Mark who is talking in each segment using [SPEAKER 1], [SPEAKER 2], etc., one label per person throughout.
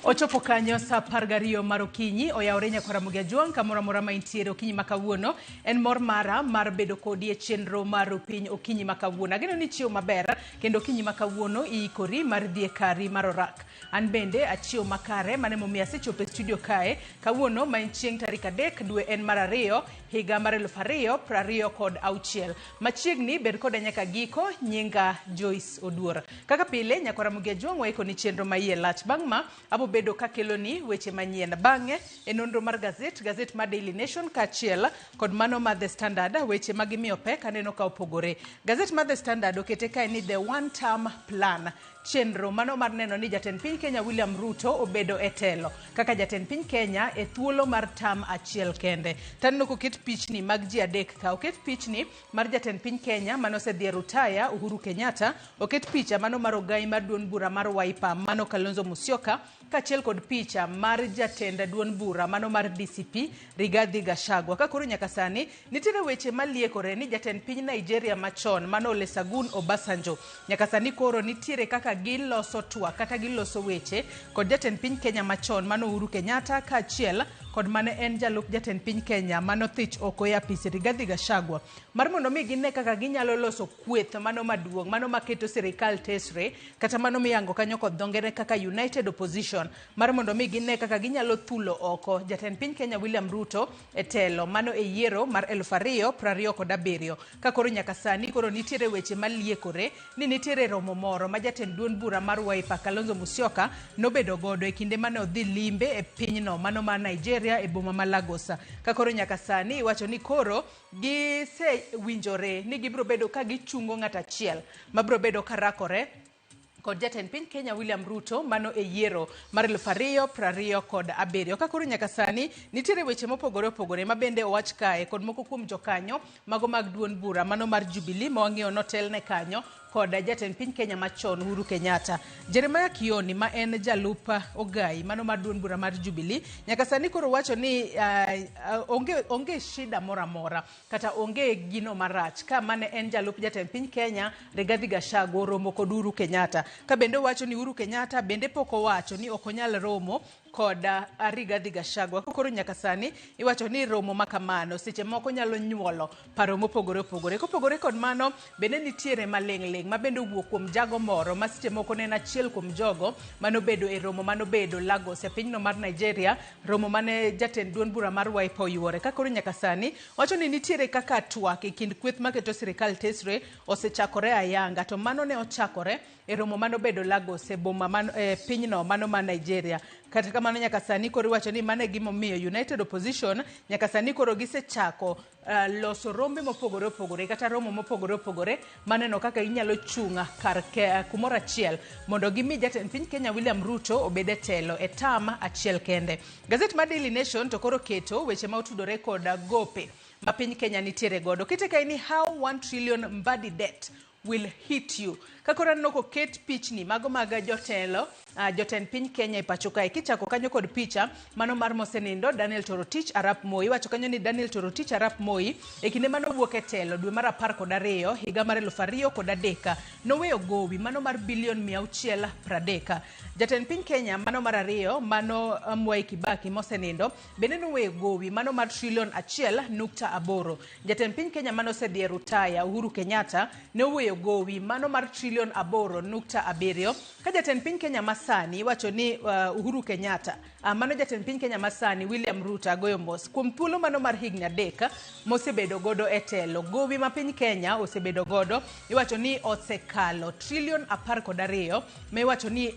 [SPEAKER 1] Ochopo kanyo sa pargario marokinyi oyawore nyakora Ramogitvlive kamora mora maintiere okinyi makawuono en mor mara mar bedo kodi e chenro mar piny okinyi makawuono. Ageno ni chiew maber kendo okinyi makawuono iikori mar dhi e kari mar orak. An bende achiew makare mane momiyo asechopo e studio kae kawuono ma en chieng' tarik 3 dwe en mar 2 higa mar 2026. Machiegni bed koda nyaka giko nyinga Joyce Oduor. Kaka pile nyakora Ramogitvlive waiko ni chenro maiye lach bang' ma abo bedo kakelo ni weche manyien bang'e e nonro mar gazet mar Daily Nation kachiel kod mano mar The Standard weche magimiyo pek aneno ka opogore. Gazet mar The Standard okete kae ni the one term plan chenro mano mar neno ni jatend piny Kenya William Ruto obedo e telo kaka jatend piny Kenya e thuolo mar tam achiel kende. Tanno koket pichni mag ji adek ka oket pichni mar jatend piny Kenya mano osedhi e rutaya Uhuru Kenyatta, oket picha mano mar ogai mar duond bura mar Wiper mano Kalonzo Musyoka kachiel kod picha mar jatend duond bura mano mar DCP Rigathi Gachagua. Ka koro nyaka sani nitiere weche maliekore ni jatend piny Nigeria machon mano Olusegun Obasanjo nyaka sani koro nitiere kaka giloso twak kata giloso weche kod jatend piny Kenya machon mano Uhuru Kenyatta kachiel kod mane en jalup jatend piny Kenya mano thich oko e apis Rigathi Gachagua mar mondo mi gine kaka ginyalo loso kweth mano maduong' mano maketo sirikal tesre kata mano miyango kanyo kod dhongere kaka United Opposition mar mondo mi gine kaka ginyalo thulo oko jatend piny Kenya William Ruto e telo mano e yiero mar 2027. Ka koro nyaka sani koro nitiere weche maliekore ni nitiere romo moro ma jatend duond bura mar Wiper Kalonzo Musyoka nobedo godo e kinde mane odhi limbe e pinyno mano ma Nigeria e boma ma Lagos. Ka koro nyaka sani iwacho ni koro gisewinjore ni gibiro bedo ka gichungo ng'at achiel mabiro bedo karakore kod jatend piny Kenya William Ruto mano e yiero mar 2027. Ka koro nyaka sani nitiere weche mopogore opogore ma bende owach kae kod moko kuom jokanyo mago mag duond bura mano mar Jubilee ma wang'eyo notelne kanyo kod jatend piny Kenya machon Uhuru Kenyatta. Jeremiah Kioni ma en jalup ogai mano mar duond bura mar Jubilee nyaka sani koro wacho ni onge shida mora mora kata onge gino marach ka mane en jalup jatend piny Kenya Rigathi Gachagua romo kod Uhuru Kenyatta. Ka bende wacho ni Uhuru Kenyatta bende poko wacho ni okonyal romo kod Rigathi Gachagua. Koro nyaka sani iwacho ni romo makamano seche moko nyalo nyuolo paro mopogore opogore. Kopogore kod mano bende nitiere maleng' ma bende wuok kuom jago moro ma seche moko ne en achiel kuom jogo mano bedo e romo mano bedo Lagos e pinyno mar Nigeria, romo mane jatend duond bura mar Wiper oyuore. Ka koro nyaka sani wacho ni nitiere kaka twak e kind kweth maketo sirikal tesre osechakore ayanga to mano ne ochakore e romo mano bedo Lagos e boma man pinyno mano ma Nigeria. Kata kamano nyaka sani koro wacho ni mane gimomiyo United Opposition nyaka sani koro gisechako loso rombe mopogore opogore kata romo mopogore opogore maneno kaka inyalo chunga kar kumoro achiel mondo gimi jatend piny Kenya William Ruto obed e telo e tam achiel kende. Gazet mar Daily Nation to koro keto weche ma otudore kod gope ma piny Kenya nitiere godo. Kete kai ni how 1 trillion mbadi debt will hit you. Kakora noko ket pichni mago maga jotelo jotend piny Kenya e pacho kae kichako kanyo kod picha mano mar mosenindo Daniel Toroitich Arap Moi. Wacho kanyo ni Daniel Toroitich Arap Moi e kinde mano wuok e telo dwe mar 12 higa mar 2003 noweyo gowi mano mar bilion 630. Jatend piny Kenya mano mar 2 mano Mwai Kibaki mosenindo bende noweyo gowi mano mar trilion 1.8. Jatend piny Kenya mano osedhi e rutaya Uhuru Kenyatta ne oweyo gowi mano mar trilion 8.7. Ka jatend piny Kenya masani wacho ni Uhuru Kenyatta mano jatend piny Kenya masani William Ruto agoyo mos kuom thuolo mano mar higni 3 mosebedo godo e telo. Gowi ma piny Kenya osebedo godo iwacho ni osekalo trilion 12 ma iwacho ni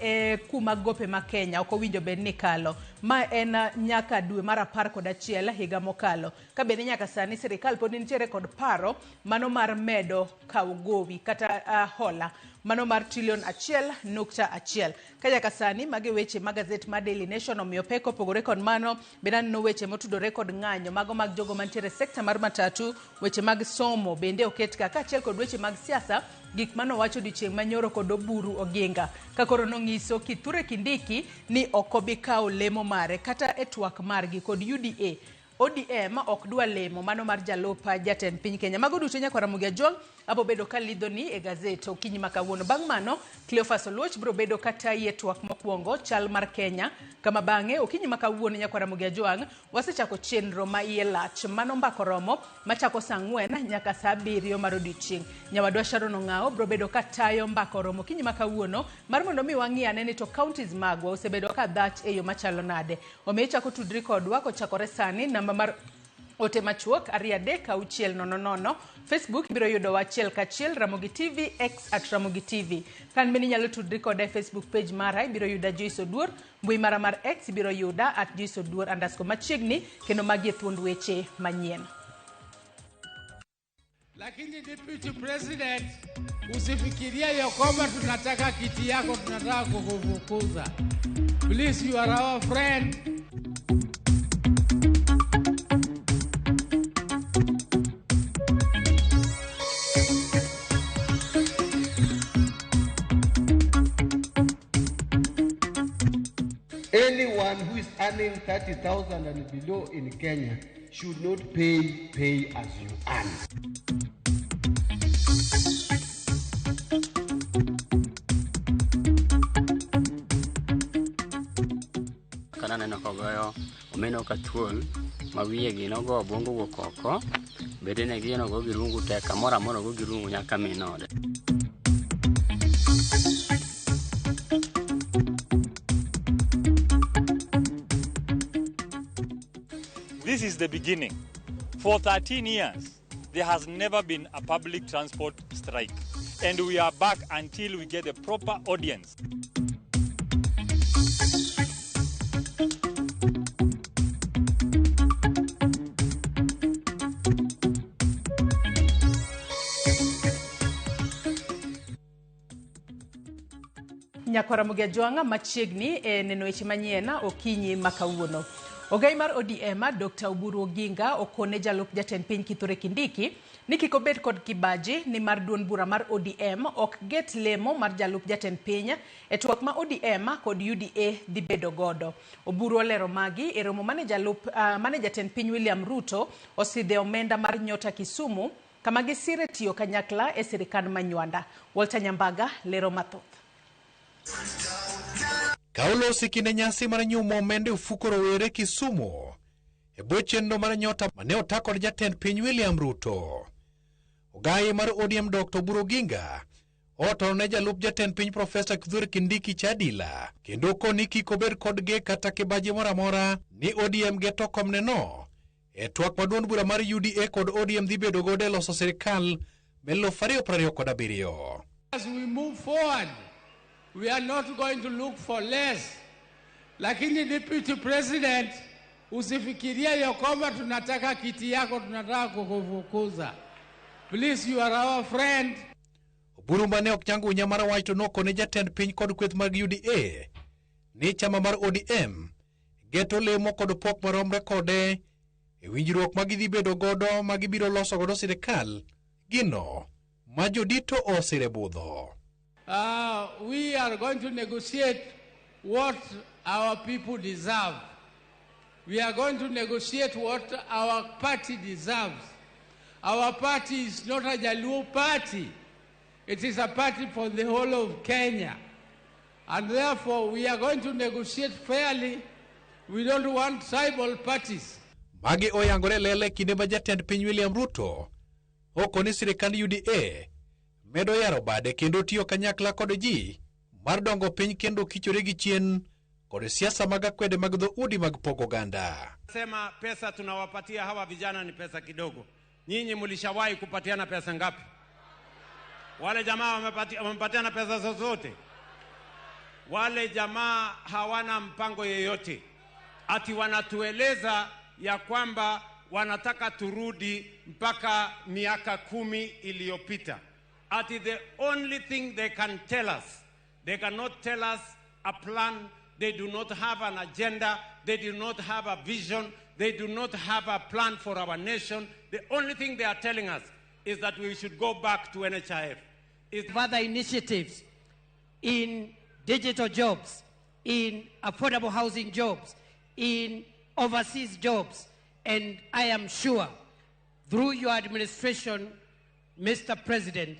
[SPEAKER 1] kuma gope ma Kenya ok owinjo bed ni kalo. Ma en nyaka dwe mar 11 higa mokalo. Ka bende nyaka sani sirikal pod nitiere kod paro mano mar medo kaw gowi kata hola mano mar trilion 1.1. Ka nyaka sani mage weche mag gazet mar Daily Nation omiyo pek opogore kod mano bende no weche motudore kod ng'anyo mago mag jogo mantiere sekta mar matatu, weche mag somo bende oket ka achiel kod weche mag siasa gik mano wacho dichieng' manyoro kod Oburu Oginga ka koro nong'iso Kithure Kindiki ni ok obi kawo lemo mare kata e twak margi kod UDA ODM ok dwa lemo mano mar jalup jatend piny Kenya. Mago duto nyaka Ramogitvlive abo bedo ka lidhoni e gazet okinyi makawuono. Bang' mano, Cleophas Oluoch bro bedo katayi e twak mokwongo chal mar Kenya. Kama bang'e okinyi makawuono nyaka Ramogitvlive wasechako chenro ma iye lach mano mbako romo machako saa 4 nyaka saa 7 mar odiochieng'. Nyawadwa Sharon Ong'ao bro bedo katayo mbako romo okinyi makawuono mar mondo mi wang'i ane ni to counties magwa osebedo ka dhach e yo machalo nade. Omiyo chako tudri kodwa kochakore sani namba mar ote machuok 33600. Facebook biro yudo wachiel kachiel Ramogitvlive X @Ramogitvlive. Kan bende nyalo tudri koda Facebook page mara biro yuda Joyce Oduor, mbui mara mar X biro yuda @JoyceOduor_ machiegni kendo magi thuond weche manyien.
[SPEAKER 2] Lakini Deputy President, usifikiria ya kwamba tunataka kiti yako, tunataka kukufukuza. Please, you are our friend.
[SPEAKER 3] Anyone who is earning 30,000 and below in Kenya should not pay as you earn.
[SPEAKER 4] Kana na kogoyo omeno katuol mawiye gino go bongo go koko bedene gino go girungu te kamora mono go girungu nyaka minode.
[SPEAKER 5] This is the beginning. For 13 years, there has never been a public transport strike. And we are back until we get a proper audience.
[SPEAKER 1] Nyakwa Ramogitvlive machiegni e neno weche manyiena okinyi makawuono. Ogai mar ODM Dr. Oburu Oginga okone jalup jatend piny Kithure Kindiki ni kik obed kod kibaji ni mar duond bura mar ODM ok get lemo mar jalup jatend piny e twak ma ODM kod UDA dhi bedo godo. Oburu olero magi e romo mane jatend piny William Ruto osidhe omenda mar Nyota Kisumu kama gisire tiyo kanyakla e sirikand manywanda. Walter Nyambaga lero mathoth.
[SPEAKER 6] Kaulo sikine nyasi mar nyumo omende ufuko rowere Kisumu e bwo chenro mar Nyota mane otakod jatend piny William Ruto. Ogai mar ODM Dr. Oburu Oginga otone jalup jatend piny Professor Kithure Kindiki chadila kendo koni kik obed kod ge kata kibaji moramora ni ODM geto komne no e twak maduond bura mar UDA kod ODM dhi bedo godo e loso sirikal melo 2027.
[SPEAKER 2] As we move forward, we are not going to look for less. Lakini Deputy President, usifikiria ya kwamba tunataka kiti yako, tunataka kukufukuza. Please, you are our friend.
[SPEAKER 6] Oburu mane ok nyango nyamara wacho nokone jatend piny kod kweth mag UDA ni chama mar ODM geto lemo kod pok maromre kode e winjruok magidhi bedo godo magibiro loso godo sirikal gino ma jodito osire budho.
[SPEAKER 2] We are going to negotiate what our people deserve. We are going to negotiate what our party deserves. Our party is not a Jaluo party. It is a party for the whole of Kenya. And therefore, we are going to negotiate fairly. We don't want tribal parties.
[SPEAKER 6] Magi oyangore lele kinde ma jatend piny William Ruto okoni sirikand UDA medo yaro bade kendo tiyo kanyakla kod ji mar dongo piny kendo kichore gi chien kod siasa mag akwede mag dho udi mag pogo ganda.
[SPEAKER 7] Sema pesa tunawapatia hawa vijana ni pesa kidogo. Nyinyi mlishawahi kupatiana pesa ngapi? Wale jamaa wamepatiana pesa zozote? Wale jamaa hawana mpango yeyote. Ati wanatueleza ya kwamba wanataka turudi mpaka miaka 10 iliyopita. Ati the only thing they can tell us, they cannot tell us a plan. They do not have an agenda. They do not have a vision. They do not have a plan for our nation. The only thing they are telling us is that we should go back to NHIF.
[SPEAKER 8] Further initiatives in digital jobs, in affordable housing jobs, in overseas jobs, And I am sure through your administration, Mr. President,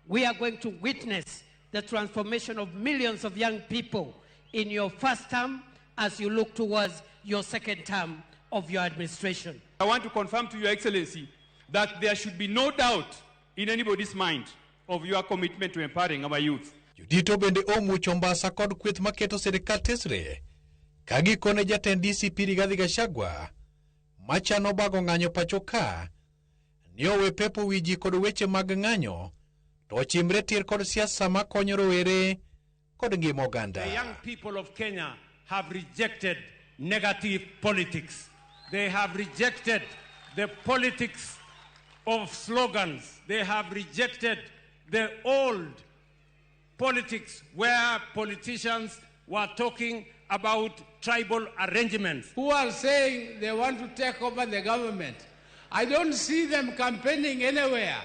[SPEAKER 8] we are going to witness the transformation of millions of young people in your first term as you look towards your second term of your administration.
[SPEAKER 9] I want to confirm to Your Excellency that there should be no doubt in anybody's mind of your commitment to empowering our youth.
[SPEAKER 6] Judito bende omucho mbasa kod kweth maketo sirikal tesre kagikone jatend DCP Rigathi Gachagua machano bago ng'anyo pacho ka ni owe pepo wiji kod weche mag ng'anyo to ochimre tir kod siasa makonyo rowere kod ngima oganda.
[SPEAKER 7] The young people of Kenya have rejected negative politics. They have rejected the politics of slogans. They have rejected the old politics where politicians were talking about tribal arrangements.
[SPEAKER 2] Who are saying they want to take over the government. I don't see them campaigning anywhere.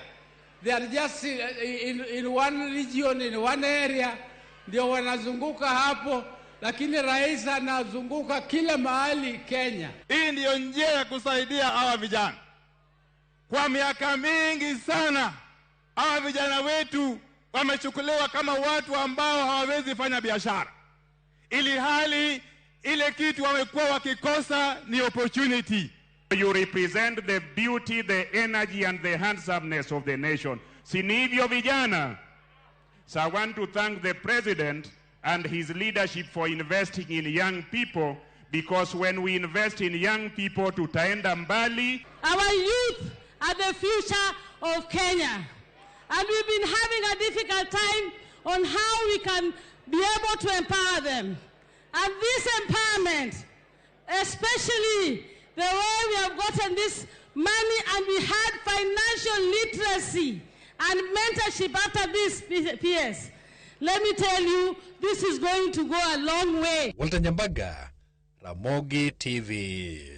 [SPEAKER 2] They are just in one region, in one area. Ndio wanazunguka hapo, lakini rais anazunguka kila mahali Kenya.
[SPEAKER 10] Hii ndio njia ya kusaidia hawa vijana. Kwa miaka mingi sana, hawa vijana wetu wamechukuliwa kama watu ambao hawawezi fanya biashara. Ili hali ile kitu wamekuwa wakikosa ni opportunity.
[SPEAKER 11] You represent the beauty, the energy and the handsomeness of the nation. Sinivyo vijana. So I want to thank the President and his leadership for investing in young people, because when we invest in young people, tutaenda mbali.
[SPEAKER 12] Our youth are the future of Kenya. And we've been having a difficult time on how we can be able to empower them. And this empowerment, especially the way we have gotten this money and we had financial literacy and mentorship after this PS, let me tell you, this is going to go a long way.
[SPEAKER 6] Walter Nyambaga, Ramogi TV.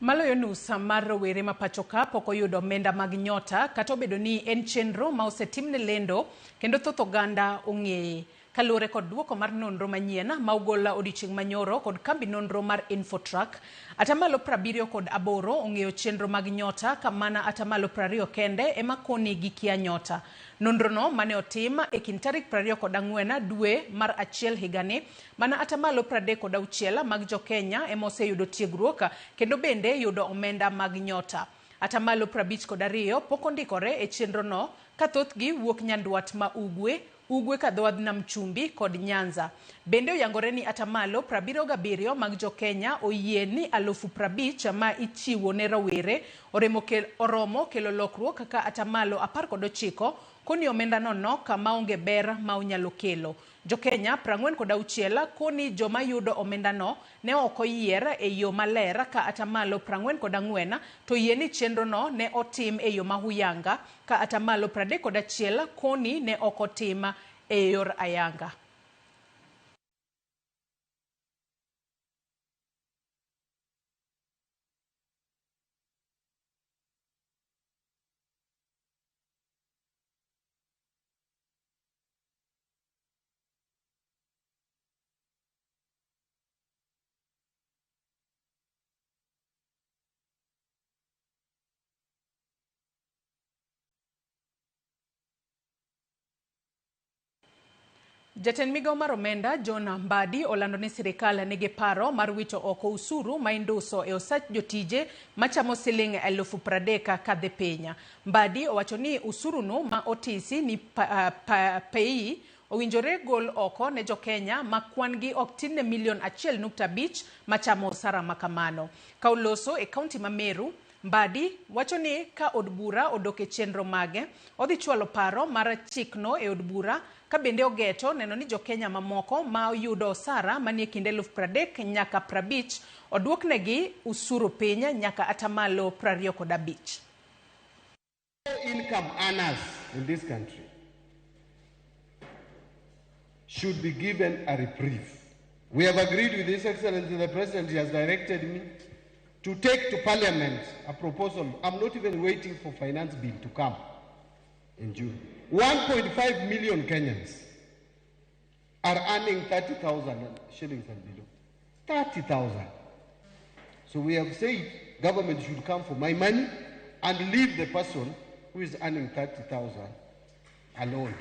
[SPEAKER 1] Maloyo nusa mar rowere ma pacho ka pok oyudo omenda mag nyota kata obedo ni en chenro ma osetimne lendo kendo thoth oganda ong'eye. Kaluwore kod duoko mar nonro manyien ma ogola odiochieng' manyoro kod kambi nonro mar Infotrack, atamalo 78 ong'eyo chenro mag nyota ka mana atamalo 20 kende ema koni gi kia nyota. Nonrono mane otim e kind tarik 24 dwe mar achiel higani, mana atamalo 36 mag jo Kenya ema oseyudo tiegruok kendo bende yudo omenda mag nyota. Atamalo 52 pok ondikore e chenrono ka thothgi wuok nyandwat ma ugwe ka dhowadh nam chumbi kod Nyanza. Bende oyangore ni atamalo 77 mag jo Kenya oyie ni 50,000 ma ichiwo ne rawere oromo kelo lokruok ka atamalo 19 koni omenda nono kama onge ber ma onyalo kelo. Jo Kenya 46 koni joma yudo omenda no ne okoyier e yo maler ka atamalo 44 to yie ni chenro no ne otim e yo mahuyanga ka atamalo 31 koni ne okotima e yor ayanga. Jatend migao mar omenda John Mbadi olando ni sirikal nigi paro mar wito oko usuru ma induso e osach jotije machamo siling 30,000 kadhi piny. Mbadi owacho ni usuru no ma otisi ni pei owinjore gol oko ne jo Kenya ma kwan gi ok tin ne milion 1.5 machamo osara makamano. Ka oloso e kaunti ma Meru, Mbadi wacho ni ka od bura odoke chenro mage, odhi chwalo paro mar chikno e od bura ka bende ogeto neno ni jo Kenya mamoko ma oyudo osara manie kind 30,000 nyaka 50 oduoknegi usuru piny nyaka atamalo 25.
[SPEAKER 3] Income earners in this country should be given a reprieve. We have agreed with His Excellency the President. He has directed me to take to Parliament a proposal. I'm not even waiting for finance bill to come in June. 1.5 million Kenyans are earning 30,000 shillings and below. 30,000. So we have said government should come for my money and leave the person who is earning 30,000 alone.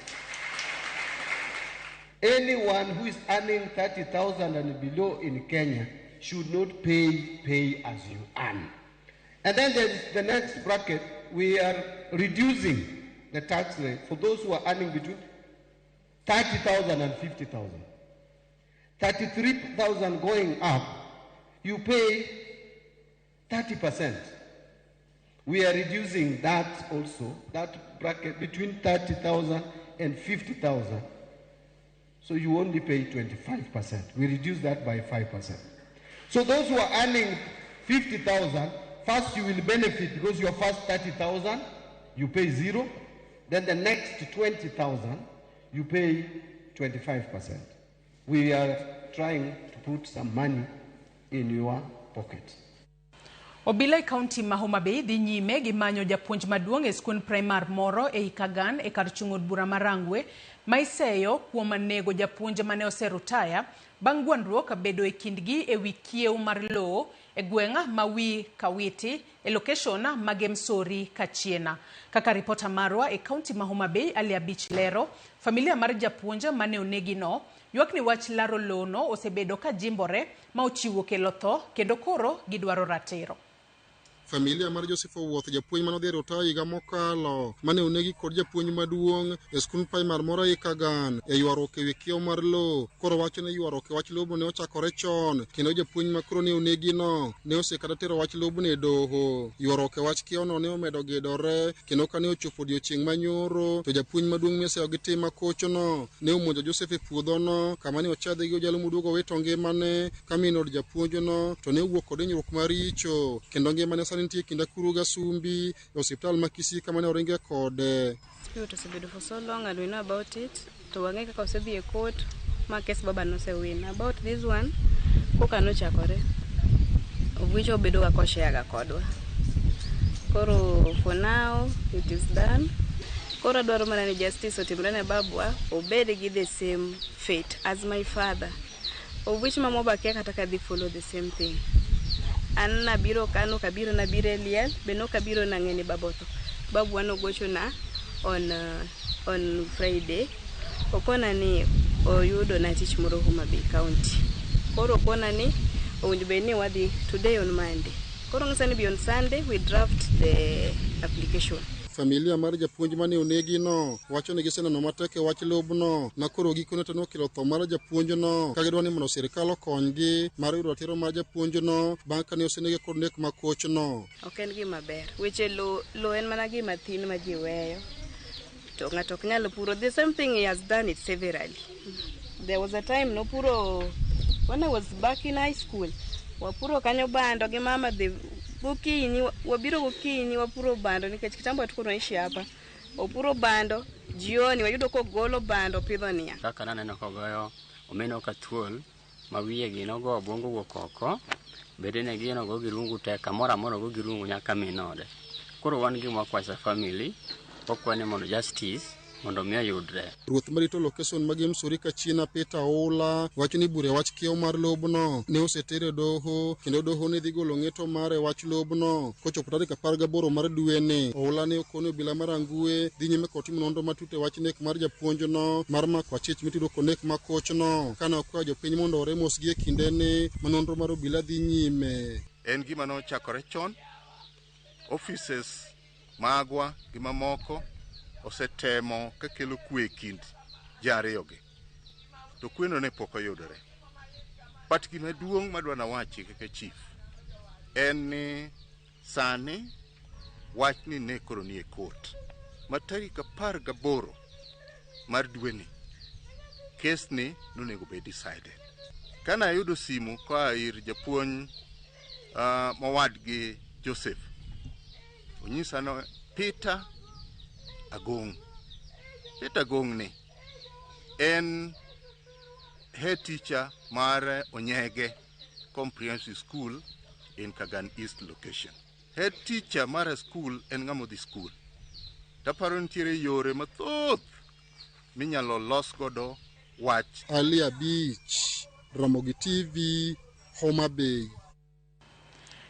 [SPEAKER 3] Anyone who is earning 30,000 and below in Kenya should not pay as you earn. And then there is the next bracket. We are reducing the tax rate for those who are earning between 30,000 and 50,000. 33,000 going up, you pay 30%. We are reducing that also, that bracket between 30,000 and 50,000. So you only pay 25%. We reduce that by 5%. So those who are earning 50,000, first you will benefit because your first 30,000, you pay 0. Then the next 20,000, you pay 25%. We are trying to put some money in your pocket.
[SPEAKER 1] Obila e kaunti ma Homa Bay dhi nyime gi manyo japuonj maduong' e skul primar moro e Kagan e kar chung od bura marangwe ma iseyo kuom nego japuonj mane oserutaya bang' gwandruok bedo e kindgi e wi kiew mar lowo e gweng'a ma wi Kawiti e location ma Gemsori Kachiena. Kaka ripota marwa e kaunti ma Homa Bay Ali Abich lero, familia mar japuonj mane onegi no ywak ni wach laro lono osebedo ka jimbore ma ochiwo kelo tho kendo koro gidwaro ratiro.
[SPEAKER 13] Familia mar Joseph Owuoth japuonj mano dhi rutaya higa mokalo mane onegi kod japuonj maduong' e skul primar moro e Kagan e ywaruok e wi kiew mar lowo. Koro wacho ni ywaruok e wach lobo ne ochakore chon kendo japuonj makoro ne onegi no ne osekata tero wach lobo ne doho. Ywaruok e wach kiew no ne omedo gedore kendo kane ochopo odiochieng' manyoro to japuonj maduong' miseyo gi tim makocho no ne omonjo Joseph e puodho no kama ne ochadhe gi ojalo moduogo wito ngimane ka min od japuonj no to ne owuok kod hinyruok maricho kendo ngimane nitie kinda kuruga sumbi hospital makisi kama ne oringe kode.
[SPEAKER 14] Spirit osebedo for so long and we know about it. To wange kaka osedhi e court ma case baba no se win. About this one, koka no chakore. Of which obedo ga kosheaga kodwa. Koro for now it is done. Koro dwaro mana ni justice otimre ne babwa obed gi the same fate as my father. Of which mama bakia kata ka follow the same thing. An nabiro kano kabiro nabire liel beno kabiro nang'eni baboto babu wano gocho na on Friday okona ni oyudo na tich moro Homa Bay County koro okona ni owinjo be ni wadhi today on Monday koro ng'isani be on Sunday we draft the application.
[SPEAKER 13] Familia mar japuonj mane onegi no wacho ni giseneno matek e wach lobno ma koro gikone to nokelo tho mar japuonj no ka gidwa ni mondo sirkal okonygi mar yudo ratiro mar japuonj no bang' kane osenege kod nek makoch no.
[SPEAKER 14] Ok en gima ber weche lo en mana gima thin ma ji weyo to ng'ato ok nyalo puro. The same thing he has done it severally. There was a time no puro when I was back in high school wapuro kanyo bando gi mama gokinyi wabiro gokinyi wapuro bando nikech kitambo tuko tunaishi hapa opuro bando jioni wayudo ko golo bando pidho nia
[SPEAKER 4] kaka naneno kogoyo omeno kathuol ma wiye gi nogo obwongo wuok oko bedene gi no go girungu te kamora mono go girungu nyaka minode. Koro wan gi mwakwasa family okwane mondo justice mondo miyo yudre.
[SPEAKER 13] Ruoth marito location ma Gemsori Kachiena Peter Oula wacho ni bure wach kiew mar lobno ne osetere doho kendo doho ne dhi golo ng'eto mare wach lobno kochopo tarik 18 mar dwene. Oula ne okono obila mar Angwe dhi nyime kod timo nonro matut e wach nek mar japuonj no mar mako achich mitudo kod nek makoch no kana okwayo jopiny mondo oremos gi e kindene ma nonro mar obila dhi nyime.
[SPEAKER 15] En gima no chakore chon offices magwa gi mamoko osetemo ka kelo kwe kind jariyogi to kweno ne pok oyudore. But gima duong' madwa na wachi kaka chief en ni sani wach ni ne koro ni e court ma tarik 18 mar dweni case ni nonego be decided. Kana ayudo simu kwa ir japuonj mawadgi Joseph onyisa no Peter Agong ni en head teacher mar Onyege Comprehensive School in Kagan East location. Head teacher mar school en ng'amo dhi school. Taparo nitiere yore mathoth minyalo los godo wach.
[SPEAKER 13] Ali Abich, Ramogitvlive, Homa Bay.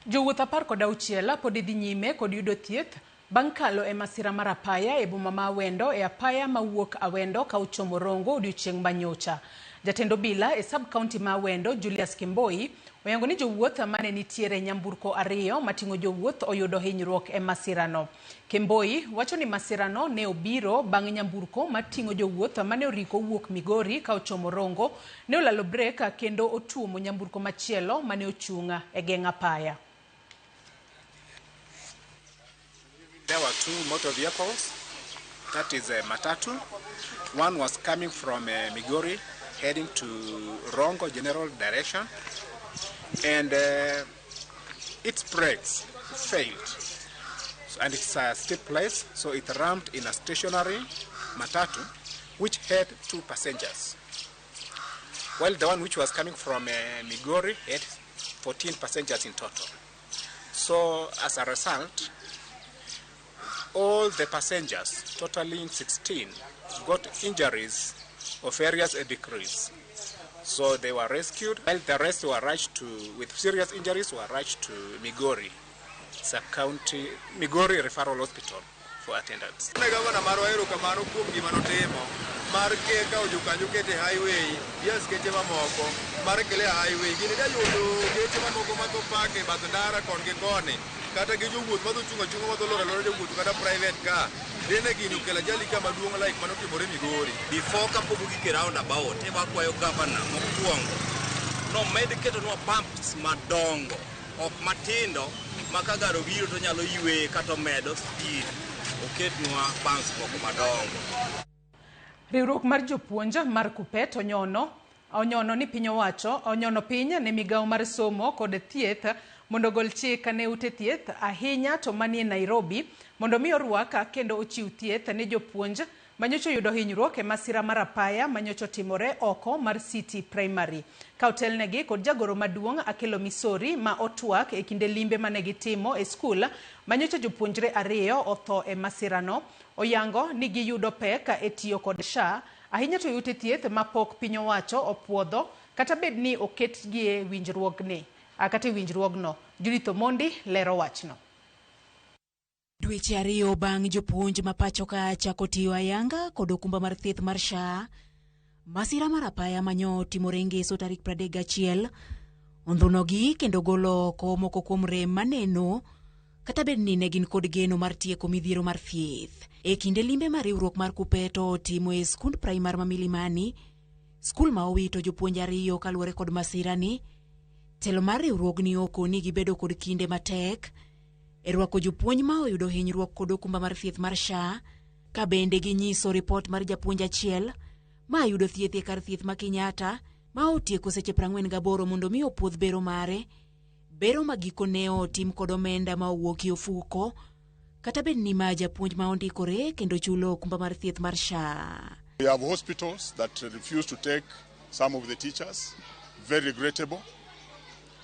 [SPEAKER 1] Jowuoth 16 pod idhi nyime kod yudo thieth bang' kalo e masira mar apaya e boma ma Awendo e apaya mawuok Awendo ka ochomo Rongo odiochieng' manyocha. Jatend obila e sub-county ma Awendo, Julius Kimboi, oyango ni jowuoth mane nitiere nyamburko 2 mating'o jowuoth oyudo hinyruok e masirano. Kimboi wacho ni masirano ne obiro bang' nyamburko mating'o jowuoth mane oriko wuok Migori ka ochomo Rongo ne olalo brek kendo otuomo nyamburko machielo mane ochung' e geng' apaya.
[SPEAKER 16] There were 2 motor vehicles, that is a Matatu. One was coming from Migori, heading to Rongo general direction, and its brakes failed. And it's a steep place, so it rammed in a stationary Matatu, which had 2 passengers. While the one which was coming from Migori had 14 passengers in total. So as a result, all the passengers, totaling 16, got injuries of various degrees. So they were rescued, while the rest were rushed to, with serious injuries, were rushed to Migori, sub-county, Migori Referral Hospital for attendance.
[SPEAKER 17] Highway, yes, kete mamoko, markele highway, gini da yudo kete mamoko matopake batandara konge kone. Kata gi jowuoth madho chunga madho lora jowuoth kata private car. Dene gini ukela jali kama duong' like mano timore Migori.
[SPEAKER 18] Before kapoko gike roundabout, ema kwayo governor mokwongo. No med keto no bumps madongo, ok matindo, maka garo biro to nyalo ywe kata medo speed. Oketnwa bumps moko madongo.
[SPEAKER 1] Riwruok mar jopuonj mar Kupet onyono ni piny owacho onyono piny ne migawo mar somo kod thieth mondo gol chik ne ute thieth ahinya to manie Nairobi mondo mi orwaka kendo ochiw thieth ne jopuonj manyocho yudo hinyruok e masira mar apaya manyocho timore oko mar City Primary. Kautelnegi kod jagoro maduong' Akelo Misori ma otwak e kinde limbe mane gitimo e skul manyocho jopuonjre 2 otho e masirano. Oyango ni giyudo pek e tiyo kod SHA ahinya to ute thieth mapok piny owacho opuodho kata bed ni oketgi e winjruogni kata e winjruogno. Judith Omondi lero wachno.
[SPEAKER 19] Dweche 2 bang' jopuonj ma pacho ka chako tiyo ayanga kod okumba mar thieth mar SHA, masira mar apaya manyo timore ngeso tarik 31 ondhunogi kendo golo oko moko kuom rem maneno kata bed ni ne gin kod geno mar tieko midhiero mar thieth. E kinde limbe mar riwruok mar Kupeto timo e skund primar ma Milimani, skul ma owito jopuonj 2 kaluwore kod masirani, telo mar riwruogni oko ni gibedo kod kinde matek e rwako jopuonj ma oyudo hinyruok kod okumba mar thieth mar SHA, ka bende ginyiso ripot mar japuonj achiel ma yudo thieth e kar thieth ma Kenyatta ma otieko seche 48 mondo mi opuodh bero mare, bero ma gikone otim kod omenda ma owuok e ofuko kata bed ni ma japuonj ma ondikore kendo chulo okumba mar thieth mar SHA.
[SPEAKER 20] We have hospitals that refuse to take some of the teachers, very regrettable.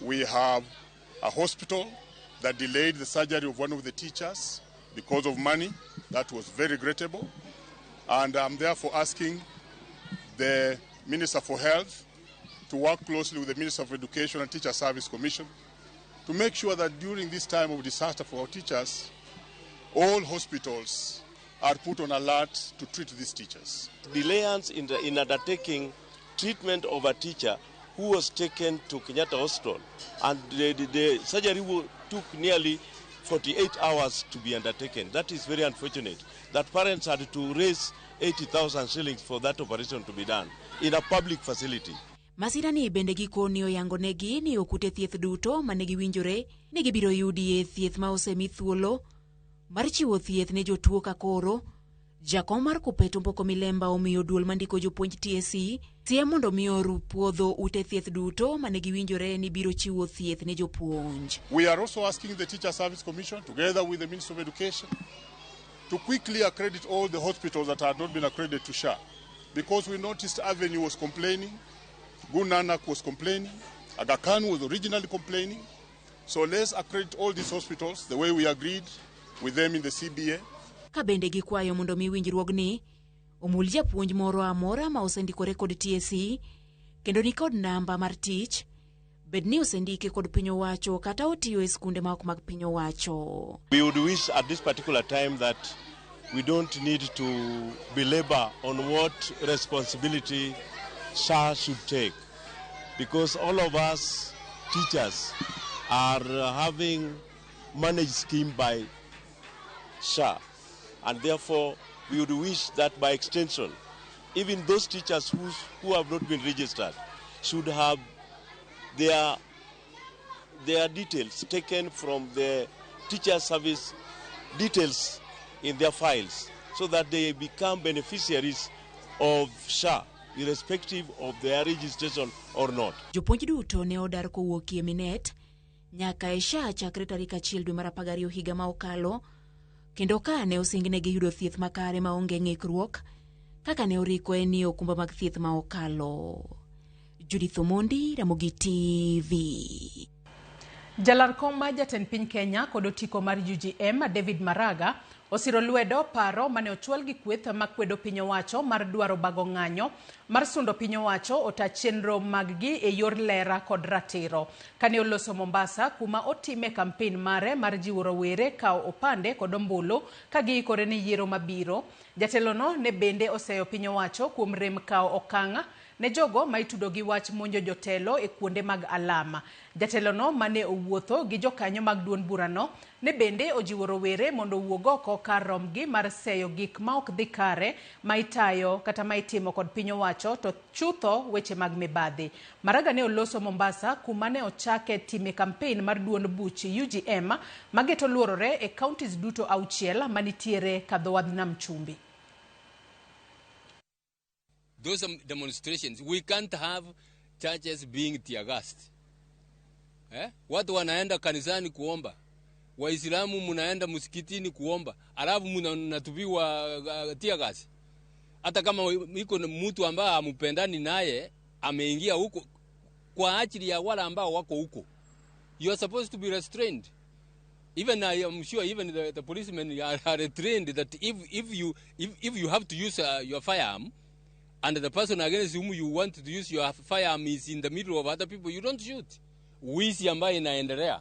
[SPEAKER 20] We have a hospital that delayed the surgery of one of the teachers because of money. That was very regrettable. And I'm therefore asking the Minister for Health to work closely with the Minister of Education and Teacher Service Commission to make sure that during this time of disaster for our teachers, all hospitals are put on alert to treat these teachers.
[SPEAKER 21] Delayance in undertaking treatment of a teacher who was taken to Kenyatta Hospital, and the surgery took nearly 48 hours to be undertaken. That is very unfortunate. That parents had to raise 80,000 shillings for that operation to be done in a public facility.
[SPEAKER 19] Masirani bende gikoni oyangonegi ni okute thieth duto manegi winjore ni gibiro yudi e thieth ma osemi thuolo mar chiwo thieth ne jotuo ka koro. Jakom mar Kupeto Mboko Milemba omiyo duol mandiko jopuonj TSC siem mondo miyo puodho ute thieth duto manegi winjore ni biro chiwo thieth ne jopuonj.
[SPEAKER 20] We are also asking the Teacher Service Commission together with the Minister of Education to quickly accredit all the hospitals that had not been accredited to SHA, because we noticed Avenue was complaining, Gunanak was complaining, Aga Khan was originally complaining. So let's accredit all these hospitals the way we agreed with them in the CBA.
[SPEAKER 19] Ka bende gikwayo mondo mi winjruogni omul japuonj moro amora ma osendikore kod TSC kendo ni kod namba mar tich bed ni osendike kod piny owacho kata otiyo e skunde ma ok mag piny owacho.
[SPEAKER 21] We would wish at this particular time that we don't need to belabor on what responsibility SHA should take, because all of us teachers are having managed scheme by SHA, and therefore we would wish that by extension, even those teachers who have not been registered should have their details taken from the teacher service details in their files, so that they become beneficiaries of SHA, irrespective of their registration or not.
[SPEAKER 19] Jopuonj duto ne odar kowuokie Minet nyaka e SHA chakre tarik 1 dwe mar 12 higa ma okalo, kendo ka ne osingnegi yudo thieth makare maonge ng'ikruok kaka ne oriko e ni okumba mag thieth ma okalo. Judith Omondi, Ramogitvlive.
[SPEAKER 1] Jalar kom ma jatend piny Kenya kod otiko mar UGM David Maraga osiro lwedo paro mane ochwal gi kweth makwedo piny owacho mar dwaro bago ng'anyo mar sundo piny owacho ota chenro mag-gi e yor lera kod ratiro. Kane oloso Mombasa kuma otime kampen mare mar jiwo rowere kao opande kod ombulu ka giikore ne yiero mabiro, jatelono ne bende oseyo piny owacho kuom rem kao okanga ne jogo ma itudo gi wach monjo jotelo e kuonde mag alama. Jatelono mane owuotho gi jokanyo mag duond burano ne bende ojiwo rowere mondo wuog oko kar romgi mar seyo gik ma ok dhi kare ma itayo kata ma itimo kod piny owacho to chutho weche mag mibadhi. Maraga ne oloso Mombasa kuma ne ochake time kampen mar duond buch UGM mageto luorore e counties duto 6 manitiere kadho wadh nam chumbi.
[SPEAKER 5] Those demonstrations, we can't have churches being tear gassed. Watu wanaenda kanisani kuomba, Waislamu munaenda msikitini kuomba, alafu mnatupiwa tear gas. Hata kama iko mtu ambaye amupendani naye ameingia huko kwa ajili ya wale ambao wako huko, you are supposed to be restrained. Even I am sure even the policemen are trained that if you have to use your firearm, and the person against whom you want to use your firearm is in the middle of other people, you don't shoot. Wizi ambayo inaendelea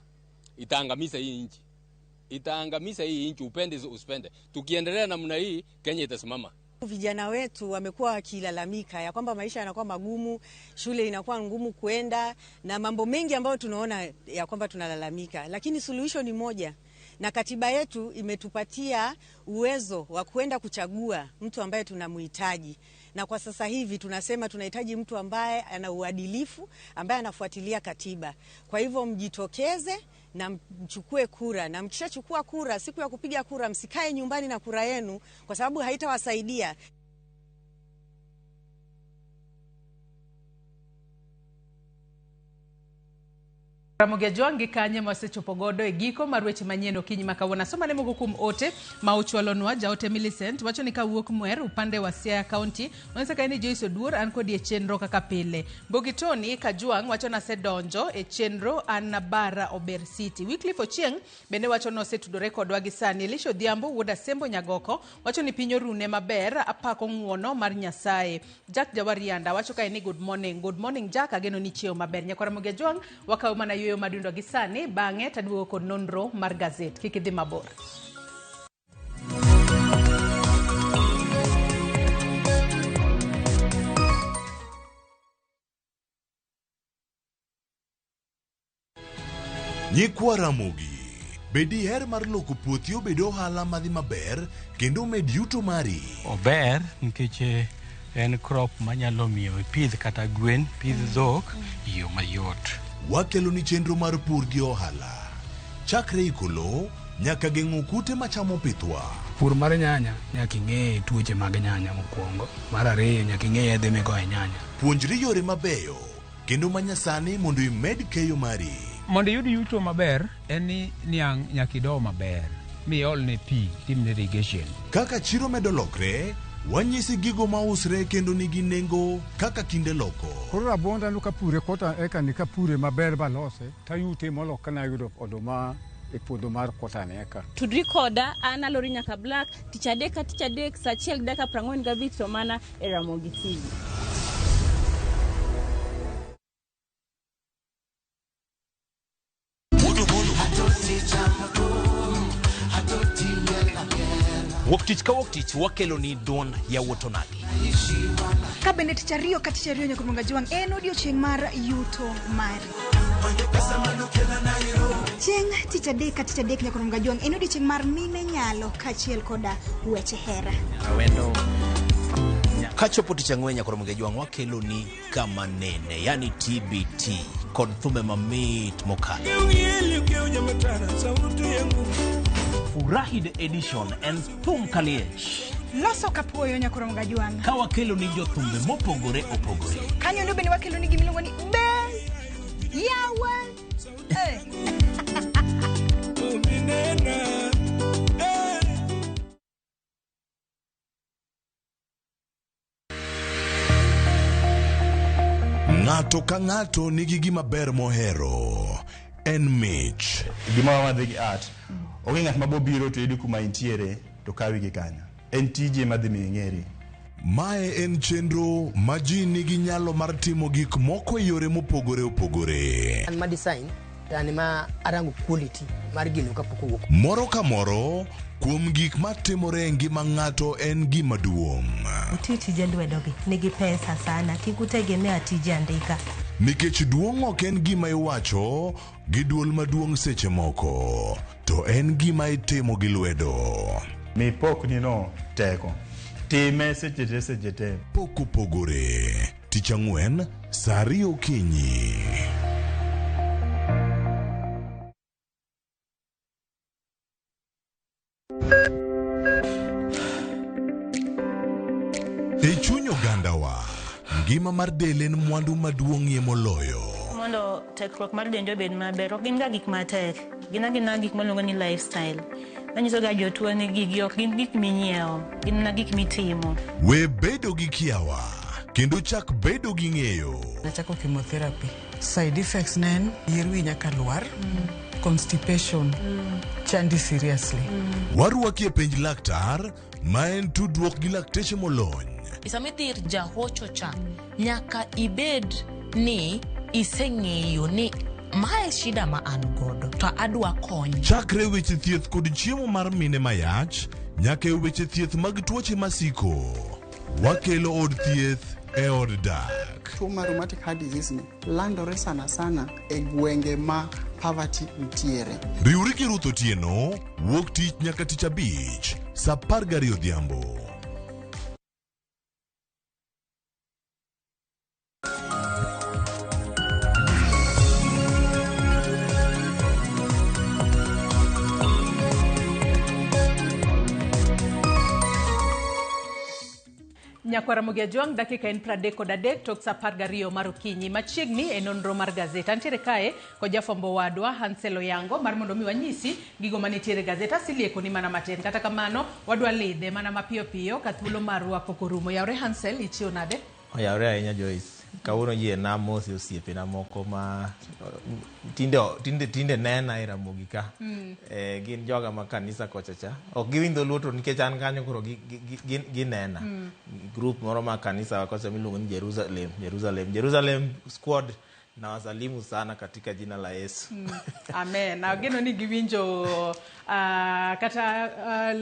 [SPEAKER 5] itaangamiza hii nchi. Itaangamiza hii nchi, upende usipende. Tukiendelea namna hii Kenya itasimama.
[SPEAKER 22] Vijana wetu wamekuwa wakilalamika ya kwamba maisha yanakuwa magumu, shule inakuwa ngumu kuenda na mambo mengi ambayo tunaona ya kwamba tunalalamika. Lakini suluhisho ni moja. Na katiba yetu imetupatia uwezo wa kuenda kuchagua mtu ambaye tunamhitaji. Na kwa sasa hivi tunasema tunahitaji mtu ambaye ana uadilifu, ambaye anafuatilia katiba. Kwa hivyo mjitokeze na mchukue kura, na mkishachukua kura, siku ya kupiga kura msikae nyumbani na kura yenu kwa sababu haitawasaidia.
[SPEAKER 1] Ramogitvlive kanye masechopo godo e giko mar weche manyien okinyi makawuono. Soma ne moko kuom ote ma ochwalonwa. Jaote Millicent wacho ni kawuok Mwer upande wa Siaya County onese ka ni Joyce Oduor an kod e chenro kaka pile. Bogitoni Kajwang wacho na sedonjo e chenro an bara Ober City. Wycliffe Ochieng bende wacho no setudore kodwa gi sani. Elisha Odhiambo wuod Asembo Nyagoko wacho ni piny orune maber, apako ng'uono mar Nyasaye. Jack Jawarianda wacho ka ni good morning. Good morning Jack, ageno ni chiew maber. Nyakwa Ramogitvlive wakaw mana yueyo madundo gi sani bang'e taduogo kod nonro mar gazet. Kik idhi mabor.
[SPEAKER 23] Nyikwa Ramogi, bedi her mar loko puothi obed ohala madhi maber kendo med yuto mari.
[SPEAKER 24] Ober nikech en crop manyalo miyo pidh kata gwen, pidh dhok yo mayot.
[SPEAKER 23] Wakelo ni chenro mar pur gi ohala. Chakre ikolo nyaka geng'o kute machamo pithwa.
[SPEAKER 25] Pur mar nyanya nyaka ing'e tuoche mag nyanya mokwongo. Mar ariyo nyaka ing'e yedhe migoyo nyanya.
[SPEAKER 23] Puonjri yore mabeyo kendo manyasani mondo imed keyo mari.
[SPEAKER 25] Mondo iyud yuto maber en ni niang' nyaka ido maber. Miol ne pi, timne irrigation.
[SPEAKER 23] Kaka chiro medo lokre, wanyisi gigo mausre kendo nigi nengo kaka kinde loko.
[SPEAKER 26] Koro rabonda nuka pure kota eka nika pure maber balose, tayute molo kana yudo oduma e puodho mar kota neka.
[SPEAKER 27] Tudri koda ana Lori nyaka Black, ticha dek sa achiel gi dakika 45 to mana e Ramogitvlive.
[SPEAKER 2] Wuok tich ka wuok tich wakelo ni don ya wotonagi.
[SPEAKER 7] Kabinet chario kati chario nyakuronga juang en odiochieng' mar yuto mari. Chieng' tich adek kati chadek nyakuronga juang en odiochieng' mar mine nyalo kachiel koda weche hera.
[SPEAKER 2] Awendo kachopo tich ang'wen nyakuronga juang wakelo ni kama nene, yani TBT kod thumbe mamit mokalo. Furahi the edition en thum kaliech.
[SPEAKER 7] Loso kapuoyo nyakuronga juang.
[SPEAKER 2] Ka wakelo ni jothumbe mopogore opogore.
[SPEAKER 7] Kanyo ndo bende wakelo ni gimiluongo ni yawa.
[SPEAKER 23] Ng'ato ka ng'ato nigi gima ber mohero. En mich.
[SPEAKER 8] Gima wamadhe gi art. Onge ng'at mabobiro to yudi kuma intiere to kawi gi kanyo. En tije madhi ming'eri.
[SPEAKER 23] Mae en chenro ma ji nigi nyalo mar timo gik moko e yore mopogore opogore.
[SPEAKER 9] An ma design, yani ma arango quality mar gino kapok owuok.
[SPEAKER 23] Moro ka moro, kuom gik matimore e ngima ng'ato en gima duong'.
[SPEAKER 10] Tije lwedogi nigi pesa sana, kikutegemea tije andika.
[SPEAKER 23] Nikech duong' ok en gima iwacho gi duol maduong' seche moko, to en gima itimo gi lwedo.
[SPEAKER 8] Mi pokni no teko. Time seche te.
[SPEAKER 23] Pok opogore. Tich ang'wen, saa 2 okinyi. E chuny ogandawa, ngima mar del en mwandu maduong'ie moloyo.
[SPEAKER 10] Mondo tekruok mar dende obed maber, ok gin ga gik matek. Gin gik maluongo ni lifestyle. Manyiso ga jotuo ni gigi ok gin gik minyiewo, gin na gik mitimo.
[SPEAKER 23] We bedo gi kiawa, kendo chak bedo gi ng'eyo.
[SPEAKER 11] Nachako chemotherapy. Side effects nen, yier wi nyaka lwar, constipation, chandi seriously.
[SPEAKER 23] Waruaki e penj laktar, ma en tudruok gi lakteche molony.
[SPEAKER 12] Sama idhi ir jahocho cha, nyaka ibed ni iseng'eyo ni mae shida ma an godo to adwa kony.
[SPEAKER 23] Chakre weche thieth kod chiemo mar mine mayach, nyaka e weche thieth mag tuoche masiko. Wakelo od thieth e od dak.
[SPEAKER 28] Tuo mar rheumatic heart disease ni landore sana e gwenge ma poverty nitiere.
[SPEAKER 23] Riwri gi Ruth Otieno, wuok tich nyaka tich abich, saa 12 odhiambo.
[SPEAKER 1] Nyakwara Mugia Juang, dakika en 33 tok saa 12 mar okinyi. Machiegni e nonro mar gazeta. Antiere kae ko jafombo wadwa Hansel Oyango mar mondo mi wanyisi gigo manitiere gazeta. Silieko ni mana matin. Kata kamano wadwa lidhe mana mapiyo piyo ka thuolo marwa pok orumo. Yaore Hansel, ichio nade?
[SPEAKER 29] Yaore ahinya Joyce. Kawuono yie na mosi osiepe na moko ma tinde nena e Ramogi ka. Gin joga ma kanisa kocha cha. Ok giwinjo luto nikech an kanyo koro ginena. Group moro ma kanisa wakocha miluongo ni Jerusalem squad na wasalimu sana katika jina la Yesu.
[SPEAKER 1] Amen. Ageno ni giwinjo kata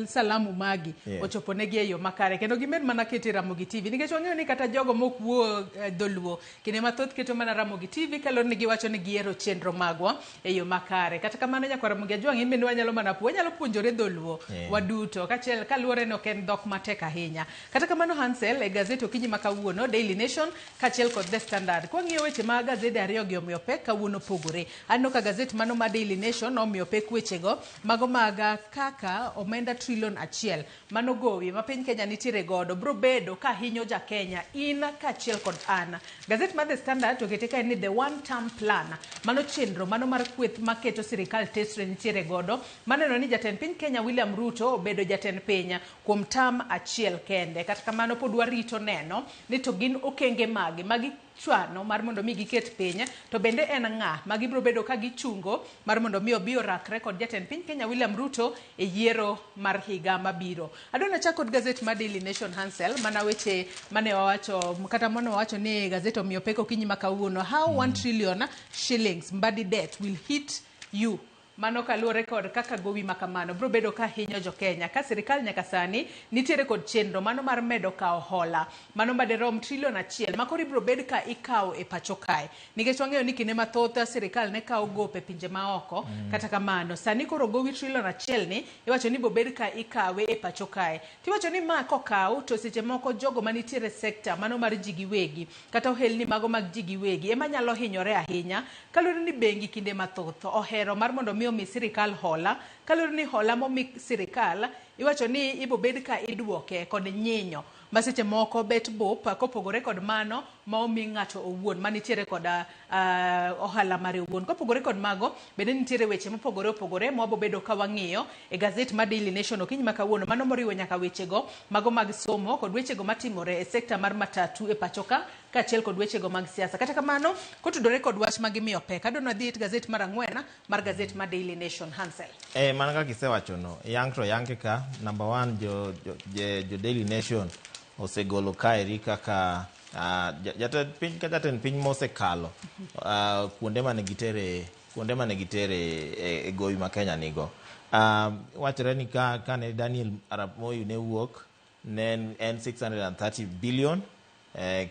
[SPEAKER 1] salamu magi ochoponegi e yo makare kendo gimed mana kete Ramogi TV nikech wang'eyo ni kata jogo mokwuo dholuo kine mathoth keto mana Ramogi TV kalo ni giwacho ni giero chenro magwa e yo makare. Kata kamano Nyakwara Mugia Juang imbe wanyalo mana wanyalo puonjore dholuo waduto kachiel kaluore no ken dhok matek ahinya. Kata kamano Hansel e gazeti okinyi makawuono Daily Nation kachiel kod The Standard kwang'iyo weche mag gazeti ariyo gi omiyo pek kawuono pogore. Anno ka gazeti mano ma Daily Nation omiyo pek wechego mago maga kaka omenda trilion 1 mano gowi ma piny Kenya nitiere godo bro bedo ka hinyo ja Kenya in kachiel kod an. Gazeti mar The Standard to kete ka ni the one term plan mano chenro mano mar kweth maketo sirikal tesre nitiere godo maneno ni jatend piny Kenya William Ruto obedo jatend piny kuom term 1 kende. Kata kamano pod warito neno ni to gin okenge magi chwano mar mondo mi giket piny to bende en ng'a magibro bedo ka gichungo mar mondo mi obi orakre kod jatend piny Kenya William Ruto e yiero mar higa mabiro. Adona chako kod gazeti mar Daily Nation Hansel mana weche mane wawacho kata mane wawacho ni gazeti omiyo pek okinyi makawuono how 1 trillion shillings mbadi debt will hit you mano kaluwore kod kaka gowi makamano bro bedo ka hinyo jo Kenya ka sirikal nyaka sani nitiere kod chenro mano mar medo kao hola mano maderom $1 trillion makori bro bed ka ikao e pacho kae nikech wang'eyo ni kinde mathoth sirikal ne kao gope pinje maoko kata kamano sani koro gowi $1 trillion ni iwacho ni bobed ka ikawe e pacho kae tiwacho ni ma kokao to seche moko jogo manitiere sekta mano mar ji giwegi kata ohelni mago mag ji giwegi ema nyalo hinyore ahinya kalure ni bengi kinde mathoth ohero mar mondo mi sirikal hola kalure ni hola momi sirikal iwacho ni ibobed ka idwoke kod nyinyo maseche moko bet bop kopogore kod mano ma omi ng'ato owuon manitiere kod ohala mare owuon kopogore kod mago bende nitiere weche mopogore opogore ma wabobedo ka wang'iyo e gazet ma Daily Nation okinyi ma kawuono mano moriwo nyaka wechego mago mag somo kod wechego matimore e sekta mar matatu e pachoka kaachiel kod wechego mag siasa kata kamano kotudore kod wach magimiyo pek adona dhi it gazet mar ang'wen mar gazet ma Daily Nation Hansel
[SPEAKER 29] mana kaka isewachono yang ka number 1 jo Daily Nation osegolo kaeri kaka jatend piny mosekalo kuonde mane gitere e gowi ma Kenya nigo wachore ni kane Daniel Arap Moi ne wuok ne en 630 billion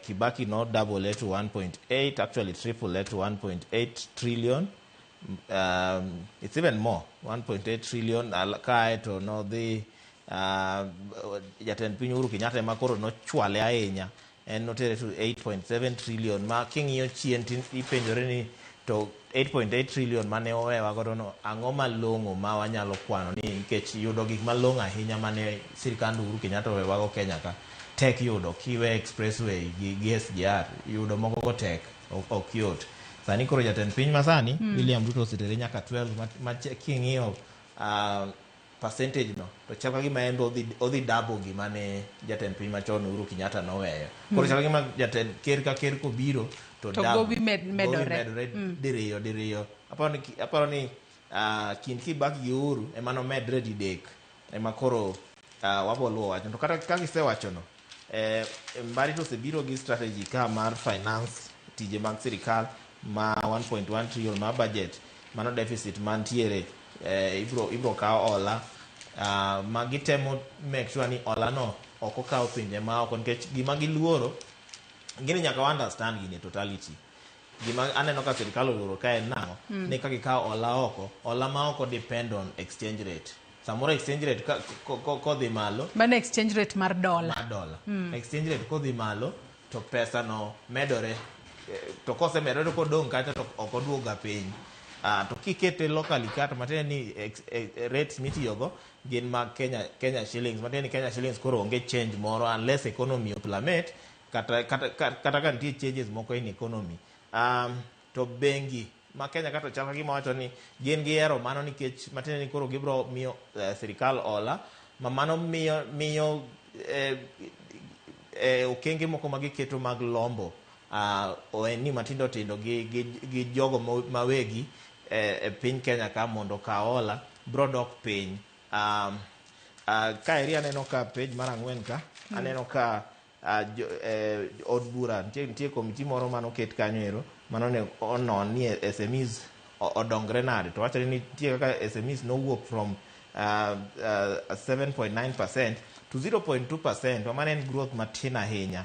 [SPEAKER 29] Kibaki no double it to 1.8 actually triple it to 1.8 trillion it's even more 1.8 trillion kae to no the jatend piny Uhuru Kenyatta ma koro nochwale ahinya en notere to 8.7 trillion ma king'iyo chien ipenjore ni to 8.8 trillion mane owewa godo no ang'o malong'o ma wanyalo kwano ni nikech yudo gik malong'o ahinya mane sirikand Uhuru Kenyatta owewago Kenya ka tek yudo kiwe expressway gi SGR yudo moko go tek ok yot sani koro jatend piny masani William Ruto osetere nyaka 12 ma king'iyo percentage no to chaka gima en odhi double gima ne jatend piny machon Uhuru Kenyatta noweyo koro chaka gima jatend ker ka ker kobiro to
[SPEAKER 1] gowi medore
[SPEAKER 29] diriyo aparo ni kind Kibaki gi Uhuru ema no medre didek ema koro waboluwo wacho to kata kaka isewachono mbari to osebiro gi strategy ka mar finance tije mag sirikal ma 1.1 trillion ma budget mano deficit mantiere ibro kawo hola ma gitemo make sure ni hola no ok okawo pinje ma oko nikech gima giluoro gini nyaka understand gini totality gima aneno ka sirikal oluoro ka en nang'o ni ka gikawo hola oko hola ma oko depend on exchange rate samoro exchange rate kodhi malo
[SPEAKER 1] mano exchange rate mar dola
[SPEAKER 29] exchange rate kodhi malo to pesa no medore to kosemedore kodong' kacha to ok oduoga piny to kikete locally kata matiende ni rates mitiyogo gin mag Kenya shillings matiende ni Kenya shillings koro onge change moro unless economy oplamet kata ka nitie changes moko in economy to bengi ma Kenya kata chal gima wacho ni gin gihero mano nikech matiende ni koro gibro miyo sirikal hola ma mano miyo okenge moko magiketo mag lombo oeni matindo tindo gi jogo mawegi e piny Kenya ka mondo ka hola bro dok piny kaeri aneno ka page mar 4 ka aneno ka od bura nitie komiti moro manoket kanyo ero mano ne onon ni SMEs odongre nade to wachore ni nitie kaka SMEs nowuok from 7.9% to 0.2% to mano en growth matin ahinya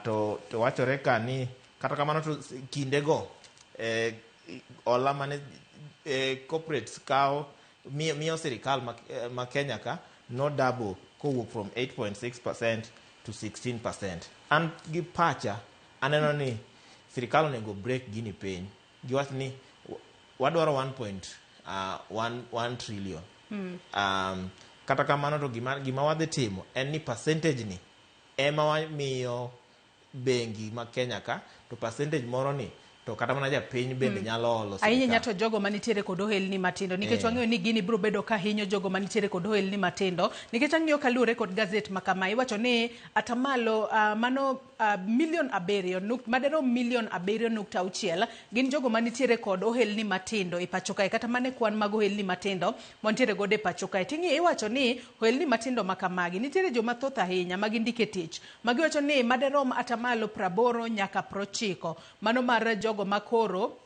[SPEAKER 29] to wachore ka ni kata kamano to kindego hola mane corporates kawo miyo sirikal ma Kenya ka no double kowuok from 8.6% to 16%. An gi pacha aneno ni sirikal onego break gini piny giwacho ni wadwaro 1.1 trillion kata kamano to gima wadhi timo en ni percentage ni ema wamiyo bengi ma Kenya ka to percentage moro ni to kata mana japiny bende nyalo holo
[SPEAKER 1] ahinya nyato jogo manitiere kod ohelni matindo nikech wang'eyo ni gini biro bedo ka hinyo jogo manitiere kod ohelni matindo nikech ang'iyo kaluwore kod gazet ma kama iwacho ni atamalo mano milion 7 madero milion 7.6 gin jogo manitiere kod ohelni matindo e pacho kae kata mane kwan mag ohelni matindo montiere gode e pacho kae ting'i iwacho ni ohelni matindo ma kamagi nitiere joma thoth ahinya magindike tich magiwacho ni maderom atamalo 80 nyaka 90 mano mar jogo makoro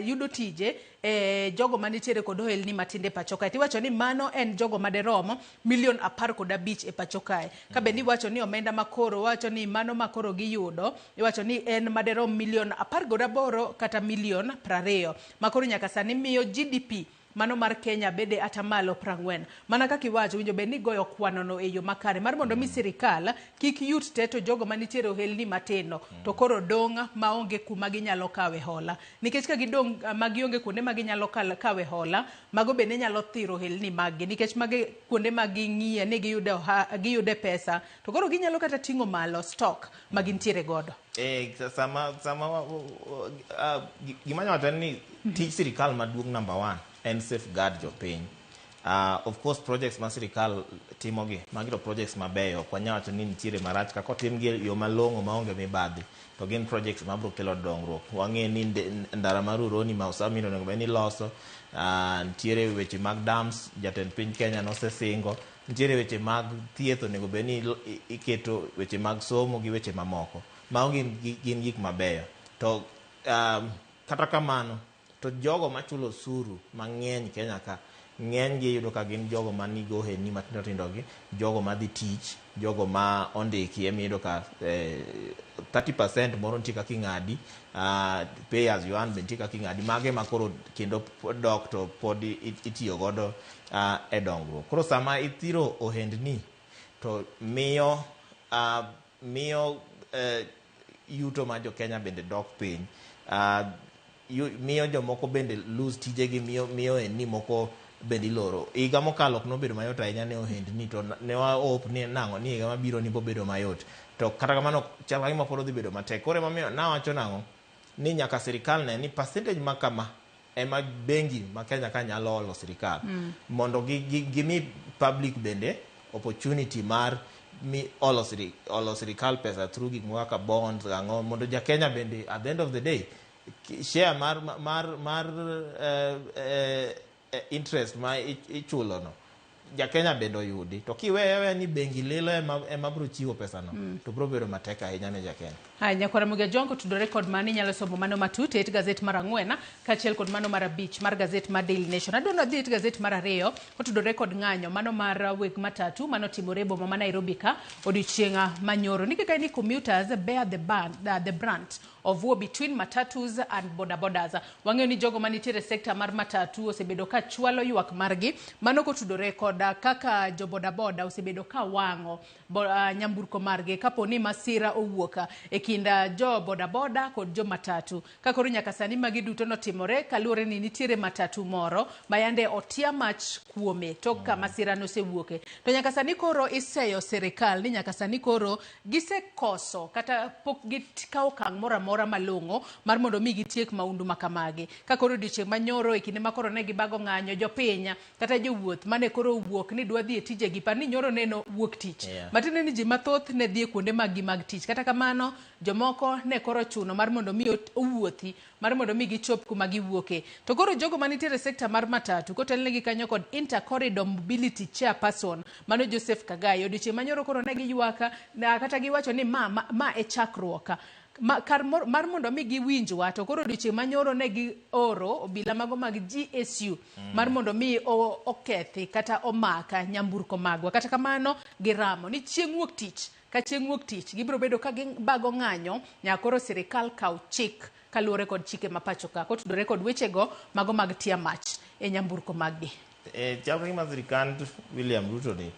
[SPEAKER 1] yudo tije jogo manitiere kod ohelni matinde pacho kae. Tiwacho ni mano en jogo maderomo milion 15 e pacho kae. Ka bende iwacho ni omenda makoro, wacho ni mano makoro giyudo, iwacho ni en maderom milion 18 kata milion 20. Makoro nyaka sani miyo GDP mano mar Kenya bede atamalo 40. Mana kaka iwacho winjo bed ni goyo kwanono e yo makare mar mondo mi sirikal kik yut te to jogo manitiere ohelni matino to koro dong' maonge kuma ginyalo kawe hola. Nikech ka gidong' magionge kuonde ma ginyalo kawe hola, mago bende nyalo thiro ohelni maggi. Nikech mage kuonde ma ging'iye ni giyude pesa, to koro ginyalo kata ting'o malo stock ma gintiere godo.
[SPEAKER 29] Sama gima nyawacho ni tij sirikal maduong' number 1 and safeguard jopiny. Of course projects ma sirikal timogi magiro projects mabeyo kwa nyawacho ni nitiere marach kako timgi yo malong'o maonge mibadhi to gin projects mabro kelo dongruok. Wang'e ni ndara mar Uroni ma osamino onego bed ni loso, nitiere weche mag dams, jatend piny Kenya nosesingo, nitiere weche mag thieth onego bed ni iketo weche mag somo gi weche mamoko maonge gin gik mabeyo. To kata kamano to jogo machulo osuru mang'eny Kenya ka ng'eny gi yudo ka gin jogo manigo ohelni matindo tindo gi, jogo madhi tich, jogo ma ondiki emiyudo ka 30% moro nitie kaka ing'adi, pay as you earn be nitie kaka ing'adi, mage makoro kendo dok to pod itiyo godo e dongruok. Koro sama ithiro ohendni to miyo yuto ma jo Kenya bende dok piny, miyo jomoko bende lose tijegi, miyo ni moko bende iloro. Higa mokalo ok nobedo mayot ahinya ne ohendni, to ne wa hope ni nang'o ni higa mabiro ni bobedo mayot, to kata kamano chal ka gima pod odhi bedo matek. Koro emomiyo nawacho nang'o ni nyaka sirikal ne ni percentage ma kama ema bengi ma Kenya ka nyalo olo sirikal mondo gimi public bende opportunity mar olo sirikal pesa through gik kaka bonds ang'o, mondo ja Kenya bende at the end of the day share mar interest ma ichulo no ja Kenya bende oyudi. To kiwewe ni bengi lilo ema bro chiwo pesa no to bro bedo matek ahinya ne ja Kenya.
[SPEAKER 1] Hai nyakwara muga jongo tudore kod mani nyalo somo mano matut et gazet mar 4 kachiel kod mano mar 5 mar gazet mar Daily Nation. Adwa dhi et gazet mar 2 otudore kod ng'anyo mano mar weg matatu mano timore boma ma Nairobi ka odiochienga manyoro. Nikaka ni commuters bear the brunt of war between matatus and bodabodas. Wang'eyo ni jogo manitiere sekta mar matatu osebedo ka chwalo ywak margi mano kotudore kod kaka jo bodaboda osebedo ka wang'o nyamburko margi kapo ni masira owuoka e kinda jo bodaboda kod jo matatu. Kakoro nyaka sani magi duto notimore kaluwore ni nitiere matatu moro mayande otia mach kuome tok ka masira nosewuoke. To nyaka sani koro iseyo sirikal ni nyaka sani koro gisekoso kata pok gikawo okang' moro amora malong'o mar mondo mi gitiek maundu makamagi. Kakoro odiochieng' manyoro e kinde ma koro ne gibago ng'anyo jopiny kata jowuoth mane koro wuok ni dwa dhi e tijegi, par ni nyoro neno wuok tich. Matine ni ji mathoth ne dhi e kuonde mag tich. Kata kamano jomoko ne koro chuno mar mondo mi owuothi mar mondo mi gichop kuma giwuoke. To koro jogo manitiere sekta mar matatu kotelnegi kanyo kod Intercorridor Mobility Chairperson mano Joseph Kagai odiochieng' manyoro koro ne giywaka kata giwacho ni ma e chakruok mar mondo mi giwinjwa. To koro odiochieng' manyoro ne gioro obila mago mag GSU mar mondo mi okethi kata omaka nyamburko magwa. Kata kamano giramo ni chieng' wuok tich ka chieng' wuok tich gibiro bedo ka gibago ng'anyo nyakoro sirikal kaw chik kaluwore kod chike mapacho ka kotudore kod wechego mago mag tia mach e nyamburko maggi.
[SPEAKER 29] Chakre gima sirikand William Ruto ni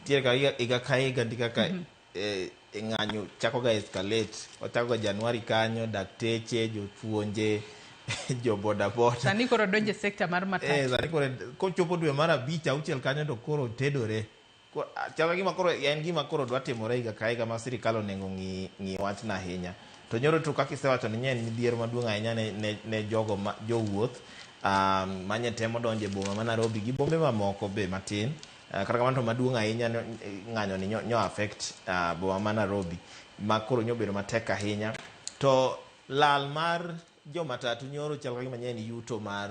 [SPEAKER 29] tiere ka higa ka higa ndika ka ng'anyo chako ga escalate. Ochako ga Januari kanyo, dakteche, jopuonje, jo bodaboda.
[SPEAKER 1] Sani koro donje sekta mar matatu.
[SPEAKER 29] Sani koro kochopo dwe mar 5 6 kanyo to koro tedore. Chaka gima koro en gima koro dwa timore higa ka higa ma sirikal onego ng'i wach na ahinya. To nyoro to kaka isewacho ni nyen midhiero maduong' ahinya ne jogo jowuoth manye temo donje boma ma Nairobi gi bombe mamoko be matin. Kata kamano to maduong' ahinya ng'anyo ni nyo affect boma ma Nairobi ma koro nyobedo matek ahinya. To lal mar jo matatu nyoro chal kagima nyen yuto mar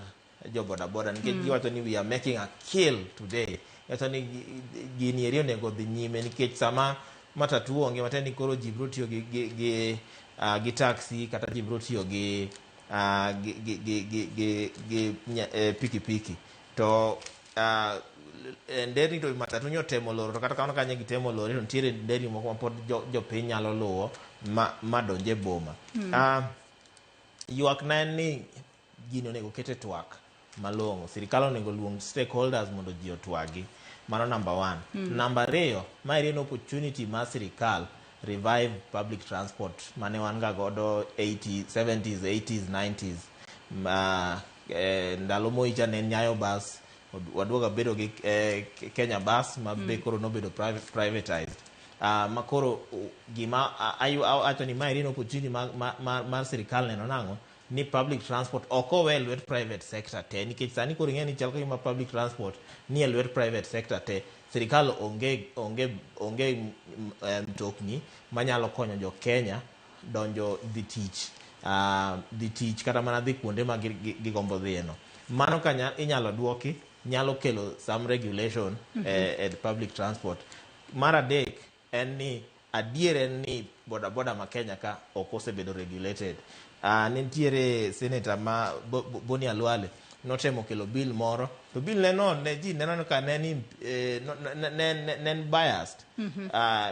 [SPEAKER 29] jo bodaboda nikech giwacho ni we are making a kill today. Yato ni gini eri onego dhi nyime nikech sama matatu onge mateni koro ji biro tiyo gi taxi kata ji biro tiyo gi pikipiki to nderni to matatu nyotemo loro to kata kamano kanye gitemo loro to nitiere nderni moko ma pod jopiny nyalo luwo ma donje boma. Ywak na en ni gino onego kete twak malong'o. Sirikal onego luong stakeholders mondo ji otwagi. Mano number 1. Number 2, ma en opportunity ma sirikal revive public transport mane wan ga godo 70s, 80s, 90s. Ndalo moicha ne Nyayo bus, waduoga bedo gi Kenya bus ma be koro nobedo privatized. Makoro gima acho ni ma en opportunity mar sirikal neno nang'o ni public transport oko we lwet private sector te, nikech sani koro ing'e ni chal kagima public transport ni e lwet private sector te. Sirikal onge mtokni manyalo konyo jo Kenya donjo dhi tich kata mana dhi kuonde ma gigombo dhieno. Mano ka inyalo duoki, nyalo kelo some regulation at public transport. Mar adek en ni adier en ni bodaboda ma Kenya ka ok osebedo regulated. Nitiere senator ma Boni Alwale notemo kelo bill moro, to bill ne ji neno ka ne biased.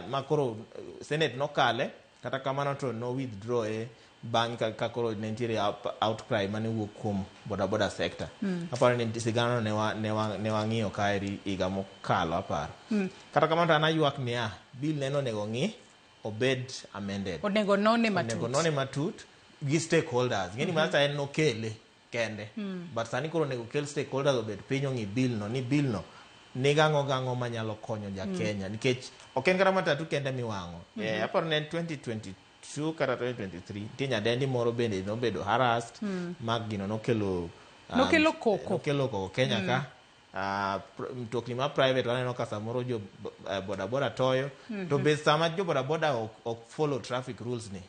[SPEAKER 29] Ma koro Senate nokale, kata kamano to no withdraw bang' ka koro ne nitiere outcry mane wuok kuom bodaboda sector. Aparo ni sigano ne wang'iyo kaeri higa mokalo aparo. Kata kamano to an aywak niya, bill neno onego ng'i obed amended.
[SPEAKER 1] Onego none
[SPEAKER 29] matut gi stakeholders. Ng'eni masa en nokele kende. But sani koro onego kel stakeholders obed piny ong'i bill no, ni bill no ni gang'o manyalo konyo ja Kenya. Nikech ok en kata matatu kende miwang'o. Aparo ne 2022 kata 2023 tie nyadendi moro bende nobedo harassed. Mag gino nokelo koko Kenya ka. Mtokni ma private waneno ka samoro jo bodaboda toyo. To be sama jo bodaboda ok follow traffic rules ni.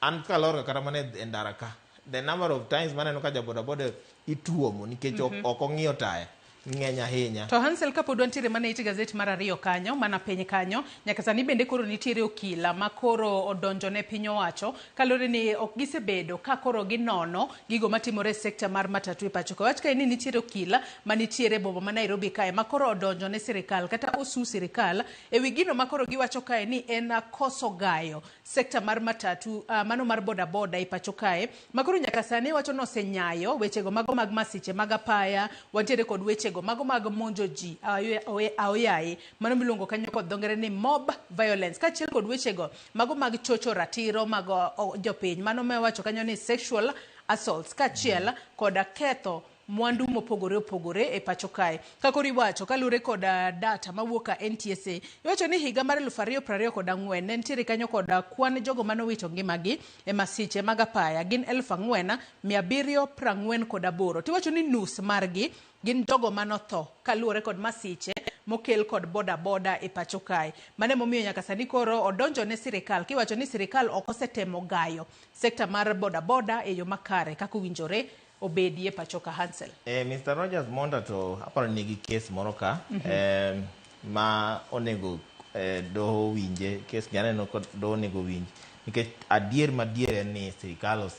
[SPEAKER 29] An kaloro kata mana e ndara ka, the number of times maneno ka ja bodaboda ituomo nikech ok ong'iyo taya ng'eny ahinya.
[SPEAKER 1] To Hansel kapod wantiere mana iti gazeti mar 2 kanyo, mana piny kanyo, nyaka sani bende koro nitiere okila ma koro odonjo ne piny owacho kalore ni ok gisebedo ka koro ginono gigo matimore sekta mar matatu e pacho ka. Wach ka ni nitiere okila ma nitiere boma ma Nairobi kae ma koro odonjo ne sirikal kata osu sirikal e wi gino ma koro giwacho kae ni en koso gayo sekta mar matatu, mano mar bodaboda e pacho kae, ma koro nyaka sani wacho no osenyayo wechego mago mag masiche mag apaya, wantiere kod wechego mago mag monjo ji aoyaye mano miluongo kanyo kod dhongere ni mob violence, kachiel kod wechego mago mag chocho ratiro mag jopiny, mano mewacho kanyo ni sexual assaults, kachiel kod ketho mwandu mopogore opogore e pacho kae. Kakori wacho kalure kod data mawuoka NTSA, iwacho ni higa mar 2024 ne nitiere kanyo kod kwan jogo manowito ngimagi e masiche mag apaya gin 4,748. Tiwacho ni nus margi gin jogo manotho kalure kod masiche mokel kod bodaboda e pacho kae. Mane momiyo nyaka sani koro odonjo ne sirikal, kiwacho ni sirikal ok osetemo gayo sekta mar bodaboda e yo makare kaka winjore obedi e pacho ka. Hansel.
[SPEAKER 29] Mr. Rogers Monda to aparo nigi case moro ka ma onego doho winje, case janeno kod doho onego winje nikech adier en ni sirikal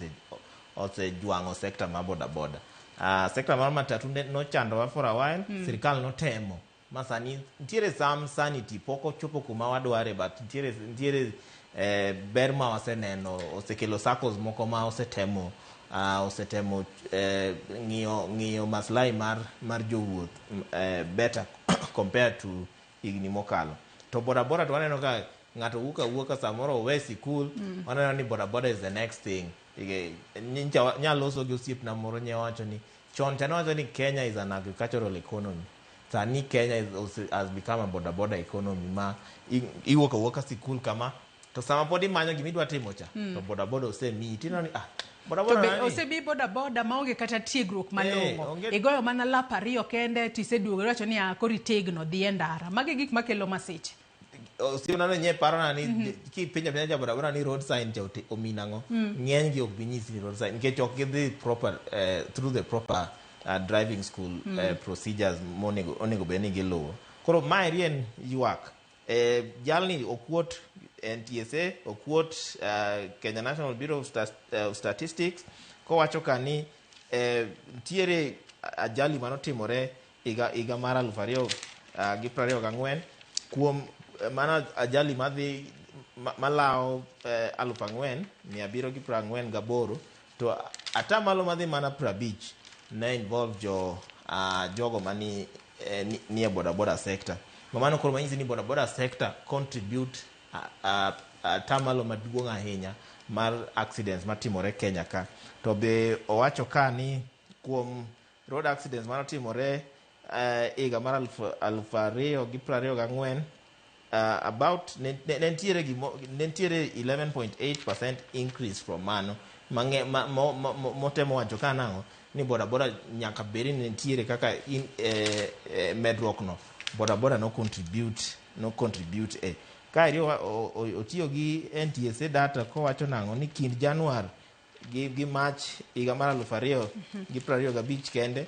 [SPEAKER 29] osejwang'o sekta mar bodaboda. Sekta mar matatu no chandowa for a while. Sirikal notemo masani nitiere some sanity poko chopo kuma wadware, but nitiere ber ma waseneno, osekelo SACCOs moko ma osetemo ng'iyo maslahi mar jowuoth better compared to higni mokalo. To bodaboda to waneno ka ng'ato wuoka samoro owe sikul, waneno ni bodaboda is the next thing. Nyaloso gi osiepna moro nyewacho ni chon wacho ni Kenya is an agricultural economy. Sani Kenya has become a bodaboda economy ma iwuoka sikul kama to sama pod imanyo gimidwa timo cha to bodaboda osemiyi tineno ni bodaboda
[SPEAKER 1] osebi bodaboda maonge kata tiegruok malong'o. Igoyo mana lap 2 kende tiseduogo iwacho ni kori tegno dhi e ndara. Magi gik makelo masiche.
[SPEAKER 29] Osiepna nye paro na ni kipenja ja bodaboda ni road sign cha ominang'o, ng'eny gi ok binyisi ni road sign nikech ok gidhi proper through the proper driving school procedures monego bed ni giluwo. Koro mae en ywak. Jalni okwot NTSA, okwot Kenya National Bureau of Statistics, kowacho ka ni ntiere ajali manotimore higa mar 2024 kuom mana ajali madhi malao 4,748 to atamalo madhi mana 50 ne involve jogo mani nie boda sector. Mamano koro manyisi ni boda sector contribute atamalo maduong' ahinya mar accidents matimore Kenya ka. To be owacho ka ni kuom road accidents manotimore higa mar 2024 about nentiere 11.8% increase from mano motemo wacho ka nango ni boda nyaka beri nentiere kaka medruok no boda no contribute kairi otiyo gi NTSA data kowacho nango ni kind Januar gi March higa mar 2025 kende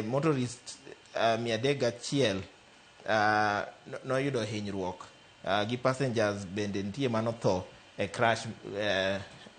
[SPEAKER 29] motorist 301 noyudo hinyruok gi passengers bende nitie manotho e crash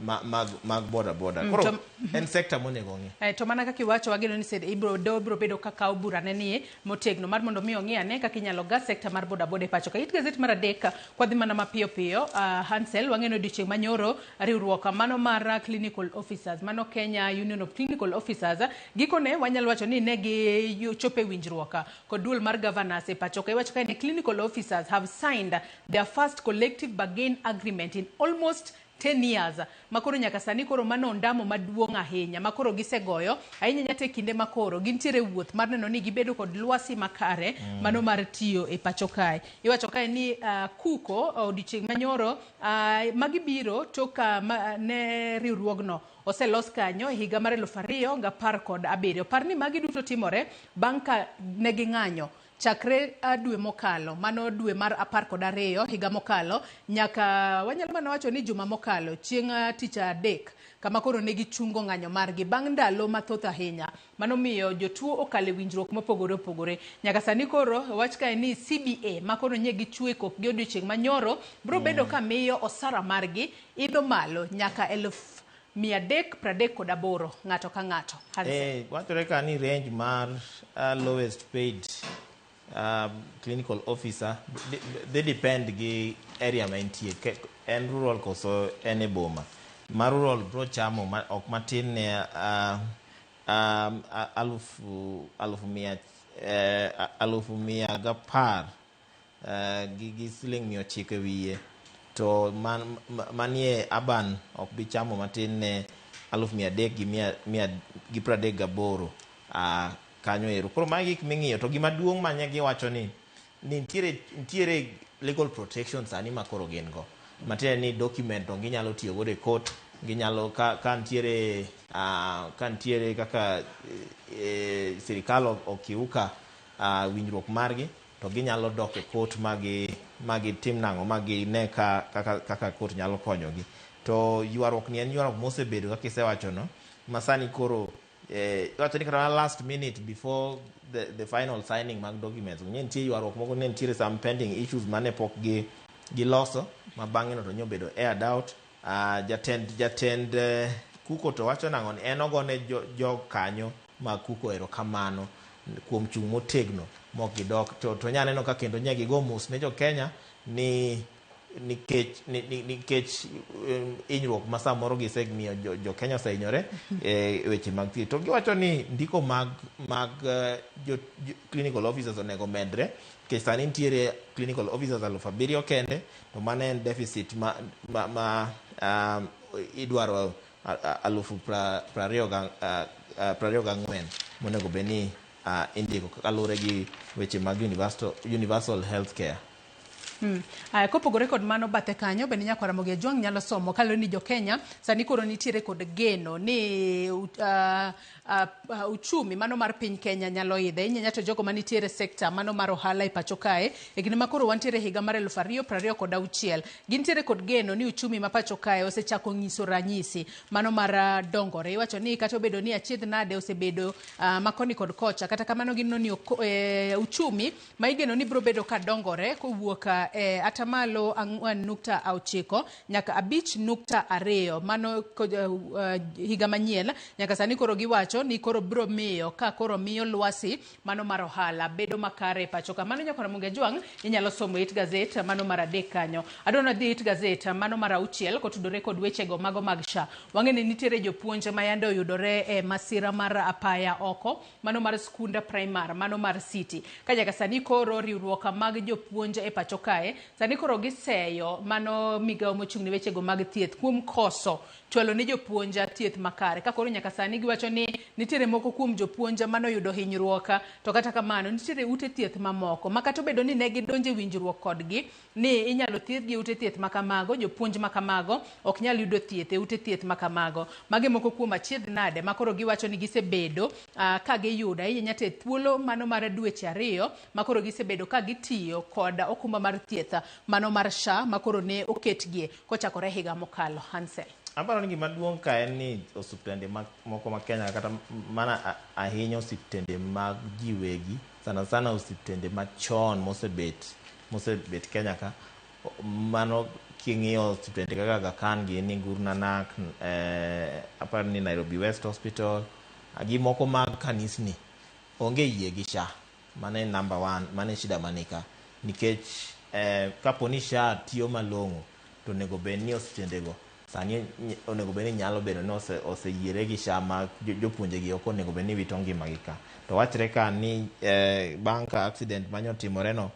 [SPEAKER 29] mag boda koro en sector monego ng'i
[SPEAKER 1] to mana kaka iwacho wageno ni ibro bedo kaka bura nenie motegno mar mondo mi ong'i ane kaka inyalo gas sector mar boda e pacho ka. It gazet mar adek kwadhi mana mapiyo Hansel wang'eno odiochieng' manyoro riwruok mano mar clinical officers mano Kenya Union of Clinical Officers gikone wanyalo wacho ni ne gi chope winjruok kod duol mar governors e pacho ka. Iwacho ka ni clinical officers have signed their first collective bargain agreement in almost 10 years makoro nyaka sani koro mano ndamo maduong' ahinya makoro gisegoyo ahinya nyate kinde makoro gintiere wuoth mar neno ni gibedo kod lwasi makare mano mar tiyo e pacho kae. Iwacho kae ni kuko odiochieng' manyoro magibiro toka ne riwruogno oselos kanyo higa mar 2017. Par ni magi duto timore bang' ka ne ging'anyo chakre dwe mokalo mano dwe mar 12 higa mokalo nyaka wanyalo mana wacho ni juma mokalo chieng' tich adek kama koro ne gichungo ng'anyo margi bang' ndalo mathoth ahinya mano miyo jotuo okale winjruok mopogore opogore. Nyaka sani koro wach kae ni CBA makoro nye gichwe kokgi odiochieng' manyoro bro bedo ka miyo osara margi idho malo nyaka 338 ng'ato ka ng'ato.
[SPEAKER 29] Wachore ka ni range mar lowest paid clinical officer they depend gi area maintie en rural koso en e boma. Ma rural bro chamo ok matin ne 1,110 gi siling 900 wiye to manie urban ok bi chamo matin ne 338 kanyo ero. Koro magi gik ming'iyo to gima duong' manye giwacho ni nitiere legal protection sani makoro gin go matiende ni document to ginyalo tiyo godo e court ginyalo ka nitiere kaka sirikal okiuka winjruok margi to ginyalo dok e court magi tim nang'o magi ne kaka court nyalo konyogi. To ywaruok ni en ywaruok mosebedo kaka isewacho no masani koro wacho ni kata last minute before the final signing mag documents nitie ywaruok moko ne nitiere some pending issues mane pok giloso ma bang'e no to nyobedo aired out. Jatend kuko to wacho nang'o ni en ogone jo kanyo mag kuko erokamano kuom chung' motegno mok gidok to nyaneno ka kendo nye gigo mos ne jo Kenya nikech inyruok ma samoro gisegmiyo jo Kenya osehinyore weche mag thieth. To giwacho ni ndiko mag clinical officers onego medre nikech sani nitiere clinical officers 7,000 kende to mano en deficit ma idwaro 24,000 monego bed ni indiko kalure gi weche mag universal health care.
[SPEAKER 1] Kopogore kod mano bathe kanyo bende nyaka Ramogitvlive nyalo somo kalo ni jo Kenya sani koro nitiere kod geno ni uchumi mano mar piny Kenya nyalo idhe nyato jogo manitiere sector mano mar ohala e pacho kae e kinde makoro wantiere higa mar 2026 gintiere kod geno ni uchumi ma pacho kae osechako nyiso ranyisi mano mar dongore. Iwacho ni kata obedo ni achiedh nade osebedo makoni kod kocha kata kamano ginno ni uchumi ma igeno ni bro bedo ka dongore kowuok atamalo 4.9 nyaka 5.2. Mano higa manyien nyaka sani koro giwacho ni koro bro miyo ka koro miyo lwasi mano mar ohala bedo makare pacho ka. Mano nyakora Muge Jwang inyalo somo it gazet mano mar 3 kanyo. Adona dhi it gazet mano mar 6 kotudore kod wechego mago mag SHA. Wang'eni nitiere jopuonje ma yande oyudore e masira mar apaya oko mano mar skunda primar mano mar City. Ka nyaka sani koro riwruok mag jopuonje e pacho kae sani koro giseyo mano migao mochung'ne wechego mag thieth kuom koso chwalo ne jopuonja thieth makare. Ka koro nyaka sani giwacho ni nitiere moko kuom jopuonja mano yudo hinyruok, to kata kamano nitiere ute thieth mamoko makato bedo ni ne gidonje winjruok kodgi ni inyalo thiedhgi ute thieth makamago, jopuonj makamago ok nyal yudo thieth e ute thieth makamago. Mage moko kuom achiedh nade makoro giwacho ni gisebedo ka giyudo ahinya te thuolo mano mar dweche 2 makoro gisebedo ka gitiyo kod okumba mar thieth mano mar SHA makoro ne oketgie kochakore higa mokalo. Hansel.
[SPEAKER 29] Aparo ni gima duong' ka en ni osiptende moko ma Kenya kata mana ahinya osiptende mag jiwegi sana osiptende machon mosebet Kenya ka mano king'iyo osiptende kaka Aga Khan gi ni Guru Nanak aparo ni Nairobi West Hospital gi moko mag kanisni onge yie gi SHA. Mane number 1 mane shida manika nikech kapo ni SHA tiyo malong'o to nego bed ni osiptendego sani onego bed ni nyalo bedo ni oseyiere gi SHA ma jopuonje gi oko onego bed ni wito ngimagi ka. To wachre ka ni bang' ka accident manyotimore no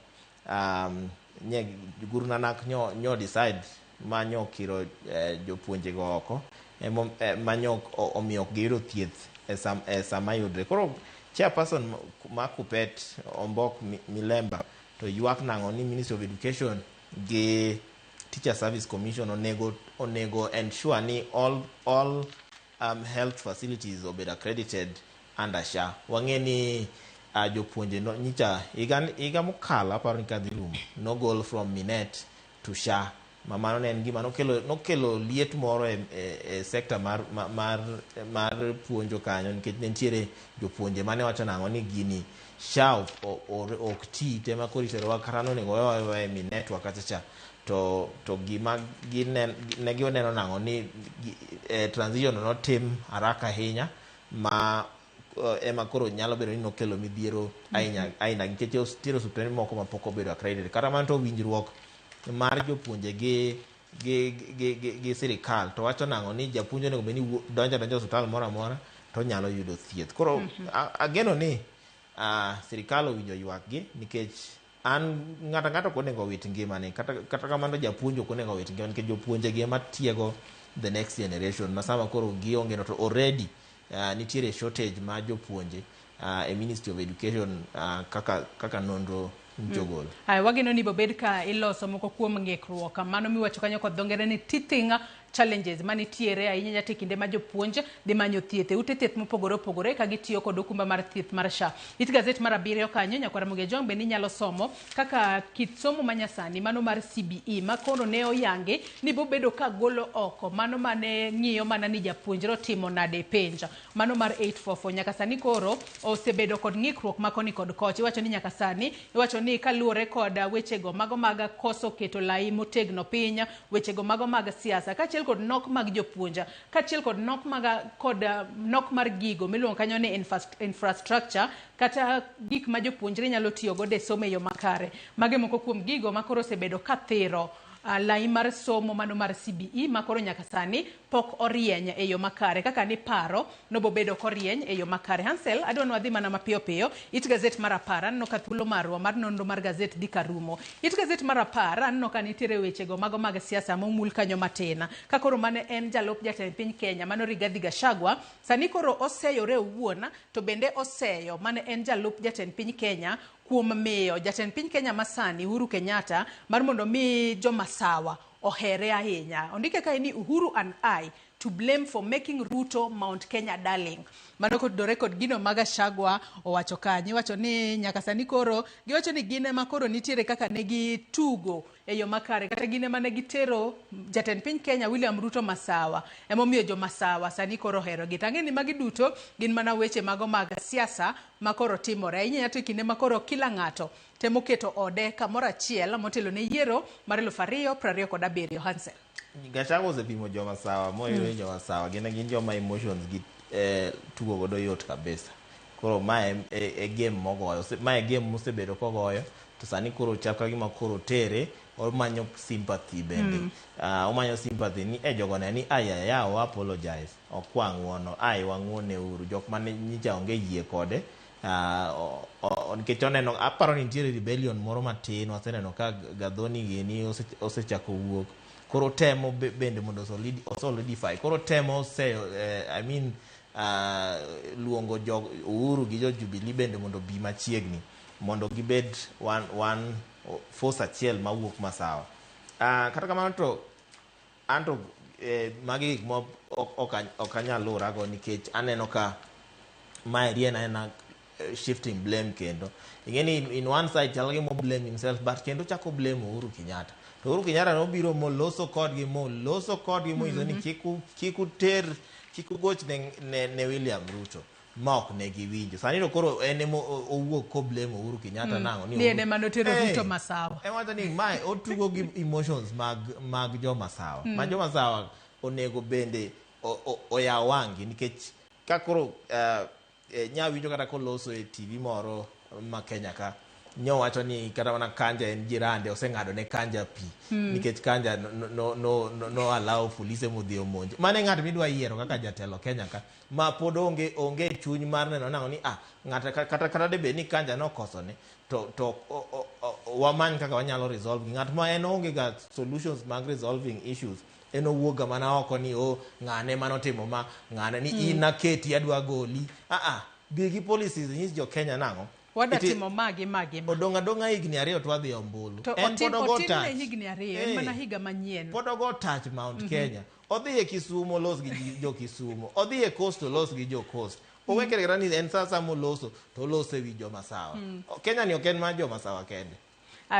[SPEAKER 29] Guru Nanak nyo decide manyo kiro jopuonje go oko manyo omiyo giyudo thieth e sama yudre. Koro chairperson ma Kupet Ombok Milemba to ywak nang'o ni Ministry of Education gi Teacher Service Commission onego ensure ni all health facilities obed accredited under SHA. Wang'eni jopuonje no nyicha higa mokalo aparo ni kadhi rumo no gol from Minet to SHA. Mamano ne en gima nokelo liet moro e sekta mar puonjo kanyo nikech nentiere jopuonje mane wacho nang'o ni gini SHA ok ti tema koritore kata nonego wewe mi network kachacha to gima ne gioneno nang'o ni transition no tim haraka ahinya ma ema koro nyalo bedo ni nokelo midhiero aina nikech nitiere osiptende moko ma pok obedo accredited. Kata man to winjruok mar jopuonje gi sirikal to wacho nang'o ni japuonjo onego bed ni donjo osiptal moro amora to nyalo yudo thieth. Koro ageno ni sirikal owinjo ywak gi nikech an ng'ato konego wit ngimane kata kamano japuonjo konego wit ngimane nikech jopuonje gi ema tiego the next generation masama koro gionge no to already nitiere shortage ma jopuonje e Ministry of Education kaka nonro jogol.
[SPEAKER 1] Wageno ni bobed ka iloso moko kuom ng'ikruok mano miwacho kanyo kod dhongere ni teething challenges manitiere ahinya nyate kinde ma jopuonj dhi manyo thieth e ute thieth mopogore opogore ka gitiyo kod okumba mar thieth mar SHA. It gazet mar 7 kanyo nyakwara Muge Jwang bende inyalo somo kaka kit somo manyasani mano mar CBE ma koro ne oyangi ni bobedo ka golo oko mano mane ng'iyo mana ni japuonjre timo nade penja mano mar 844 nyaka sani koro osebedo kod ng'ikruok makoni kod koch. Iwacho ni nyaka sani iwacho ni kaluore kod wechego mago mag koso keto lai motegno pinya wechego mago mag siasa kachiel kod nok mag jopuonja kachiel kod nok mar gigo miluongo kanyo ni infrastructure kata gik ma jopuonjre nyalo tiyo go de somo e yo makare. Mage moko kuom gigo makoro osebedo kathiro lai mar somo mano mar CBE makoro nyaka sani pok orieny e yo makare kaka ni paro no bobedo korieny e yo makare. Hansel adwa wadhi mana mapiyo piyo it gazet mar 10 no ka thuolo marwa mar nonro mar gazet dikarumo. It gazet mar 10 no ka nitiere wechego mago mag siasa momul kanyo matina ka koro mane en jalup jatend piny Kenya mano Rigathi Gachagua sani koro oseyore owuon to bende oseyo mane en jalup jatend piny Kenya kuom miyo jatend piny Kenya masani Uhuru Kenyatta mar mondo mi jomasawa ohere ahinya. Ondike ka ni Uhuru and I to blame for making Ruto Mount Kenya darling. Mano kodore kod gino maga Shagwa owacho kanyo, wacho ni nyaka sani koro giwacho ni gine makoro nitiere kaka negi tugo e yo makare kata gine mane gitero jatend piny Kenya William Ruto masawa. Emomiyo jo masawa sani koro hero gi. Tang'e ni magi duto gin mana weche mago mag siasa makoro timore. Inyalo to kinde makoro kila ng'ato temo keto ode kamoro achiel motelo ne yiero mar 2027 Hansel.
[SPEAKER 29] Gachagua osepimo joma sawa, moyudo joma sawa, gin joma emotions gi tugo godo yot kabisa. Koro mae e game mogoyo, mae game mosebedo kogoyo, to sani koro chaka gima koro tere, omanyo sympathy bende. Omanyo sympathy ni jogo ne ni ayaya o apologize, okwang'uono, wang'uone uru, jok mane nyicha onge yie kode. Nikech oneno, aparo ni nitiere rebellion moro matin, waseneno ka Gadhoni gini osechako wuok. Koro temo bende mondo solidify. Koro temo luongo Uhuru gi jo Jubilee bende mondo bi machiegni mondo gibed one force achiel mawuok masawa. Kata kamano to anto magi gik ma ok anyal lurago nikech aneno ka mae rien aena shifting blame kendo. Ingeni in one side chal gimo blame himself but kendo chako blame Uhuru Kenyatta. To Uhuru Kenyatta nobiro moloso kodgi moiso ni kik ugoch ne William Ruto ma ok ne giwinjo. Sani to koro en owuok ko blame Uhuru Kenyatta nango
[SPEAKER 1] ni ene manotero Ruto masawa.
[SPEAKER 29] Wacho ni mae otugo gi emotions mag jo masawa. Ma jo masawa onego bende oyaw wangi nikech ka koro nyawinjo kata koloso e TV moro ma Kenya ka nyo wacho ni kata mana Kanja en jirande oseng'ado ne Kanja pi nikech Kanja no allow police modhi omonje. Mane ng'at midwa yiero kaka jatelo Kenya ka ma pod onge chuny mar neno nango ni ng'ata kata debe ni Kanja nokosone to wamany kaka wanyalo resolve ng'at ma en onge ga solutions mag resolving issues. En owuoga mana oko ni ng'ane manotimo ma ng'ane ni inaketi adwa goli. Bigi policies nyis jo Kenya nango
[SPEAKER 1] wadatimo magi
[SPEAKER 29] odonga higni 2 to wadhi ombulu
[SPEAKER 1] to otimne higni 2 en mana higa manyien
[SPEAKER 29] pod ogo touch Mount Kenya odhi e Kisumu los gi jo Kisumu odhi e Coast los gi jo Coast owekere rani en sasa moloso to lose wi jo masawa Kenya ni oken ma jo masawa kende.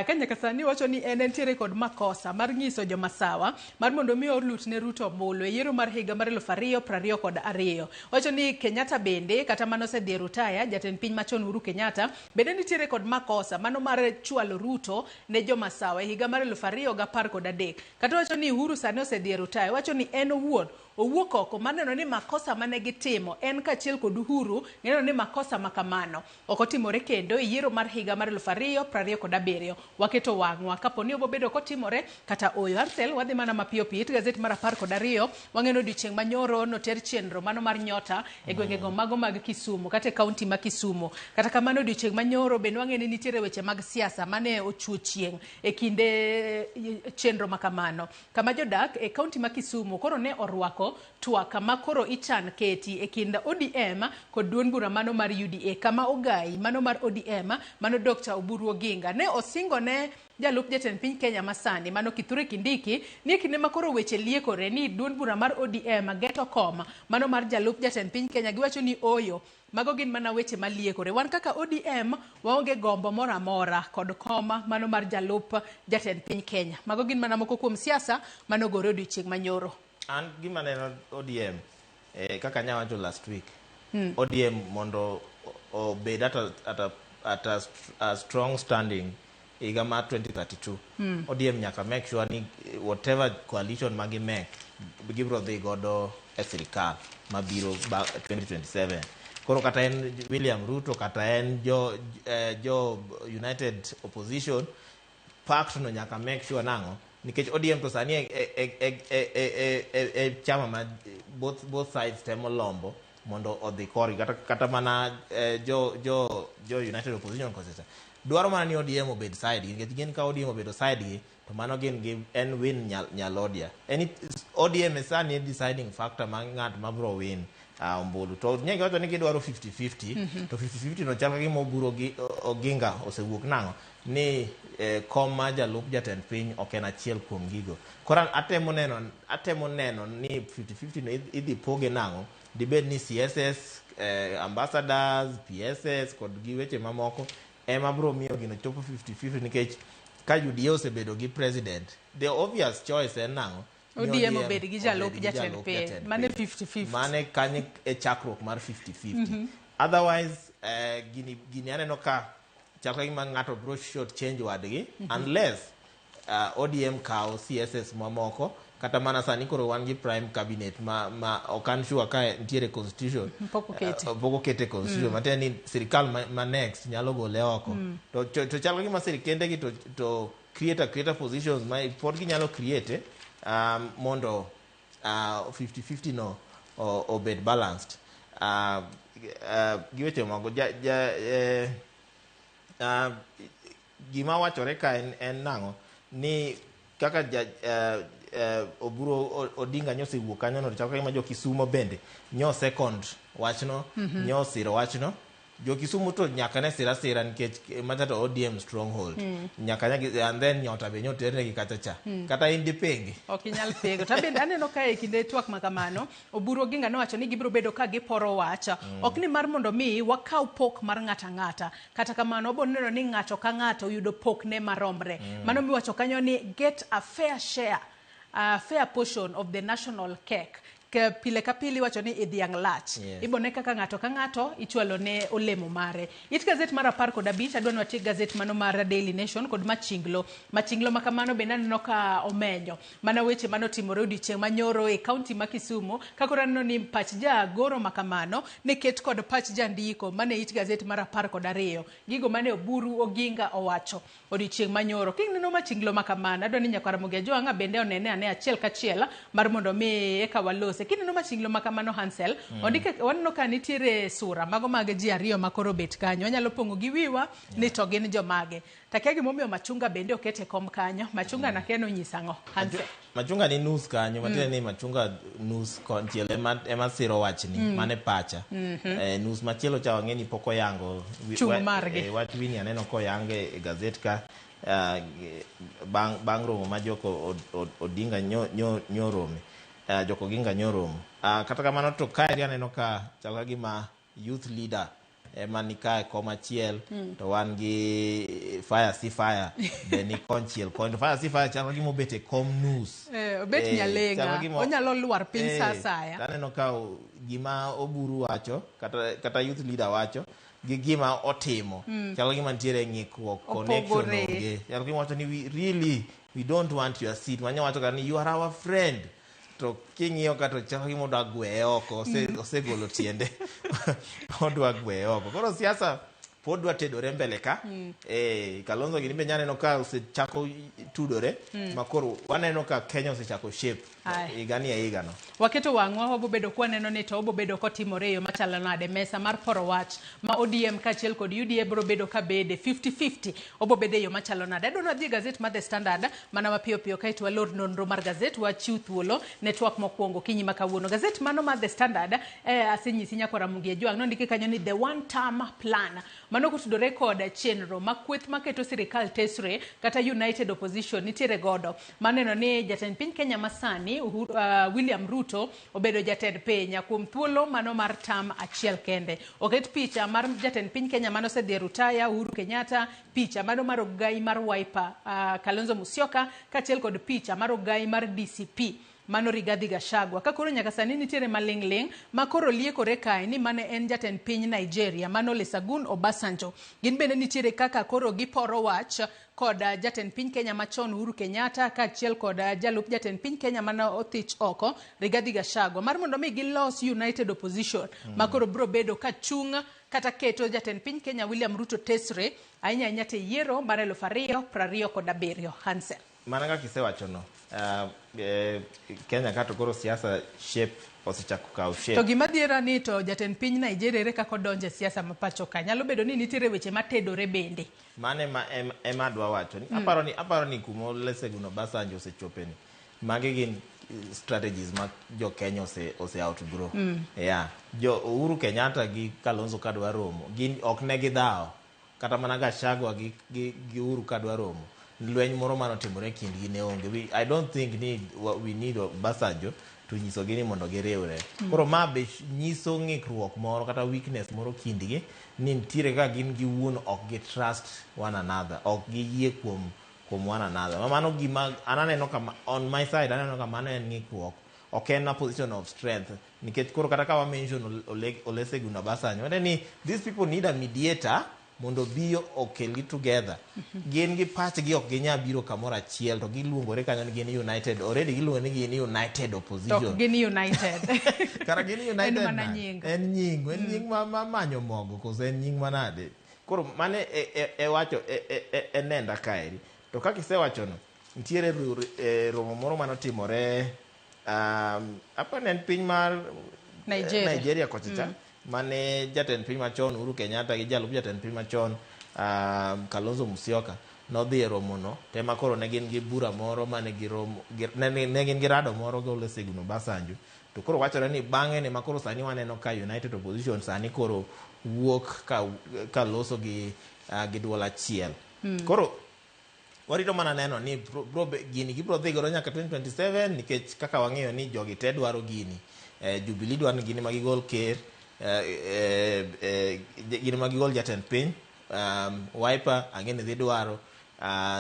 [SPEAKER 1] Kenya kasani wacho ni en entiere kod makosa mar nyiso jo masawa mar mondo mi olut ne Ruto ombulu e yiero mar higa mar 2022. Wacho ni Kenyatta bende kata mano osedhi rutaya jatend piny machon Uhuru Kenyatta bende nitiere kod makosa mano mar chwalo Ruto ne jo masawa e higa mar 2013. Kata wacho ni Uhuru sani osedhi rutaya, wacho ni en owuon owuok oko maneno ni makosa mane gitimo en kachiel kod Uhuru neno ni makosa makamano okotimore kendo e yiero mar higa mar 2027. Waketo wang'wa kapo ni obobedo kotimore kata oyo. Hansel wadhi mana mapiyo pit gazet mar 12 wang'eno odiochieng' manyoro noter chenro mano mar nyota e gwengego mago mag Kisumu kata e kaunti ma Kisumu. Kata kamano odiochieng' manyoro bende wang'eni nitiere weche mag siasa mane ochuo chieng' e kinde chenro makamano. Kama jodak e kaunti ma Kisumu koro ne orwako twaka ma koro ichan keti e kind ODM kod duond bura mano mar UDA. Kama ogai mano mar ODM mano Dr. Oburu Oginga ne osingo ne jalup jatend piny Kenya masani mano Kithure Kindiki ni kinde makoro weche liekore ni duond bura mar ODM geto koma mano mar jalup jatend piny Kenya giwacho ni oyo mago gin mana weche maliekore. Wan kaka ODM waonge gombo mora mora kod koma mano mar jalup jatend piny Kenya. Mago gin mana moko kuom siasa mano gore odiochieng' manyoro.
[SPEAKER 29] An gima neno ODM kaka nyawacho last week ODM mondo obed at a strong standing higa mar 2032 ODM nyaka make sure ni whatever coalition magi make gibro dhi godo e sirikal mabiro 2027. Koro kata en William Ruto kata en jo United Opposition pact no nyaka make sure nango nikech ODM to sani chama ma both sides temo lombo mondo odhi kori kata mana jo United Opposition kosecha dwaro mana ni ODM obed side nikech gin ka ODM obedo side gi to mano gin en win nyalodia. ODM is sani deciding factor ma ng'at mabro win ombulu to nyenge wacho ni gidwaro 50-50 to 50-50 no chal gima Oburu Oginga osewuok nang'o ni kom ma jalup jatend piny ok en achiel kuom gigo. Koro atemo neno ni 50-50 no idhi poge nang'o, dibed ni CSS, ambassadors, PSS kod gi weche mamoko ema bro miyo gino chopo 50-50 nikech ka UDA osebedo gi president, the obvious choice en nang'o
[SPEAKER 1] ODM obed gi jalup jatend piny, mane 50-50.
[SPEAKER 29] Mane kanye e chakruok mar 50-50. Otherwise, gini aneno ka chakruok gima ng'ato bro short change wadgi, unless ODM kawo CSS mamoko, kata mana sani koro wan gi prime cabinet ma okan sure ka nitiere constitution. Poko kete constitution, matiende ni sirikal ma next nyalo gole oko. To chakruok gima sirikende gi to create positions ma pod ginyalo create mondo 50-50 no obed balanced. Giweche mago gima wachore ka en nang'o ni kaka Oburu Odinga nyosewuok kanyo no chako kama jo Kisumo bende nyo second wachno, nyo siro wachno. Jo Kisumo to nyaka ne sira nikech matata ODM stronghold. Nyaka and then nyota be nyotere gi kachacha. Kata indi pengi.
[SPEAKER 1] Ok inyal pengo. To bende aneno ka e kinde twak makamano, Oburu Oginga nowacho ni gibiro bedo ka giporo wacha. Ok ni mar mondo mi wakaw pok mar ng'ata. Kata kamano obo neno ni ng'ato ka ng'ato yudo pok ne maromre. Mano miwacho kanyo ni get a fair share, a fair portion of the national cake. Pile ka pile wacho ni idhiang' lach. Ibone kaka ng'ato ka ng'ato ichwalo ne olemo mare. It gazet mar 15 adwa nwatie gazet mano mar Daily Nation kod Machinglo makamano bende aneno ka omenyo mana weche mano timore odiochieng' manyoro e kaunti ma Kisumu. Kakoro aneno ni pach jagoro makamano ne ket kod pach jandiko mane it gazet mar 12 gigo mane Oburu Oginga owacho odiochieng' manyoro. Kineno Machinglo makamano adwa ni nyakwara Mogia Joanga bende onene ane achiel kachiel mar mondo mi eka walose. Kineno Machinglo makamano Hansel, ondike waneno ka nitiere sura mago mag ji ariyo makoro bet kanyo. Wanyalo pongo gi wiwa ni to gin jomage. Takia gimomiyo Machunga bende okete kom kanyo. Machunga nakeno nyisang'o Hansel.
[SPEAKER 29] Machunga ni nus kanyo, matiende ni Machunga nus konchiel ema siro wachni mane pacha. Nus machielo cha wang'eni poko yango
[SPEAKER 1] chung margi.
[SPEAKER 29] Wach wini aneno ko yange e gazet ka bang' romo ma Joko Odinga nyorome. Joko Oginga nyoromo. Kata kamano to kae aneno ka chal gima youth leader ema ni kae koma chiel to wan gi fire be ni konchiel kon fire chal gima obete kom news
[SPEAKER 1] obet nyalenga onyalo luar piny sasaya.
[SPEAKER 29] Aneno ka gima Oburu wacho kata youth leader wacho gi gima otimo chal gima nitiere ng'ikruok connection onge. Chal gima wacho ni we don't want your seat. Manya wacho ni you are our friend. To king'iyo ka to chako gima odwa gweye oko, osegolo tiende odwa gweye oko. Koro siasa pod dwa tedore mbele ka. Kalonzo gini be nyaneno ka osechako tudore makoro waneno ka Kenya osechako shape higa no.
[SPEAKER 1] Waketo wang'wa wabobedo kwaneno ni to obobedo kotimore yo machalo nade mesa mar poro wach ma ODM kachiel kod UDA bro bedo ka bede 50-50 obobede yo machalo nade. Adwa nadhi gazet mar The Standard mana mapiyo kae to walor nonro mar gazet wachiw thuolo network mokwongo kinyi makawuono. Gazet mano mar The Standard asenyisi nyakwara Mogia Joanga nondike kanyo ni the one term plan mano kotudore kod chenro makweth maketo sirikal tesre kata United Opposition nitiere godo. Maneno ni jatend piny Kenya masani William Ruto obedo jatend piny kuom thuolo mano mar tam achiel kende. Oket picha mar jatend piny Kenya mano sedhi rutaya Uhuru Kenyatta, picha mano mar ogai mar Wiper Kalonzo Musyoka kachiel kod picha mar ogai mar DCP mano Rigathi Gachagua. Kakoro nyaka sani nitiere maling'ling makoro liekore kae ni mane en jatend piny Nigeria mano Olusegun Obasanjo. Gin bende nitiere kaka koro giporo wach kod jatend piny Kenya machon Uhuru Kenyatta kachiel kod jalup jatend piny Kenya mano othich oko Rigathi Gachagua mar mondo mi gilos United Opposition makoro bro bedo ka chung kata keto jatend piny Kenya William Ruto tesre ahinya te yiero mar 2027 Hansel.
[SPEAKER 29] Mana kaka kisewacho no. Kenya kato koro siasa shape osechako kawo shape.
[SPEAKER 1] To gima diera ni to jatend piny Nigeria ere kako donje siasa mapacho ka. Nyalo bedo ni nitiere weche matedore bende.
[SPEAKER 29] Mane ema dwa wacho ni aparo ni kumo Olusegun Obasanjo osechopeni. Magi gin strategies ma jo Kenya ose outgrow. Yeah. Jo Uhuru Kenyatta gi Kalonzo kadwa romo. Gin ok ne gidhao. Kata mana Gachagua gi Uhuru kadwa romo. Lweny moro manotimore kindgi ne onge. I don't think we need Obasanjo to nyiso gini mondo giriwre. Koro ma be nyiso ng'ikruok moro kata weakness moro kindgi ni ntiere ka gin gi wuon ok gi trust one another, ok gi yie kuom one another. Mano gima ananeno kama on my side ananeno kama mano en ng'ikruok. Ok en a position of strength. Nikech koro kata ka wa mention Olusegun Obasanjo, ni these people need a mediator mondo biyo okelgi together. Gin gi pachgi ok ginya biro kamoro achiel to giluongore kanyo ni gin united. Already giluongo ni gin united opposition.
[SPEAKER 1] Ok gin united.
[SPEAKER 29] Kara gin united.
[SPEAKER 1] En
[SPEAKER 29] nying ma manyo mogo kose en nying manade. Koro mane wacho enenda kaeri. To kaka isewachono ntiere romo moro manotimore apani en piny mar Nigeria kochacha. Mane jatend piny machon Uhuru Kenyatta gi jalup jatend piny machon Kalonzo Musyoka nodhi e romono tema koro ne gin gi bura moro mane giromo ne gin gi rado moro gi Olusegun Obasanjo. To koro wachore ni bang'e ne makoro sani waneno ka United Opposition sani koro wuok ka loso gi duol achiel. Koro warito mana neno ni gini gibro dhi goro nyaka 2027 nikech kaka wang'eyo ni jogi te dwaro gini. Jubilee dwaro ni gini magigol ker, gini magigol jatend piny, Wiper ang'e dhi dwaro,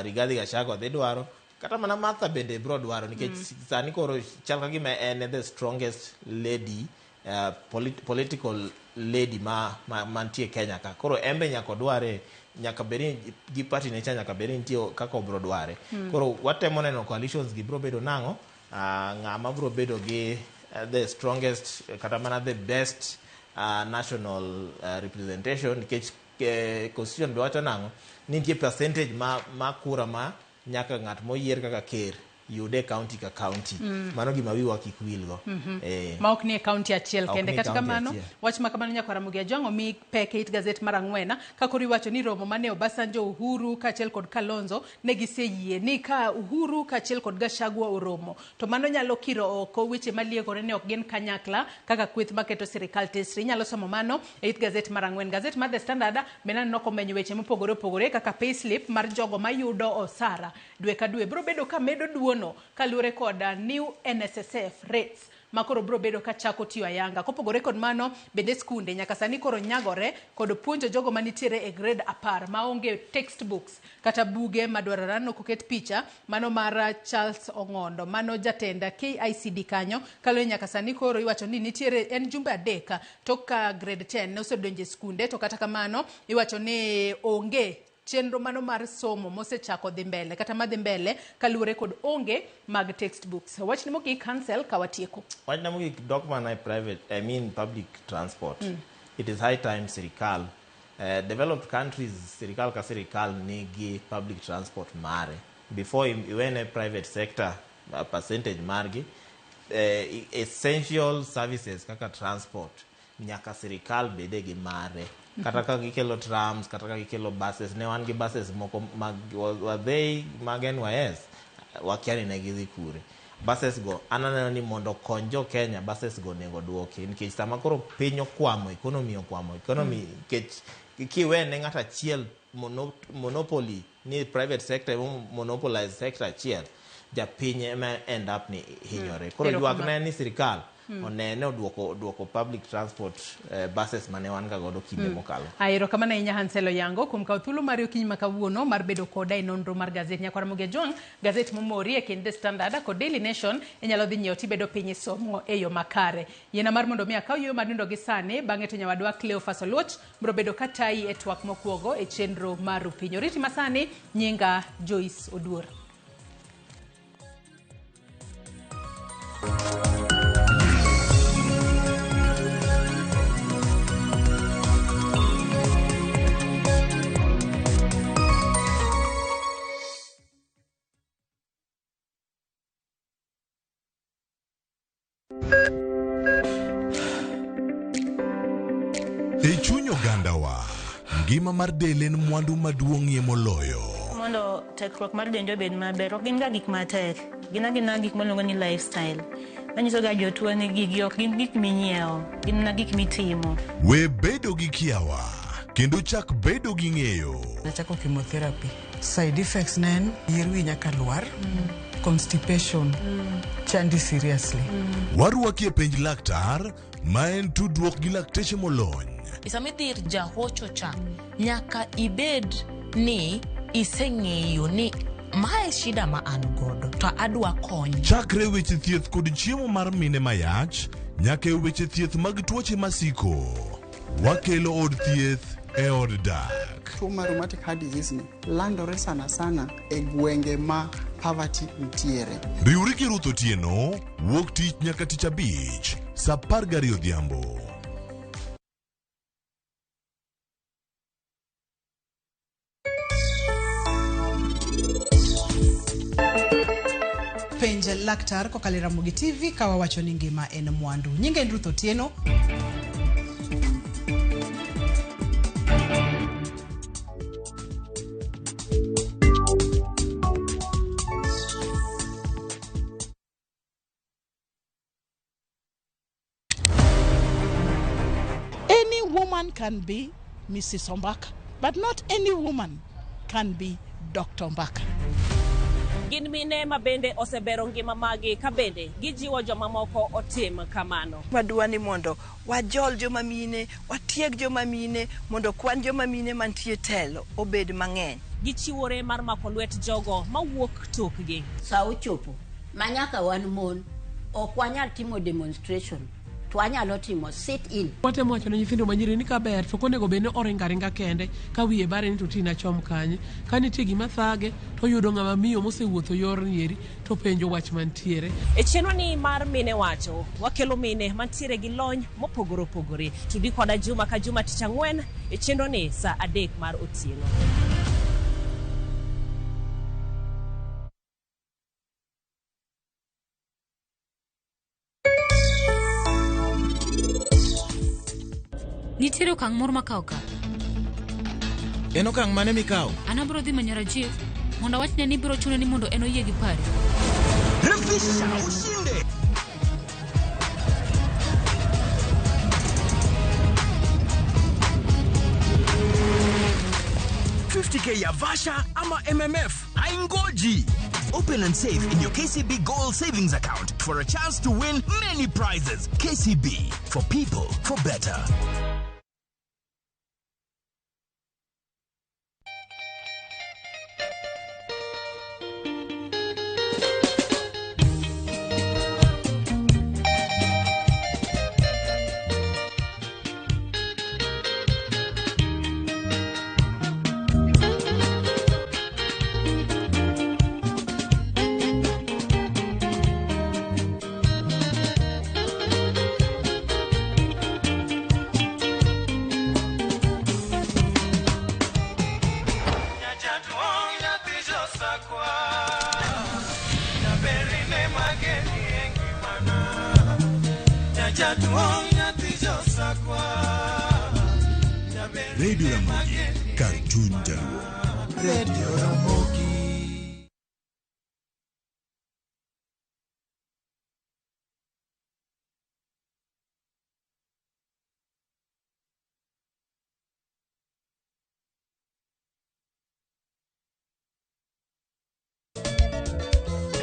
[SPEAKER 29] Rigathi Gachagua dhi dwaro, kata mana Martha bende bro dwaro nikech sani koro chal ka gima en the strongest lady, political lady mantie Kenya ka. Koro embe nyaka dware nyaka beri gi party ne cha nyaka beri nitie kaka obro dware. Koro watemo neno coalitions gi bro bedo nango, ng'ama bro bedo gi the strongest kata mana the best national representation nikech constitution be wacho nango ni nitie percentage ma kura ma nyaka ng'at moyier kaka ker yude county ka county. Mano gima wiwa kik wilgo.
[SPEAKER 1] Ma ok ni county achiel kende. Kata kamano wach ma kamano nyaka Ramogitvlive mi peke it gazet mar Ang'wena ka koro iwacho ni romo mane Obasanjo, Uhuru kaachiel kod Kalonzo ne giseyie ni ka Uhuru kaachiel kod Gachagua oromo to mano nyalo kiro oko weche maliekore ne ok gin kanyakla kaka kweth maketo sirikal tesri. Nyalo somo mano e it gazet mar Ang'wen. Gazet mar The Standard bende nokomenyo weche mopogore opogore kaka payslip mar jogo mayudo osara dwe ka dwe bro bedo ka medo duono kaluore kod new NSSF rates makoro bro bedo ka chako tiyo ayanga. Kopogore kod mano bende skunde nyaka sani koro nyagore kod puonjo jogo manitiere e grade 10 maonge textbooks kata buge madwarara no koket picha mano mar Charles Ong'ondo mano jatenda KICD kanyo kalo nyaka sani koro iwacho ni nitiere en jumbe 3 toka grade 10 ne osedonje skunde to kata kamano iwacho ni onge chenro mano mar somo mosechako dhi mbele kata madhi mbele kaluore kod onge mag textbooks. Wach ni mogik cancel kawatieko.
[SPEAKER 29] Wach na mogik dogma public transport. It is high time sirikal developed countries sirikal ka sirikal nigi public transport mare before iwene private sector percentage margi essential services kaka transport nyaka sirikal bede gi mare. Kata ka gikelo trams, kata ka gikelo buses, ne wan gi buses moko wadhei mag NYS wakiani ne gidhi kure. Buses go ananeno ni mondo konjo Kenya buses go nego duoki nikech sama koro piny okwamo, economy nikech kiwene ng'ata achiel monopoly ni private sector monopolize sector achiel japiny ema end up ni hinyore. Koro ywak ne ni sirikal onene duoko public transport buses mane wan ga godo kinde mokalo.
[SPEAKER 1] Ayero kama na inya Hanselo yango kumka uthulo mari okinyi makawuono mar bedo koda e nonro mar gazet nyaka Ramogitvlive gazet momori e kind The Standard kod Daily Nation inyalo dhi nyiewo tibedo piny somo e yo makare. Yena mar mondo mi akaw yo madindo gi sane bang'e to nyawadwa Cleophas Oluoch bro bedo katai e twak mokuogo e chenro mar Rupinyo. Riti masani nyinga Joyce Oduor.
[SPEAKER 23] E chuny ogandawa, ngima mar del en mwandu maduong'ie moloyo.
[SPEAKER 10] Mondo tekruok mar denjo bed maber ok gin ga gik matek gina gik maluongo ni lifestyle manyiso ga jotuo ni gigi ok gin gik minyiewo gin na gik mitimo.
[SPEAKER 23] We bedo gi kiawa kendo chak bedo gi ng'eyo.
[SPEAKER 11] Nachako chemotherapy. Side effects nen yier wi nyaka lwar, constipation, chandi seriously.
[SPEAKER 23] Warwaki e penj laktar ma en tudruok gi lakteche molony.
[SPEAKER 12] Isamidhir jahocho cha nyaka ibed ni iseng'eyo ni mae shida ma an godo to adwa kony.
[SPEAKER 23] Chakre weche thieth kod chiemo mar mine mayach nyaka e weche thieth mag tuoche masiko. Wakelo od thieth e od dak.
[SPEAKER 28] Tuo mar rheumatic heart disease ni landore sana sana e gwenge ma poverty nitiere.
[SPEAKER 23] Riwri gi Ruth Otieno wuok tich nyaka tich abich saa 12 odhiambo.
[SPEAKER 1] Penj laktar kokalo Ramogitvlive kawa wacho ni ngima en mwandu. Nyinge en Ruth Otieno.
[SPEAKER 3] Any woman can be Mrs. Ombaka, but not any woman can be Dr. Ombaka.
[SPEAKER 27] Gin mine ma bende osebero ngima magi ka bende gijiwo joma moko otim kamano.
[SPEAKER 4] Wadwani mondo wajol joma mine, watieg joma mine mondo kwan joma mine mantie telo obed mang'eny.
[SPEAKER 27] Gichiwore mar mako lwet jogo mawuok tokgi.
[SPEAKER 6] Sa ochopo manyaka wan mon ok wanyal timo demonstration to wanyalo timo sit in.
[SPEAKER 13] Watemo wacho ne nyithindo manyiri ni kaber to konego bene oringa kende ka wiye bare ni to tina chom kanye ka nitie gima thage to yudo ng'ama miyo mosewuotho yor nieri to penjo wach mantiere.
[SPEAKER 27] E chenro ni mar mine wacho wakelo mine mantiere gi lony mopogore opogore. Tudi koda juma ka juma tich ang'wen e chenro ni saa 3 mar otieno.
[SPEAKER 14] Nitiere okang' moro makawo ka.
[SPEAKER 15] En okang' mane mikawo?
[SPEAKER 14] An abiro dhi manyo Rajiv mondo awachne ni biro chuno ni mondo en oyie gi pari.
[SPEAKER 2] Refisha ushinde. $50K ya Vasha ama MMF haingoji. Open and save in your KCB Gold Savings Account for a chance to win many prizes. KCB, for people, for better.
[SPEAKER 23] Radio Ramogi, Cartoon Jaluo.
[SPEAKER 2] Radio Ramogi.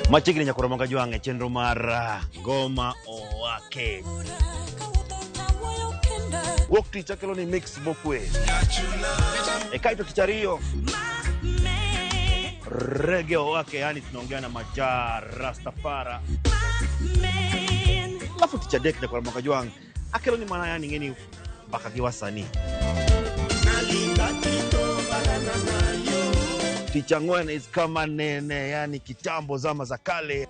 [SPEAKER 16] Machiegni nyakoromoga jwang'e chenro mar ngoma owake. Wuok tich akelo ni mix mokwe. Kaito tich ariyo reggae owake, yani tunaongea na majar Rastafara. Alafu tich adek nyakoromoga jwang'e akelo ni mana yani ngeni baka gi wasanii. Tich ang'wen is kama nene, yani kitambo zama za kale.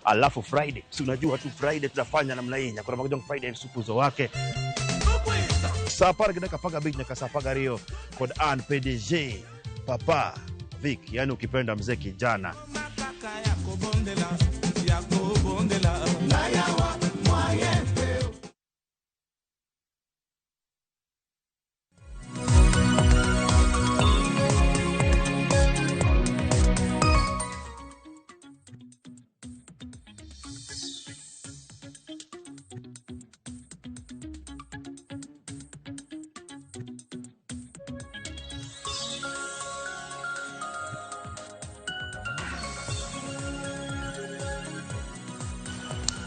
[SPEAKER 16] Alafu Friday, si unajua tu Friday tunafanya namna hii, nyakora magojong Friday supuzo wake. Sapara gina kapaga beat nyaka sapaga rio kod an PDG Papa Vic, yani ukipenda mzee kijana.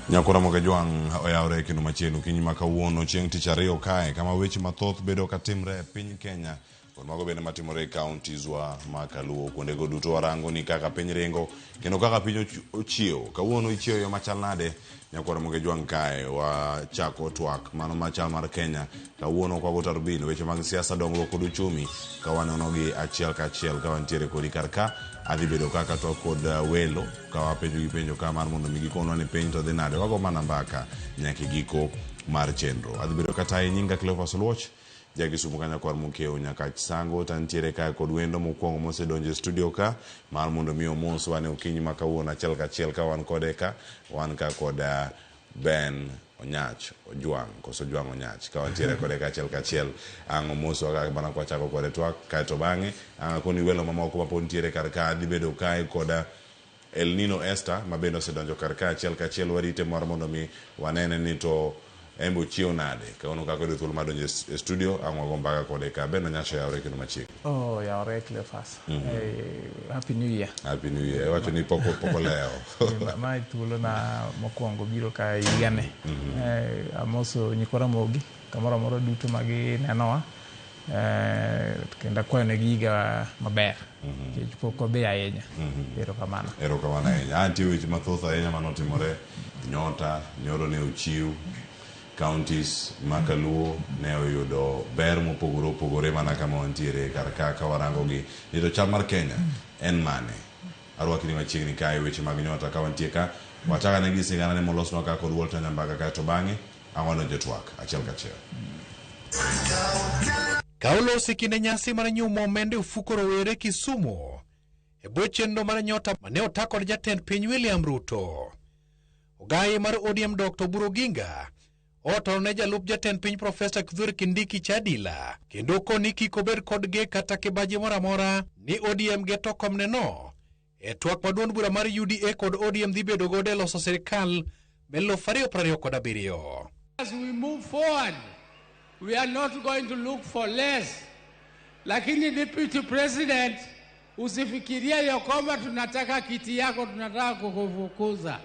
[SPEAKER 23] Nyakora Ramogitvlive oyawre kendo machielo kinyi makawuono chieng' tich ariyo kae kama weche mathoth bedo katimre e piny Kenya kod mago bende matimore e counties wa ma Kaluo kuonde go duto warango ni kaka piny ringo kendo kaka piny ochiewo. Kawuono ichiewo yo machal nade? Nyakora Ramogitvlive kae wachako twak mano machal mar Kenya kawuono kwa gotar bil weche mag siasa dongruok kod uchumi ka wanono gi achiel ka achiel ka wantiere kodi kar ka adhi bedo kaka to kod welo ka wapenjo gi penjo ka mar mondo mi gikonwa ni piny to dhi nade wago mana mbaka nyaka giko mar chenro. Adhi bedo kata nyinga Cleophas Oluoch jagi sumo kanya kwar mukeo nyaka sango tantiere ka kod wendo mokwongo mosedonjo e studio ka mar mondo mi omos wane okinyi makawuono achiel ka achiel ka wan kode ka wan ka kod Ben Onyach Ojwang koso Ojwang Onyach ka wantiere kode ka achiel ang omoso ka bana kwa chako kode twak ka to bange koni welo mamoko ma pontiere kar ka dhi bedo kae kod El Nino Esther mabendo sedonjo kar ka achiel warite mar mondo mi wanene ni to embo chio nade ka ono kako do thul madonjo e studio angwago mbaka kode ka Ben Onyach yawre kendo machiegni.
[SPEAKER 29] Oh, yawre Cleophas. Happy New Year.
[SPEAKER 23] Happy New Year. Wacho ni poko leo.
[SPEAKER 29] Ma thuolo na mokwongo biro ka igane. Amoso nyikora mogi kamoro amoro duto magi nenowa. Kenda kwayo ne giga maber. Kech poko be ahinya. Erokamano.
[SPEAKER 23] Erokamano ahinya. Antie weche mathoth ahinya manotimore nyota nyoro ne ochiw counties makaluo ne oyudo ber mopogore opogore mana kama wantiere kar ka warango gi to chal mar Kenya en mane arwaki ni machiegni kae weche mag nyota ka wantie ka wataka ne gisigana ne molosnwa ka kod Walter Nyambaga ka to bang'e awano jotwak achiel ka achiel.
[SPEAKER 5] Kaulosi kinde nyasi mar nyumo omende ufuko rowere Kisumu e bwo chenro mar nyota mane otak kod jatend piny William Ruto. Ogai mar ODM Dr. Buroginga otoro ne jalup jatend piny Profesa Kithure Kindiki Chadila kendo koni kik obed kod ge kata kibaji moro amora ni ODM geto komne no e twak maduond bura mar UDA kod ODM dhi bedo godo e loso sirikal melufu 2027.
[SPEAKER 17] As we move forward, we are not going to look for less. Lakini Deputy President, usifikiria ya kwamba tunataka kiti yako, tunataka kukufukuza.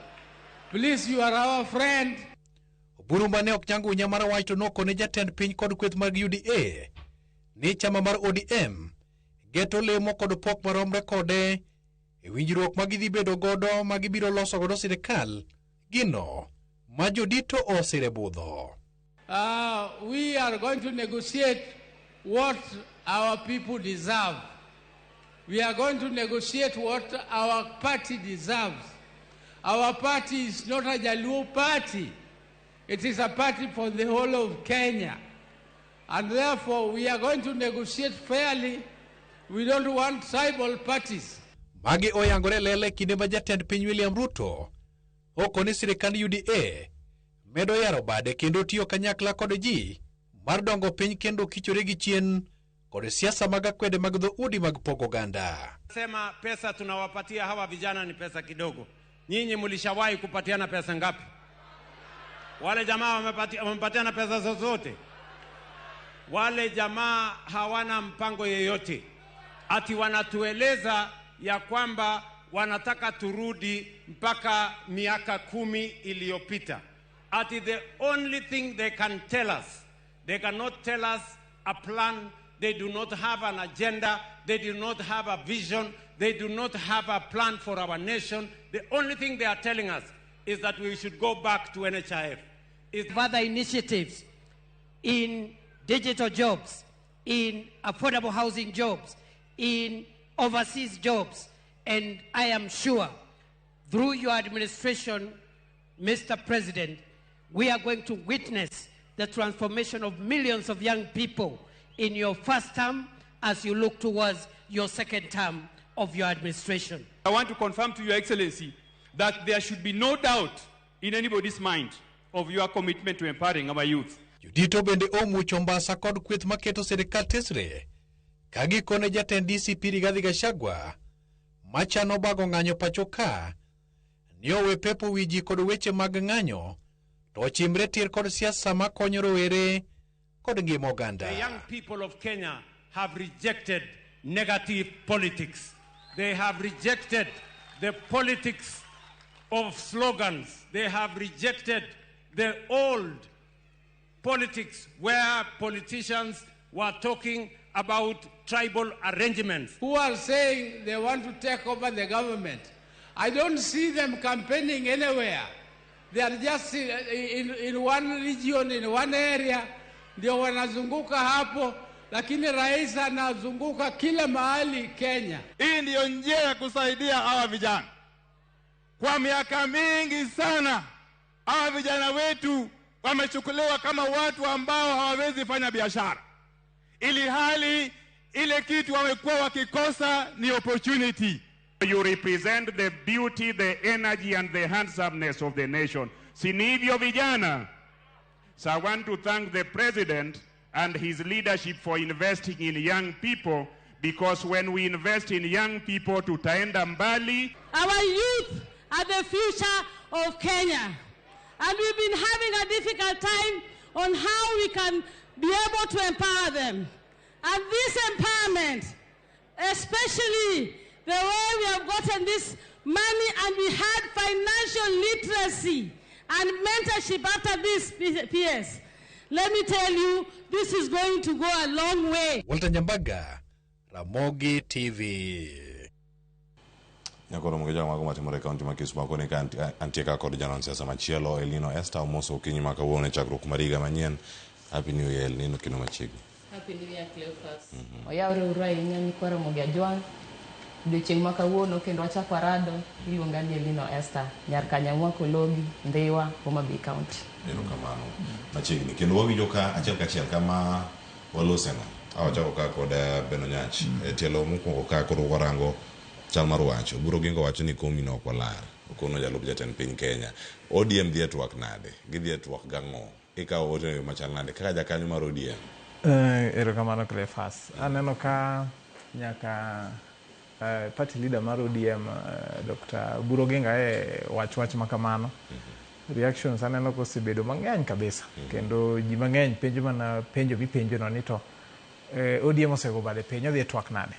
[SPEAKER 17] Please, you are our friend.
[SPEAKER 5] Burumba ne ok nyango unya mar wacho noko ne jatend piny kod kweth mag UDA ni chama mar ODM geto lemo kod pok maromre kode e winjruok ma gidhi bedo godo ma gibiro loso godo sirikal gino ma jodito osire budho.
[SPEAKER 17] We are going to negotiate what our people deserve. We are going to negotiate what our party deserves. Our party is not a Jaluo party. It is a party for the whole of Kenya. And therefore, we are going to negotiate fairly. We don't want tribal parties.
[SPEAKER 5] Magi oyangore lele kinde ma jatend piny William Ruto oko ni sirikand UDA medo yaro bade kendo tiyo kanyakla kod ji mar dongo piny kendo kichore gi chien kod siasa mag akwede mag dhoudi mag pogo ganda.
[SPEAKER 17] Sema pesa tunawapatia hawa vijana ni pesa kidogo. Nyinyi mlishawahi kupatiana pesa ngapi? Wale jamaa wamepatiana pesa zozote? Wale jamaa hawana mpango yeyote. Ati wanatueleza ya kwamba wanataka turudi mpaka miaka 10 iliyopita. Ati the only thing they can tell us, they cannot tell us a plan. They do not have an agenda. They do not have a vision. They do not have a plan for our nation. The only thing they are telling us is that we should go back to NHIF.
[SPEAKER 18] Further initiatives in digital jobs, in affordable housing jobs, in overseas jobs. And I am sure through your administration, Mr. President, we are going to witness the transformation of millions of young people in your first term as you look towards your second term of your administration.
[SPEAKER 19] I want to confirm to Your Excellency that there should be no doubt in anybody's mind of your commitment to empowering our youth.
[SPEAKER 5] Judito bende omucho mbasa kod kweth maketo sirikal tesre kagikone jatend DCP Rigathi Gachagua machano bago ng'anyo pacho ka ni owe pepo wiji kod weche mag ng'anyo to chimre tir kod siasa makonyo rowere kod ngima oganda.
[SPEAKER 17] The young people of Kenya have rejected negative politics. They have rejected the politics of slogans. They have rejected the old politics where politicians were talking about tribal arrangements.
[SPEAKER 7] Who are saying they want to take over the government. I don't see them campaigning anywhere. They are just in one region, in one area. Ndio wanazunguka hapo, lakini rais anazunguka kila mahali Kenya.
[SPEAKER 19] Hii ndio njia ya kusaidia hawa vijana. Kwa miaka mingi sana, hawa vijana wetu wamechukuliwa kama watu ambao hawawezi fanya biashara. Ili hali ile kitu wamekuwa wakikosa ni opportunity. You represent the beauty, the energy and the handsomeness of the nation. Sinivyo vijana. So I want to thank the president and his leadership for investing in young people, because when we invest in young people tutaenda mbali.
[SPEAKER 8] Our youth are the future of Kenya. And we've been having a difficult time on how we can be able to empower them. And this empowerment, especially the way we have gotten this money and we had financial literacy and mentorship after this PS, let me tell you, this is going to go a long way.
[SPEAKER 5] Walter Nyambaga, Ramogi TV.
[SPEAKER 23] Nyakoro mgeja mago matimore kaunti ma Kisumu kone ka antieka kod janon siasa machielo Elino Esther Omoso okinyi ma kawuono chakruok mariga manyien. Happy New Year Elino kino machiegni.
[SPEAKER 9] Happy New Year Cleophas. Oyawre urai nyani kwara Ramogitvlive. Odiochieng' ma kawuono kendo wachako rado iluonga ni Elino Esther nyar Kanyamwa Kologi Ndhiwa Homa Bay County.
[SPEAKER 23] Erokamano. Machiegni kendo wawinjo ka achiel kachiel kama walosena. Awachako ka kod Beno Nyach. Tielo mokwongo ka koro warango chal mar wacho. Burogingo wacho ni komi no okolar. Okono jalup jatend piny Kenya. ODM dhi e twak nade? Gidhi e twak gang'o? Ikawo ote machal nade? Kaka jakanyo mar ODM.
[SPEAKER 29] Erokamano Cleophas. Aneno ka nyaka party leader mar ODM Dr. Buroginga wach makamano. Reactions aneno ko osebedo mang'eny kabisa. Kendo ji mang'eny penjo mana penjo mipenjo no ni to ODM osego bade piny odhi e twak nade.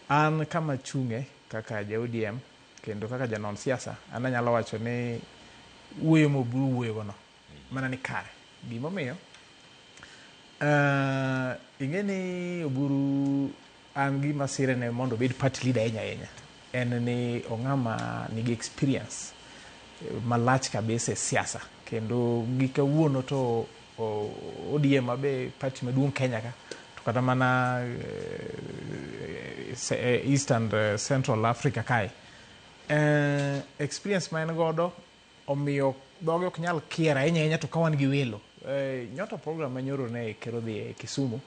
[SPEAKER 29] An kama chunge kaka ja ODM kendo kaka janon siasa an anyalo wacho ni wuoyo moburu wuoyo no mana ni kare. Gimomiyo ingeni oburu an gi masire ne mondo bed party leader enya en ni ong'ama nigi experience malach kabisa siasa kendo gikawuono to ODM abe party maduong' Kenya ka to kata mana East and Central Africa kai experience ma en godo omiyo dhoge ok nyal kiera enya to kawan gi welo nyota program manyoro ne kero dhi Kisumu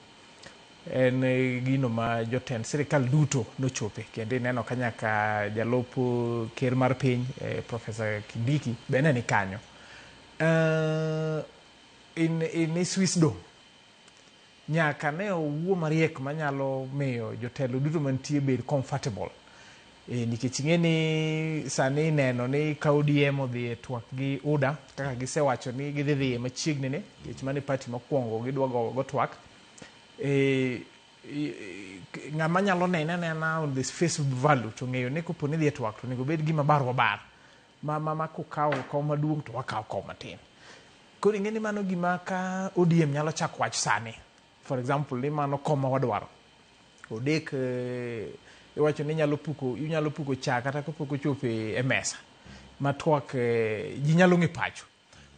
[SPEAKER 29] en gino ma jotend sirikal duto nochope kendo neno kanyaka jalup ker mar piny Professor Kindiki bene ni kanyo in Swissdom nyaka ne owuo mariek manyalo miyo jotelo duto mantie bed comfortable nikech ing'eni sani neno ni ka ODM odhi e twak gi UDA kaka gisewacho ni gidhi machiegni ni nikech mani party mokwongo gidwa go twak ng'ama nyalo nena on this face value to ng'eyo ni kopo ni dhi e twak to nego bed gima bar ma kokawo maduong' to wakawo matin. Koro ing'eni mano gima ka ODM nyalo chako wach sani, for example ni mano koma wadwaro odek iwacho ni inyalo puko chak kata kapok ochopo e mesa matwak ji nyalo ng'e pacho.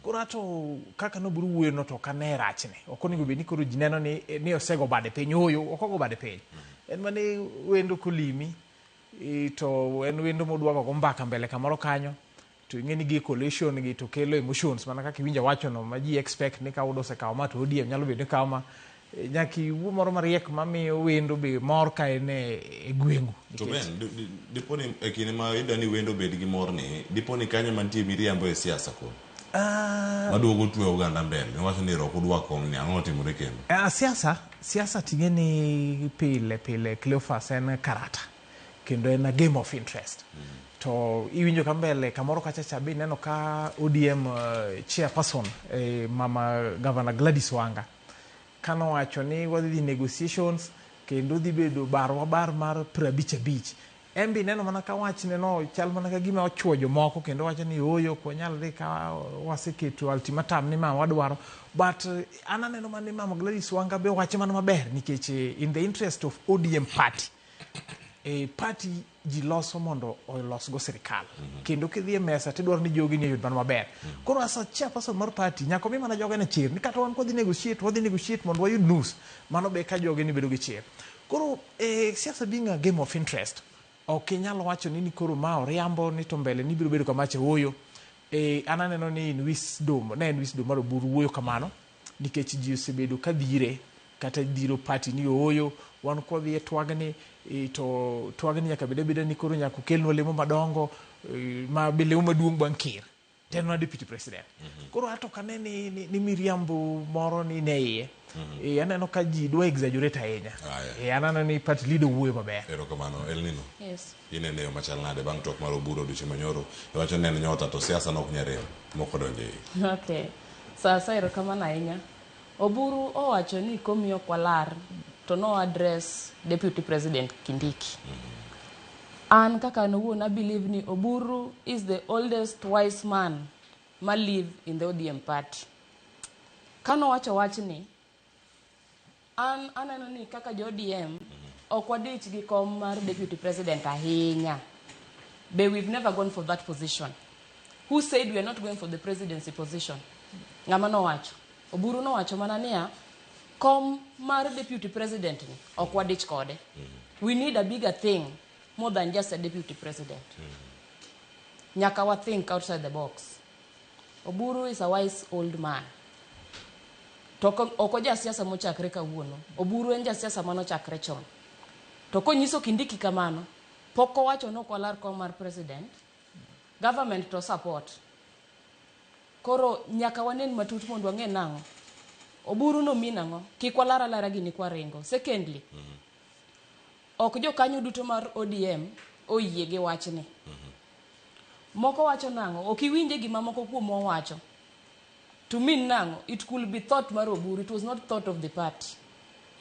[SPEAKER 29] Koro ato kaka noburu wuoyo no to kane rachne ok onego bed ni koro ji neno ni osego bade piny oyo ok ogo bade piny en mane wendo kolimi to en wendo modwako go mbaka mbele kamoro kanyo to ing'eni gi coalition gi to kelo emotions mana kaka iwinja wacho no ma ji expect ni ka UDA osekawo ma to ODM nyalo bedo ni kawo ma nyaki wuo moro mariek mamiyo wendo be mor ka en e gwengu.
[SPEAKER 23] To ben diponi e kinde ma idani wendo bed gi mor ni diponi kanyo mantie miriambo e siasa ko maduogo twe oganda mbele niwacho ni roko dwa kom ni ang'o timore kendo siasa ting'eni
[SPEAKER 29] pile Cleophas en karata kendo en a game of interest to iwinjo ka mbele kamoro kachacha be neno ka ODM chairperson mama Governor Gladys Wanga kano wacho ni wadhi negotiations kendo dhi bedo bar mar 55
[SPEAKER 15] Embi neno mana ka wachne no chal mana ka gima ochuojo moko kendo wacho ni oyo ko nyalre ka waseketo ultimatum ni ma wadwaro but ana neno mana ni Mama Gladys Wanga be wacho mana maber nikech in the interest of ODM party party ji loso mondo olos go sirikal kendo kidhi e mesa tidwaro ni jogi ni yud man maber koro asa chairperson mar party nyako mi mana joga na chir ni kata wan kodhi negotiate mondo wayud nus mano be ka jogi ni bedo gi chir koro siasa being a game of interest ok inyalo wacho ni koro ma oriambo ni to mbele ni biro bedo kamache wuoyo ana neno ni in wisdom mar Oburu wuoyo kamano nikech ji osebedo ka dhire kata dhiro party ni wuoyo wan kodhi e twagni to twagni nyaka bede ni koro nyaka kelno lemo madongo ma lemo maduong' bang' ker teno deputy president koro ato kane ni miriambo moro ni ne iye aneno ka ji dwa exaggerate ahinya aneno ni party leader wuoyo maber
[SPEAKER 23] erokamano El Nino
[SPEAKER 6] yes
[SPEAKER 23] inene yo machal nade bang' tok mar Oburu odiochieng' manyoro iwacho neno nyota to siasa nok nyarem moko donje
[SPEAKER 9] okay sasa erokamano ahinya Oburu owacho ni komiyo kwalar to no address deputy president Kindiki an kaka nowuon I believe ni Oburu is the oldest wise man ma live in the ODM party kano wacho wachni an aneno ni kaka jo ODM ok wadich gi kom mar deputy president ahinya but we've never gone for that position. Who said we are not going for the presidency position? Ngama no wacho Oburu no wacho mana niya kom mar deputy president ni ok wadich kode. We need a bigger thing more than just a deputy president. Nyaka wa think outside the box. Oburu is a wise old man. To oko ja siasa mochakre kawuono. Oburu en ja siasa mano chakre chon. To konyiso Kindiki kamano, poko wacho no kwalar kom mar president, government to support. Koro nyaka wanen matut mondo wang'e nango. Oburu no minango, kik walara lara gini kwa rengo. Secondly, ok jo kanyo duto mar ODM oyie gi wachni. Moko wacho nango, ok iwinje gima moko kuom wacho. To mean nango, it could be thought mar Oburu, it was not thought of the party.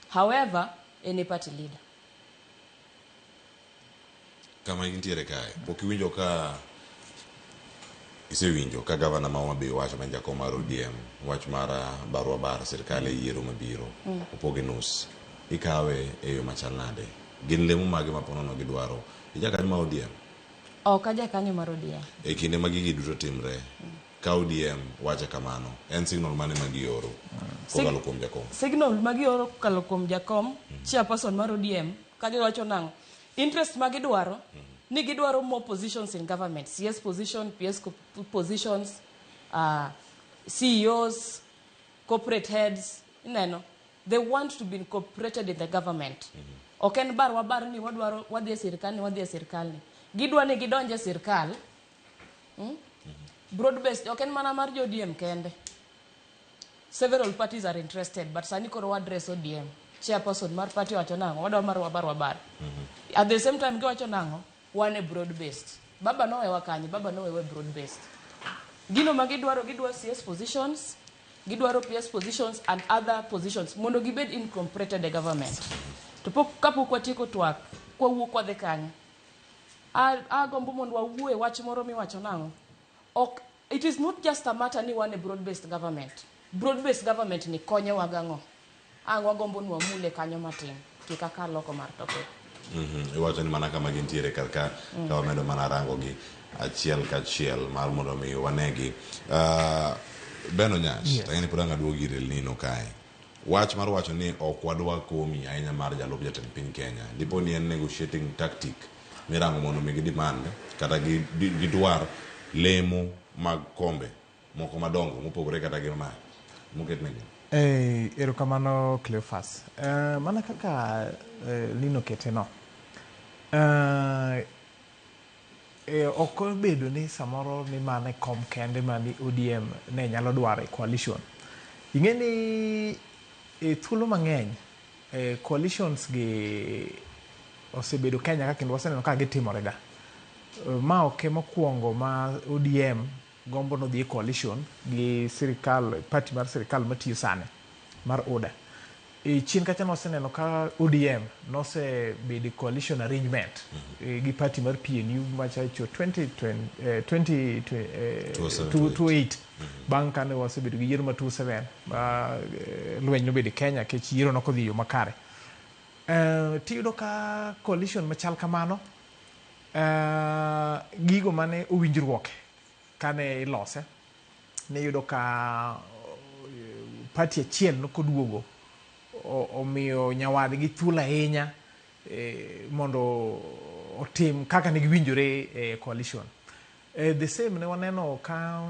[SPEAKER 9] However, any party leader.
[SPEAKER 23] Kama intiere kae, pok iwinjo ka isewinjo ka gavana ma Homabay wacho ma jakom mar ODM wach mar barua bar sirkal e yiero mabiro opoge nus ikawe e yo machal nade gin lemo mage ma ponono gidwaro ijakani ma ODM
[SPEAKER 9] ok ajakanyo mar ODM
[SPEAKER 23] e kinde ma gigi duto timre ka ODM wacho kamano en signal mane ma gioro kokalo kuom jakom
[SPEAKER 9] signal ma gioro kokalo kuom jakom chairperson mar ODM ka giwacho nango interest ma gidwaro ni gidwaro more positions in government, CS position, PS positions, CEOs, corporate heads, they want to be incorporated in the government. Oken bar wabar ni wadwaro wadhi sirkal ni. Gidwa ni gidonje sirkal. Broad based oken mana mar ODM kende. Several parties are interested but sani koro address ODM. Chairperson mar party wacho nango wadwa mar wabar. At the same time giwacho nango one a broad based. Baba no ewa kanyi, baba no ewa broad based. Gino magidwaro gidwa CS positions, gidwaro PS positions and other positions. Mondo gibed incorporated the government. To kapo kwa tiko twak, kwa wuok kwa kanyi. Gombo mondo wawuo wach moro miwacho nango. It is not just a matter ni one a broad based government. Broad based government ni konyo wagango. Ango gombo nwa mule kanyo matin. Kikaka loko mar topic.
[SPEAKER 23] Iwacho ni mana kama gintiere karka ka wamedo mana rango gi achiel ka achiel mar mondo mi wanegi Beno Nyach lakini pudanga duogi El Nino kae wach mar wacho ni ok wadwa komi ahinya mar jalup jatend piny Kenya dipo ni en negotiating tactic mirango mondo mi gidemand kata gidwar lemo mag kombe moko madongo mopogore kata gi ma muket negi
[SPEAKER 15] erokamano Cleophas mana kaka Lino keteno ok bedo ni samoro ni mane kom kende mani ODM ne nyalo dwaro coalition ing'e ni thuolo mang'eny coalitions gi osebedo Kenya ka kendo waseneno ka gitimore ga ma ok mokwongo ma ODM gombo no dhi coalition gi sirkal party mar sirkal matiyo sane mar ODA chien kacha noseneno ka ODM nosebedi coalition arrangement gi party mar PNU machacho 2028 bang' kane wasebedo gi yiero ma 27 lweny nobedo Kenya kech yiero nokodhi yo makare. Tiyudo ka coalition machal kamano gigo mane owinjruoke kane ilose niyudo ka party achiel nokoduogo omiyo nyawadgi thuolo ahinya mondo otim kaka ne giwinjore coalition. The same ne waneno ka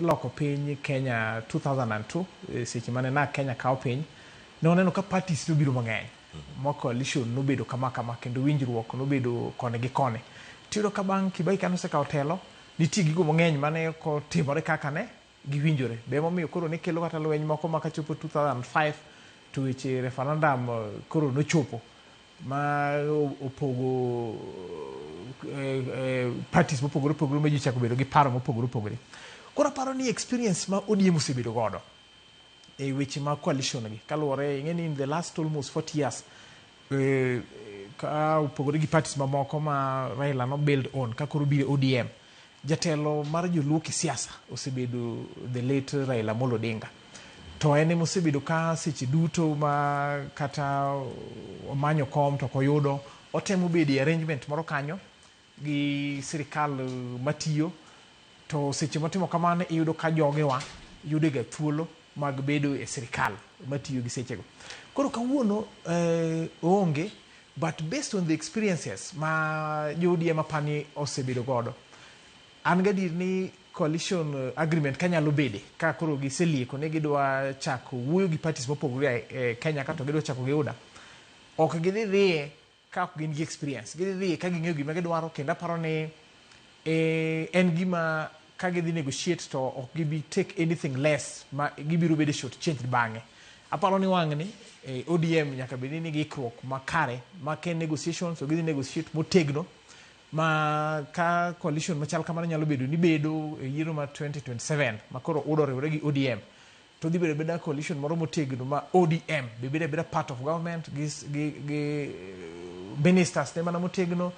[SPEAKER 15] loko piny Kenya 2002 seche mane na Kenya kao piny ne waneno ka parties nobiro mang'eny ma coalition nobedo kama kendo winjruok nobedo kone gi kone. Tiyudo ka bang' Kibaki kane osekao telo nitie gigo mang'eny mane kotimore kaka ne giwinjore. Be momiyo koro ne kelo kata lweny moko makachopo 2005 to weche referendum koro nochopo ma opogo parties mopogore ma ji chako bedo gi paro mopogore. Koro aparo ni experience ma ODM osebedo godo e weche ma coalition gi kaluwore ing'eni in the last almost 40 years ka opogore gi parties mamoko ma Raila no build on ka koro biro ODM. Jatelo mar joluo kisiasa osebedo the late Raila Amolo Odinga. To ene mosebedo ka seche duto ma kata omanyo kom to koyudo otemo bedo arrangement moro kanyo gi sirikal matiyo to seche motimo kamano iyudo ka jogewa yudo ga thuolo mag bedo e sirikal matiyo gi sechego. Koro kawuono onge but based on the experiences ma jodi ma pani osebedo godo an gadier ni coalition agreement kanyalo bede ka koro giselieko ne gidwa chako wuoyo gi parties mopogore e Kenya ka to gidwa chako gi UDA ok gidhi ka ok gin gi experience gidhi ka ging'eyo gima gidwaro kendo aparo ni en gima ka gidhi negotiate to ok gibi take anything less ma gibiro bedo short change bang'e. Aparo ni wang'ni ODM nyaka bedi ni gikruok makare ma ken negotiations so gidhi negotiate motegno ma ka coalition machal kamano nyalo bedo ni bedo e yiero ma 2027 ma koro udore gi ODM to dhi bedo beda coalition moro motegno ma ODM beda part of government gi ministers ne mana motegno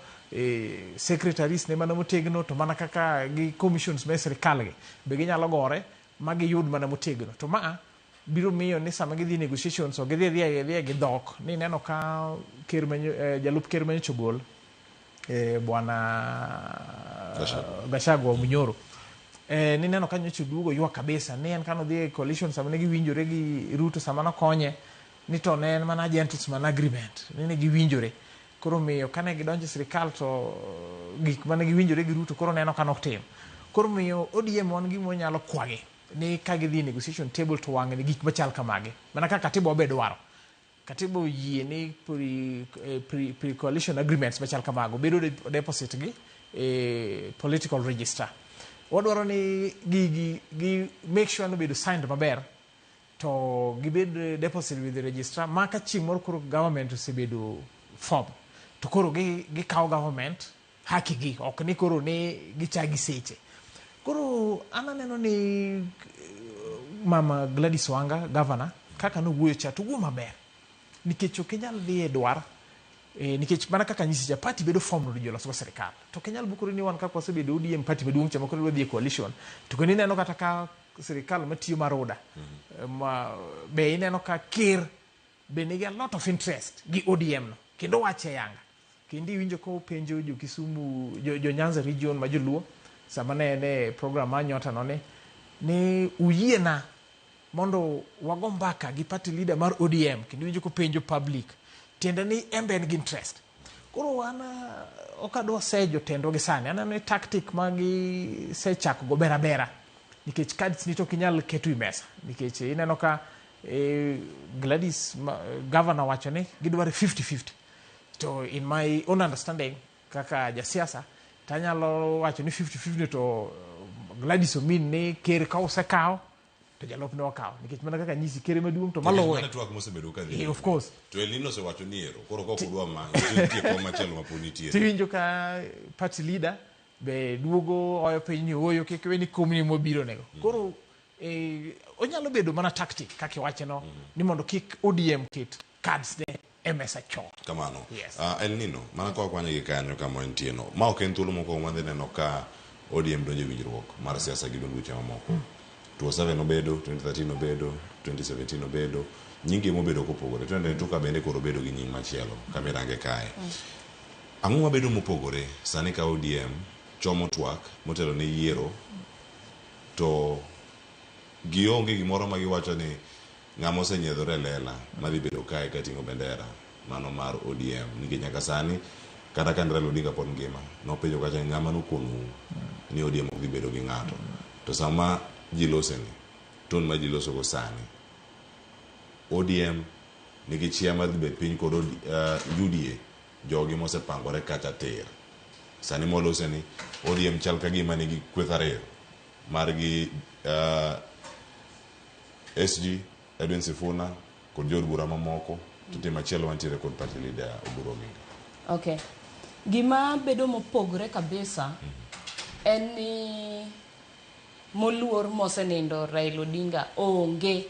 [SPEAKER 15] secretaries ne mana motegno to mana kaka gi commissions me sirikal gi be ginyalo gore ma giyud mana motegno to ma biro miyo ni sama gidhi negotiations so gidhi gi dhok ni neno ka jalup ker manyo chogol bwana Gachagua Munyoro ni neno ka nyocha duogo ywa kabisa ni en kano dhi coalition sama ne giwinjore gi Ruto sama no konye ni to ne en mana gentleman agreement ni giwinjore koro miyo kane gidonjo sirikal to gik mane giwinjore gi Ruto koro neno ka nok tim koro miyo ODM wan gimo nyalo kwagi ni ka gidhi negotiation table to wang ni gik machal kamage mana ka katiba obe dwaro katiba yie ni pre coalition agreements machal kamago bedo deposit gi political register wadwaro ni gi make sure no bedo signed maber to gibed deposit with the registrar maka chieng' moro koro government osebedo form to koro gikawo government haki gi ok ni koro ni gichagi seche koro ananeno ni mama Gladys Wanga governor kaka no wuoyo cha to wuo maber nikech ok inyal dhi e dwar nikech mana kaka nyisi ja party bedo form no joloso go sirikal to ok inyal bukoro ni wan kaka wasebedo ODM party maduong' chama koro dhi e coalition to kendo ineno kata ka sirikal matiyo mar UDA be ineno ka ker be nigi a lot of interest gi ODM no kendo wache yanga kendo iwinjo ko penjo jo Kisumu jo Nyanza region ma joluo sama ne program ma nyota no ni uyiena mondo wago mbaka gi party leader mar ODM kendo winjo ko penjo public tiende ni embe en gi interest koro wana okadwa sejo tendo gi sani ana ne tactic magi sechako go bera nikech cards ni to kinyal ketu i mesa nikech ineno ka Gladys governor wacho ni gidware 50-50 to in my own understanding kaka jasiasa tanyalo wacho ni 50-50 to Gladys omin ni ker ka osekao to jalop no kao nikech mana kaka nyisi kere maduong' to malowe
[SPEAKER 23] mana twak mosebedo ka dhi
[SPEAKER 15] of course
[SPEAKER 23] to Elino se wacho ni ero koro ko kudwa ma tie ko machelo maponi tie
[SPEAKER 15] tiwinjo ka party leader be duogo oyo piny ni oyo keke ni komni mobiro nego koro onyalo bedo mana tactic kaka iwacheno ni mondo kik ODM kit cards ne MS cho
[SPEAKER 23] kamano.
[SPEAKER 15] Yes.
[SPEAKER 23] El Nino mana kwa kwanya gi kanyo kama entieno ma ok en thuolo moko madhi neno ka ODM donjo winjruok mar siasa gi duche mamoko 2007 obedo 2013 obedo 2017 obedo nyingi mobedo kopogore 2022 ka bende koro bedo gi nying machielo kamirange kae ang'o mabedo mopogore sani ka ODM chomo twak motelo ne yiero to gionge gimoro ma giwacho ni ng'ama osenyiedhore lela madhi bedo kae kating'o bendera mano mar ODM nikech nyaka sani kata ka Raila Odinga pod ngima nopenjo kacha ng'ama nokonu ni ODM ok dhi bedo gi ng'ato to sama ji loseni ton ma ji losogo sani ODM nigi chia madhi bet piny kod UDA jogi mosepangore kacha ter sani moloseni ODM chal ka gima nigi kwetharer margi SG Edwin Sifuna kod jod bura mamoko to tim machielo mantiere kod party leader Oburu Oginga.
[SPEAKER 9] Okay. Gima bedo mopogore kabisa en ni moluor mosenindo Raila Odinga onge.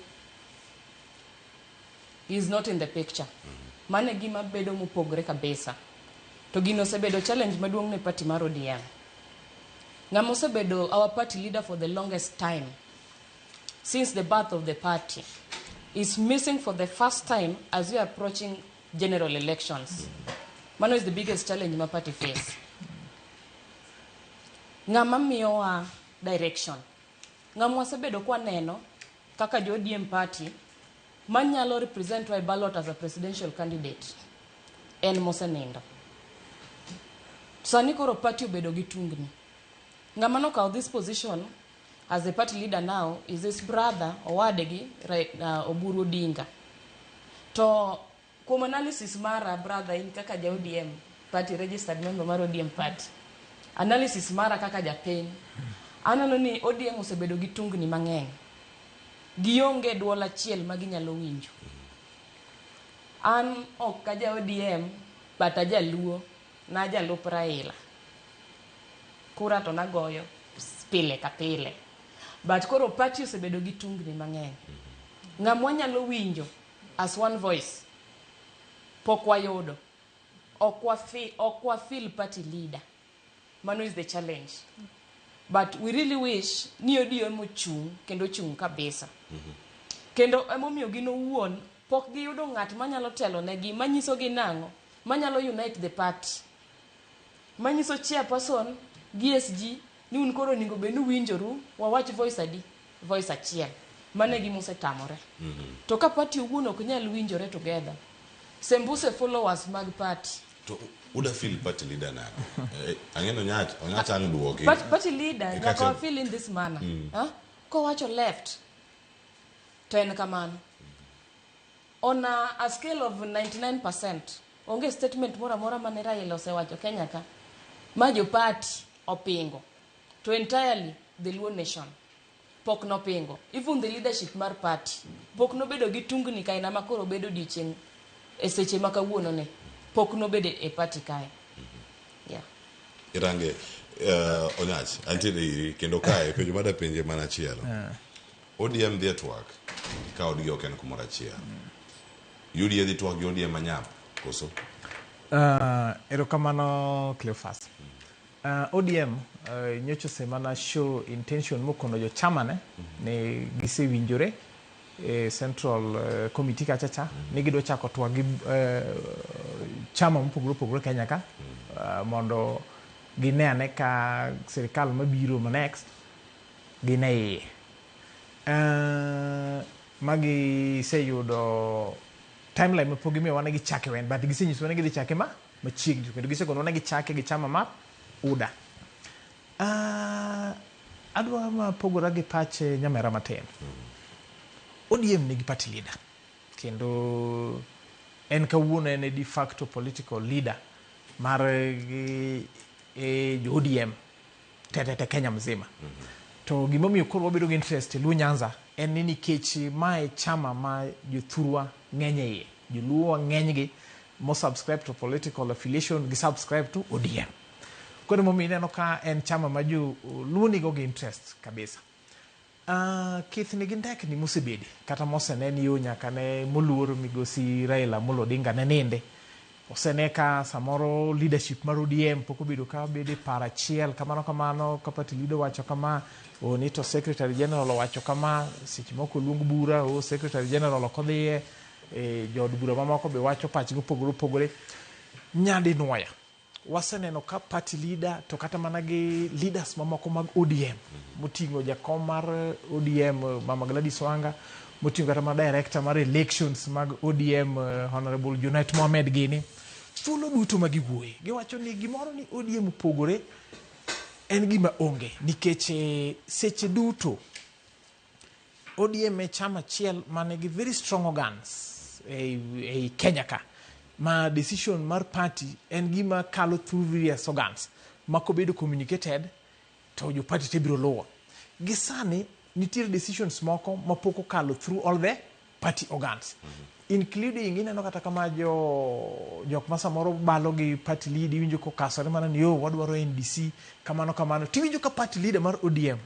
[SPEAKER 9] He is not in the picture. Mane gima bedo mopogore kabisa. To gino osebedo challenge maduong' ne party mar ODM. Ng'ama osebedo our party leader for the longest time since the birth of the party is missing for the first time as we are approaching general elections. Mano is the biggest challenge my party face. Ng'ama miyowa direction. Ng'ama wasebedo kwa neno kaka jo ODM party manyalo represent wa ballot as a presidential candidate en mosenindo. Sani koro party obedo gi tungni. Ng'ama nokawo this position as the party leader now is his brother owadegi Oburu Odinga. To kuom analysis mara brother in kaka ja ODM party registered member mar ODM party. Analysis mara kaka ja piny. Anano ni ODM osebedo gi tungni mang'eny. Gionge duol achiel ma ginyalo winjo. An ok ka ja ODM but aja luo na jalup Raila. Kura to nagoyo pile ka pile. But koro party osebedo gi tungni mang'eny. Ng'ama nyalo winjo as one voice. Pok wayudo. Ok wa feel party leader. Mano is the challenge. But we really wish ni ODM ochung kendo chung kabisa. Kendo emomiyo gino wuon pok giyudo ng'at manyalo telo negi manyiso gi nang'o manyalo unite the party. Manyiso chairperson GSG ni un koro ningo benu winjoru wawach voice adi voice achiel mane gi mosetamore. To ka party owuon ok nyal winjore together sembuse followers mag party
[SPEAKER 23] to uda feel party leader na angeno nyacha ang duoke
[SPEAKER 9] party leader nyaka feel in this manner ko wacho left to en kamano on a scale of 99% onge statement mora mane Raila osewacho Kenya ka majo party opingo to entirely the Luo nation pok no pingo even the leadership mar party pok no bedo gi tungni kaina makoro bedo dichieng e seche makawuono ne pok no bedo e party kae
[SPEAKER 23] irange Onyach antiere iri kendo kae penjo mada penje mana chielo ODM dhi twak ka odgi ok en kumora chiel UDA dhi twak gi ODM manyap koso
[SPEAKER 15] erokamano Cleophas. ODM nyocho semana show intention mokono jo chama ne gisewinjore central committee kachacha ne gido chako twak gi chama mopogore Kenya ka mondo ginene ka sirikal mabiro next gine magi seyudo timeline mopogime wane gichake wen but gisenyiso wane gidhi chake machiegni kendo gisekono wane gichake gi chama mar UDA. Adwa mapogora gi pache nyamera matin. ODM nigi party leader kendo en kawuono en de facto political leader mar ODM tete Kenya mzima. To gimomiyo koro wabedo gi interest Luo Nyanza en ni nikech mae chama ma jothurwa ng'enye iye. Joluo ng'enygi mo subscribe to political affiliation gi subscribe to ODM. Koro momiyo ineno ka en chama ma jo Luo nigo gi interest kabisa. Kith nigi ndekni mosebede kata moseneni yo nyaka ne moluor migosi Raila Amolo Odinga ne ninde. Osene ka samoro leadership mar ODM pok obedo ka bede para achiel kamano ka party leader wacho kama ni to secretary general wacho kama seche moko luong bura secretary general okodhie jod bura mamoko be wacho pachgi opogore nyadi nuoya waseneno ka party leader to kata mana gi leaders mamoko mag ODM moting'o jakom mar ODM Mama Gladys Wanga moting'o kata mana director mar elections mag ODM Honorable Junet Mohamed Gini thuolo duto ma giwuoye giwacho ni gimoro ni ODM opogore en gima onge nikech seche duto ODM e chama achiel manigi very strong organs ei Kenya ka ma decision mar party en gima kalo through various organs ma kobedo communicated to jo party te biro luwo gisani nitiere decisions moko ma pok okalo through all the party organs including ineno kata kama jok ma samoro balo gi party leader winjo ko kasore mana ni wadwaro NDC kamano tiwinjo ka party leader mar ODM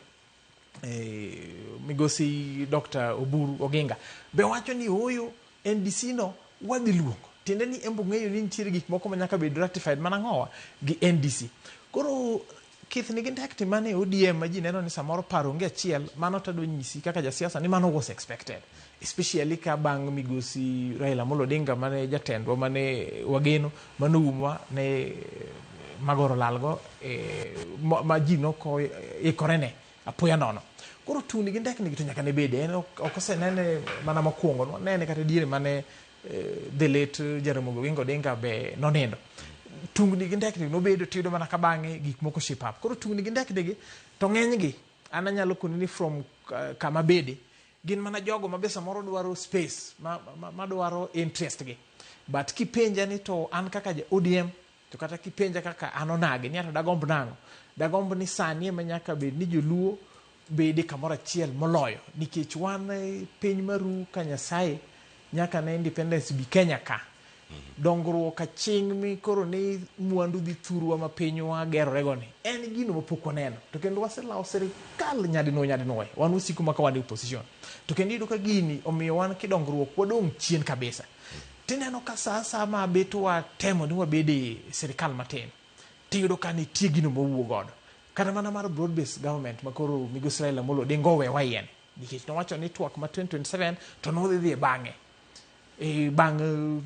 [SPEAKER 15] migosi Dr. Oburu Oginga be wacho ni oyo NDC no wadhi luongo tiende ni embo ng'eyo ni nitiere gik moko manyaka bed ratified mana ng'owa gi NDC koro kith nigi ndekti mane ODM ma ji neno ni samoro paro onge achiel mano tado nyisi kaka jasiasa ni mano was expected especially ka bang' migosi Raila Amolo Odinga mane jatendwa mane wageno manuma ne magoro lalgo ma ji noko ikorene apoya nono koro tuni gi ndekni to nyaka ne bede en ok osenene mana mokwongo nene kata diere mane the late Jaramogi Odinga be nonindo tungni gi ndekni nobedo tiyudo mana ka bang'e gik moko shape up koro tungni gi ndekni gi to ng'enygi an anyalo koni ni from kama bede gin mana jogo ma be samoro dwaro space ma dwaro interest gi but kipenja ni to an kaka ja ODM to kata kipenja kaka an onage ni ato dagomb nang'o dagomb ni sani ema nyaka bed ni joluo bede kamoro achiel moloyo nikech wan piny maru ka Nyasaye nyaka ne independence bi Kenya ka dongruok aching' mi koro ni mwandu dhi thurwa ma pinywa gerore go ni en gino mapok waneno to kendo waselawo sirikal nyadinwoya wan wasiko maka wan e opposition to kendo iyudo ka gini omiyo wan kidongruok wadong' chien kabisa tineno ka sa ma bet watemo ni wabede sirikal matin tiyudo ka nitie gino mowuo godo kata mana mar broad based government ma koro migosi Raila Amolo Odinga owewa yien nikech nowacho ni twak ma 2027 to nodhi bang'e bang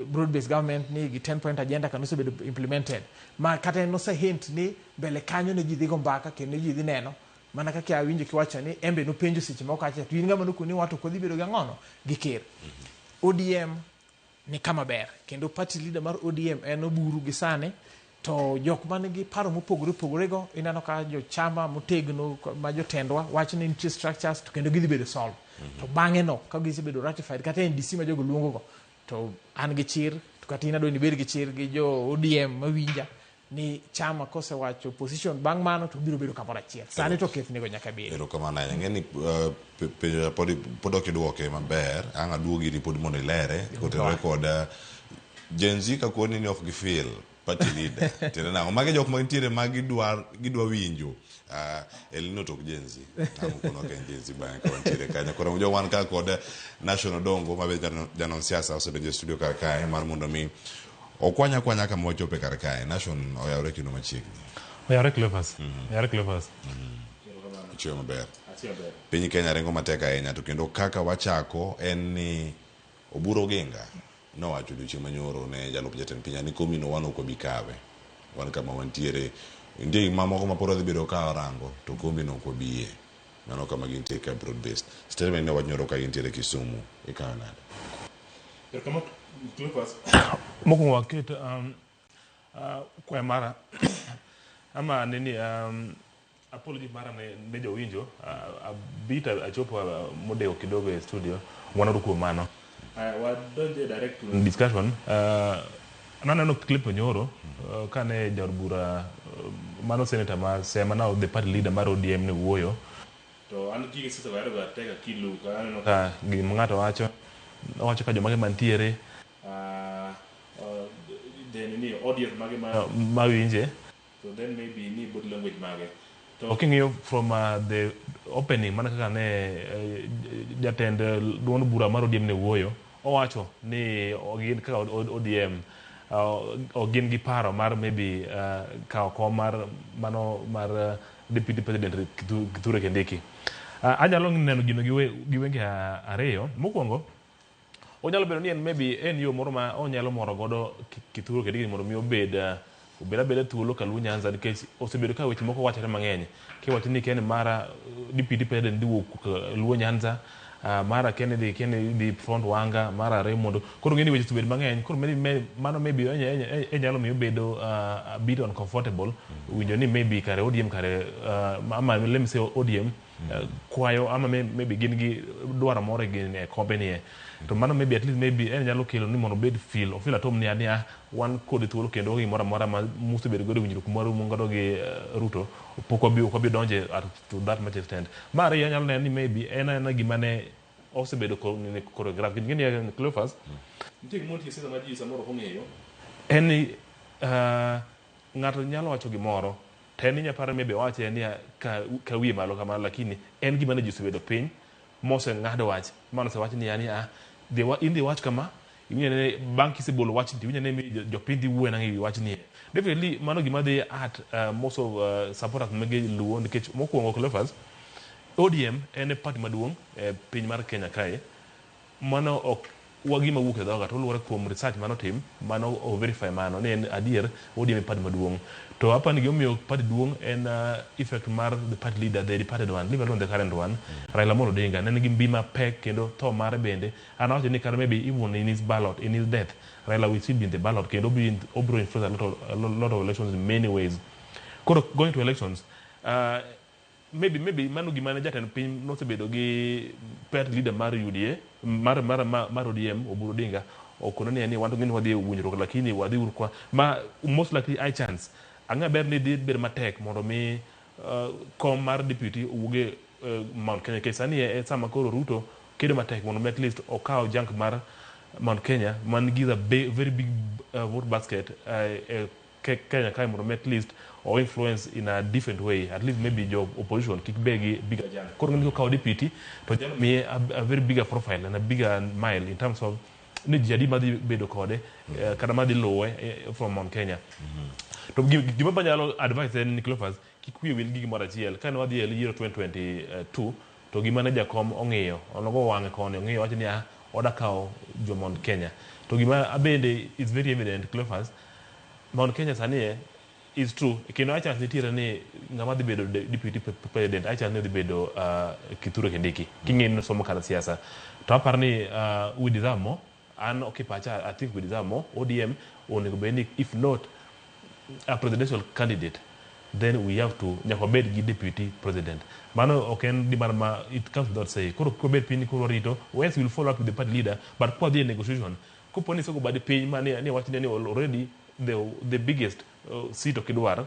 [SPEAKER 15] broad based government ni gi 10 point agenda kan osebedo implemented ma kata no se hint ni mbele kanyo ne ji dhi go mbaka kendo ji dhi neno mana kaka awinjo kiwacho ni embe no penjo seche moko acha to in ng'ama nokoni wato kodhi bedo ga ng'ono gi ker ODM ni kama ber kendo party leader mar ODM en Oburu gi sane to jok man gi paro mopogore go ineno ka jo chama motegno ma jotendwa wacho ni nitie structures to kendo gidhi bedo solve to bang'e no ka gisebedo ratified kata NDC ma jogo luongo go to an gi chir to kata in adoni bed gi chir gi jo ODM mawinja ni chama kosewacho position bang' mano to biro bedo kamoro achiel sani to keth nego nyaka bed
[SPEAKER 23] erokamano ahinya ng'eni pod ok idwoke maber ang' aduogi ni pod mondo ilere kotenore kod Gen Z ka kuoni ni ok gifeel party leader tiende nang'o magi jok mantiere ma gidwa winjo Elino tok Gen Z nang'o kono ka Gen Z bang'e ka wantiere kanyo koro jo wan ka kod National Dongo mabe janon siasa osedonjo e studio kar kae mar mondo mi okwanya kama wachope kar kae National oyawre kino machiegni
[SPEAKER 10] oyawre Cleophas
[SPEAKER 23] chiyo maber piny Kenya rengo matek ahinya to kendo kaka wachako en ni Oburu Oginga nowacho odiochieng' manyoro ne jalup jatend piny ni komino wan ok obi kawe wan kama wantiere nitie gik mamoko ma pod odhi bedo ka orango to komino ok obiye mano kama gintie ka broad based statement ne wanyoro ka gintiere Kisumu ikawo nade
[SPEAKER 10] mokwongo waket kwae mara ama nini apology mara ne jowinjo abit achopo modeo kidogo e studio wanadu kuom mano wadonje direct to discussion naneno clip nyoro kane jaod bura mano senator ma sema now the party leader mar ODM ne wuoyo to an gige sisa wayaro ga tega kilu ka aneno ka gima ng'ato wacho ka jomage mantiere then ni audience mage ma winje so then maybe ni body language mage to king'iyo from the opening mana kaka ne jatend duond bura mar ODM ne wuoyo, owacho ni ogin kaka ODM ogin gi paro mar maybe kao kom mar mano mar deputy president Kithure Kindiki. Anyalo neno gino gi wenge ariyo. Mokwongo onyalo bedo ni en maybe en yo moro ma onyalo moro godo Kithure Kindiki mondo mi obed thuolo ka Luo Nyanza, nikech osebedo ka weche moko wachore mang'eny kiwacho ni ken mara deputy president dhi wuok Luo Nyanza, mara Kennedy front wanga, mara Raymond, koro ng'eni weche osebedo mang'eny, koro mano maybe enyalo miyo bedo a bit uncomfortable winjo ni maybe kare ODM kare ama let me say ODM kwayo ama maybe gin gi dwaro moro gin e company to mano maybe at least maybe nyalo kelo ni mondo bed feel atom ni ania wan kod thuolo kendo gi moro ma muso bedo godo winjruok moro mongodo gi Ruto pok obi donje to that much extent. Mara nyalo neno ni maybe en gima ne osebedo choreograph gini Cleophas nitie monti sisa ma ji samoro ong'eyo en ni ng'ato nyalo wacho gimoro teni nyaparo maybe wache ni ka wiye malo kamano, lakini en gima ne ji osebedo piny mose ng'ado wach mano se wach ni yani in the watch kama inyene bank isebolo wach ti inyene jopiny dhi wuoyo nang'e wach ni definitely mano gima dhi at most of supporters mege Luo, nikech mokwongo Cleophas ODM en party maduong' e piny mar Kenya kae, mano ok wagima wuok e dhoga to luwore kuom research mano tim mano o verify mano ni en adier ODM en party maduong'. To hapa ni gimomiyo party duong' en effect mar the party leader, the departed one, leave alone the current one, Raila Amolo Odinga. Ne nigi mbi mapek kendo tho mare bende anawacho ni kare maybe even in his ballot, in his death, Raila will still be in the ballot kendo obro influence a lot of elections in many ways. Koro going to elections, maybe mano gima ne jatend piny nosebedo gi party leader mar UDA mar ODM Oburu Odinga okono ni wanto ngini wadhi winjruok, lakini wadhi uru kwa ma most likely high chance anga ber ni dhi ber matek mondo mi kom mar deputy uge Mount Kenya case ani e sama koro Ruto kedo matek mondo at least okaw junk mar Mount Kenya man gives a very big vote basket Kenya kai mondo at least or influence in a different way, at least maybe your opposition kick bigger jam. Koro ng'ani okaw deputy to jalo mi a very bigger profile and a bigger mile in terms of ni jadi madhi bedo kode kada madhi lowe from Mount Kenya. To gima banyalo advice en Cleophas kikuye wil gigi moro achiel kane wadhi e year 2022 to gima ne jakom ong'iyo onogo wang'e koni ong'iyo wacho ni oda kawo jo Mount Kenya. To gima abende is very evident Cleophas, Mount Kenya sani is true kendo achance nitiere ni ng'ama dhi bedo deputy president achance ni dhi bedo Kithure Kindiki king'eni somo kar siasa to aparo ni we deserve more. An okipacha I think we deserve more. ODM onego bedni if not a presidential candidate then we have to nyaka bed gi deputy president. Mano ok en gimar ma it comes without say. Koro bed piny koro rito once will follow up with the party leader but kwa the negotiation koponi soko bad piny mane ni wachne ni already the biggest seat okidwar,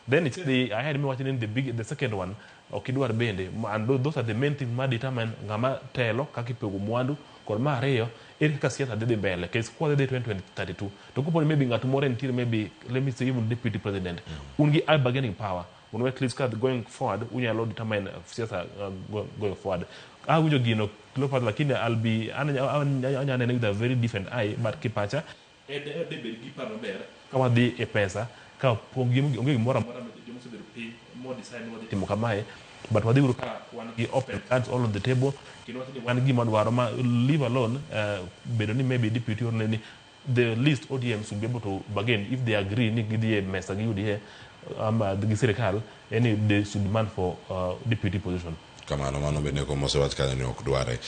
[SPEAKER 10] then it's I had me watching the second one okidwar bende, and those are the main things ma determine ngama telo kakipego mwandu kod ma ariyo eri kaka siasa dhi mbele case kwa the 2032 to kuponi maybe ng'at moro nitiere maybe let me say even deputy president ungi a bargaining power when at least going forward unyalo determine siasa going forward. Winjo gino Cleophas, lakini I'll be anya nene with a very different eye but kipacha de be gi paro ber kama dhi e pesa ka onge gimoro amora jomo sebedo piny mo decide wadhi timo kamae but wadhi uru ka wan gi open cards all on the table kendo wan gi madwaro ma leave alone bedo ni maybe deputy or ni the least ODM should be able to bargain if they agree ni gidhi e mesa gi UDA gi sirikal any they should demand for deputy position.
[SPEAKER 23] Kamano mano bende ko mose wach kanyo ni ok dware.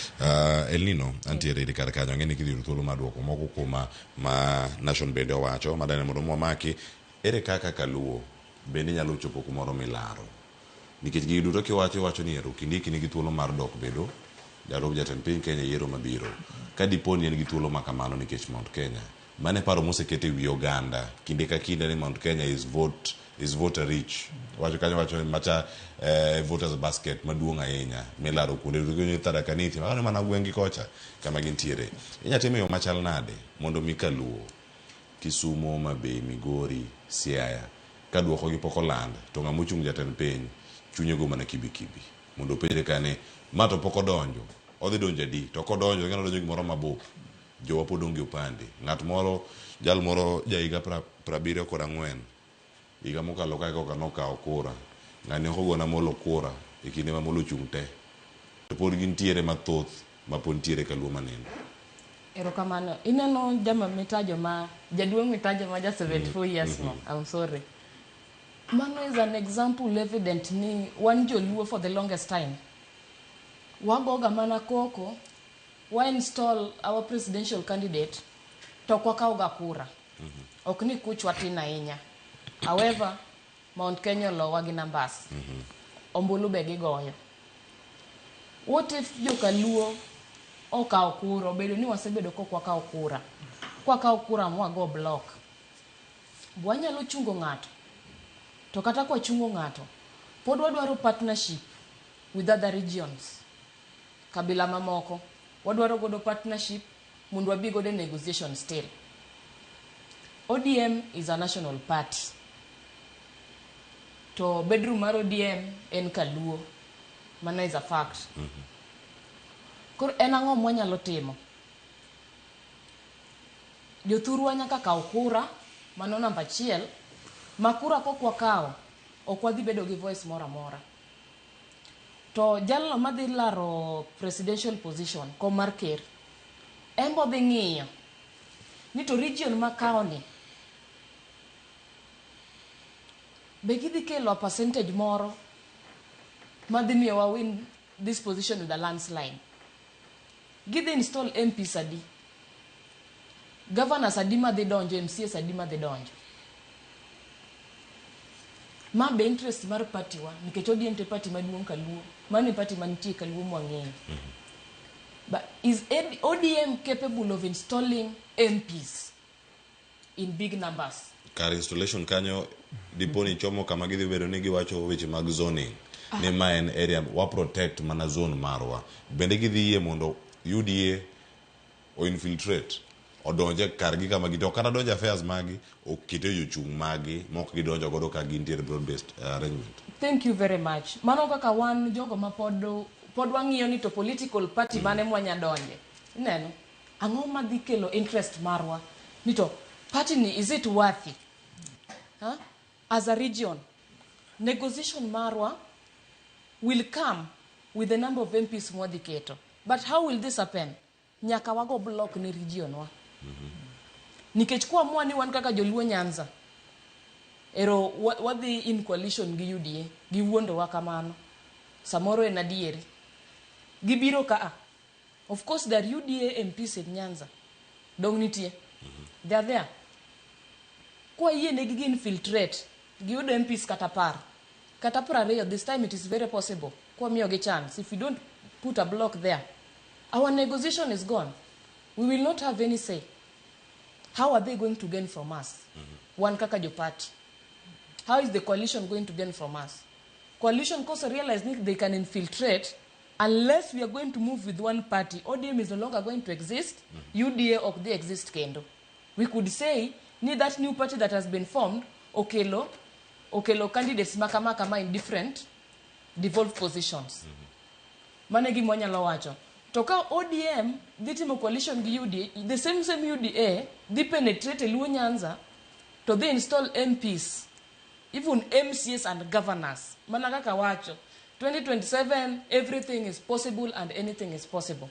[SPEAKER 23] El Nino antiere iri kar kanyo ng'eni kidhi thuolo mar duoko moko kuma ma nation bende owacho madane mondo momaki ere kaka Kaluo bende nyalo chopo kumoro milaro nikech gigi duto kiwacho ni ero Kindiki nigi thuolo mar dok bedo jarob jatend piny Kenya yiero mabiro ka diponi en gi thuolo ma kamano nikech Mount Kenya mane paro mosekete wi oganda kinde ka kinde ni Mount Kenya is voter rich wacho macha voters basket maduong' ahinya milaro kuonde duto Tharaka Nithi mana gwengi kocha kama gintiere inyatime yo machal nade mondo mi Kaluo Kisumu, Homabay, Migori, Siaya ka duoko gi poko land to ng'amochung' jatend piny chunye go mana kibi mondo penjre kane ma to pok odonjo odhi donjo adi to kodonjo ng'ano donjo gimoro mabup jowa pod onge opande ng'at moro jal moro jahiga 74 higa mokalo kae koka nokawo kura ng'ani ok ogona molo kura e kinde ma molo chung' te to pod gintiere mathoth ma pod ntiere kaluo maneno.
[SPEAKER 9] Erokamano. Ineno jama mitajo ma jaduong' mitajo ma ja 74 years no. I'm sorry. Mano is an example evident ni wan joluo for the longest time. Wagoga mana koko, wa install our presidential candidate, to kwa kauga kura. Ok ni kuchwa tina ahinya. However, Mount Kenya lo wagi nambas. Ombulu be gigoyo. What if jokaluo okawo kura, obedo ni wasebedo kwa kawo kura. Kwa kawo kura mwa go block. Bwanyalo chungo ng'ato. To kata kwa chungo ng'ato, pod wadwaro partnership with other regions. Kabila mamoko, wadwaro godo partnership, mundu wabi godo negotiation still. ODM is a national party. To bedroom mar ODM en Kaluo. Mana is a fact. Koro en ang'o mwanyalo timo? Jothurwa nyaka kaw kura, mano namba 1. Makura kokwa kawo, ok wadhi bedo gi voice mora mora. To jalno madhi laro presidential position kom mar ker, embo dhi ng'iyo ni to region ma kaoni be gidhi kelo percentage moro madhi miyo wa win this position with a landslide. Gidhi install MPs adi, governors adi madhi donjo, MCs adi madhi donjo. Ma be interest mar party wa, nikech ODM te party maduong' Kaluo, mane party mantie Kaluo mwang'eyo. But is ODM capable of installing MPs in big numbers?
[SPEAKER 23] Kar installation kanyo diponi chomo kama gidhi bedo ni giwacho weche mag zoning. Ni ma en area wa protect mana zone marwa. Bende gidhi yie mondo UDA o infiltrate odonje kargi kama gito kata donja affairs magi okite jochung' magi mok gidonjo godo ka gintiere broad based arrangement.
[SPEAKER 9] Thank you very much. Mano kaka wan jogo ma pod wang'iyo ni to political party mane mwanya donje. Neno, ang'o madhi kelo interest marwa ni to party ni is it worthy? Huh? As a region, negotiation marwa will come with the number of MPs mwadhi keto. But how will this happen? Nyaka wago block ni region wa. Nikech kwa mwani wan kaka joluo Nyanza. Ero wadhi in coalition gi UDA, gi wuondo wa kamano. Samoro en adieri. Gibiro ka. Of course there are UDA MPs in Nyanza. Dong nitie. They are there. Kwa yie ne gi infiltrate, gi udo MPs katapar. Katapar this time it is very possible. Kwa miyo gi chance. If we don't put a block there, our negotiation is gone. We will not have any say. How are they going to gain from us? One kaka jo party. How is the coalition going to gain from us? Coalition because realize they can infiltrate unless we are going to move with one party. ODM is no longer going to exist. UDA of the exist kendo. We could say, need that new party that has been formed, okelo candidates makama in different devolved positions. Manegi mwanya lo wacho. Toka ODM, ditimo coalition gi UDA, the same UDA, they penetrate Luo Nyanza, to they install MPs, even MCs and governors. Manakaka wacho. 2027, everything is possible and anything is possible.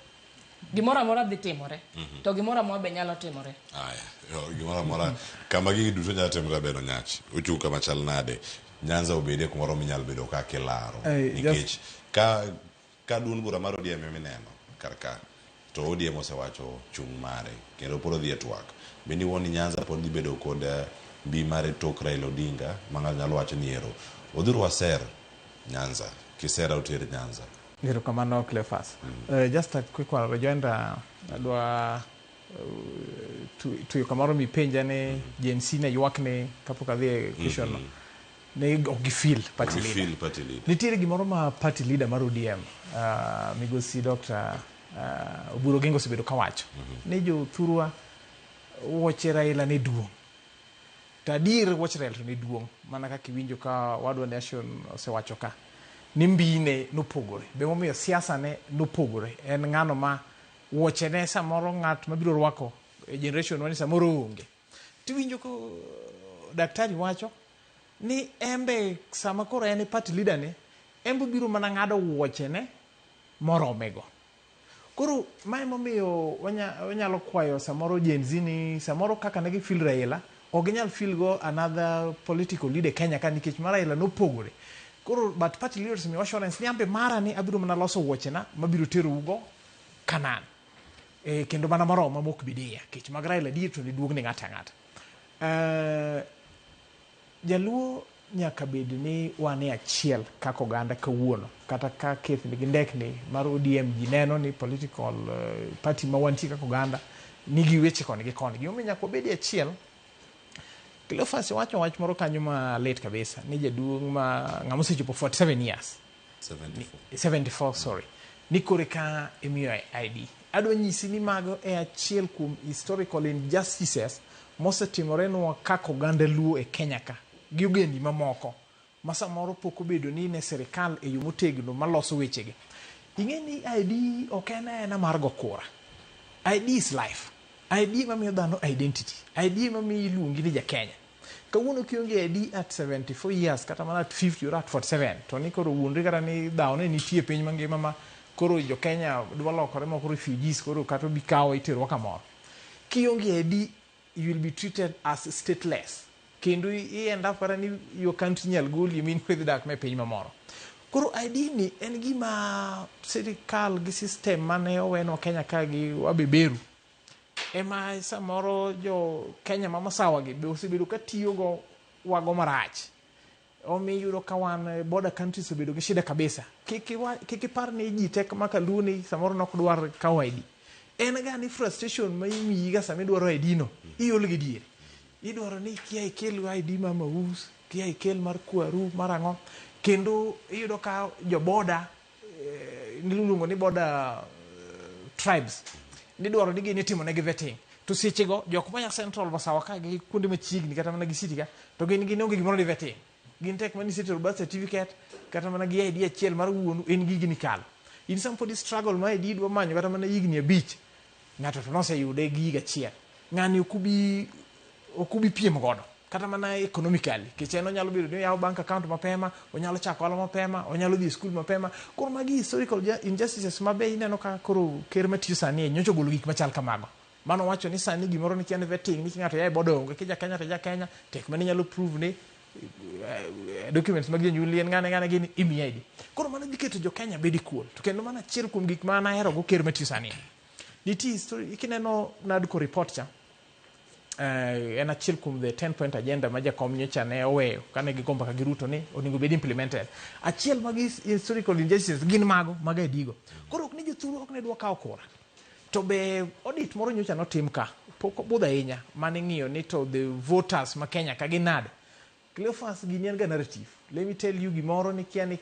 [SPEAKER 9] Gimora mora dhi timore. To gimora mora be nyalo timore.
[SPEAKER 23] Aya, gimora mora kama gigi duto nyalo timore bedo nyach. Uchu kama chal nade. Nyanza obede kumoro minyalo bedo ka kilaro. Nikech ka duon bura mar ODM mineno karka to ODM osewacho chung' mare kendo pod odhi e twak. Bende woni Nyanza pod dhi bedo kod mbi mare tok Raila Odinga mang'al nyalo wacho ni ero odhuro waser Nyanza kisera utere Nyanza.
[SPEAKER 15] Erokamano Cleophas. Just a quick one, rejoinda adwa tuyo kamoro mipenja ne Gen Z ne ywak ne kapok adhi e question no. Ne ok feel party leader. Nitiere gimoro ma party leader mar ODM, migosi Dr. Oburu Oginga osebedo kawacho. Ne jo thurwa woche Raila ne duong'. Tadir woche Raila ne duong'. Mana kaka iwinjo ka Wadwa Nation osewacho ka. ni mbine nopogore be momiyo siasa ne nopogore en ng'ano ma wuoche ne samoro ng'at mabiro rwako e generation wani samoro onge tiwinjo ko daktari wacho ni embe sama koro en party leader ne embe biro mana ng'ado wuoche ne moromego koro mae momiyo wanyalo kwayo samoro Gen Z ni samoro kaka ne gifil Raila ok ginyal feel go another political leader Kenya ka nikech mar Raila nopogore koro but party leaders mi assurance ni ambe mara ni abiro mana loso wuoche na mabiro tero ugo kanan kendo mana maroma mok bidia kech mag Raila dito ni duogne ng'ata ng'ata jaluo nyaka bed ni wane achiel kako ganda kawuono kata ka keth ni gindek ni mar ODM ji neno ni political party ma wanti kako ganda nigi weche koni gi koni gi ominya ko bedi achiel Cleophas wacho wach moro kanyo ma late kabisa ni jaduong ma ng'amusi chopo 47 years 74 sorry ni kore ka emiyo ID adwa nyisi ni mago e achiel kuom historical injustices mosetimore nwa kako ganda luo e Kenya ka gi ogendi mamoko ma samoro pok obedo ni ne serikal e yo motegno maloso wechegi ing'e ni ID ok en mar go kura ID is life ID mamiyo dhano identity ID mamiyo iluongi ni Jakenya kawuono kionge ID at 74 years kata mana at 50 or at 47 to ni koro wuondri kata ni dhano ne nitie piny mangima ma koro jo Kenya dwa lokore moko refugees koro kata bikawo itero kamoro kionge ID you will be treated as stateless kendo end up kata ni your country nyal gol yimin kwedhi dak me piny mamoro koro ID ni en gima serikal gi system mane oweno Kenya ka gi wabeberu ema samoro jo Kenya mamasawa gi be osebedo ka tiyo go wago marach omi yudo ka wan border countries obedo gi shida kabisa kiki par ni ji tek maka luni samoro nok dwar kawaidi en ga ni frustration ma imi ga sami dwaro ID no iol gi diere idwaro ni kia ikel ID mama us kia ikel mar kwaru marango kendo iyudo ka jo border nilungo ni border tribes ni dwaro ni gini timo negi vetting to sechego jok manya central masawa ka gi kuonde machiegni kata mana gi city ka to gin onge gimoro ni vetting gin tek mani city birth certificate kata mana gi ID achiel mar wuonu en gigi ni kal in some for this struggle ma ID dwa manyo kata mana yigni abich ngato to nose yude giga achiel ngani okubi piem godo kata mana economically kicheno nyalo bedo ni yaw bank account mapema onyalo chako ala mapema onyalo dhi school mapema koro magi historical injustices mabe ineno ka koro ker matiyo sani nyocho golo gik machal kamago mano wacho ni sani gimoro ni kian vetting ni ngato yae bodo onge kija Kenya to ja Kenya tek mani nyalo prove ni documents mag janyuol ngane gini imi ID koro mano diketo jo Kenya bedi cool to kendo mana chiel kuom gik mana hero go ker matiyo sani niti history ikineno nadko report cha en achiel kuom the 10 point agenda ma jakom nyocha ne oweyo kane gigomba ka giruto ni onego bed implemented achiel mag historical injustices gin mago mag edigo koro ok ni jothuru ok ne dwa kawo kura to be audit moro nyocha notim ka pok budho ahinya mane ng'iyo ni to the voters ma Kenya ka ginade Cleophas gini en ga narrative let me tell you gimoro ni kiani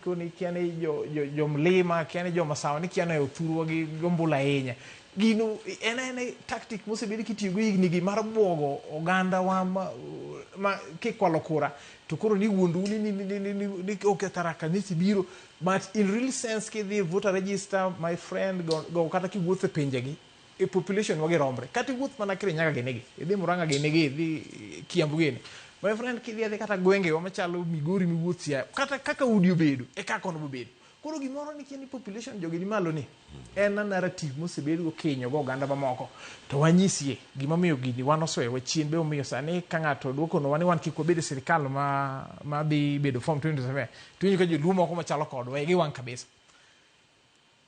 [SPEAKER 15] jo mlima kiani jo masawa ni kiani othuru gi gombula ahinya gino ene tactic mosebedi kitiyo go igni gi mar bwogo oganda wa ma kikwalo kura to koro ni wuondu ni oketaraka ni sibiro but in real sense ki the voter register my friend go kata ki wuothe pinjegi e population wage rombre kati wuoth mana kire nyaka genegi idhi Murang'a genegi idhi Kiambu gene my friend ki dhi kata gwenge wa machalo Migori miwuothia kata kaka udi obedo e kaka ono bedo koro gimoro ni kiani population jogi ni malo ni en narrative mosebedo Kenya go oganda mamoko to wanyisie gima miyo gini wan osoewa chien be omiyo sani ka ng'ato dwoko no wan kik wabed e sirikal ma bi bedo form 27 to ka joluo moko machalo kodwa e gi wan kabisa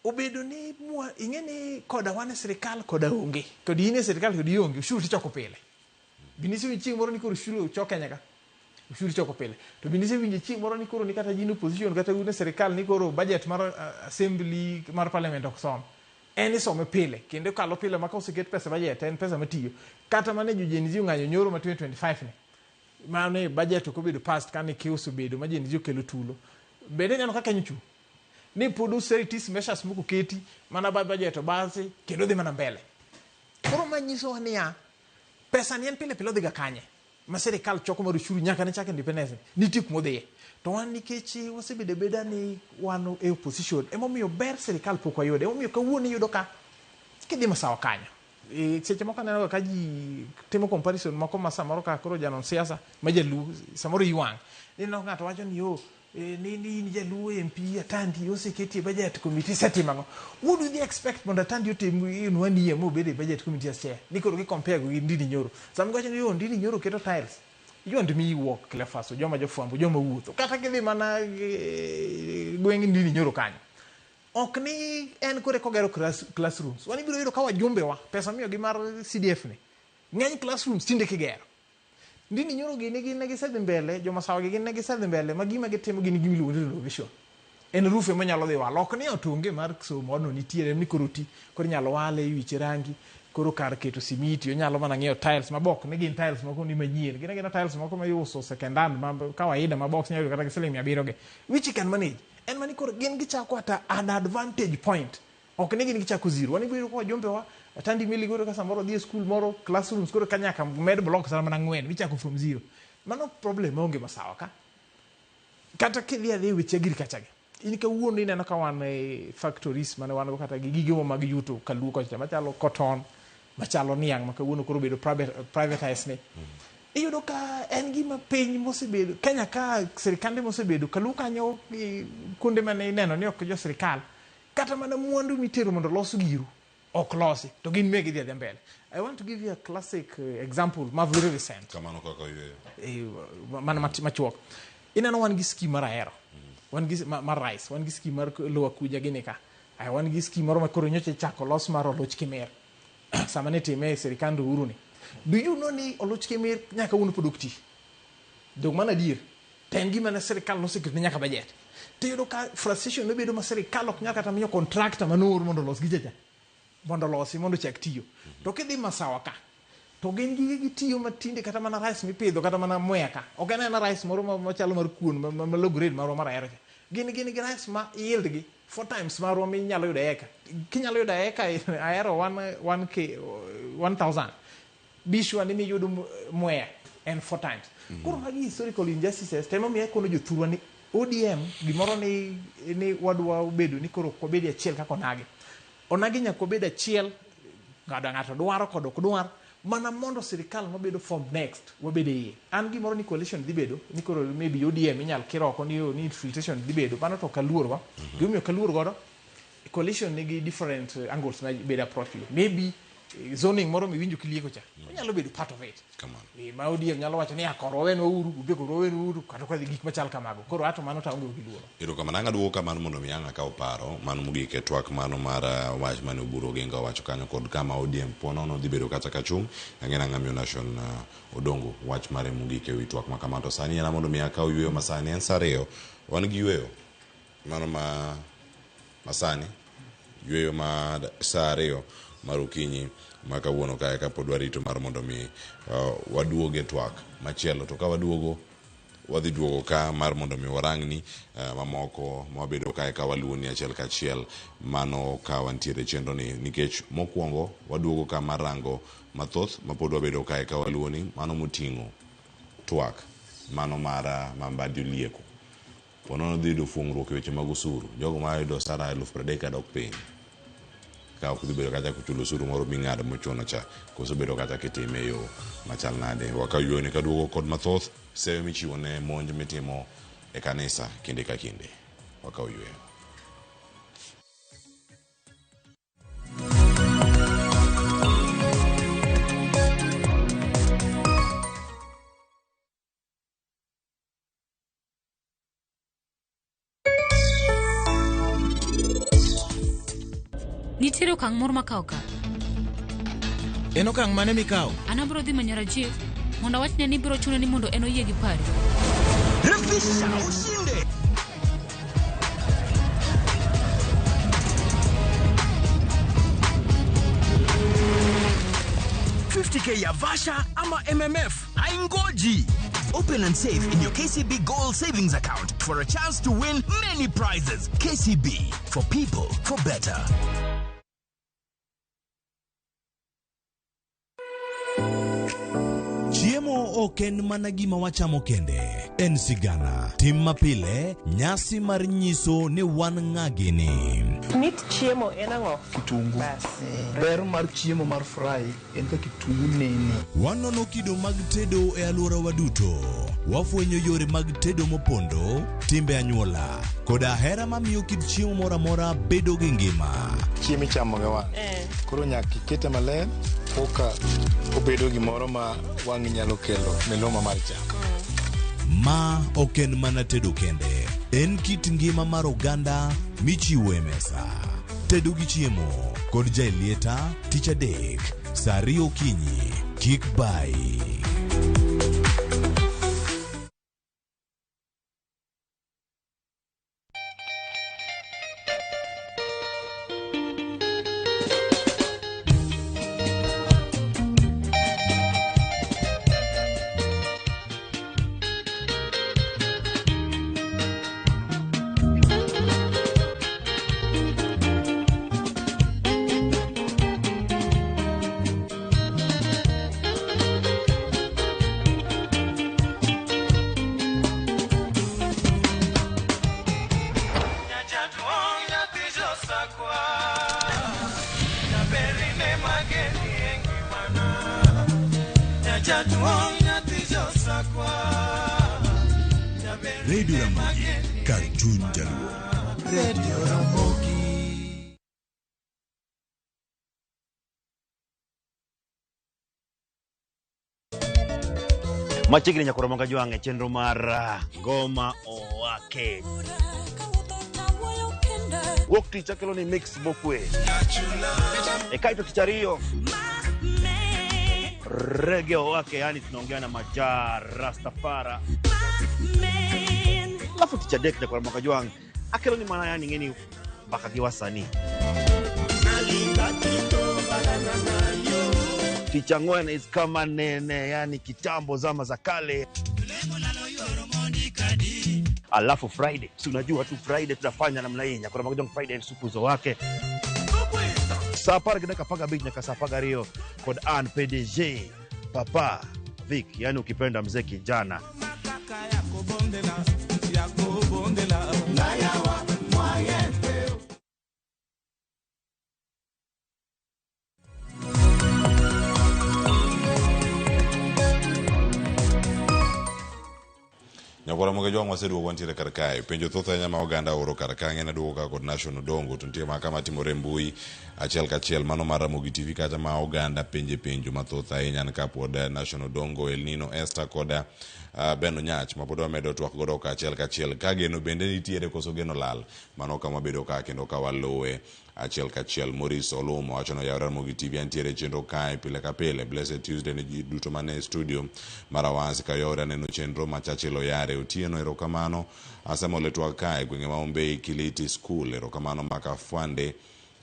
[SPEAKER 15] obedo ni ing'e ni koda wan e sirikal koda onge to di in e sirikal to di onge ushuru tichoko pile binisi wi chieng' moro ni koro ushuru chok Kenya ka ushuru choko pile to binisi winje chieng' moro ni koro ni kata jin opposition kata une sirikal ni koro budget mar assembly mar parliament ok som en isome pile kendo kalo pile maka oseket pesa budget en pesa matiyo kata mane jojenzi ng'anyo nyoro ma 2025 ni mane budget ok obedo past kane kiuso bedo ma jenzi okelo tulo bende neno kaka nyochu ni pod austerities measures moko keti mana budget base kendo dhi mana mbele koro manyiso ni ya pesa ni en pile pile odhiga kanye ma sirikal choko mar ushuru nyaka ne chak independence nitie kuma odhiye. To wan nikech wasebedo beda ni wan e opposition emomiyo ber sirikal pok wayude. Emomiyo kawuono iyudo ka kidhi masawa kanyo seche moko aneno ka ji timo comparison moko ma samoro ka koro janon siasa ma jaluo samoro iwang' nino ng'ato wacho ni ni jaluo MP Atandi oseketi e budget committee setimago. What do they expect mondo Atandi otim in 1 year mobede e budget committee chair ni koro gi compare gi Ndindi Nyoro. Sam gacho ni Ndindi Nyoro keto tiles yond mi wuok Cleophas joma jofwambo joma wuotho kata kidhi mana gweng' Ndindi Nyoro kanyo ok ni en kore kogero classrooms. Wani biro yudo ka wajumbe wa pesa miyo gi mar CDF ni ng'eny classrooms tinde kigero. Ndindi Nyoro gini ne gisedhi mbele joma sawa gi ne gisedhi mbele ma gima gitimo gini gimiluongo ni renovation. En rufe manyalo dhi walo ok ni otunge mar somo no nitiere ni koro ti koro nyalo wale wiche rangi koro kar keto simiti onyalo mana ng'iewo tiles mabok ni gin tiles moko ni manyien gin tiles moko ma iuso second hand ma kawaida ma box nyalo kata siling 700 ge which can manage en mani koro gin gichako ata an advantage point ok ni gin gichako zero. Wani biro kwa jumbe wa Atandi mili goro ka samoro dhi school moro classrooms koro kanyaka med blocks sana mana 4 michako from zero. Mano problem onge masawa ka kata kidhi weche agriculture ge in ka wuono ineno ka wan factories mane wan go kata gige mag yuto kaluo kocha machalo cotton machalo niang' makawuono koro bedo privatize ne iyudo ka en gima piny mosebedo Kenya ka sirikande mosebedo kaluo kanyo kuonde mane ineno ni ok jo sirikal kata mana mwandu mitero mondo los giru ok losi to gin megi dhi mbele. I want to give you a classic example ma very recent
[SPEAKER 23] kamano kaka
[SPEAKER 15] mana machuok ineno wan gi scheme mar ahero wan gi mar rice wan gi scheme mar lowa kuja gini ka wan gi scheme moro ma koro nyocha chako los mar oloch kimer sama ne time sirikand Uhuru ni. Do you know ni oloch kimer nyaka wuono pod ok ti dog mana dir ten gima ne sirikal noseketo nyaka budget to yudo ka frustration no bedo ma sirikal ok nyaka tamiyo contractor manor mondo los gijaja mondo losi mondo chak tiyo to kidhi masawa ka to gin gi tiyo matinde kata mana rice mipidho kata mana mweka ok en rice moro machalo mar kuon ma low grade maro mar ahero gin rice ma yield gi 4 times maro minyalo yudo eka kinyalo yudo eka ahero 1000 bishwa ni miyudo mwea en 4 times koro magi historical injustices tema miya kono jothurwa ni ODM gimoro ni wadwa bedo ni koro kobedi achiel kako onagi nyaka obed achiel ng'ato dwaro kod ok dwar mana mondo sirikal mabedo form next wabede iye an gimoro ni coalition dhi bedo ni koro maybe ODM inyal kiroko ni infiltration dhi bedo mano to kaluor go gimiyo kaluor godo coalition nigi different angles ma bedo approach maybe zoning moro miwinjo kilieko cha onyalo bedo part of it ma ODM nyalo wacho ni akoro weno uru ubeko roweno uru kata ka gik machal kamago koro ato mano taonge gi luoro
[SPEAKER 23] ero kama nanga duoka mano mondo mi anga ka oparo mano mogik e twak mano mar wach mane Oburu Oginga wacho kanyo kod kama ODM ponono dhi bedo kata kachung angena ngamio nation odongo wach mare mogik e wi twak ma kamato sani ena mondo mi aka oyweyo masani en sareo wan gi yweyo mano masani yweyo ma sareo marukinyi makawuono kae ka pod warito mar mondo mi waduoge twak machielo to ka waduogo wadhi duogo ka mar mondo mi warangni mamoko mabedo kae ka waluoni achiel kachiel mano ka wantiere chenro ni nikech mokwongo waduogo ka marango mathoth mapod wabedo kae ka waluoni mano moting'o twak mano mara mambadi lieko ponono dhi do fungruok e weche mag usuru jogo ma yudo sara 30,000 dok piny ka ok dhi bedo kata kuchulo usuru moro ming'ado mochuno cha koso bedo kata kitime yo machal nade wakayuoni kaduogo kod mathoth sewe michiwo ne monj mitimo e kanisa kinde ka kinde wakayueyo.
[SPEAKER 14] Nitiere okang' moro makawo ka.
[SPEAKER 29] En okang' mane mikawo?
[SPEAKER 14] An abiro dhi manyo Rajiv mondo awachne ni biro chuno ni mondo en oyie gi pari.
[SPEAKER 2] Refisha ushinde. $50K ya Vasha ama MMF haingoji. Open and save in your KCB Gold Savings Account for a chance to win many prizes. KCB, for people, for better.
[SPEAKER 11] Chiemo ok en mana gima wachamo kende, en sigana, tim mapile, nyasi mar nyiso ni wan ng'agini.
[SPEAKER 27] Mit chiemo en ang'o?
[SPEAKER 12] Kitungu. Ber mar chiemo mar fry en ka kitungu nene.
[SPEAKER 11] Wanono kido mag tedo e alworawa duto. Wafwenyo yore mag tedo mopondo, timbe anyuola, koda hera mamiyo kit chiemo moro amora bedo gi ngima.
[SPEAKER 12] Chiemo ichamo ga wang'. Koro nyaka ikete maler koka obedo gimoro ma wang' nyalo kelo miluma mar chamo.
[SPEAKER 11] Ma ok en mana tedo kende, en kit ngima mar oganda michiwo e mesa. Tedo gi chiemo kod jailieta tich adek, saa 2 okinyi, kik bai. Radio Ramogi, Cartoon Jaluo. Radio Ramogi.
[SPEAKER 16] Machiegni nyakoro Ramogi Jwang' e chenro mar Ngoma Owake. Wuok tich akelo ni mix mokwe. E kaito tich ariyo. Reggae Owake, yani tunaongea na Majar Rastafara. Alafu tich adek nyakoro Ramogi Jwang' akelo ni mana yani ngeni mpaka gi wasanii. Tich ang'wen is kama nene, yani kitambo zama za kale. Alafu Friday, si unajua tu Friday tunafanya namna hii, nyakoro Ramogi Jwang' Friday sukuzo wake. Saa para kidaka paga beat nyaka saa paga rio kod an PDG Papa Vic, yani ukipenda mzee kijana.
[SPEAKER 23] Nyakoro Ramogi Jwang' waseduogo wantiere kar kae. Penjo thoth ahinya ma oganda oro kar kae ng'eny duogo ka kod National Dongo. To nitie maka matimore mbui achiel kachiel mano mar Ramogi TV kata ma oganda penjo mathoth ahinya ka pod National Dongo, El Nino, Esther koda Beno Nyach ma pod wamedo twak godo ka achiel kachiel. Ka geno bende nitiere koso geno lal, mano kama bedo ka kendo ka waluwe achiel kachiel. Maurice Olumo wacho no yaw Ramogi TV antiere chenro kae pile ka pile. Blessed Tuesday ni duto mane studio mara wansi ka yore neno chenro machachilo yare Otieno erokamano. Asemo letwa kae gwenge ma Ombei Kiliti School erokamano maka Fwande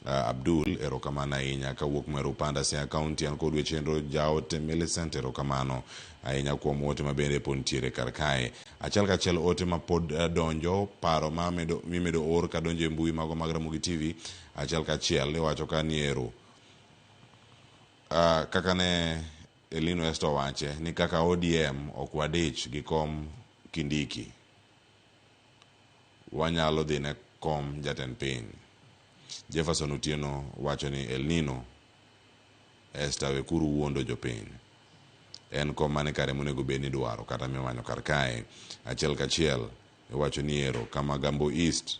[SPEAKER 23] Abdul erokamano ahinya kawuok Meru Panda Siaya County an kod chenro jaote Millicent erokamano ahinya kuom ote mabende pontiere kar kae. Achiel kachiel ote ma pod donjo paro ma mimedo or ka donjo e mbui mago mag Ramogi TV achiel kachiel iwacho ka niero kaka ne Elino Esto wache ni kaka ODM okwadich gi kom Kindiki wanyalo dhine kom jatend piny. Jefferson Otieno wacho ni El Nino Esta wekuru wuondo jopiny. En kom mane kare monego bed ni dwaro kata miwanyo kar kae. Achiel kachiel wacho ni ero kama Gambo East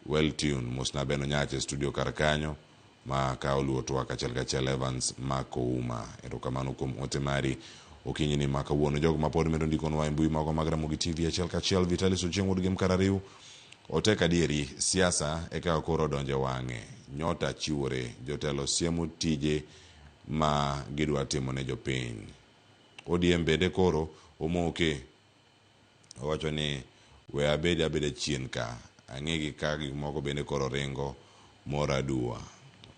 [SPEAKER 23] well tune Musna Beno Nyach studio kar kanyo ma ka oluo twak achiel kachiel Evans Makouma erokamano kuom ote mari okinyi ni maka wuono jogo ma pod medo ndiko nwa mbui mago mag Ramogi TV achiel kachiel. Vitalis Ochieng' Wood Game Karariu oteka dieri siasa eka koro donje wang'e. Nyota chiwore jotelo siemo tije ma gidwa timo ne jopiny. ODM bende koro omoke owacho ni we abeda chien ka ang'egi ka gik moko bende koro ringo mora dua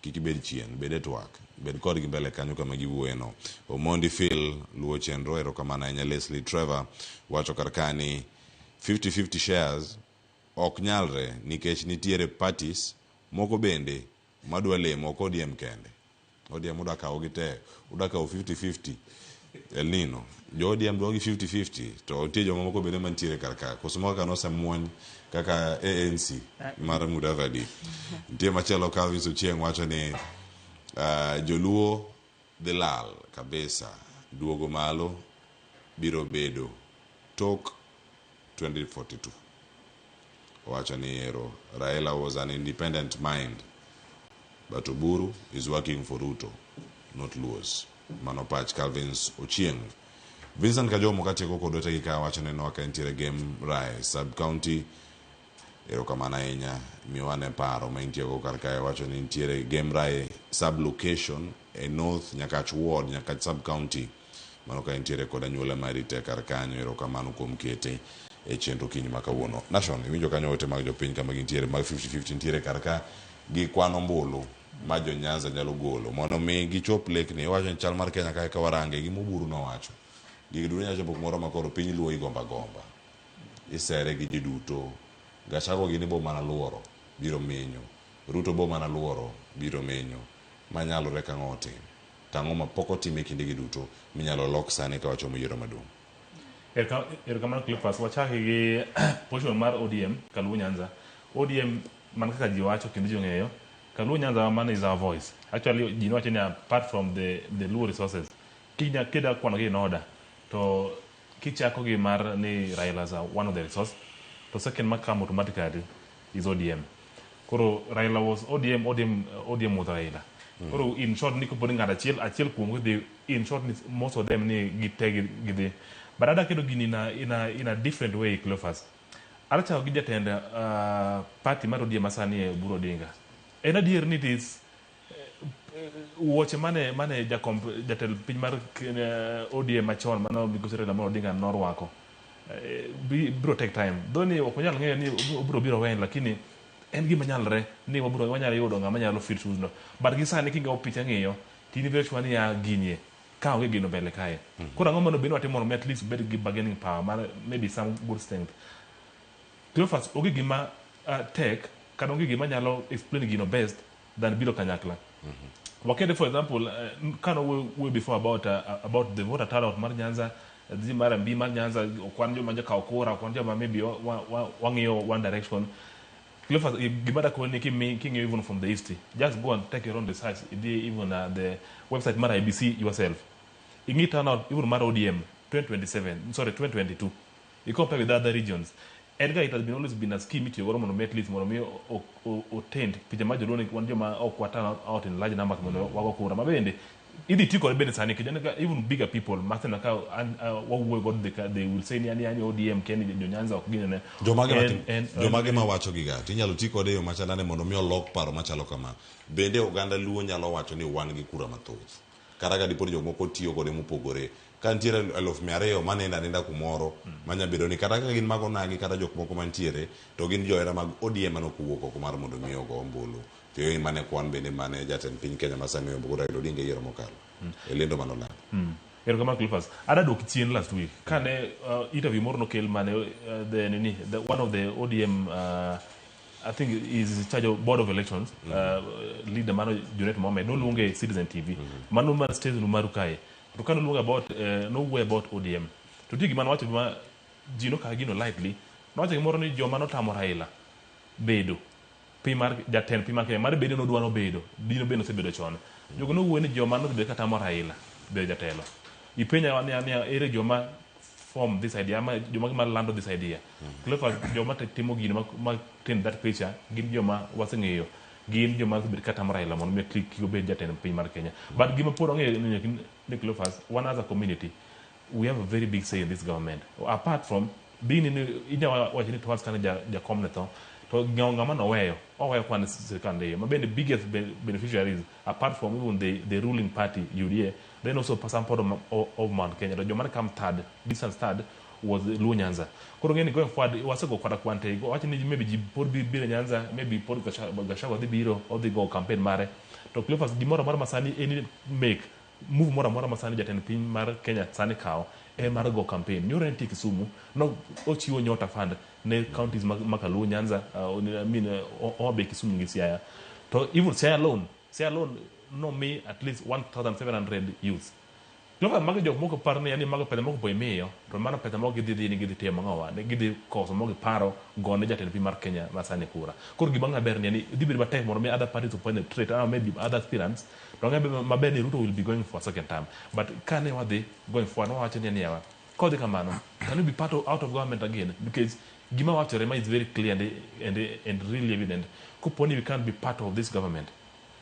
[SPEAKER 23] kiki bed chien bede twak bed kod gi mbele kanyo kama giwuoyeno. Omondi Phil luo chenro erokamano ahinya. Leslie Trevor wacho kar kani 50-50 shares ok nyalre nikech nitiere parties moko bende madwa lemo kod ODM kende. ODM udwa kawo gi te udwa kawo 50-50 El Nino jo ODM dogi 50-50 to tie joma moko bende mantiere karka koso moko kano samuony kaka ANC mar Mudavadi tie machielo Calvin Ochieng wacho ni joluo dhi lal kabisa duogo malo biro bedo tok 2042 wacho ni ero Raila was an independent mind but Oburu is working for Ruto not Luos manopach Calvin Ochieng. Vincent Kajomo katieko kod wetegi ka wacho ni noka entiere game Rai sub county ero kamana ahinya miwane paro ma intiego kar kae wacho ni entiere game Rai sub location e North Nyakach ward Nyakach sub county mano ka entiere kod anyuola mari te kar kanyo ero kamano kuom kete e chenro kiny ma kawuono. Nation iwinjo kanyo ote mag jopiny kama gintiere mag 50-50 ntiere kar ka gi kwano mbulu ma jo Nyanza nyalo golo mondo mi gichop lekni wacho ni chal mar Kenya kae ka warange gi Moburu nowacho gigi duto nyacho pok moro makoro piny luo igomba gomba isere gi ji duto Gachagua gini bo mana luoro biro menyo Ruto bo mana luoro biro menyo manyalore ka ng'ote tang'o ma pok otime kinde gi duto minyalo lok sani ka wacho yiero maduong'.
[SPEAKER 10] Erokamano Clifford wachaki gi position mar ODM Kaluo Nyanza. ODM man kaka ji wacho kendo ji ong'eyo Kaluo Nyanza man is our voice. Actually ji wacho ni apart from the Luo resources kida kwano gi in order to kichako gi mar ni Raila as one of the resource to second ma come automatically is ODM. Koro Raila was ODM was Raila. Koro in short ni ko poni ngada achiel kuom gi in short most of them ni gitegi gidhi. But ada kedo gini in a different way Cleophas. Alacha gi jatend party mar ODM masani e Buro Odinga. En adier ni this woche mane jatend piny mar ODM machon mano Migosi Raila Amolo Odinga norwako biro take time doni ok nyal ng'eyo ni obiro biro wen lakini en gima nyalre ni wanyalo yudo ng'ama nyalo fit shoes no but gi sani kinga picha ng'iyo tini virtual ni ya ginie ka onge gino mbele kae kora ng'ama no bino atimo at least bed gi bargaining power mar maybe some good strength Cleophas oge gima tech kada onge gima nyalo explain gino best than biro kanyakla. Wakende for example kind of way before about the voter turnout mar Nyanza the mara mbi mar Nyanza kwan jo manja ka okora kwan jo maybe wang'io one direction Cleophas gimada ko ni king even from the east just go and take your own research even the website mar IBC yourself ingi turnout even mar ODM 2022 you compare with other regions Edgar, it has been always been a scheme to go on at least more obtained. Pijamajo don't want you out in large numbers. Mabende, if the tickle Benesani, even bigger people, Matanaka, and what got they will say any ODM, Kenny, Nyanza, or Guinea.
[SPEAKER 23] Jomagema wacho giga. Tinya lutiko de machanane monomio lock paro machalokama. Bende Uganda luo nyalo wacho ni wan gi kura mathoth. Karaga dipori jomoko tiyo kode mopogore. Kantiere elof miareo nenda kumoro manya bedo ni kata ka gin mago nagi kata jok moko mantiere to gin joera mag ODM manokuwo oko mar mondo miyo go ombulu to yo mane kwan bende mane jatend piny Kenya masani Oburu Raila Odinga yiero mokalo elendo manolando
[SPEAKER 10] Erokamano Clifford ada dok chien last week kane interview moro nokel mane the one of the ODM I think is in charge of board of elections leader mano Junet Mohamed no lunge Citizen TV mano man stage no marukae to kind of look about no way about ODM to dig man watch Gino Kagino lightly not a more ni Jomano Tamo Raila Bedo Pimar Jaten Pimake Mari Bedo no Duano Bedo Dino Beno Sebedo Chon you know when Jomano the Catamo Raila the Jatelo you pay area Joma form this idea Joma land this idea Clever Joma Timogino Martin that picture give Joma wasn't you give your mouth with Catamaran on make click you be Jaten and Pimar Kenya but give a poor on Nicholas, one other community, we have a very big say in this government. Apart from being in our watching towards Canada, the community, to Gangaman away, or one second day. Maybe the biggest beneficiaries, apart from even the ruling party, UDA, then also some part of Mount Kenya. The Jomana come third, distant third was Luo Nyanza. Korogeni going forward, was a go for a quantity, watching maybe Port Bill Nyanza, maybe Port Gashawa the Biro, or the go campaign Mare. To Clifford, the more Masani any make. Move more masani jatend piny mar Kenya sani kao mar go campaign nyore ntie Kisumu no ochiwo nyota fund ne counties makaluo Nyanza obe Kisumu gi Siaya to even Siaya alone no me at least 1,700 youths Cleophas mago jok moko par ni yani mago pesa moko po imiyo to mano pesa moko gidhi ni gidhi timo ng'owa ne gidhi koso moko paro gone jatend piny mar Kenya masani kura koro gima ng'aber ni yani dhi bedo matek mondo mi other parties to penetrate maybe other aspirants to ng'aber maber ni Ruto will be going for a second term but kane wadhi going forward wawacho ni yawa kodhi kamano can you be part of out of government again because gima wachore ma is very clear and really evident koponi we can't be part of this government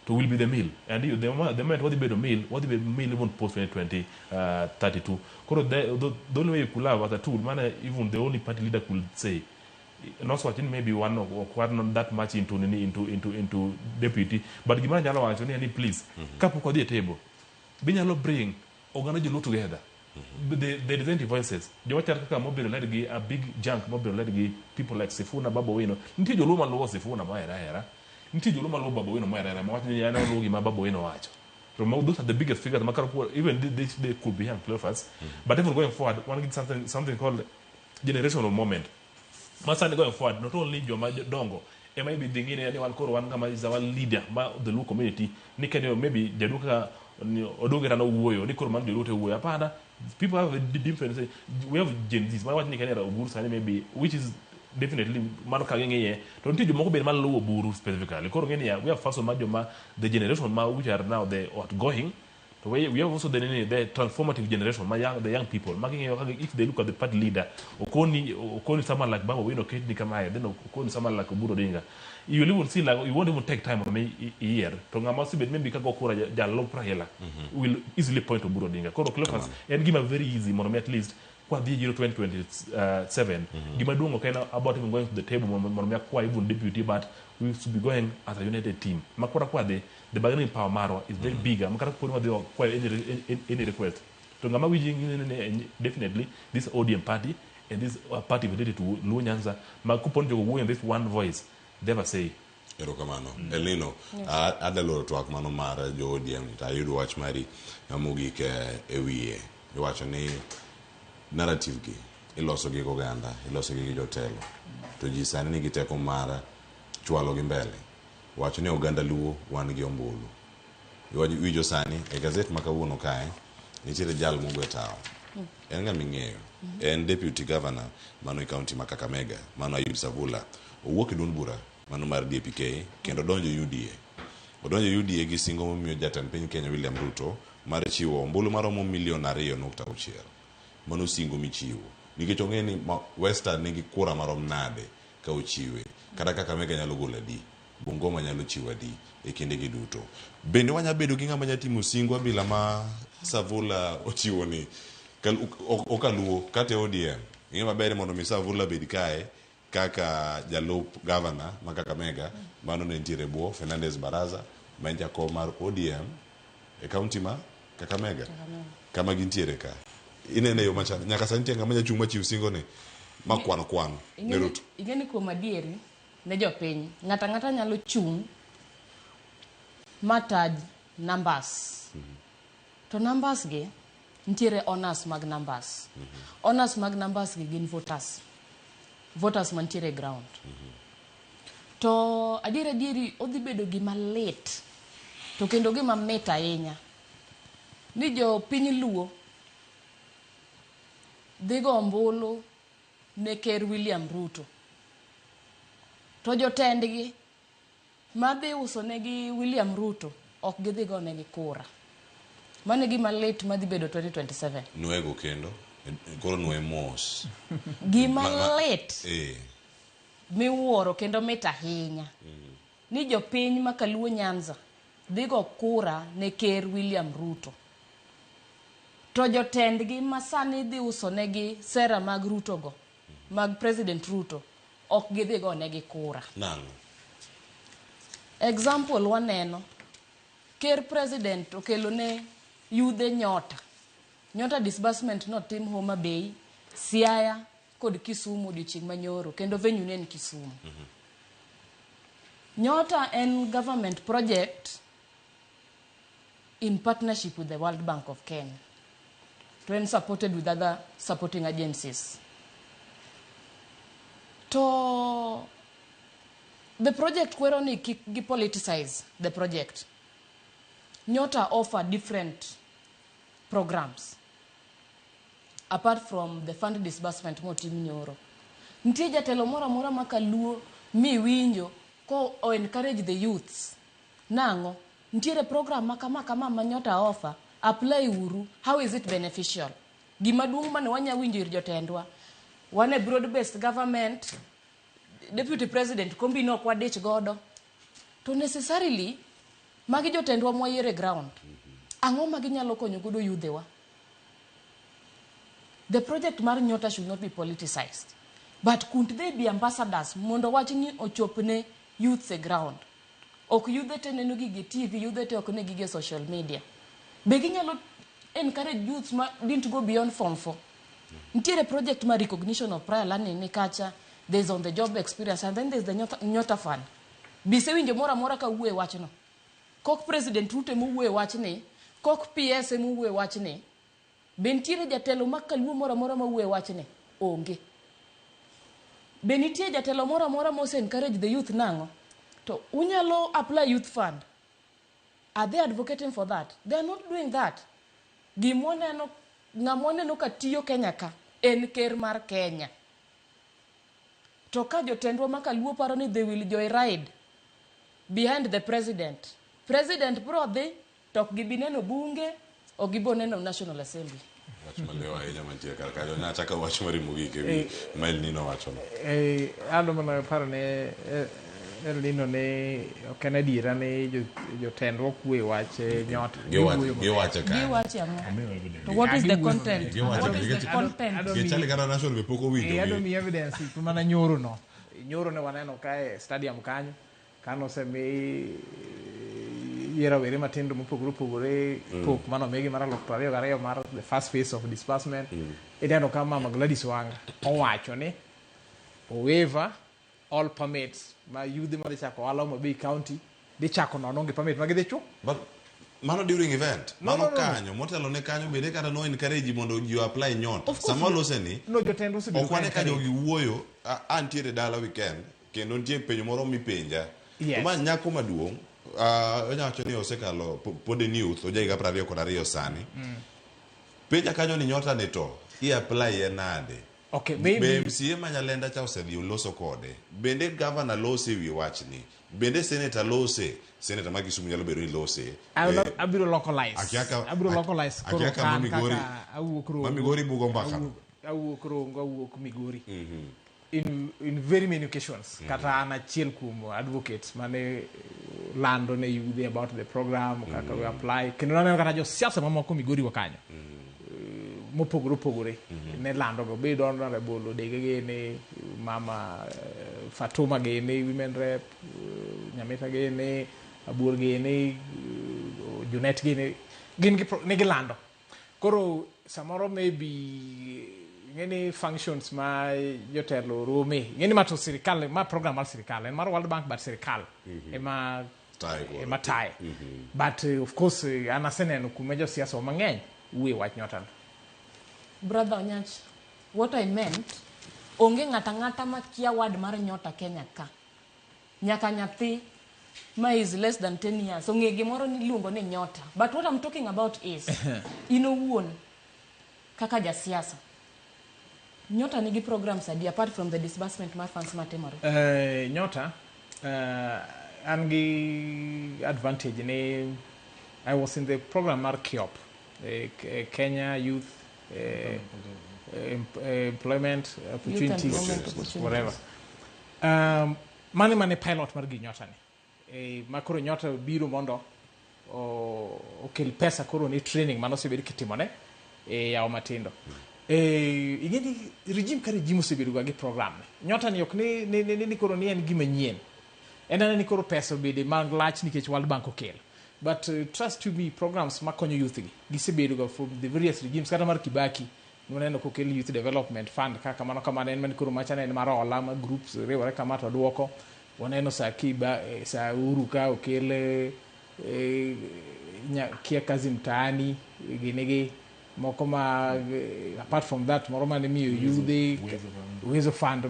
[SPEAKER 10] to will be the mill and the moment what the mill even post 2032 the only way you could have as a tool man even the only party leader could say not watching maybe one or quite not that much into deputy but gimana nyalo wacho ni please kapo kwa the table binyalo bring organize you together the dissenting voices the water kaka mobile let gi a big junk mobile let gi people like Sifuna Babu Wino nti joluma lo Sifuna ma era nti joluma lo Babu Wino ma era ma wacho ni yana lo gi ma Babu Wino wacho so those are the biggest figures makara even they could be young Cleophas but even going forward one get something called generational moment masani going forward not only joma dongo e may be dingine yani wan koro wan kama is our leader ma the local community ni kenyo maybe jaduka odongera no wuoyo ni koro man jorote wuoyo apana people have a different say we have Gen Zs my watching Kenya Oburu sani maybe which is definitely mano kagenge to nti jomoko be man lo Oburu specifically koro ngeni we have first ma the generation ma which are now the outgoing so we have also the transformative generation the young people if they look at the party leader okoni someone like Babu Wino Kate kama then okoni someone like Oburu Odinga you will even see like you won't even take time on a year to ngama sibe maybe kago kura jalo prahela will easily point to Oburu Odinga koro Cleophas and give a very easy mono at least kwa the year 2027 gima dungo kaina about even going to the table mono kwa even deputy but we should be going as a united team makora kwa the bargaining power maro is very bigger makara kwa the kwa any request to ngama definitely this ODM party and this party related to Luo Nyanza makupon jogo in this one voice never say
[SPEAKER 23] erokamano Elino adalo twak mano mara jo ODM ta yudo wach mari mogik e wiye iwacho ni narrative gi iloso gi oganda iloso gi jotelo to ji sani nigi teko mara chwalo gi mbele wacho ni oganda Luo wan gi ombulu wijo sani e gazet makawuono kae nitiere jal mogwe tao en ng'ama ing'eyo en deputy governor mano e county ma Kakamega mano Ayub Savula owuok e duond bura mano mar DPK kendo odonjo UDA gi singo momiyo jatend piny Kenya William Ruto mar chiwo ombulu maromo 2.6 million mano singo michiwo nikech ong'e ni Western nigi kura marom nade ka ochiwe kata Kakamega nyalo golo adi Bungoma nyalo chiwo adi e kinde gi duto bende wanya bedo gi ng'ama nyatimo singo bila ma Savula ochiwo ni okaluo kate ODM ing'e maber mondo mi Savula bed kae kaka jalup governor ma Kakamega mano ne ntiere buo Fernandez Baraza ma en jakom mar ODM e county ma Kakamega kama gintiere ka inene yo machana nyaka sani tianga manya chung machiw singo ni makwano ne Ruto
[SPEAKER 9] ingeni kuom adieri ne jopiny ng'ata nyalo chung mataj numbers to numbers gi ntiere honors mag numbers honors mag numbers gi gin voters mantiere ground to adieri odhi bedo gima lit to kendo gima mit ahinya ni jo piny Luo dhi go ombulu ne ker William Ruto to jotendgi madhi uso negi William Ruto ok gidhi go negi kura mane gima lit madhi bedo 2027
[SPEAKER 23] nuego kendo koro nue mos
[SPEAKER 9] gima lit miwuoro kendo mit ahinya ni jopiny ma Luo Nyanza dhi go kura ne ker William Ruto to jotendgi masani dhi uso negi sera mag Ruto go mag President Ruto ok gidhi go negi kura
[SPEAKER 23] nang'o
[SPEAKER 9] example waneno ker president okelo ne yudhe nyota disbursement notim Homa Bay Siaya kod Kisumu odiochieng' manyoro kendo venue ne en Kisumu nyota en government project in partnership with the World Bank of Kenya when supported with other supporting agencies. To the project kwero ni politicize the project. Nyota offer different programs apart from the fund disbursement motim nyoro. Nitie jatelo moro amora makaluo miwinjo ko o encourage the youths nango ntiere program kama manyota offer, apply uru. How is it beneficial? Gima duong' mane wanya winjo ir jotendwa, wane broad based government, deputy president kombi no kwa ditch godo to necessarily magi jotendwa moyiere ground. Ang'o magi nyalo konyo godo yudhewa? The project mar Nyota should not be politicized, but couldn't they be ambassadors mondo wachni ochopne youths a ground? Ok yudhe te neno gige TV, yudhe te ok ne gige social media. Be ginyalo encourage youths ma didn't go beyond form 4. Ntiere project ma recognition of prior learning ni kacha, there's on the job experience, and then there's the Nyota fund. Bise winjo mora mora ka uwe wachno. Kok president Ruto mu uwe wachni, kok PS mu uwe wachni. Bentiere jatelo makaluo mora mora ma uwe wachni. Onge. Benitie jatelo mora mora mose encourage the youth nango. To unyalo apply youth fund. Are they advocating for that? They are not doing that. Ngamone no katiyo Kenya ka en ker mar Kenya. To ka jotendwa makaluo paro ni they will joyride behind the president. President bro dhi tok gibineno bunge o giboneno National Assembly.
[SPEAKER 23] Wach malewa ahinya mantie kar kajo nachaka wach mari mogik ewi mail nino wachono.
[SPEAKER 15] Ando mana paro ne El Nino ne ok en adiera ne jotendwa kwe wach Nyota.
[SPEAKER 23] Giwache ka.
[SPEAKER 9] Giwache ang'o? To what is the content? What is the content?
[SPEAKER 23] Gichali kata national be poko winjo.
[SPEAKER 15] Ado mi evidence mana nyoro no. Nyoro ne waneno kae stadium kanyo. Kano semi yera were matindo mopogore pok mano megi mara lok 22 mar the first phase of disbursement. Ideno kama Gladys Wanga owacho ni waiver all permits ma yudhi ma chako ala ma Bay County de chako no nonge permit ma gidhi chu.
[SPEAKER 23] But mano during event. Mano kanyo motelo ne kanyo bende kata no encourage mondo you apply Nyota. Sama lose ni.
[SPEAKER 15] No jotendo se
[SPEAKER 23] biru. Okwane kanyo giwuoyo antiere dala weekend kendo nitie penjo moro mipenja. Kuma nyako maduong' onyacho ni osekalo pod e youth oja higa 22 sani. Penja kanyo ni Nyota ne to i apply e nade.
[SPEAKER 15] Okay, maybe
[SPEAKER 23] MCA Manyalenda cha osedhi loso kode. Bende governor lose wi wachni. Bende senator lose. Senator ma Kisumu nyalo bedo lose.
[SPEAKER 15] Abiro localize. Abiro localize.
[SPEAKER 23] Akiaka Mamigori. Mamigori bugo mbaka.
[SPEAKER 15] Awuok Migori. In very many occasions. Kata an achiel kuom advocates mane lando ne youth about the program kaka we apply. Kendo naneno kata josiasa mamoko Migori wakanyo. Mopogore ne lando go be don na bolo de gene mama Fatuma gene women rep Nyamita gene Abur gene Junet gene ne gilando koro samoro maybe ngene functions ma jotelo rome ngene mato sirikal ma program mar sirikal en mar World Bank but sirikal ema tai but of course anaseneno kuma josiasa mang'eny uwe wach Nyota.
[SPEAKER 9] Brother Onyach, what I meant, onge ng'ata makia wad mar Nyota Kenya ka. Nyaka nyathi ma is less than 10 years. Onge gimoro ni luongo ni Nyota. But what I'm talking about is, inowuon kaka jasiasa. Nyota nigi programs adi apart from the disbursement mar funds matimore.
[SPEAKER 15] Nyota, angi advantage ni, I was in the program mar KIOP, Kenya Youth employment opportunities, whatever. Mane pilot mar gi Nyota ni. Makoro Nyota biro mondo okel pesa koro ni training mano sebedo kitimone yaw matindo. Ingeni regime ka regime sebedo ga gi program ni. Nyota ni ok ni koro ni en gima nyien. En ni koro pesa bede mag lach nikech World Bank okel. But trust to me, programs makonyo youth gisebedo from the various regimes kata mar Kibaki noneno kokel youth development fund kaka mano kama en man koro macha en mar olama groups riwore kama to duoko waneno sa Kiba sa Uhuru ka okel kia kazi mtaani ginege moko ma apart from that moro mane miyo youth uwezo fund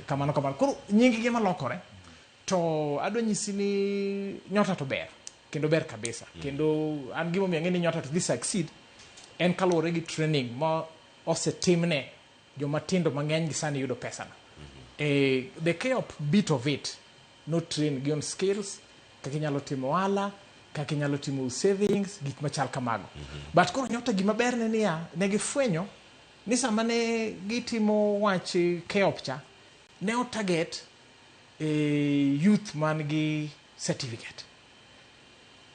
[SPEAKER 15] kama koro nyingi gima lokore to adonyisi ni Nyota to ber kendo ber kabisa kendo an gimo mi ng'eni Nyota to this succeed en kaluwore gi training ma osetimne joma tindo mang'eny gi sani yudo pesano. The KEOP bit of it no train gi on skills, kaka inyalo timo ohala, kaka inyalo timo savings, gik machal kamago. But koro nyota gima ber ne niya, ne gifwenyo ni sama ne gitimo wach KEOP cha, ne o target youth man gi certificate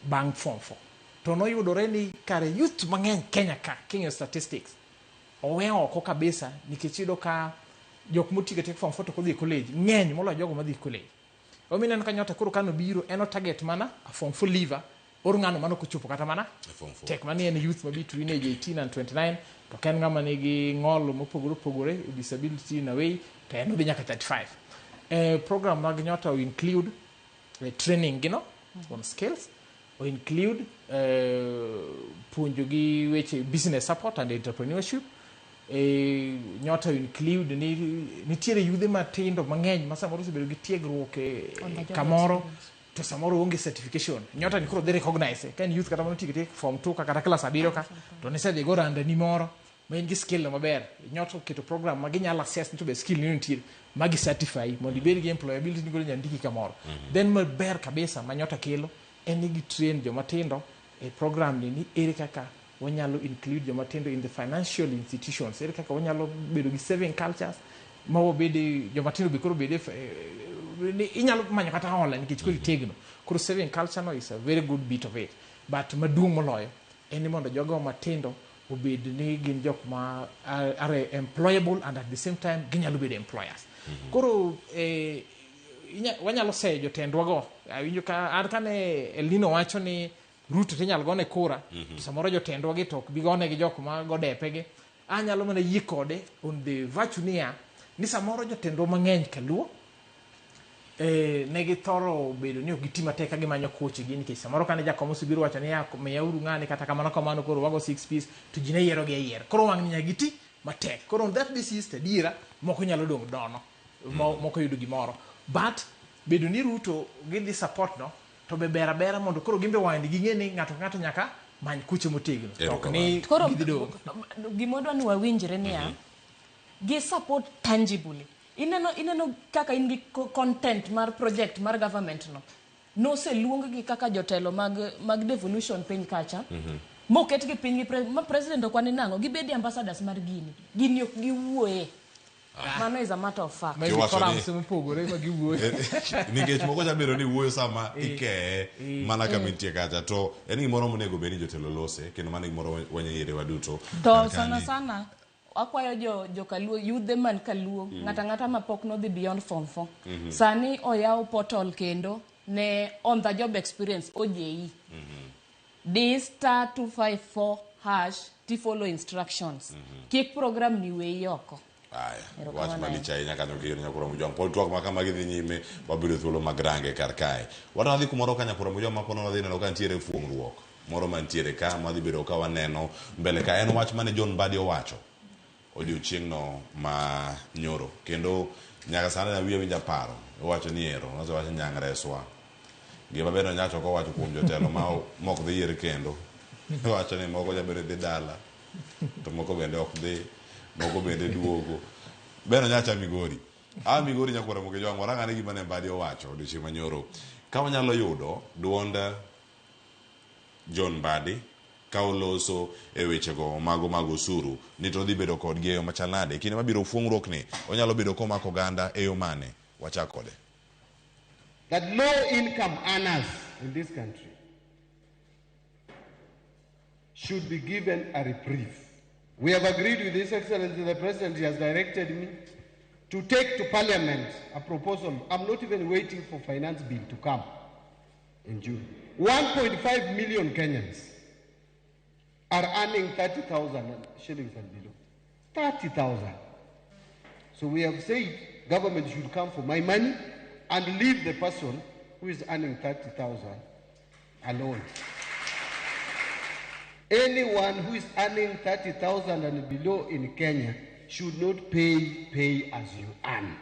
[SPEAKER 15] bang form 4. To noyudore ni kare youth mang'eny Kenya ka, Kenya statistics, owe oko kabisa nikech iyudo ka jok motigo tek form 4 to kodhi college ng'eny moloyo jogo madhi college. Ominen ka nyota koro kano biro en o target mana a form 4 leaver or ng'ano mano kochopo kata mana tek mani en youth mabi between age 18 and 29 to ken ng'ama nigi ng'ol mopogore opogore disability in a way to en odhi nyaka 35. Program mag nyota will include training on skills, will include puonjo gi weche business support and entrepreneurship. Nyota will include nitiere yudhe matindo mang'eny ma samoro osebedo gi tiegruok kamoro to samoro onge certification. Nyota ni koro dhi recognize ka en youth kata mano tiget form 2 kata class 7 ka to ne sedhi go randa ni moro ma en gi skill maber. Nyota keto program ma ginyalo assess ni to be skill ni nitie ma gi certify mondo ibed gi employability ni golo nyandiki kamoro. Then maber kabisa ma nyota kelo en ni gi train joma tindo e program ni ere kaka wanyalo include joma tindo in the financial institutions, ere kaka wanyalo bedo gi saving cultures ma wabede joma tindo be koro bede inyalo manyo kata hola nikech koro itegno. Koro saving culture no is a very good bit of it, but maduong' moloyo en ni mondo jogo matindo obed ni gin jok ma are employable and at the same time ginyalo bedo employers. Koro wanyalo seyo jotendwa go. Awinjo ka an kane Elnino wacho ni Ruto tinyalo gone kura, samoro jotendwa gi to ok bi gone gi jok ma godepegi. Anyalo mana yie kode on the virtue ni samoro jotendwa mang'eny kaluo ne githoro bedo ni ok giti matek ka gimanyo kochegi nikech samoro kane jakom osebiro wacho ni miyauru ng'ani kata kamano koro wago 6 piece to ji ne yiero gi yier. Koro wang' ni nyaka giti matek. Koro on that basis tadiera moko nyalo dong' dono, moko yudo gimoro. But bedo ni Ruto gidhi support no to be bera mondo koro gimbe wandi ging'e ni ng'ato nyaka many kuche motegno. Ok ni
[SPEAKER 9] koro
[SPEAKER 15] gidhi dong'.
[SPEAKER 9] Gimodwa ni wawinjre niya, gi support tangibly. Ineno kaka in gi content mar project mar government no se luong gi kaka jotelo mag devolution piny kacha moket gi piny ma president okwani nango gibedi ambassadors mar gini ok giwuoye. Mano is a matter of fact.
[SPEAKER 15] Maybe forums mopogore ma giwuoye.
[SPEAKER 23] Nikech moko chabiro ni wuoyo sama ikeye mana kama intie kacha to en gimoro monego bed ni jotelo lose kendo mano gimoro wanyayire waduto.
[SPEAKER 9] To sana akwayo jokaluo yudhe man kaluo ng'ata ma pok no dhi beyond form 4. Sani oyaw portal kendo ne on the job experience OJE. This *254# to follow instructions. Kik program ni weyi oko.
[SPEAKER 23] Aya, wach malicha ahinya kanyo gi Nyakura Mujwang. Pod twak maka magidhi nyime wabiro thuolo mag range kar kae. Wadhi kumoro ka Nyakura Mujwang mapono wadhi neno ka nitiere fuong'ruok moro mantiere ka madhi bedo ka waneno mbele ka en wach mane John Mbadi owacho odiochieng'no ma nyoro kendo nyaka sani na wiye winja paro owacho ni ero nosewacho nyang' reswa gima beno nyacho kowacho kuom jotelo ma mok dhi yier kendo owacho ni moko jabedo dhi dala to moko bende ok dhi, moko bende duogo beno nyacha Migori Migori Nyakura Mujwang warang'ane gima ne Mbadi owacho odiochieng' ma nyoro ka wanyalo yudo duond John Mbadi ka oloso e wechego mago mag osuru ni to dhi bedo kod geyo machalnade kinde mabiro fuong'ruok ni onyalo bedo komako oganda e yo mane wachak kode.
[SPEAKER 1] That low income earners in this country should be given a reprieve. We have agreed with His Excellency the President. He has directed me to take to Parliament a proposal. I'm not even waiting for finance bill to come in June. 1.5 million Kenyans are earning 30,000 shillings and below. 30,000. So we have said government should come for my money and leave the person who is earning 30,000 alone. Anyone who is earning 30,000 and below in Kenya should not pay as you earn.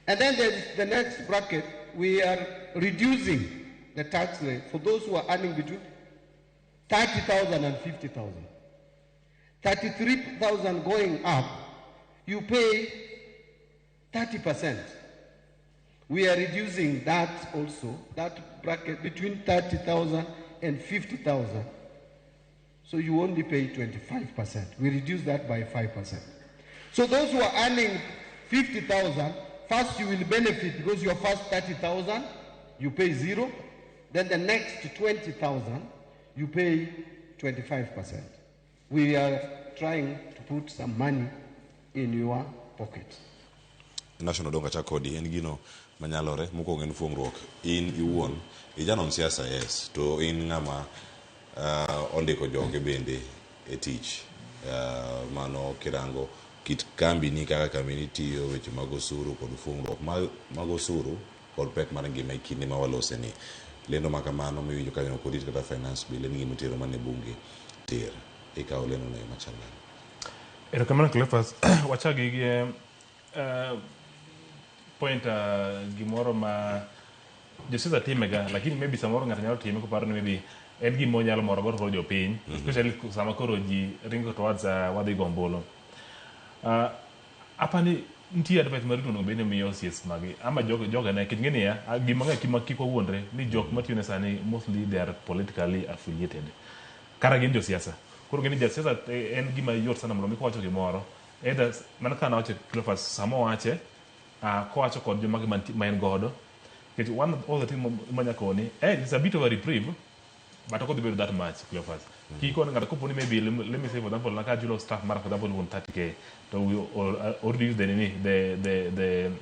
[SPEAKER 1] And then there's the next bracket. We are reducing the tax rate for those who are earning between 30,000 and 50,000. 33,000 going up, you pay 30%. We are reducing that also, that bracket between 30,000 and 50,000. So you only pay 25%. We reduce that by 5%. So those who are earning 50,000, first you will benefit because your first 30,000, you pay 0. Then the next 20,000, you pay 25%. We are trying to put some money in your pocket.
[SPEAKER 23] National Donga Chakodi, and Gino Manalore, Mukong and Fungrok, in Iwon, Ijanon Siasa, yes, to in Nama Ondeko Joge Bende, a teach, Mano Kirango, Kit Kambi Nika community, which Magosuru, or Fungrok, Magosuru, or Pet Marangi, my kinema waloseni. Leno Makamano, maybe you can put it to the finance bill, and material money bungi, dear, Eka Oleno Machala.
[SPEAKER 10] Recommend Clefas, watch a gig. Point gimoro ma josiza timega lakini maybe samoro ng'ato nyalo time koparo ni maybe en gimo nyalo moro go to jopiny especially sama koro ji ringo towards wadhi gombolo apani nitie advice mar tuno bende miyo cs magi ama joga ne kit ng'eni ya gima ng'e kik wawuondre ni jok matiyo ne sani mostly they are politically affiliated kara gin josiasa koro ng'eni josiasa en gima yot sana mondo mi kowacho gimoro either mana kana wacho Cleophas sama wache kowacho kod jomagi ma en godo because one of all the thing manyakoni it's a bit of a reprieve but ok odhi that much Cleophas kiko ng'ato koponi maybe let me say for example like Julo staff mara for example won 30k so we or reduce the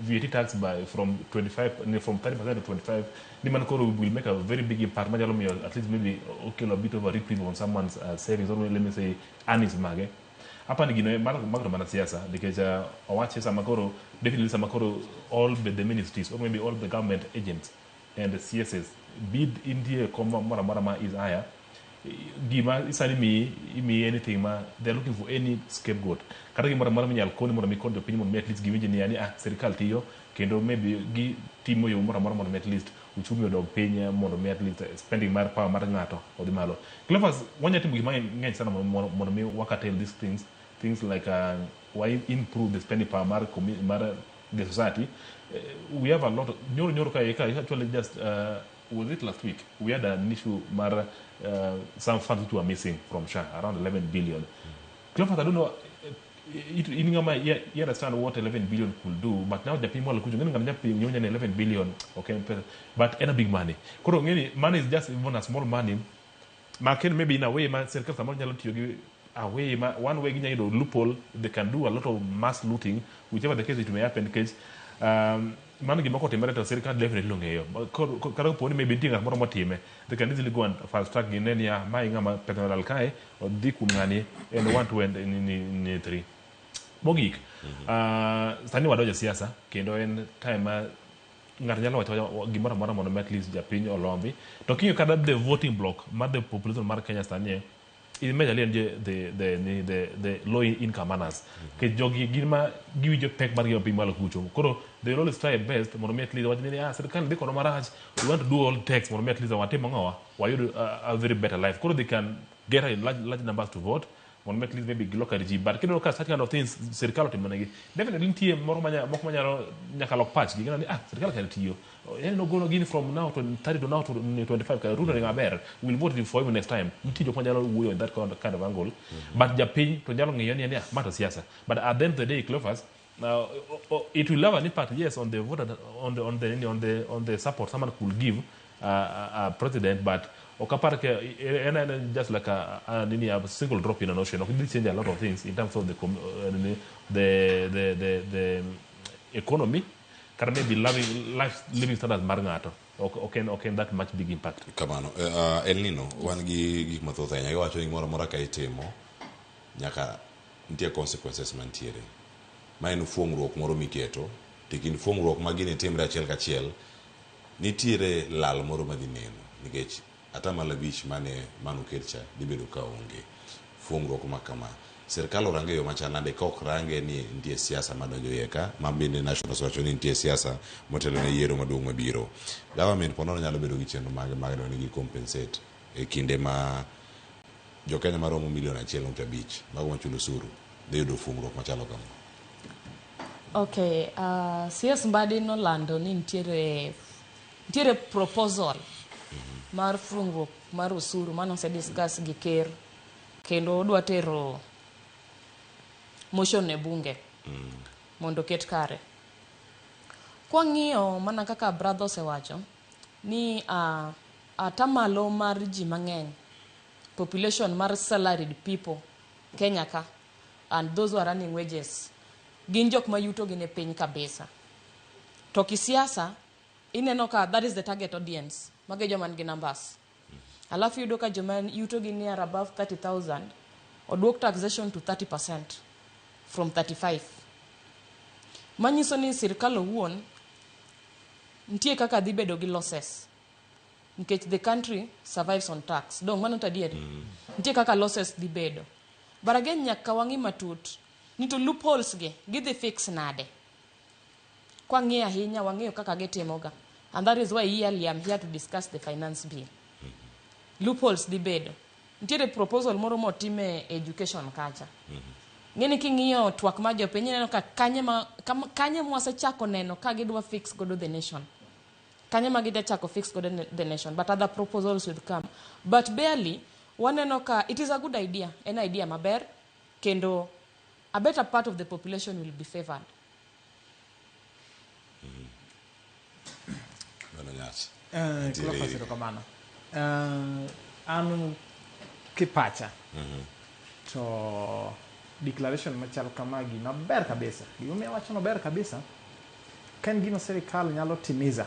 [SPEAKER 10] VAT tax by from 25 from 30% to 25 the man will make a very big impact at least maybe okay a bit of a reprieve on someone's savings or let me say earnings mage hapa ni gino magro mana siasa because owache samakoro definitely samakoro all the ministries or maybe all the government agents and the CSS bid India koma mara is higher gima isani me anything ma they're looking for any scapegoat kata gimara mara minyal koni mora mi kondo piny mon at least give ni yani serikal tiyo kendo maybe gi timo yo mora at least uchumi odog piny mondo mi at least spending mar power mar ngato odhi malo Cleophas wanya timo gima ng'eny sana mondo mi wakatel these things like why improve the spending power mar the society we have a lot of nyoro actually just was it last week we had an issue mar some funds which were missing from SHA around 11 billion Cleophas I don't know you understand what 11 billion could do but now the people are looking 11 billion okay but in a big money koro ngeni money is just even a small money market maybe in a way man circle samon nyalo tiyo a way one way ginya do loophole they can do a lot of mass looting whichever the case it may happen case man gimoko timere to circle definitely longeyo karo poni maybe tinga moro motime they can easily go and fast track ginenia mai ngama personal kai or dikum ngani and want to end in 3 mogik sani wadoja siasa kendo en time ngar nyalo wacho gimoro moro mondo at least japiny olombi to kinyo kada the voting block mar the population mar Kenya stanie is majorly the low income earners ke jogi gima giwijo pek mar yo piny malo kucho koro they always try best mondo at least wajni serikal ndiko no marach we want to do all tax mondo at least watimo ngowa wayud a very better life koro they can get a large numbers to vote mondo at least maybe local regime but kino ka such kind of things serikal otimo negi definitely ntie moro manyalo nyaka lok patch gina ni serikal kan tiyo no go again from now to 30 to now to 25 ka ruto ngaber will vote for him next time ntie jok manyalo wuyo in that kind of angle but japiny to nyalo ngiyo ni matter siasa but at the end of the day Cleophas now it will have an impact yes on the voter on the support someone could give a president but okapar ke and just like a single drop in an ocean it will change a lot of things in terms of the economy can maybe living standards mar ngato okay that much big impact
[SPEAKER 23] kamano El Nino wan gi gik mathoth ahinya giwacho ni moro mora ka itimo nyaka nitie consequences mantiere ma en fuong'ruok moro miketo tikin fuong'ruok ma gini timre achiel kachiel nitiere lal moro madhi neno nikech ata malabich mano ketcha dibedo ka onge fuong'ruok ma kama serikal orange yo machanade kok range ni nitie siasa madonjo yeka mabinde national association ni nitie siasa motelo ne yiero maduong' mabiro government ponono nyalo bedo gi chenro mag ni gi compensate e kinde ma jo Kenya maromo 1.5 mago machulo osuru dhi yudo fungruok machalo kama.
[SPEAKER 9] Okay, CS Mbadi nolando ni nitiere proposal mar fungruok mar osuru mano osediscuss gi ker kendo odwa tero motion e bunge mondo ket kare. Kwa ng'iyo mana kaka brother osewacho ni atamalo mar ji mang'eny, population mar salaried people Kenya ka and those who are running wages gin jok ma yuto gine piny kabisa. To kisiasa ineno ka that is the target audience mage joma nigi numbers. Alafu yudo ka joma yuto gine are above 30,000 odwok taxation to 30% from 35. Manyiso ni sirkal owuon ntie kaka dhi bedo gi losses nikech the country survives on tax. Dong mano tadieri. Ntie kaka losses dhi bedo. But again nyaka wangi matut ni to loopholes gi dhi fix nade. Kwa ng'iyo ahinya wang'iyo kaka gitimoga. And that is why yearly I'm here to discuss the finance bill. Loopholes dhi bedo. Ntiere proposal moro motime education kacha. Ngeni king'iyo twak ma jopiny neno ka kanye mwasechako neno ka gidwa fix godo the nation. Kanye ma gidwa chako fix godo the nation, but other proposals will come. But barely waneno ka it is a good idea, an idea maber kendo a better part of the population will be favored.
[SPEAKER 15] Anu kipacha to declaration machal kama gima ber kabisa. Gima wacho no ber kabisa. Kan gima serikal nyalo timiza.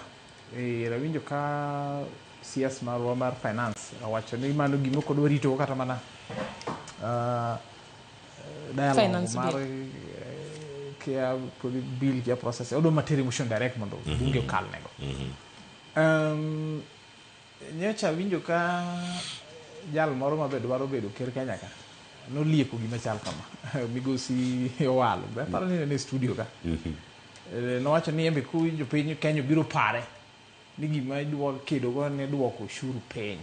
[SPEAKER 15] Rawinjo ka CS marwa mar finance wacho ni mano gima kodwa rito kata mana dialogue mar kia bill kia process odo materi motion direct mondo bunge kal nego. Nyocha winjo ka jal moro mabe dwaro bedo ker Kenya ka nolieko gima chal kama migosi Owalo be paro ni ne studio ka nowacho ni embe ku jopiny Kenya biro pare ni gima idwa kedo go ne duoko ushuru piny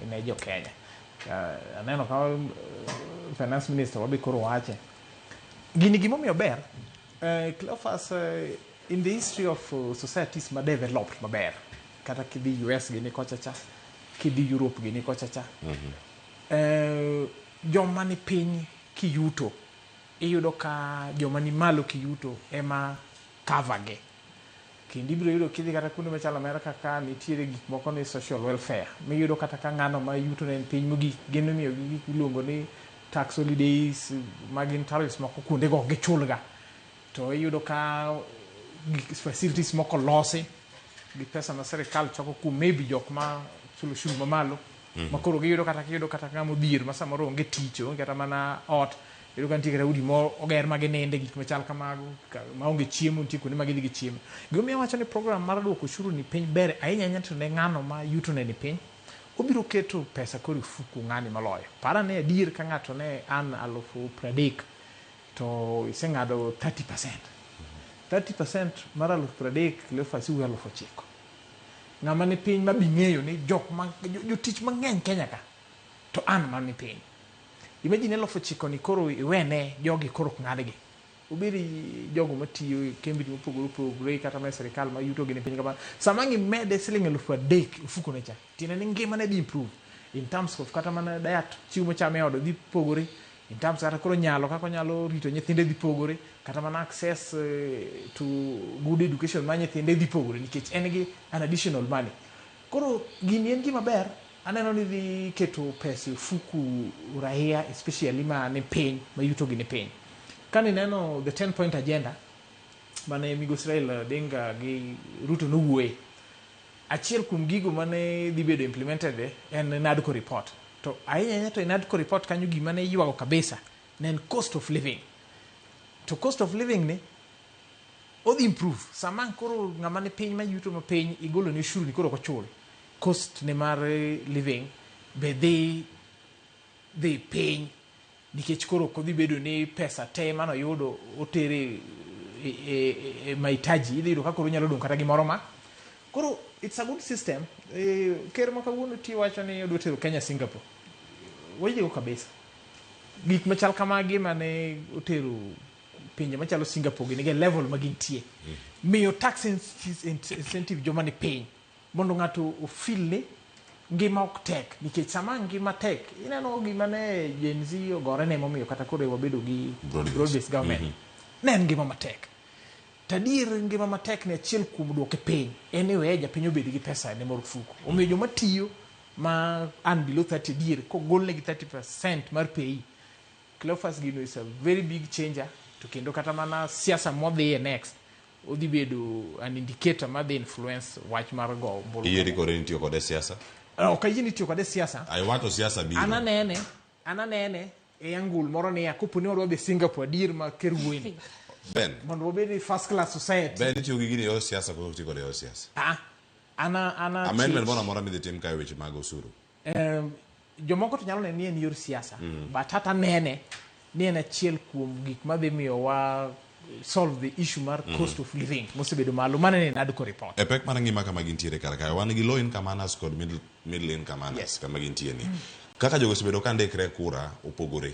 [SPEAKER 15] ne jo Kenya. Aneno ka finance minister wabe koro wache gini gimomiyo ber Cleophas in the history of societies ma developed maber kata kidhi US gini kochacha kidhi Europe gini kochacha joma ni piny kiyuto iyudo ka joma ni malo kiyuto ema cover ge kindi biro yudo kidhi kata kuonde machalo America ka nitiere gik moko ni social welfare miyudo kata ka ng'ano ma yuto ne piny mogik geno miyo gik iluongo ni tax holidays magin tariffs moko kuonde go gichulga to iyudo ka facilities moko losi gi pesa ma serikal choko ku maybe jok ma chulo ushuru mamalo makoro giyudo kata ng'amo dhier ma samoro onge tich onge kata mana ot iyudo ka nitie kata udi mo oger ma gininde gik machal kamago ma onge chiemo nitie kuonde ma gidhi gi chiemo. Gimomiyo wacho ni program mar duoko ushuru ni piny ber ahinya to ne ng'ano ma yuto ne ni piny obiro keto pesa koro fuku ng'ani maloyo. Para ne adier ka ng'ato ne an 30,000 to iseng'ado 30% mar 30,000 Cleophas iwe 9,000. Ng'ama ni piny ma bing'eyo ni jotich mang'eny Kenya ka to an man ni piny. Imagine 9,000 ni koro iwene jogi koro ng'adgi. Ubiri jogo matiyo e kembi mopogore kata ma serikal ma yuto gini piny kama. Sama ng'imede siling 3,000 ufuko necha. Tiene ni ngima ne di improve in terms of kata mana diet chiemo chame odo di pogore. In terms kata koro nyalo kako nyalo rito nyithinde di pogore kata mana access to good education ma nyithinde di pogore nikech en gi an additional money. Koro gini en gima ber aneno ni dhi keto pesa fuku raia especially ma ne piny ma yuto gi ne piny. Kani neno the 10-point agenda mane Migosi Raila Odinga gi Ruto nowuoye achiel kuom gigo mane dhi bedo implemented en NADCO report. To ahinya to NADCO report kanyo gima ne ywago kabisa ne cost of living. To cost of living ni odhi improve sama koro ng'ama ne piny ma yuto ma piny igolo ne ushuru ni koro kochul cost ne mar living be dhi piny nikech koro kodhi bedo ni pesa te mano yudo otere mahitaji idhi yudo ka koro nyalo dong kata gimoro ma koro it's a good system. Ker ma kawuono ti wacho ni odwa tero Kenya Singapore wejego kabisa gik machal kamagi mane otero pinje machalo Singapore gin level ma gintie miyo tax incentive joma ni piny mondo ng'ato ofil ni ngima ok tek nikech sama ngima tek ineno gima ne Gen Z ogore ne momiyo kata koro wabedo gi broad-based government ne en ngima matek tadier ngima matek ne achiel kuom duoke piny en iweye japiny obed gi pesa ne marufuku omiyo joma tiyo ma an below 30 dier kogol negi 30% mar pay Cleophas Gino is a very big changer to kendo kata mana siasa modhiye next odhi bedo an indicator madhi influence wach mar go bolo
[SPEAKER 23] iyeri kore nitiyo kode siasa
[SPEAKER 15] ok ayini tiyo kode siasa
[SPEAKER 23] aywato siasa biro
[SPEAKER 15] ananene e angul moro ni akoponi wadwa be Singapore dier ma ker wuoyi
[SPEAKER 23] Ben
[SPEAKER 15] mondo wabed first class society
[SPEAKER 23] Ben itiyo gi gini yo siasa koro tiyo kode yo siasa
[SPEAKER 15] ana
[SPEAKER 23] amendment moro midhi tim kae weche mag osuru
[SPEAKER 15] jomoko to nyalo ni en yor siasa but hata nene ni en achiel kuom gik madhi miyo wa solve the issue mar cost of living mosebedo malo mane ne adko report
[SPEAKER 23] e pek mar ngima kama gintiere kar kae wan gi low income earners kod middle income earners kama gintie ni kaka jogo osebedo ka ndikre kura opogore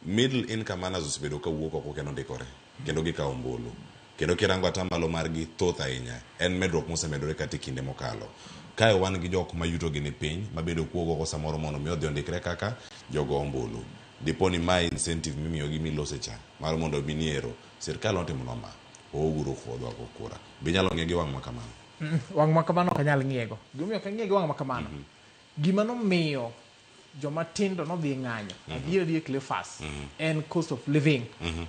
[SPEAKER 23] middle income earners osebedo ka wuok oko kendo ndikore kendo gikawo ombulu kendo kirango atamalo margi thoth ahinya en medruok mosemedore kata kinde mokalo kae wan gi jok ma yuto gi ni piny mabedo kuogo ko samoro mondo mi odhi ondikre kaka jogo ombulu diponi mai incentive mimiyo gi milose cha mar mondo biniero sirkal otimo noma ouguro khodwa ko kura binyalo ng'e gi wang' makamano
[SPEAKER 15] wang' makamano ok anyal ng'iego gimiyo ka ng'e gi wang' makamano gima nomiyo joma tindo no dhi ng'anyo adier Cleophas en cost of living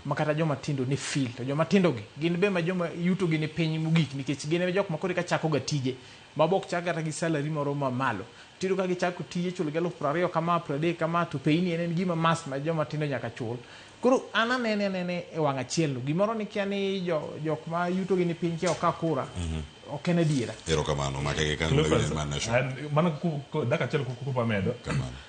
[SPEAKER 15] makata joma tindo ni feel to joma tindo gi gin be ma joma yuto gi ni piny mogik nikech gin jok ma kore ka chako ga tije mabok chaka gi salary moro ma malo tiro ka gichako tije chulo gi 20,000 kama 30 kama to pay ni en gima mas ma joma tindo nyaka chul koro ana nene e wang' achiel no gimoro ni kia ni jok ma yuto gi ni piny kia okakura ok en adiera
[SPEAKER 23] erokamano makege kan
[SPEAKER 10] mana daka achiel kupa medo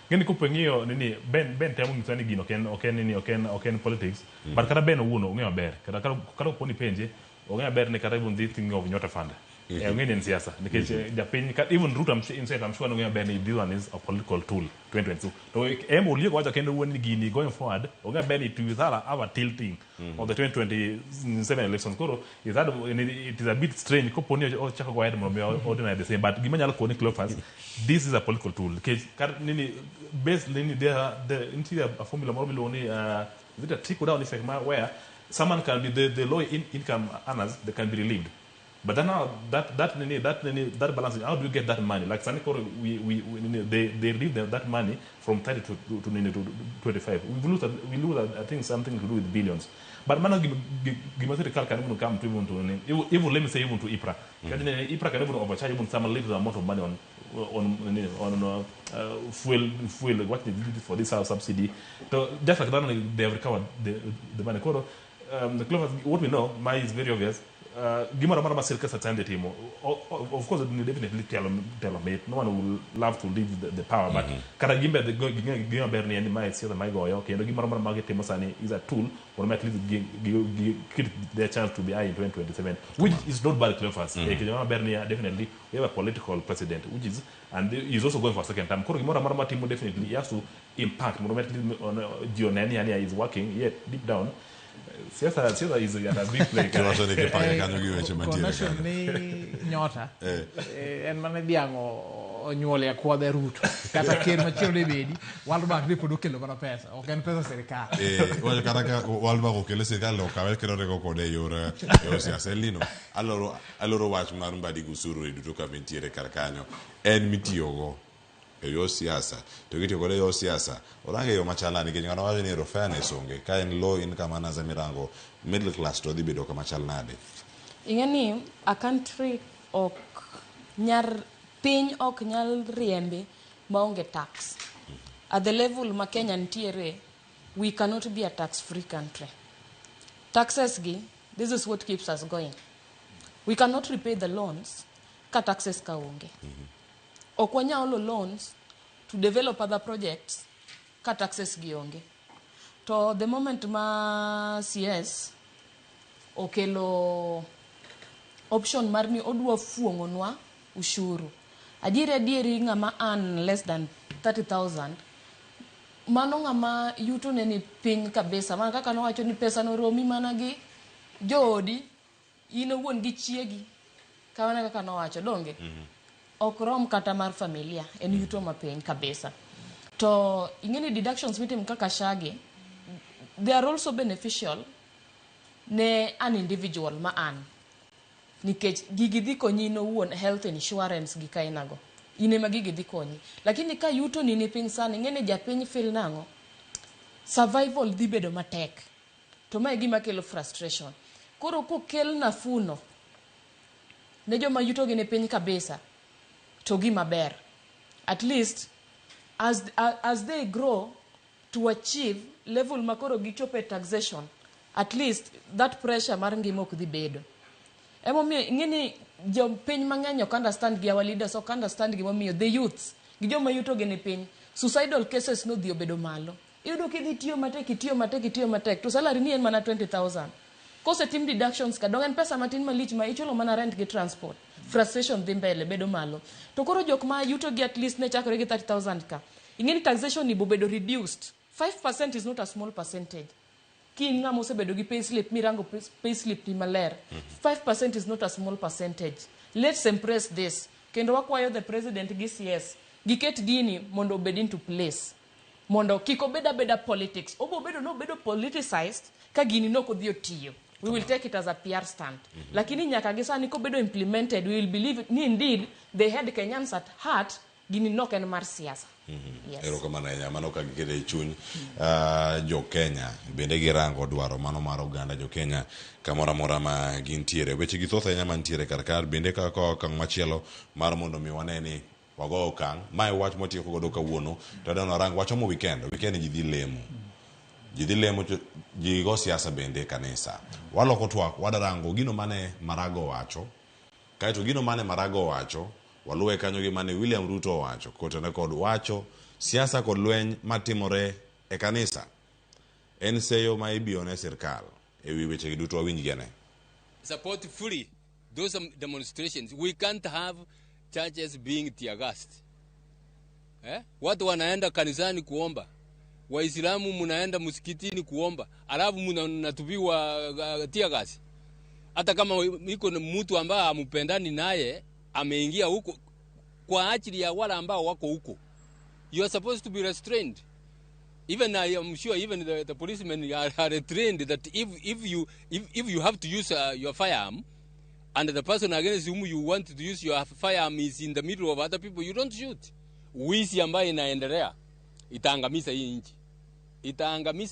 [SPEAKER 10] ngeni kupa ng'iyo nini ben temo ng'iso ni gino ok en politics but kata ben owuon ong'eyo maber kata koponi penje ong'eyo maber ni kata even this thing of nyota fund ong'eni en siasa nikech japiny even Ruto himself I'm sure ong'eyo maber ni this one is a political tool 2022 to emo liego wacho kendo wuon ni gini going forward ong'eyo maber ni it will have a tilting of the 2027 elections koro it is a bit strange koponi ochako go ahead mondo ordinary the same but gima nyalo koni Cleophas this is a political tool nikech nini based nini there into a formula more below ni is it a trickle down effect where someone can be the low income earners they can be relieved. But then now that balance, how do you get that money? Like Sanikoro, they relieve that money from 30 to 25. We lose I think something to do with billions. But man, Gimasirikal can even come to even let me say even to IPRA. IPRA can even overcharge even some little amount of money on fuel what they did for this house subsidy. So just like that, they have recovered the money. The Cleophas, what we know, mine is very obvious. Gimara mara circus attend the team. Of course, they definitely tell me. No one will love to leave the power, but kada gimbe the gimbe berni and my see the my go okay. The gimara mara market temosani is a tool for at least give their chance to be high in 2027, which is not bad Cleophas. Gimara berni definitely we have a political president, which is and he's also going for a second time. Koro gimara mara team definitely he has to impact. More on Gionani and is working yet deep down. Siasa is a big play.
[SPEAKER 15] Connection ni nyota. En mane diango onyuole akwade Ruto. Kata ker machielo ne bedi, World Bank ne podo kelo mana pesa. Ok en pesa serikal.
[SPEAKER 23] Wajo kata World Bank okelo serikal okawe kero rego kode yor siasa lino. Aloro wach mar mbadi gusuru e duto ka ventiere kar kanyo. En mitiyogo yo siasa to gitiyo kode yo siasa orange yo machala nikech ng'ano wacho ni fairness onge ka en low income anaza mirango middle class to dhi bedo kama chal nade.
[SPEAKER 9] Ing'eni a country ok piny ok nyal riembe maonge tax. At the level ma Kenya ntiere, we cannot be a tax free country. Taxes gi, this is what keeps us going. We cannot repay the loans ka taxes ka onge. Okwanya olo loans to develop other projects ka taxes gi onge. To the moment ma CS okelo option mar ni odwa fuongonwa ushuru. Adieri ng'ama earn less than 30,000 mano ng'ama yuto ne ni piny kabisa, mana kaka nowacho ni pesa no romi mana gi joodi, in owuon gi chiegi, kawana kaka nowacho donge ok rom kata mar familia, en yuto mapiny kabisa. To ing'eni deductions mitim kaka shagi, they are also beneficial ne an individual ma an, nikech gigi dhi konyi in owuon, health insurance gi kainago, in ema gigi dhi konyi. Lakini ka yuto ni piny sana, ing'eni japiny feel nang'o, survival dhi bedo matek, to mae gima kelo frustration. Koro kokel nafuno ne joma yuto gi ni piny kabisa, to gima ber. At least as they grow to achieve level makoro gichope taxation, at least that pressure mar ngima ok dhi bedo. Emomiyo ing'eni jopiny mang'eny ok understand gi, our leaders ok understand gimomiyo the youths gi joma yuto gi ni piny, suicidal cases no dhi obedo malo. Iyudo kidhi tiyo matek, to salary ni en mana 20,000. Kose tim deductions ka dongen pesa matin malich ma ichulo mana rent gi transport, frustration dhi mbele bedo malo. To koro jok ma yuto gi at least ne chakore gi 30,000 ka, ing'eni taxation ni bobedo reduced. 5% is not a small percentage. Ki ng'ama osebedo gi payslip, mirango payslip ni maler, 5% is not a small percentage. Let's embrace this. Kendo wakwayo the president gi CS giket gini mondo obed into place, mondo kiko beda politics. Obo bedo no bedo politicized ka gini no kodhi otiyo. We will take it as a PR stunt. Lakini nyaka gisani ko bedo implemented, we will believe it, ni indeed they had Kenyans at heart, gini no ken mar siasa. Yes.
[SPEAKER 23] Ero kamano enya mano ka gikede chuny jo Kenya bende girango dwaro mano mar oganda jo Kenya kamora mora ma gintiere. Weche githoth ahinya mantiere karkar bende kaka okang' machielo mar mondo mi waneni wago okang'. Mae wach motieko godo kawuono, to adano rang wacho mo weekend ji dhi lemo. Ji dhi lemo, ji go siasa bende kanisa. Waloko twak wadarango gino mane Marago wacho. Kaito gino mane Marago wacho waluwe kanyo gi mane William Ruto wacho, kotene kod wacho siasa kod lweny matimore e kanisa en seyo ma ibione sirkal ewi weche giduto wawinj gene.
[SPEAKER 3] Support fully those demonstrations. We can't have churches being tear gassed. Watu wanaenda kanisani kuomba, Waislamu mnaenda msikitini kuomba, alafu mnatupiwa tear gas. Hata kama iko mtu ambaye hamupendani naye ameingia huko kwa ajili ya wala ambao wako huko, you are supposed to be restrained. Even I am sure even the policemen are trained that if you have to use your firearm and the person against whom you want to use your firearm is in the middle of other people, you don't shoot. Wizi ambayo inaendelea itaangamiza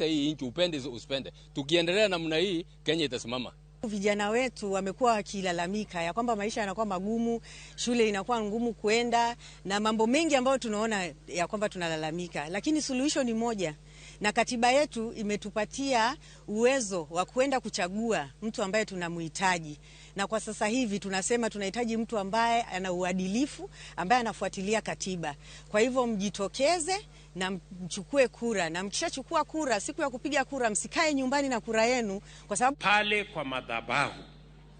[SPEAKER 3] hii nchi, upende usipende. Tukiendelea namna hii Kenya itasimama.
[SPEAKER 4] Vijana wetu wamekuwa wakilalamika ya kwamba maisha yanakuwa magumu, shule inakuwa ngumu kuenda na mambo mengi ambayo tunaona ya kwamba tunalalamika, lakini suluhisho ni moja, na katiba yetu imetupatia uwezo wa kuenda kuchagua mtu ambaye tunamhitaji. Na kwa sasa hivi tunasema tunahitaji mtu ambaye ana uadilifu, ambaye anafuatilia katiba. Kwa hivyo mjitokeze na mchukue kura, na mkishachukua kura, siku ya kupiga kura msikae nyumbani na kura yenu, kwa sababu
[SPEAKER 17] pale kwa madhabahu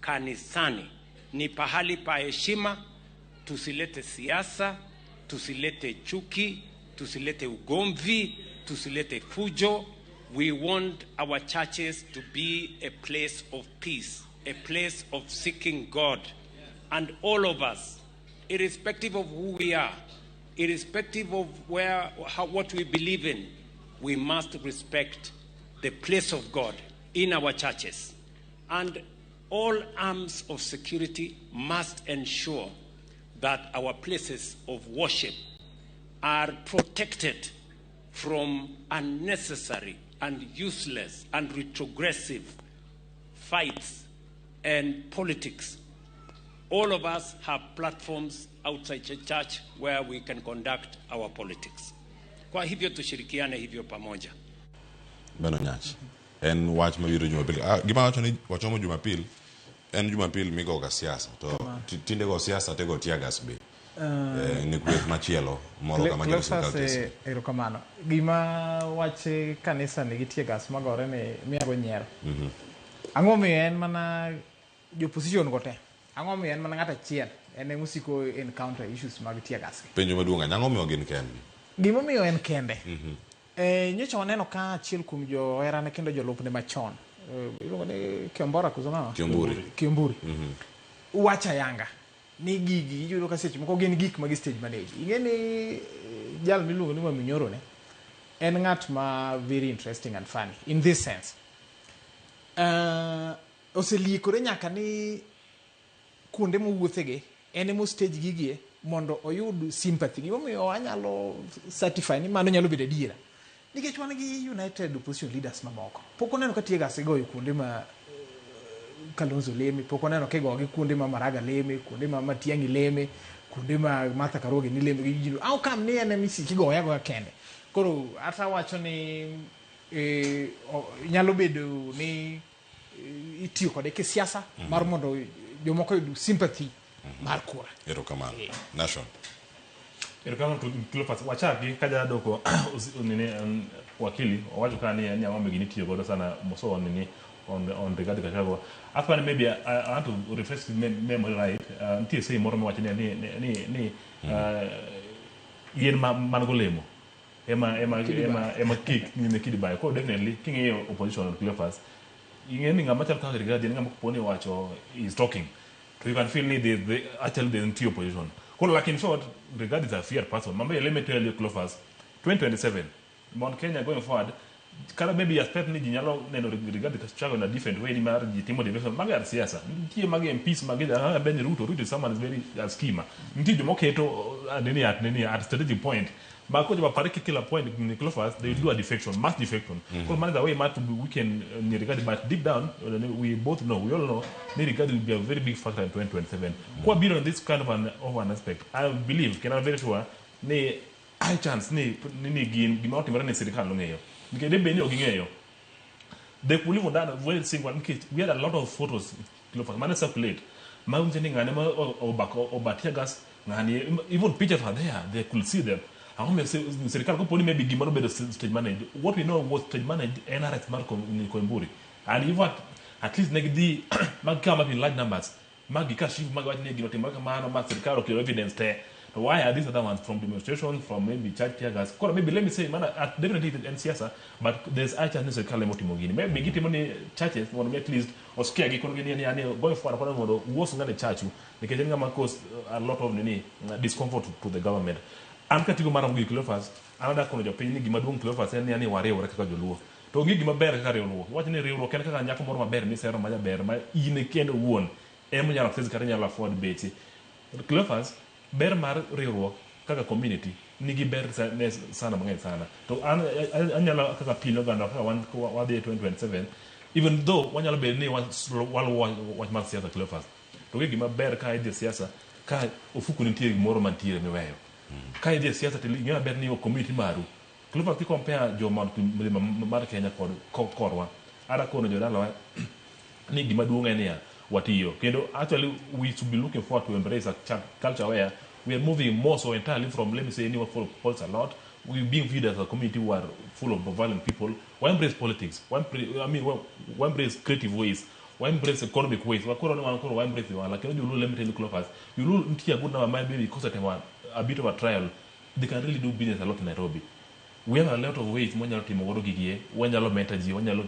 [SPEAKER 17] kanisani ni pahali pa heshima. Tusilete siasa, tusilete chuki, tusilete ugomvi, tusilete fujo. We want our churches to be a place of peace, a place of seeking God. And all of us, irrespective of who we are, irrespective of what we believe in, we must respect the place of God in our churches. And all arms of security must ensure that our places of worship are protected from unnecessary and useless and retrogressive fights and politics. All of us have platforms outside the church where we can conduct our politics. Kwa hivyo tushirikiane hivyo pamoja.
[SPEAKER 23] Beno Nyachi. En wach mabiro Jumapili. Gima wacho mo Jumapili. En Jumapili migo ka siasa. To tinde go siasa tego tiagas be. Ni kwet machielo moro kama gino sirkal.
[SPEAKER 15] Erokamano. Gima wache kanisa nigi tiagas magore ni miago nyiero. Ang'o miyo en mana opposition gote. Ang'o miyo en mana ng'ata achiel en musiko encounter issues mag tiagas.
[SPEAKER 23] Penjo maduong' ang'o miyo gin kende?
[SPEAKER 15] Gima miyo en kende. Nyocha waneno ka achiel kuom johera ne kendo jolupne machon. Iluongo ni Kiambora kuzonga. Kiamburi. Wacha yanga. Ni gigi iyudo ka seche moko gin gik mag stage manage. Ingeni jal miluongo ni Maminyoro ne en ng'at ma very interesting and funny in this sense. Oseliikore nyaka ni kuonde mowuothege en emo stage gigie mondo oyud sympathy. Gimomiyo anyalo certify ni mano nyalo bedo adiera. Nikech wan gi United opposition leaders mamoko. Pok oneno ka Tiegas igoyo kuonde ma Kalonzo leme, pok oneno ka igogi kuonde ma Maraga leme, kuonde ma Matiang'i leme, kuonde ma Martha Karoge ni leme gi jino. Au kam ni en misi kigoya go kende. Koro ata wacho ni nyalo bedo ni itiyo kode kisiasa mar mondo jomoko yud sympathy mar kura.
[SPEAKER 23] Erokamano. Nation.
[SPEAKER 10] Erokamano to Cleophas wachaki kaja doko nini wakili wacho kani ni awambe gini tiyo godo sana moso nini on regard Gachagua. After maybe I want to refresh memory right. Ntie say moro mwacho ni yen managolemo. Ema kick ni kidi bayo. Ko definitely king hiyo opposition on Cleophas. Ingeni ngama chal ka regard ni ngama kuponi wacho is talking. So you can feel ni they actually the anti opposition. Ko like in short regard is a fear person. Mambe let me tell you Cleophas 2027 Mount Kenya going forward kala maybe aspect ni jinyalo neno regard the struggle in a different way ni mar jitimo development maga siasa ntie mage MPs mage Ben Ruto is someone is very a schema ntie jomo keto nini at strategic point but ko joba pariki kila point in Cleophas they do a defection mass defection because man the way man to be weekend ni regard but deep down we both know we all know ni regard will be a very big factor in 2027 kwa beyond this kind of an aspect I believe can I very sure ni high chance ni gima otimore ne sirikal ng'eyo because they benyo gingeyo they could live on that very single we had a lot of photos man circulate mountain ngane ma obatiagas ngani even pictures are there they could see them how me say sirikal ko poni maybe gima no bedo stage managed what we know was stage managed NRS Marco ni Koimburi and even at least negdi mag come up in large numbers mag kashifu mag wat ne gino timaka mano mag sirikal okay evidence there. Why are these other ones from demonstration, from maybe church tears? Maybe let me say, man, definitely in Siasa, but there's actually necessarily Motimogini. Maybe get money churches, want to at least or scare going for a problem worse than the church, because it cause a lot of discomfort to the government. I'm going to go Madam Cleophas, another kind of opinion, Gimadun Cleophas, and any worry or Rekajulu. To give him a bear carry on. What in a real can Yakamor bear, Miss Sarah Maya bear, my in a can one, Emily of Carina afford Betty. Cleophas. Ber mar riwruok kaka community nigi ber sana mang'eny sana to anyalo kaka pilo ganda kaka wan wadhi 2027 even though wanyalo bedo ni wach mar siasa Cleophas to gima ber ka idhi siasa ka ofuku nitie gimoro mantiere miweyo ka idhi siasa to gima ber ni community maru Cleophas compare joma mar Kenya kod korwa ara kono jodala ni gima duong' en ya watiyo kendo actually we should be looking forward to embrace a culture where we are moving more so entirely from let me say anyone full of politics a lot we being viewed as a community who are full of violent people we embrace politics we embrace creative ways we embrace economic ways we embrace like you let me tell you Cleophas you ntia good number maybe because a bit of a trial they can really do business a lot in Nairobi we have a lot of ways when you're timo woro gigie when you're mentor when you're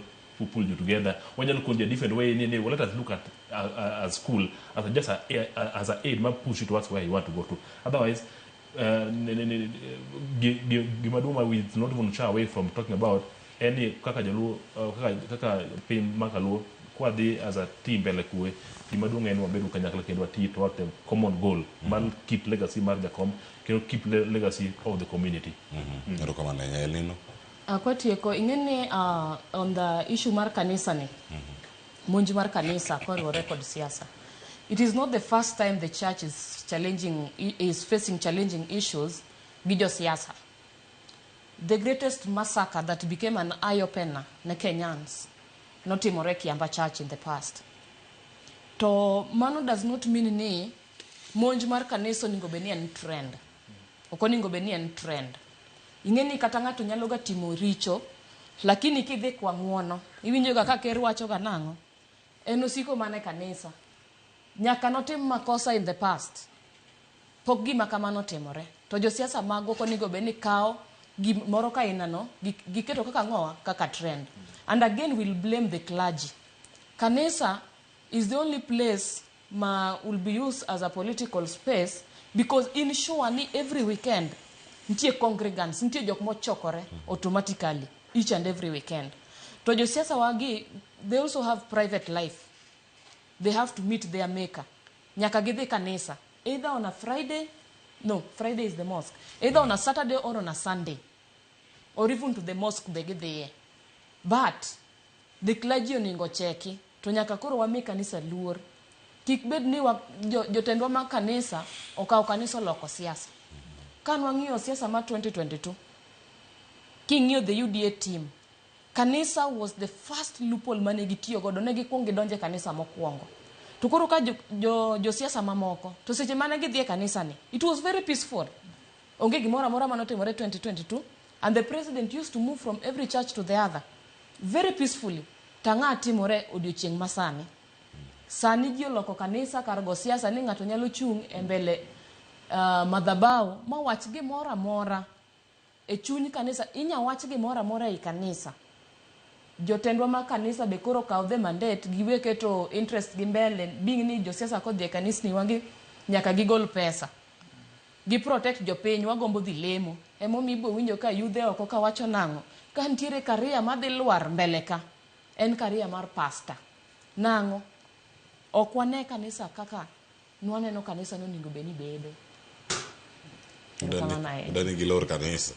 [SPEAKER 10] pull you together when you look on a different way let us look at school as just as an aid man push you towards where you want to go to otherwise Gimaduma we not even shy away from talking about any kaka jaluo kaka pin makaluo kwa di as a team bele kuwe Gimadunga eno bedu kanyakla kendo ati toward the common goal man keep legacy mar Jacom can keep legacy of the community
[SPEAKER 23] erokamano Elino
[SPEAKER 9] Akotieko ingene on the issue mar kanisa ni monj mar kanisa koriwore kod siasa it is not the first time the church is facing challenging issues gi jo siasa the greatest massacre that became an eye opener ne Kenyans notimore Kiamba Church in the past to mano does not mean ni monj mar kanisa ningo beni en trend okoningo beni en trend ingeni kata ng'ato nyalo ga timo richo lakini kidhi kwa ng'uono iwinjo ga ka ker wacho ga nang'o en osiko mane kanisa nyaka notim makosa in the past pok gima kamano timore to jo siasa mago konigo beni kao gimoro ka inano giketo kaka ngoa kaka trend, and again we'll blame the clergy. Kanisa is the only place will be used as a political space because in surely every weekend ntie congregants, ntie jok mochokore automatically each and every weekend. To josiasa wagi, they also have private life. They have to meet their maker. Nyaka gidhi kanisa either on a Friday is the mosque, either on a Saturday or on a Sunday, or even to the mosque they get there. But the clergy oningo cheki to nyaka koro wami kanisa luor. Kik bed ni jotendwa ma kanisa okaw kanisa loko siasa. Kan wang'iyo siasa ma 2022, king'iyo the UDA team, kanisa was the first loophole mane gitiyo godo, ne gikwong gidonje kanisa mokwongo. To koro ka jo siasa mamoko to seche mane gidhi e kanisa ni, it was very peaceful. Onge gimoro amora manotimore 2022, and the president used to move from every church to the other very peacefully. Tanga timore odiochieng' masani. Sani ji oloko kanisa kar go siasa ni ng'ato nyalo chung' e mbele madhabahu ma wach gimoro amora e chuny kanisa. Inya wach gimoro amora e kanisa. Jotendwa ma kanisa be koro kaw the mandate giwe keto interest gi mbele, bing ni josiasa kodhi e kanisa ni wangi nyaka gigol pesa. Gi protect jopiny, wagombo dhi lemo. Emomi ibo winjo ka yudhe oko ka wacho nango ka ntiere karia madhi lwar mbele ka en karia mar pasta. Nango ok wane kanisa kaka nwaneno kanisa noningo beni bedo.
[SPEAKER 23] Udani gilor kanisa.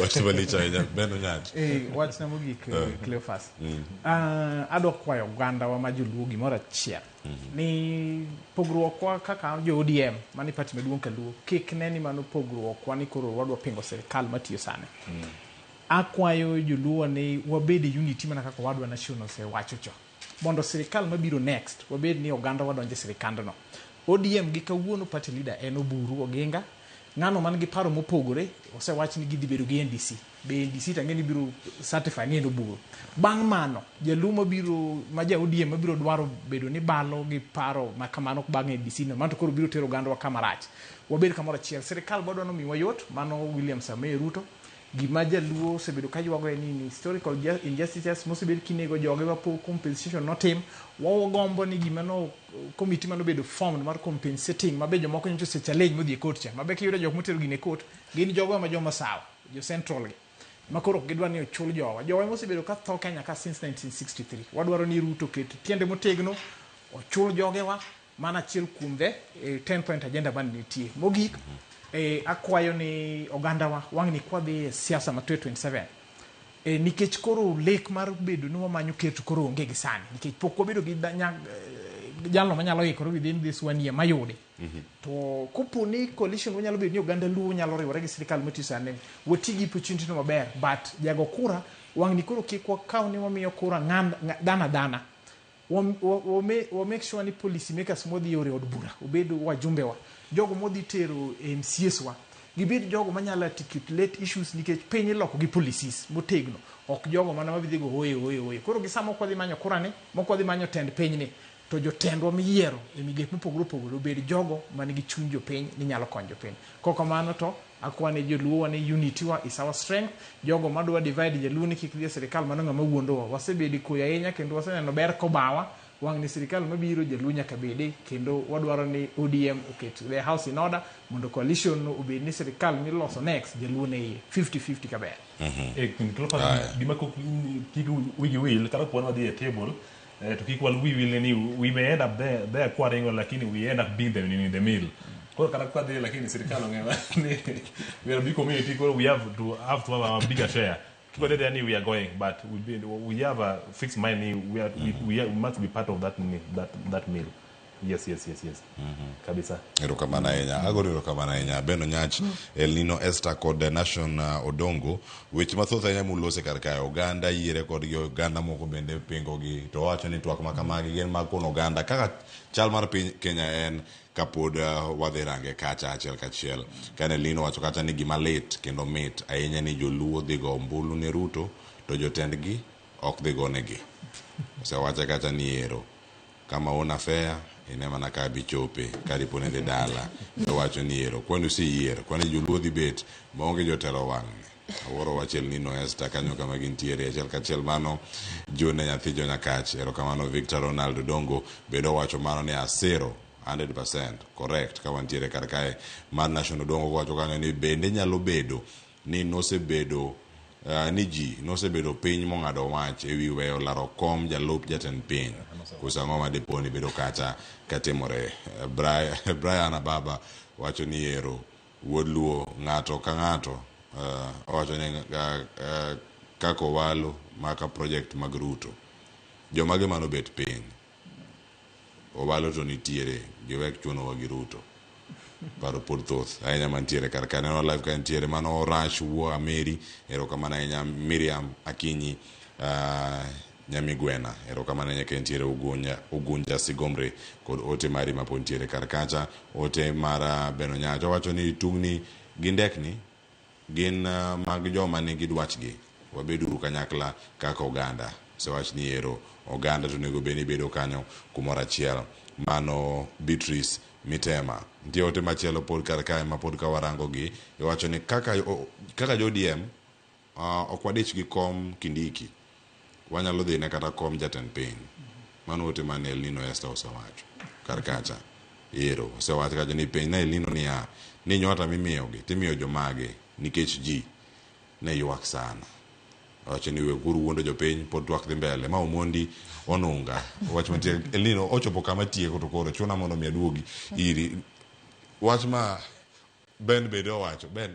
[SPEAKER 23] Wach malicha enya beno nyach.
[SPEAKER 15] Wach na mogik Cleophas. Adwa kwayo oganda wa majoluo gimoro achiel. Ni pogruok wa kaka jo ODM mani party maduong' kaluo kik neni mano pogruok wa ni koro wadwa pingo sirkal matiyo sane. Akwayo joluo ni wabede unity mana kaka wadwa national se wacho cho. Mondo sirkal mabiro next wabed ni oganda wadonje sirkandno. ODM gi kawuono party leader en Oburu Oginga. Ngano man gi paro mopogore osewach ni gidhi bedo gi NDC. Be NDC tangeni biro certify ni en Oburu. Bang' mano jalumo biro maja ODM mabiro dwaro bedo ni balo gi paro makamano bang' NDC no manto koro biro tero oganda wa kamarach. Wabed kamoro achiel. Sirkal bodwa no miwa yot mano William Samoei Ruto. Gima jaluo sebedo ka yuago ni historical injustices mosebed kinego joge wa po compensation notim. Wagombo ni gima no committee mano bedo formed mar compensating mabe jomoko nyocho se challenge modhi e court cha. Mabe kiyudo jok motero gine court gin jogo ma joma sawa jo central gi makoro gidwa ni ochul jowa. Jowa mosebedo ka tho Kenya ka since 1963. Wadwaro ni Ruto ket tiende motegno ochul joge wa mana achiel kuom the 10 point agenda man nitie. Mogik akwayo ni oganda wa wang ni kwa dhi siasa ma 2027 nikech koro lek mar bedo ni wamanyo keto koro onge gi sani nikech pok wabedo gi jalno manyalo ikoro within this one year mayude to kupo ni coalition wanyalo bedo ni oganda luo nyalo riwore gi sirkal matiyo sani wati gi opportunity no maber but jago kura wang ni koro kik wakaw ni wamiyo kura dana we make sure ni policy makers modhi yore od bura obedo wajumbe wa jogo modhi tero MCS wa gibed jogo manyalo articulate issues nikech piny iloko gi policies motegno ok jogo mana mabidhi go oye koro gisamo kwa dhi manyo kurani moko dhi manyo tend piny ni to jotendwa miyiero e migepe mopogore obed jogo manigi chuny jopiny ni nyalo konyo jopiny koko mano to akwane joluo ni unity wa is our strength jogo madwa divide jaluo ni kik dhi sirkal mano ngama wuondowa wasebedi ko ahinya kendo waseneno ber kobawa wang ni sirkal mabiro jaluo nyaka bede kendo wadwaro ni ODM oket the house in order mondo coalition no obed ni sirkal miloso next jaluo ne 50-50 kaber.
[SPEAKER 10] Gima kik wigi wil kata kuon wadhi e table to kik wal we will ni we may end up there quarrying lakini we end up being them in the middle. Koro kata kwa dhi lakini sirkal ongewa ni we are big community koro we have to have a bigger share. We are going, but we have a fixed mind. We must be part of that meal. Yes. Kabisa.
[SPEAKER 23] Erokamana enya. Agora erokamana enya. Beno nyach El Nino Esther kod Nation Odongo. Weche mathoth enya mulose kar kae oganda yiere kod oganda moko bende pingo gi to wacho ni twak makamagi gin mag kono oganda kaka chal mar piny Kenya en kapod wadhi range kacha achiel kachiel. Kane Lino wacho kata ni gima lit kendo mit ahinya ni joluo dhi go ombulu ne Ruto to jotendgi ok dhi go negi. Osewacho kata ni ero kama una fair ine mana ka bichope karipone de dala wacho ni ero kwani usiyiero kwani joluodhi bet maonge jotelo wang'ne aworo wachel nino esta kanyo kama gintiere achiel kachiel mano jone nyathi jo Nyakach erokamano Victor Ronaldo Dongo bedo wacho mano ni asero 100% correct ka wantiere kar kae mar National Dongo wacho kanyo ni bende nyalo bedo ni nosebedo ni ji nosebedo piny mong'ado wach ewi weyo laro kom jalup jatend piny kusang'o ma deponi bedo kacha katimore. Brian Ababa wacho ni ero wuod luo ng'ato ka ng'ato wacho ni kako walo maka project mag Ruto jomage mano bet piny owalo to nitiere giwek chuno wa gi Ruto paro pod thoth ahinya mantiere kar kaneno live ka ntiere mano Rash Wuo Ameri erokamano ahinya Miriam Akinyi Nyamigwena erokamano ahinya ka ntiere Ugunja Sigomre kod ote mari mapod ntiere kar kacha ote mara Beno Nyacho wacho ni tungni gindekni gin mag joma nigi dwachgi wabeduru kanyakla kaka oganda sewach ni ero oganda to nego beni bedo kanyo kumoro achiel mano Beatrice Mitema ntie ote machielo pod kar kae ma pod ka warango gi iwacho ni kaka JODM okwadich gi kom Kindiki wanyalo dhi ne kata kom jatend piny mano ote mane El Nino Esther osewacho kar kacha ero osewacho kaja ni piny na El Nino ni nyota mimiyogi timiyo jomage nikech ji ne ywak sana wacho ni wekuru wuondo jopiny pod twak dhi mbele ma omondi onunga wach mantie El Nino ochopo kama tieko to koro chuna mondo mi aduogi iri wach ma Ben bedo wacho Ben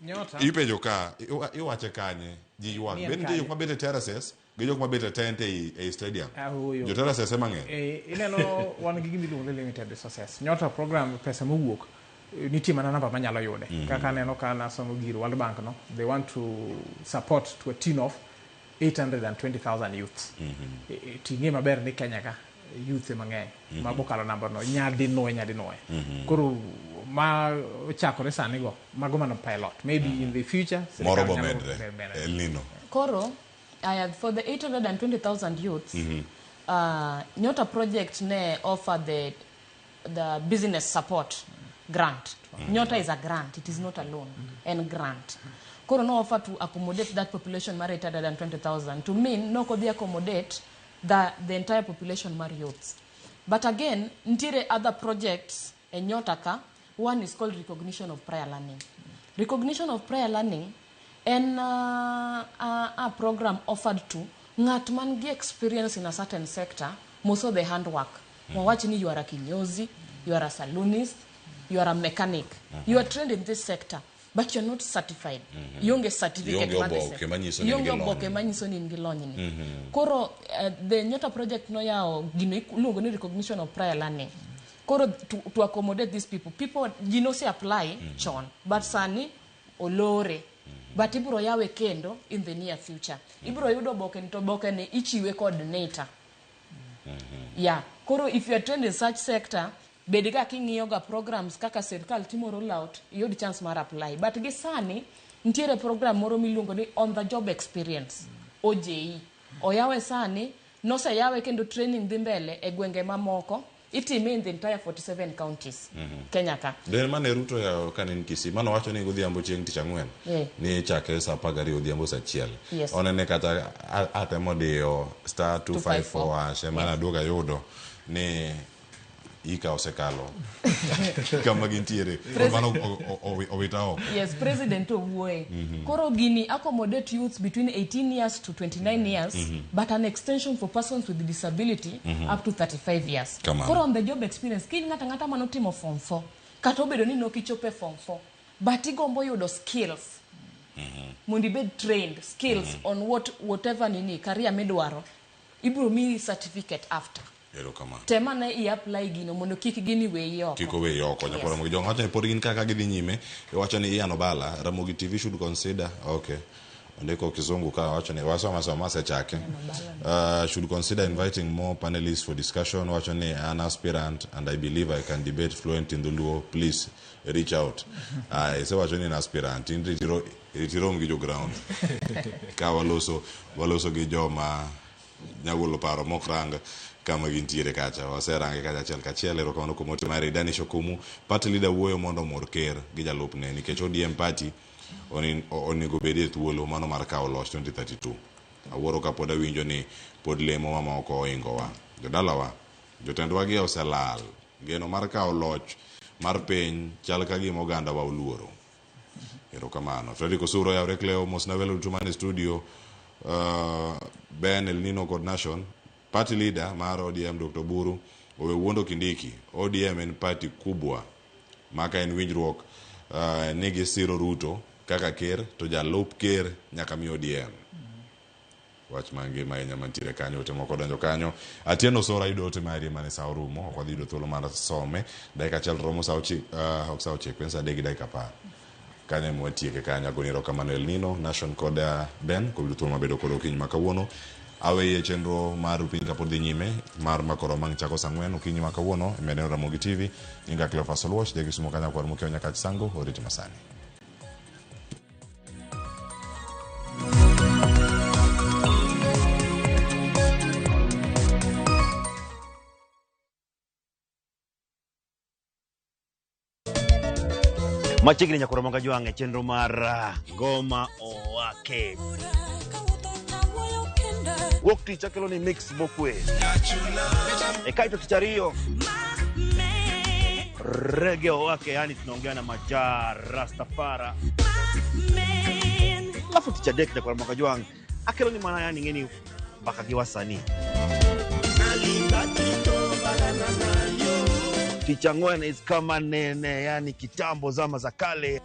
[SPEAKER 15] nyota
[SPEAKER 23] ipenjo ka iwache kanye ji ywak Ben ji jok mabete terraces gi jok mabete tent e stadium jo terraces ema ng'eny
[SPEAKER 15] ineno wan gi gimiluongo ni limited resources nyota program pesa mowuok nitie mana namba manyalo yude kaka neno ka nasomo gir World Bank no they want to support to a tune of 820,000 youths ting'e maber ni Kenya ka youth mang'eny mabokalo namba no nyadi noe koro ma chakore sani go mago mana pilot maybe in the future
[SPEAKER 23] moro bomedre El Nino
[SPEAKER 9] koro for the 820,000 youths Nyota project ne offer the business support grant. Nyota is a grant, it is not a loan, and grant. Koro no offer to accommodate that population mar 820,000 to mean no could accommodate the entire population mar youths. But again, ntire other projects in Nyota ka, one is called recognition of prior learning. Recognition of prior learning and a program offered to ngat man gi experience in a certain sector, most of the handwork. Mwachini you are a kinyozi, you are a saloonist, you are a mechanic. You are trained in this sector, but you're not certified. Yonge certificate yonge boke manyiso ni ngilonyi ni. Koro the Nyota project no yao gino ni recognition of prior learning. Koro to accommodate these people gino se apply chon, but sani olore. But ibro yawe kendo in the near future. Ibro yudo boke to boke ni ichiwe coordinator. Yeah. Koro if you are trained in such sector, bediga kingiyoga programs kaka serikal timo rollout, yodi chance mar apply. But gisani, ntiere program moro miluongo ni on the job experience. OJE. Oyawe sani, no se yawe kendo training dhimbele e gwenge mamoko. Itime in the entire 47 counties. Kenya ka.
[SPEAKER 23] Den mane Ruto ya kanin Kisii. Mano wacho ni godhiambo chieng' tich ang'wen. Ni chake sa 12 odhiambo sa achiel. Onene kata atemo diyo *254 ashe mana duoga yudo ni ika osekalo kama gintiere mano owitao.
[SPEAKER 9] Yes, President owuoye. Koro gini accommodate youths between 18 years to 29 years, but an extension for persons with disability up to 35 years. Koro on the job experience, kini ngata manotimo form 4, kata obedo ni nokichope form 4, but igombo yudo skills. Mundi be trained skills on whatever nini career midwaro. Ibro mi certificate after. Tema na i-apply gino mondo kik gini we yoko.
[SPEAKER 23] Kiko we yoko. Nyapora mo gijong wacho ni pod gin kaka gidhi nyime. Wacho ni Ian Obala, Ramogitvlive should consider. Okay. Ndiko kizungu ka wacho ni wasoma sechake. Should consider inviting more panelists for discussion. Wacho ni an aspirant and I believe I can debate fluent in the Luo. Please reach out. Ise wacho ni an aspirant. Retiro mgijo ground. Ka waloso gijo ma nyagolo paro mokrang kama gintiere kacha waserange kacha achiel kachiel. Erokamano kuom ote mari Dani Shokumu. Party leader wuoyo mondo mor ker gi jalupne nikech ODM party onego bedie thuolo mano mar kawo loch 2032. Awuoro ka pod awinjo ni pod lemo mamoko oingowa. Jodalawa, jotendwa gi oselal. Geno mar kawo loch mar piny chal ka gima oganda wa oluoro. Erokamano. Fredrick Osuro yawre Cleo Mosnavelo Tumane studio. Ben El Nino kod Nation. Party leader mar ODM Dr. Buru owe wuondo Kindiki. ODM en party kubwa maka en winjruok nigi siro Ruto kaka ker to jalup ker nyaka mi ODM. Wach mangima enya mantiere kanyo ote moko donjo kanyo. Atieno Sora yudo ote mari mane sa orumo ok wadhi yudo thuolo mar some dakika achiel romo sa ochik pensa degi dakika 10 kanyo mwatieke kanyo agoniro kamano El Nino Nation kod Ben kod thuolo mabedo kod okinyi makawuono aweye chenro mar piny kapod dhi nyime mar makoro mang chako sang'wen okinyi makawuono emedeno Ramogitvlive inga Cleophas Oluoch degi sumo kanya kwar mukeo nyaka chisango oriti masani.
[SPEAKER 16] Machiegni nyakoro manga jwange chenro mar ngoma owake. Wok ticha kelo ni mix mokwe. Kaito tichario. Reggae owake yani tunaongea na majar Rastafara. Alafu ticha dek nyakoro manga jwange akelo ni mana yani ngeni mpaka giwasani. Ticha ngwene is kama nene yani kitambo zama za kale.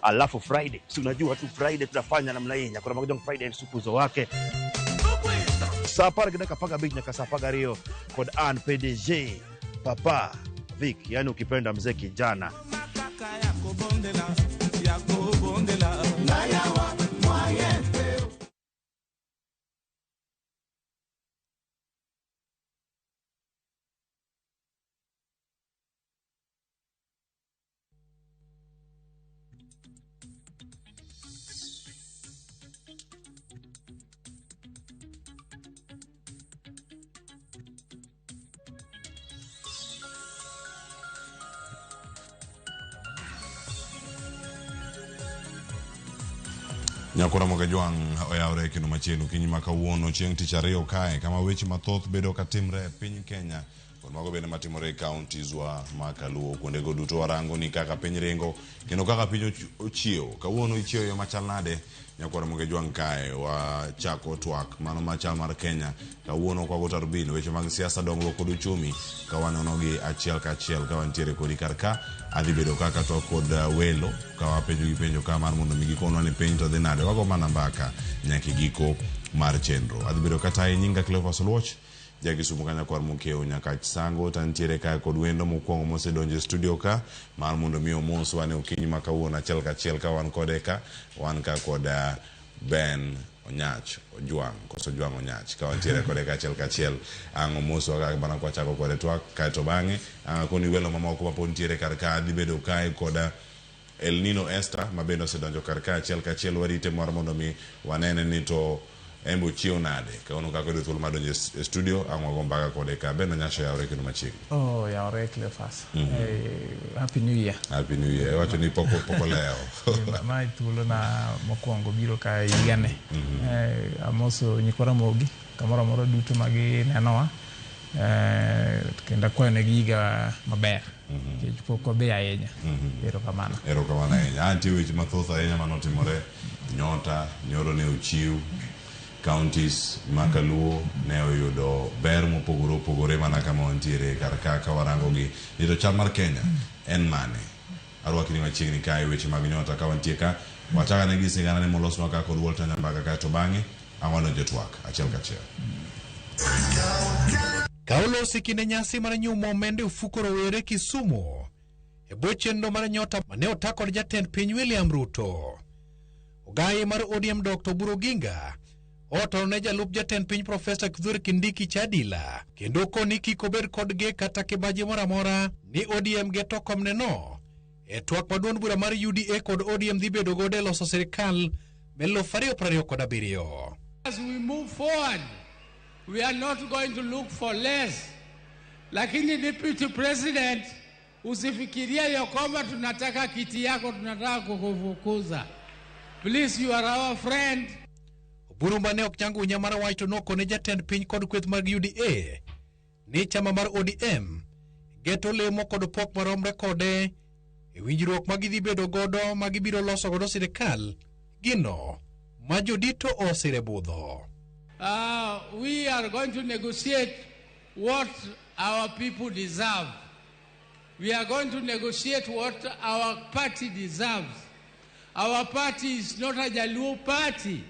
[SPEAKER 16] Alafu Friday, si unajua tu Friday tutafanya namna hii nyakora magojong Friday supuzo wake. Sapara kidaka paga beach nyaka sapaga rio kod an PDG Papa Vic yani ukipenda mzee kijana.
[SPEAKER 23] Nyakora Mogajwang oyawre kendo machielo kinyi makawuono chieng' tich ariyo kae kama weche mathoth bedo katimre e piny Kenya kod mago bende matimore e counties wa makaluo kuonde go duto warango ni kaka piny ringo kendo kaka piny ochiewo. Kawuono ichiewo yo machal nade? Nyakora Mogajwang kae wachako twak mano machal mar Kenya. Kawuono kwa gotar bil weche mag siasa dongruok kod uchumi kawanono gi achiel ka achiel kawantiere kodi karka adhi bedo kaka to kod welo kawapenjo gi penjo ka mar mondo mi gikonwa ni piny to dhi nade wago mana mbaka nyaka giko mar chenro. Adhi bedo kata nyinga Cleophas Oluoch jagi sumo kanya kwar mukeo nyaka chisango tantiere ka kod wendo mokwongo mosedonjo studio ka mar mondo mi omos wane okinyi makawuono achiel ka achiel ka wan kode ka wan ka kod Ben Onyach Ojwang koso Ojwang Onyach ka wantiere kode ka achiel ang'o moso ka bana kwa chako kode twak kae to bang'e koni welo mamoko mapod ntiere kar ka dhi bedo kae kod El Nino Esther mabendo osedonjo kar ka achiel warite mar mondo mi wanene ni to embo chio nade kaono kako do thuolo madonjo e studio ang'o go mbaka kode ka Ben Onyach yawre kendo machiegni.
[SPEAKER 15] Yawre Cleophas. Happy New Year.
[SPEAKER 23] Happy New Year. Wacho ni poko leo.
[SPEAKER 15] Ma thuolo na mokwongo biro ka yigane. Amoso nyikora mogi kamoro moro duto magi nenowa. Kenda kwene giga maber. Kech poko be ahinya. Erokamano.
[SPEAKER 23] Erokamano ahinya. Anti weche mathoth ahinya manotimore nyota nyoro ne ochiw counties makaluo ne oyudo ber mopogore mana kama wantiere kar ka warango gi nito chal mar Kenya en mane arwakini machiegni kae weche mag nyota ka wantie ka wataka ne gi sigana ne molosnwa ka kod Walter Nyambaga ka to bang'e ang'ono jotwak achiel ka achiel.
[SPEAKER 5] Kaulosi kinde nyasi mar nyumo omende ofuko rowere Kisumu e bwo chenro mar nyota mane ota kod jatend piny William Ruto. Ogai mar ODM Dr. Buru Ginga otoro ne jalup jatend piny Profesa Kithure Kindiki chadila kendo koni kik obed kodge kata kibaji moramora ni ODM geto komne no e twak maduond bura mar UDA kod ODM dhi bedo godo loso sirikal melo 2027.
[SPEAKER 7] As we move forward We are not going to look for less. Lakini Deputy President, usifikiria ya kwamba tunataka kiti yako, tunataka kukufukuza. Please, you are our friend.
[SPEAKER 5] Buru mane ok nyango nyamara wacho noko ne jatend piny kod kweth mag UDA ni chama mar ODM geto lemo kod pok maromre kode e winjruok ma gidhi bedo godo ma gibiro loso godo sirikal gino ma jodito osire budho.
[SPEAKER 7] We are going to negotiate what our people deserve. We are going to negotiate what our party deserves. Our party is not a Jaluo party.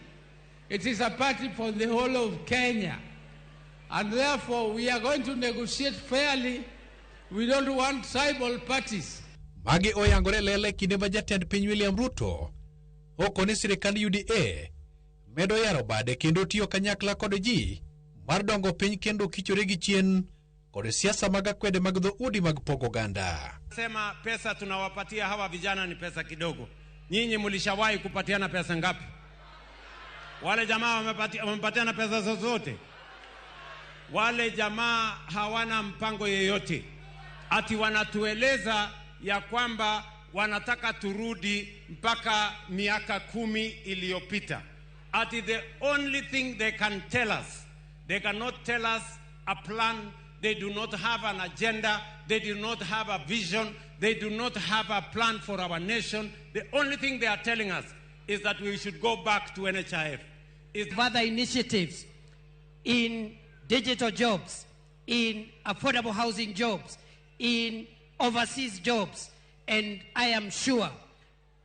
[SPEAKER 7] It is a party for the whole of Kenya. And therefore, we are going to negotiate fairly. We don't want tribal parties.
[SPEAKER 5] Magi oyangore lele kinde ma jatend piny William Ruto oko ni sirikand UDA medo yaro bade kendo tiyo kanyakla kod ji mar dongo piny kendo kichore gi chien kod siasa mag akwede mag dho udi mag pogo ganda.
[SPEAKER 17] Sema pesa tunawapatia hawa vijana ni pesa kidogo. Nyinyi mlishawahi kupatiana pesa ngapi? Wale jamaa wamepatiana pesa zozote? Wale jamaa hawana mpango yeyote. Ati wanatueleza ya kwamba wanataka turudi mpaka miaka 10 iliyopita. Ati the only thing they can tell us, they cannot tell us a plan. They do not have an agenda. They do not have a vision. They do not have a plan for our nation. The only thing they are telling us is that we should go back to NHIF.
[SPEAKER 13] Further initiatives in digital jobs, in affordable housing jobs, in overseas jobs. And I am sure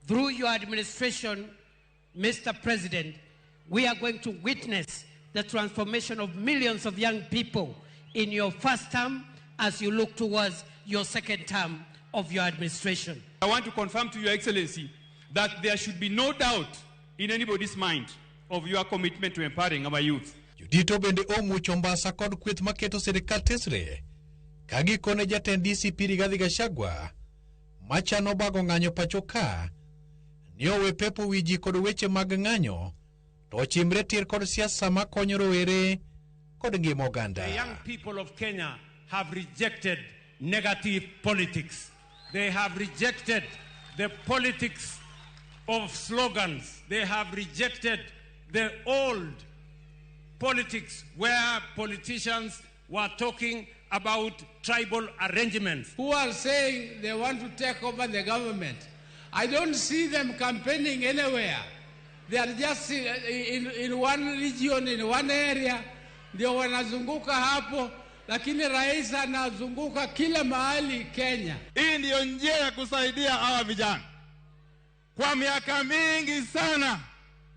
[SPEAKER 13] through your administration, Mr. President, we are going to witness the transformation of millions of young people in your first term as you look towards your second term of your administration.
[SPEAKER 18] I want to confirm to Your Excellency that there should be no doubt in anybody's mind of your commitment to empowering our youth.
[SPEAKER 5] Judito bende omucho mbasa kod kweth maketo sirikal tesre kagi kone jatend DCP Rigathi Gachagua machano bago ng'anyo pacho ka ni owe pepo wiji kod weche mag ng'anyo to chimre tir kod siasa makonyo rowere kod ngima oganda.
[SPEAKER 17] The young people of Kenya have rejected negative politics. They have rejected the politics of slogans. They have rejected the old politics where politicians were talking about tribal arrangements.
[SPEAKER 7] Who are saying they want to take over the government. I don't see them campaigning anywhere. They are just in one region, in one area. Ndio wanazunguka hapo, lakini rais anazunguka kila mahali Kenya.
[SPEAKER 19] Hii ndio njia ya kusaidia hawa vijana. Kwa miaka mingi sana,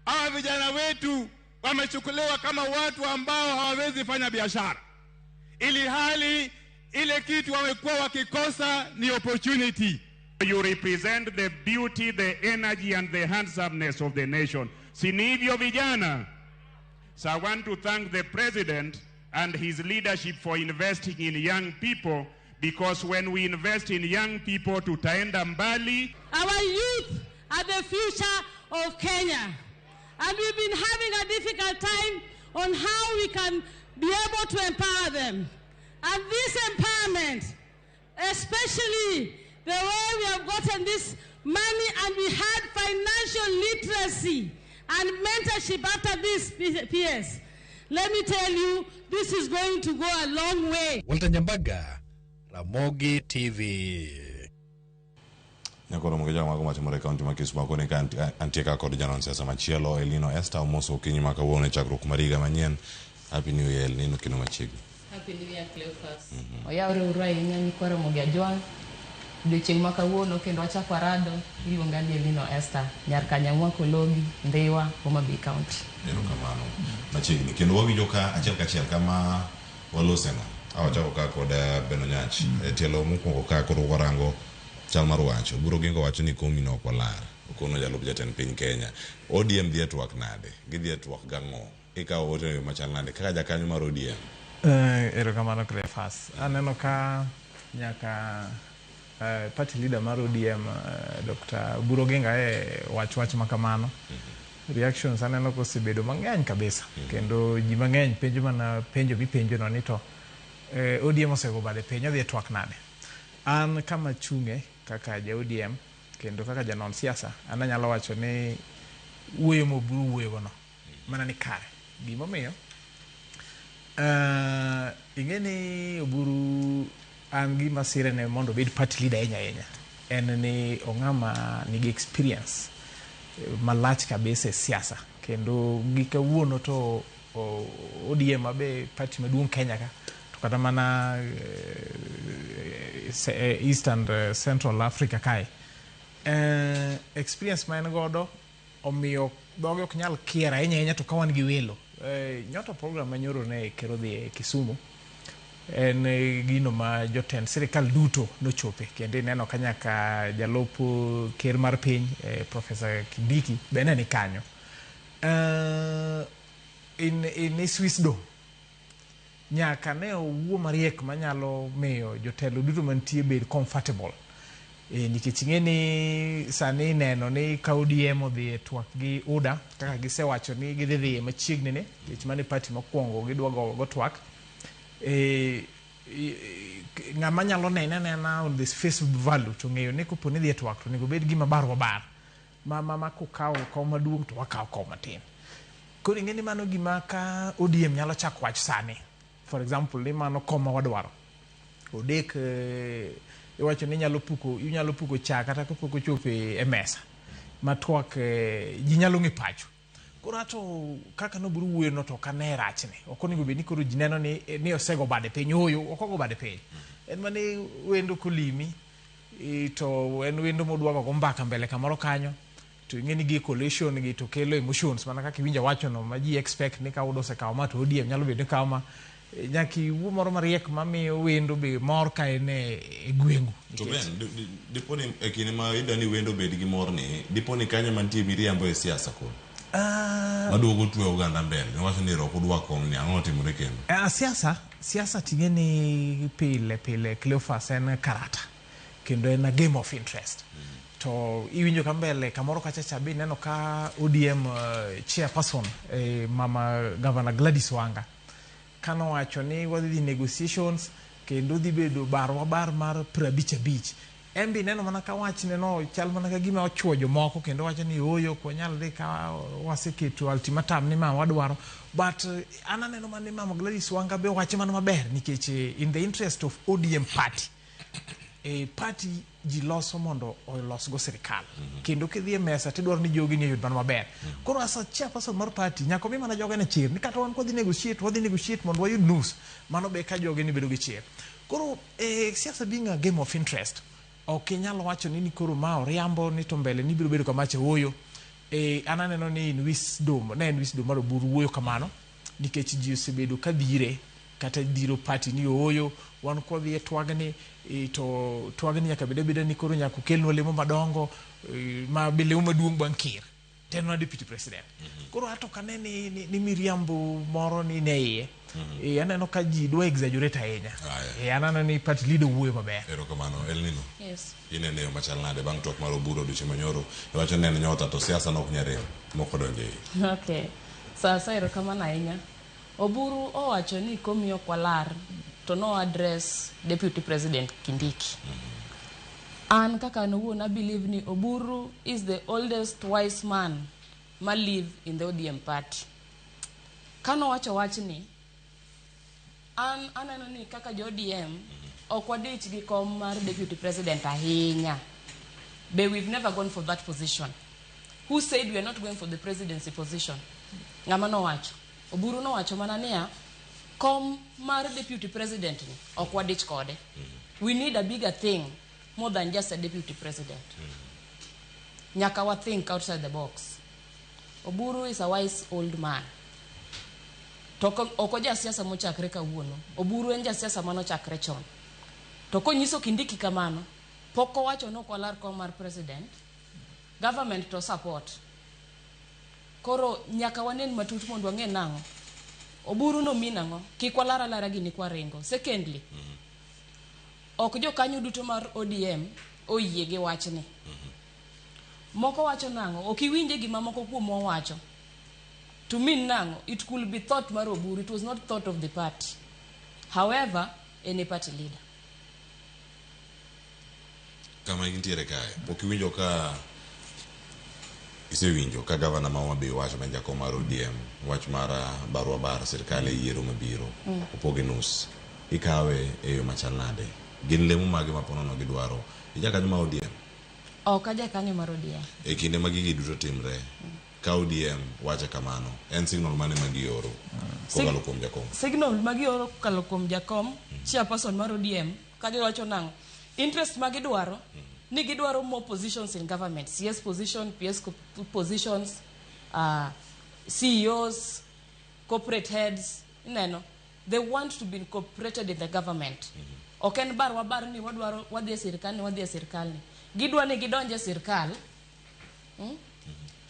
[SPEAKER 19] hawa vijana wetu wamechukuliwa kama watu ambao hawawezi fanya biashara. Ili hali ile kitu wamekuwa wakikosa ni opportunity.
[SPEAKER 20] You represent the beauty, the energy and the handsomeness of the nation. Sinivyo vijana. So I want to thank the President and his leadership for investing in young people, because when we invest in young people, tutaenda mbali.
[SPEAKER 8] Our youth are the future of Kenya. And we've been having a difficult time on how we can be able to empower them. And this empowerment, especially the way we have gotten this money and we had financial literacy and mentorship after this PS. Let me tell you, this is going to go a long way.
[SPEAKER 5] Walter Nyambaga, Ramogi TV.
[SPEAKER 23] Nyakoro mgeja mago matimore kaunti ma Kisumu kone ka antieka kod janon siasa machielo Elino Esther Omoso kinyi maka wone chakruok mariga manyien. Happy New Year Elino kino machiegni.
[SPEAKER 9] Happy New Year Cleophas. Oyawre urai nyani kwa Ramogitvlive. Odiochieng' ma kawuono kendo wachako rado iluonga ni Elino Esther nyar Kanyamwako Logi Ndhiwa Homabay County.
[SPEAKER 23] Erokamano. Machiegni kendo wawinjo ka achiel kachiel kama walosena. Awachako ka kod Beno Nyach. Tielo mokwongo ka koro warango chal mar wacho. Buro gingo wacho ni komi no okolar. Okono jalup jatend piny Kenya. ODM dhie twak nade. Gidhie twak gang'o. Ikawo ote machal nade. Kaka jakanyo mar ODM.
[SPEAKER 15] Erokamano Cleophas. Aneno ka nyaka party leader mar ODM Dr. Buroginga wach makamano. reactions aneno kosebedo mang'eny kabisa kendo ji mang'eny penjo mana penjo mipenjo no ni to ODM osego bade piny odhi twak nade. An kama chunge kaka ja ODM kendo kaka janon siasa an anyalo wacho ni wuoyo moburu wuoyo no mana ni kare. Gimomiyo ing'eni Oburu an gi masire ne mondo bed party leader ahinya en ni ong'ama nigi experience malach kabisa e siasa kendo gikawuono to ODM abe party maduong' Kenya ka to kata mana East and Central Africa kae experience ma en godo omiyo dhoge ok nyal kiera ahinya to kawan gi welo nyoto program manyoro ne kero dhi Kisumu en gino ma jotend sirikal duto nochope kendo neno kanyaka jalopo ker mar piny Professor Kindiki bene ni kanyo in Swissdom nyaka ne owuo mariek manyalo miyo jotelo duto mantie bed comfortable nikech ing'eni sani neno ni ka ODM odhi e twak gi UDA kaka gisewacho ni gidhi machiegni ne nikech mane party mokwongo gidwa go twak ng'ama nyalo nena on this face value to ng'eyo ni kopo ni dhi e twak to nego bed gima bar ma kukawo maduong' to wakawo matin. Koro ing'eni mano gima ka ODM nyalo chako wach sani for example ni mano koma wadwaro odek iwacho ni inyalo puko chak kata kapok ochopo e mesa matwak ji nyalo ng'e pacho. Koro ato kaka noburu wuoyo no to kane rachne ok onego bed ni koro ji neno ni osego bade piny oyo ok ogo bade piny en mane wendo kolimi to en wendo modwago go mbaka mbele kamoro kanyo to ing'eni gi coalition gi to kelo emotions mana kaka iwinja wacho no ma ji expect ni ka UDA osekawo ma to ODM nyalo bedo kawo ma nyaki wuo moro mariek mamiyo wendo be mor ka en e gwengu.
[SPEAKER 23] To ben diponi e kinde ma idani wendo bed gi mor ni diponi kanyo mantie miriambo e siasa ko maduogo tuwe oganda mbele niwacho ni roko dwa kom ni ang'o timore kendo
[SPEAKER 15] siasa ting'eni pile Cleophas en karata kendo en a game of interest to iwinjo ka mbele kamoro kachacha be neno ka ODM chairperson mama Governor Gladys Wanga kano wacho ni wadhi negotiations kendo dhi bedo bar mar 55 embi neno mana ka wachne no chal mana ka gima ochwojo moko kendo wacho ni oyo ko nyal dhi ka waseketo ultimatum ni ma wadwaro but ananeno mana ni mama Gladys Wanga be wacho mana maber nikech in the interest of ODM party party ji loso mondo olos go sirikal kendo kidhi e mesa tidwaro ni jogi ni yud mana maber koro asa chairperson mar party nyako mi mana joge ne chir ni kata wan kodhi negotiate mondo wayud nus mano be ka joge ni bedo gi chir koro siasa being a game of interest ok nyalo wacho ni koro ma oriambo ni to mbele ni biro bedo kamache oyo ananeno ni in wisdom mar Oburu wuoyo kamano nikech ji osebedo ka dhire kata dhiro party ni oyo wan kodhi e twagni to twagni nyaka bede ni koro nyaka kelno lemo madongo ma be lemo maduong' bankir tenwa deputy president koro ato kane ni miriambo moro ni ne aneno ka ji dwa exaggerate ahinya anano ni party leader wuoyo maber.
[SPEAKER 23] Erokamano Elnino.
[SPEAKER 9] Yes.
[SPEAKER 23] Inene machal nade bang' twak mar Oburu odiochieng' manyoro iwacho neno nyota to siasa nok nyarem moko donje.
[SPEAKER 9] Okay. Sasa erokamano ahinya. Oburu owacho ni komiyo kwalar to no address Deputy President Kindiki. An kaka no I believe ni Oburu is the oldest wise man ma live in the ODM party. Kano wacho wachni an aneno ni kaka jo ODM ok wadich gi kom mar Deputy President ahinya. But we've never gone for that position. Who said we are not going for the presidency position? Ngama no wacho. Oburu no wacho mana niya kom mar Deputy President ni ok wadich kode. We need a bigger thing more than just a Deputy President. Nyaka wa think outside the box. Oburu is a wise old man. Toko okoja siasa mochakre kawuono. Oburu en ja siasa mano chakre chon. Toko nyiso Kindiki kamano. Poko wacho no kwalar kom mar president. Government to support. Koro nyaka wanen matut mondo wang'e nango. Oburu no minango. Kikwalara lara gini kwa rengo. Secondly, ok jo kanyo duto mar ODM oyie gi wachni. Moko wacho nango, okiwinje gima moko kuom wacho. To mean nango, it could be thought maroburu, it was not thought of the party. However, any party leader.
[SPEAKER 23] Kama intiere kae, okiwinjo ka isewinjo ka gavana ma Homabay wacho ma jakom mar ODM wach mar barua bar sirkal e yiero mabiro opoge nus ikawe e yo machal nade gin lemo mage ma ponono gidwaro ijakanyo ma ODM
[SPEAKER 9] Kaja kanyo mar ODM
[SPEAKER 23] e kinde ma gigi duto timre ka ODM wacho kamano en signal mane ma gioro kokalo kuom jakom
[SPEAKER 9] signal ma gioro kokalo kuom jakom chairperson mar ODM ka giwacho nango interest ma gidwaro ni gidwaro more positions in government, CS position, PS positions, CEOs, corporate heads, they want to be incorporated in the government. Oken bar wabar ni wadwaro wadhi sirkal ni gidwa ni gidonje sirkal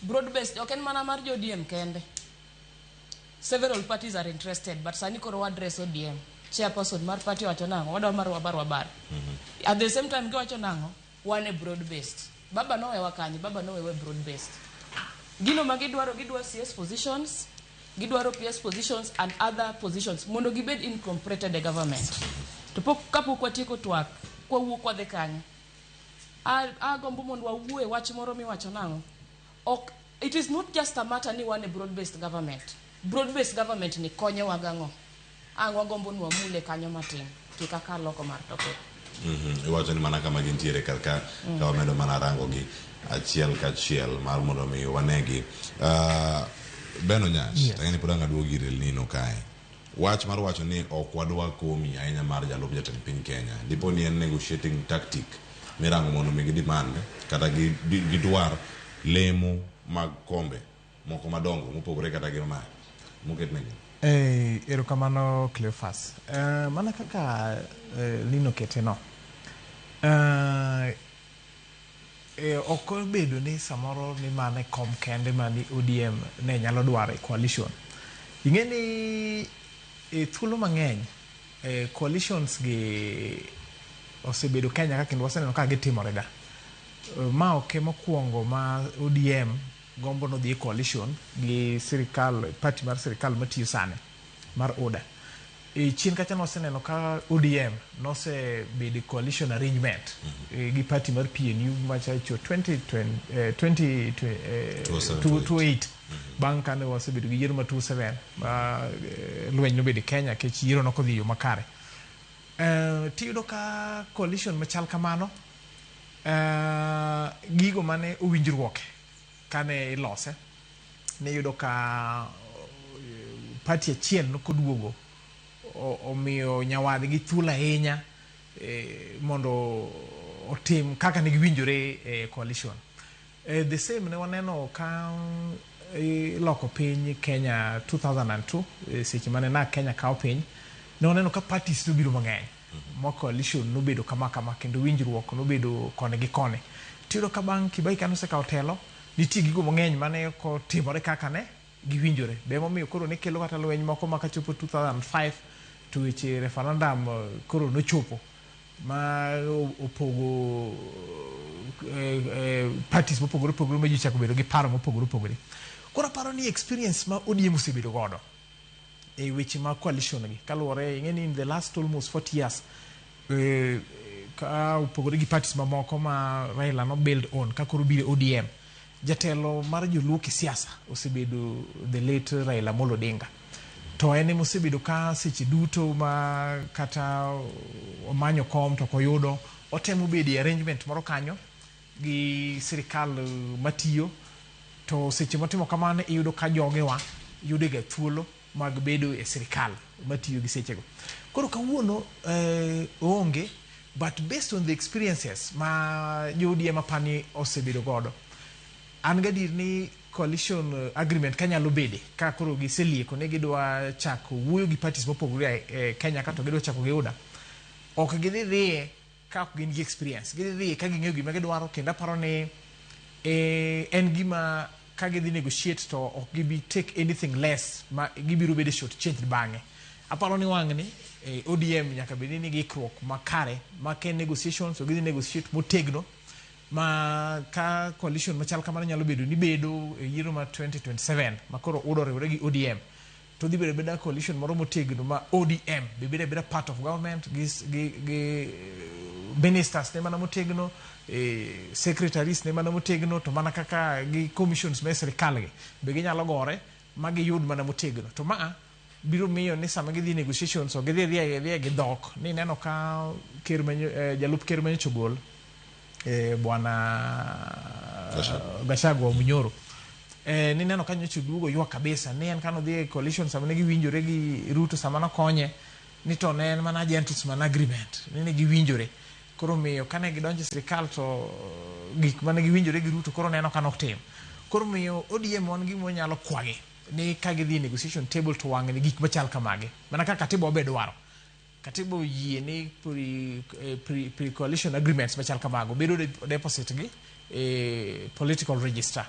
[SPEAKER 9] broad based oken mana mar ODM kende. Several parties are interested, but sani koro address ODM chairperson mar party wacho nango wadwa mar wabar. At the same time giwacho nango one broad based. Baba no wakanyi, baba no we broad based. Gino magidwaro gidwa CS positions, gidwaro PS positions and other positions. Mondo gibed incorporated the government. To kapo kwa tiko twak kwa wuok kwa dekanya. Gombo mondo wawuoe wach moro miwacho nango. It is not just a matter ni one broad based government. Broad based government ni konyo wagango. Gombo nwa mule kanyo matin. Kikaka loko mar topic.
[SPEAKER 23] Iwacho ni mana kama gintiere karka ka wamedo mana rango gi achiel ka achiel mar mondo mi wanegi Beno Nyash tangeni podanga duogi rel nino kae wach mar wacho ni ok wadwa komi ahinya mar jalup jatend piny Kenya dipo ni en negotiating tactic mirango mondo mi gidemand kata gidwar lemo mag kombe moko madongo mopogore kata gi ma muket negi
[SPEAKER 15] erokamano Cleophas. Mana kaka Lino kete no. Ok obedo ni samoro ni mane kom kende mani ODM ne nyalo dwaro e coalition. Ing'eni thuolo mang'eny coalitions gi osebedo Kenya kaka waseneno ka gitimore ga. Ma ok mokwongo ma ODM gombo no dhi coalition gi sirikal party mar sirikal matiyo sane mar ODA chien kacha noseneno ka ODM nosebedo coalition arrangement gi party mar PNU machacho 2028 bang' kane wasebedo gi yiero ma 27 lweny nobedo Kenya kech yiero nokodhi yo makare tiyudo ka coalition machal kamano gigo mane owinjruok kane ilose ne yudo ka party achiel nokoduogo omiyo nyawadgi thuolo ahinya mondo otim kaka ne giwinjore coalition the same ne waneno ka loko piny Kenya 2002 seche mane na Kenya kao piny ne waneno ka parties nobiro mang'eny mo coalition nobedo kama kendo winjruok nobedo kone gi kone tiyudo ka bang' Kibaki kane osekao telo nitie gigo mang'eny mane ko timore kaka ne giwinjore be momiyo koro ne kelo kata lweny moko makachopo 2005 to weche referendum koro nochopo ma opogo parties mopogore ma ji chako bedo gi paro mopogore koro paro ni experience ma ODM osebedo godo e weche ma coalition gi kaluwore ing'eni in the last almost 40 years ka opogore gi parties mamoko ma Raila no build on ka koro biro ODM jatelo mar joluo kisiasa osebedo the late Raila Amolo Odinga to ene mosebedo ka seche duto ma kata omanyo kom to koyudo otemo bedo arrangement moro kanyo gi sirikal matiyo to seche motimo kamano iyudo ka jogewa yudo ga thuolo mag bedo e sirikal matiyo gi sechego koro kawuono onge but based on the experiences ma ODM apani osebedo godo an gadir ni coalition agreement kanyalo bede ka koro giselieko ne gidwa chako wuoyo gi parties mopogore e Kenya ka to gidwa chako gi UDA ok gidhi ka ok gin gi experience gidhi ka ging'eyo gima gidwaro kendo aparo ni en gima ka gidhi negotiate to ok gibi take anything less ma gibiro bedo short change bang'e aparo ni wang'ni ODM nyaka bedi ni gikruok makare ma ken negotiations so gidhi negotiate motegno ma ka coalition machal kamano nyalo bedo ni bedo e yiero ma 2027 ma koro udo riwre gi ODM to dhi bedo beda coalition moro motegno ma ODM be bedo beda part of government gi ministers ne mana motegno secretaries ne mana motegno to mana kaka gi commissions me sirkal gi be ginyalo gore ma giyud mana motegno to ma biro miyo ni sama gidhi negotiations o gidhi gi dhok ni neno ka jalup ker manyocha ogol bwana Gachagua Munyoro ni neno ka nyocha duogo ywa kabisa ni en kano dhi coalition sama ne giwinjore gi Ruto sama no konye ni to ne en mana gentleman agreement ni ne giwinjore koro miyo kane gidonjo sirkal to gik mane giwinjore gi Ruto koro neno ka tim koro miyo ODM on gimo nyalo kwage ni ka gidhi negotiation table to wang ni gik machal kamage mana ka katibo obe dwaro katibo yie ni pre coalition agreements machal kamago bedo deposit gi political register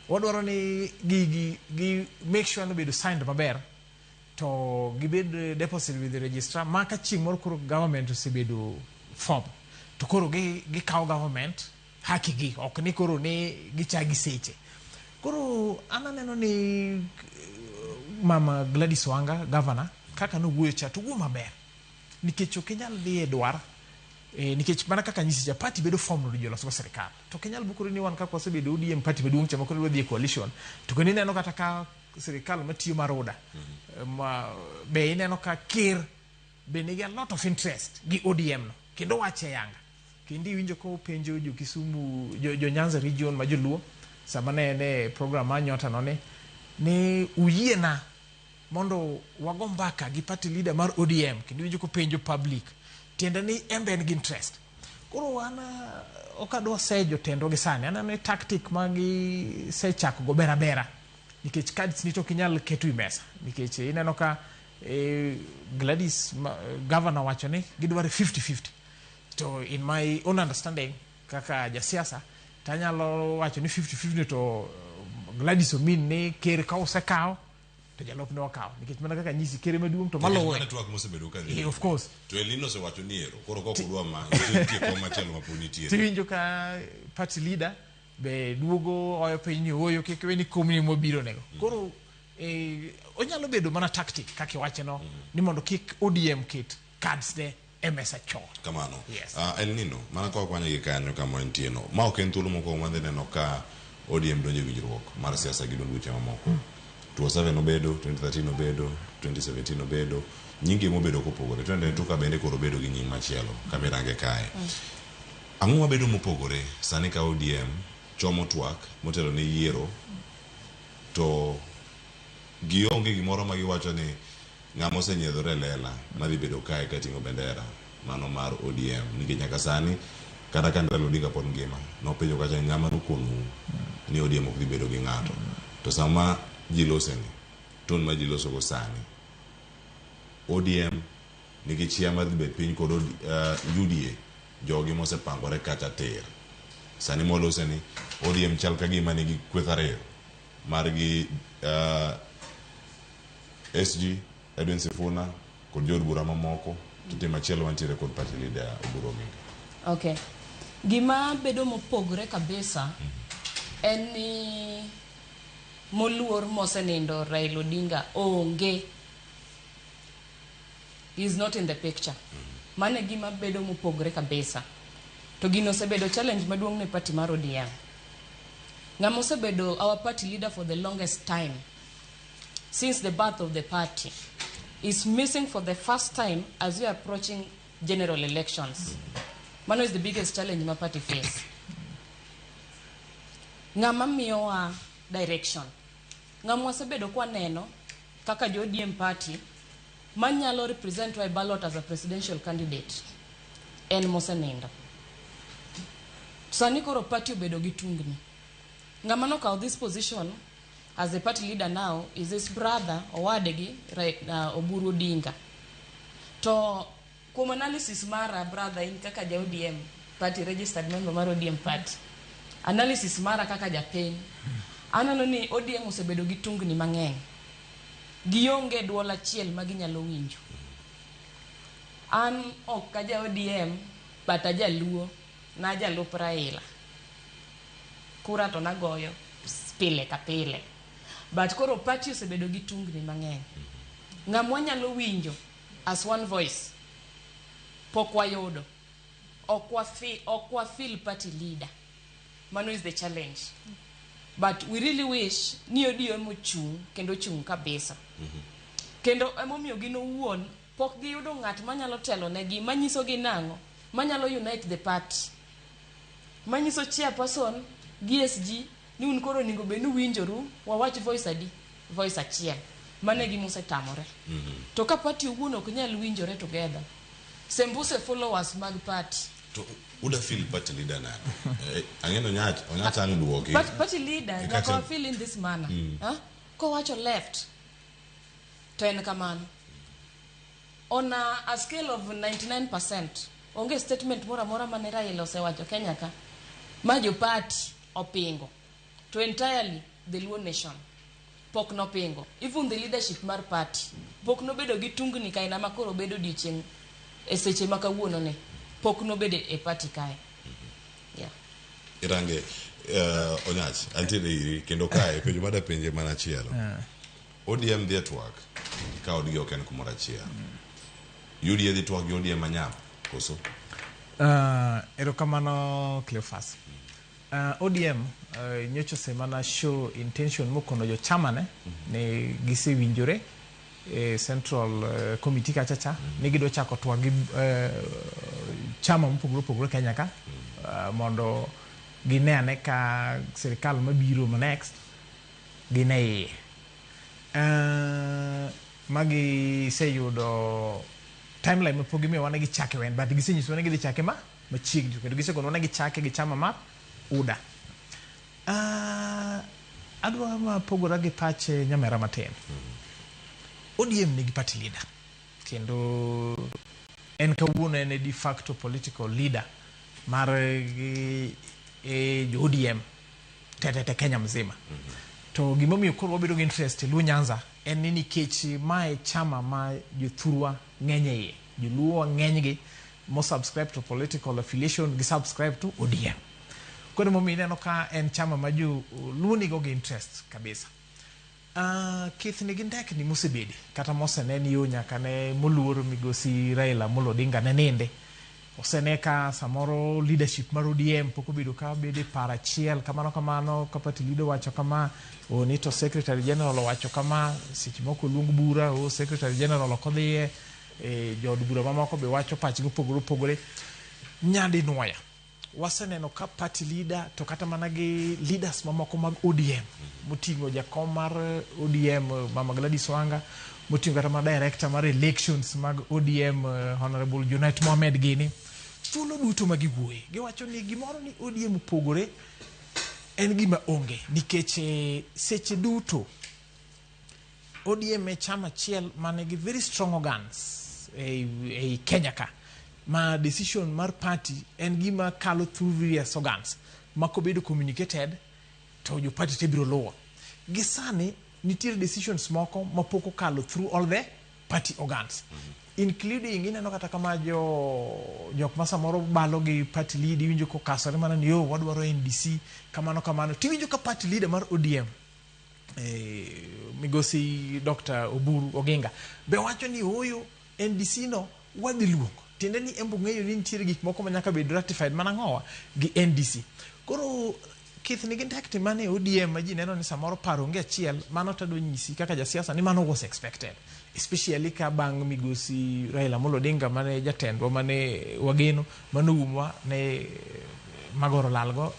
[SPEAKER 15] wadwaro ni gi make sure no bedo signed maber to gibed deposit with the registrar maka chieng' moro koro government osebedo form to koro gi kawo government haki gi ok ni koro ni gichagi seche koro ananeno ni mama Gladys Wanga governor kaka no wuoyo cha to wuo maber nikech ok nyal dhi edwar nikech mana kaka nyisi ja party bedo form no jolos go sirkal to kenyal bukuru ni wan kaka osebedo ODM party maduong' chama koro dhi coalition to koni neno kata ka sirkal matiyo maroda ma be ineno ka kir be nigi a lot of interest gi ODM no kendo wache yanga kendo winjo ko penjo jo Kisumu jo Nyanza region ma joluo sama ne program anyota no ne uyiena mondo wago mbaka gi party leader mar ODM kendo winjo ko penjo public tiende ni embe en gi interest koro wana okadwa sejo tendo gi sani ana ne tactic magi sechako go bera nikech cards ni to kinyal ketu mesa nikech ineno ka Gladys governor wacho ni gidware 50-50 to in my own understanding kaka jasiasa tanyalo wacho ni 50-50 to Gladys omin ni ker ka osekao to jalop no kao nikech mana kaka nyisi kere maduong' to malowe of course
[SPEAKER 23] to elino se wacho ni ero koro ko kudwa ma tie ko machelo maponi tie
[SPEAKER 15] tiwinjo ka party leader be duogo oyo piny oyo keke weni komni mobiro nego koro onyalo bedo mana tactic kaka wache no ni mondo kik ODM kit cards de MSA cho
[SPEAKER 23] kamano el nino mana ko kwanya gi kanyo kama entieno ma ok en thuolo moko mandhe neno ka ODM donjo winjruok mar siasa gi don buche mamoko 2007 obedo 2013 obedo 2017 obedo nyingi mobedo kopogore twende tuka bende koro bedo gi nying machielo kamerange kae ang'o mabedo mopogore sani ka ODM chomo twak motelo ne yiero to gionge gimoro ma giwacho ni ng'amo osenyiedhore lela madhi bedo kae kating'o bendera mano mar ODM nikech nyaka sani kata ka Raila Odinga pod ngima nopenjo kacha ng'ama nokonu ni ODM ok dhi bedo gi ng'ato to sama jiloseni ton ma jiloso go sani ODM nigi chia mar dhi bet piny kod UDA jogi mosepangore kacha tir sani moloseni ODM chal ka gima nigi kweth ariyo mar gi SG Edwin Sifuna kod jod bura mamoko tute machielo mantiere kod party leader Oburu Oginga.
[SPEAKER 9] Okay. Gima bedo mopogore kabisa en ni moluor mosenindo Raila Odinga onge. He is not in the picture. Mane gima bedo mopogore kabisa. To gino sebedo challenge maduong' ne party mar ODM. Ng'ama osebedo our party leader for the longest time since the birth of the party is missing for the first time as we are approaching general elections. Mano is the biggest challenge my party face. Ng'ama miyowa direction. Ng'ama osebedo kwa neno kaka jo ODM party manyalo represent by ballot as a presidential candidate en mosenindo. Sani koro party obedo gi tungni. Ng'ama no kawo this position as the party leader now is his brother owadegi right Oburu Odinga. To kuom analysis mara brother in kaka ja ODM party registered member mar ODM party. Analysis mara kaka ja piny. Anano ni ODM osebedo gi tungni mang'eny. Gionge duol achiel ma ginyalo winjo. An ok ka ja ODM but ajaluo na jalup Raila. kura to nagoyo pile ka pile. But koro party osebedo gi tungni mang'eny. Ng'amwa nyalo winjo as one voice. Pok wayudo. Okwa feel party leader. Mano is the challenge. But we really wish ni ODM ochung kendo chung kabisa. Kendo emomiyo gino wuon pok giyudo ng'at manyalo telo negi manyiso gi nang'o manyalo unite the party. Manyiso chairperson GSG ni un koro ningo benu winjoru wawach voice adi voice achiel mane gi mose tamore. To ka party wuon ok nyal winjore together. Sembuse followers mag party.
[SPEAKER 23] To uda feel party leader na. Angeno nyat ang duoki.
[SPEAKER 9] Party leader nyaka feel in this manner. Ko wacho left. To en kamano. On a scale of 99%, onge statement mora mane Raila osewacho Kenya ka majo party opingo. To entirely the Luo nation pok no pingo. Even the leadership mar party pok no bedo gi tungni kaina makoro bedo dichieng e seche makawuono ne pok no bedo e party kae. Yeah.
[SPEAKER 23] Irange Onyach antiere iri kendo kae penjo mada penje mana chielo. ODM dhi twak ka odgi oken kumora chiel. UDA dhi twak gi ODM manyam koso.
[SPEAKER 15] Erokamano Cleophas. ODM nyocho semana show intention mokono jo chama ne gise winjore central committee kachacha ne gido chako twak gi chama mopogore Kenya ka mondo gineane ka serikal mabiro ma next gine magi seyudo timeline mopogime wana gi chake wen but gisenyiso wana gi chake ma machiegni kendo gisekono wana gi chake gi chama ma UDA. Adwa ma pogora gi pache nyamera matin. ODM nigi party leader kendo en kawuono en de facto political leader mar ODM tete Kenya mzima. To gimomiyo koro wabedo gi interest Luo Nyanza en ni nikech mae chama ma jothurwa ng'enye joluo ng'enygi mo subscribe to political affiliation gi subscribe to ODM. Koro momiyo ineno ka en chama ma Luo nigo gi interest kabisa. Kith nigi ndekni mosebedi kata moseneni yo nyaka ne moluor migosi Raila Amolo Odinga ne ninde. Oseneka samoro leadership mar ODM pok obedo ka bede para chiel kamano ka party leader wacho kama onito secretary general wacho kama seche moko luong bura o secretary general okodhie jod bura mamoko be wacho pachgi pogore nyadi nuoya. Waseneno ka party leader to kata mana gi leaders mamoko mag ODM motingo jakom mar ODM Mama Gladys Wanga motingo kata ma director mar elections mag ODM Honorable Junet Mohamed Gini chulo duto magiwuoye giwacho ni gimoro ni ODM pogore en gima onge nikech seche duto ODM e chama chiel manigi very strong organs e Kenya ka ma decision mar party en gima kalo through various organs mako bedo communicated to jo party te biro luwo gisani nitiere decisions moko mapoko kalo through all the party organs including ineno kata kama jok masamoro balo gi party lead iwinjo ko kasore mana ni yo wadwaro NDC kamano tiwinjo ka party leader mar ODM migosi Dr. Oburu Oginga be wacho ni oyo NDC no wadhi luongo tiende ni embo ng'eyo ni nitiere gik moko manyaka bed ratified mana ng'owa gi NDC. Koro kith nigi ndekti mane ODM ma ji neno ni samoro paro onge achiel mano tado nyisi kaka jasiasa ni mano was expected, especially ka bang' migosi Raila Amolo Odinga mane jatendwa mane wageno manowumwa ne magoro lalgo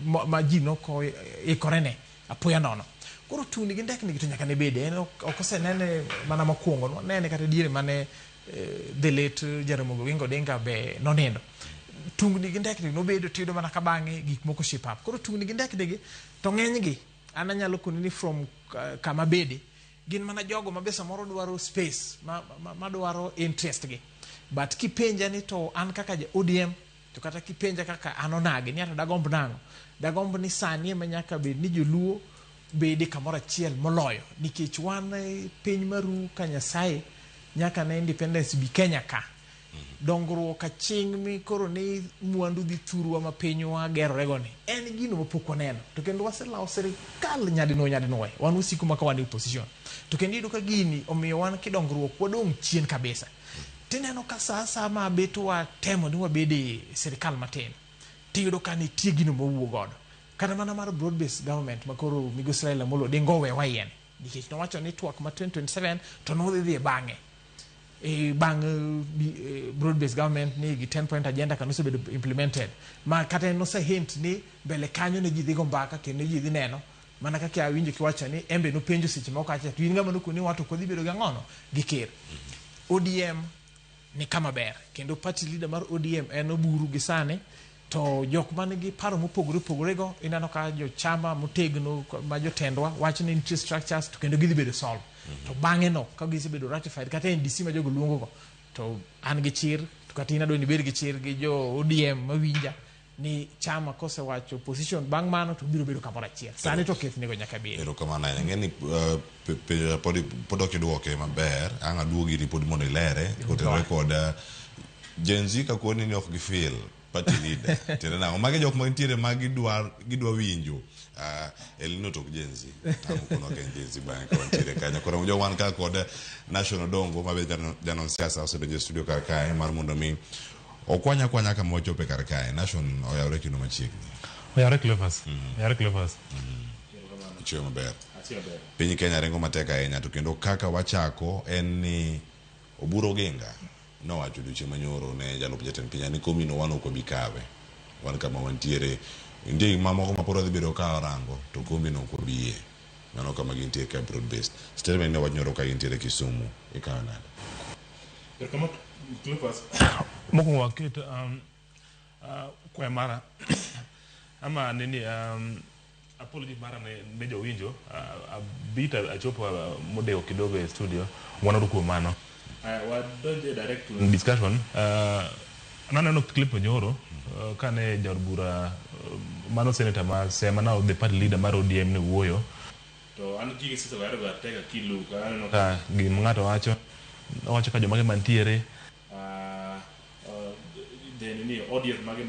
[SPEAKER 15] ma ji noko ikorene apoya nono. Koro tuni gi ndekni gi to nyaka ne bede en ok osenene mana mokwongo nene kata diere mane the late Ramogitvlive Odinga be nonindo. Tungni gi ndekni nobedo tido mana ka bang'e gik moko shape up. Koro tungni gi ndekni gi to ng'enygi an anyalo koni ni from kama bede gin mana jogo ma be samoro dwaro space ma dwaro interest gi. But kipenja ni to an kaka ODM to kata kipenja kaka an onage ni ata dagomb nango dagomb ni sani ema nyaka bed ni joluo bede kamoro achiel moloyo nikech wan piny maru ka Nyasaye nyaka na independence bi Kenya ka dongruok aching mi koro ni mwandu dhi thurwa ma pinywa gerorego ni en gino mapok waneno to kendo waselawo sirikal nyadinwoye wan wasiku maka wan e opposition to kendo iyudo ka gini omiyo wan kidongruok wadong' chien kabisa tineno ka sa ma bet watemo ni wabede sirikal matin tiyudo ka nitie gino mawuo godo kata mana mar broad based government makoro migosi Raila Amolo Odinga owewa yien nikech nowacho ni twak ma 2027 to nodhi bang'e bang broad based government ni gi 10 point agenda kan osebedo implemented ma kata nose hint ni mbele kanyo ne ji dhi go mbaka kendo ji dhi neno mana kaka awinjo kiwacho ni embe no penjo seche moko acha tu in ngama no kuni watu kodhi bedo gang'ono gi ker ODM ni kama ber kendo party leader mar ODM en Oburu gi sane to jok manigi paro mopogore go inano ka jo chama motegno ma jotendwa wacho ni interest structures to kendo gidhi bedo solve to bang'e no ka gisebedo ratified kata NDC ma jogo luongo go to an gi chir to kata inado ni bed gi chir gi jo ODM mawinja ni chama kosewacho position bang' mano to biro bedo kamoro achiel sani to kethnego nyaka biro
[SPEAKER 23] erokamano ahinya ng'eni pod ok idwoke maber ang' aduogi ripod mondo ilere kotenore kod Gen Z ka kuoni ni ok gifil party leader tiende nang'o magi jok mantiere ma gidwa winjo Elino tok Gen Z kono ken Gen Z bang' ka wantiere kanyo koro jo wan ka kod national dongo mabe janon siasa osedonjo studio kar kae mar mondo mi okwanya kama wachope kar kae national oyawre kino machiegni
[SPEAKER 10] oyawre Cleophas
[SPEAKER 23] chiwo maber piny Kenya rengo matek ahinya to kendo kaka wachako en ni Oburu Oginga nowacho odiochieng' manyoro ne jalup jatend piny ni komino wan ok obi kawe wan kama wantiere ndie mamoko mapod odhi bedo ka orango to komino ok obie mano kama gintie ka broad based statement ne wanyoro ka gintiere Kisumu ikawa nade
[SPEAKER 10] kama Cleophas mokwongo waket kwe mara ama nini apology mara ne jowinjo abita achopo modeo kidogo e studio wanadu kuom mano wadonje direct discussion naneno clip nyoro kane jaod bura mano senator ma sema now the party leader mar ODM ne wuoyo to an gigi sisa wayaro ga tega kilu ka aneno ka gima ng'ato wacho ka jomage mantiere then ni audience mage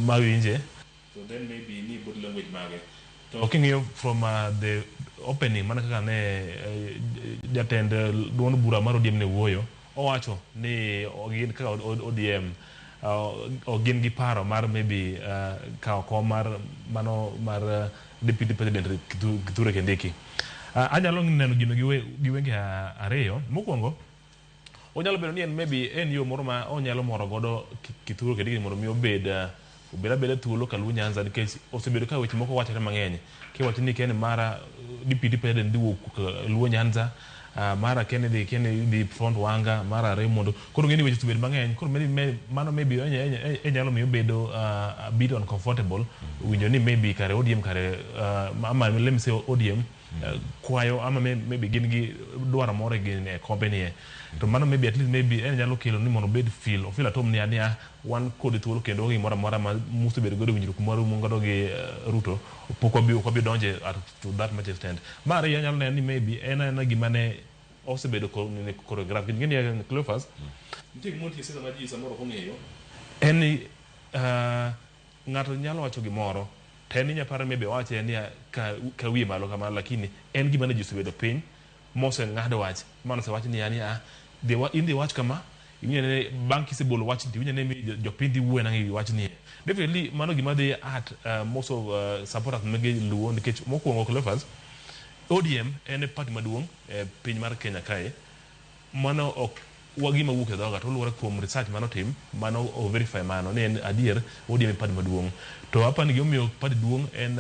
[SPEAKER 10] ma winje so then maybe ni body language mage to king'iyo from the opening mana kaka ne jatend duond bura mar ODM ne wuoyo owacho ni ogin kaka ODM ogin gi paro mar maybe kao kom mar mano mar deputy president Kithure Kindiki anyalo neno gino gi wenge ariyo mokwongo onyalo bedo ni en maybe en yo moro ma onyalo moro godo Kithure Kindiki mondo mi obeda thuolo ka Luo Nyanza nikech osebedo ka weche moko wachore mang'eny kiwacho ni ken mara deputy president diwuok Luo Nyanza mara ken di front wanga mara Raymond koro ngeni weche osebedo mang'eny koro mano maybe enyalo miyo bedo a bit uncomfortable winjo ni maybe kare ODM kare ama let me say ODM kwayo ama maybe gin gi dwaro moro gin e company to mano maybe at least maybe en nyalo kelo ni mondo bed feel atom ni ania wan kod thuolo kendo gi moro ma muso bedo godo winjruok moro mongodo gi Ruto pok obi donje to that much extent mara ya nyalo ni maybe en gima ne osebedo choreograph ngini Cleophas nitie gimo tie sesa ma ji samoro ong'eyo en ng'ato nyalo wacho gimoro teni nyapara maybe wache ni ka wiye malo kamano lakini en gima ne ji osebedo piny mose ng'ado wach mano se wach ni yani indi wach kama inyene banki se bolo wach ndi inyene jopindi wuwe nangi wach ni definitely mano gima de at most of supporters mege Luo nikech mokwongo Cleophas ODM en party maduong' piny mar Kenya kae mano ok wagima wuok e dhoga to luwore kuom research mano tim mano o verify mano ni en adier ODM party maduong' to hapa ni gimomiyo party duong' en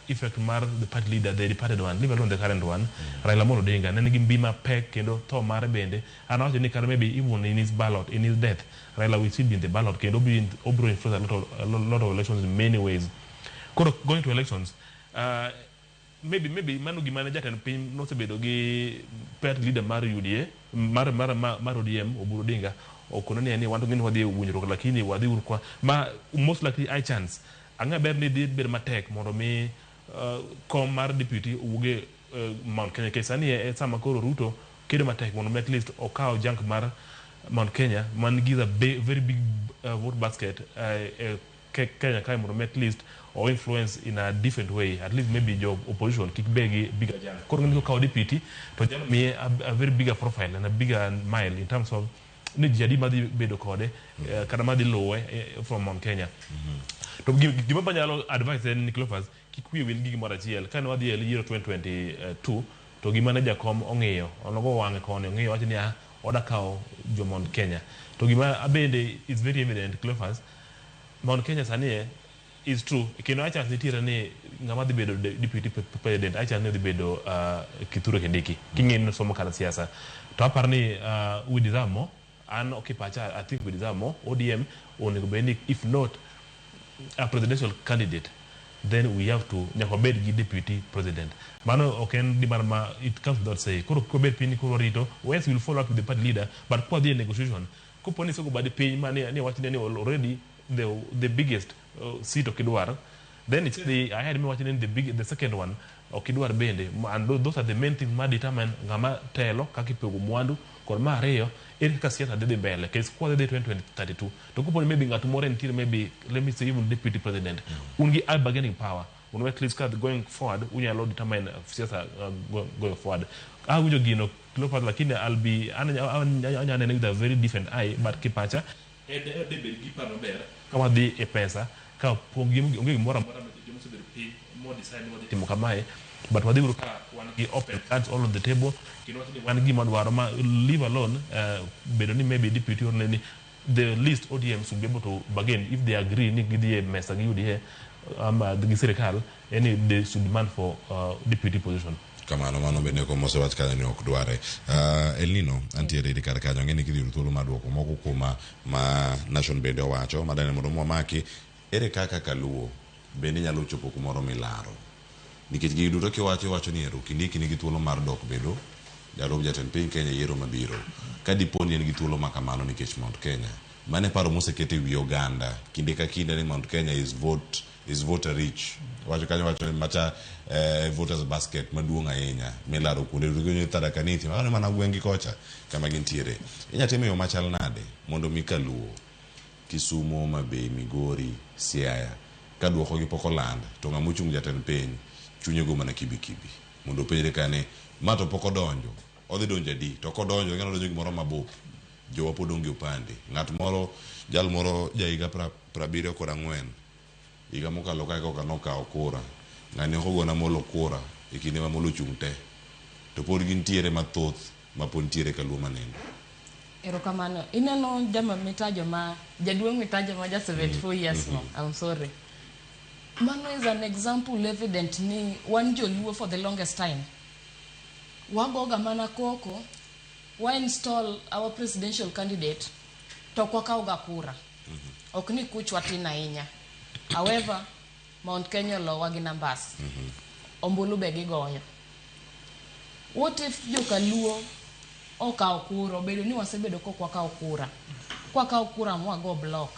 [SPEAKER 10] effect mar the party leader the departed one leave alone the current one Raila Amolo Odinga ne nigi mbima pek kendo tho mare bende anawacho ni kare maybe even in his ballot in his death Raila will still be in the ballot kendo obro influence a lot of elections in many ways koro going to elections maybe mano gimane jatend piny nosebedo gi party leader mar UDA mar ODM Oburu Odinga okono ni wan ngini wadhi winjruok lakini wadhi urkwa ma most likely high chance anga ber ni dhi ber matek mondo mi kom mar deputy uge Mount Kenya kesani e sama koro Ruto kedo matek mondo at least okaw junk mar Mount Kenya, man gives a very big vote basket. Kenya kind of at least or influence in a different way. At least maybe your opposition kick bigger. Currently, deputy to jam me a very bigger profile and a bigger mile in terms of ni jadi madi bedo kode kada madi lowe from Mount Kenya. To give banyalo advice en Nicholas kikuye win gigi mara chiel kan wadhi year 2022 to gi manager kom ong'iyo onogo wange kone ong'iyo wacho ni oda kao jo Mount Kenya to gima abende is very evident Cleophas Mount Kenya sani is true kino acha nitira ni ngama dhi bedo deputy president acha ne dhi bedo Kithure Kindiki king'eno somo kala siasa to aparni we deserve more and okipacha I think we deserve more ODM onego beni if not a presidential candidate then we have to nyakobed gi deputy president mano oken di marma it comes without say kuro kobed pini kuro rito once we will follow up with the party leader but kwa the negotiation kuponi soko badi piny mani ni watching already the biggest seat of Kidwar then it's the I had me watching the second one of Kidwar bende and those are the main things ma determine ngama telo kakipego mwandu kod mario erika siasa de mbele case kwa the 2032 to kuponi maybe ngatu more until maybe let me say even deputy president ungi a bargaining power when we at least going forward unyalo determine siasa going forward awujo gino Cleophas lakini I'll be anya with a very different eye but kipacha de belgi para ber kama di e pesa ka pongi ungi mora jomo se be more decide what the timo kamae but what they will one open cards all on the table one give madwaro leave alone bedoni maybe deputy or the list ODM should be able to bargain if they agree ni gidie mesa giudi he the serikal any they should demand for deputy position
[SPEAKER 23] kamano mano bende ko mosewach kana ni ok dware El Nino antiere di karkanyo ngeni kidhiru thuolo maduoko moko kuma ma nation bende owacho madane mondo mwamaki ere kaka Kaluo bende nyalo chopo kumoro milaro nikech gigi duto kiwacho ni ero Kindiki nigi thuolo mar dok bedo jarob jatend piny Kenya yiero mabiro ka diponi en gi thuolo makamano nikech Mount Kenya mane paro mosekete wi Oganda kinde ka kinde ni Mount Kenya is voter rich wacho macha voters basket maduong' ahinya milaro kuonde rugenyo tadakanithi mana gwengi kocha kama gintiere inyatime yo machal nade mondo mi Kaluo Kisumo Mabei Migori Siaya ka duoko gi pokoland to ngamuchung jatend piny chunye go mana kibikibi mondo penjre kane mato poko donjo odhi donjo di to kodonjo ngano donjo gimoro mabup jowa pod onge opande ng'at moro jal moro jaiga 74 iga mokalo kaka okanokawo kura ng'ani okogona molo kura e kinde ma molo chung te to pod gintiere mathoth ma pod ntiere Kaluo maneno
[SPEAKER 9] erokamano ineno jama mitajo ma jaduong' mitajo ma ja 74 years no I'm sorry Mano is an example evident ni wan joluo for the longest time. Wagoga mana koko, wa install our presidential candidate, to kwa kauga kura. Okni kuchwa tina inya. However, Mount Kenya lo wagi nambas. Ombulu begi goyo. What if yo Kaluo oka okura, obedo ni wasebedo kwa ka okura. Kwa ka okura mwa go block.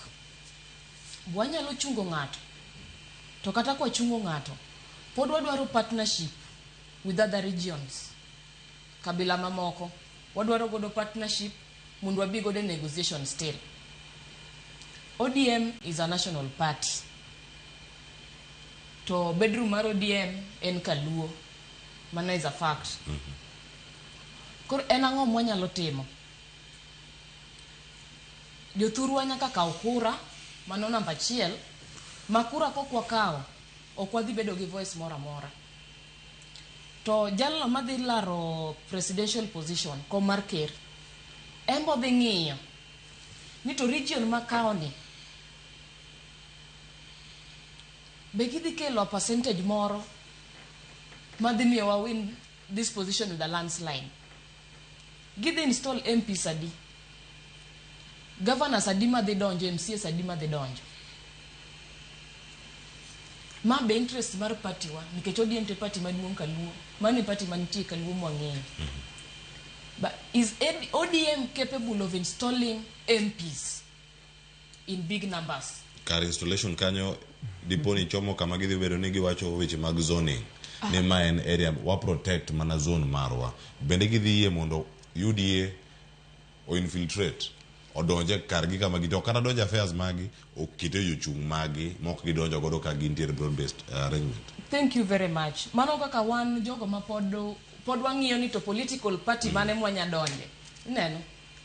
[SPEAKER 9] Wanyalo chungo ng'ato. To kata kwa chungo ng'ato, pod wadwaro partnership with other regions. Kabila mamoko, wadwaro godo partnership, mundu wabi godo negotiation still. ODM is a national party. To bedroom mar ODM en Kaluo. Mana is a fact. Kor enango mwanyalo timo. Jothuru wanyaka kao kura, mano namba chiel, makura kokwa kao, okwadhi bedo gi voice mora mora. To jalo madhi laro presidential position, kom mar ker, embo dhi ng'iyo, ni to region makao ni, be gidhi kelo percentage moro, madhi miyo wa win this position with a landslide. Gidhi install MPs adi. Governors adi madhi donjo, MCs adi madhi donjo. Ma be interest mar party wa, nikech ODM te party maduong' Kaluo, mani party manitie Kaluo mwang'eyo. But is ODM capable of installing MPs in big numbers?
[SPEAKER 23] Kar installation kanyo diponi chomo kama gidhi bedo ni giwacho weche mag zoning. Ni ma en area wa protect mana zone marwa. Bende gidhi yie mondo UDA o infiltrate odonje kargi kama gito kata donje affairs magi okite jochung magi mok gidonjo godo ka gintiere broad based arrangement.
[SPEAKER 9] Thank you very much. Mano kaka wan jogo ma pod wang'iyo ni to political party mane mwanya donje. Neno,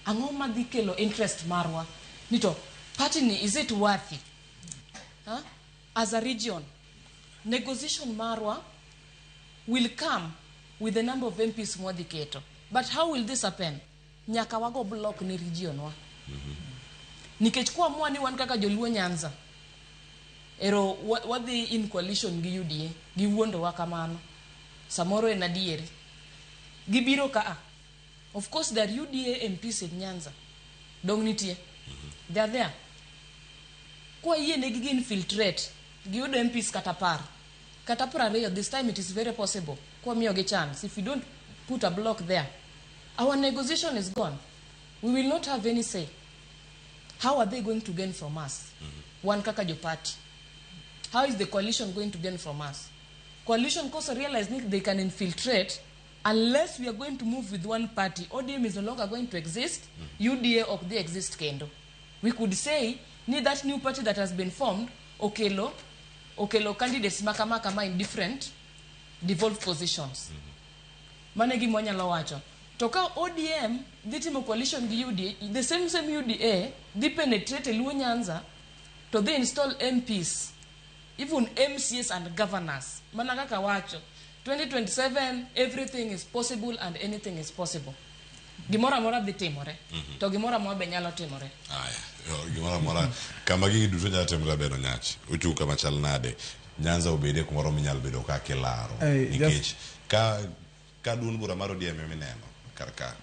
[SPEAKER 9] ang'o madhi kelo interest marwa ni to party ni is it worth it? Huh? As a region, negotiation marwa will come with the number of MPs mwadhi keto. But how will this happen? Nyaka wago block ni region wa. Nikech kwa mwani wan kaka joluo Nyanza. Ero wadhi in coalition gi UDA gi wuondo wa kamano. Samoro en adieri. Gibiro ka of course there are UDA MPs in Nyanza. Dong nitie. They are there. Kwa yie ne gi infiltrate gi UDA MPs katapar. Katapar this time it is very possible. Kwa miyo ge chance if we don't put a block there. Our negotiation is gone. We will not have any say. How are they going to gain from us? One kaka jo party. How is the coalition going to gain from us? Coalition because realize they can infiltrate unless we are going to move with one party. ODM is no longer going to exist. UDA or they exist kendo. We could say, need that new party that has been formed, Okelo candidates makama in different devolved positions. Manegi mwanya lawacho. Toka ODM, ditimo coalition gi UDA, the same UDA, they penetrate Luo Nyanza, to they install MPs, even MCs and governors. Managaka wacho. 2027, everything is possible and anything is possible. Gimora mora bi timore. To gimora mora benyalo timore.
[SPEAKER 23] Aya, gimora mora kama gigi duto nyalo timore beno nyach. Uchu kama chal nade. Nyanza obede kumoro minyalo bedo ka kilaro. Nikech ka dun bura maro ODM mineno karka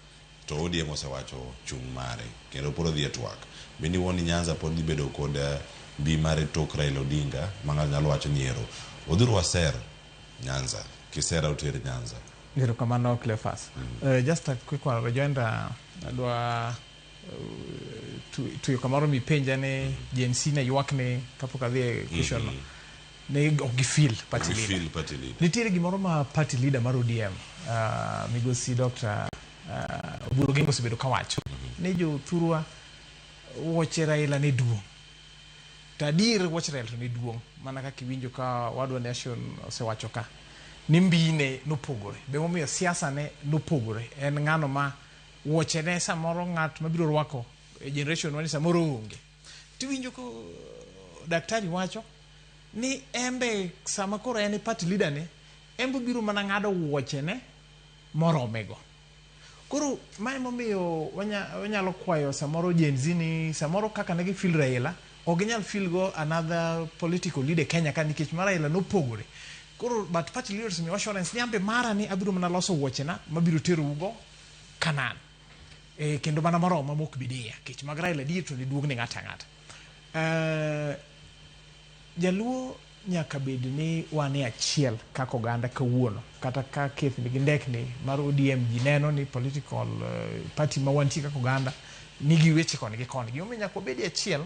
[SPEAKER 23] to ODM osewacho chung mare kendo poro dhi twak. Beni woni Nyanza pod dhi bedo kod bi mare tok Raila Odinga manga nyalo wacho ni ero. Odhuro waser Nyanza. Kisera utere Nyanza.
[SPEAKER 15] Nero kamano Cleophas. Just a quick one. Rejoinda adwa tuyo kamaro mi penja ne JNC na yuak ne kapoka dhie question ne ogifil party leader. Nitiere gimoro ma party leader mar ODM migosi Dr. Burugingo sibedo kawacho. Ne jo thurwa woche Raila ne duong. Tadir woche Raila ne duong. Mana ka kiwinjo ka wadwa nation osewacho ka. Nimbine nopogore. Bemo miyo siasa ne nopogore. En ngano ma woche ne samoro ngat mabiro rwako generation wani samoro onge. Tiwinjo ko daktari wacho ni embe sama koro en party leader ne embe biro mana ngado woche ne moromego. Koro mae momiyo wanyalo kwayo samoro Gen Z ni samoro kaka ne feel Raila oginyal feel go another political leader Kenya ka nikech Raila nopogore. Koro but party leaders mi assurance ni ambe mara ni abiro mana loso woche na mabiro tero ugo kanan. Kendo mana maroma mok bidia kech mag Raila di to duog ni ngata. Jaluo nyaka bed ni wane achiel kako ganda kawuono kata ka keth ni gindek ni mar ODM gineno ni political party ma wanti kako ganda nigi weche koni gi koni. Gimo nyaka bedi achiel.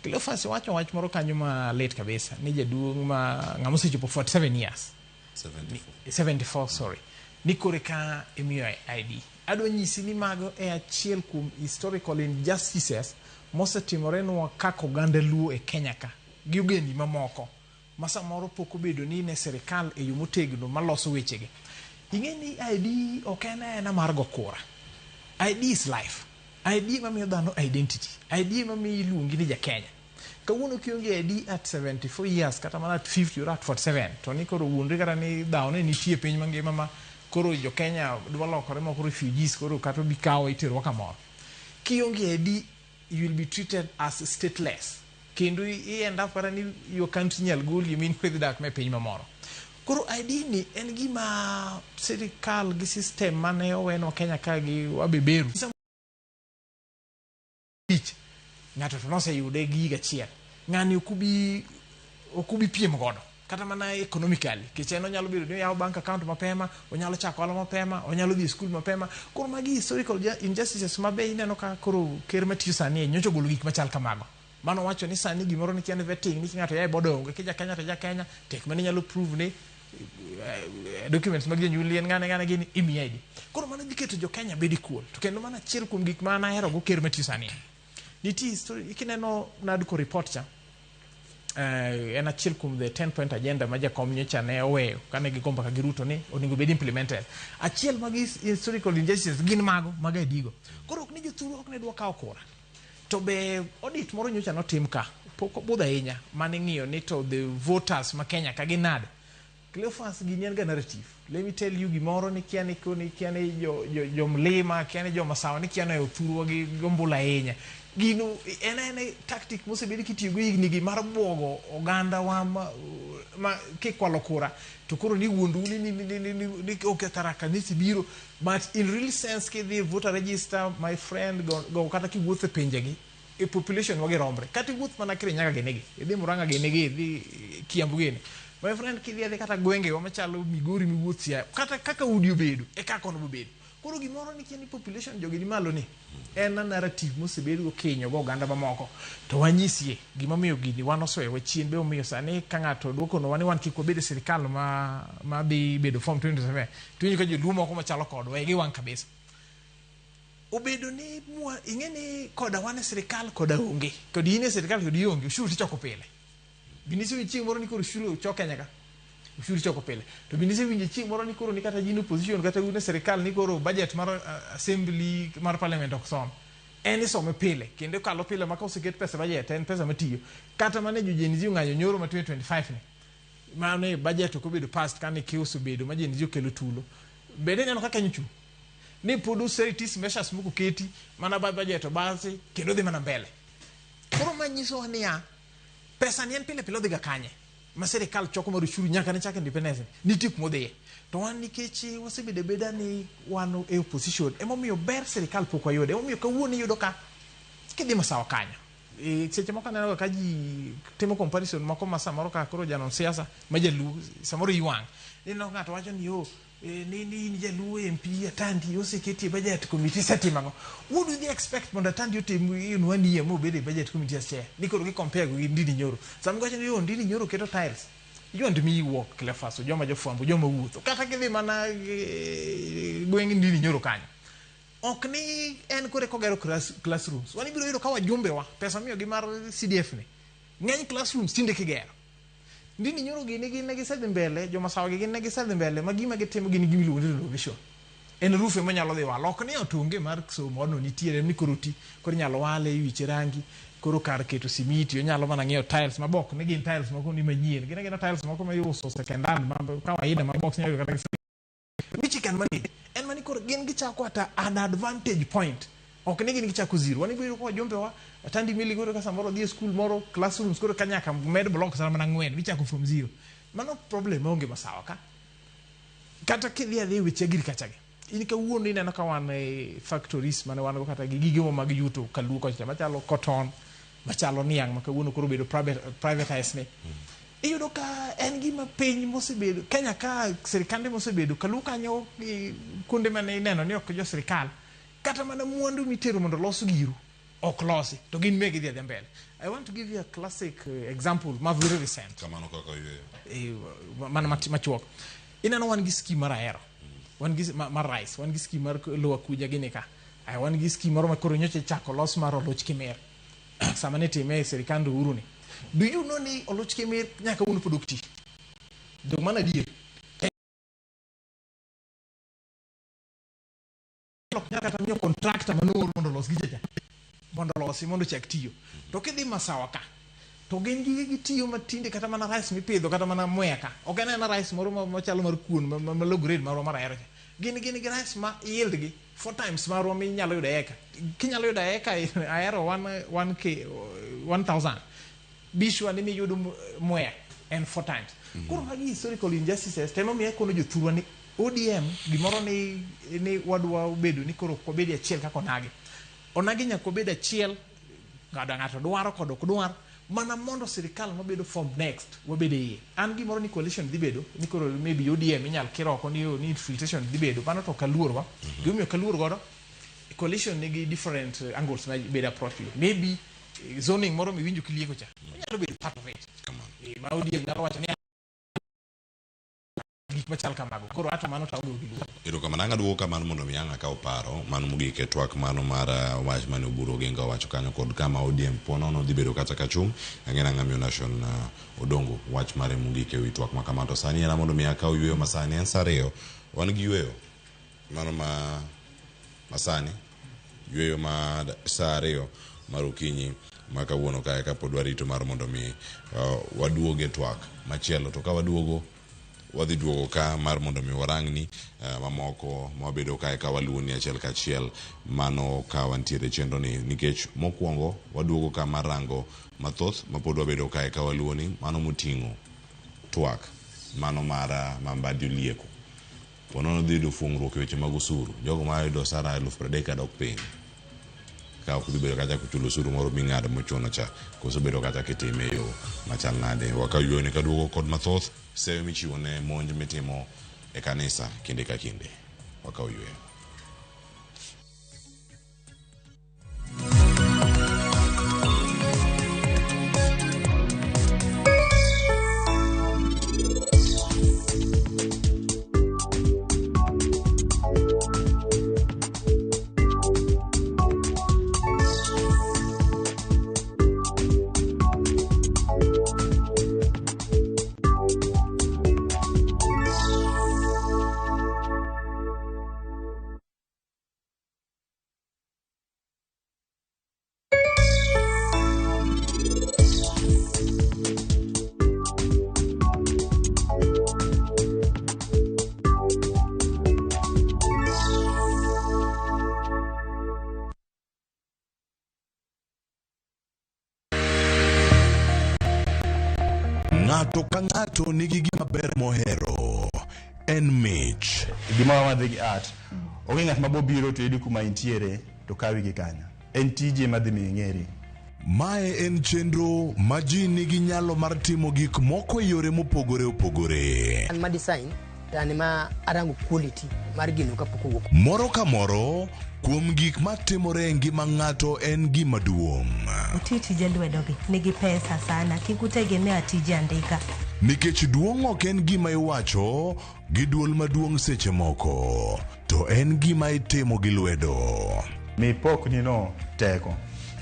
[SPEAKER 15] Cleophas wacho wach moro kanyo ma late kabisa ni jaduong ma ng'amose chopo 47 years 74 sorry ni kore ka emiyo ID adwa nyisi ni mago e achiel kuom historical injustices mosetimore nwa kako ganda luo e Kenya ka gi ogeni mamoko masa moro poko bedo ni ne serikal e yo motegno maloso wechege. Ing'eni ID okena ena mar gokura. ID is life. ID mamiyo dhano identity. ID mamiyo iluongi ni Jakenya. Kawuono kionge ID at 74 years kata mana at 50 or at 47 to ni koro wuondre kata ni dhano nitie piny mangima ma koro jo Kenya dwa lokore moko refugees koro kata bikawo itero kamoro. Kionge ID you will be treated as stateless. Kendo I end up kata ni your country nyal gol you mean with dak me piny mamoro. Koro ID ni en gima serikal gi system mane oweno Kenya ka gi wabeberu. Ngato to nose yude giga chiel ngani okubi piem godo kata mana economically kicheno nyalo bedo ni yaw bank account mapema onyalo chako ola mapema onyalo dhi school mapema koro magi historical injustices mabe ineno ka koro ker matiyo sani nyocho golo gik machal kamago mano wacho ni sani gimoro ni kian vetting ni ngato yae bodongo kija Kenya to ja Kenya tek mani nyalo prove ni documents mag jonyuolien ngane gini imiedi. Koro mano dhi keto jo Kenya bedi cool. To kendo mana achiel kuom gik ma ahero go ker matiyo sani. Nitie history kineno naduko report cha. En achiel kuom the 10-point agenda ma jakom nyocha ne oweyo kane gigomba ka giruto ni onego bed implemented. Achiel mag historical injustices gin mago mag adigo. Koro ok ni jothuru ok ne dwa kawo kura. To be audit moro nyocha notim ka pok budho ahinya mane ng'iyo ni to the voters ma Kenya ka ginade. Cleophas gini en ga narrative. Let me tell you gimoro ni kia ni jo mlima, kia ni jo masawa, ni kia na othuru gi gombula ahinya. Gino ene tactic mosebedi kitiyo go higni gi mar buogo oganda wa ma kikwalo kura to koro ni wuondu ni oketaraka ni sibiro, but in real sense ke the voter register my friend go kata ki wuothe pinjegi e population wage rombre kati wuoth mana kire nyaka genegi idhi Murang'a genegi idhi Kiambu gene my friend kidhi kata gwenge wa machalo Migori miwuothia kata kaka udi obedo e kaka ono bedo. Koro gimoro ni kiani population jogi ni malo ni en narrative mosebedo Kenya go oganda mamoko to wanyisie gimomiyo gini wan oswewa chien be omiyo sani ka ng'ato duoko no wan kik wabed sirikal ma bi bedo form 27 to ka joluo moko machalo kodwa gi wan kabisa obedo ni ing'eni koda wan sirikal koda onge kod in sirikal kod onge ushuru tichoko pile binisi chieng' moro ni koro ushuru choko Kenya ka ushuru choko pile to binisi winje chieng' moro ni koro ni kata jin opposition kata une sirikal ni koro budget mar assembly mar parliament ok som en isome pile kendo kalo pile maka oseket pesa budget en pesa matiyo kata mane jojenzi ng'anyo nyoro ma 2025 ni mane budget ko bedo past kane kiuso bedo ma jenzi okelo tulo bede neno kaka nyu ni produce measures muko keti mana budget base kendo dhi mana mbele. Koro manyiso ni ya pesa ni en pile pile odhiga kanye ma serikal choko mar ushuru nyaka ne chak independence ni tik modhiye to wan nikech wasebede beda ni wan e opposition emomiyo ber serikal pok wayude emomiyo kawuono iyudo ka kidhi masawa kanyo seche moko aneno ka ji timo comparison moko ma samoro ka koro janon siasa ma jaluo samoro iwang' nino ng'ato wacho ni yo ni jaluo MP atandi oseketi budget committee setimago. What do they expect mondo atandi otim in 1 year mo bede budget committee chair ni koro gi compare go gi Ndini Nyoro sam go yo Ndini Nyoro keto tiles you want me work Cleophas joma jofwambo joma wuotho kata kidhi mana gweng' Ndini Nyoro kanyo ok ni en kore kogero classrooms wani biro yudo ka wajumbe wa pesa miyo gi mar CDF ni ng'eny classrooms tinde kigero Ndini Nyoro gini gi sedhi mbele joma sawa gini gi sedhi mbele ma gima gitimo gini gimiluongo ni renovation en rufe manyalo dhi walo ok ni otunge mar somo no nitiere ni koroti koro nyalo wale iwiche rangi koro kar keto simiti onyalo mana ng'iewo tiles mabok ni gin tiles moko ni manyien gin tiles moko ma iuso second hand ma kawaida ma box nyalo kata which can manage en mani koro gin gichako ata an advantage point ok ni gin gichako zero wani biro ko jombe wa atandi mili goro ka samoro dhi school moro classrooms koro kanyaka med block sana mana ng'wen gichako from zero mano problem onge masawa ka kata kidhi weche agriculture in ka wuono ineno ka wan factories mane wan go kata gige mag yuto kaluo kocha machalo cotton machalo niang' ma kawuono koro bedo privatize ne iyudo ka en gima piny mosebedo Kenya ka sirikande mosebedo kaluo kanyo kunde mane ineno ni ok jo sirikal kata mana mwandu mitero mondo los giru ok losi to gin megi dhi mbele. I want to give you a classic example ma very recent
[SPEAKER 23] kamano kaka
[SPEAKER 15] mana machuok ineno wan gi scheme mar ahero wan gi mar rice wan gi scheme mar lowa kuja gini ka ai wan gi scheme mar makoro nyoche chako los mar oloch kimer sama ne time sirikand Uhuru ni do you know ni oloch kimer nyaka unu produkti do mana dier nyaka tamyo contractor manoro mondo los gijeja mondo losi mondo chak tiyo to kidhi masawa ka to gin gi tiyo matinde kata mana rice mipidho kata mana mweka ok en rice moro machalo mar kuon ma low grade maro mar ahero gin rice ma yield gi 4 times maro mi nyalo yudo eka kinyalo yudo eka ahero 1000 bishwa ni mi yudo mwea en 4 times koro magi historical injustices temo mi kono jothurwa ni ODM gimoro ni wadwa obedo ni koro kobedi achiel kako nage onagi nyako bedo achiel ngada ng'ato dwaro kod ok dwar mana mondo sirikal mabedo form next wabedo iye an gimoro ni coalition dhi bedo ni koro maybe ODM inyal kiroko ni infiltration dhi bedo mano to kaluorwa gimiyo kaluor godo coalition nigi different angles ma bedo approach maybe zoning moro miwinjo kilieko cha onyalo bedo part of it ma ODM nyalo wacho ni gik machal kamago. Koro ato mano ta ogo gigo.
[SPEAKER 23] Ero kama nanga duo kama mondo mi anga ka oparo mano mogik e twak mano mar wach mane Oburu Oginga wacho kanyo kod kama ODM pono no dhi bedo kata kachung angena ng'amio nation odongo wach mare mogik e wi twak makamato sani ena mondo mi aka oyweyo masani en sareo wan gi yweyo mano masani yweyo ma sareo marukinyi maka wuono kae ka pod warito mar mondo mi waduoge twak machielo to ka waduogo wadhi duogo ka mar mondo mi warangni mamoko mabedo kae ka waluoni achiel kachiel mano ka wantiere chenro ni nikech mokwongo waduogo ka marango mathoth mapod wabedo kae ka waluoni mano moting'o twak mano mara mambadi lieko ponono dhi do fungruok weche mag usuru jogo ma yudo sara 30,000 dok piny ka ok bedo kata kuchulo usuru moro ming'ado mochuno cha koso bedo kata kitime yo machal nade wakayuo ni kaduogo kod mathoth sewe michiwo ne monj mitimo e kanisa kinde ka kinde wakayuo
[SPEAKER 11] Ng'ato ka ng'ato nigi gima ber mohero en mich.
[SPEAKER 6] Gima wadhi gi art. Onge ng'at mabobiro to yudi kuma intiere to kawi gi kanyo. En tije madhi mi ng'eri.
[SPEAKER 11] Mae en chenro ma ji nigi nyalo mar timo gik moko e yore mopogore opogore.
[SPEAKER 14] An ma design tani ma arango quality mar gino kapok owuok.
[SPEAKER 11] Moro ka moro kuom gik matimore e ngima ng'ato en gima duong'.
[SPEAKER 21] Tije lwedogi nigi pesa sana, kikutegemea tije andika.
[SPEAKER 11] Nikech duong' ok en gima iwacho gi duol maduong' seche moko, to en gima itimo gi lwedo.
[SPEAKER 6] Mi pokni no teko.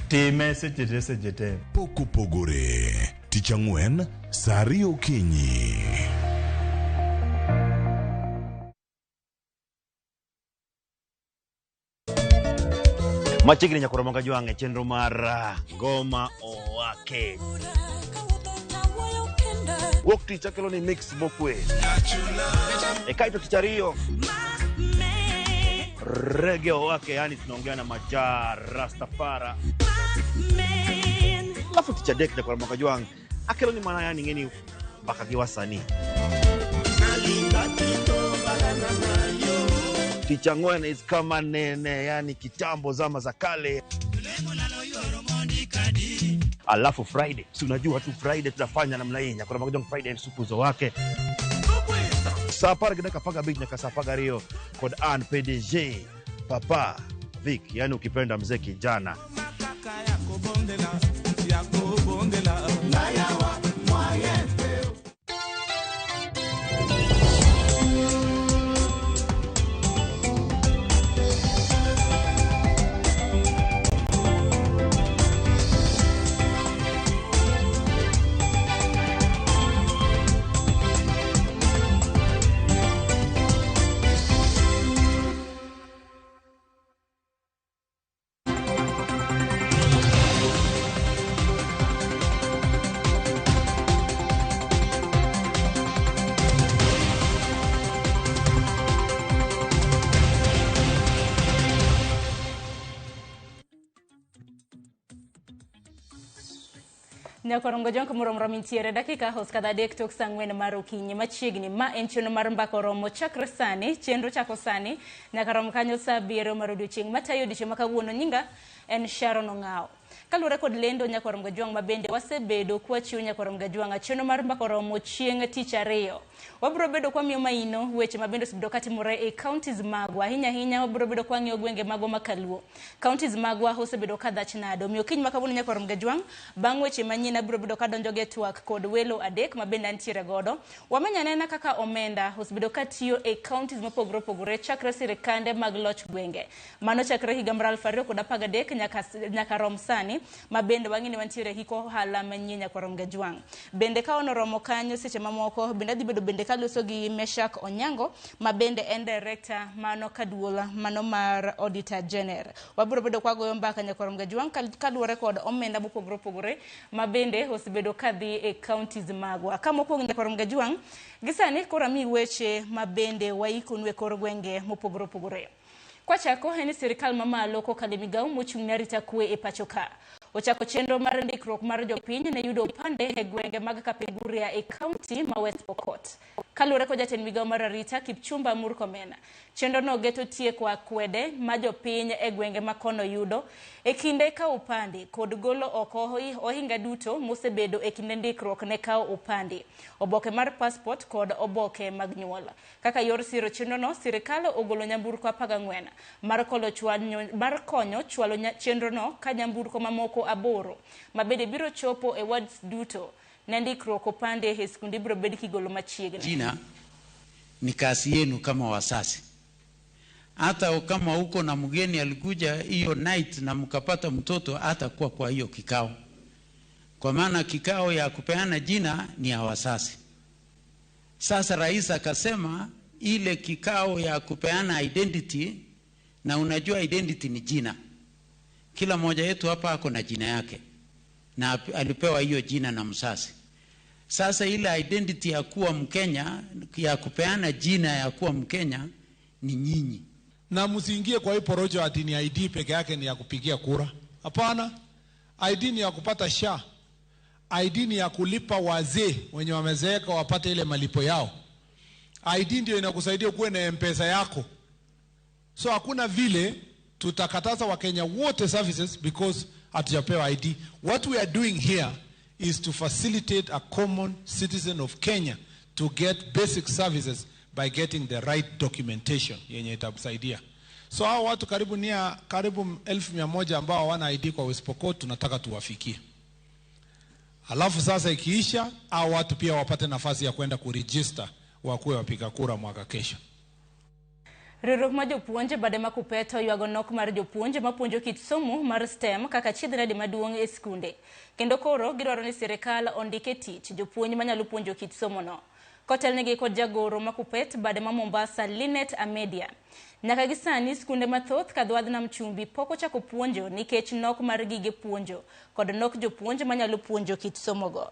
[SPEAKER 6] Time seche te.
[SPEAKER 11] Pok opogore. Tich Ang'wen, saa 2 okinyi.
[SPEAKER 16] Machiegni nyakoro manga jwang'e chenro mar ngoma owake. Wuok tich akelo ni mix mokwe. E kaito tich ariyo. Reggae owake, yani tunaongea na Majar Rastafara. Alafu tich adek nyakoro manga jwang'e akelo ni mana yani ngeni baka gi wasanii. Tich Ang'wen is kama nene, yani kitambo zama za kale. Alafu Friday, si unajua tu Friday tunafanya namna hii, nyakora magajong Friday supuzo wake. Saa para gina kapaga beat nyaka saa paga rio kod An PDG Papa Vic, yani ukipenda mzee kijana.
[SPEAKER 22] Nyakorongo jonka muromro mintiere dakika hos kada dek tok sangwen mar okinyi machiegni ma en chenro mar mbako romo chakre sani chenro chako sani nyaka rom kanyo saa 7 mar odiochieng' matayo odiochieng' ma kawuono nyinga en Sharon Ong'ao. Kaluwore kod lendo Nyakorom Gajwang' mabende wasebedo kwachiwo Nyakorom Gajwang' chenro mar mbaka romo chieng' tich ariyo. Wabiro bedo kwa miyo maino weche mabende osebedo katimore e counties magwa. Ahinya wabiro bedo kwa ng'iyo gwenge magwa makaluo. Counties magwa osebedo kadhach nado. Miyo kiny makawuono Nyakorom Gajwang' bang' weche manyien abiro bedo kadonjo ge twak kod welo adek mabende antiere godo. Wamenya nena kaka omenda osebedo katiyo e counties mopogore opogore chakre sirikande mag loch gwenge. Mano chakre higa mar 2013 nyaka rom sani mabende wang'ini wantiere hiko hala manyien Nyakorom Gajwang'. Bende ka onoromo kanyo seche mamoko bende adhi bedo bende kaluso gi Meshak Onyango mabende en director mano kaduola mano mar Auditor General. Wabiro bedo kwa goyo mbaka Nyakorom Gajwang' kaluwore kod omenda mopogore opogore mabende osebedo kadhi e counties magwa. Kamokuongo Nyakorom Gajwang' gisani koro mi weche mabende waikonu e kor gwenge mopogore opogore. Kwachako en sirikal mamalo kokalo migawo mochung' ne arita kwe e pacho ka. Ochako chenro mar ndikruok mar jopiny ne yudo opande e gwenge mag Kapenguria e county ma West Pokot. Kaluwore kod jatend migawo mar arita Kipchumba Murkomen, chenro no geto tieko akwede ma jopiny e gwenge ma kono yudo e kinde ka opande kod golo oko ohinga duto mosebedo e kinde ndikruok ne kawo opande, oboke mar passport kod oboke mag nyuol. Kaka yor siro chenro no, sirikal ogolo nyamburko 14 mar konyo chwalo chenro no ka nyamburko mamoko 8 mabende biro chopo e wards duto ne ndikruok opande e skunde biro bed kigolo machiegni.
[SPEAKER 1] Jina ni kazi yenu kama wasasi. Hata kama uko na mgeni alikuja hiyo night na mkapata mtoto hata kwa hiyo kikao. Kwa maana kikao ya kupeana jina ni ya wasasi. Sasa rais akasema ile kikao ya kupeana identity, na unajua identity ni jina. Kila mmoja yetu hapa ako na jina yake na alipewa hiyo jina na msasi. Sasa ile identity ya kuwa Mkenya, ya kupeana jina ya kuwa Mkenya ni nyinyi.
[SPEAKER 2] Na msiingie kwa hii porojo ati ni ID peke yake ni ya kupigia kura. Hapana. ID ni ya kupata SHA. ID ni ya kulipa wazee wenye wamezeeka wapate ile malipo yao. ID ndio inakusaidia kuwe na M-Pesa yako. So hakuna vile tutakataza Wakenya wote services because hatujapewa ID. What we are doing here is to facilitate a common citizen of Kenya to get basic services by getting the right documentation yenye itamsaidia. So hao watu karibu 1,100 ambao hawana ID kwa West Pokot tunataka tuwafikie. Alafu sasa ikiisha hao watu pia wapate nafasi ya kwenda kuregister wakuwe wapiga kura mwaka kesho.
[SPEAKER 22] Riwruok mar jopuonje bade makupeto ywago nok mar jopuonje mapuonjo kit somo mar STEM kaka chidhnade maduong' e skunde. Kendo koro gidwaro ni sirikal ondike tich jopuonje manyalo puonjo kit somo no. Kotelnegi kod jagoro makupet bade ma Mombasa Linet Amedia. Nyaka gisani skunde mathoth kadhwadh nam chumbi pok ochako puonjo nikech nok mar gige puonjo kod nok jopuonje manyalo puonjo kit somo go.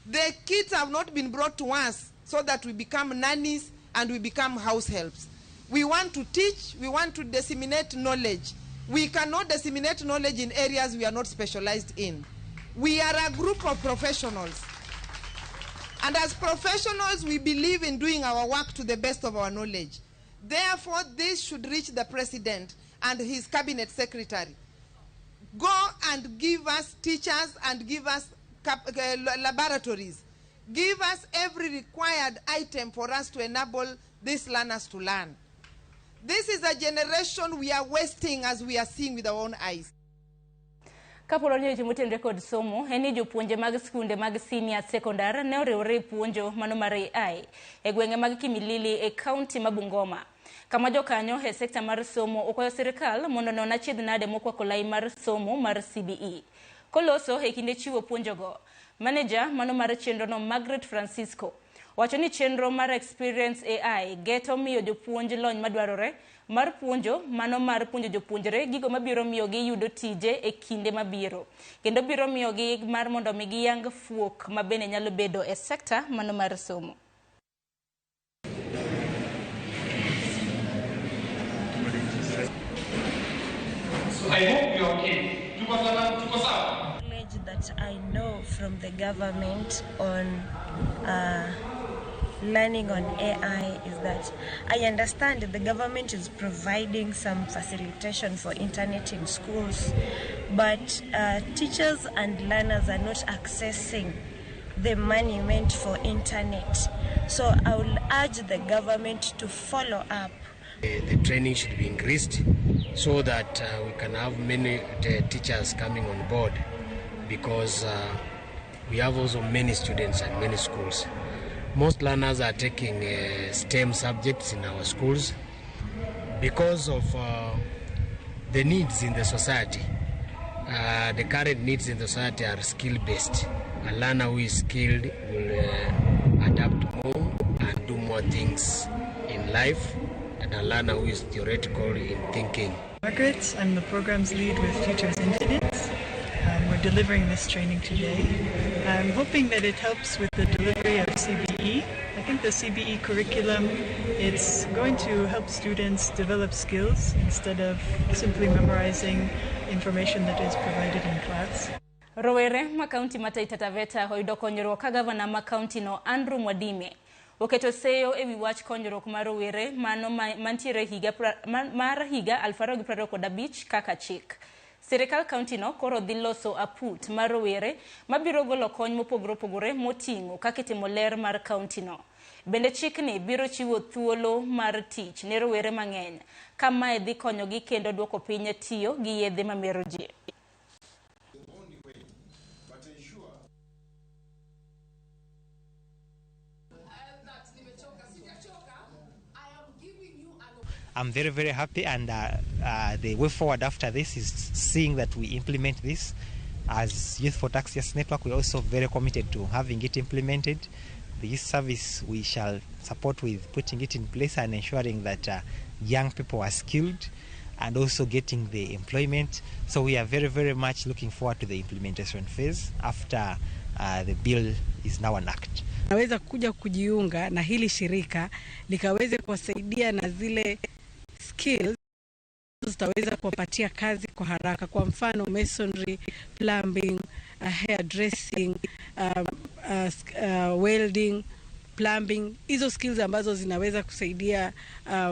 [SPEAKER 12] The kids have not been brought to us so that we become nannies and we become house helps. We want to teach, we want to disseminate knowledge. We cannot disseminate knowledge in areas we are not specialized in. We are a group of professionals. And as professionals, we believe in doing our work to the best of our knowledge. Therefore, this should reach the president and his cabinet secretary. Go and give us teachers and give us laboratories. Give us every required item for us to enable these learners to learn. This is a generation we are wasting as we are seeing with our own eyes.
[SPEAKER 22] Kapolo ni jimutende kod somo, eni jopuonje mag skunde mag senior secondary ne oriwore puonjo mano mar AI e gwenge mag Kimilili e county ma Bungoma. Kama jokanyo e sekta mar somo okwayo sirikal mondo non achiedhnade mokwako lai mar somo mar CBE. Koloso e kinde chiwo puonjogo, manager mano mar chenro no Margaret Francisco wacho ni chenro mar experience AI geto miyo jopuonj lony madwarore mar puonjo mano mar puonjo jopuonjre gigo mabiro miyo gi yudo tije e kinde mabiro, kendo biro miyo gi mar mondo mi giyang fuok mabene nyalo bedo e sekta mano mar somo.
[SPEAKER 24] So I hope you are okay.
[SPEAKER 25] Knowledge that I know
[SPEAKER 21] from the government on learning on AI is that I understand the government is providing some facilitation for internet in schools, but teachers and learners are not accessing the money meant for internet. So I will urge the government to follow up.
[SPEAKER 14] The training should be increased so that we can have many teachers coming on board, because we have also many students at many schools. Most learners are taking STEM subjects in our schools because of the needs in the society. The current needs in the society are skill-based. A learner who is skilled will adapt more and do more things in life, and a learner who is theoretical in thinking.
[SPEAKER 3] Margaret, I'm the programs lead with Futures Infinite. We're delivering this training today. I'm hoping that it helps with the delivery of CBE. I think the CBE curriculum, it's going to help students develop skills instead of simply memorizing information that is provided in class.
[SPEAKER 22] Rowere ma kaunti ma Taita Taveta hoyudo konyruok ka gavana ma kaunti no Andrew Mwadime oketo seyo ewi wach konyruok mar rowere mano mantiere mar higa 2025 kaka chik. Sirikal kaunti no koro dhi loso aput mar rowere mabiro golo kony mopogore opogore moting'o kaka itimo ler mar kaunti no. Bende chikni biro chiwo thuolo mar tich ne rowere mang'eny kama dhi konyogi kendo duoko piny tiyo gi yedhe mamero ji.
[SPEAKER 4] I'm very, very happy, and the way forward after this is seeing that we implement this. As Youth for Taxis Network, we're also very committed to having it implemented. The youth service, we shall support with putting it in place and ensuring that young people are skilled and also getting the employment. So we are very, very much looking forward to the implementation phase after the bill is now an act.
[SPEAKER 13] Naweza kuja kujiunga na hili shirika likaweze kuwasaidia na zile skills zitaweza kuwapatia kazi kwa haraka, kwa mfano masonry, plumbing, hairdressing, welding, plumbing. Hizo skills ambazo zinaweza kusaidia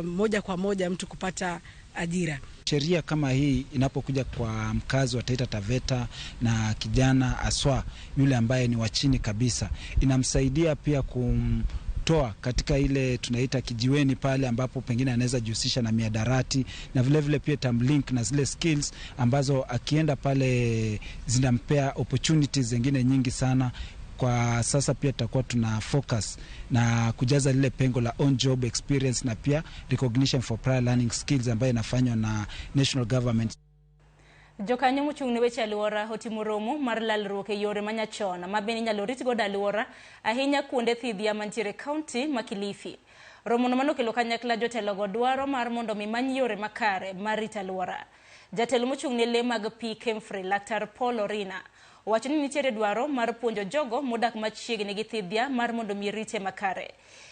[SPEAKER 13] moja kwa moja mtu kupata ajira.
[SPEAKER 24] Sheria kama hii inapokuja kwa mkazi wa Taita Taveta na kijana aswa yule ambaye ni wa chini kabisa, inamsaidia pia kumtoa katika ile tunaita kijiweni pale ambapo pengine anaweza jihusisha na miadarati, na vile vile pia tamlink na zile skills ambazo akienda pale zinampea opportunities zingine nyingi sana. Kwa sasa pia tutakuwa tuna focus na kujaza lile pengo la on job experience na pia recognition for prior learning skills ambayo inafanywa na national government.
[SPEAKER 22] Jokanyo mochung' ne weche aluora otimo romo mar lalruok e yore manyachon ma bende inyalo rit godo aluora ahinya kuonde thidhia mantiere kaunti ma Kilifi. Romo no manokelo kanyakla jotelogo dwaro mar mondo mimany yore makare mar rit aluora. Jatelo mochung' ne le mag pi Kemfrey Laktar Paul Orina wacho ni nitiere dwaro mar puonjo jogo modak machiegni gi thidhia mar mondo mirite makare.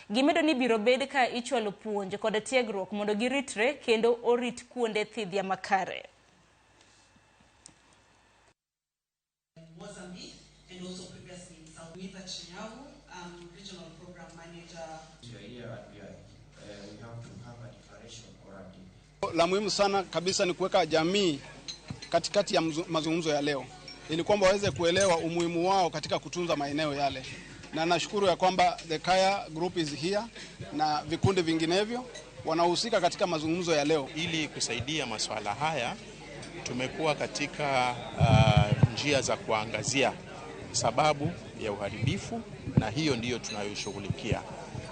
[SPEAKER 22] Gimedo ni biro bed ka ichwalo puonj kod tiegruok mondo giritre kendo orit kuonde thidhia makare.
[SPEAKER 25] Mozambique and also previously in South Africa. Chinyavu, regional program manager.
[SPEAKER 26] We have to have a declaration or a
[SPEAKER 27] la muhimu sana kabisa ni kuweka jamii katikati ya mazungumzo ya leo ili kwamba waweze kuelewa umuhimu wao katika kutunza maeneo yale. Na nashukuru ya kwamba the Kaya group is here na vikundi vinginevyo wanahusika katika mazungumzo ya leo.
[SPEAKER 28] Ili kusaidia masuala haya tumekuwa katika njia za kuangazia sababu ya uharibifu, na hiyo ndiyo tunayoshughulikia.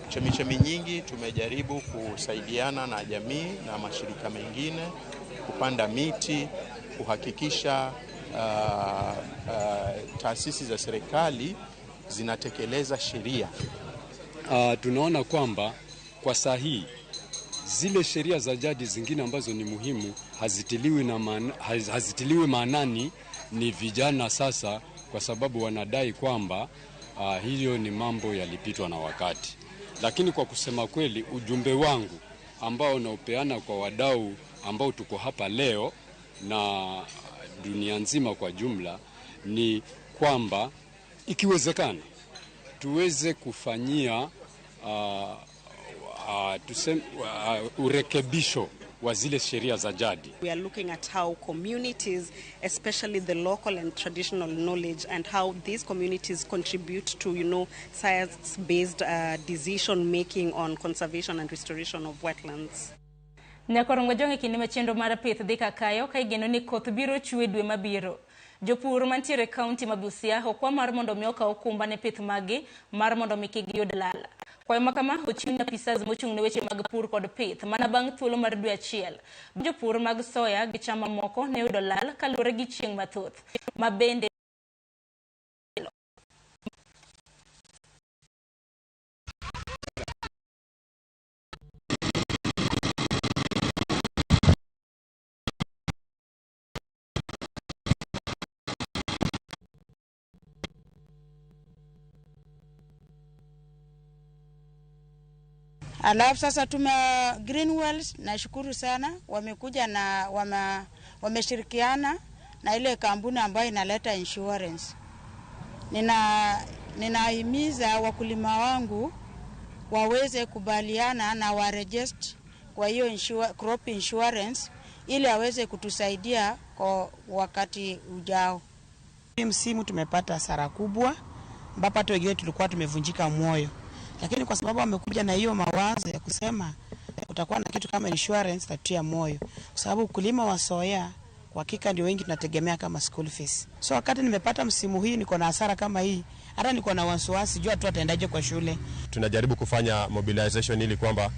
[SPEAKER 28] Chemichemi nyingi tumejaribu kusaidiana na jamii na mashirika mengine kupanda miti, kuhakikisha taasisi za serikali zinatekeleza sheria.
[SPEAKER 29] Tunaona kwamba kwa sahihi zile sheria za jadi zingine ambazo ni muhimu hazitiliwi maanani ni vijana sasa, kwa sababu wanadai kwamba hiyo ni mambo yalipitwa na wakati. Lakini kwa kusema kweli, ujumbe wangu ambao naupeana kwa wadau ambao tuko hapa leo na dunia nzima kwa jumla ni kwamba ikiwezekana tuweze kufanyia urekebisho wa zile sheria za jadi.
[SPEAKER 5] We are looking at how communities, especially the local and traditional knowledge, and how these communities contribute to, science-based decision making on conservation and restoration of wetlands.
[SPEAKER 22] Nyakorongo jonge kinde machendo mar pith dhika kayo ka igeno ni koth biro chwe dwe mabiro. Jopur mantiere kaunti ma Busia okwa mar mondo mi okaw okumba ne pith magi mar mondo mi kik giyud lal. Kwayo makama ochiwne apisas mochung' ne weche mag pur kod pith mana bang' thuolo mar dwe achiel. Jopur mag soya gi cham mamoko ne yudo lal kaluwore gi chieng' mathoth ma bende
[SPEAKER 7] Alafu sasa Greenwells nashukuru sana wamekuja na wameshirikiana na ile kampuni ambayo inaleta insurance. Ninahimiza wakulima wangu waweze kubaliana na waregister kwa hiyo crop insurance ili aweze kutusaidia kwa wakati ujao.
[SPEAKER 8] Msimu tumepata hasara kubwa ambapo hata wengine tulikuwa tumevunjika moyo. Lakini kwa sababu wamekuja na hiyo mawazo ya kusema utakuwa na kitu kama insurance, tatia moyo. Kwa sababu ukulima wa soya kwa hakika ndio wengi tunategemea kama school fees. So wakati nimepata msimu hii niko na hasara kama hii, hata niko na wasiwasi jua tu ataendaje kwa shule.
[SPEAKER 9] Tunajaribu kufanya mobilization ili kwamba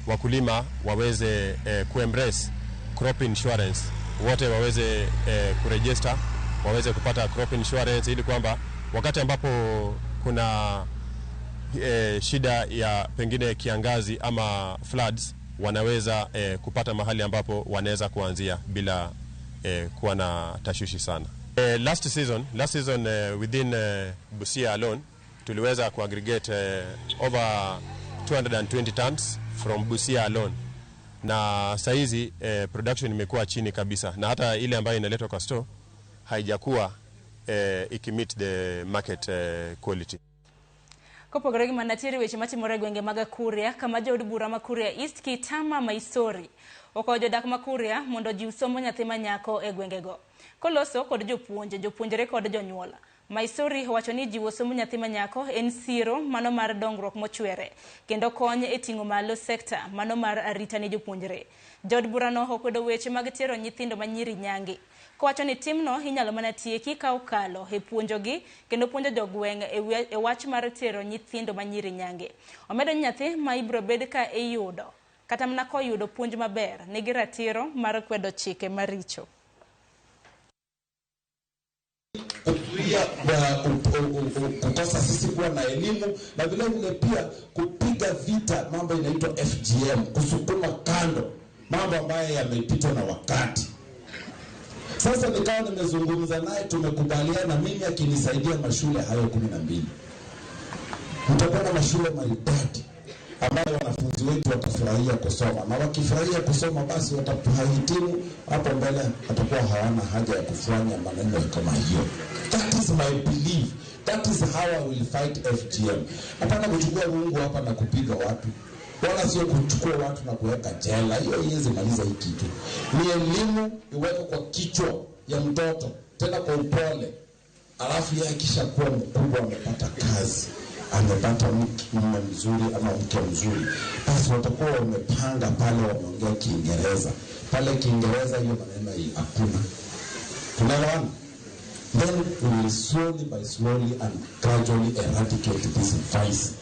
[SPEAKER 9] wakulima waweze kuembrace crop insurance. Wote waweze kuregister, waweze kupata crop insurance ili kwamba wakati ambapo kuna shida ya pengine kiangazi ama floods wanaweza kupata mahali ambapo wanaweza kuanzia bila kuwa na tashwishi sana. Last season within Busia alone tuliweza kuaggregate over 220 tons from Busia alone, na saizi production imekuwa chini kabisa, na hata ile ambayo inaletwa kwa store haijakuwa ikimeet the market quality.
[SPEAKER 22] Kopogore gi manatiere weche matimore gwenge mag Kuria kama jood bura ma Kuria East Kitama Maisori okawo jodak ma Kuria mondo jiw somo nyathi ma nyako e gwengego. Koloso kod jopuonjre kod jonyuola. Maisori wacho ni jiwo somo nyathi ma nyako en siro mano mar dongruok mochwere kendo konyo e ting'o malo sekta mano mar arita ne jopuonjre. Jood burano okwedo weche mag tero nyithindo ma nyiri nyangi. Kowacho ni timno inyalo mana tieki ka okalo e puonjogi kendo puonjo jogweng' e wach mar tero nyithindo ma nyiri nyange. Omedo nyathi ma ibro bed ka iyudo kata mana koyudo puonj maber nigi ratiro mar kwedo chike maricho.
[SPEAKER 10] Kuzuia kukosa sisi kuwa na elimu na vile vile pia kupiga vita mambo inaitwa FGM, kusukuma kando mambo ambayo yamepitwa na wakati. Sasa nikawa nimezungumza naye, tumekubaliana mimi akinisaidia mashule hayo 12. Mtakuwa na mashule maridadi ambayo wanafunzi wetu watafurahia kusoma, na wakifurahia kusoma basi watahitimu hapo mbele, atakuwa hawana haja ya kufanya maneno kama hiyo. That is my belief. That is how I will fight FGM. Hapana kuchukua rungu hapa na kupiga watu, wala sio kuchukua watu na kuweka jela. Hiyo iweze maliza hii kitu. Ni elimu iweke kwa kichwa ya mtoto, tena kwa upole. Alafu yeye kisha kuwa mkubwa, amepata kazi, amepata mume mzuri ama mke mzuri, basi watakuwa wamepanga pale, wameongea Kiingereza. Pale Kiingereza hiyo maneno hakuna. Tunaelewana? Then we will slowly and gradually eradicate this vice.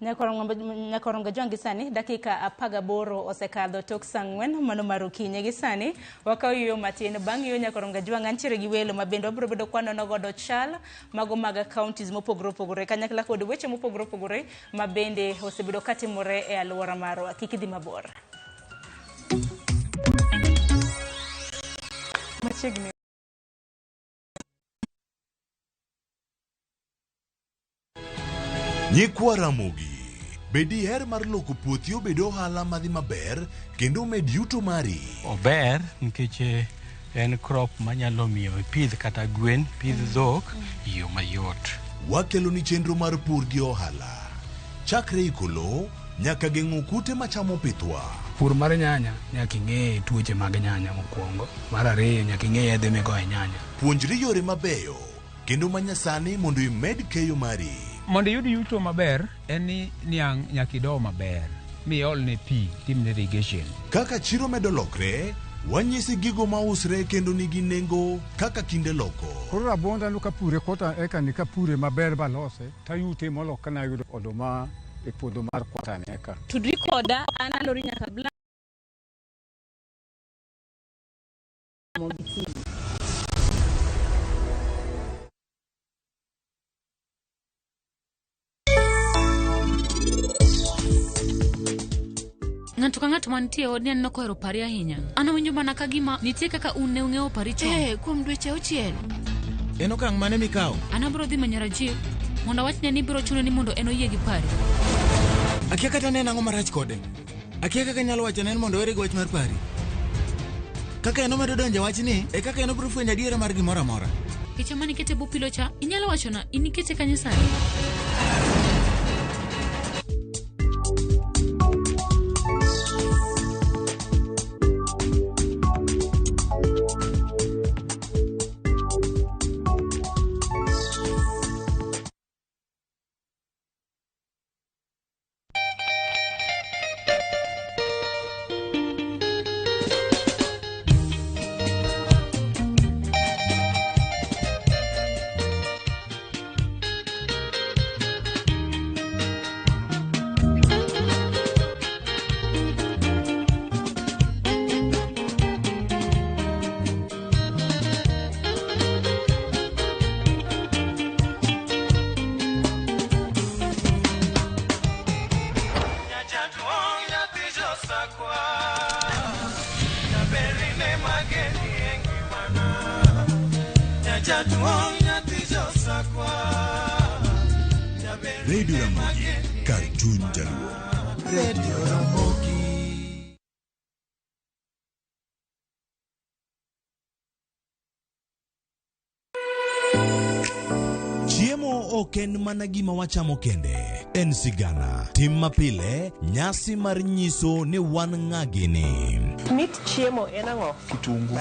[SPEAKER 22] Nyakorongo jongi sani dakika 18 osekadho tok sang'wen mano marukinye gi sani wakawiyo matin bang' yo nyakorongo jwang' antiere gi welo mabendo wabiro bedo kwanono godo chal mago mag counties mopogore opogore kanyakla kod weche mopogore opogore mabende osebedo katimore e alwora marwa. Kik idhi mabor. Machiegni
[SPEAKER 11] Nyikwa Ramogi, bedi her mar loko puothi obedo ohala madhi maber kendo med yuto mari.
[SPEAKER 17] Ober nikech
[SPEAKER 1] en crop manyalo miyo pidh kata gwen, pidh dhok yo mayot.
[SPEAKER 11] Wakelo ni chenro mar pur gi ohala. Chakre ikolo nyaka geng'o kute machamo pithwa.
[SPEAKER 6] Pur mar nyanya nyaka ing'e tuoche mag nyanya mokwongo. Mar ariyo nyaka ing'e yedhe migoye nyanya.
[SPEAKER 11] Puonjri yore mabeyo kendo manyasani mondo imed keyo mari.
[SPEAKER 6] Mondo iyud yuto maber en ni niang' nyaka ido maber miol ne pi, timne irrigation.
[SPEAKER 11] Kaka chiro medo lokre, wanyisi gigo mausre kendo nigi nengo kaka kinde loko.
[SPEAKER 15] Koro rabonda no kapure kota eka ni kapure maber balose tayute molo kana yudo oduma e puodho mar kota eka.
[SPEAKER 22] Tudri koda analori nyaka bla Ramogitvlive.
[SPEAKER 16] Ng'ato ka ng'ato mantie od en nokohero pari ahinya. An awinjo mana ka gima nitie kaka un ne ung'eyo pari chon. Kuom dweche 6.
[SPEAKER 17] En okang' mane mikawo?
[SPEAKER 16] An abiro dhi manyo Rajiv mondo awachne ni biro chuno ni mondo en oyie gi pari.
[SPEAKER 17] Akia kata ne ang'o marach kode. Akia kaka nyalo wacho ne mondo owere gi wach mar pari. Kaka en omedo donjo wachni, e kaka en obiro fwenyo adiera mar gimoro amora.
[SPEAKER 16] Picha mane ikete bu pilo cha, inyalo wachona in ikete kanye sani?
[SPEAKER 11] Radio Ramogi, Cartoon Jaluo. Radio Ramogi. Chiemo ok en mana gima wachamo kende, en sigana. Tim mapile, nyasi mar nyiso ni wan ng'agini.
[SPEAKER 18] Mit chiemo en ang'o?
[SPEAKER 26] Kitungu.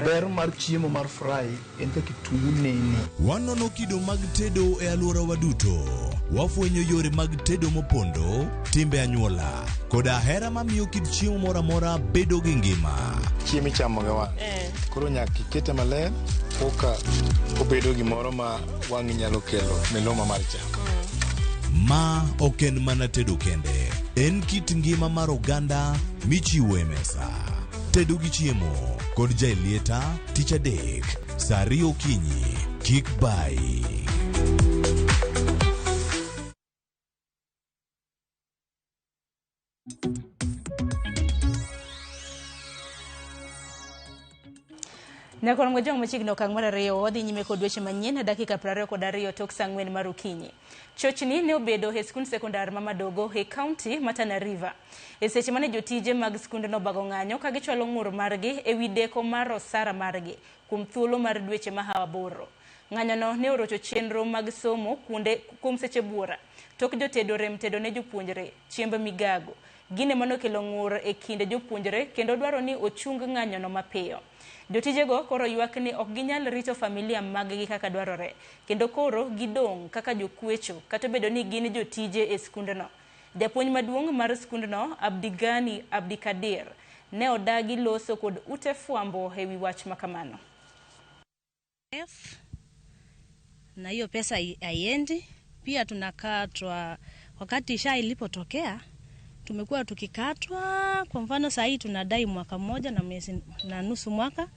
[SPEAKER 26] Ber mar chiemo mar fry en ka kitungu nene.
[SPEAKER 11] Wanono kido mag tedo e alworawa duto. Wafwenyo yore mag tedo mopondo, timbe anyuola, koda hera mamiyo kit chiemo moro amora bedo gi ngima.
[SPEAKER 26] Chiemo ichamo ga wang'. Koro nyaka ikete maler koka obedo gimoro ma wang'i nyalo kelo miluma mar chamo.
[SPEAKER 11] Ma ok en mana tedo kende, en kit ngima mar oganda michiwo e mesa. Tedo gi chiemo kod jailieta tich adek, saa 2 okinyi, kik bai.
[SPEAKER 22] Nyakoro mgojong machiegni okang' mar ariyo wadhi nyime kod weche manyien dakika 22 tok saa 4 mar okinyi. Chochni ne obedo e skund sekondar ma Madogo e kaunti ma Tana River. E seche mane jotije mag skundno bago ng'anyo ka gichwalo ng'ur margi e wi deko mar osara margi kuom thuolo mar dweche ma 8. Ng'anyono ne orocho chenro mag somo kuom seche buora. Tok jotedo rem tedo ne jopuonjre chiemb migago. Gine manokelo ng'ur e kinde jopuonjre kendo dwaro ni ochung ng'anyono mapiyo. Jotijego koro ywak ni ok ginyal rito familia mag-gi kaka dwarore, kendo koro gidong' kaka jokwecho kata bedo ni gin jotije e skundno. Japuonj maduong' mar skundno, Abdigani Abdikadir, ne odagi loso kod ute fwambo e wi wach makamano.
[SPEAKER 19] Na hiyo pesa haiendi, pia tunakatwa wakati SHA ilipotokea. Tumekuwa tukikatwa, kwa mfano saa hii tunadai mwaka mmoja na miezi na nusu mwaka,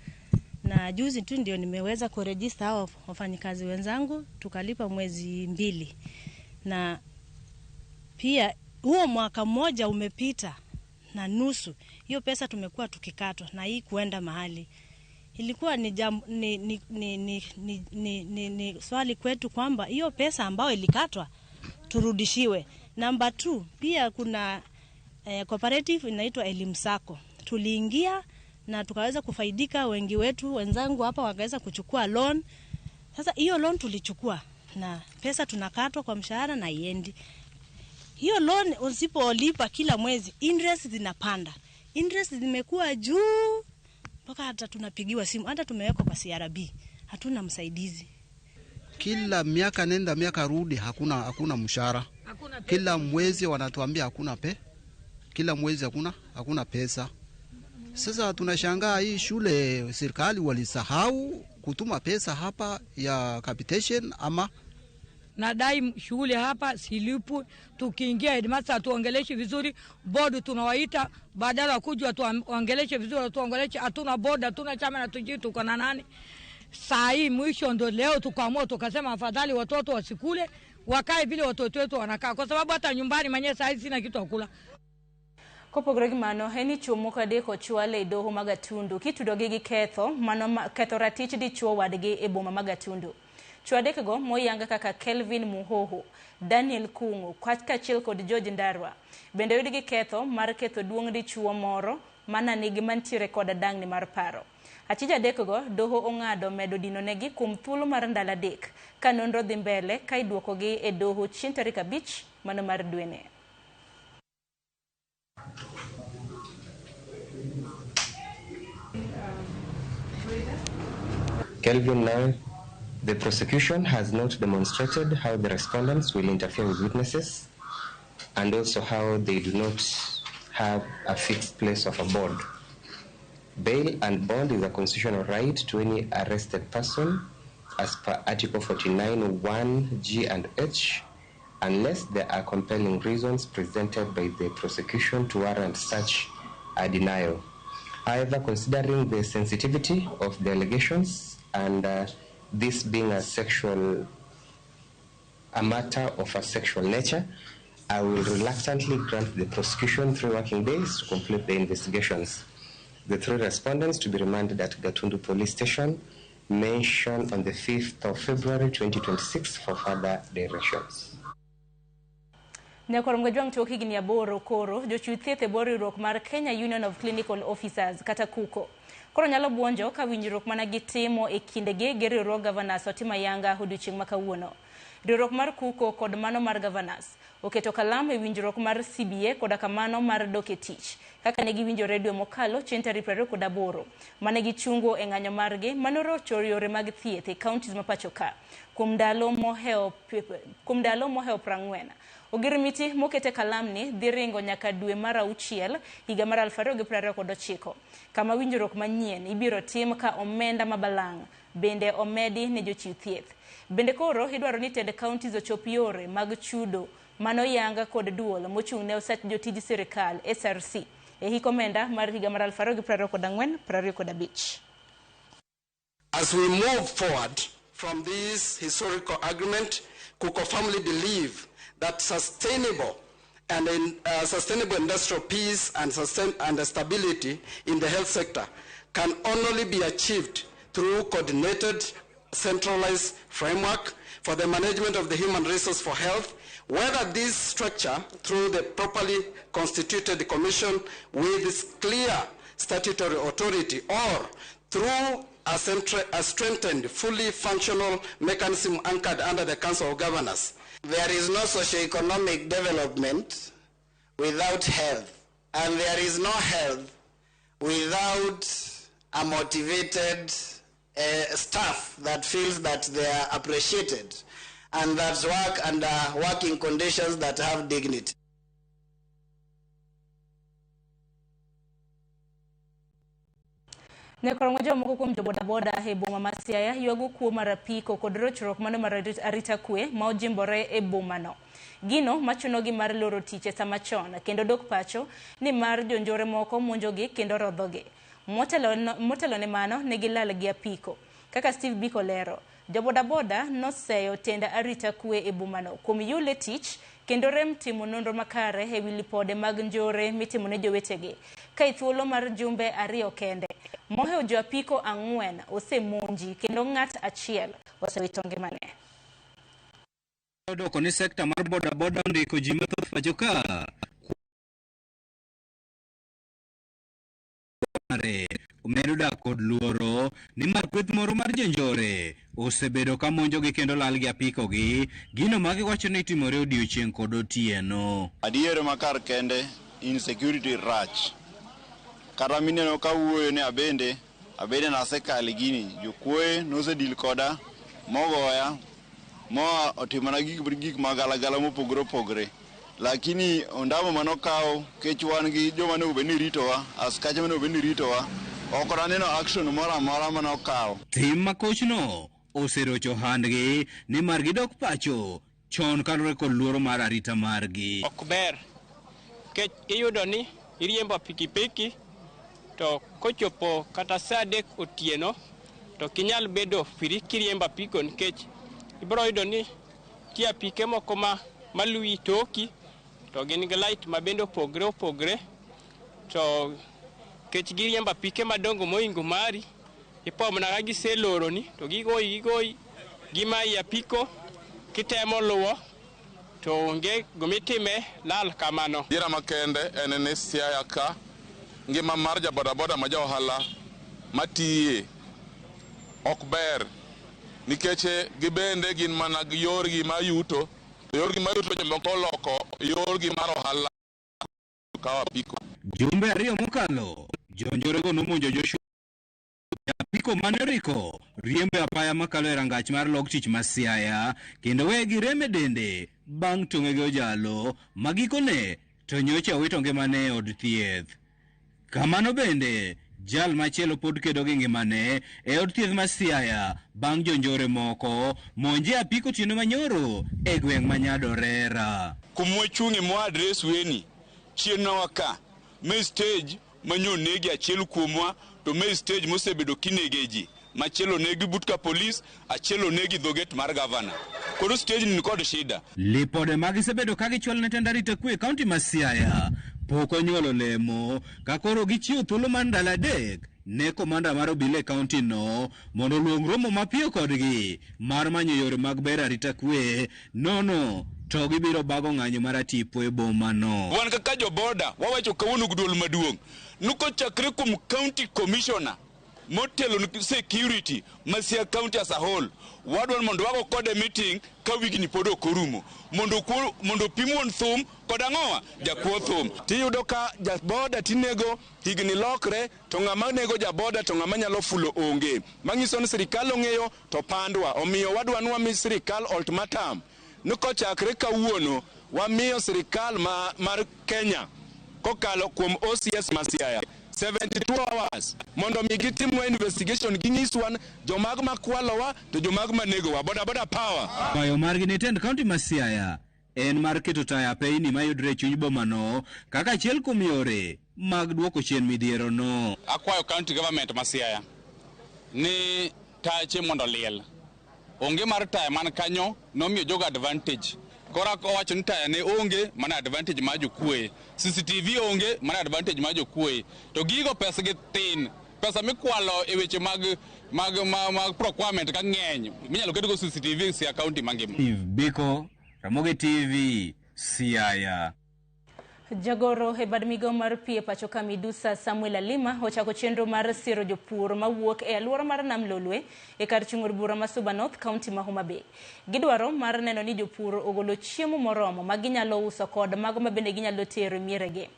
[SPEAKER 19] na juzi tu ndio nimeweza kuregister hao wafanyikazi wenzangu tukalipa mwezi 2, na pia huo mwaka mmoja umepita na nusu, hiyo pesa tumekuwa tukikatwa na hii kuenda mahali. Ilikuwa ni swali kwetu kwamba hiyo pesa ambayo ilikatwa turudishiwe. Number 2, pia kuna cooperative inaitwa Elimu Sacco. Tuliingia na tukaweza kufaidika. Wengi wetu wenzangu hapa wakaweza kuchukua loan. Sasa hiyo loan tulichukua na pesa tunakatwa kwa mshahara na iendi. Hiyo loan usipolipa kila mwezi, interest zinapanda. Interest zimekuwa juu mpaka hata tunapigiwa simu, hata tumewekwa kwa CRB. Hatuna msaidizi.
[SPEAKER 2] Kila miaka nenda miaka rudi hakuna mshahara. Kila mwezi wanatuambia hakuna kila mwezi hakuna pesa. Sasa tunashangaa hii shule serikali walisahau kutuma pesa hapa ya capitation ama
[SPEAKER 3] nadai shule hapa silipu. Tukiingia headmaster tuongeleshe vizuri, board tunawaita badala kujua tuongeleshe vizuri, tuongeleshe hatuna board, hatuna chama na tujui tuko na nani. Saa hii mwisho ndo leo tukaamua tukasema afadhali watoto wasikule, wakae vile watoto wetu wanakaa, kwa sababu hata nyumbani mwenyewe saa hii sina kitu akula.
[SPEAKER 22] Kopogore mano heni chuo kade ko chwale doho magatundu kitudogi gi ketho mano ketho ratich di chuo wadgi e boma magatundu. Chwadek go moyanga kaka Kelvin Muhoho, Daniel Kungu, Kwatka Chil kod George Ndarwa. Bende yudi gi ketho mar ketho duong di chuo moro mana nigi mantiere kod dangni mar paro. Achija dek go doho ongado medo dinonegi kum thuolo mar ndala dek ka nonro dhi mbele ka iduokogi e doho chieng' tarik 5 mano mar dwene.
[SPEAKER 4] Kelvin, now the prosecution has not demonstrated how the respondents will interfere with witnesses and also how they do not have a fixed place of abode. Bail and bond is a constitutional right to any arrested person as per Article 49(1) G and H, unless there are compelling reasons presented by the prosecution to warrant such a denial. However, considering the sensitivity of the allegations and this being a matter of a sexual nature, I will reluctantly grant the prosecution 3 working days to complete the investigations. The 3 respondents to be remanded at Gatundu Police Station, mentioned on the 5th of February 2026 for further directions.
[SPEAKER 22] Nyakor mgajwang choki gini aboro koro, jochiw thieth e bor riwruok mar Kenya Union of Clinical Officers kata KUCO. Koro nyalo buonjo ka winjruok mana gitimo e kindegi gi riwruok Governors Otima Yanga odiochieng' makawuono. Riwruok mar KUCO kod mano mar Governors oketo kalam e winjruok mar CBA koda kamano mar dok e tich kaka ne giwinjo redio mokalo chieng' tarik 28 mane gichungo e ng'anyo margi manorocho yore mag thieth e counties ma pacho ka kuom ndalo moheo 40. Ogirimiti mokete kalamni dhi ringo nyaka dwe mar 6 higa mar 2029 kama winjruok manyien ibiro tim ka omenda mabalang' bende omedi ne jochiw thieth. Bende koro idwaro ni tend counties ochop yore mag chudo mano yanga kod duol mochung' ne osach jotij sirikal SRC e hik omenda mar higa mar 2024-2025.
[SPEAKER 12] As we move forward from this historical agreement, KUCO family believe that sustainable industrial peace and stability in the health sector can only be achieved through coordinated, centralized framework for the management of the human resource for health, whether this structure through the properly constituted commission with clear statutory authority or through a strengthened, fully functional mechanism anchored under the Council of Governors.
[SPEAKER 13] There is no socio-economic development without health, and there is no health without a motivated staff that feels that they are appreciated and that work under working conditions that have dignity.
[SPEAKER 22] Nekoro moja moko kuom jobodaboda e boma ma Siaya yuago kuo marapiko kod rochruok mano mar arita kwe ma ojimbore e bomano. Gino machunogi mar loro tich e sama chon kendo dok pacho ni mar jonjore moko monjogi kendo rodhogi. Motelo ne mano ne gilal gi apiko. Kaka Steve Biko lero, jobodaboda noseyo tenda arita kwe e bomano kuom yule tich kendo rem timo nonro makare e wi lipode mag njore mitimo ne jowetegi. Ka thuolo mar jumbe 2 kende. Moheo jo apiko 4 osemonji kendo ng'at achiel osewito ngimane.
[SPEAKER 14] Doko ni sekta mar bodaboda ndiko ji mathoth pacho ka omedo dak kod luoro nimar kweth moro mar jonjore osebedo ka monjogi kendo lal gi apikogi, gino ma giwacho ni timore odiechieng' kod otieno.
[SPEAKER 5] Adier makar kende insecurity rach. Kata mineno ka wuoyo ne abende nasekali gini jokwoye nosedil koda mogoya mo otimona gik magalagala mopogore opogore, lakini ondamo manokawo kech wan gi joma ne obeni ritowa, askache mane obeni ritowa, ok aneno action moro amora manokawo.
[SPEAKER 14] Tim makochno oserocho handgi nimar gidok pacho chon kalore kod luoro mar arita margi.
[SPEAKER 20] Ok ber kech iyudo ni iriembo pikipiki to kochopo kata saa 3 otieno to kinyal bedo free kiriembo apiko, nikech ibiro yudo ni tie apike moko maluwi toki to gin gi light ma bende opogre to kech giriembo apike madongo moingo mari ipo mana ka giseloroni to gigoyi gimayi apiko kitemo luwo to onge gomitime lal kamano.
[SPEAKER 21] Dira makende en ni Siaya ka ngima mar jabodaboda ma johala matiye ok ber, nikech gibende gin mana gi yorgi mayuto, yorgi mayuto jomoko loko yorgi mar ohala kawa apiko.
[SPEAKER 14] Jumbe ariyo mokalo jonjorego nomonjo Joshua apiko mane riko riembo apaya makalo e rangach mar log tich ma Siaya kendo wegi reme dende bang' tong'e gi ojalo magikone to nyocha wito ngimane od thieth. Kamano bende jal machielo pod kedo gi ngimane e od thieth ma Siaya bang' jonjore moko monje apiko tieno manyoro e gweng' ma Nyadorera.
[SPEAKER 5] Kumwechungi mwa adres weni chieno waka me stage manyo negi achiel kuomwa to me stage mosebedo kinegeji machielo negi butka police, achielo negi dhoget mar governor. Koro stage ni kod shida.
[SPEAKER 14] Lipode magisebedo ka gichwal ne tend arita kwe kaunti ma Siaya pok onyuolo lemo ka koro gichiwo thuolo mar ndalo 3 ne komanda mar obila e kaunti no mondo luong romo mapiyo kodgi mar manyo yore mag ber arita kwe nono to gibiro bago ng'anyo mar tipo e boma no.
[SPEAKER 5] Wan kaka joboda wawacho kawuono gudol maduong' nuko chakre kuom county commissioner motelo ni security Siaya county as a whole wadwan mondo wago kode meeting ka wigni pod ok orumo mondo pimwon thum kod ang'owa jakuo thum. Tiyudo ka jaboda tinego higni lokre to ng'ama nego jaboda to ng'ama nyalo fulo onge, mang'iso ni sirikal ong'eyo to pandwa, omiyo wadwan wami sirikal ultimatum nuko chakre kawuono wamiyo sirikal mar Kenya kokalo kuom OCS ma Siaya 72 hours mondo mi gitimwa investigation ginyiswan jomag makwalowa to jomag manegowa boda power.
[SPEAKER 14] Bayo margi ne tend kaunti ma Siaya en mar keto taya peini mayudre chuny boma no kaka achiel kuom yore mag duoko chien midhiero no.
[SPEAKER 5] Akwayo county government ma Siaya ni tache mondo liel, onge mar taya man kanyo nomiyo jogo advantage. Kora ko wacho ni taya ne onge mana advantage ma jokwe, CCTV onge mana advantage ma jokwe, to gigo pesa gi tin, pesa mikwalo e weche mag procurement ka ng'eny minyalo keto go CCTV Siaya county mangima.
[SPEAKER 14] Biko Ramogitvlive Siaya.
[SPEAKER 22] Jagoro e bad migao mar pii e pacho ka Midusa Samuel Alima ochako chenro mar siro jopur mawuok e alwora mar Nam Lolwe e kar chung'ur bura ma Suba North County ma Homa Bay. Gidwaro mar neno ni jopur ogolo chiemo moromo ma ginyalo uso kod mago ma bende ginyalo tero mierege.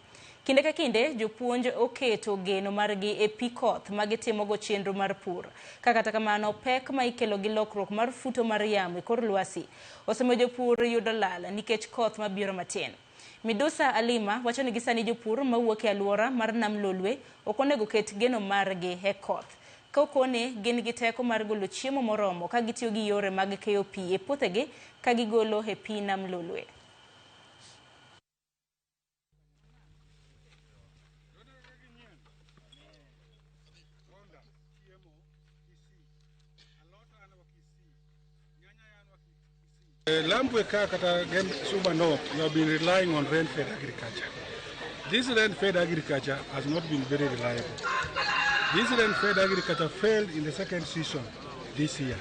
[SPEAKER 22] Kinde ka kinde jopuonj oketo geno margi e pii koth ma gitimo go chenro mar pur. Kata kamano pek ma ikelo gi lokruok mar futo mar yamo e kor lwasi osemiyo jopur yudo lal nikech koth mabiro matin. Midusa Alima wacho ni gisani jopur mawuok e alwora mar Nam Lolwe ok onego ket geno margi e koth. Ka okone gin gi teko mar golo chiemo moromo ka gitiyo gi yore mag keyo pii e puothegi ka gigolo e pii Nam Lolwe.
[SPEAKER 15] Lambwe kata Suba North, you have been relying on rain-fed agriculture. This rain-fed agriculture has not been very reliable. This rain-fed agriculture failed in the second season this year.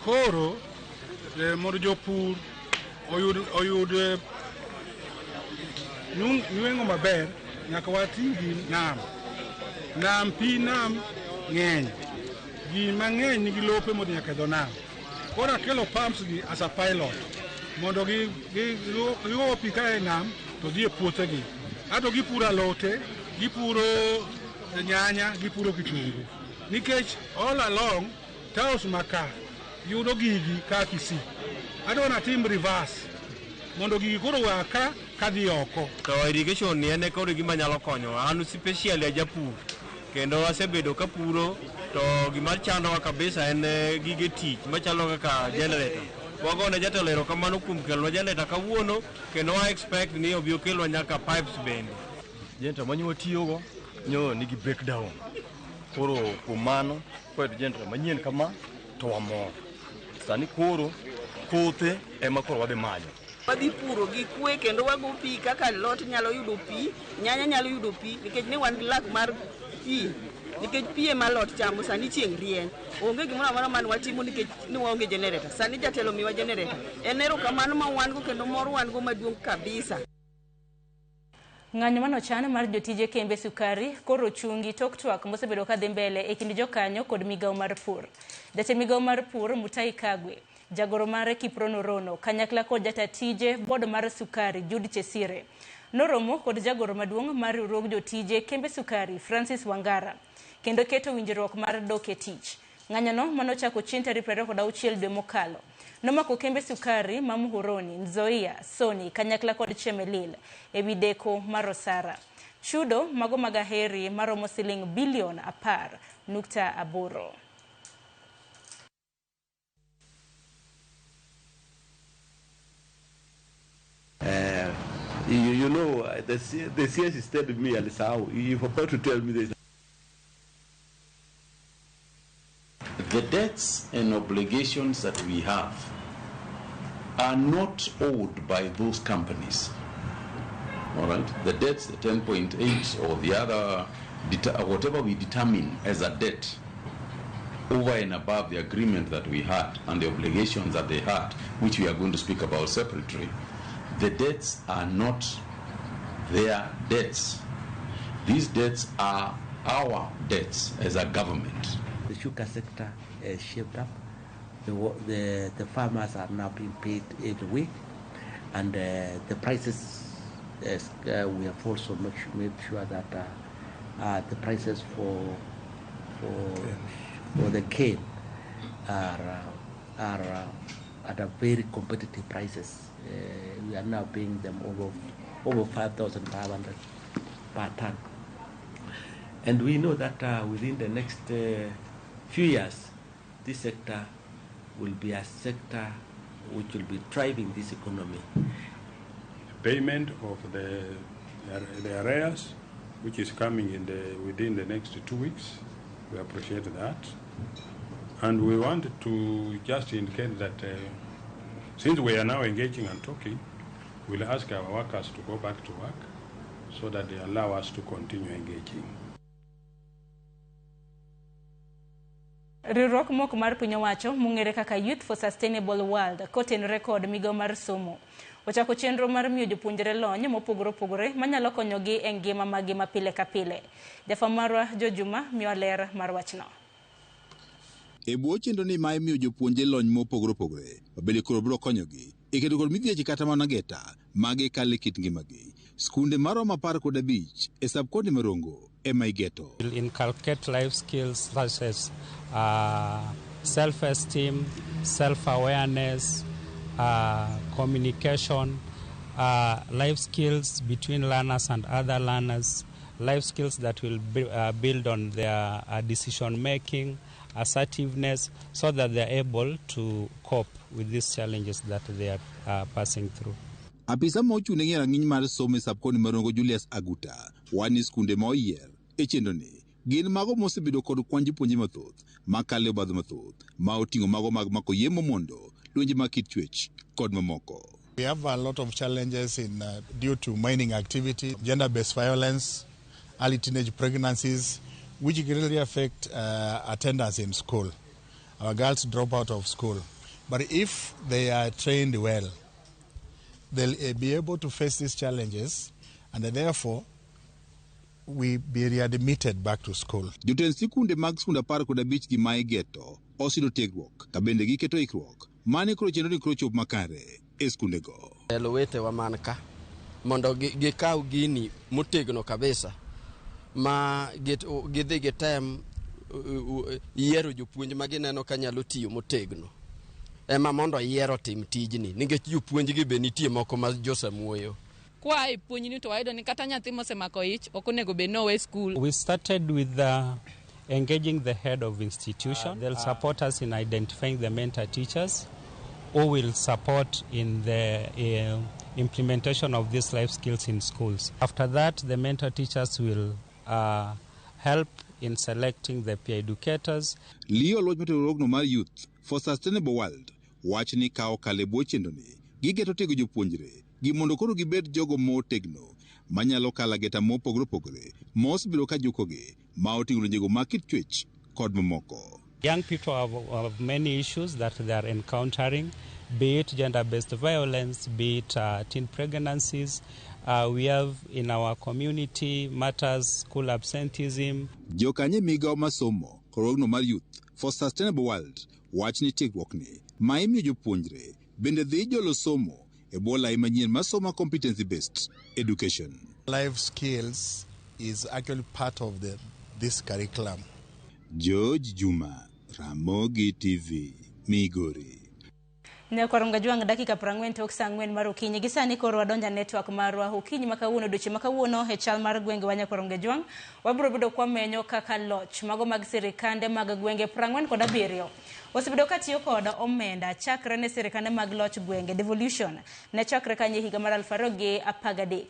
[SPEAKER 15] Koro, Morjopur, oyud nuengo maber, nyakawati gi nam. nam pi nam ng'eny ji mang'eny nigi lope mod nyaka dho nam koro akelo pumps gi as a pilot mondo gigo pi ka e nam to dhi e puothegi ato gipuro alote gipuro nyanya gipuro kitungu nikech all along taos maka yudo gigi ka Kisii adwa natim reverse mondo gigi koro waka kadhi oko.
[SPEAKER 7] To irrigation ni ene koro gima nyalo konyo an especially a japur kendo asebedo kapuro to gima chandowa kabisa en gige tich machalo kaka generator. Wagone jatelo erokamano kuom kelonwa generator kawuono kendo wa expect ni obi okelwa nyaka pipes bende.
[SPEAKER 8] Generator manyo watiyogo nyo nigi breakdown. Koro kuom mano kwedo generator manyien kama to wamor. Sani koro kothe ema koro wadhi manyo.
[SPEAKER 9] Wadhi puro gi kwe kendo wago pi kaka lot nyalo yudo pi, nyanya nyalo yudo pi nikech ne wan gi lak mar pi. Nikech pi ema lot chamo sani chieng' rieny. Onge gimoro amora man watimo nikech ni waonge generator. Sani jatelo miwa generator. En erokamano ma wan go kendo mor wan go maduong' kabisa.
[SPEAKER 22] Ng'anyo manochan mar jotije kembe sukari koro chungi tok twak mosebedo ka dhi mbele e kind jokanyo kod migawo mar pur. Jatend migawo mar pur Mutai Kagwe, jagoro mare Kiprono Rono, kanyakla kod jatatije board mar sukari Judy Chesire, noromo kod jagoro maduong' mar riwruog jotije kembe sukari Francis Wangara, kendo keto winjruok mar dok e tich. Ng'anyono manochako chieng' tarik 26 dwe mokalo nomako kembe sukari ma Muhoroni, Nzoia, Soni, kanyakla kod Chemelil e wi deko mar Osara. Chudo mago magaheri maromo siling bilion 10.8.
[SPEAKER 23] You know, the CS is telling me, Alisao, you forgot to tell me this.
[SPEAKER 24] The debts and obligations that we have are not owed by those companies. All right? The debts, the 10.8 or the other, whatever we determine as a debt over and above the agreement that we had and the obligations that they had, which we are going to speak about separately, the debts are not their debts. These debts are our debts as a government.
[SPEAKER 25] The sugar sector is shaped up. The farmers are now being paid every week, and the prices, we have also made sure that the prices for the cane are at a very competitive prices. We are now paying them over 5,500 per ton, and we know that within the next few years, this sector will be a sector which will be driving this economy.
[SPEAKER 15] Payment of the arrears, which is coming within the next 2 weeks, we appreciate that. And we want to just indicate that since we are now engaging and talking, we'll ask our workers to go back to work so that they allow us to continue engaging.
[SPEAKER 22] Riwruok moko mar piny owacho mong'ere kaka Youth for Sustainable World kotenore kod migawo mar somo ochako chenro mar miyo jopuonjre lony mopogore opogore manyalo konyogi e ngima magi mapile ka pile. Jafwambo marwa Jojuma miyo ler mar wachno.
[SPEAKER 27] E bwo chenro ni ma imiyo jopuonjre lony mopogore opogore mabende koro biro konyogi e kedo kod midhieche kata mana geta magi kale kit ngimagi. Skunde maromo 15 e subcounty Marongo ema igeto.
[SPEAKER 28] Inculcate life skills such as self-esteem, self-awareness, communication, life skills between learners and other learners, life skills that will build on their decision-making, assertiveness, so that they are able to cope with these challenges that they are passing through.
[SPEAKER 27] Apisa mochune ng'e rang'iny mar somo e subcounty Marongo Julius Aguta wani skunde ma oyier e chenro ni gin mago mosebedo kod kwan jopuonje mathoth makale obadho mathoth ma oting'o mago mag mako yemo mondo lwenje mag kit chwech kod mamoko.
[SPEAKER 26] We have a lot of challenges due to mining activity, gender-based violence, early teenage pregnancies, which really affect attendance in school. Our girls drop out of school. But if they are trained well, they'll be able to face these challenges, and therefore we be readmitted back to school.
[SPEAKER 27] Jotend sikunde mag skunda 15 gi mae geto osido tiegruok ka bende giketo ikruok mane koro chenro ni koro chop makare e skunde go.
[SPEAKER 1] Lowete wa man ka mondo gikaw gini motegno kabisa ma gidhi gitem yiero jopuonj ma gineno ka nyalo tiyo motegno ema mondo yiero tim tijni nikech jopuonj gi be nitie moko ma josamuoyo.
[SPEAKER 6] Kwa ipuonjni to wayudo ni kata nyathi mosemako ich ok onego bed no we school.
[SPEAKER 28] We started with engaging the head of institution. They'll support us in identifying the mentor teachers who will support in the implementation of these life skills in schools. After that, the mentor teachers will help in selecting the peer educators.
[SPEAKER 27] Leo Lodge Meteorogno mar Youth for Sustainable World wach ni kao kalebo chendoni gigeto tego jopuonjre gi mondo koro gibed jogo motegno manyalo kala geta mopogore opogore mos biro ka jukogi ma oting'o njego makit chwech kod mamoko.
[SPEAKER 28] Young people have many issues that they are encountering, be it gender-based violence, be it teen pregnancies. We have in our community matters, school absenteeism.
[SPEAKER 27] Jokanye migao masomo korogno mar Youth for Sustainable World wach ni tiegruok ni ma imiyo jopuonjre bende dhi jolo somo e bwo lai manyien masoma competency-based education.
[SPEAKER 26] Life skills is actually part of this curriculum.
[SPEAKER 27] George Juma, Ramogitvlive, Migori.
[SPEAKER 22] Ne koronga juang dakika 40 tok saa 4 mar okinyi gisani koro wadonja network marwa okinyi makawuono doche makawuono e chal mar gwenge wanya koronga juang wabiro bedo kwa menyo kaka loch mago mag sirikande mag gwenge 47 osebedo katiyo kod omenda chakre ne sirikande mag loch gwenge devolution ne chakre kanye higa mar 2013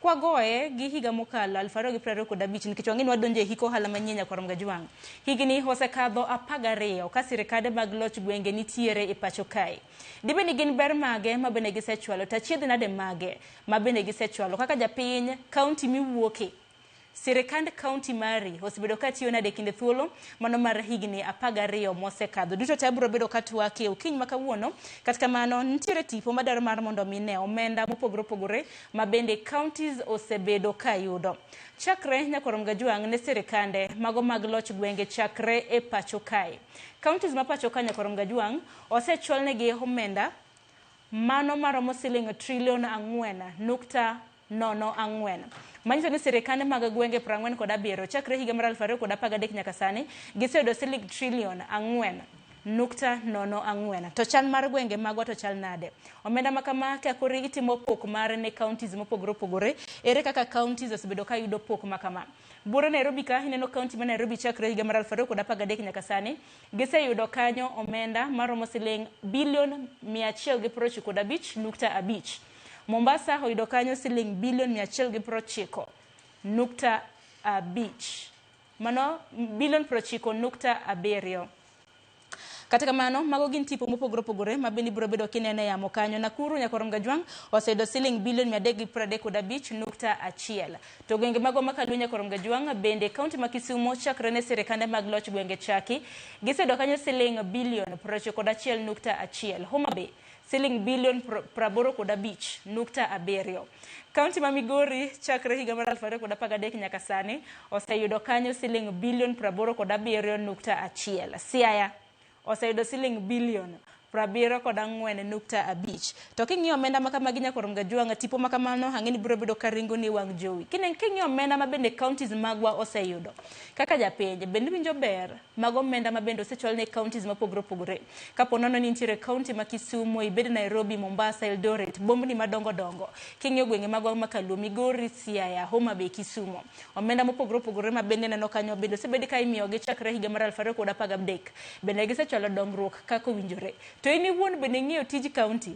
[SPEAKER 22] kwa goye gi higa mokalo 2025 nikech wang'ini wadonje hiko hala manyenya koronga juang higni osekadho 12 ka sirikande mag loch gwenge nitiere e pacho kae dibeni gin ber mage mabene gisechwalo tachiedh nade mage mabene gisechwalo kaka japiny county miwuoke sirikand county mari osebedo katiyo nade kinde thuolo mano mar higni 12 mosekadho duto te biro bedo katwake okiny makawuono katika mano nitiere tipo madaro mar mondo mine omenda mopogore opogore mabende counties osebedo kayudo chakre nyakoronga juang ne sirikande mago mag loch gwenge chakre e pacho kae counties ma pacho ka nyakoronga juang osechwalnegi omenda mano maromo siling $4.04 manyiso ni sirikande mag gwenge 47 chakre higa mar 2013 nyaka sani giseyudo siling $1.04 to chal mar gwenge magwa to chal nade omenda makama ka koro itimo pok mare ne counties mopogore opogore ere kaka counties osebedo ka yudo pok makama bura Nairobi ka ineno county ma Nairobi chakre higa mar 2013 nyaka sani giseyudo kanyo omenda maromo siling $195.5 Mombasa hoido kanyo siling $190.5 mano $190.7 katika mano mago gin tipo mopogore opogore mabende biro bedo kinene yamo kanyo Nakuru nyakoronga juang oseyudo siling $335.1 to gwenge mago makalu nyakoronga juang bende county ma Kisumu chakre ne sirikande mag loch gwenge chaki giseyudo kanyo siling $91.1 Homa Bay siling $85.7 County ma Migori chakre higa mar 2013 nyaka sani oseyudo kanyo siling $87.1 Siaya oseyudo siling $74.5 to king'iyo omenda makamagi nyakoronga juang tipo makamano hang'eni biro bedo karingo ni wang jowi king'iyo omenda mabende counties magwa oseyudo kaka japiny bende winjo ber mag omenda mabende osechwal ne counties mopogore opogore kapo nono ni nitiere county ma Kisumu ibed Nairobi Mombasa Eldoret bombni madongo dongo king'iyo gwenge magwa makalu Migori Siaya Homa Bay Kisumu omenda mopogore opogore mabende neno kanyo bende osebed ka imiyo gi chakre higa mar 2013 bende gisechwalo dongruok kako winjore to ini wuon bende ng'iyo tij county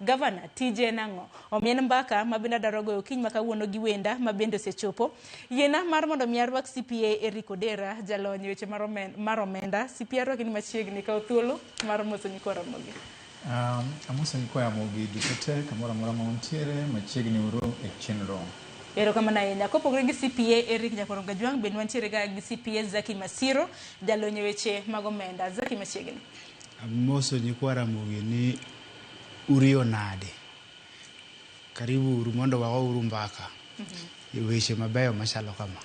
[SPEAKER 22] governor tije nango omien mbaka mabende darogo okiny makawuono gi wenda mabende osechopo yena mar mondo miarwak CPA Erikodera jalony weche mar omenda CPA rwakini machiegni ka thuolo mar moso ni koramogi
[SPEAKER 10] amoso ni koramogi dutote kamora mora mauntiere machiegni uro e chenro
[SPEAKER 22] ero kama na yenya kopogore gi CPA Eric nyakoronga juang bende wantiere ga gi CPA Zaki Masiro jalony weche mag omenda Zaki machiegni
[SPEAKER 11] amoso ni koramogi ni urio nade karibu uru mondo wago uru mbaka weche mabeyo machalo kama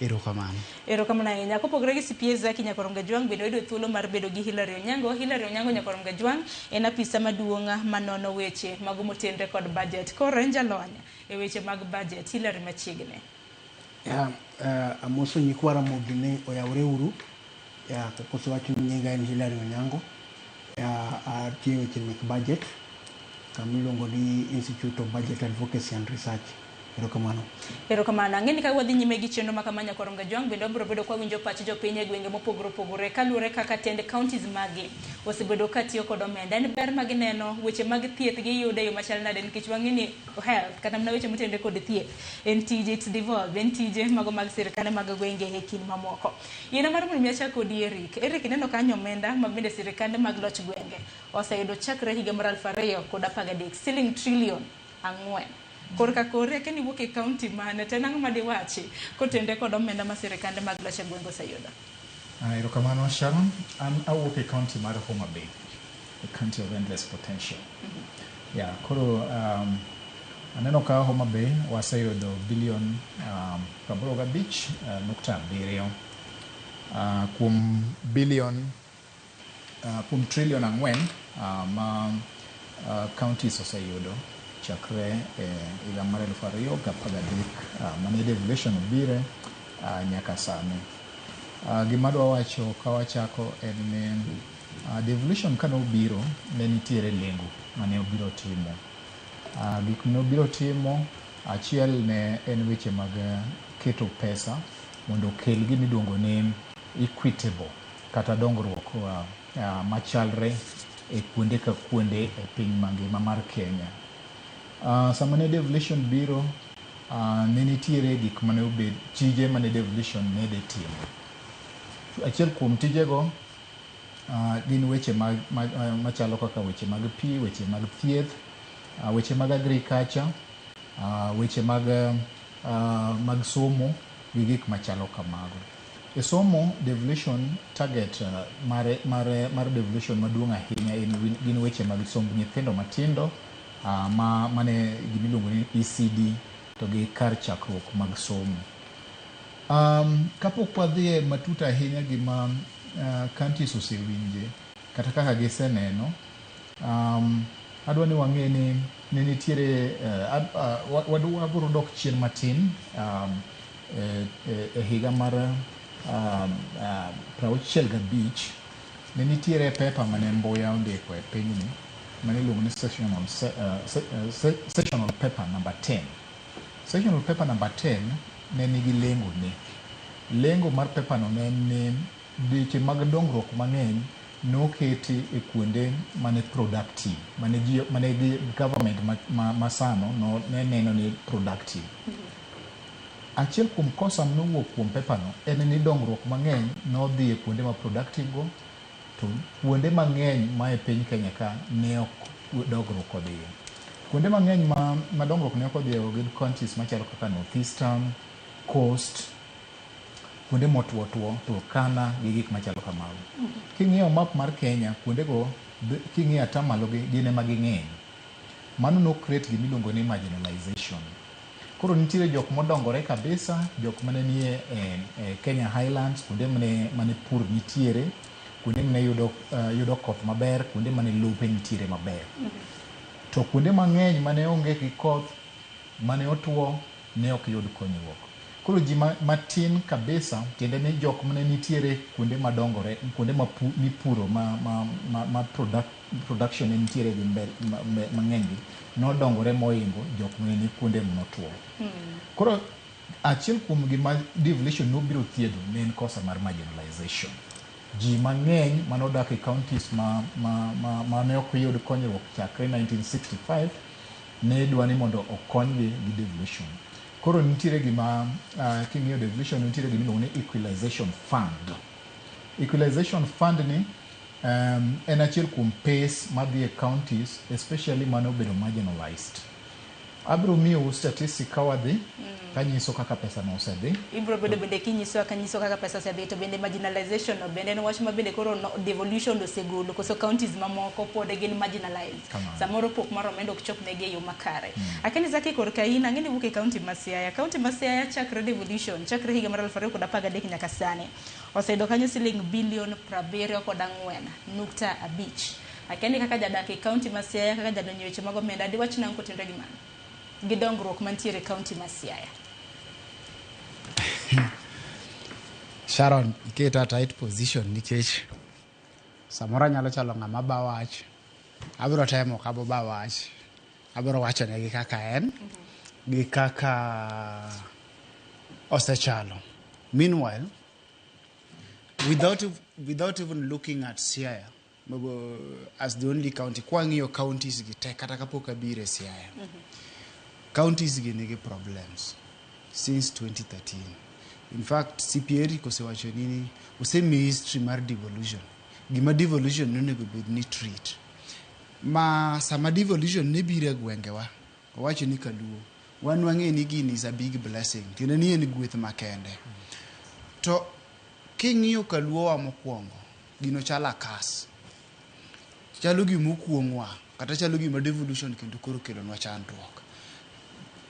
[SPEAKER 22] Erokamano ahinya. Kopogore gi CPS Zaki Nyakorom Gajwang bende oyudo thuolo mar bedo gi Hilary Onyango. Hilary Onyango Nyakorom Gajwang en apisa maduong' manono weche mago motenre kod budget. Koro en jalony e weche mag budget. Hilary machiegni.
[SPEAKER 11] Amoso nyikwa Ramogi ni oyawre uru. Kokoso wacho ni nyinga en Hilary Onyango. Atiyo weche mek budget. Kamiluongo ni Institute of Budget Advocacy and Research.
[SPEAKER 22] Erokamano. Ang'eni ka wadhi nyime gi chenro ma kama Nyakorom Gajwang bende obiro bedo kwa winjo pach jopiny e gwenge mopogore opogore kaluwore kaka tend counties magi osebedo katiyo kod omenda. En ber ma gineno weche mag thieth giyudo e yo machal nade nikech wang'eni health kata mana weche motenre kod thieth en tije it's devolved en tije mago mag sirikande mag gwenge e kind mamoko. Yiena mar mondo miacha kodi Eric neno kanyo omenda ma bende sirikande mag loch gwenge oseyudo chakre higa mar 2013 siling trillion 4. Korka kore keni wuok e county mane to nang'o ma diwachi kotende kod omenda ma sirikande mag loch gwenge oseyudo.
[SPEAKER 10] Erokamano Sharon, an awuok e county mar Homa Bay, the county of endless potential. Koro aneno ka Homa Bay waseyudo bilion 85.7 kuom bilion kuom trillion 4 ma counties oseyudo chakre higa mar 2013 mane devolution obire nyaka sani. Gima dwa wacho ka wachako en ni devolution kane obiro ne nitiere lengo mane obiro timo. Gik mane obiro timo achiel ne en weche mag keto pesa mondo okel gima iluongo ni equitable kata dongruok machalre e kuonde ka kuonde e piny mangima mar Kenya. Sama ne devolution biro ne nitiere gik mane obed tije mane devolution ne de timo. Achiel kuom tijego gin weche machalo kaka weche mag pi, weche mag thieth, weche mag agriculture, weche mag somo gi gik machalo kamago. E somo devolution target mar devolution maduong' ahinya gin weche mag somb nyithindo matindo mane gimiluongo ni ECD to gi kar chakruok mag somo. Kapok wadhie matut ahinya gima counties osewinje kata kaka giseneno, adwa ni wang'e ni ne nitiere wabiro dok chien matin e higa mar 65 ne nitiere paper mane Mbuya ondiko e pinyni mane iluongo ni sectional paper number 10. Sectional paper number 10 ne nigi lengo mar paper no ne ni weche mag dongruok mang'eny noketi e kuonde mane productive mane government masano ne neno ni productive. Achiel kuom kosa nowuok kuom paper no en ni dongruok mang'eny nodhi e kuonde ma productive go to kuonde mang'eny ma e piny Kenya ka ne ok dongruok odhiye. Kuonde mang'eny ma dongruok ne ok odhiye gin counties machalo kaka North Eastern, Coast, kuonde motuo Turkana gi gik machalo kamago. King'iyo map mar Kenya, kuondego king'iyo atamalo gin ema ging'eny. Mano no create gimiluongo ni marginalization. Koro nitiere jok modongore kabisa, jok mane nie Kenya Highlands, kuonde mane pur nitiere, kuonde mane yudo koth maber, kuonde mane lope nitiere maber. To kuonde mang'eny mane onge gi koth, mane otuo, ne ok yud konyruok. Koro ji matin kabisa, tiende ni jok mane nitiere kuonde madongore, kuonde mipuro ma production nitiere gi mang'eny gi, nodongore moingo jok mane ni kuonde motuo. Koro achiel kuom gima devolution nobiro thiedho ne en kosa mar marginalization. Ji mang'eny manodak e counties mane ok yud konyruok chakre 1965 ne dwa ni mondo okonygi gi devolution. Koro nitiere gima king'iyo devolution nitiere gima iluongo ni equalization fund. Equalization fund ni en achiel kuom pes madhi e counties especially mane obedo marginalized. Abro miyo statistic kawadhi kanyiso kaka pesa no osedhi.
[SPEAKER 22] Ibro bedo bende kinyiso kaka pesa osedhi to bende marginalization no bende en wach ma bende koro devolution osegolo koso counties mamoko pod gin marginalized. Samoro pok mar omenda ok chop negi e yo makare. Akeni zaki kor kaina ngeni wuok e county ma Siaya. County ma Siaya chakre devolution chakre higa mar 2013 nyaka sani oseyudo kanyo siling bilion 74.5. Akeni kaka jadak e county ma Siaya kaka jadonjo weche mag omenda diwach nang kotenre gi mano. Gidongruok mantiere county ma Siaya.
[SPEAKER 2] Sharon, iketa tight position nikech samora nyalo chalo ng'ama ba wach. Abiro temo kabo ba wach. Abiro wacho ne gi kaka en gi kaka osechalo. Meanwhile, without even looking at Siaya as the only county, kwang'iyo counties gi te kata kapok abire Siaya. Counties gi nigi problems since 2013. In fact, CPR kosewacho nini osemi history mar devolution. Gima devolution nonego bed ni treat. Ma sama devolution ne bire gwengewa. Owacho ni Kaluo. Wan wang'e ni gini is a big blessing. Tiende ni en gweth makende. To king'iyo Kaluo wa mokwongo, gino chala kas. Chalo gima okuongwa kata chalo gima devolution kendo koro kelonwa chandruok.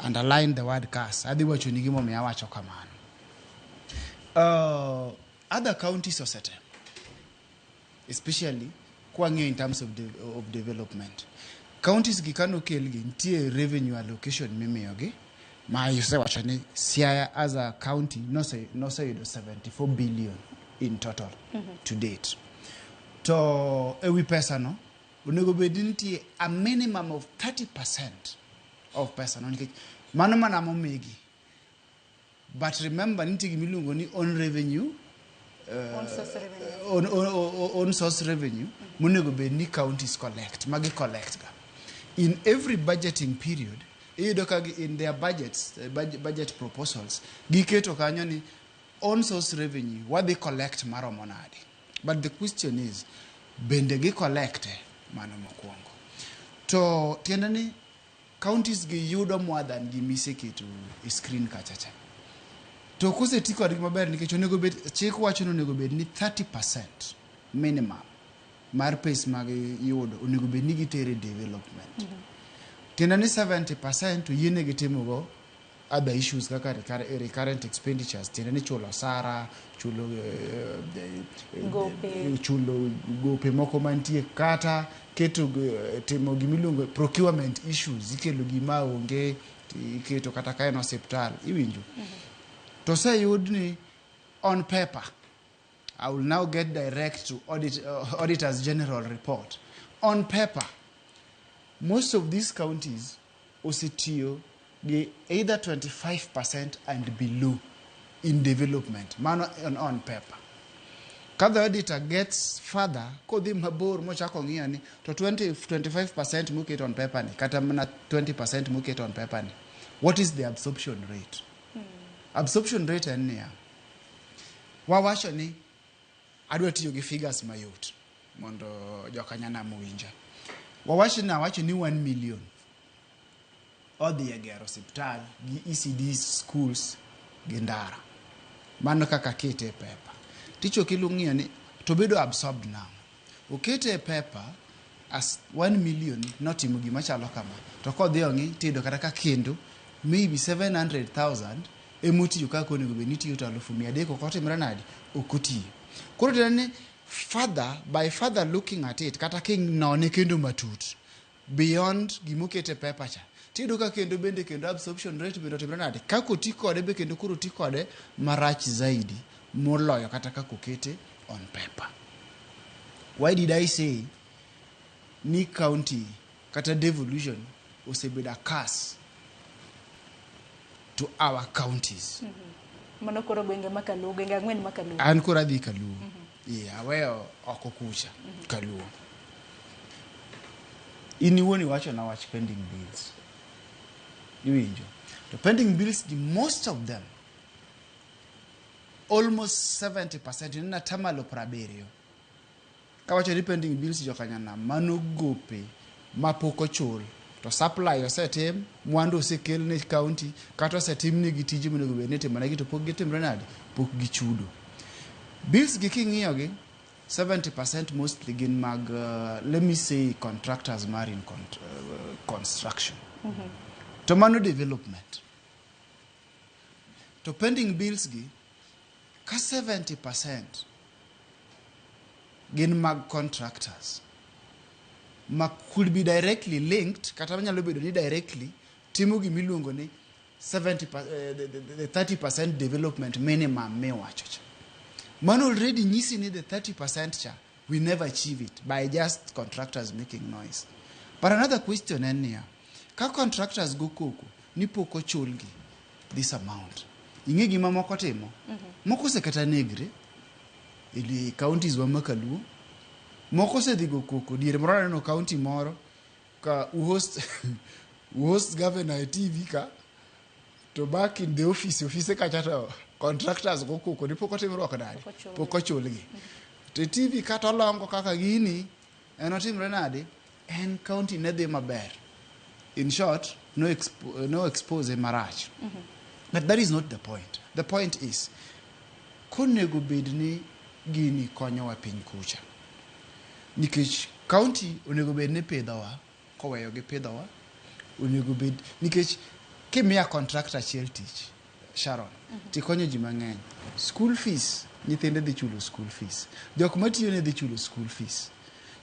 [SPEAKER 2] Underline the word curse. Adhi wacho ni gimo miya wacho kamano. Other counties osete, especially kwang'io in terms of development. Counties gi kano kelgi ntie revenue allocation mimiyogi ma yusewacho ni Siaya as a county noseyudo 74 billion in total to date. To ewi pesa no onego bed ntie a minimum of 30% of pesa no nikech mano mana momigi. But remember niti gimiluongo ni on revenue on source revenue monego bed ni counties collect magi collect ga in every budgeting period. Iyudo ka in their budgets budget proposals giketo kanyo ni on source revenue wadhi collect maromo nade. But the question is bende gi collect mano mokwongo. To tiende ni counties gi yudo more than gimiseketo e screen kachacha. To kose kodgi maber nikech onego bed chik wacho ni onego bed ni 30% minimum mar pesa mag yudo onego bed ni gitere development. Tiende ni 70% to yiene gitimogo other issues kaka recurrent expenditures. Tiende ni chulo sara, chulo gope moko mantie kata keto timo gimiluongo procurement issues ikelo gima onge iketo kata kae no hospital iwinjo. To say yudni on paper, I will now get direct to Auditor's General report. On paper, most of these counties osetiyo gi either 25% and below in development. Mano on paper. Ka the auditor gets further, kodhi mabor mochako ng'iyo ni to 25% muket on paper ni kata mana 20% muket on paper ni. What is the absorption rate? Absorption rate en niya. Wawacho ni adwa tiyo gi figures mayot mondo jokanyana muwinja. Wawacho ni 1 million odhi e gero hospital gi ECD schools gi ndara. Mano kaka kete e paper. Ticho kilung'iyo ni to bedo absorbed now. Okete e paper as 1 million notimo gima chalo kama. To kodhi ong'i tido kata ka kendo maybe 700,000 emotiyo kako onego bed ni tiyo to 300,000 okotimre nade okotiyo. Koro tene by further looking at it kata king none kendo matut beyond gimokete paper cha tido ka kendo bende kendo absorption rate bende otimre nade kako ti kode be kendo koro ti kode marach zaidi moloyo kata kako kete on paper. Why did I say ni county kata devolution osebedo a curse to our counties?
[SPEAKER 22] Mano koro gwenge makaluo, gwenge ang'wen makaluo.
[SPEAKER 2] An koro adhi Kaluo. Aweyo oko kucha Kaluo. In iwuon iwacho na wach pending bills. Iwinjo. To pending bills, most of them, almost 70%, in atamalo 70. Kawacho ni pending bills jokanyana mano gope mapok ochul to supply osetim mwandu osekel ne county kata osetim ne gi tije monego bed ni timore to pok gitimre nade pok gichudo. Bills gi king'iyo gi 70% mostly gin mag let me say contractors marine construction to mano development to pending bills gi ka 70% gin mag contractors ma could be directly linked kata nyalo bedo ni directly timo gimiluongo ni 30% development minimum miwacho cha. Man already nyisi ni the 30% cha we never achieve it by just contractors making noise. But another question en niya, ka contractors go koko ni pok ochulgi this amount, ing'e gima moko timo moko sekata negre ili counties wa makaluo, moko se dhigo koko diere moro no county moro ka host governor e TV ka to back in the office ka chata contractors go koko ni pok otimruok nade pok ochulgi to TV kata olongo kaka gini en otimre nade en county ne dhi maber. In short, no expose marach. But that is not the point. The point is konego bedni gini konyowa piny kucha nikech county onego bed ni pidhowa koweyo gi pidhowa onego bed nikech kimia contractor achiel tich Sharon tikonyo ji mang'eny. School fees nyithinde dhi chulo school fees, jok matiyo ne dhi chulo school fees,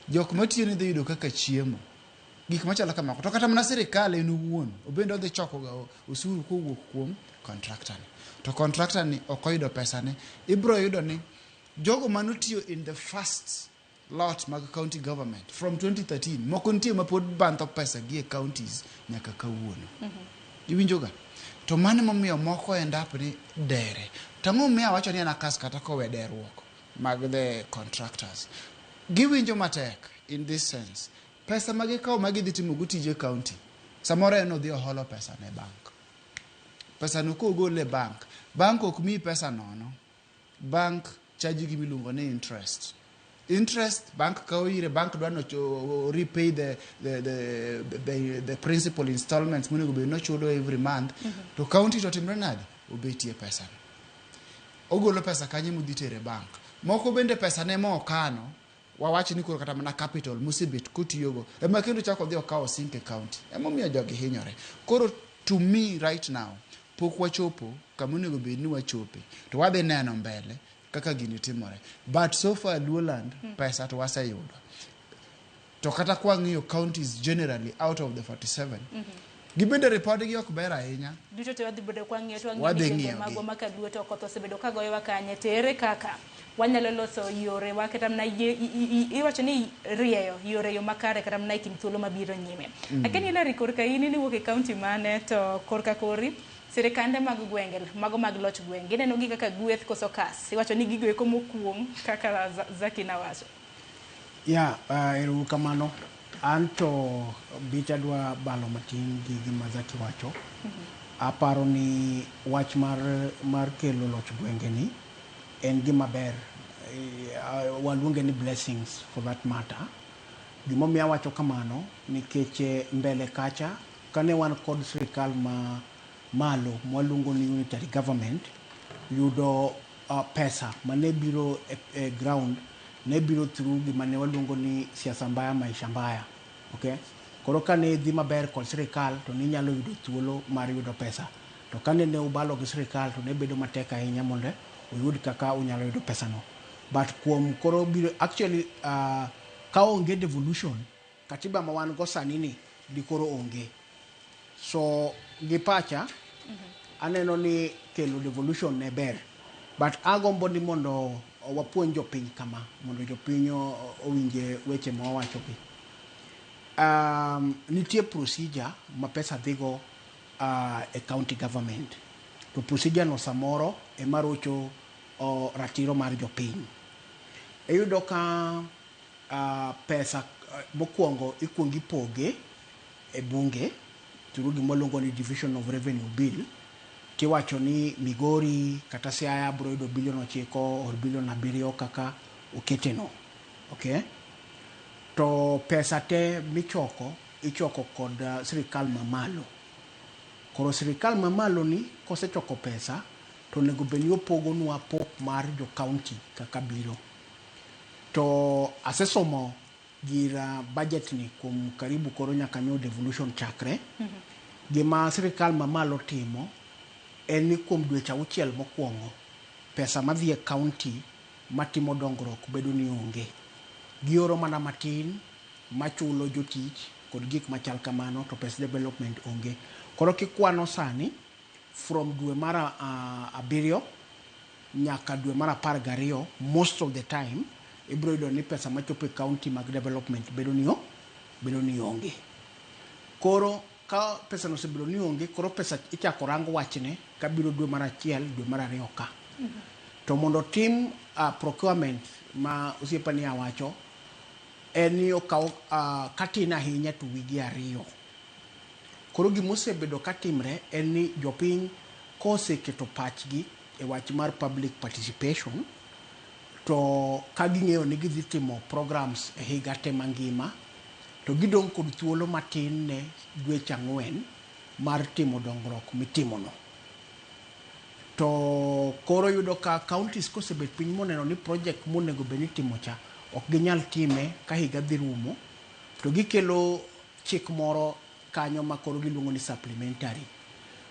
[SPEAKER 2] jok matiyo ne dhi yudo kaka chiemo, gik machalo kamako. To kata mana sirikal en owuon obende odhi choko ga osuru kowuok kuom contractor ni, to contractor ni ok oyudo pesa ne. Ibro yudo ni jogo manotiyo in the first lot mag county government from 2013 moko nitie ma pod bantho pesa gi e counties nyaka kawuono. Iwinjoga? To mane momiyo moko end up ni dere. Tang'o miya wacho ni anakas kata kowe derruok mag the contractors. Giwinjo matek in this sense. Pesa magikawo magidhi timo go tije county. Samoro en odhi oholo pesa ne bank. Pesa no kogole bank. Bank ok mi pesa nono. Bank charge gi miluongo ni interest. Interest bank kawo ire, bank dwano repay the principal installments monego bed no chulo every month. To county to timre nade obetie pesa no. Ogolo pesa kanye mudhi tere bank. Moko bende pesa ne mo kano wawachi ni koro kata mana capital musibit kutiyogo ema kendo chako dhi okawo sinke county ema miyo jogi hinyore. Koro to me right now pok wachopo kama onego bed ni wachope to wadhi neno mbele kaka gini timore. But so far Luoland pesa to waseyudo. To kata kwa ng'iyo counties generally out of the 47 gibende report gi ok ber ahinya.
[SPEAKER 22] Duto te wadhi bedo kwa ng'iyo to ng'iyo mago makaluo to koth osebedo ka goyo wakanye tere kaka wanyalo loso yore wa kata mna iwacho ni rieyo yore yo makare kata mna ikim thuolo mabiro nyime. Lakini ila rikorka ini ni wuok e county mane to korka kori sirikande mag gwenge mago mag loch gwenge ineno gi kaka gweth koso kas iwacho ni gigo eko mokuong kaka Zaki na wacho.
[SPEAKER 11] Eru kamano anto bicha dwa balo matin gi gima Zaki wacho. Aparo ni wach mar kelo loch gwenge ni en gima ber, waluonge ni blessings for that matter. Gimomiyo wacho kamano nikech mbele kacha kane wan kod sirikal ma malo mwaluongo ni unitary government yudo pesa mane biro e ground ne biro through gima ne waluongo ni siasa mbaya maisha mbaya. Okay? Koro kane dhi maber kod sirikal to ni nyalo yudo thuolo mar yudo pesa. To kane ne ubalo gi sirikal to ne bedo matek ahinya mondo uyud kaka unyalo yudo pesa no. But kuom koro biro actually ka onge devolution katiba ma wan go sani ni di koro onge. So gi pacha aneno ni kelo devolution ne ber. But agombo ni mondo wapuonj jopiny kama mondo jopiny owinje weche ma wawacho gi. Nitie procedure ma pesa dhigo e county government. To procedure no samoro ema rocho ratiro mar jopiny. Iyudo ka pesa mokwongo ikuongo ipoge e bunge through gima luongo ni division of revenue bill. Tiwacho ni Migori kata Siaya biro yudo bilion 9 or bilion 7 kaka okete no. Okay? To pesa te michoko ichoko kod sirikal mamalo. Koro sirikal mamalo ni kosechoko pesa to nego beni opogonwa pok mar jo county kaka biro. To asesomo gira budget ni kuom karibu koro nyaka nyo devolution chakre. Gima sirikal mamalo timo en ni kuom dweche 6 mokwongo pesa madhi e county matimo dongruok bedo ni onge. Gioro mana matin machulo jotich kod gik machal kamano to pesa development onge. Koro kikwano sani from dwe mara 7 nyaka dwe mara 12 most of the time ibro yudo ni pesa machopo e county mag development bedo ni onge. Koro ka pesa no sebedo ni onge, koro pesa ichako rang wachne kabiro dwe mara 1 dwe mara 2 ka. To mondo tim procurement ma osiepani awacho en ni okaw katin ahinya to wigi 2. Koro gimosebedo katimre en ni jopiny koseketo pachgi e wach mar public participation to ka ging'eyo ni gidhi timo programs e higa te mangima to gidong' kod thuolo matin ne dweche 4 mar timo dongruok mitimono. To koro yudo ka counties kosebet piny moneno ni project monego beni timo cha ok ginyal time ka higa dhi rumo to gikelo chik moro kanyo ma koro giluongo ni supplementary.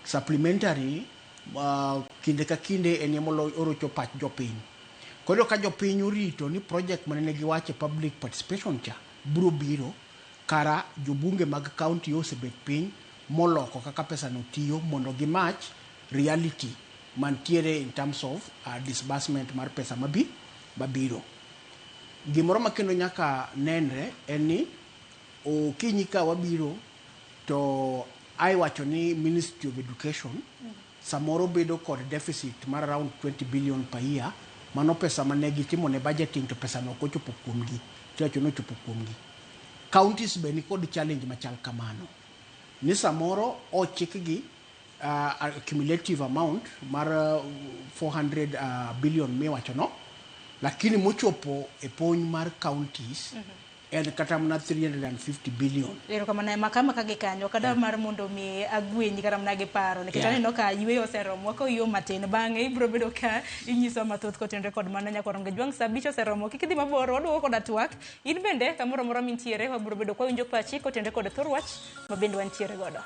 [SPEAKER 11] Supplementary kinde ka kinde en yemolo orocho pach jopiny. Koro ka jopiny orito ni project manene giwache public participation cha biro biro kara jobunge mag county osebet piny moloko kaka pesa no tiyo mondo gimatch reality mantiere in terms of disbursement mar pesa mabiro. Gimoro makendo nyaka nenre en ni okinyi ka wabiro to aiwacho ni Ministry of Education samoro bedo kod deficit mar around 20 billion per year. Mano pesa manegi timo ne budgeting to pesa no kochopo kuomgi. Tiwacho no chopo kuomgi. Counties be ni kod challenge machal kamano. Ni samoro ochikgi cumulative amount mar 400 billion miwacho no, lakini mochopo e pony mar counties en kata mna 350 billion.
[SPEAKER 22] Ero kama na makama kage kanyo kada mar mondo mi agwenyi kata mna ge paro nikech aneno ka yweyo oseromo ko yo matin bang'e ibro bedo ka inyiso mathoth kotenre kod mano nyakoro ngejwang sabicho oseromo kikidhi mabor waduogo kod atwak in bende kamoro moro mintiere wabro bedo kwa winjo pachi kotenre kod thor wach mabende wantiere godo.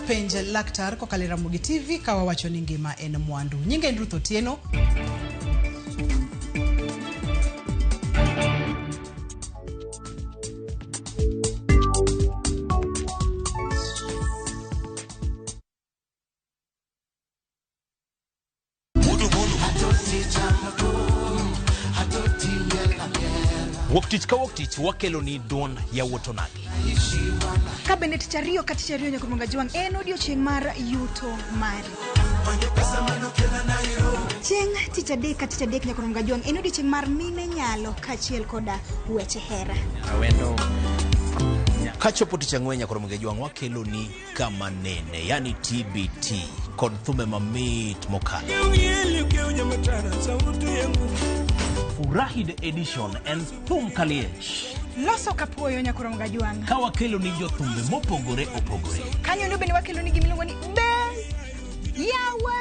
[SPEAKER 3] Penj laktar kokalo Ramogitvlive kawa wacho ni ngima en mwandu. Nyinge en Ruth Otieno.
[SPEAKER 4] Woktich ka woktich wakelo ni don ya wotonagi.
[SPEAKER 12] Kabinet chario kati chario nyakumunga juang en odiochieng' mar yuto mari. Chieng' tich adek nyakumunga juang en odiochieng' mar mine nyalo kachiel koda weche hera.
[SPEAKER 4] Awendo kachopo tich ang'wen nyakumunga juang wakelo ni kama nene yani TBT kod thume mamit mokalo. Furahid edition en thum kaliech.
[SPEAKER 12] Loso kapuoyo nyakumunga juang.
[SPEAKER 4] Ka wakelo ni jothumbe mopogore opogore.
[SPEAKER 12] Kanyo no bende wakelo ni gimiluongo ni be yawa.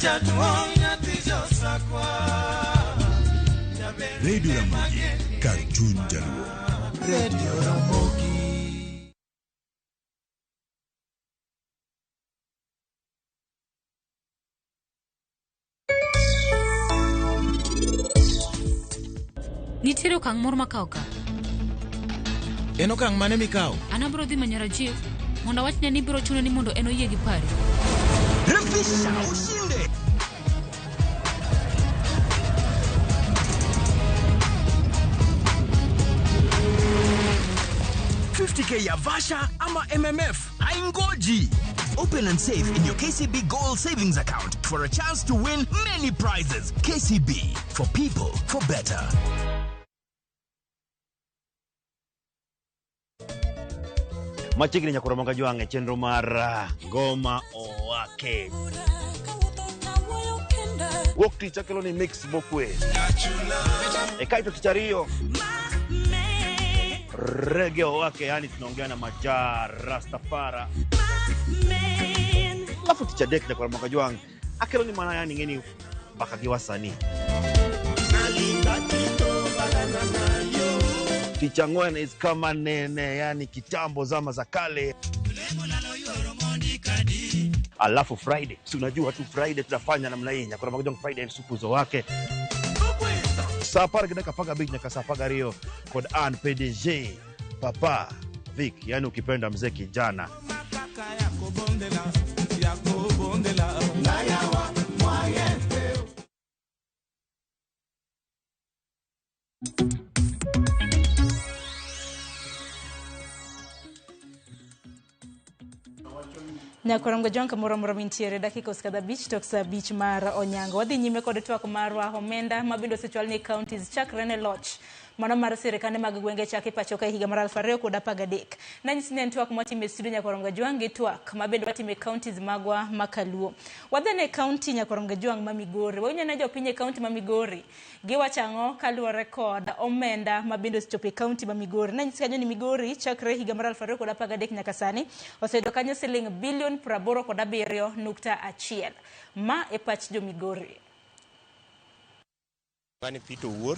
[SPEAKER 5] Radio Ramogi, kar chuny jaluo. Radio Ramogi.
[SPEAKER 13] Nitiere okang' moro makawo ka.
[SPEAKER 4] En okang' mane mikawo?
[SPEAKER 13] An abiro dhi manyo Rajiv mondo awachne ni biro chuno ni mondo en oyie gi pari.
[SPEAKER 16] Refisha ushinde. $50K ya Vasha ama MMF haingoji. Open and save in your KCB Gold Savings Account for a chance to win many prizes. KCB, for people, for better.
[SPEAKER 17] Machigni nyakoro monga juange chenro mar ngoma owake. Wok ticha kelo ni mix bokwe. Kaito tichario. Reggae owake, yani tunaongea na Majar Rastafara. Alafu ticha dek nyakoro monga juange akelo ni mana yani ngeni bakagi wasani. Ticha ngwene is kama nene, yani kitambo zama za kale. Alafu Friday, si unajua tu Friday tutafanya namna hii nyakora magojong Friday and supuzo wake. Sapara kidaka paga beach nyaka sapaga rio kod an PDG Papa Vic, yani ukipenda mzee kijana.
[SPEAKER 22] Nyakoro mgojonka moro mintiere dakika uskadha beach toksa beach mar Onyango. Wadhi nyime kod twak marwa omenda mabindo sechwal ni counties chakre ne loch mano mar sirikande mag gwenge chake pacho ka higa mar 2013. Nanyisi ne twak motime studio Nyakoro mgojongi twak mabendo watime counties magwa makaluo. Wadhi ne county Nyakoro mgojongi ma Migori. Wawinyo na jopinye county ma Migori. Giwachango kaluwore kod omenda mabindo sechope county ma Migori. Nanyisi kanyo ni Migori chakre higa mar 2013 nyaka sani oseyudo kanyo siling bilion 87.1 ma e pach jo Migori.
[SPEAKER 18] Mani Pito Wuor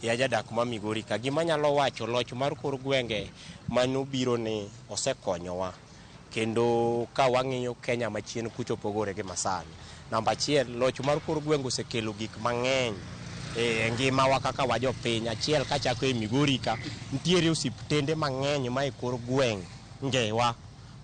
[SPEAKER 18] ya jadak ma Migori ka gima nyalo wacho loch mar kor gwenge manu biro ni osekonyowa kendo ka wang'iyo Kenya machien kucho pogore gi masani. Namba 1, loch mar kor gwenge osekelo gik mang'eny e ngima wa kaka wajo piny. Achiel kachako e Migori ka nitiere osiptende mang'eny ma e kor gweng ngewa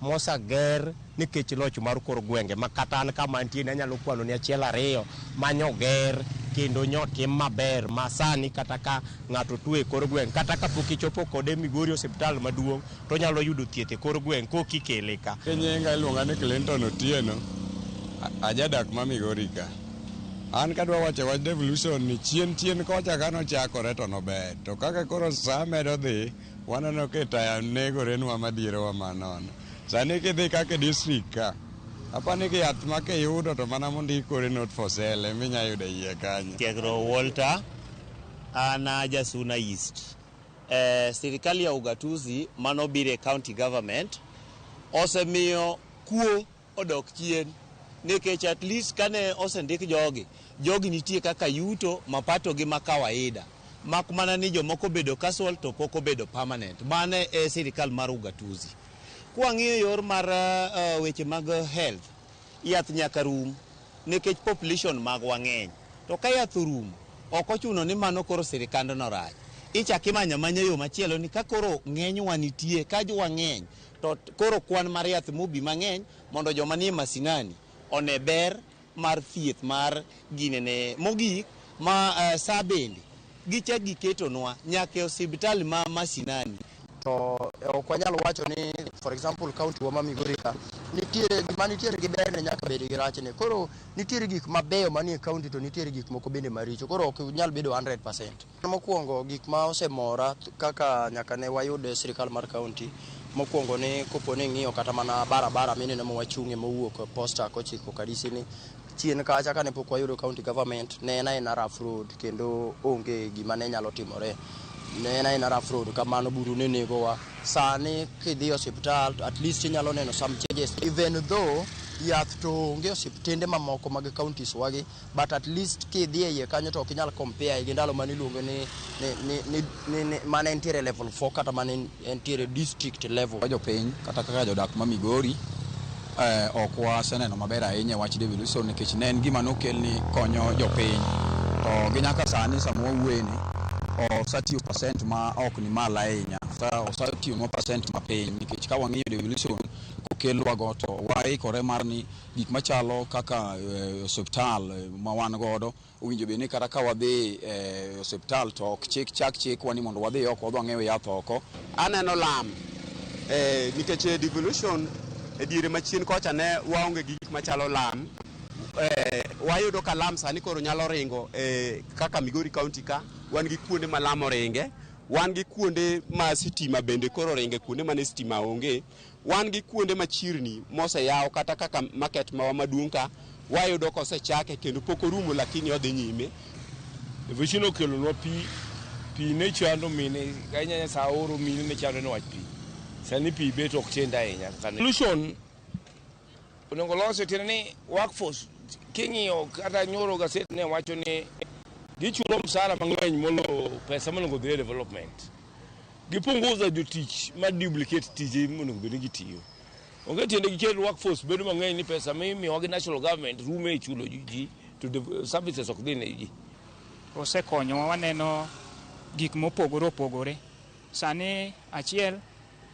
[SPEAKER 18] mosager nikech loch mar kor gwenge makata an kama ntie anyalo kwano ni achiel ariyo manyoger kendo nyotim maber masani kata ka ng'ato tuo e kor gweng kata ka pok ichopo kode Migori hospital maduong' to nyalo yudo thieth e kor gweng kokikele ka.
[SPEAKER 19] Nyinga iluonga ni Clinton Otieno, ajadak ma Migori ka. An kadwa wacho wach devolution ni chien kocha kano chakore to nober, to kaka koro sa medo dhi waneno ke taya negorenwa madiero wa manono. Sani kidhi kake district ka apani ki yath ma ke yudo to mana mondikore not for sale minya yudo iye kanyo.
[SPEAKER 18] Tiegro Walter ana Jasuna East. Serikali ya ugatuzi manobire county government osemiyo kuo odok chien nikech at least kane osendik jogi nitie kaka yuto mapato gi makawaida mak mana ni jomoko bedo casual to poko bedo permanent. Mane e serikal mar ugatuzi. Kwang'iyo yor mar weche mag health, yath nyaka rum nikech population mag wang'eny. To ka yath rum, ok ochuno ni mano koro sirikand no rach. Ichaki manya yo machielo ni ka koro ng'eny wanitie, ka wang'eny, to koro kwan mar yath mobi mang'eny mondo joma nie masinani one ber mar thieth mar ginene mogik ma sa bende gicha giketonwa nyaka hospital ma masinani.
[SPEAKER 1] To ok wanyalo wacho ni for example county wa Migori ka nitiere gi berne nyaka bed gi rachne. Koro nitiere gik mabeyo manie county to nitiere gik moko bende maricho. Koro ok nyal bedo 100%. Mokwongo gik ma osemora kaka nyaka ne wayude sirikal mar county mokwongo ni kopo ni ng'iyo kata mana barabara minene mo wachung'e mowuok posta kochiko kadisi ni chien kacha kane pok wayudo county government ne en rough road kendo onge gima ne nyalo timore. Ne en rough road kamano buru ne nego wa. Sani kidhi hospital at least inyalo neno some changes even though yath to onge osiptende mamoko mag counties wagi, but at least kidhi iye kanyo to ok inyal compare gi ndalo mane iluongo ni mane entiere level 4 kata mane entiere district level.
[SPEAKER 7] Jopiny kata kaka jodak ma Migori ok waseneno maber ahinya wach devolution nikech ne en gima nokel ni konyo jopiny, to gi nyaka sani sama wawuoyeni osatiyo percent ma ok ni malo ahinya, osatiyo no percent mapiny, nikech ka wang'iyo devolution kokelwago to waikore mar ni gik machalo kaka osiptal ma wan godo owinjo bed ni kata ka wadhi osiptal to ok chik wani mondo wadhi oko wadhi ng'iew yath oko.
[SPEAKER 8] Aneno lam nikech devolution e diere machien kocha ne waonge gi gik machalo lam. Wayudo ka lam sani koro nyalo ringo kaka Migori County ka wan gi kuonde ma lam oringe, wan gi kuonde ma sitima bende koro ringe kuonde mane sitima onge, wan gi kuonde ma chirni moseyaw kata kaka market maduong' ka wayudo kosechake kendo pok orumo lakini odhi nyime.
[SPEAKER 9] Devolution okelonwa pi ne chando mine kanya sa oro mine ne chando ne wach pi. Sani pi bet ok chenda ahinya. Devolution onego lose tiene ni workforce king'iyo kata nyoro gaset ne wacho ni gichulo msara mang'eny molo pesa monego dhi development. Gipunguza jotich ma duplicate tije monego bed ni gitiyo. Onge tiende gikel workforce bedo mang'eny ni pesa mimiyogi national government rume e chulo ji to services ok dhi ne ji.
[SPEAKER 14] Osekonyowa, waneno gik mopogore opogore. Sani achiel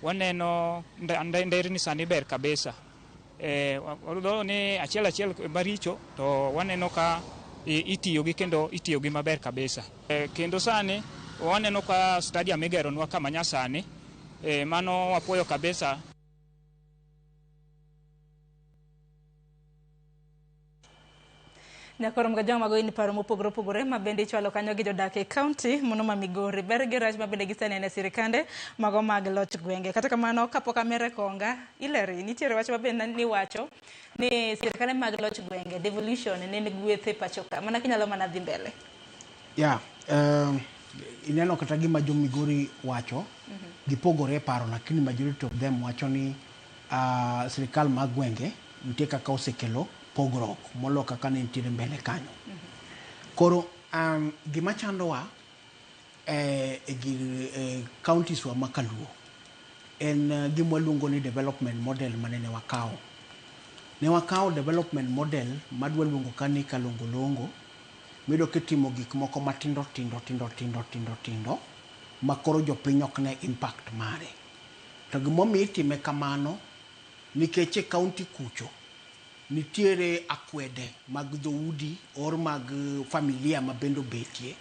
[SPEAKER 14] waneno nderni sani ber kabisa. Although ni achiel maricho to waneno ka itiyogi kendo itiyogi maber kabisa. Kendo sani waneno ka stadium igeronwa kama nyasani, mano wapuoyo kabisa.
[SPEAKER 22] Nyakoro mga joma go ni paro mopogore opogore ma bende ichwalo kanyo gi jodak e county mono ma Migori. Ber gi rach ma bende gisenene sirikande mago mag loch gwenge. Kata kamano kapok amere konga ileri nitiere wach ma bende ni wacho ni sirikande mag loch gwenge devolution ne gwethe pacho ka mana kinyalo mana dhi mbele.
[SPEAKER 11] Ineno kata gima jo Migori wacho gipogore paro, lakini majority of them wacho ni sirikal mag gwenge nitie kaka osekelo pogruok molo kaka ne nitiere mbele kanyo. Koro gima chandowa counties wa makaluo en gima luongo ni development model manene wakao. Ne wakao development model madwa luongo kani kalongolongo mido kitimo gik moko matindo makoro jopiny ok ne impact mare. To gimomiyo itime kamano nikech e county kucho nitiere akwede mag dhoudi or mag familia mabendo betie.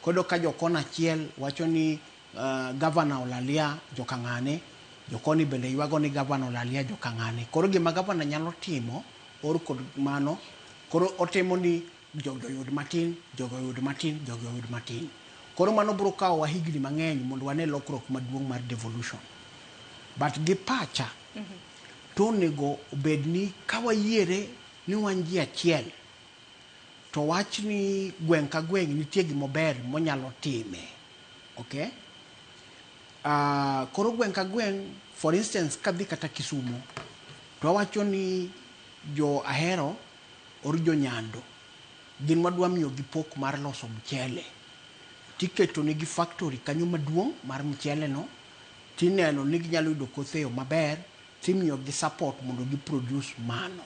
[SPEAKER 11] Kodo ka jokon achiel wacho ni governor olalia jokang'ane, jokoni bende yuago ni governor olalia jokang'ane. Koro gima governor nyalo timo or kod mano koro otimo ni jogo yud matin, jogo yud matin, jogo yud matin. Koro mano biro kawo wa higni mang'eny mondo wane lokruok maduong' mar devolution. But gi pacha to nego obed ni kawayiere ni wan ji achiel to wach ni gweng' ka gweng' nitie gimober monyalo time. Okay? Koro gweng' ka gweng', for instance kadhi kata Kisumu to wacho ni jo Ahero or jo Nyando gin madwa miyo gi pok mar loso mchele. Tiketo ni gi factory kanyo maduong' mar mchele no, tineno ni ginyalo yudo kothe yo maber, timiyo gi support mondo gi produce mano.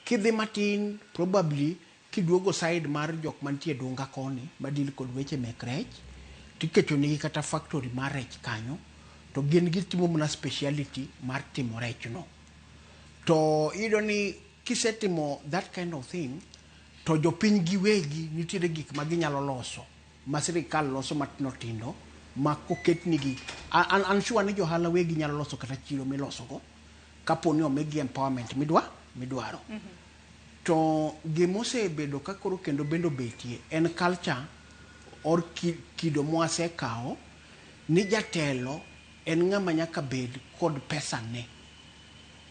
[SPEAKER 11] Kidhi matin probably kiduogo side mar jok mantie Dunga koni madil kod weche mek rech, tiketo ni kata factory mar rech kanyo, to gin gitimo mna speciality mar timo rech no. To iyudo ni kisetimo that kind of thing, to jopiny giwegi nitiere gik ma ginyalo loso ma sirikal loso matino tindo ma koket nigi an sure ni johala wegi nyalo loso kata chiro miloso go kapo ni omegi empowerment midwaro. To gimosebedo ka koro kendo bendo betie en culture or kido mwasekao ni jatelo en ng'ama nyaka bed kod pesa ne.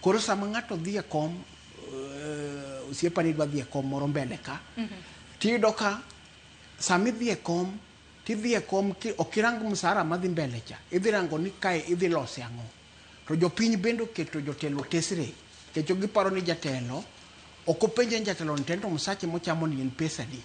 [SPEAKER 11] Koro sama ng'ato dhi e kom osiepa ni dwa dhi e kom moro mbele ka, tiyudo ka sami dhi e kom, tidhi e kom okirang msara madhi mbele cha, idhi rango ni kae idhi lose ang'o. To jopiny bendo keto jotelo tesre kecho giparo ni jatelo okopenje jatelo ntento msache mochamo ni en pesa di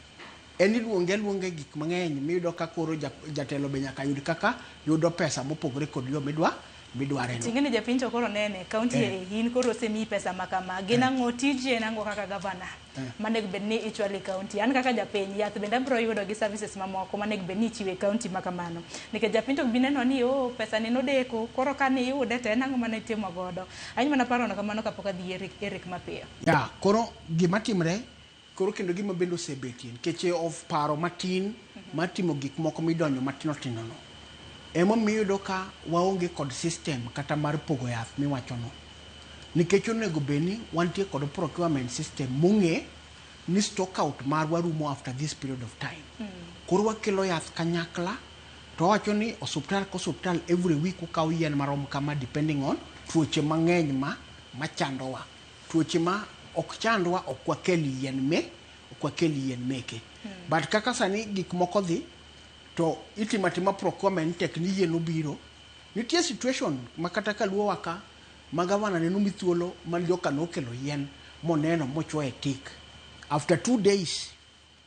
[SPEAKER 11] en iluonge gik mang'eny miyudo ka koro jatelo be nyaka yud kaka yudo pesa mopogore kod yo midware no.
[SPEAKER 22] Tingeni japincho koro nene county in koro semi pesa makama gina ng'otije nango kaka governor manego bedni ichwali county an kaka japiny yath bende bro yudo gi services mamoko manego bedni ichiwe county makamano nikech japincho bineno ni pesa ni nodeko koro kani yude te nango mane timo godo any mana paro no kamano kapok adhi Eric mapiyo
[SPEAKER 11] koro gima timre koro kendo gima bendo osebetie nikech of paro matin matimo gik moko midonjo matino tino no emo miyudo ka waonge kod system kata mar pogo yath miwacho no nikech onego beni wantie kod procurement system mung'e ni stock out marwa rumo after this period of time koro wakelo yath kanyakla to wacho ni osuptal every week ukaw yien marom kama depending on tuoche mang'eny machandowa tuoche ma ok chandwa ok wakeli yien meke but kaka sani gik moko dhi to itimatima procurement tek ni yien obiro nitie situation makata kaluo waka magavana neno mithuolo man joka nokelo yien moneno mochwoe tik after 2 days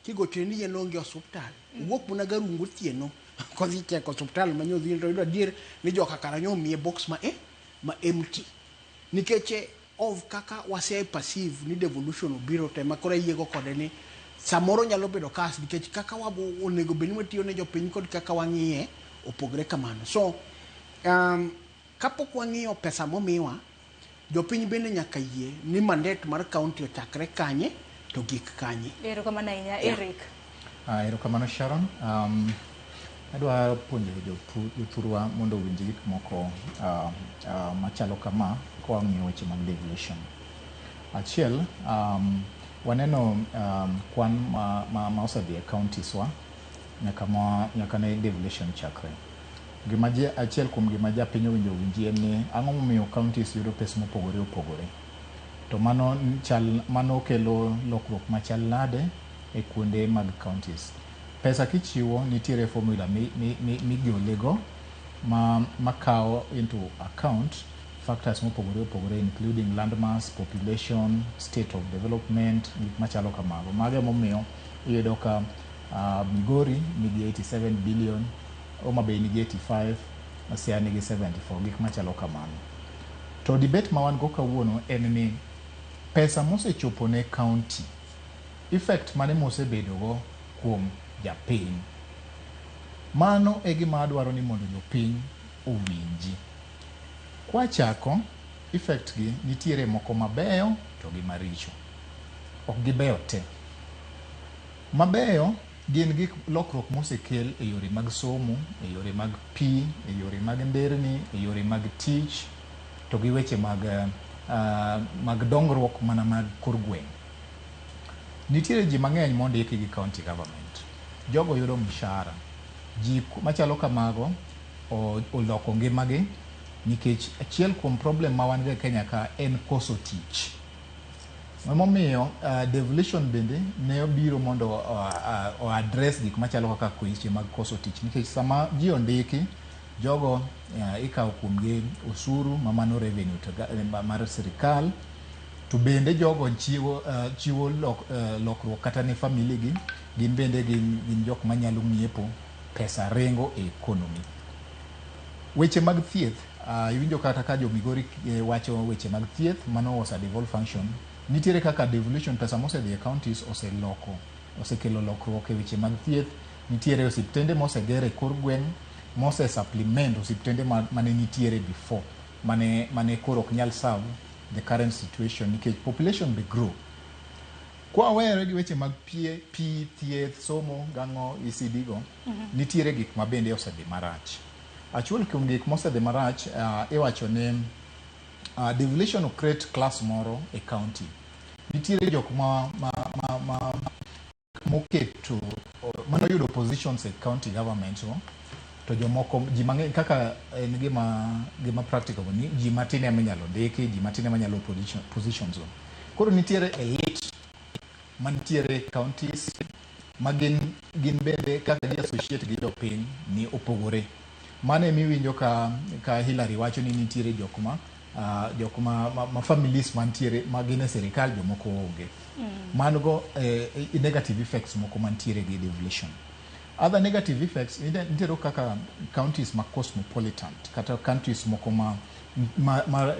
[SPEAKER 11] kigochone ni yien onge osuptal wuok muna garungo thieno kodhi cheko osuptal manyo dhi to yudo adier ni joka karanyo mie box ma empty nikech of kaka wase passive ni devolution obiro te makora yiego kode ni samoro nyalo bedo kas nikech kaka wabo onego beni watiyo ne jopiny kod kaka wang'iye opogre kamano so kapok wang'iyo pesa momiwa jopiny bende nyaka yie ni mandate mar county ochakre kanye to gik kanye.
[SPEAKER 22] Erokamano ahinya Eric.
[SPEAKER 10] Erokamano Sharon. Adwa puonjo jothurwa mondo owinj gik moko machalo kama kawang'iyo weche mag devolution. Achiel, waneno kwan ma osedhi e counties wa nyaka ne devolution chakre. Achiel kuom gima japiny owinjo owinji en ni ang'o momiyo counties yudo pesa mopogore opogore. To mano kelo lokruok machal nade e kuonde mag counties. Pesa kichiwo nitiere formula migolego makawo into account factors mopogore opogore including landmass, population, state of development, gik machalo kamago. Mage momiyo iyudo ka Migori nigi 87 billion, Homa Bay nigi 85, Siaya nigi 74, gik machalo kamano. To debate ma wan go kawuono en ni pesa mosechopo ne county, effect mane mosebedogo kuom japiny. Mano e gima adwaro ni mondo jopiny owinji. Kwa chako, effect gi nitiere moko mabeyo to gi maricho. Ok gibeyo te. Mabeyo gin gik lokruok mosekel e yore mag somo, e yore mag pi, e yore mag nderni, e yore mag tich, to gi weche mag dongruok mana mag kor gweng'. Nitiere ji mang'eny mondiki gi county government. Jogo yudo mshahara. Ji machalo kamago oloko ngimagi nikech achiel kuom problem ma wan go e Kenya ka en koso tich. Momiyo devolution bende ne obiro mondo o address gik machalo kaka weche mag koso tich nikech sama ji ondiki jogo ikawo kuomgi osuru mamano revenue mar sirikal to bende jogo chiwo lokruok kata ne family gi gin bende gin jok manyalo ng'iepo pesa rengo e economy. Weche mag thieth iwinjo kata ka jo Migori wacho weche mag thieth mano was a devolved function. Nitiere kaka devolution pesa mosedhi e counties osekelo lokruok e weche mag thieth. Nitiere osiptende moseger e kor gweng' mose supplement osiptende mane nitiere before mane koro ok nyal serve the current situation nikech population be grow. Kwa were gi weche mag pi thieth somo gang'o ECD go nitiere gik ma bende osedhi marach. Achiel kuom gik mosedhi marach iwacho ni devolution of create class moro e county. Nitiere jok moketo manoyudo positions e county government to jomoko ji mang'eny kaka en gima practical ni ji matin ema inyalo ndiki, ji matin ema nyalo positions. Koro nitiere elite mantiere counties ma gin bende kaka gi associate gi jopiny ni opogore. Mane miwinjo ka Hillary wacho ni nitiere jok ma jok ma families mantiere magine sirikal jomoko onge. Mano negative effects moko mantiere gi devolution. Other negative effects nitiere kaka counties ma cosmopolitan kata counties moko ma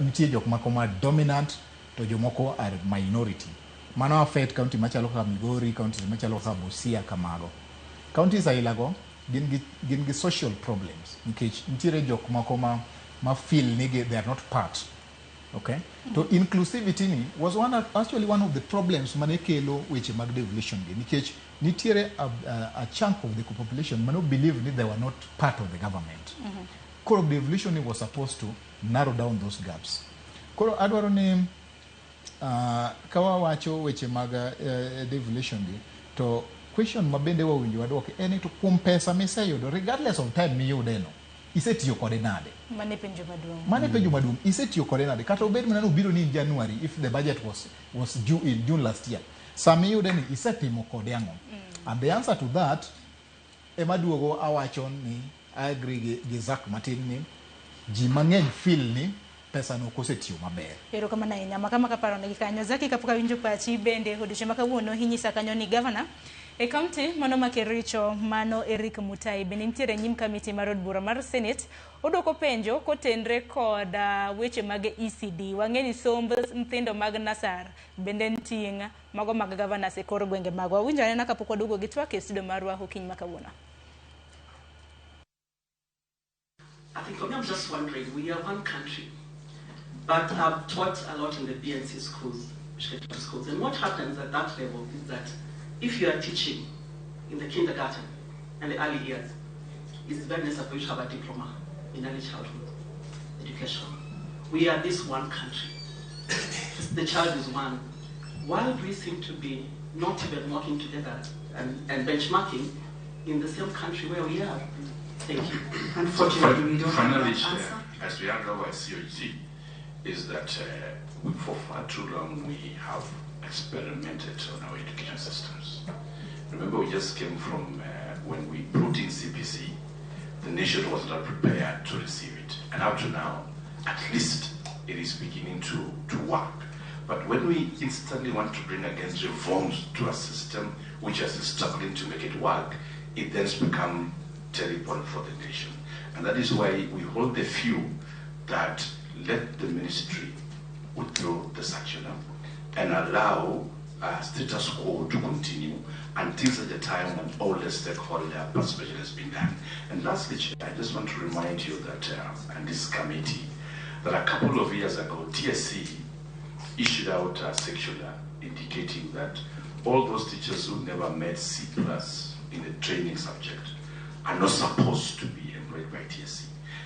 [SPEAKER 10] nitie jok moko ma dominant to jomoko are minority. Mano affect county machalo kaka Migori, counties machalo kaka Busia kamago. Counties ailago gin gi social problems nikech nitiere jok moko ma feel ni they are not part. Okay? So inclusivity ni was actually one of the problems mane kelo weche mag devolution gi nikech nitiere a chunk of the population mano believe ni they were not part of the government. Koro devolution was supposed to narrow down those gaps. Koro adwaro ni kawa wacho weche mag devolution gi to question mabende wawinjo waduoke en to kuom pesa miseyudo regardless of time miyude no isetiyo kode nade.
[SPEAKER 22] Mane penjo maduong'.
[SPEAKER 10] Mane penjo maduong'. Isetiyo kode nade. Kata obed mana obiro ni in January if the budget was due in June last year. Sami yude ni isetimo kode ang'o. And the answer to that ema duogo awacho ni I agree gi Zak matin ni ji mang'eny feel ni pesa no kosetiyo maber.
[SPEAKER 22] Ero kama na inyama kama kaparo ne kanyo Zaki kapuka winjo pachi bende hodishe makawuono hinyisa kanyo ni governor e county mano makericho mano Eric Mutai bende nitiere nyim committee mar od bura mar Senate odoko penjo kotenre kod weche mag ECD wang'eni somb nyithindo mag nasar bende ntinga mago mag governors e kor gwenge magwa winjo anena kapok waduogo gi twak e studio marwa hokiny makawuono.
[SPEAKER 6] I think I'm just wondering, we are one country, but I've taught a lot in the BNC schools, and what happens at that level is that if you are teaching in the kindergarten and the early years, it's very necessary for you to have a diploma in early childhood education. We are this one country. The child is one. Why do we seem to be not even working together and benchmarking in the same country where we are? Thank you. Unfortunately, we don't have that answer.
[SPEAKER 15] As we hand over COG, is that for far too long we have experimented on our education systems. Remember, we just came from when we brought in CPC, the nation was not prepared to receive it. And up to now, at least it is beginning to work. But when we instantly want to bring against reforms to a system which is struggling to make it work, it then becomes terrible for the nation. And that is why we hold the view that let the ministry withdraw the circular and allow status quo to continue until such a time when all the stakeholder participation has been done. And lastly, Chair, I just want to remind you that, and this committee, that a couple of years ago, TSC issued out a circular indicating that all those teachers who never met C+ in the training subject are not supposed to be employed by TSC.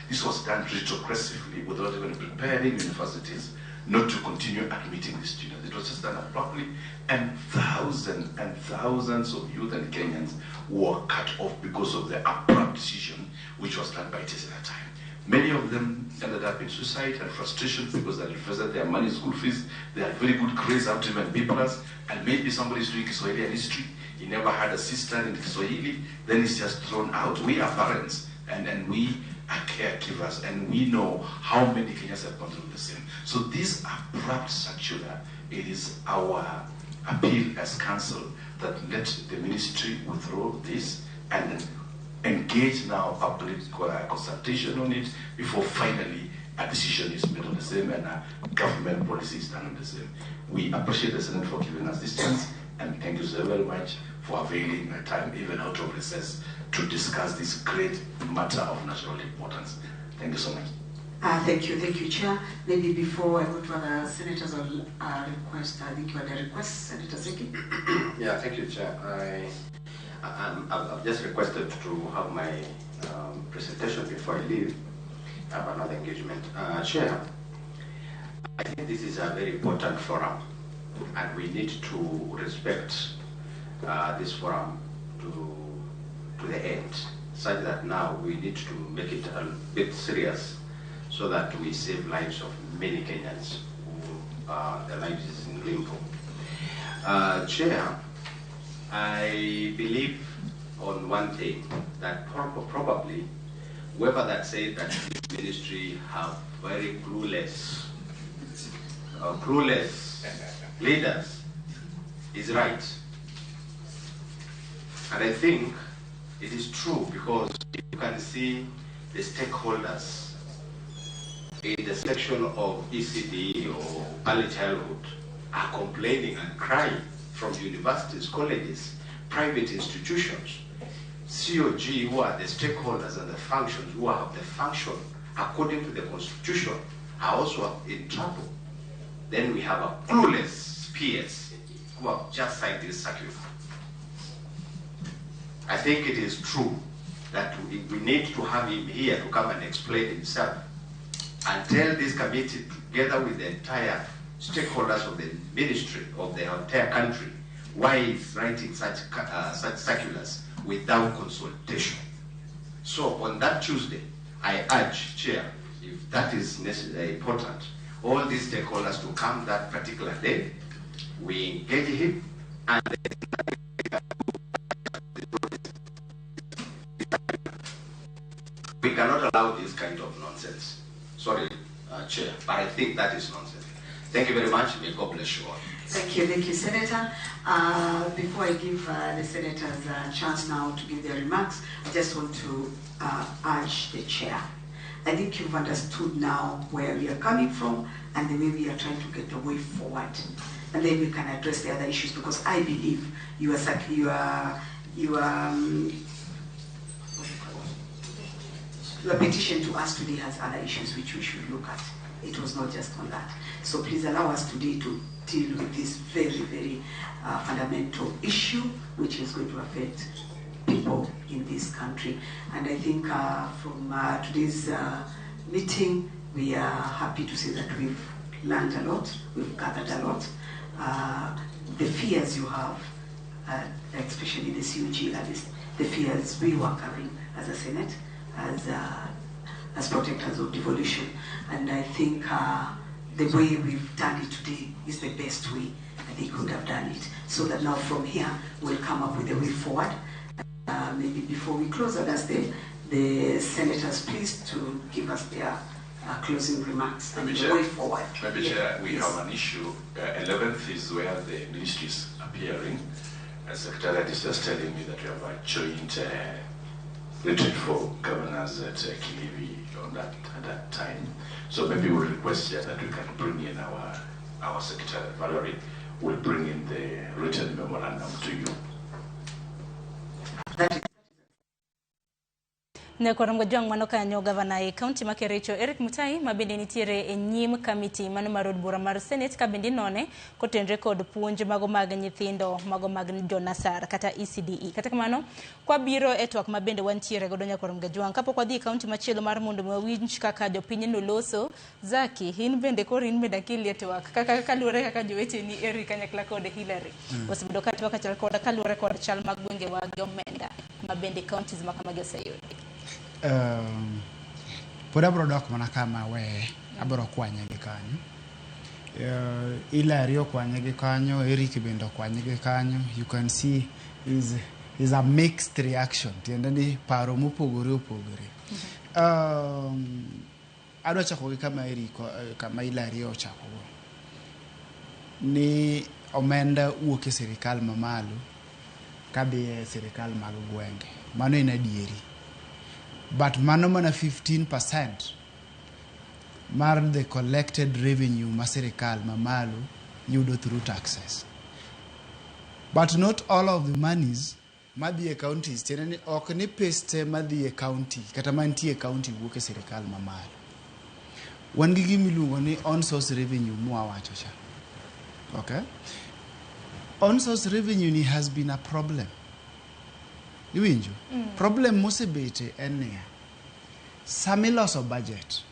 [SPEAKER 15] This was done retrogressively without even preparing universities not to continue admitting the students. It was just done abruptly, and thousands of youth and Kenyans were cut off because of the abrupt decision which was done by TSC at that time. Many of them ended up in suicide and frustration because they invested their money in school fees. They had very good grades up to even B+, and maybe somebody's doing Kiswahili and history. He never had a sister in Kiswahili, then he's just thrown out. We are parents, and we are caregivers, and we know how many Kenyans have gone through the same. So this abrupt circular, it is our appeal as council that let the ministry withdraw this and engage now public consultation on it before finally a decision is made on the same and a government policy is done on the same. We appreciate the Senate for giving us this chance, and thank you so very much for availing my time, even out of recess, to discuss this great matter of national importance. Thank you so much.
[SPEAKER 6] Thank you, Chair. Maybe before I go to other senators, I'll request, I think you had a request, Senator Seki.
[SPEAKER 20] Yeah, thank you, Chair. I've just requested to have my presentation before I leave. I have another engagement. Chair, I think this is a very important forum, and we need to respect this forum to the end, such that now we need to make it a bit serious so that we save lives of many Kenyans who their lives is in limbo. Chair, I believe on one thing, that probably whoever that said that this ministry have very clueless clueless leaders is right. And I think it is true because you can see the stakeholders in the section of ECD or early childhood are complaining and crying from universities, colleges, private institutions, COG, who are the stakeholders and the functions, who have the function according to the constitution, are also in trouble. Then we have a clueless peers who have just signed this circular. I think it is true that we need to have him here to come and explain himself and tell this committee, together with the entire stakeholders of the ministry, of the entire country, why he's writing such circulars without consultation. So on that Tuesday, I urge, Chair, if that is necessary, important, all these stakeholders to come that particular day, we engage him, and we cannot allow this kind of nonsense. Sorry, Chair, but I think that is nonsense. Thank you very much. May God bless you all.
[SPEAKER 2] Thank you, Senator. Before I give the senators a chance now to give their remarks, I just want to urge the chair. I think you've understood now where we are coming from and the way we are trying to get the way forward. And then we can address the other issues, because I believe your petition to us today has other issues which we should look at. It was not just on that. So please allow us today to deal with this very, very fundamental issue which is going to affect people in this country. And I think from today's meeting, we are happy to say that we've learned a lot, we've gathered a lot. The fears you have, especially the CUG, that is the fears we were carrying as a Senate, as protectors of devolution. And I think the way we've done it today is the best way that they could have done it. So that now from here, we'll come up with a way forward. Maybe before we close, I'd ask the senators please to give us their closing remarks and the way forward.
[SPEAKER 15] Maybe Chair, we have an issue. 11th is where the ministry is appearing. Secretariat is just telling me that we have a joint retreat for governors at Kilivi on at that time. So maybe we'll request here that we can bring in our Secretary, Valerie, will bring in the written memorandum to you.
[SPEAKER 22] Ne koramgo jong mano kanyo gavana e county ma Kericho Eric Mutai mabende nitiere e nyim committee mano marod bura mar Senate kabende none kotenre kod puonj mago mag nyithindo mago mag jonasar kata ECDE. Kata kamano kwa biro e twak mabende wantiere godo nyakoramgo jwang kapok wadhi county machielo mar mondo mawinj kaka jopiny no loso. Zaki hin bende korin medakili e twak kaka kaluore kaka joweche ni Eric kanyakla kod Hillary osebedo ka twak achal kod kaluore kod chal mag gwenge wa Omenda mabende counties makama oseyudi.
[SPEAKER 21] Pod abro dok mana kama we abro kwanye gi kanyo. Hillary okwanye gi kanyo, Eric bende okwanye gi kanyo. You can see is a mixed reaction. Tiende ni paro mopogore opogore. Adwa chako gi kama Eric kama Hillary ochako. Ni omenda wuok e sirikal mamalo kadhi e sirikal mag gwenge. Mano en adieri. But mano mana 15% mar the collected revenue ma sirikal mamalo yudo through taxes. But not all of the monies madhi e counties, tena ni ok ni peste madhi e county kata mantie e county wuok e sirikal mamalo. Wan gi gimiluongo ni on source revenue mwawacho cha. Okay? On source revenue ni has been a problem. Iwinjo? Problem mosebete en niya. Sami loso budget.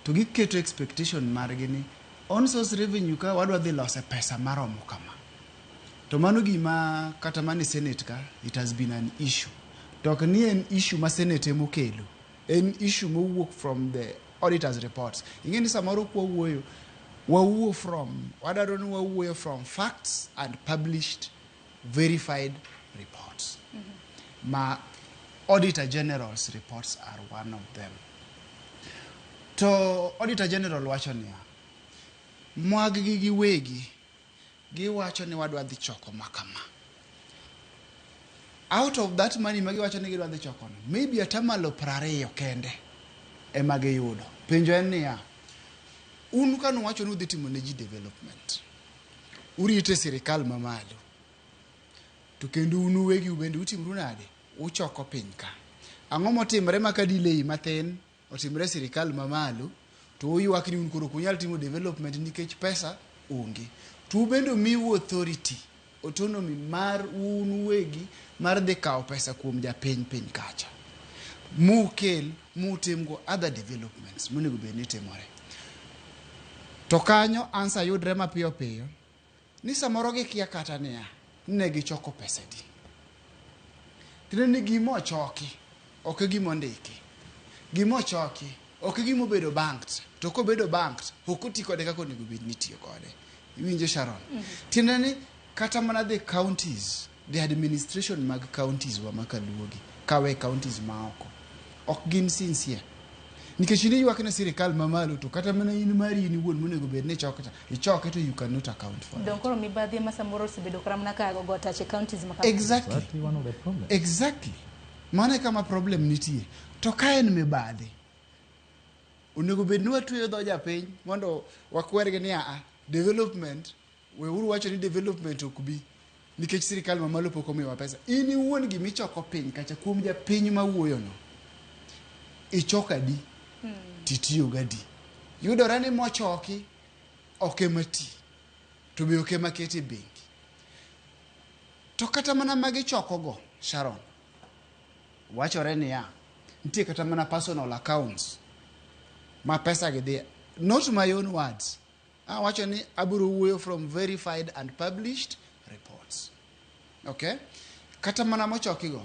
[SPEAKER 21] To giketo expectation margi ni on source revenue ka wadwa dhi lose pesa maromo kama. To mano gima kata mani Senate ka it has been an issue. Tok ni en issue ma Senate emokelo. En issue mowuok from the auditor's reports. Ingeni samoro kwa wuoyo wawuo from facts and published verified reports. Ma Auditor General's reports are one of them. To Auditor General wacho niya, mwag gi giwegi giwacho ni wadwa dhi choko makama. Out of that money magiwacho ni gidwa dhi choko no, maybe atamalo 20 kende ema giyudo. Penjo en niya, un kanu wacho ni udhi timo ne ji development, urite sirikal mamalo, to kendo unu wegi ubende utimru nade? Uchoko piny ka. Ang'o motimre maka delay mathin otimre sirikal mamalo to uyuak ni un koro kunyal timo development nikech pesa onge. To ubende miu authority, autonomy mar unu wegi mar dhi kawo pesa kuom japiny piny kacha. Mukel mutimgo other developments monego bed ni timore. To kanyo answer yudre mapiyo piyo ni samoro gikia kata niya ne gichoko pesa di. Tine ni gimo choki ok gimo ndiki. Gimo choki ok gimo bedo banked. To ko bedo banked ok oti kode kaka onego bed ni tiyo kode. Iwinjo Sharon? Tine ni kata mana the counties, the administration mag counties wa makaluogi kawe counties maoko ok gin sincere. Nikech ni yuak na sirikal mamalo to kata mana in mari ni wuon monego bed ni chokta ichoke to you cannot account for.
[SPEAKER 22] Don koro mibadhi ma samoro sibedo kramna ka go tache counties maka.
[SPEAKER 21] Exactly.
[SPEAKER 10] That's one of the problems.
[SPEAKER 21] Exactly. Mane kama problem nitie. To ka en mibadhi. Onego bed ni watuyo dho japiny mondo wakwerge ni development we uru wacho ni development okubi nikech sirikal mamalo pok omiwa pesa. In iwuon gimichoko piny kacha kuom japiny mawuoyo no. Ichoka di. Titiyo gadi. Yudore ni mochoki ok emati. To be ok emaketi benki. To kata mana magi choko go, Sharon. Wachore ni ya. Nitie kata mana personal accounts. Ma pesa gidhi. Not my own words. Wacho ni aburo wuoyo from verified and published reports. Okay? Kata mana mochoki go.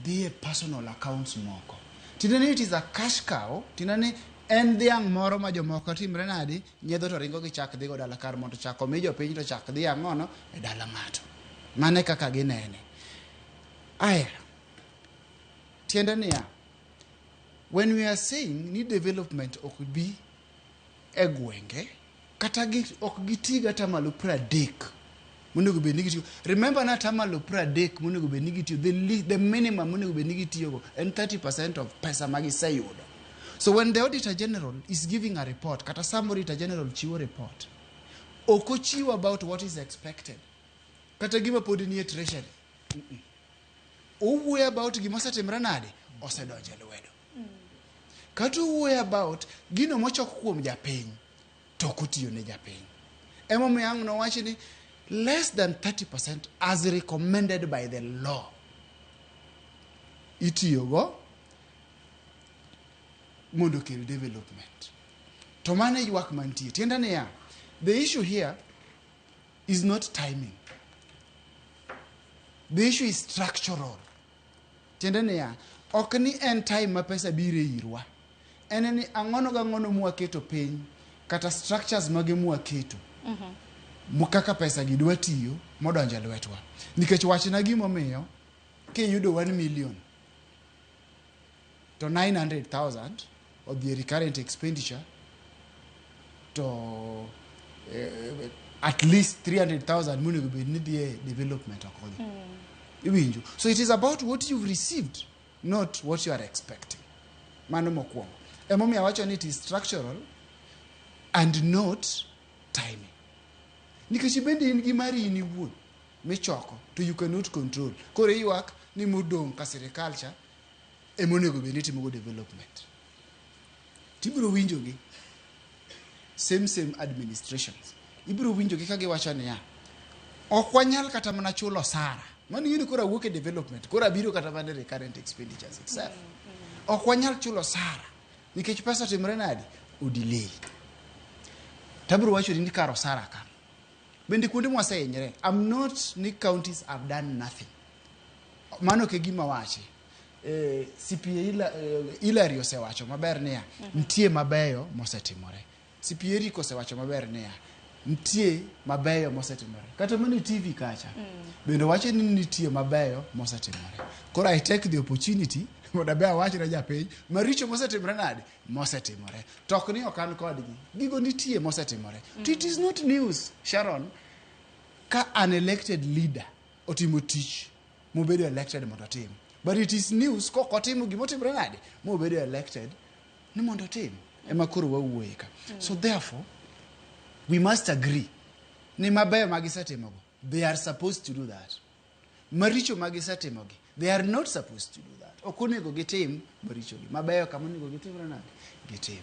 [SPEAKER 21] Dhi personal accounts moko. Tinani it is a cash cow. Tinani en dhiang' moro ma jomoko timre nadi nyiedho to ringo gi chak dhi go dala kar mondo chak omi jopiny to chak dhi ang'ono e dala ng'ato. Mane kaka ginene. Aya. Tiende niya. When we are saying ni development ok bi e gwenge kata ok gitiga tamalo 30 monego bed ni gitiyo. Remember na tamalo 30 monego bed ni gitiyo. The minimum monego bed ni gitiyo and 30% of pesa magiseyudo. So when the Auditor General is giving a report, kata some Auditor General chiwo report, oko chiwo about what is expected. Kata gima podi ni e treasury. Uwe about gima osetimre nade osedonje lwedo. Kata uwe about gino mochok kuom japiny to kotiyo ne japiny. Emo miang' no wachi ni less than 30% as recommended by the law. Itiyogo mondo kel development. To mane yuak mantie. Tienda niya, the issue here is not timing. The issue is structural. Tienda niya, ok ni en time ma pesa bire irwa. En ni ang'ono ga ng'ono mwaketo piny kata structures mage mwaketo. Mukaka pesa gidwa tiyo modonjo lwetwa. Nikech wachna gimomiyo kiyudo 1 million to 900,000 of the recurrent expenditure to at least 300,000 monego bed ni dhie development okonyo. Iwinjo. So it is about what you've received, not what you are expecting. Mano mokwongo. Emomiyo awacho ni it is structural and not timing. Nikech bende in gi mari in iwuon michoko to you cannot control. Koro ywak ni modong' ka sirikal cha emonego bed ni timogo development. Tibiro winjogi same administrations. Ibiro winjogi ka giwacho niya ok wanyal kata mana chulo osara. Mano yini koro awuok e development. Koro abiro kata mana recurrent expenditures itself. Ok wanyal chulo osara. Nikech pesa timre nadi odelay. Tabiro wacho ni karo osara ka. Bende kuonde mwasehinyre. I'm not ni counties have done nothing. Mano ke gima wachi. CPA Hilary osewacho maber niya nitie mabeyo mosetimore. CPA Rico osewacho maber niya nitie mabeyo mosetimore. Kata mana TV kacha bende wacho ni nitie mabeyo mosetimore. Koro I take the opportunity mondo be awach ne japiny maricho mosetimore nade mosetimore tok ni okan kodgi gigo nitie mosetimore to it is not news Sharon ka an elected leader otimo tich mobedo elected mondo tim but it is news ko kotimo gimotimore nade mobedo elected ni mondo tim ema koro wawuoye ka so therefore we must agree ni mabeyo magisetimogo they are supposed to do that maricho magisetimogi they are not supposed to do that okonego gitim marichogi mabeyo kama onego gitimre nade gitim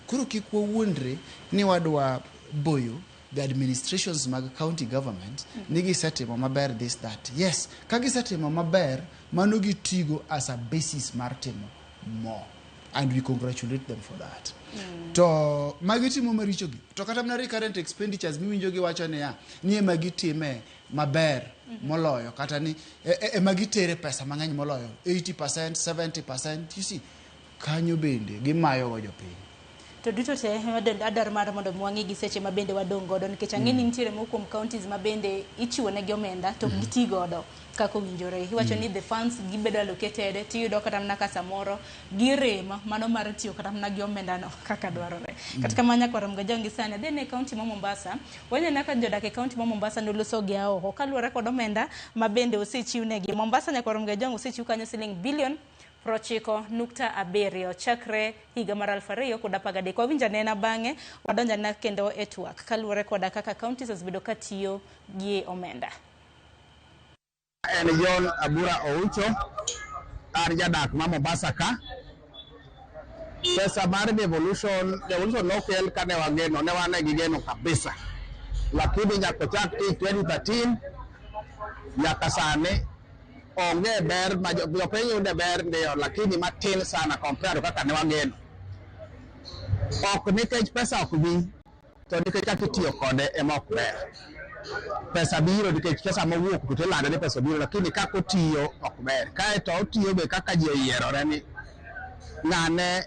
[SPEAKER 21] koro kik wawuondre ni wadwa boyo the administrations mag county government ni gisetimo maber this that yes ka gisetimo maber mano gitigo as a basis mar timo more and we congratulate them for that to magitimo marichogi to kata mna recurrent expenditures miwinjo giwacho niya ni magitime maber moloyo kata ni magitere pesa mang'eny moloyo 80% 70% you see kanyo bende gimayo go jopiny
[SPEAKER 22] to duto te adar mar mondo mwangi gi seche mabende wadong godo nikech ang'eni nitiere mokuom counties mabende ichiwo ne gomenda to giti godo kako winjore iwacho ni the funds gibedo allocated tiyudo kata mna ka samoro girema mano mar tiyo kata mna gomenda no kaka dwarore kata kamanya kwa Ramogitvlive sana dene county ma Mombasa wanya naka jodak e county ma Mombasa noloso gi aho kaluwore kod omenda mabende osechiwnegi Mombasa nyaka Ramogitvlive osechiw kanyo siling bilion 9.7 chakre higa mar 2013 wawinja nena bang'e wadonja na kendo e twak kaluwore koda kaka counties osebedo katiyo gi omenda
[SPEAKER 3] en John Abura Oucho ar jadak ma Mombasa ka pesa mar devolution nokel kane wageno ne wane gi geno kabisa lakini nyaka chak 2013 nyaka sane onge ber ma jopiny yude ber ndio lakini matin sana compare kaka ne wageno ok nikech pesa ok bi to nikech kaka itiyo kode ema ok ber pesa biro nikech pesa mowuok to ilando ni pesa biro lakini kaka otiyo ok ber kae to otiyo be kaka ji oyierore ni ng'ane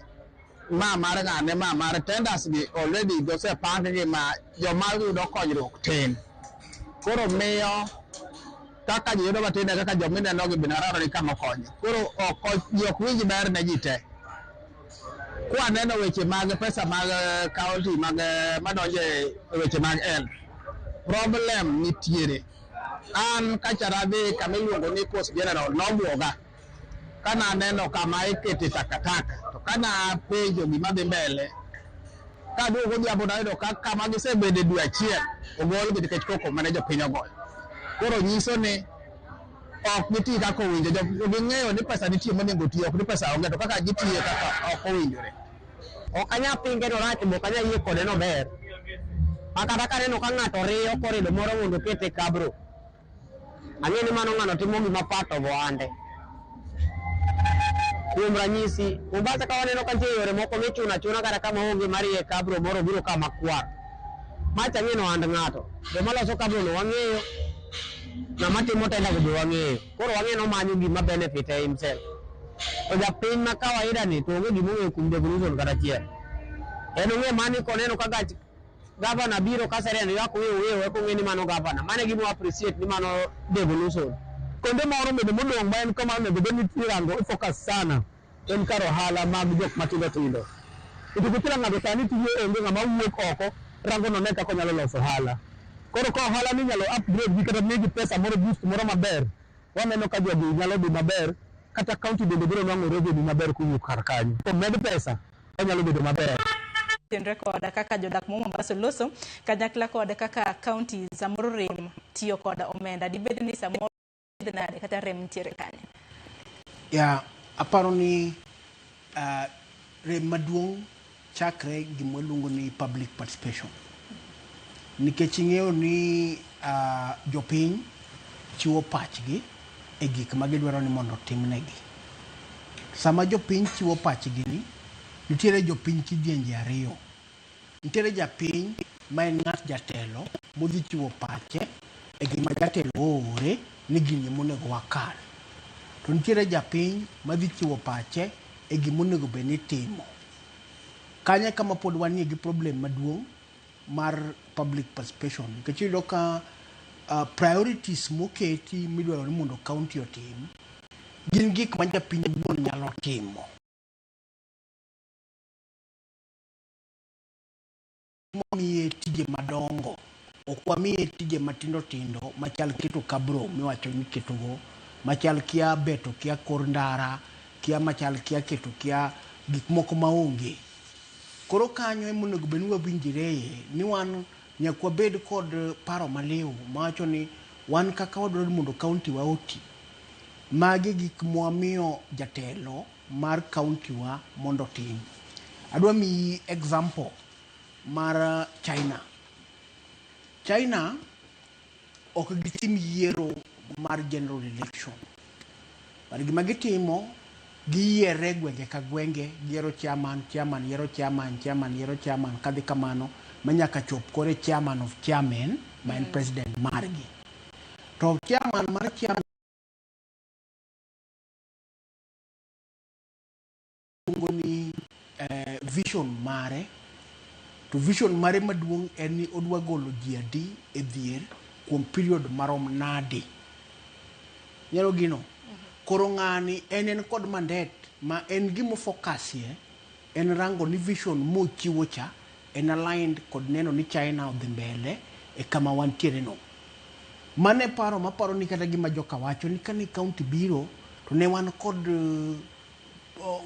[SPEAKER 3] ma mar tenders gi already gosepang gi ma joma yudo konyruok tin koro miyo kaka ji yudo matin kaka jomineno gi binararo ni kama konyo koro ji ok winj ber ne ji te kwa neno weche mag pesa mag county mag madonje weche mag health problem nitiere an kachara dhi kama iluongo ni Coast General nobuoga kana neno kama ikete takataka to kana penjo gima dhi mbele kaduogo dhiambo nayudo kama gisebede dwe achiel ogol gi nikech koko mane jopiny ogoyo koro nyiso ni ok giti kaka owinjo ging'eyo ni pesa nitie monego tiyo ok ni pesa onge to kaka gitiyo kaka ok owinjore ok anya pinge no rach ok anya yie kode no ber akata kaneno ka ng'ato riyo korido moro mondo kete kabro ang'e ni mano ng'ano timo gima part of ohande kuom ranyisi Mombasa ka waneno ka nitie yore moko michuno achuna kata kama onge marie kabro moro biro kama kwar macha ng'eno ohand ng'ato joma loso kabro no wang'eyo ng'ama timo tenda go wang'eyo koro wang'eno manyo gima benefit himself to japiny ma kawaida ni to onge gima ong'eyo kuom devolution kata achiel en ong'e mani koneno kaka gavana biro kasereno yak wewe eko ng'e ni mano gavana mane gima appreciate ni mano devolution konde moro bende modong' ma en kama onego bed ni tirango focus sana en kar ohala mag jok matindo tindo nikech kila ng'ato sani tiyo onge ng'ama wuok oko rango no ne kaka onyalo loso ohala koro ka ohala ni nyalo upgrade gi kata migi pesa moro boost moro maber waneno ka jogi nyalo dhi maber kata county bende biro nwang'o revenue maber kowuok kar kanyo to med pesa onyalo bedo maber
[SPEAKER 22] tenre koda kaka jodak mo Mombasa loso kanyakla koda kaka counties samoro rem tiyo koda omenda dibed ni samoro nade kata rem ntiere kanye
[SPEAKER 11] ya aparo ni rem maduong' chakre gima luongo ni public participation nikech ing'eyo ni jopiny chiwo pachgi e gik ma gidwaro ni mondo timnegi sama jopiny chiwo pachgi ni nitiere jopiny kidienje ariyo nitiere japiny ma en ng'at jatelo modhi chiwo pache e gima jatelo oore ni gini monego wakal to nitiere japiny madhi chiwo pache e gima onego bed ni timo kanye kama pod wanie gi problem maduong' mar public participation nikech iyudo ka priorities moketi midwaro ni mondo county otim gin gik ma japiny wuon nyalo timo. Miye tije madongo, ok wamiye tije matindo tindo machal keto kabro miwacho ni ketogo, machal kia beto kia kor ndara, kia machal kia keto kia gik moko maonge. Koro kanyo ema onego bed ni wawinjre ni wan nyaka wabed kod paro maliw mawacho ni wan kaka wadwaro mondo kaunti wa oti. Magi gik mwamiyo jatelo mar kaunti wa mondo tim. Adwa miyi example mar China. China ok gitim yiero mar general election. But gima gitimo, giyiere gwenge ka gwenge, yiero chairman, yiero chairman, yiero chairman, kadhi kamano, manyaka chop kore chairman of chairman, ma en president margi. To chairman mar chairman ni vision mare, to vision mare maduong' en ni odwa golo ji adi e dhier kuom period marom nade. Nyalo gino. Koro ng'ani en kod mandet ma en gimo focusie en rango ni vision mochiwo cha en aligned kod neno ni China odhi mbele e kama wantiere no. Mane paro maparo ni kata gima joka wacho ni kani kaunti biro to ne wan kod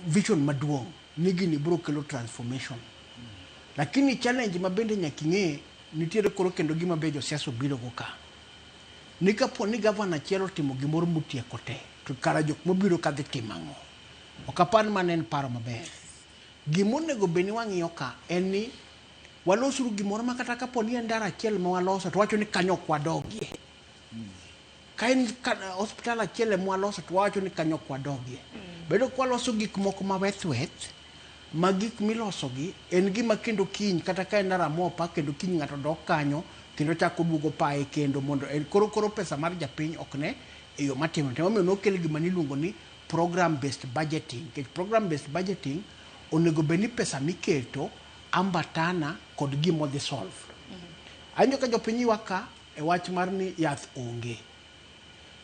[SPEAKER 11] vision maduong' ni gini biro kelo transformation. Lakini challenge mabende nyaka ing'e nitiere koro kendo gima be josiasa biro go ka. Ni kapo ni gavana achiel otimo gimoro motieko te, to kara jok mobiro kadhi timo ang'o? Ok apar mane en paro maber. Gimonego bed ni wang'iyo ka en ni walosuru gimoro ma kata kapo ni en ndara achiel ma waloso to wacho ni kanyo ok wadogie. Ka en hospital achiel ma waloso to wacho ni kanyo ok wadogie. Bedo kwa waloso gik moko maweth ma gik milosogi en gima kendo kiny kata ka en ndara mopa kendo kiny ng'ato dok kanyo kendo chako duogo pae kendo mondo koro pesa mar japiny ok ne e yo matimo. Tema omiyo nokel gima niluongo ni program based budgeting. Program based budgeting onego bed ni pesa miketo ambatana kod gimodhi solve. Anjo ka jopiny waka e wach mar ni yath onge.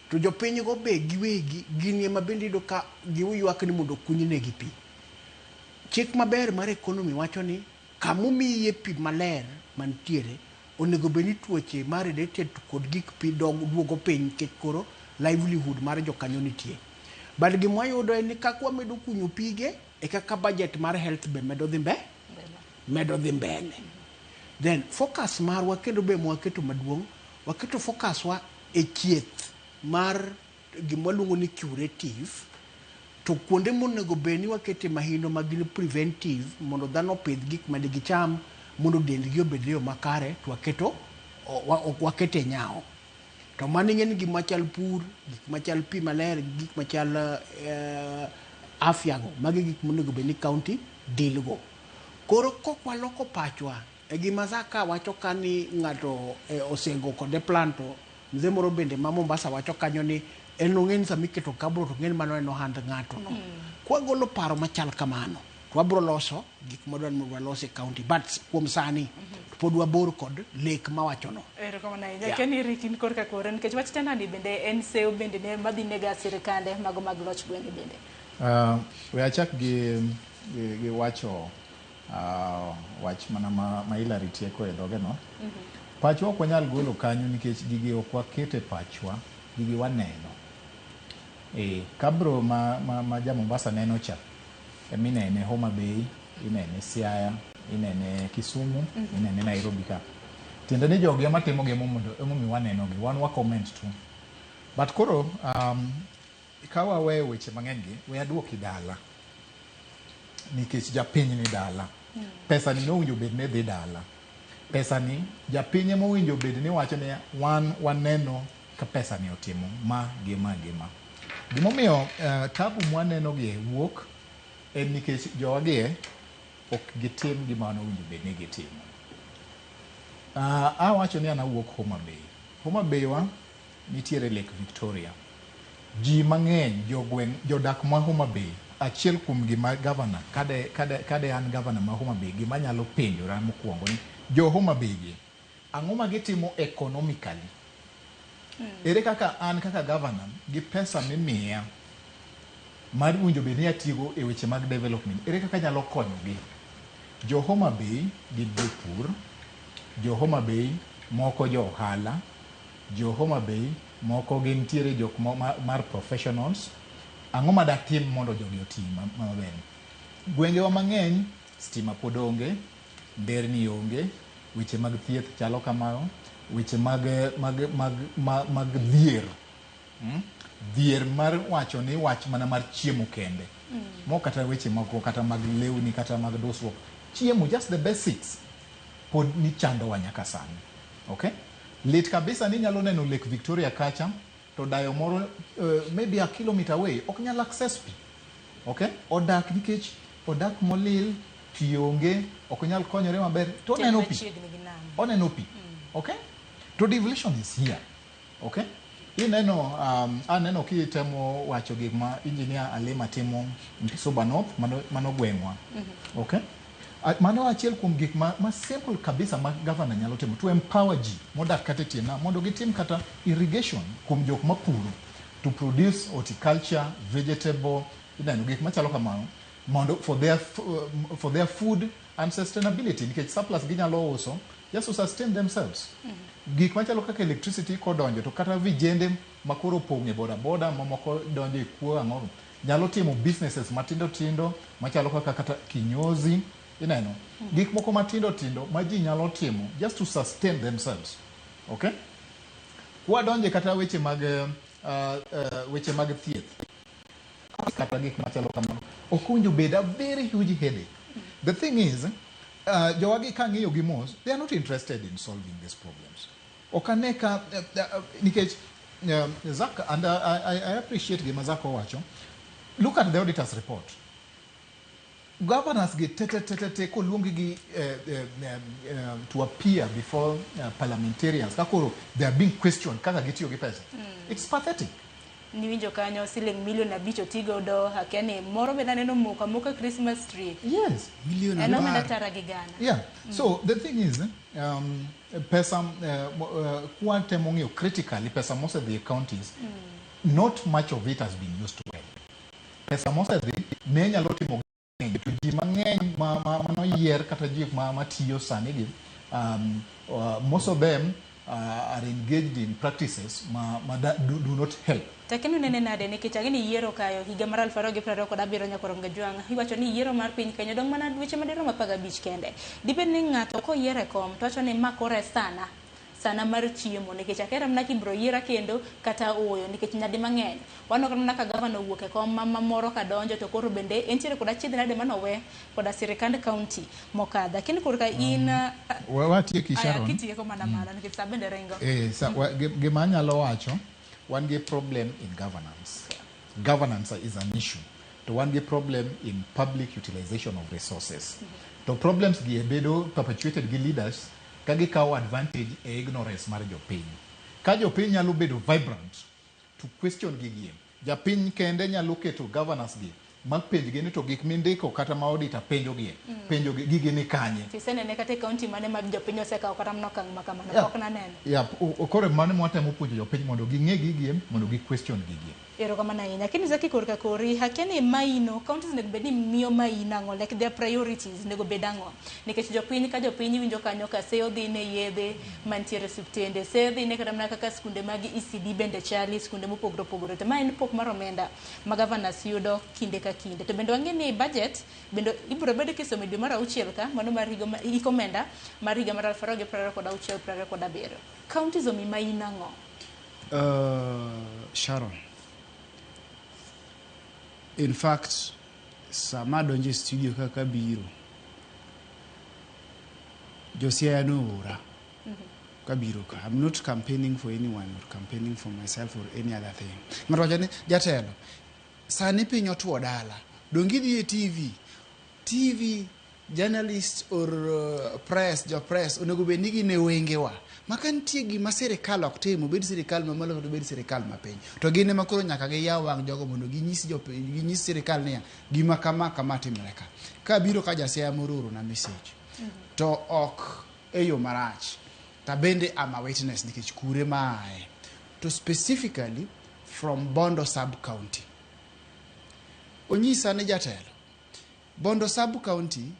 [SPEAKER 11] To jopiny go be giwegi gini ema bende ido ka giywak ni mondo kunynegi pi. Chik maber mar ekonomi wacho ni kamumiye pi maler mantiere onego bed ni tuoche mar related kod gik pi duogo piny nikech koro livelihood mar jokanyo nitie. But gima wayudo en ni kaka wamedo kunyo pige e kaka budget mar health be medo dhi mbele. Then focus marwa kendo be mwaketo maduong', waketo focus wa e chieth mar gima luongo ni curative, to kuonde monego bed ni wakete mahino magin preventive mondo dhano opidh gik ma gicham mondo dendgi obed yo makare, to wakete nyao. To mano ng'en gik machal pur, gik machal pi maler, gik machal afya go, magi gik monego bed ni kaunti deal go. Koro kok waloko pachwa e gima Zaka wacho ka ni ng'ato osego kode plan, to mzee moro bende ma Mombasa wacho kanyo ni en ong'en samiketo kabro to ng'en mano en ohand ng'ato no. Kwa golo paro machal kamano to wabro loso gik modwa ni waloso e kaunti, but kuom sani pod wabor kod lek mawacho no.
[SPEAKER 22] Keni rikin korka kore nikech wach tena ni bende en seo bende ne madhi nega sirikande mago mag loch gwenge bende.
[SPEAKER 10] We achak gi wacho wach mana ma Hilary tieko e dhoge no. Pachwa ok wanyal golo kanyo nikech gigi ok wakete pachwa, gigi waneno. Kabro ma ja Mombasa neno cha, inene Homa Bay, inene Siaya, inene Kisumu, inene Nairobi ka. Tiende ni jogi ema timo gemo mondo emomi waneno gi, wan wa comment tu. But koro kawa we weche mang'eny gi, we aduoki dala. Nikech japiny ni dala. Pesa ni nowinjo bed ne dhi dala. Pesa ni japiny ema owinjo bed ni wacho ni waneno ka pesa ni otimo ma gima. Gimomiyo tabu mwaneno gi wuok en nikech jogie ok gitim gima nowinjo bed ni gitimo. Awacho ni anawuok Homa Bay. Homa Bay wa nitiere Lake Victoria. Ji mang'eny jodak ma Homa Bay, achiel kuom gima governor kade an governor ma Homa Bay, gima nyalo penjora mokwongo ni jo Homa Bay gi ang'o ma gitimo economically. Ere kaka an kaka governor gi pesa mimiya mar winjo bed ni atigo e weche mag development. Ere kaka nyalo konyogi? Jo Homa Bay gin jopur, jo Homa Bay moko jo ohala, jo Homa Bay moko gin tiere jok mar professionals. Ang'o ma datim mondo jogi oti maber? Gwengewa mang'eny stima pod onge, nderni onge, weche mag thieth chalo kamano, weche mag dhier. Dhier mar wacho ni wach mana mar chiemo kende. Mo kata weche moko kata mag lewni kata mag dusruok. Chiemo, just the basics. Pod ni chando wa nyaka sani. Okay? Lit kabisa ni nyalo neno Lake Victoria kacha, to dayo moro maybe a kilometer away, ok nyal access pi. Okay? Odak nikech odak molil, pi onge, ok nyal konyore maber, to oneno pi. Oneno pi. Okay? To devolution is here. Okay? Aneno kitemo wacho gik ma engineer Alema timo Mpisoba North, mano gweng'wa. Okay? Mano achiel kuom gik ma simple kabisa ma governor nyalo timo to empower ji modak kata tiena mondo gitim kata irrigation kuom jok mapuro to produce horticulture, vegetable, gik machalo kamano mondo for their food and sustainability, nikech surplus ginyalo uso just to sustain themselves. Gik machalo kaka electricity kodonjo to kata vijende makoro opong' e boda mamoko donjo e kuo ang'oro nyalo timo businesses matindo tindo machalo kata kinyozi, gik moko matindo tindo ma ji nyalo timo just to sustain themselves. Okay? Kwa donje kata weche mag thieth kata gik machalo kamano okunjo bed a very huge headache. The thing is, jowagi kang'iyo gi mos, they are not interested in solving these problems. Okaneka nikech Zach, and I appreciate gima Zach owacho. Look at the auditor's report. Governors get koluongi to appear before parliamentarians. They are being questioned kaka gitiyo gi pesa. It's pathetic.
[SPEAKER 22] Niwinjo kanyo siling milion 5 otigo do hakeni moro be naneno moka Christmas tree.
[SPEAKER 10] Yes,
[SPEAKER 22] milion 5. Eno tara gi Ghana.
[SPEAKER 10] Yeah. So the thing is, pesa kuantemo ng'iyo critically pesa mose the counties, not much of it has been used well. Pesa mose the ne nyalo timo to ji mang'eny manoyier kata ji matiyo sani gi, most of them are engaged in practices do not help.
[SPEAKER 22] Takeno nene nade nikech agini yiero kayo higa mar 2027 nyaka Ramogitvlive iwacho ni yiero mar piny Kenya dong mana dweche madirom 15 kende. Dibed ni ng'ato koyiere kom to wacho ni makore sana mar chiemo nikech akera mna kibro yiera kendo kata oyo nikech nyadi mang'eny wano kana ka governor wuok e kom mama moro ka donjo to koro bende entiere koda chiedh nade manowe koda sirikand county mokadha kini kurka in
[SPEAKER 10] watie kisharon
[SPEAKER 22] kitie ko mana nikech sabende rengo
[SPEAKER 10] gima nyalo wacho one gi problem in governance is an issue to one gi problem in public utilization of resources to problems gi bedo perpetuated gi leaders kagi kawo advantage e ignorance mar jopiny. Ka jopiny nyalo bedo vibrant to question gigi, japiny kende nyalo keto governors gi mag penj gi ni to gik mindiko kata ma auditor penjo gi gigi ni kanye.
[SPEAKER 22] Tisene ne kata county mane mag jopiny osekawo kata mnokang makamano ok na neno.
[SPEAKER 10] Yeah, okore mane mwatemo puonjo jopiny mondo ging'e gigi mondo gi question gigi.
[SPEAKER 22] Ero kama na ina lakini zaki korka kori hakene maino counties nego bedi miyo maina ngo like their priorities nego bedango nikech jopiny ka jopiny winjo kanyo ka seyo dhi ne yedhe mantiere subtende seyo dhi ne kata mana kaka skunde mag ECD bende chali skunde mopogore to ma en pok mar omenda ma governors yudo kinde ka kinde to bende wang'eni budget bende ibro bedo kisomo dwe mar 6 ka mano mar higa ikomenda mar higa mar 2026-2027 counties omi maina ngo
[SPEAKER 21] Sharon. In fact, sama donje studio kaka biro. Josia no ora. Kabiro ka. I'm not campaigning for anyone or campaigning for myself or any other thing. Marwajani jatelo. Sani piny otuo dala. Dongi di TV journalist or press onego bed ni gine wengewa. Maka nitie gima sirikal ok timo, bed sirikal mamalo kata bed sirikal mapiny. To gine makoro nyaka giyaw wang' jogo mondo ginyis sirikal niya gima kama timore ka. Ka biro ka jasea mororo na message. To ok eyo marach. Ta bende am a witness nikech kure maaye. To specifically from Bondo sub county. onyisa ne jatelo Bondo sub county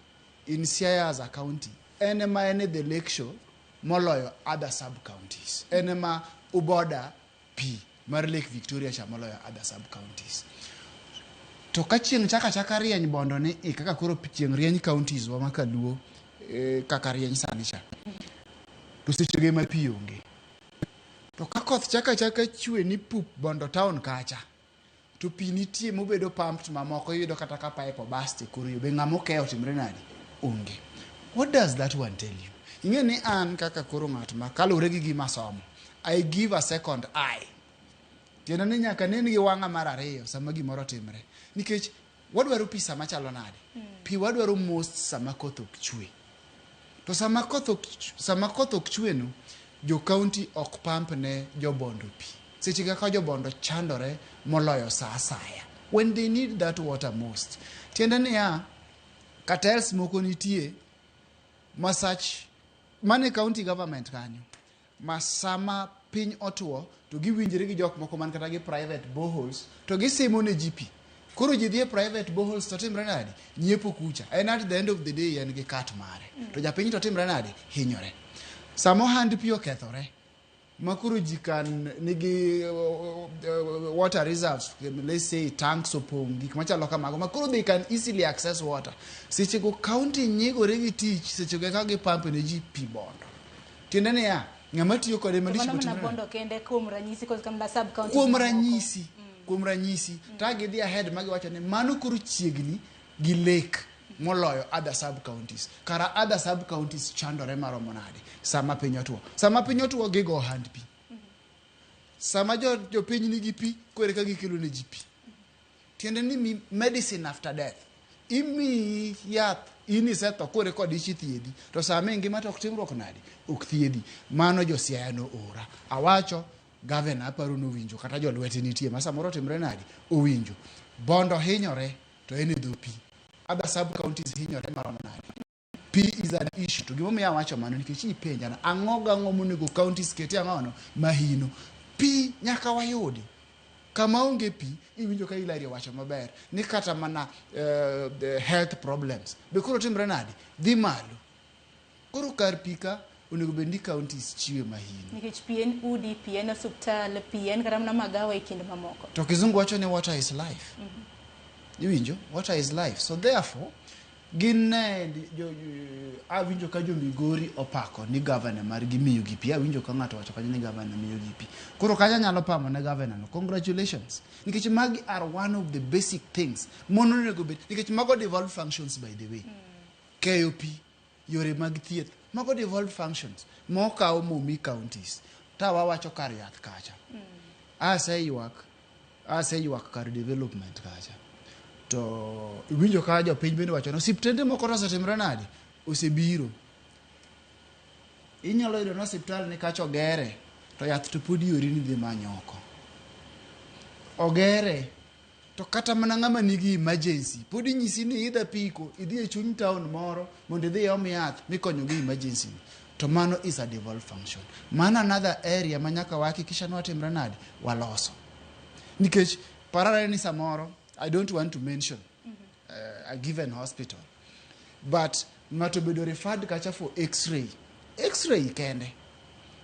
[SPEAKER 21] in Siaya as a county enema ene the lake shore moloyo other sub counties enema uboda pi mar Lake Victoria cha moloyo other sub counties to ka chieng' chaka rieny Bondo ni kaka koro chieng' rieny counties wa makaluo kaka rieny sani cha to sechege ma pi onge to ka koth chaka chwe ni pup Bondo town kacha to pi nitie mobedo pumped mamoko yudo kata ka pipe basti koro be ng'amo keyo timre nadi onge. What does that one tell you? Ing'e ni an kaka koro ng'at ma kalure gi gima somo I give a second eye tiende ni nyaka nen gi wang'a mar ariyo sama gimoro timre nikech wadwaro pi sama chalo nade pi wadwaro most sama koth ok chwe to sama koth ok chwe no jo county ok pump ne jo Bondo pi seche kaka jo Bondo chandore moloyo sa asaya when they need that water most tiende ni cartels moko nitie masach mane county government kanyo masama piny otwo to giwinjore gi jok moko man kata gi private boreholes to gisimo ne GP koro ji dhie private boreholes to timre nadi nyiepo kucha and at the end of the day en gi kat mare to japiny to timre nadi hinyore samo hand pi okethore makuru ji kan nigi water reserves let's say tanks opong gik machalo kamago makuru they can easily access water seche go county nyigore gi tich seche go ka gi pump ne ji pi Bondo tiende ni ng'ama tiyo kode malich
[SPEAKER 22] na Bondo kende kuom ranyisi cause kama sub county
[SPEAKER 21] kuom ranyisi ta gi dhia head magi wacho ni mano kuru chiegni gi lake moloyo other sub counties kara other sub counties chandore maromo nade sama piny otwo gigo hand pi sama jo piny nigi pi kore ka gikelo ne ji pi tiende ni medicine after death imi yath ini setho kore kod ichi thiedhi to sama ngima to ok timruok nade ok thiedhi mano jo Siaya no ora awacho governor aparo no winjo kata jo lwete nitie ma samoro timre nade owinjo Bondo hinyore to en dho pi other sub counties hinyore maromo nade pi is an issue to gimo miya wacho mano nikech ipenja na ang'o monego counties kete ang'ono mahino pi nyaka wayudi kama onge pi iwinjo ka Hilary wacho maber ni kata mana health problems be koro timre nade dhi malo koro kar pika onego bendi counties chiwe mahino
[SPEAKER 22] nikech pi en udi pi en hospital pi en kata mana magawa e kind mamoko
[SPEAKER 21] to kizungu wacho ni water is life iwinjo water is life so therefore gin awinjo ka jo Migori opako ni governor mar gimiyo gi pi awinjo ka ng'ato wacho kanyo ni governor miyo gi pi koro kanya nyalo pamo ne governor no congratulations nikech magi are one of the basic things mononego bet nikech mago devolved functions by the way keyo pi yore mag thieth mago devolved functions mokawo momi counties tawa wacho kar yath kacha aseyuak kar development kacha to winjo ka jo piny bende wacho no siptende moko osetimre nade osebiro inyalo yudo no hospital ni kacho gere to yath to pod yori ni dhi manyoko ogere to kata mana ng'ama nigi emergency pod inyisi ni idha piko idhi e chuny town moro mondo idhi om yath mikonyo gi emergency to mano is a devolved function mano another area manyaka wahakikisha ni watimre nade waloso nikech parare ni samoro I don't want to mention a given hospital, but ng'ato bedo referred kacha for x-ray kende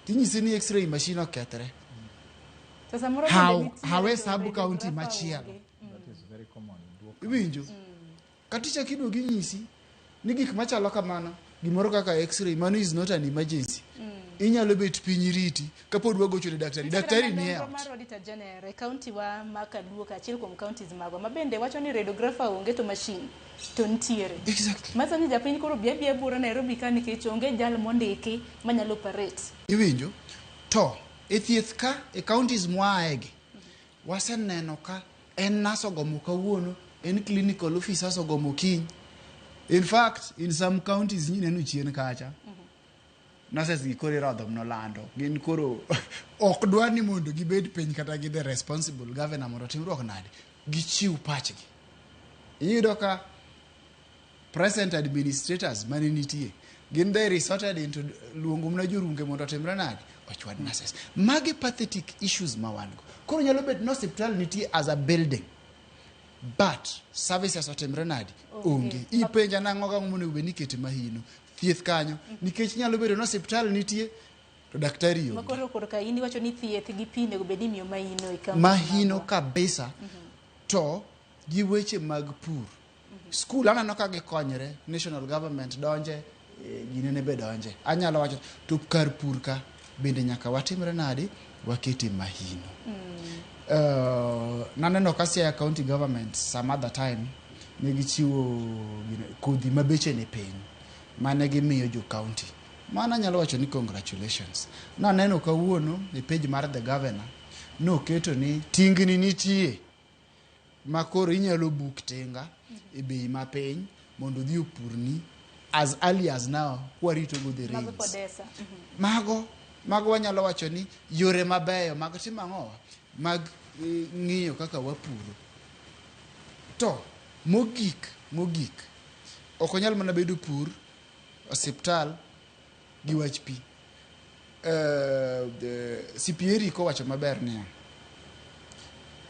[SPEAKER 21] tinyisi ni x-ray machine okethre how a sub county machielo iwinjo katicha kido ginyisi ni gik machalo kamano gimoro kaka x-ray mano is not an emergency inyalo bet piny riti kapod wagocho ne daktari ni e
[SPEAKER 22] mar auditor general county wa Makaluo ka achiel kuom counties mago mabende wacho ni radiographer onge to machine to ntiere
[SPEAKER 21] exactly
[SPEAKER 22] masa ni japiny koro bia bura Nairobi ka nikech onge jal mondiki manyalo operate
[SPEAKER 21] iwinjo to e thieth ka e counties mwaege waseneno ka en nurse ogomo kawuono en clinical officers ogomo kiny in fact in some counties nyineno chien kacha nurses gi koro irodho nolando gin koro ok dwa ni mondo gibed piny kata gi the responsible governor mondo timruok nade gichiw pachgi iyudo ka present administrators mane nitie gin they resorted into luongo mna jorunge mondo timre nade ochwad nurses magi pathetic issues mawango koro nyalo bet no hospital nitie as a building but services otimre nadi onge ipenja nang'o ga monego bed ni kete mahino thieth kanyo nikech nyalo bedo no hospital nitie to daktari yo
[SPEAKER 22] makoro ka in iwacho ni thieth gi pi nego bed ni miyo mahino e kaunti
[SPEAKER 21] mahino kabisa to gi weche mag pur school anano ka gikonyre national government donje ginene be donje anyalo wacho to kar pur ka bende nyaka watimre nadi wakete mahino naneno ka Siaya county government some other time ne gichiwo kodhi mabeche ne piny mane gimiyo jo county mana nyalo wacho ni congratulations naneno kawuono e page mar the governor noketo ni tingni nitie makoro inyalo book tinga e bei mapiny mondo dhi opurni as early as now kwarito go the rains mago wanyalo wacho ni yore mabeyo mag timo ang'owa mag ng'iyo kaka wapuro to mogik ok onyal mana bedo pur osiptal gi wach pi CPA ko wacho maber niya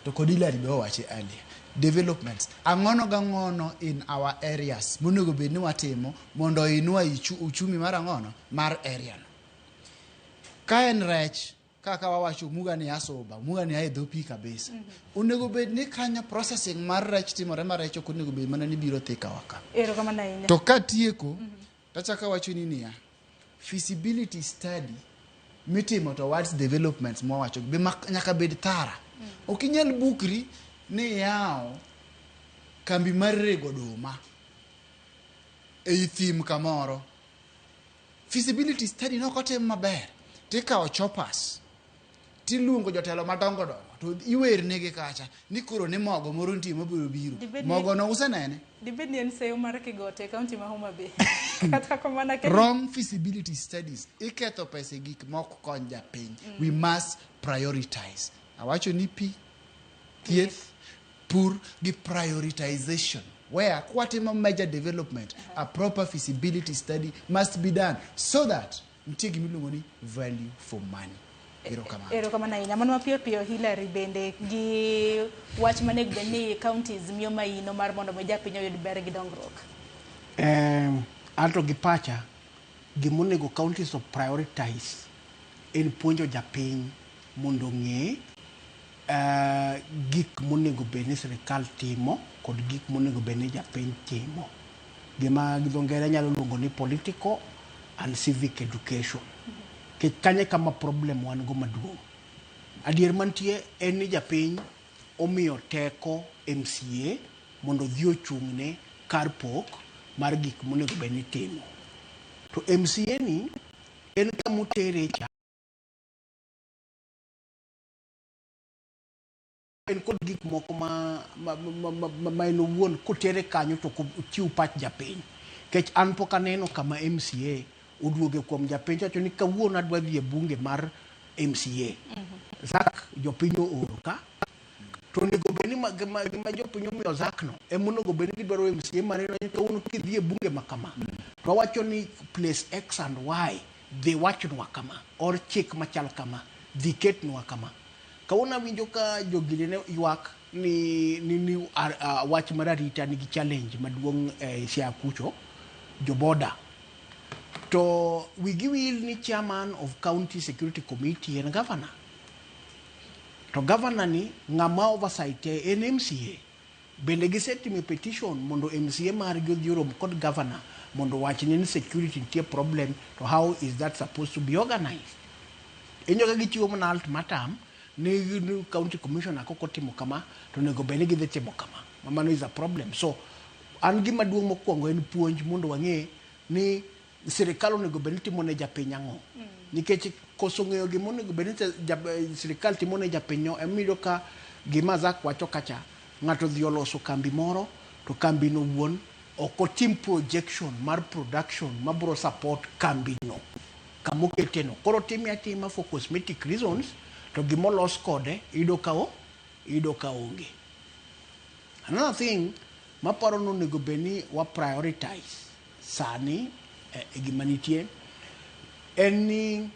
[SPEAKER 21] to kod Hillary be owache earlier developments ang'ono gang'ono in our areas monego bed ni watimo mondo inua uchumi mar ang'ono mar area no ka en rech kaka wawacho muga ni asoba muga ni aidho pi kabisa onego bed ni kanyo processing mar rech timore mar rech ok onego bed mana ni biro thika waka to ka tieko tachaka wacho ni niya feasibility study mitimo towards developments mwawacho be nyaka bed thara ok inyal bukri ni yao kambi mar rego oduma ei thim kamoro feasibility study nokotim maber tikawo choppers tiluongo jotelo madongo to iwernegi kacha ni koro ni mogo moro nitie mabiro biro mogo no usenene
[SPEAKER 22] dibed ni en seyo mar Kigote kaunti ma Homa Bay kata kamana
[SPEAKER 21] wrong feasibility studies iketho pesa gik mok kony japiny we must prioritize awacho ni pi thieth pur gi prioritization where kwatimo major development a proper feasibility study must be done so that nitie gimiluongo ni value for money
[SPEAKER 22] erokamano ahinya mano mapiyo piyo Hillary bende gi wach manego bed ni counties miyo mahino mar mondo mi japiny oyud ber gi dongruok
[SPEAKER 11] anto gi pacha gimonego counties of prioritize en puonjo japiny mondo ng'e gik monego bed ni sirikal timo kod gik monego bed ni japiny timo gima gi dho ngere nyalo luongo ni political and civic education kanye kama problem wan go maduong' adier mantie en ni japiny omiyo teko MCA mondo dhi ochung'ne kar pok mar gik monego bed ni timo to MCA ni en kamotere cha en kod gik moko ma en owuon kotere kanyo to chiw pach japiny kech an pok aneno kama MCA uduoge kuom japiny chacho ni kawuono adwa dhi e bunge mar MCA Zak jopiny ooro ka to onego bed ni gima jopiny omiyo Zak no emonego bed ni gidwaro MCA maneno ni kawuono kidhi e bunge ma kama to wacho ni place X and Y dhi wachnwa kama or chik machal kama dhi ketnwa kama kawuono awinjo ka jogine ywak ni wach mar arita nigi challenge maduong' Siaya kucho joboda to wigi wil ni chairman of county security committee en governor to governor ni ng'ama oversight en MCA bende gisetimo petition mondo MCA margi odhi orom kod governor mondo wachne ni security nitie problem to how is that supposed to be organized inyo ka gichiwo mana ultimatum ni county commissioner koko timo kama to nego bende gidhi timo kama mano is a problem so an gima duong' mokwongo en puonj mondo wang'e ni sirikal onego bed ni timo ne japiny ang'o nikech koso ng'eyo gima onego bed ni sirikal timo ne japiny emiyo ka gima Zak wacho kacha ng'ato dhi oloso kambi moro to kambi no wuon ok otim projection mar production mabro support kambi no kama okete no koro time atima for cosmetic reasons to gima olos kode iyudo ka onge. Another thing maparo no onego bed ni wa prioritize sani gima nitie en ni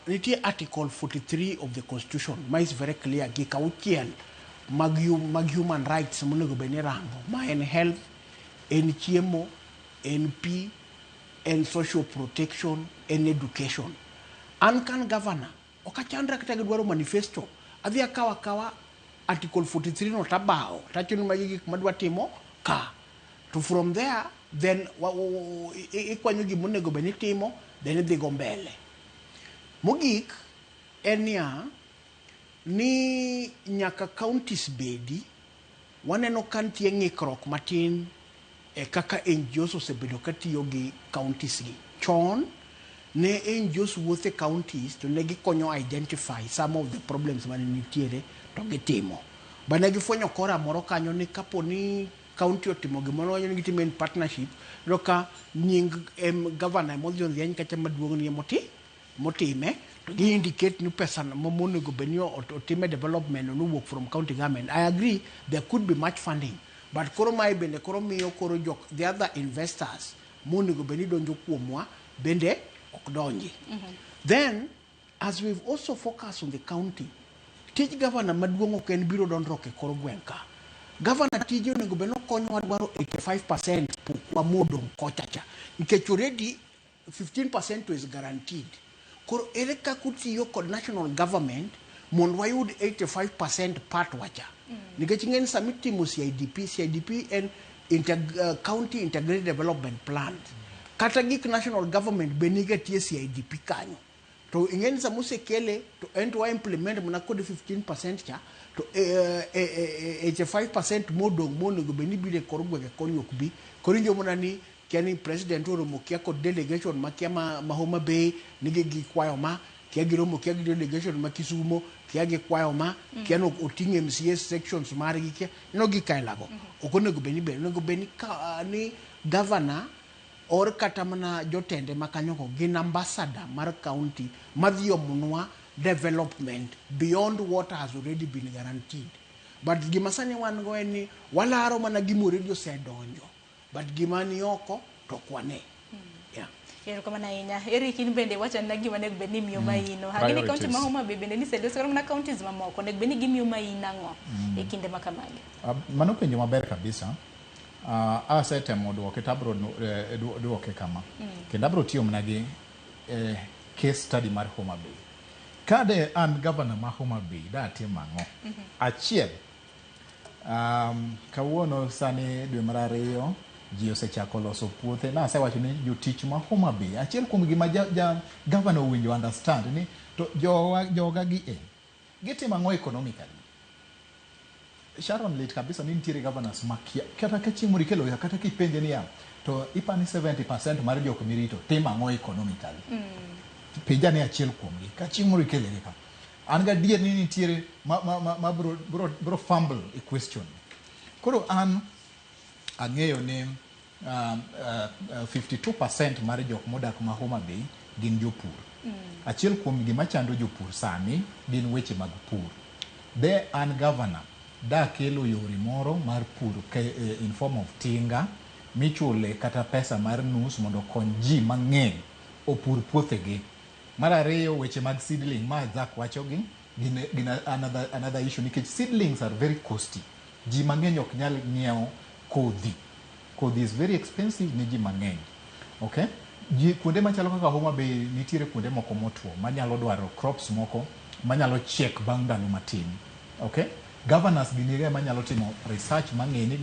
[SPEAKER 11] nitie article 43 of the constitution ma is very clear gi kauchiel mag human rights monego bed ni rango, ma en health, en chiemo, en pi, en social protection, en education. An kan governor, okachandra kata gidwaro manifesto, adhi akawa article 43 no tabao, tachoni magi gik madwa timo ka. To from there, then ikwanyo gima onego bed ni timo, then idhi go mbele. Mogik en ya ni nyaka counties bedi, waneno ka nitie ng'ikruok matin kaka NGOs osebedo katiyo gi counties gi. Chon ne NGOs wuothe counties to ne gikonyo identify some of the problems mane nitiere to gitimo. Bane gifwenyo kora moro kanyo ni kapo ni county otimo gimoro wanyo ni gitimo in partnership, ka nying governor modhi ondhiany kata maduong' ni motime, to gi indicate ni pesa monego bed ni otime development no work from county government. I agree there could be much funding, but koro mai bende koro miyo koro the other investors monego bed ni donjo kuomwa bende ok donji. Then as we've also focused on the county, tij governor maduong' ok en biro dondruok e kor gweng' ka. Governor tije onego bed nokonyowa dwaro 85% pokwa modong' kochacha, nikech already 15% is guaranteed. Koro ere kaka utiyo kod national government mondo wayud 85% part wacha. Nikech ng'eni sami timo CIDP en County Integrated Development Plan. Kata gik national government be nigatie CIDP kanyo. To ing'eni samosekele to ento wa implement muna kod 15% cha, to 85% modong' monego bed ni bire kor gwenge koni ok bi. Koro injo mona ni kia ni president oromo kia kod delegation makia ma Homa Bay nigi gikwayo ma, kia giromo kia gi delegation ma Kisumo kia gikwayo ma, kia no oting' MCS sections margi kia, no gikailago. Ok onego bed ni bed, onego bed ni governor or kata mana jotende makanyoko gin ambassador mar county madhi omonwa development beyond what has already been guaranteed. But gima sani wan go en ni walaro mana gima already osedonjo, but gima ni oko to kwane.
[SPEAKER 22] Ero kama na inya eri kin bende wacha na gima nek beni miyo maino hagini county ma Homa Bay bende ni sedo skoro na counties mamoko nek beni gimiyo maina ngo e kinde makamagi.
[SPEAKER 10] Mano penjo maber kabisa. Asetemo duoke tabro duoke kama. Kendo abro tiyo mana gi case study mar Homa Bay. Kade an governor ma Homa Bay da timo ang'o? Achiel, kawuono sani dwe mar ariyo ji osechako loso puothe na asewacho ni jotich ma Homa Bay, achiel kuom gima governor owinjo understand ni to joga gi gitimo ang'o economically. Sharon lit kabisa ni nitiere governors makia kata ka chieng' moro ikelo kata kipenje ni to ipani 70% mar jok mirito timo ang'o economically. Penja ni achiel kuomgi ka chieng' moro ikele ka an ga dier ni nitiere ma bro fumble a question. Koro an ang'eyo ni 52% mar jok modak ma Homa Bay gin jopur. Achiel kuom gima chando jopur sani gin weche mag pur. De an governor da kelo yore moro mar pur in form of tinga michule kata pesa mar nus mondo kony ji mang'eny opur puothegi. Mar ariyo weche mag seedling ma Zak wacho gin another issue nikech seedlings are very costly. Ji mang'eny ok nyal ng'iewo kodhi. Kodhi is very expensive ni ji mang'eny. Okay? Kuonde machalo kaka Homa Bay nitiere kuonde moko motuo manyalo dwaro crops moko manyalo chiek bang' ndalo matin. Okay? Governors ginire manyalo timo research mang'eny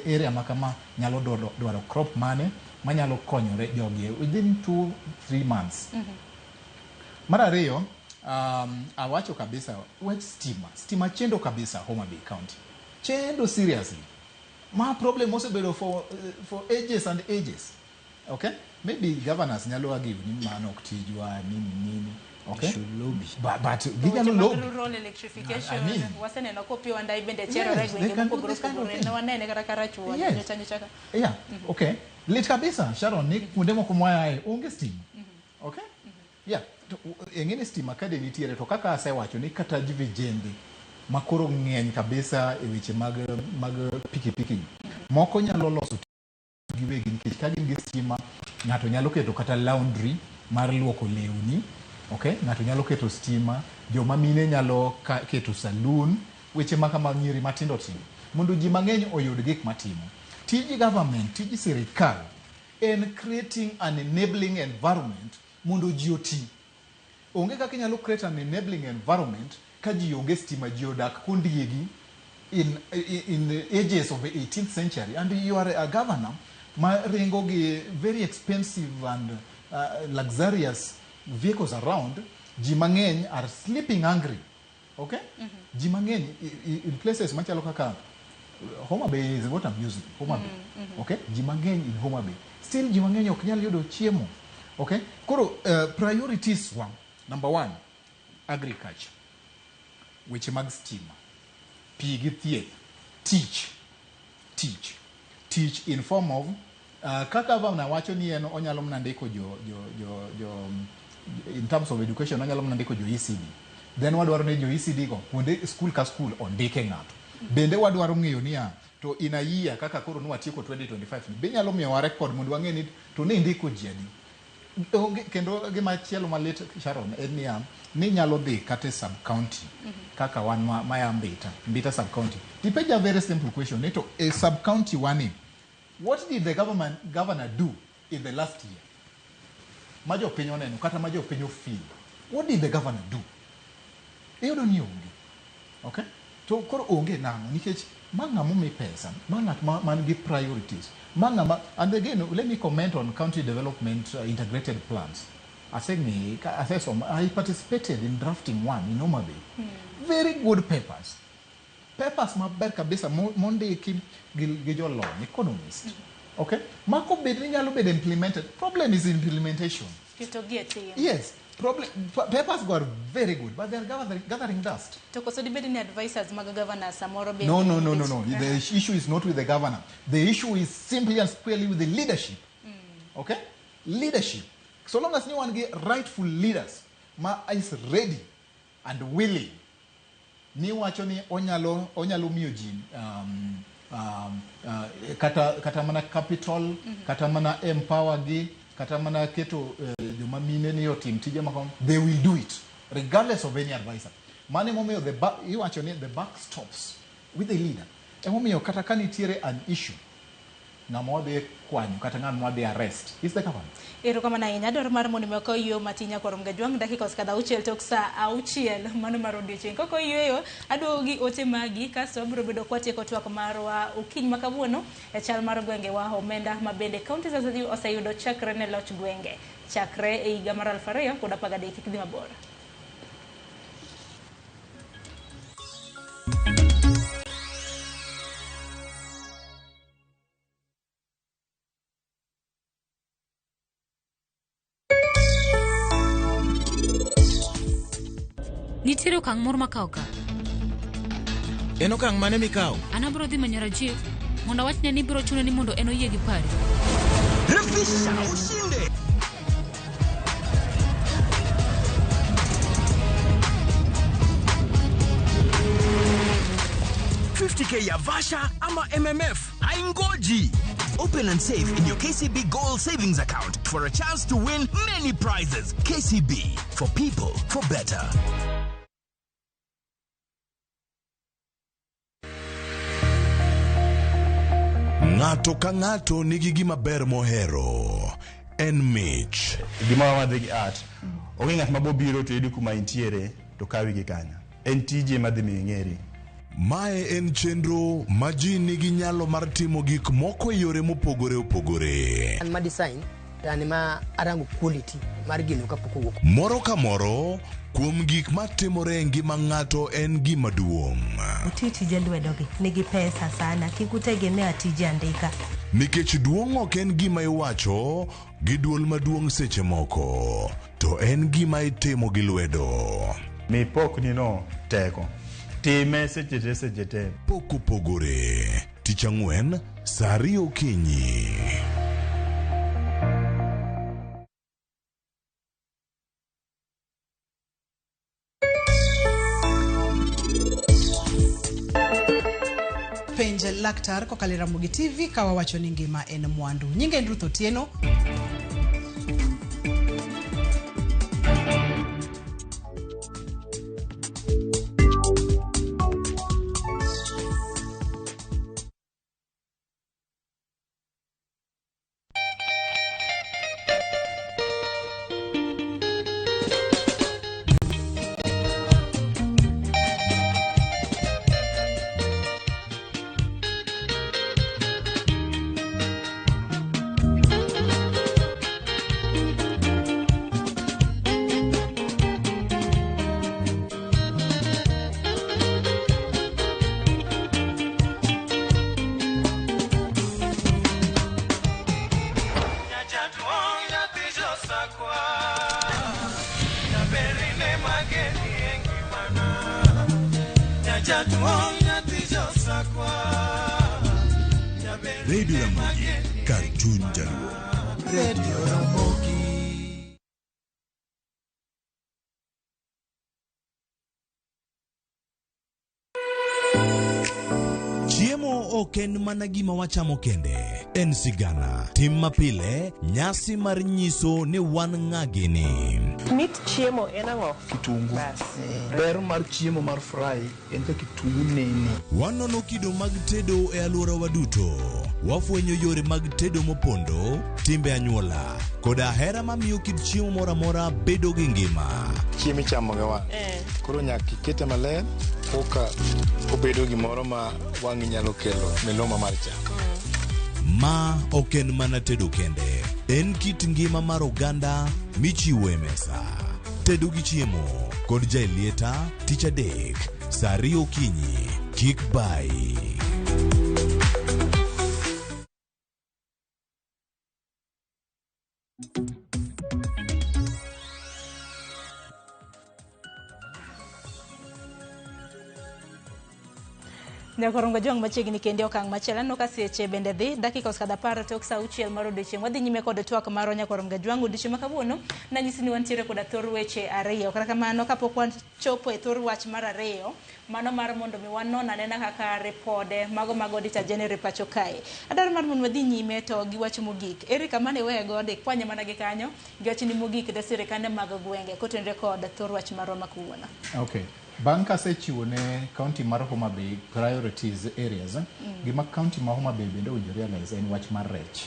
[SPEAKER 10] area ma kama nyalo dwaro crop mane manyalo konyore jogie within 2-3 months. Mar ariyo, awacho kabisa wech stima chendo kabisa Homa Bay County. Chendo seriously. Ma problem osebedo for ages and ages. Okay? Maybe governors nyalo argue ni mano ok tijwa nini. Okay.
[SPEAKER 11] Should lobby.
[SPEAKER 10] But ginyalo lobby.
[SPEAKER 22] Rural electrification. Wasene no kopi wanda ibende chero regwe ndio pogoro na wanene karakara chuo nyochanye chaka.
[SPEAKER 10] Yeah. Okay. Lit kabisa Sharon ni kunde moko moyae onge stima. Okay? Yeah. Engine stima kade nitiere to kaka asewacho ni kata vijende makoro ng'eny kabisa e weche mag pikipiki. Moko nyalo loso giwegi nikech ka gin gi stima ng'ato nyalo keto kata laundry mar luoko lewni. Okay, ng'ato nyalo keto stima, joma mine nyalo keto saloon, weche maka manyiri matindo tindo mondo ji mang'eny oyud gik matimo. Tij government, tij sirikal en creating an enabling environment mondo ji oti. Onge kaka inyalo create an enabling environment ka ji onge stima, ji odak kondiegi in the ages of the 18th century, and you are a governor ma ringo gi very expensive and luxurious vehicles around. Ji mang'eny are sleeping hungry. Okay? Ji mang'eny in places machalo kaka Homa Bay is what I'm using. Homa Bay. Okay? Ji mang'eny in Homa Bay. Still ji mang'eny ok nyal yudo chiemo. Okay? Koro priorities one. Number one, agriculture. Weche mag stima. Pi gi thieth. Teach in form of kaka vana wacho ni en onyalo mna ndiko in terms of education onyalo mna ndiko jo ECD. Then wadwaro ni jo ECD go kuonde school ka school ondike ng'ato. Bende wadwaro ng'eyo niya to in a year kaka koro nwatieko 2025 ni be nyalo miyo wa record mondo wang'e ni to ne ndiko ji adi. Kendo gima chielo malit Sharon en niya ni nyalo dhi kata sub county kaka wan maya Mbita sub county. Tipenj a very simple question. Neto a sub county one, what did the governor do in the last year? Majo piny oneno kata majo piny feel. What did the governor do? Eyodo ni onge. Okay? To koro onge nang'o nikech mang'amo mi pesa, man gi priorities. And again, let me comment on county development integrated plans. I participated in drafting one in Homa Bay. Very good papers. Papers maber kabisa Monday gi jolony economist. Okay? Mako bed ni nyalo bed implemented. Problem is implementation. Yes. Papers got very good, but they are gathering dust.
[SPEAKER 22] To koso dibedi ni advisors mag governor samoro be.
[SPEAKER 10] No. The issue is not with the governor. The issue is simply and squarely with the leadership. Okay? Leadership. So long as anyone get rightful leaders, is ready and willing. Ni wacho ni onyalo miyo ji kata mana capital, kata mana empower gi, kata mana keto joma mine ni otim tije makon, they will do it regardless of any advisor. Mane momiyo iwacho ni the buck stops with the leader. Emomiyo kata kanitiere an issue ng'ama wadhi kwanyo kata ng'ama wadhi arrest is the government.
[SPEAKER 22] Erokamano ahinya. Adwaro mar mondo mi okoyweyo matinya korom gajwang' dakika osekadho 6 tok saa 6 mano mar odiochieng'. Kokoyweyo aduogo gi ote magi kasto abiro bedo kwatieko twak marwa okiny ma kawuono e chal mar gwenge wa omenda ma bende kaunti oseyudo chakre ne loch gwenge chakre e higa mar 2013 kik dhi mabor.
[SPEAKER 13] Nitiere okang' moro makawo ka.
[SPEAKER 4] En okang' mane mikawo?
[SPEAKER 13] An abiro dhi manyo Rajiv mondo awachne ni biro chune ni mondo en oyie gi pari.
[SPEAKER 16] Refisha ushinde. $50K ya Vasha ama MMF haingoji. Open and save in your KCB Gold Savings Account for a chance to win many prizes. KCB, for people, for better.
[SPEAKER 5] Ng'ato ka ng'ato nigi gima ber mohero. En mich.
[SPEAKER 12] Gima wadhi gi art. Onge ng'at mabobiro to yudi kuma intiere to kawi gi kanya. En tije madhi ming'eri.
[SPEAKER 5] Mae en chenro ma ji nigi nyalo mar timo gik moko e yore mopogore opogore.
[SPEAKER 23] An ma design to an ma arango quality mar gino kapok owuok.
[SPEAKER 5] Moro ka moro kuom gik matimore e ngima ng'ato en gima duong'.
[SPEAKER 24] Tije lwedogi nigi pesa sana, kik utegemea tije andika.
[SPEAKER 5] Nikech duong' ok en gima iwacho gi duol maduong' seche moko, to en gima itimo gi lwedo.
[SPEAKER 12] Mipokni no teko. Time seche te.
[SPEAKER 5] Pok opogore. Tich Ang'wen, saa 2 okinyi.
[SPEAKER 25] Penj laktar kokalo Ramogitvlive kawa wacho ni ngima en mwandu. Nyinge en Ruth Otieno.
[SPEAKER 5] Radio Ramogi, Cartoon Jaluo.
[SPEAKER 1] Radio Ramogi.
[SPEAKER 5] Chiemo ok en mana gima wachamo kende, en sigana, tim mapile, nyasi mar nyiso ni wan ng'agini.
[SPEAKER 7] Mit chiemo en ang'o?
[SPEAKER 10] Kitungu. Ber mar chiemo mar fry en ka kitungu nene.
[SPEAKER 5] Wanono kido mag tedo e alworawa duto. Wafwenyo yore mag tedo mopondo, timbe anyuola, koda hera mamiyo kit chiemo moro amora bedo gi ngima.
[SPEAKER 10] Chiemo ichamo ga wang'. Koro nyaka ikete maler koka obedo gimoro ma wang'i nyalo kelo miloma mar chamo.
[SPEAKER 5] Ma ok en mana tedo kende, en kit ngima mar oganda michiwo e mesa. Tedo gi chiemo kod jailieta tich adek, saa 2 okinyi, kik bai.
[SPEAKER 22] Nyakorongo jong machiegni kende okang' machielo no ka seche bende dhi dakika oskada paro tok saa 6 mar odiochieng' wadhi nyime kod twak mar Nyakorongo jwang odiochieng' ma kawuono nanyisi ni wantiere kod thor weche ariyo kata kamano kapok wachopo e thor wach mar ariyo mano mar mondo mi wanon anena kaka ripode mago mag Auditor General pacho kae adar mar mondo wadhi nyime to gi wach mogik eri kamane wego de kwanya mana gi kanyo gi wach ni mogik de sirikande mag gwenge kotenre kod thor wach mar makawuono.
[SPEAKER 10] Okay. Bang' kasechiwo ne county mar Homa Bay priorities areas, gima county mar Homa Bay bende owinjo realize en wach mar rech.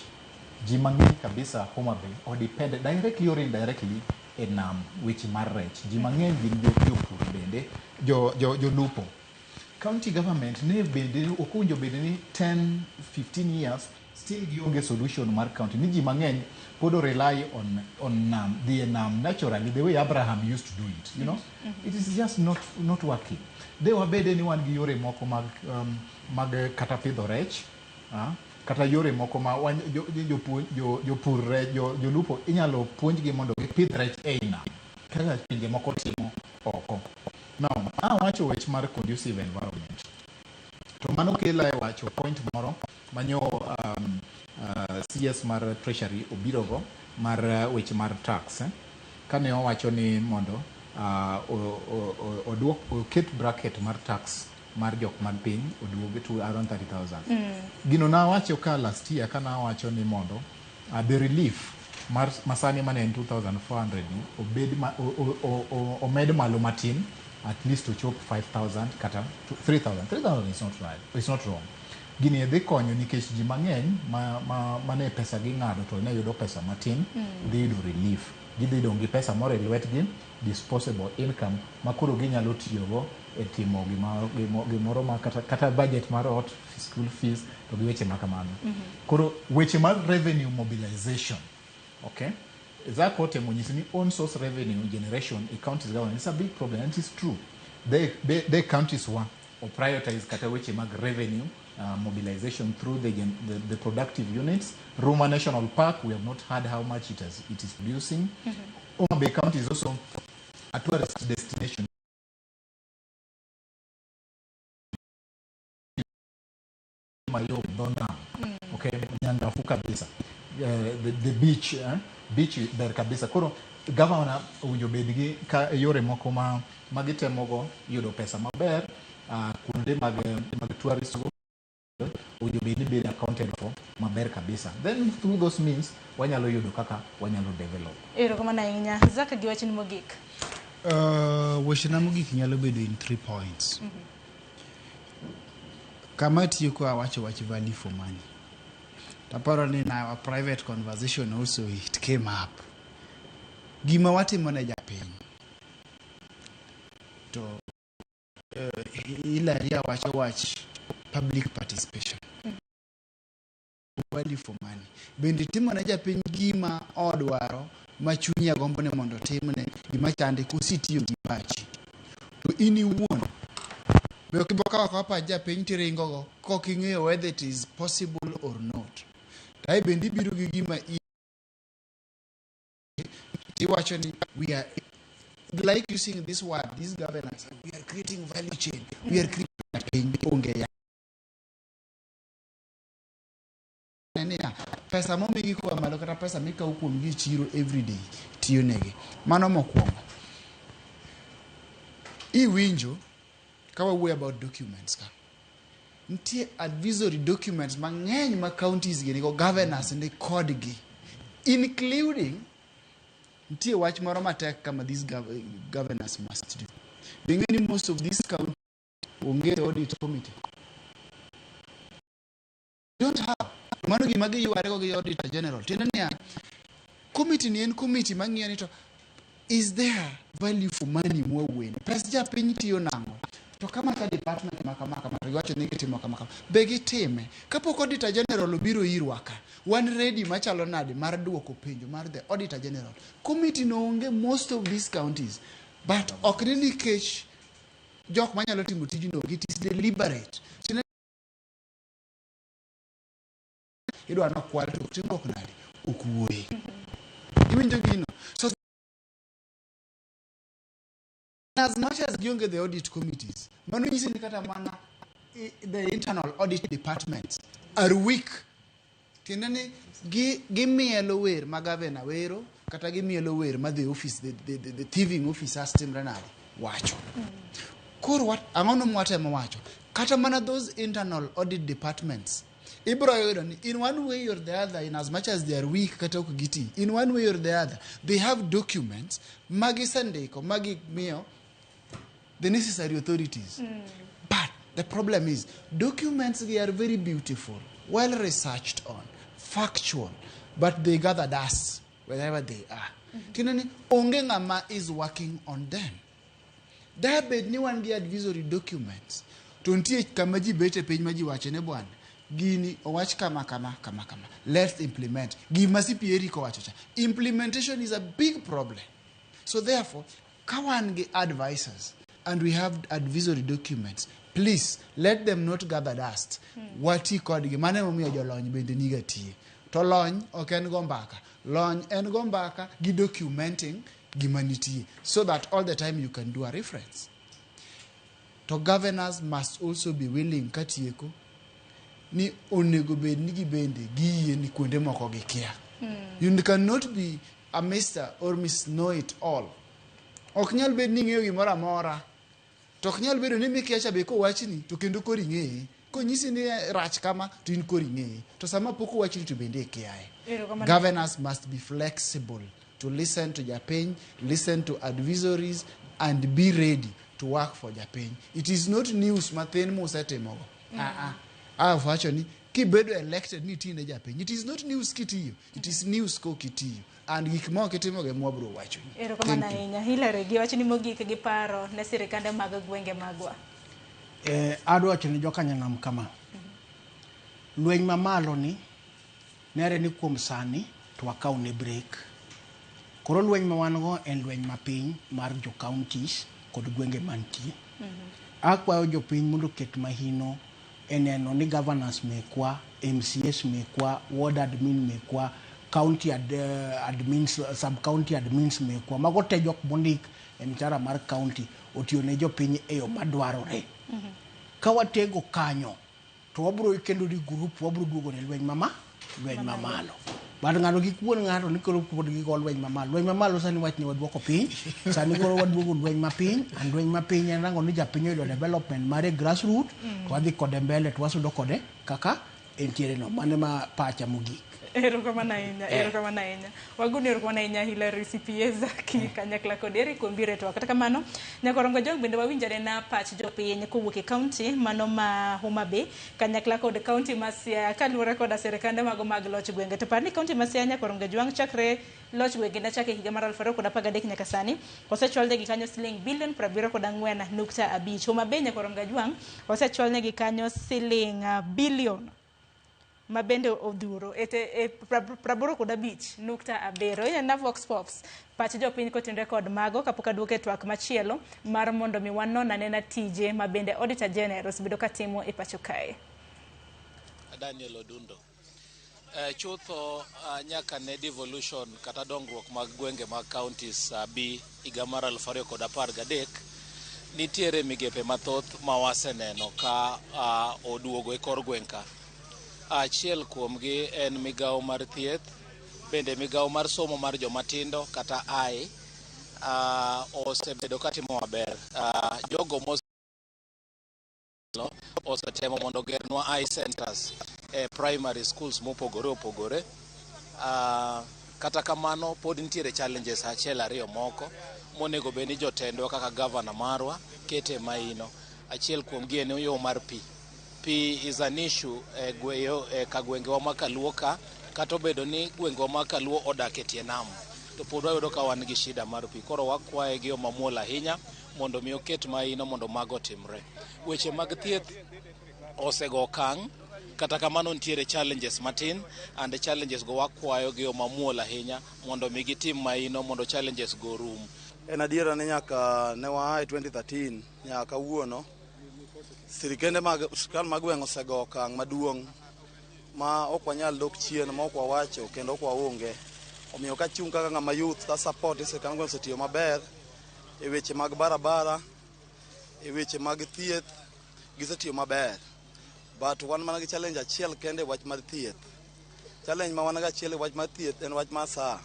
[SPEAKER 10] Ji mang'eny kabisa Homa Bay o depend directly or indirectly e nam weche mar rech. Ji mang'eny gin jopur bende, jolupo. County government ne bende okunjo bende ni 10-15 years still gionge solution mar county. Ni ji mang'eny pod rely on nam, the nam naturally the way Abraham used to do it, you know. It is just not working. They were bede ni wan gi yore moko mag kata pidho rech, kata yore moko ma jopur rech, jolupo inyalo puonjgi mondo gipidh rech e nam kaka pinje moko timo oko. Now, wacho wech mar conducive environment. To mano kela e wacho point moro manyo CS mar Treasury obirogo mar weche mar tax kane owacho ni mondo oket bracket mar tax mar jok man piny oduoge to around 30,000. Gino na wacho ka last year kana wacho ni mondo the relief mar masani mane en 2,400 obed omed malo matin at least to chop 5,000 kata 3,000. 3,000 is not right. It's not wrong. Gini dhi konyo nikech ji mang'eny mane pesa gi ng'ado to ne yudo pesa matin dhi yudo relief. Gidhi dong gi pesa moro e lwetgi, disposable income ma koro ginyalo tiyogo e timo gimoro ma kata budget mar ot, school fees to gi weche makamano. Koro weche mar revenue mobilization, okay? Zako otemo nyisi ni own source revenue generation in counties government is a big problem, and it is true. They counties one or prioritize kata weche mag revenue mobilization through the productive units. Roma National Park, we have not heard how much it is producing. Homa Bay County is also a tourist destination. Okay, nyangafu kabisa. The beach, beach ber kabisa. Koro governor owinjo bedgi ka yore moko ma magitemogo yudo pesa maber kuonde mag tourist owinjo bedni bedo accounted for maber kabisa. Then through those means wanyalo yudo kaka wanyalo develop.
[SPEAKER 22] Erokamano ahinya. Zaka gi wachni mogik.
[SPEAKER 21] Wachna mogik nyalo bedo in 3 points. Kama tiyo kwa wacho value for money. Apparently in our private conversation also it came up. Gima watimo ne japiny. To ilaria wach public participation. Value for money. Bende timo ne japiny gima odwaro machunya gombo ne mondo timne gima chande kusitiyo gi pachi. To ini iwuon be kiboka kwa japiny tiringogo koking'eyo whether it is possible or not. Tai bendi biro gi gima iwacho ni like using this word, this governance. We are creating value chain. We are creating pesa mo migi kwa malo kata pesa mika hukuom gi chiro every day tiyo negi. Mano mokwongo. Iwinjo kawa way about documents ka. Ntie advisory documents mang'eny ma counties gi nigo governors ndi kod gi, including ntie wach moro matek kama these governors must do. Bingeni most of these counties onge audit committee. Don't have. Mano gima gi yuare go gi auditor general. Tinania committee ni en committee mang'iyo ni to is there value for money more when pes ja piny tiyo nango to kama ka department makamaka to giwacho ni gitimo kamaka be gitime kapok auditor general obiro irwaka one ready machalo nade mar duoko penjo mar the auditor general. Committee no onge most of these counties, but ok ni nikech jok manyalo timo tijino, it is deliberate. Idwa no kwal to timo nade okuwe iwinjo gino. So as much as gionge the audit committees, mano nyisi ni kata mana the internal audit departments are weak. Tiendeni gimielo wer ma governor wero kata gimielo wer ma the office the thieving officers timre nade wacho. Koro what angono mwatemo wacho kata mana those internal audit departments ibro yudo ni in one way or the other, in as much as they are weak kata ok giti, in one way or the other they have documents magi sandeko magi miyo the necessary authorities. But the problem is documents, they are very beautiful, well researched on, factual, but they gather dust wherever they are. Tinani onge ngama is working on them. There bed ni wan gi advisory documents to ntie kama ji bete piny ma ji wache ne bwana gini owach kama. Let's implement. Gima sipieri ko wacho cha. Implementation is a big problem. So therefore, kawan gi advisors and we have advisory documents, please let them not gather dust. Wati kod gi mane momiyo jolony bende niga tie. To lony ok en go mbaka. Lony en go mbaka gi documenting gima nitie so that all the time you can do a reference. To governors must also be willing katieko ni onego bed ni gibende giye ni kuonde moko gikia. You cannot be a Mr. or Miss Know It All. Ok nyal bed ni ng'eyo gimoro amora. To ok nyal bedo ni mikiacha be kowachni to kendo kori ng'eye. Konyisi ni rach kama to in kori ng'eye. To sama pok owachni to bende kiaye. Governors must be flexible to listen to Japany, listen to advisories and be ready to work for Japany. It is not news mathin musetimogo. Wacho ni kibedo elected ni tine Japany. It is not news kitiyo. It is news ko kitiyo. And gik moko kitimo ge mwabro wacho.
[SPEAKER 22] Erokamano ahinya. Hilary gi wacho ni mogik gi paro ne sirikande mag gwenge magwa.
[SPEAKER 11] Adwa wacho ni jokanyanam kama. Lweny mamalo ni nere ni kuom sani to wakaw ne break. Koro lweny ma wan go en lweny mapiny mar jo counties kod gwenge mantie. Akwayo jopiny mondo ket mahino eneno ni governors mekwa, MCS mekwa, ward admin mekwa, county admins, sub-county admins mekwa. Mago te jok mondik e mchara mar county otiyo ne jopiny e yo madwarore. Kawatego kanyo to wabro kendo di group wabro duogo ne lweny mamalo. Bado ng'ato gi kuon ng'ato ni koro pod gi gol lweny mamalo. Lweny mamalo sani wach ni waduoko piny. Sani koro waduogo lweny mapiny. And lweny mapiny en rango ni japiny oyudo development mare grassroots. To wadhi kode mbele to wasudo kode kaka entiere no. Mane ma pacha mogik.
[SPEAKER 22] Erokamano ahinya. Waguni erokamano ahinya Hilary CPA Zaki kanyakla kod Eric Ombire to kata kamano nyakorongo jog bende wawinjore na pach jopiny kowuok e county mano ma Homa Bay kanyakla kod county ma Siaya kaluwore kod sirikande mago mag loch gwenge. To parni county ma Siaya nyakorongo jwang chakre loch gwenge na chake higa mar 2013 nyaka sani osechwalne gi kanyo siling bilion 74.5. Homa Bay nyakorongo jwang osechwalne gi kanyo siling bilion mabende odhuro ete 85.7 ya na Vox Pops pach jopiny kotenre kod mago kapok aduoke twak machielo mar mondo mi wanona nena tije mabende auditor general osebedo katimo e pacho kae.
[SPEAKER 8] Daniel Odundo. Chutho nyaka ne devolution kata dongruok mag gwenge mag counties bi higa mar 2013 nitiere migepe mathoth ma waseneno ka oduogo e kor gweng' ka. Achiel kuomgi en migawo mar thieth, bende migawo mar somo mar jomatindo kata AI osebedo katimo maber. Jogo osetemo mondo gernwa AI centers e primary schools mopogore opogore. Kata kamano pod nitiere challenges achiel ariyo moko monego bed ni jotendwa kaka governor marwa kete maino. Achiel kuomgi en yo mar pi. Pi is an issue ka gwengewa ma Kaluo ka, kata obedo ni gwengewa ma Kaluo odak e tie nam, to pod wayudo ka wan gi shida mar pi. Koro wakwaye gi yo mamuol ahinya mondo mi oket maino mondo mago timre. Weche mag thieth osego okang', kata kamano nitiere challenges matin, and challenges go wakwayo gi yo mamuol ahinya mondo mi gitim maino mondo challenges go rum.
[SPEAKER 9] En adiera ni nyaka ne waa e 2013 nyaka kawuono sirkal mag gweng' osego okang' maduong' ma ok wanyal dok chien, ma ok wawacho kendo ok waonge. Omiyo ka chung' kaka ng'ama youth ka support sirkal gweng' osetiyo maber e weche mag barabara, e weche mag thieth gisetiyo maber. But wan mana gi challenge achiel kende wach mar thieth. Challenge ma wan ga achiel e wach mar thieth en wach mar saa.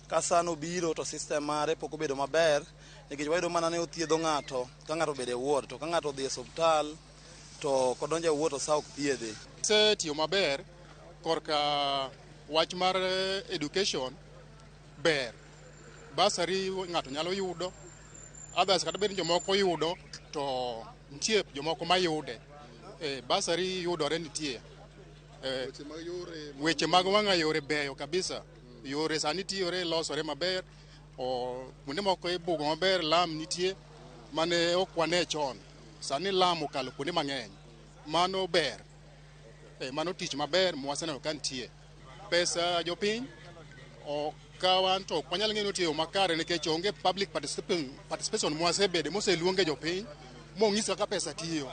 [SPEAKER 9] Ka saa no biro to system mare pok obedo maber, nikech wayudo mana ni othiedho ng'ato ka ng'ato obedo e ward, to ka ng'ato odhi e osiptal to kodonjo e ward to saa ok thiedhe.
[SPEAKER 17] Tiyo maber korka wach mar education ber. Basari ng'ato nyalo yudo, others kata bed jomoko yudo to nitie jomoko mayude. Basari yudore nitie. Weche mag wang'a yore beyo kabisa. Yore sani tiyore losore maber, kuonde moko ibugo maber, lam nitie mane ok wane chon. Sani lam okalo kuonde mang'eny. Mano ber. Mano tich maber mwaseneno ka nitie. Pesa jopiny okawan to ok wanyal ng'eyo tiyo makare nikech onge public participation mwasebede moseluonge jopiny mong'is kaka pesa tiyo.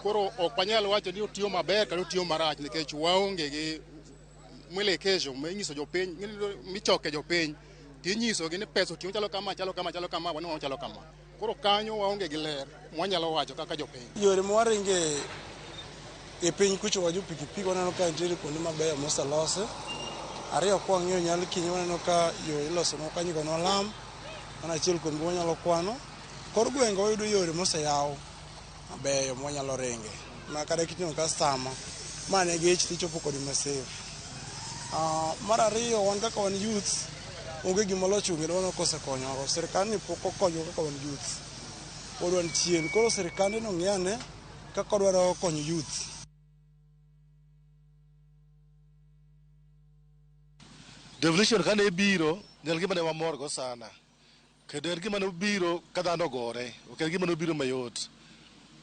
[SPEAKER 17] Koro ok wanyal wacho ni otiyo maber kata otiyo marach nikech waonge gi mwelekezo manyiso jopiny, michoke jopiny, tinyiso gi ni pesa otiyo chalo kama, wan chalo kama. Koro kanyo waonge gi ler mwanyalo wacho kaka jopiny.
[SPEAKER 18] Yore mwaringe e piny kucho wa jo pikipiki waneno ka nitiere kuonde mabeyo moselose. Ariyo kwa ng'iyo nyalo kinyi waneno ka yo iloso no kanyo gonwa lam, mana achiel kuom wanyalo kwano. Kor gwenge wayudo yore moseyaw mabeyo mwanyalo ringe. Ma kada kitino customer mane gech tichopo kod masafe. Mar ariyo wan kaka wan youth onge gima lochungi wan kosekonyo. Sirkal ni pok okonyo kaka wan youth. Pod wan chien. Koro sirkal no ng'iyane kaka dwaro konyo youth.
[SPEAKER 19] Devolution kane biro nyal gima ne wamor go sana. Kendo en gima ne biro ka dhano gore, ok en gima ne biro mayot.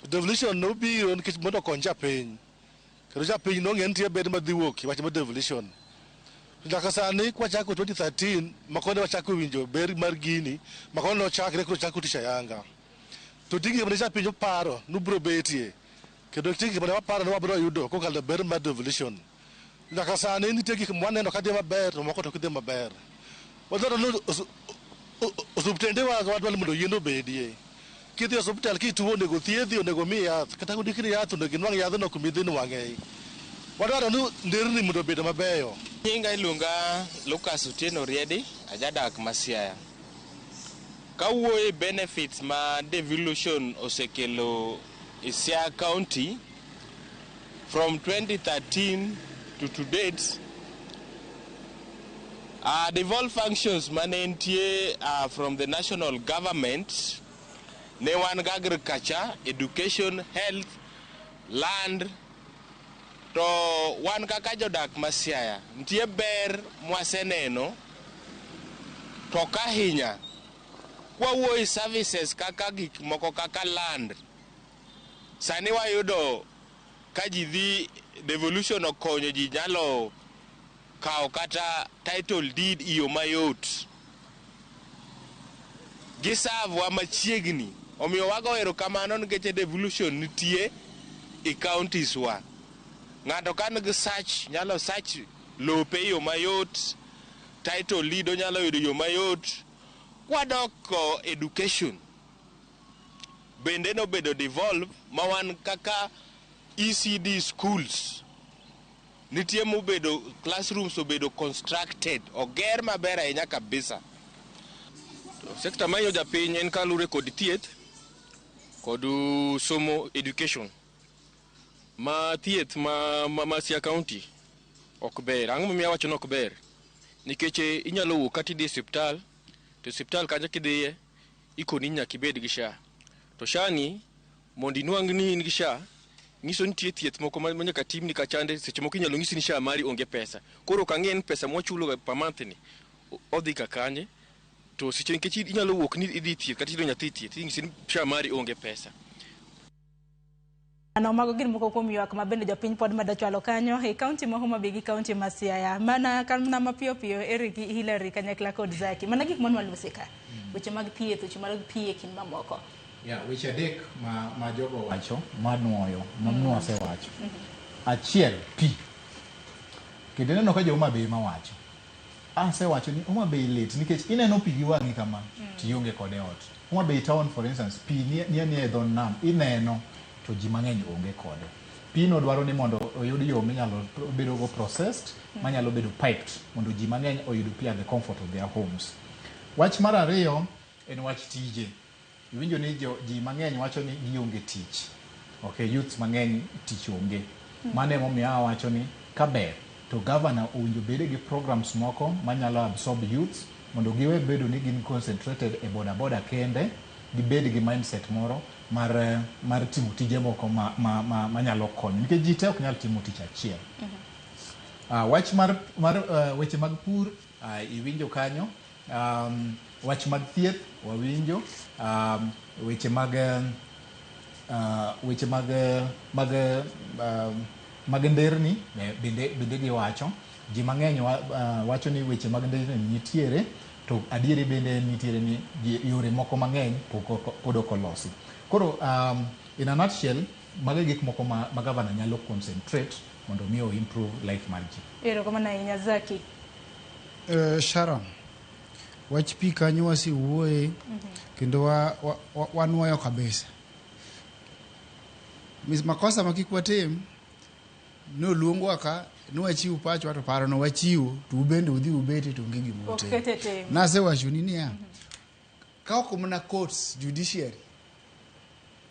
[SPEAKER 19] Devolution no biro nikech mondo okony japiny. Kendo japiny no ng'en tie bed madhi wuok wach mar devolution. Nyaka sani kwachako 2013 makone wachako winjo ber mar gini, makone nochakre kuro chako tich ayanga. To tigi mane japiny paro nubro betie. Kendo tigi mane waparo ni wabiro yudo kokalo ber mar devolution. Nyaka sani nitie gik mwaneno ka dhi maber to moko to ok dhi maber. Wadwaro ni osuptende wadwaro mondo yien obedie. Kidhi osuptal kituo onego thiedhi, onego mi yath, kata kudikni yath onego inwang' yadhno kumidhi nwang'e. Wadwaro ni nderni mondo obed mabeyo.
[SPEAKER 26] Nyinga iluonga Lucas Otieno Riedi, ajadak Masiaya. Kawuoye benefits ma devolution osekelo e Siaya County from 2013 to date, devolved functions manentie from the national government, ne wan agriculture, education, health, land, to wan kaka jodak Masiaya nitie ber mwaseneno to kahinya kwawuoyi services kaka gik moko kaka land. Sani wayudo ka ji dhi devolution okonyo ji nyalo kawo kata title deed iyo mayot. Gisavwa machiegni, omiyo wago erokamano nikech devolution nitie e counties wa. ng'ato kan gi search nyalo search lope yo mayot, title lead onyalo yudo yo mayot. Kwadoko education bende nobedo devolve mawan kaka ECD schools nitie mobedo classrooms obedo constructed oger maber ahinya kabisa. Sekta ma yoja piny en kalure kod thieth kod somo education. Ma thieth ma Siaya County ok ber. Ang'o momiyo awacho ni ok ber? Nikech inyalo wuok kata idhi e osiptal, to osiptal kanyo kidhiye ikoni nyaka ibed gi SHA. To SHA ni mondo inwang' ni in gi SHA nyiso ni nitie thieth moko ma nyaka timni ka chande, seche moko inyalo nyisi ni SHA mari onge pesa. Koro ok ang'e ni pesa mwachulo per month ni odhi ka kanye. To seche nikech inyalo wuok ni idhi thieth kata idhi nyathi thieth inyisi ni SHA mari onge pesa.
[SPEAKER 22] Ano mago gin moko kuom ywak ma bende jopiny pod medo chwalo kanyo e kaunti ma Homa Bay gi kaunti ma Siaya. Mana kana mapiyo piyo Eric Hillary kanyakla kod Zaki. Mana gik mwanwa lusika. Weche mag thieth, weche mag pie kin mamoko.
[SPEAKER 10] Weche adek ma jogo wacho manuoyo mamnuo asewacho. Achiel pi. Kendo neno ka jo Homa Bay mawacho. Asewacho ni Homa Bay lit nikech ineno pi gi wang'i kama tionge kode ot. Homa Bay town for instance pi ni e dhon nam ineno to ji mang'eny onge kode. Pino dwaro ni mondo oyud yo minyalo bedo go processed, manyalo bedo piped mondo ji mang'eny oyud pi at the comfort of their homes. Wach mar ariyo en wach tije. Iwinjo ni ji mang'eny wacho ni gionge tich. Okay, youth mang'eny tich onge. Mano emomiyo awacho ni kaber to governor owinjo bede gi programs moko manyalo absorb youth mondo giwe bedo ni gin concentrated e boda kende, gibed gi mindset moro mar timo tije moko manyalo konyo nikech ji te ok nyal timo tich achiel. Wach mar weche mag pur iwinjo kanyo, wach mag thieth wawinjo, weche mag nderni bende giwacho. Ji mang'eny wacho ni weche mag nderni nitiere to adieri bende nitiere ni yore moko mang'eny pod ok olosi. Koro in a nutshell mago gik moko ma governor nyalo concentrate mondo mi o improve life mar ji.
[SPEAKER 22] Erokamano ahinya Zaki.
[SPEAKER 21] Sharon, wach pi kanyo wasiwuoye kendo wanuoyo kabisa. Makosa ma kik watim noluongwa ka nwachiw pacho to paro no wachiwo to ubende udhi ubete to onge gimote. Nasewacho ni niya ka ok mana courts, judiciary,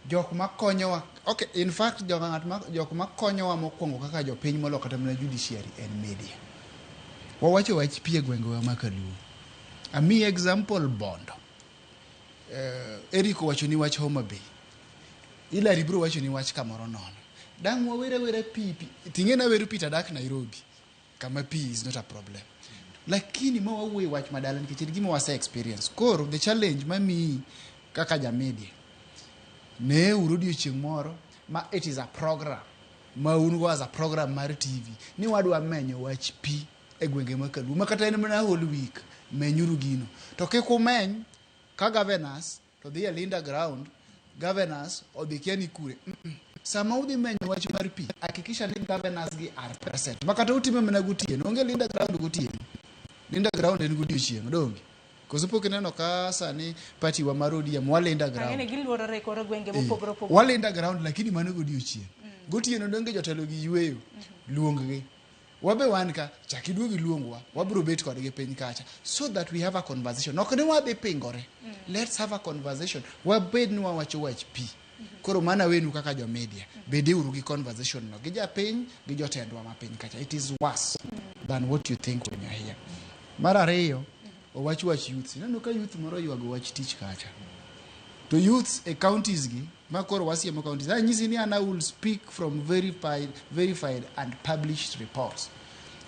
[SPEAKER 21] jok makonyowa, okay, in fact jok makonyowa mokwongo kaka jopiny molo kata mana judiciary en media. Wawacho wach pi e gwengewa ma Kaluo. Ami example Bondo. Eric wacho ni wach Homa Bay. Hillary bro wacho ni wach kamoro nono. Dang wawere pi. Tingena weru pi tadak Nairobi. Kama pi is not a problem. Lakini ma wawuoye wach madala nikech gima wase experience. Koro the challenge mami kaka ja media. Ne urudi chieng' moro ma it is a program. Ma ungo as a program mar TV. Ni wadwa menyo wach pi e gwenge ma Kaluo. Ma kata en mana whole week menyuru gino. To kik umeny ka governors to dhi Linda ground, governors odhi kiani kure. Sama udhi menyo wach mar pi, hakikisha ni governors gi are present. Ma kata utime mana gotieno, onge Linda ground gotieno. Linda ground en godiochieng' donge. Koso kineno ka sani party wa marodi ya Linda ground.
[SPEAKER 22] Angene giluoro rekoro gwenge mopogoro opogoro.
[SPEAKER 21] Wa Linda ground lakini mano godiochieng'. Gotieno donge jotelo gi yweyo luonggi. Wabe wan ka chakiduogi luongwa, wabro bet kodgi piny kacha so that we have a conversation. Ok ni wadhi pingore. Let's have a conversation. Wabed ni wawacho wach pi. Koro mana wenu kaka jo media bede uru gi conversation no gi japiny gi jotendwa mapiny kacha. It is worse than what you think when you're here. Mar ariyo wach youth. Neno ka youth moro ywago wach tich kacha. To youths e counties gi makoro wasiemo counties. Anyisi ni I will speak from verified and published reports.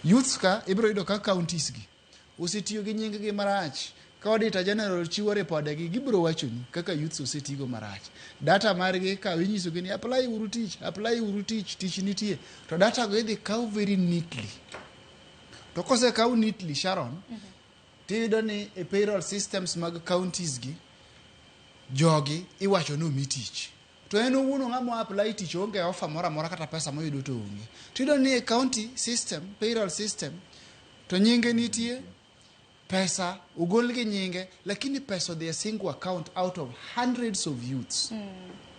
[SPEAKER 21] Youths ka ibro yudo ka counties gi osetiyo gi nying gi marach. Ka auditor general chiwo report gi gibro wacho ni kaka youths osetigo marach. Data margi ka winyiso gi ni apply uru tich, tich nitie. To data go idhi kaw very neatly. To kose kaw neatly Sharon, tiyudo ni e payroll systems mag counties gi jogi iwacho no mi tich. to en owuon ng'ama apply tich onge offer moro amora kata pesa moyudo to onge. Tiyudo ni county system, payroll system, to nyinge nitie, pesa ogol gi nyinge, lakini pesa odhi e single account out of hundreds of youths.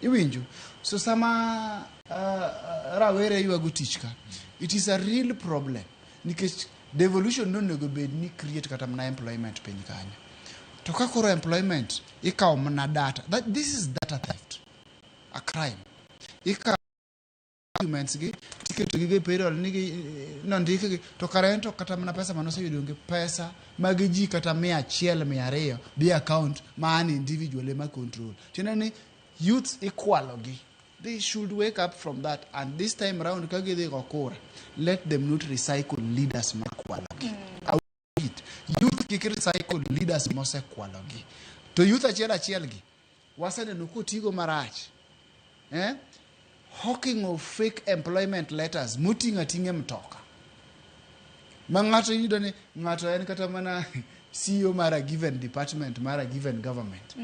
[SPEAKER 21] Iwinjo? So sama rawere ywago tich ka, it is a real problem. Nikech devolution no nego bed ni create kata mana employment piny kanyo. To kakoro employment, ikaw mana data. This is data theft. A crime. Ikaw documents gi, tiketo gi payroll nigi nondike gi, to karento kata mana pesa manose yudonge pesa, magi ji kata 100, 200, bi account man individual ema control. Tinani youths equalogi. They should wake up from that, and this time around kagi they gokora. Let them not recycle leaders makwalogi. Youth kiki recycle leaders mose kwalogi. To youth achiel gi waseneno kotigo marach. Hawking of fake employment letters, muting atinge mtoka. Ma ng'ato yudo ni ng'ato en kata mana CEO mara given department, mara given government.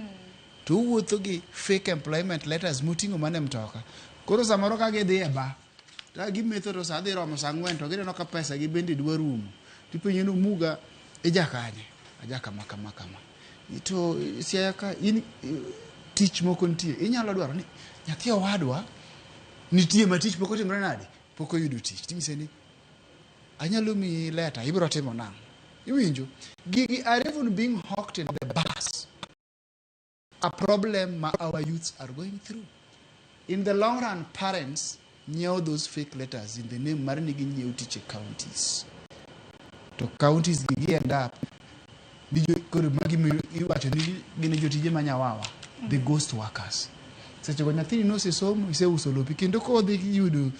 [SPEAKER 21] To wuotho gi fake employment letters mutingo mane mtoka. Koro samoro ka gidhi e ba, ta gimetho to sa dhi romo sa 4 to gineno ka pesa gi bende dwa rumo. Tipenyo no muga ejakanye, ajakama kama. To siaka in tich moko nitie. Inyalo dwaro ni nyathi owadwa nitie ma tich poko timre nade? Poko yudo tich. Tingise ni anyalo mi letter ibro timo nang'. Iwinjo? Gigi are even being hawked in the bus. A problem our youths are going through. In the long run, parents knew those fake letters in the name Marinigi new teacher counties. To counties gigi end up the ghost workers. Such a nothing no say so, we say usolopi. Kendo ko de yudu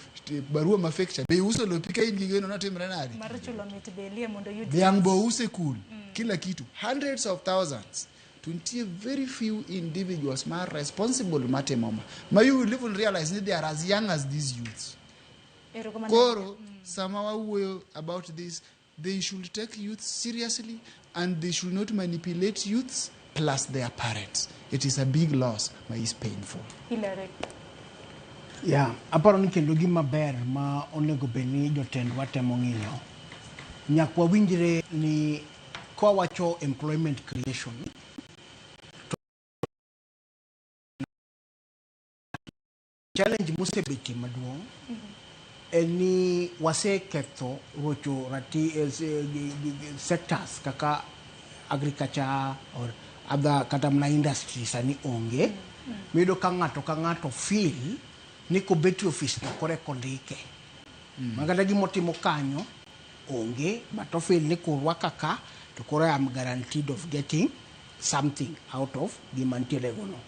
[SPEAKER 21] barua mafekcha. Be usolopi ka ingi no natim renadi.
[SPEAKER 22] Maruchulo mitibelia mondo yudu.
[SPEAKER 21] Biangbo use cool. Kila kitu. Hundreds of thousands. 20 very few individuals are responsible mate mama. You will even realize that they are as young as these youths. Koro, Samawa about this, they should take youth seriously and they should not manipulate youths plus their parents. It is a big loss, but it's painful.
[SPEAKER 22] Hilary.
[SPEAKER 11] Yeah, aparo ni kendo gima ber ma onego beni jotendwa temo ng'iyo. Nyakwa winjre ni kwa wacho employment creation. Challenge mosebeti maduong' eni wase ketho rocho rati sectors kaka agriculture or other kata mna industries ani onge mido ka ng'ato feel ni ko beti office no kore kondike magada gimotimo kanyo onge but to feel ni ko rwaka to kore am guaranteed of getting something out of gimantiere gono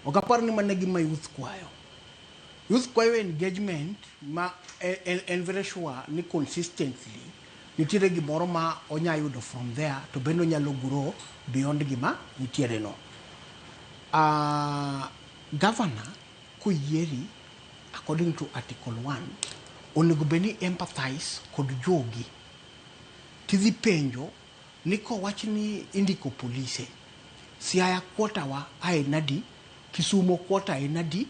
[SPEAKER 11] okapar ni manegi ma youth kwayo engagement ma en very sure ni consistently nitiere gimoro ma onya yudo from there to bendo nyalo grow beyond gima nitiere no. Governor kuyieri according to article 1 onego beni empathize kod jogi tidhi penjo niko wachni indiko polise Siaya quarter wa ainadi Kisumo quarter ainadi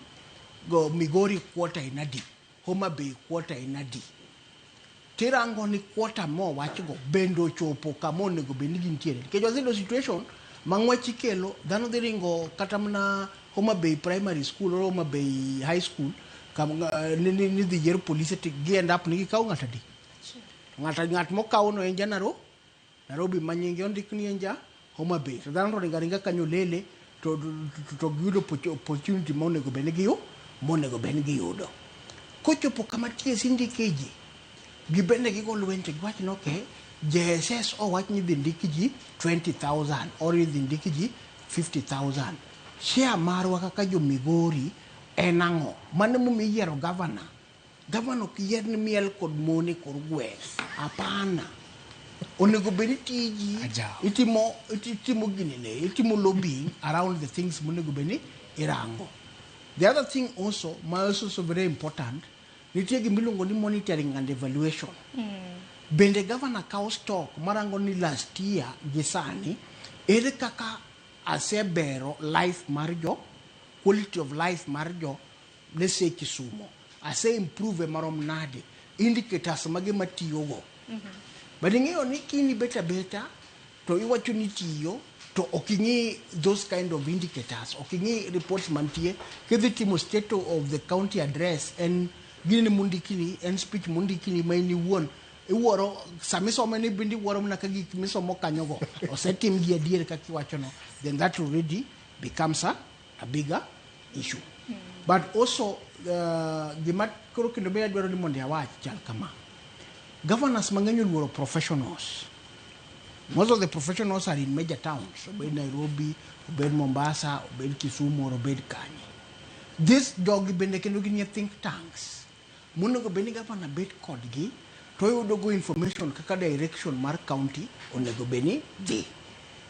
[SPEAKER 11] go Migori quarter inadi, Homa Bay quarter inadi. Tirango ni quarter mo wachigo bendo chopo kamone go benigin tiere. Kejo zilo situation mangwachi kelo dano diringo katamna Homa Bay primary school or Homa Bay high school kam ni the year police to end up ni kau ngatadi. Ngat mo kau no enja Nairobi manyingi ondik ni enja Homa Bay. Dano ringa kanyo lele to good opportunity mo nego benigio monego bengi yudo kochopo kama tie sindikeji gibende gigo lwenche gwachi no ke JSS o wach ni ndiki ji 20,000 or ndiki ji 50,000 share marwa kaka jo Migori enango mane mu yiero governor kiyer ni miel kod moni kod gwe apana onego beni tiji itimo ginene itimo lobbying around the things monego beni irango. The other thing also very important, nitiegi milongo ni monitoring and evaluation. Bende governor kao stock marango ni last year gisani ere kaka asebero life marjo, quality of life marjo let's say Kisumu, I say improve marom nade, indicators mage matiyogo. But ing'eyo ni kini beta to iwacho ni tiyo to okingi those kind of indicators, okingi reports mantie, kidhi timo state of the county address and gini mundikini and speech mundikini maini won iworo samiso mani bindi woro mna kagi miso mo kanyogo o setim gi adier kaki wacho no, then that already becomes a bigger issue. But also gima koro kendo be adwaro ni mondo awach chal kama. Governors mang'eny oluoro professionals. Most of the professionals are in major towns, obed Nairobi, obed Mombasa, obed Kisumu, or obed Kanye. This dog bende kendo ginie think tanks. Muno go bende governor bet kodgi, to yudo go information kaka direction mar county onego beni dhi.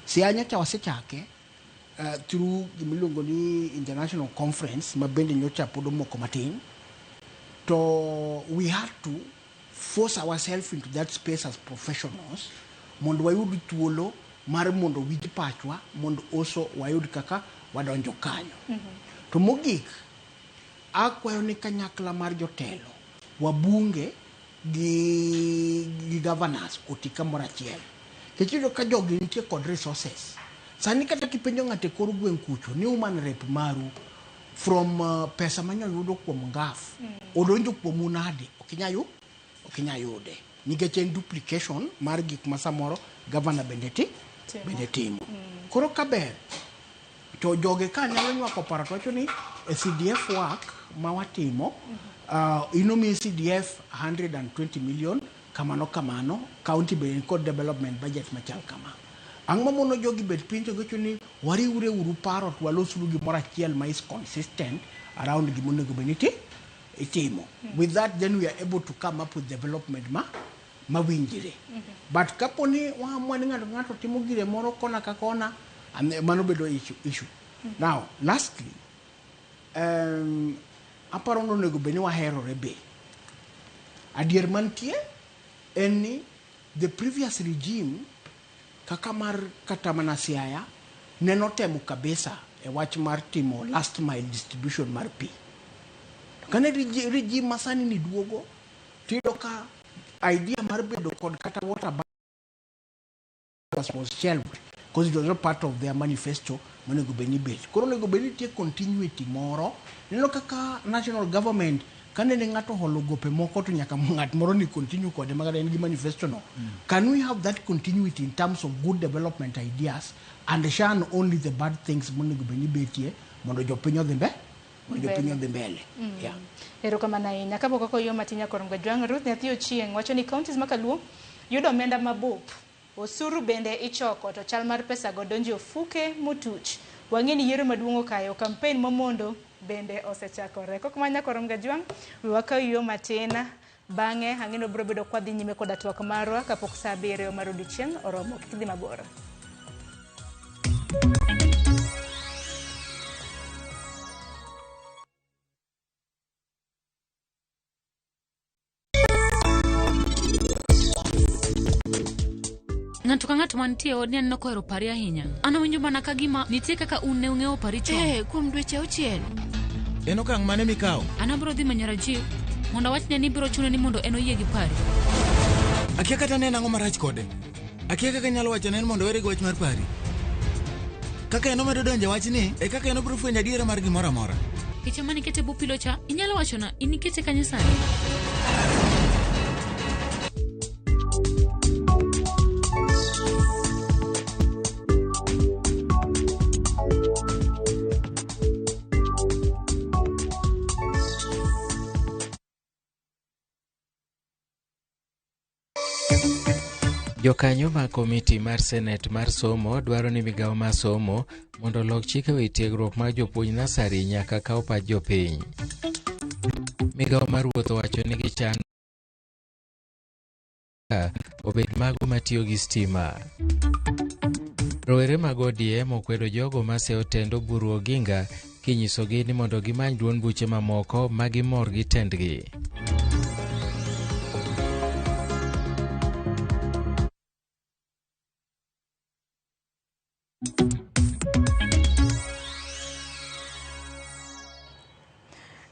[SPEAKER 11] Sianya cha wasechake through gimiluongo ni international conference ma bende nyocha podo moko matin. To we had to force ourselves into that space as professionals mondo wayud thuolo mar mondo wiji pachwa mondo also wayud kaka wadonjo kanyo. To mogik akwayo ni kanyakla mar jotelo wabunge gi governors otika moro achiel. Kechiyudo ka jogi nitie kod resources. Sani kata kipenjo ng'ate kor gweng' kucho ni human rep maru from pesa manyalo yudo kuom ngaf odonjo kuom unade okinyayude nikech en duplication mar gik ma samoro governor bende timo. Koro kaber to joge ka nyalo nywako paro to wacho ni CDF work ma watimo inomi CDF 120 million kamano county bende kod development budget machal kama. Ang' mamono jogi bet piny to gocho ni wariwre uru paro to walosuru gimoro achiel ma is consistent around gimonego beniti itimo. With that then we are able to come up with development mawinjire. But kaponi waamua ni ng'ato timo gire moro kona ka kona mano bedo issue. Now lastly aparo no nego beni waherore be. Adier mantie en ni the previous regime kaka mar kata mana Siaya neno temo kabisa e wach mar timo last mile distribution mar pi. Kane regime masani ni duogo tido ka idea mar bedo kod kata water was shelved because it was not part of their manifesto monego beni bet. Koro nego beni tie continuity moro neno kaka national government kane ne ng'ato holo gope moko to nyaka ng'at moro ni continue kode magara en gi manifesto no. Can we have that continuity in terms of good development ideas and shun only the bad things monego beni betie mondo jopiny odhi mbele. Yeah.
[SPEAKER 22] Erokamano ahinya kapok okoyo matinya korongo jwang' Ruth Nyathi Ochieng' wacho ni counties makaluo yudo omenda mabup, osuru bende ichoko to chal mar pesa go donjo ofuke motuch. Wang'e ni yiero maduong' okayo, campaign momondo bende osechakore. Kok manya korongo jwang' wakayo matina bang'e ang'eno biro bedo kwadhi nyime koda twak marwa kapok saa 7 mar odiechieng' oromo. Kik dhi mabor.
[SPEAKER 13] Ng'ato ka ng'ato mantie od ni nokohero pari ahinya. An awinjo mana ka gima nitie kaka un ne ung'eyo pari chon.
[SPEAKER 2] Kuom dweche 6.
[SPEAKER 3] En okang' mane mikawo?
[SPEAKER 13] An abiro dhi manyo Rajiv mondo awachne ni biro chuno ni mondo en oyie gi pari.
[SPEAKER 3] Akia kata ne ang'o marach kode. Akia kaka nyalo wacho ne en mondo were gi wach mar pari. Kaka en omedo donjo wach ni, e kaka en obiro fwenyo adiera mar gimoro amora.
[SPEAKER 13] Kicha mani kete bupilo cha, inyalo wachona in ikete kanyo sani.
[SPEAKER 6] Jokanyo ma komiti mar Senate mar somo dwaro ni migawo mar somo mondo lok chike e tiegruok mar jopuonj nasari nyaka kaw pach jopiny. Migawo mar wuoth wacho ni gichan obed mago matiyo gi stima. Rowere mag ODM okwedo jogo mase otendo buru Oginga kinyisogi ni mondo gimany duond buche mamoko magimor gi tendgi.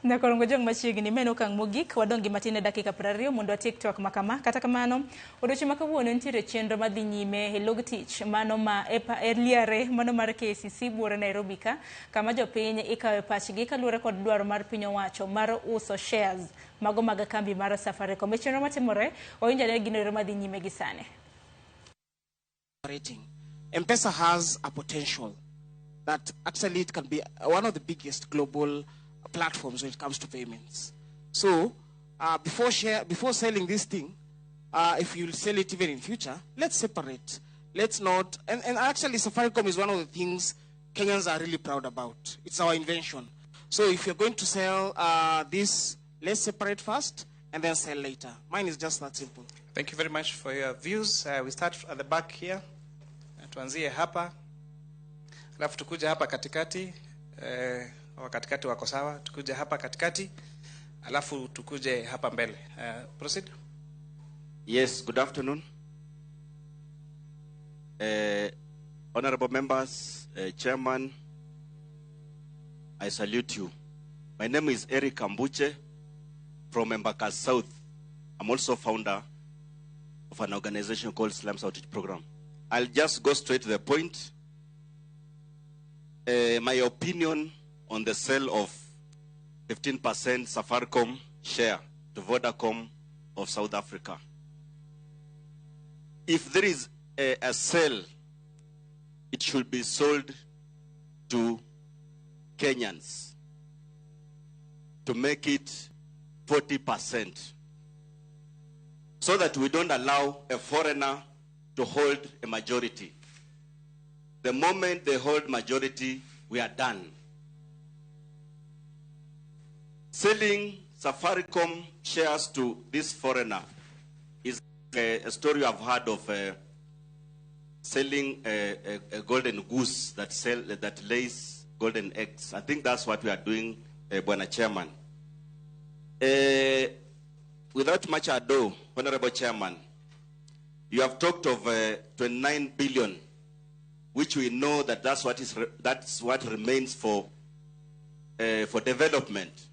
[SPEAKER 22] Nakorongo jong machiegni meno kang mogik wadongi matine dakika 20 mondo TikTok makama kata kamano odochi makawuono ntiere chenro madhi nyime e log tich mano ma liare mano mar KCC buore Nairobi ka kama jopiny ikawe pachgi kaluore kod dwaro mar piny owacho mar uso shares mago mag kambi mar Safaricom. Chenro matimore oinjane ginore madhi nyime gi sane.
[SPEAKER 2] M-Pesa has a potential that actually it can be one of the biggest global platforms when it comes to payments. So before selling this thing, if you'll sell it even in future, let's separate. Let's not, and actually Safaricom is one of the things Kenyans are really proud about. It's our invention. So if you're going to sell this, let's separate first and then sell later. Mine is just that simple.
[SPEAKER 4] Thank you very much for your views. We start at the back here. Tuanzie hapa. Alafu tukuja hapa katikati. Katikati wako sawa. Tukuja hapa katikati. Alafu tukuje hapa mbele. Proceed.
[SPEAKER 14] Yes, good afternoon. Honorable members, Chairman, I salute you. My name is Eric Kambuche from Embakasi South. I'm also founder of an organization called Slums Outreach Program. I'll just go straight to the point. My opinion on the sale of 15% Safaricom share to Vodacom of South Africa. If there is a sale, it should be sold to Kenyans to make it 40%, so that we don't allow a foreigner to hold a majority. The moment they hold majority, we are done. Selling Safaricom shares to this foreigner is a story I've heard of selling a golden goose that lays golden eggs. I think that's what we are doing, Bwana Chairman. Without much ado, Honorable Chairman, you have talked of 29 billion, which we know that that's what remains for development.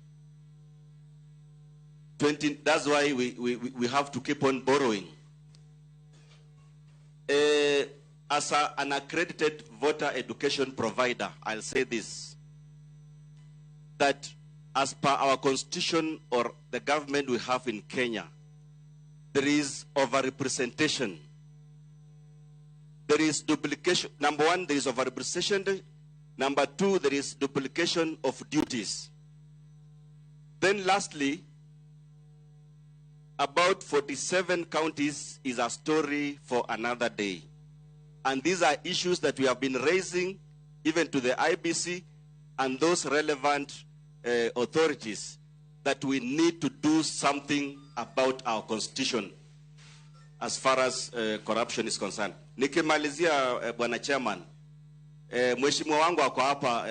[SPEAKER 14] That's why we have to keep on borrowing. As an accredited voter education provider, I'll say this, that as per our constitution or the government we have in Kenya, there is overrepresentation. There is duplication. Number one, there is overrepresentation. Number two, there is duplication of duties. Then lastly, about 47 counties is a story for another day. And these are issues that we have been raising even to the IBC and those relevant authorities, that we need to do something about our constitution as far as corruption is concerned. Nikimalizia Bwana Chairman, mheshimiwa wangu ako hapa,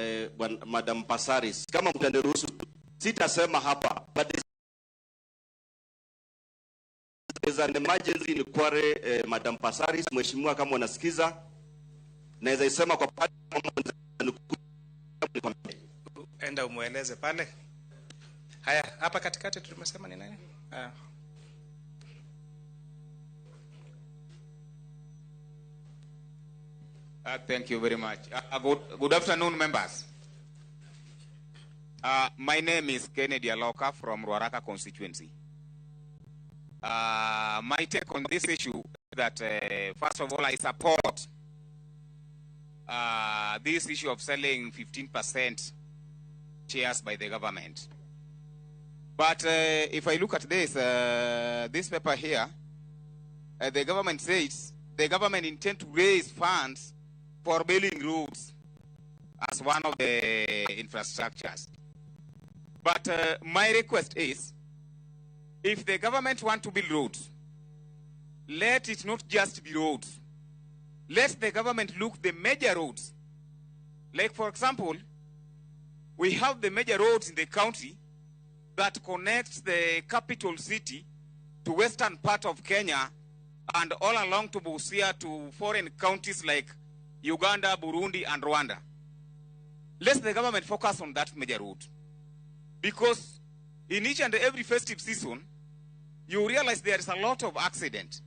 [SPEAKER 14] Madam Pasaris, kama mtaniruhusu sitasema hapa, but there's an emergency in Kware, Madam Pasaris, mheshimiwa kama unasikiza, naweza isema kwa pale
[SPEAKER 4] enda umueleze pale. Haya, hapa katikati tumesema ni nani?
[SPEAKER 15] Thank you very much. Good afternoon, members. My name is Kennedy Aloka from Ruaraka constituency. My take on this issue is that, first of all, I support this issue of selling 15% shares by the government. But if I look at this paper here, the government says the government intends to raise funds for building roads as one of the infrastructures. But my request is, if the government want to build roads, let it not just be roads. Let the government look the major roads. Like, for example, we have the major roads in the county that connects the capital city to western part of Kenya and all along to Busia to foreign counties like Uganda, Burundi, and Rwanda. Let the government focus on that major road. Because in each and every festive season, you realize there is a lot of accident.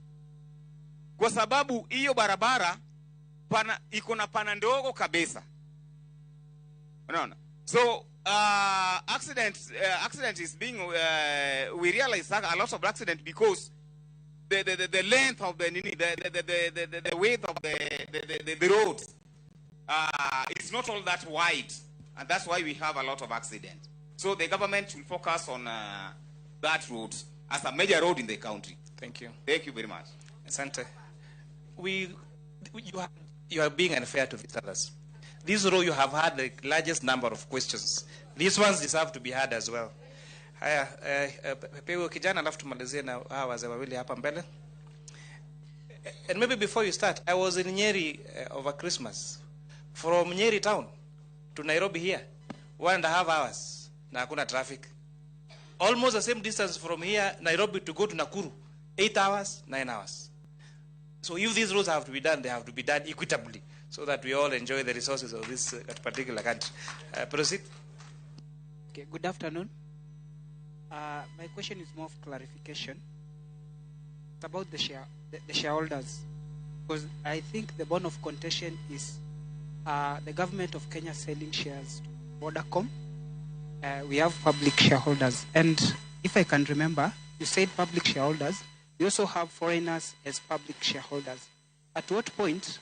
[SPEAKER 15] Kwa sababu hiyo barabara iko na pana ndogo kabisa. Unaona? So accident is being we realize a lot of accident because the length of the width of the roads is not all that wide, and that's why we have a lot of accidents. So the government should focus on that road as a major road in the country.
[SPEAKER 4] Thank you.
[SPEAKER 15] Thank you very much.
[SPEAKER 4] Asante. You are being unfair to the others. This row you have had the largest number of questions. These ones deserve to be heard as well. Haya, pewe kijana alafu tumalizie na hawa wazee wawili hapa mbele. And maybe before you start, I was in Nyeri over Christmas. From Nyeri town to Nairobi here, 1.5 hours. Na hakuna traffic. Almost the same distance from here, Nairobi to go to Nakuru, 8 hours, 9 hours. So if these roads have to be done, they have to be done equitably so that we all enjoy the resources of this particular country. Proceed.
[SPEAKER 12] Okay, good afternoon. My question is more of clarification. It's about the shareholders. Because I think the bone of contention is the government of Kenya selling shares to Vodacom. We have public shareholders. And if I can remember, you said public shareholders. We also have foreigners as public shareholders. At what point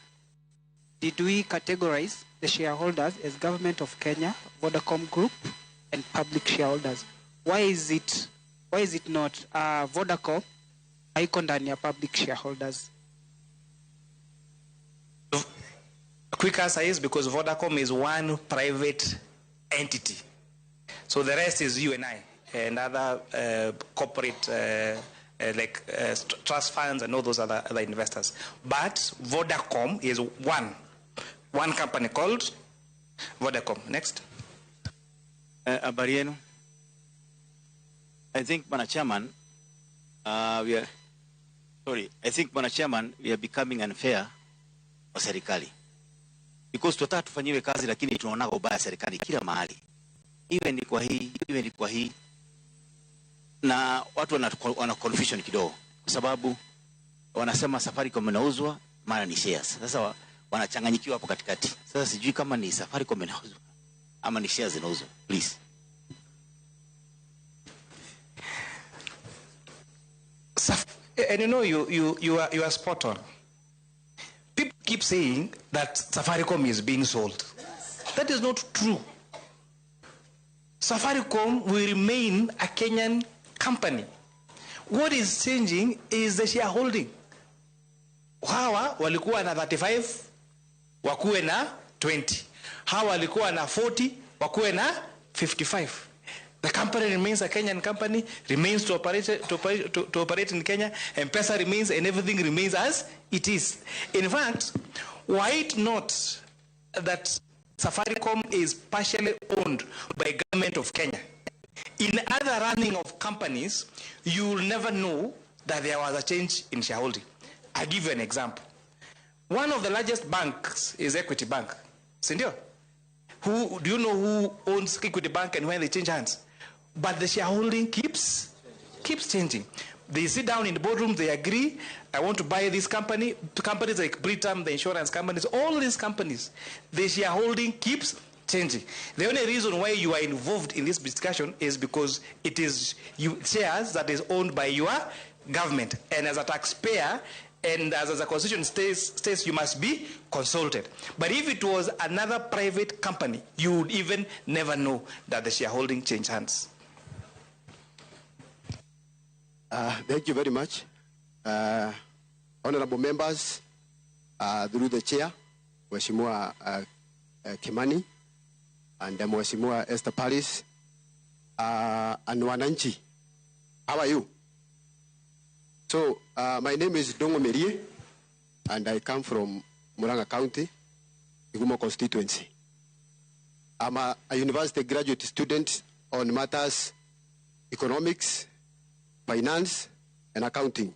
[SPEAKER 12] did we categorize the shareholders as government of Kenya, Vodacom Group, and public shareholders? Why is it not Vodacom haiko ndani ya public shareholders?
[SPEAKER 4] A quick answer is because Vodacom is one private entity. So the rest is you and I and other corporate trust funds and all those other investors. But Vodacom is one company called Vodacom. Next.
[SPEAKER 16] Abarieno. I think, Bwana Chairman, we are becoming unfair kwa serikali. Because tunataka tufanyiwe kazi lakini tunaona ubaya serikali kila mahali. Iwe ni kwa hii. Na watu wana confusion kidogo kwa sababu wanasema Safaricom inauzwa mara ni shares. Sasa wanachanganyikiwa hapo katikati. Sasa sijui kama ni Safaricom inauzwa ama ni shares inauzwa. Please.
[SPEAKER 4] And you know you are spot on. People keep saying that Safaricom is being sold. That is not true. Safaricom will remain a Kenyan company. What is changing is the shareholding. Hawa walikuwa na 35, wakuwe na 20. Hawa walikuwa na 40, wakuwe na 55. The company remains a Kenyan company, remains to operate in Kenya, and M-Pesa remains, and everything remains as it is. In fact, were it not that Safaricom is partially owned by government of Kenya, in other running of companies, you will never know that there was a change in shareholding. I'll give you an example. One of the largest banks is Equity Bank. Sindio? Do you know who owns Equity Bank and when they change hands? But the shareholding keeps changing. They sit down in the boardroom, they agree, I want to buy this company. Companies like Britam, the insurance companies, all these companies, the shareholding keeps changing. The only reason why you are involved in this discussion is because it is shares that is owned by your government. And as a taxpayer, and as the constitution states, you must be consulted. But if it was another private company, you would even never know that the shareholding changed hands.
[SPEAKER 20] Thank you very much. Honorable members, through the chair, Mheshimiwa Kimani, and Mheshimiwa Esther Paris, and Wananchi. How are you? So, my name is Dongo Merie, and I come from Muranga County, Igumo constituency. I'm a university graduate student on matters economics, finance, and accounting.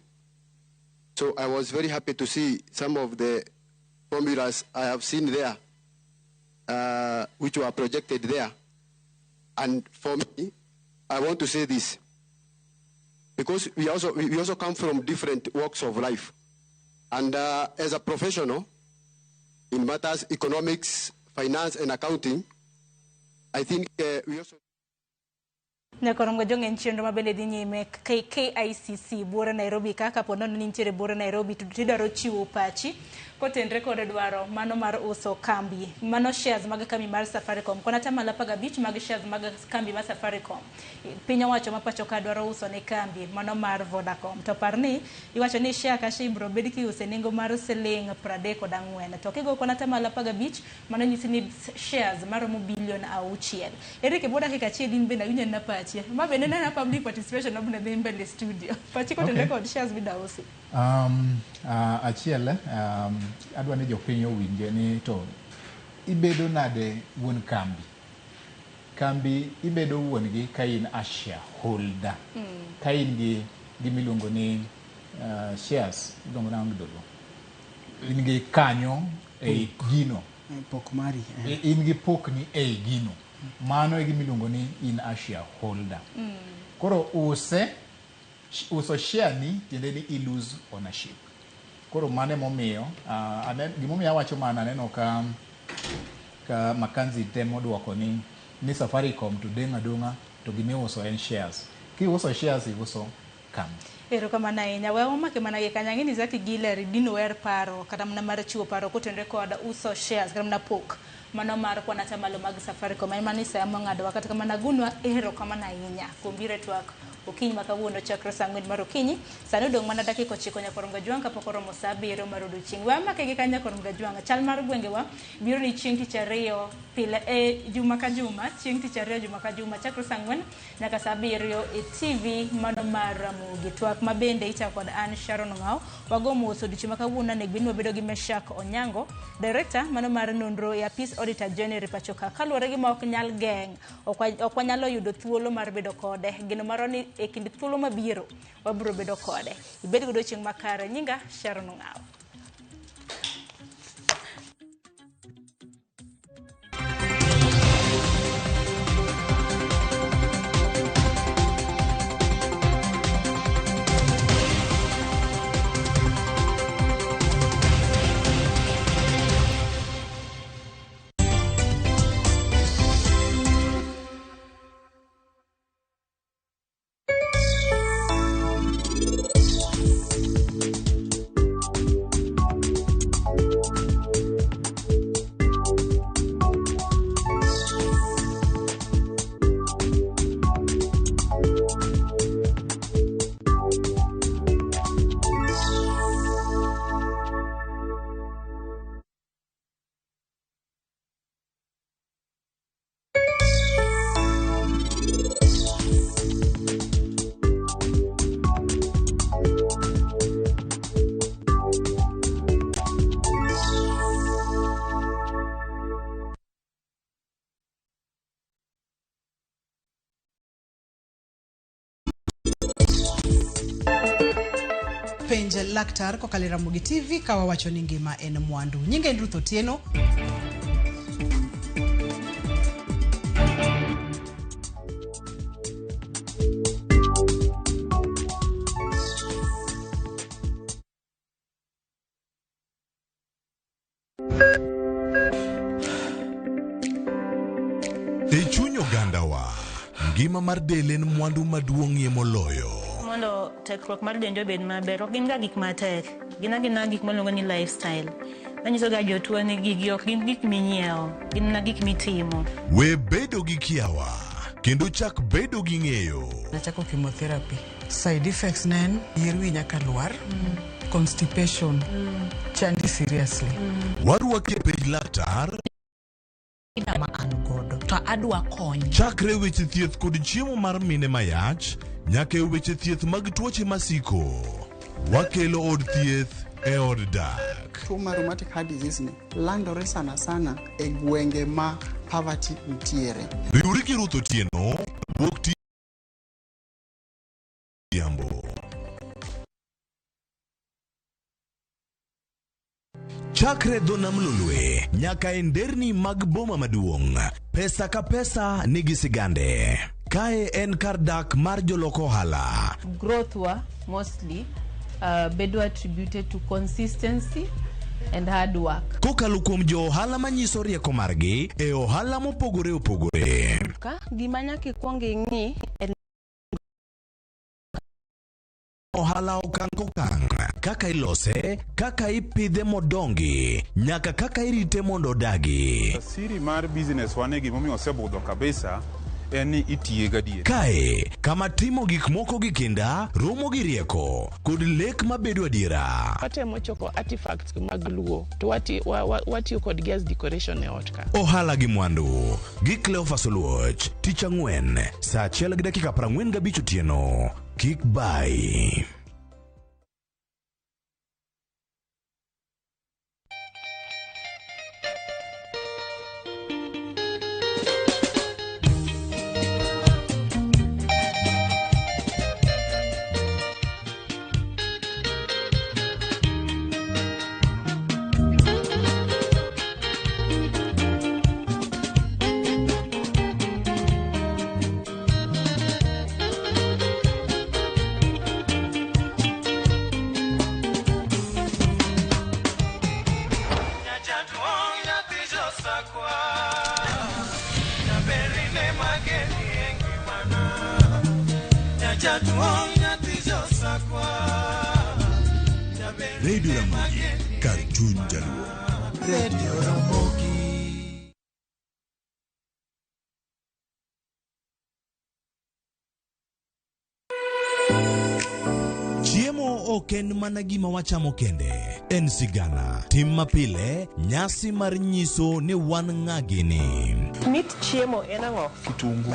[SPEAKER 20] So I was very happy to see some of the formulas I have seen there, which were projected there. And for me, I want to say this, because we also come from different walks of life. And as a professional in matters economics, finance, and accounting, I think we also...
[SPEAKER 22] Nyakorongo jongen chenro mabende dhi nyime KICC buora Nairobi kaka ponono ni nitiere buora Nairobi tidwaro chiwo pachi kotenre kod dwaro mano mar uso kambi mano shares mag kambi mar Safaricom kona tamala 15 mag shares mag kambi mar Safaricom piny owacho ma pacho ka dwaro uso ne kambi mano mar Vodacom to parni iwacho ni share ka bro bed kiuse nengo mar siling 34 to kigo kona tamala 15 mano nyisi ni shares maromo bilion 6 erike boda kika chiel din benda winyo na pachi ma bende na public participation no bende mbele studio pachi ko tenre kod shares bidausi
[SPEAKER 10] achiel adwa ni jopiny owinje ni to ibedo nade wuon kambi ibedo wuon gi ka in a shareholder ka in gi gimiluongo ni shares dongo na ngidolo in gi kanyo e gino
[SPEAKER 11] pok mari
[SPEAKER 10] in gi pokni e gino mano e gimiluongo ni in a shareholder koro uso share ni tiende ni lose ownership. Koro mane momiyo gimomiyo awacho mana neno ka Makanzi temo duoko ni Safaricom to denga to gimiuso en shares. Kiuso shares iuso kambi.
[SPEAKER 22] Ero kama na inya wewe make mana ye kanyangini zaki gileri dino wer paro kata mna mara chiwo paro kotendre koda uso shares kata mna pok mano mar kwa natamalo mag Safaricom imani sa ngado wakati kama nagunwa ero kama na inya kumbire twako okinyi makawuono chakra sangwen mar okinyi sano dong mana dakika 9 Nyakorongo Jwang kapok oromo saa 7 mar odiechieng' wa make gi kanya Nyakorongo Jwang chal mar gwengewa biro ni chieng' tich ariyo pile juma ka juma chieng' tich ariyo juma ka juma chakra sangwen nyaka saa 7 e TV mano mar Ramogitvlive mabende icha kod an Sharon Ngao wagomo odiechieng' makawuono ne gwinwa bedo gi Meshak Onyango director mano mar nonro ya Peace Auditor General Pachoka kaluwore gi ma ok nyal geng ok wanyalo yudo thuolo mar bedo kode gino maro ni e kind thuolo mabiro wabiro bedo kode ibed godo chieng' makare nyinga Sharon Ngao.
[SPEAKER 1] Penj laktar kokalo Ramogitvlive kawa wacho ni ngima en mwandu. Nyinge Ruth Otieno.
[SPEAKER 5] E chuny ogandawa, ngima mar del en mwandu maduong'ie moloyo.
[SPEAKER 7] Mondo tekruok mar denjo bed maber ok gin ga gik matek gina gik maluongo ni lifestyle manyiso ga jotuo ni gigi ok gin gik minyiewo gin na gik mitimo
[SPEAKER 5] We bedo gi kiawa kendo chak bedo gi ng'eyo.
[SPEAKER 23] Nachako chemotherapy. Side effects nen yier wi nyaka lwar, constipation, chandi seriously.
[SPEAKER 5] Warwake pej laktar
[SPEAKER 23] ma an godo to adwa kony.
[SPEAKER 5] Chakre weche thieth kod chiemo mar mine mayach nyaka e weche thieth mag tuoche masiko. Wakelo od thieth e od dak.
[SPEAKER 24] Tuo mar rheumatic heart disease ni landore sana e gwenge ma poverty nitiere.
[SPEAKER 5] Riwri gi Ruth Otieno wuok tiambo. Chakre dho nam lolwe nyaka e nderni mag boma maduong'. Pesa ka pesa nigi sigande. kae en kar dak mar joloko ohala.
[SPEAKER 8] Growth wa mostly bedo attributed to consistency and hard work.
[SPEAKER 5] Kokalo kuom jo ohala manyiso rieko margi e ohala mopogore opogore.
[SPEAKER 8] Ka gima nyaka ikwong ing'i
[SPEAKER 5] Ohala okang' kokang', kaka ilose, kaka ipidhe modongi, nyaka kaka irite mondo odagi.
[SPEAKER 9] Siri mar business wane gimomiyo osebudho kabisa en ni itiye gadier.
[SPEAKER 5] Kae, kama timo gik moko gi kinda, romo gi rieko, kod lek mabedo adiera.
[SPEAKER 17] Watemo choko artifacts mag luo, to watiyo kod gas decoration e ot ka.
[SPEAKER 5] Ohala gi mwandu, gi Cleophas Oluoch, tich ang'wen, saa 1:45 otieno. Kick by. Radio Ramogi, kar chuny jaluo. Radio Ramogi. Chiemo ok en mana gima wachamo kende, en sigana, tim mapile, nyasi mar nyiso ni wan ng'agini.
[SPEAKER 17] Mit chiemo en ang'o?
[SPEAKER 18] Kitungu.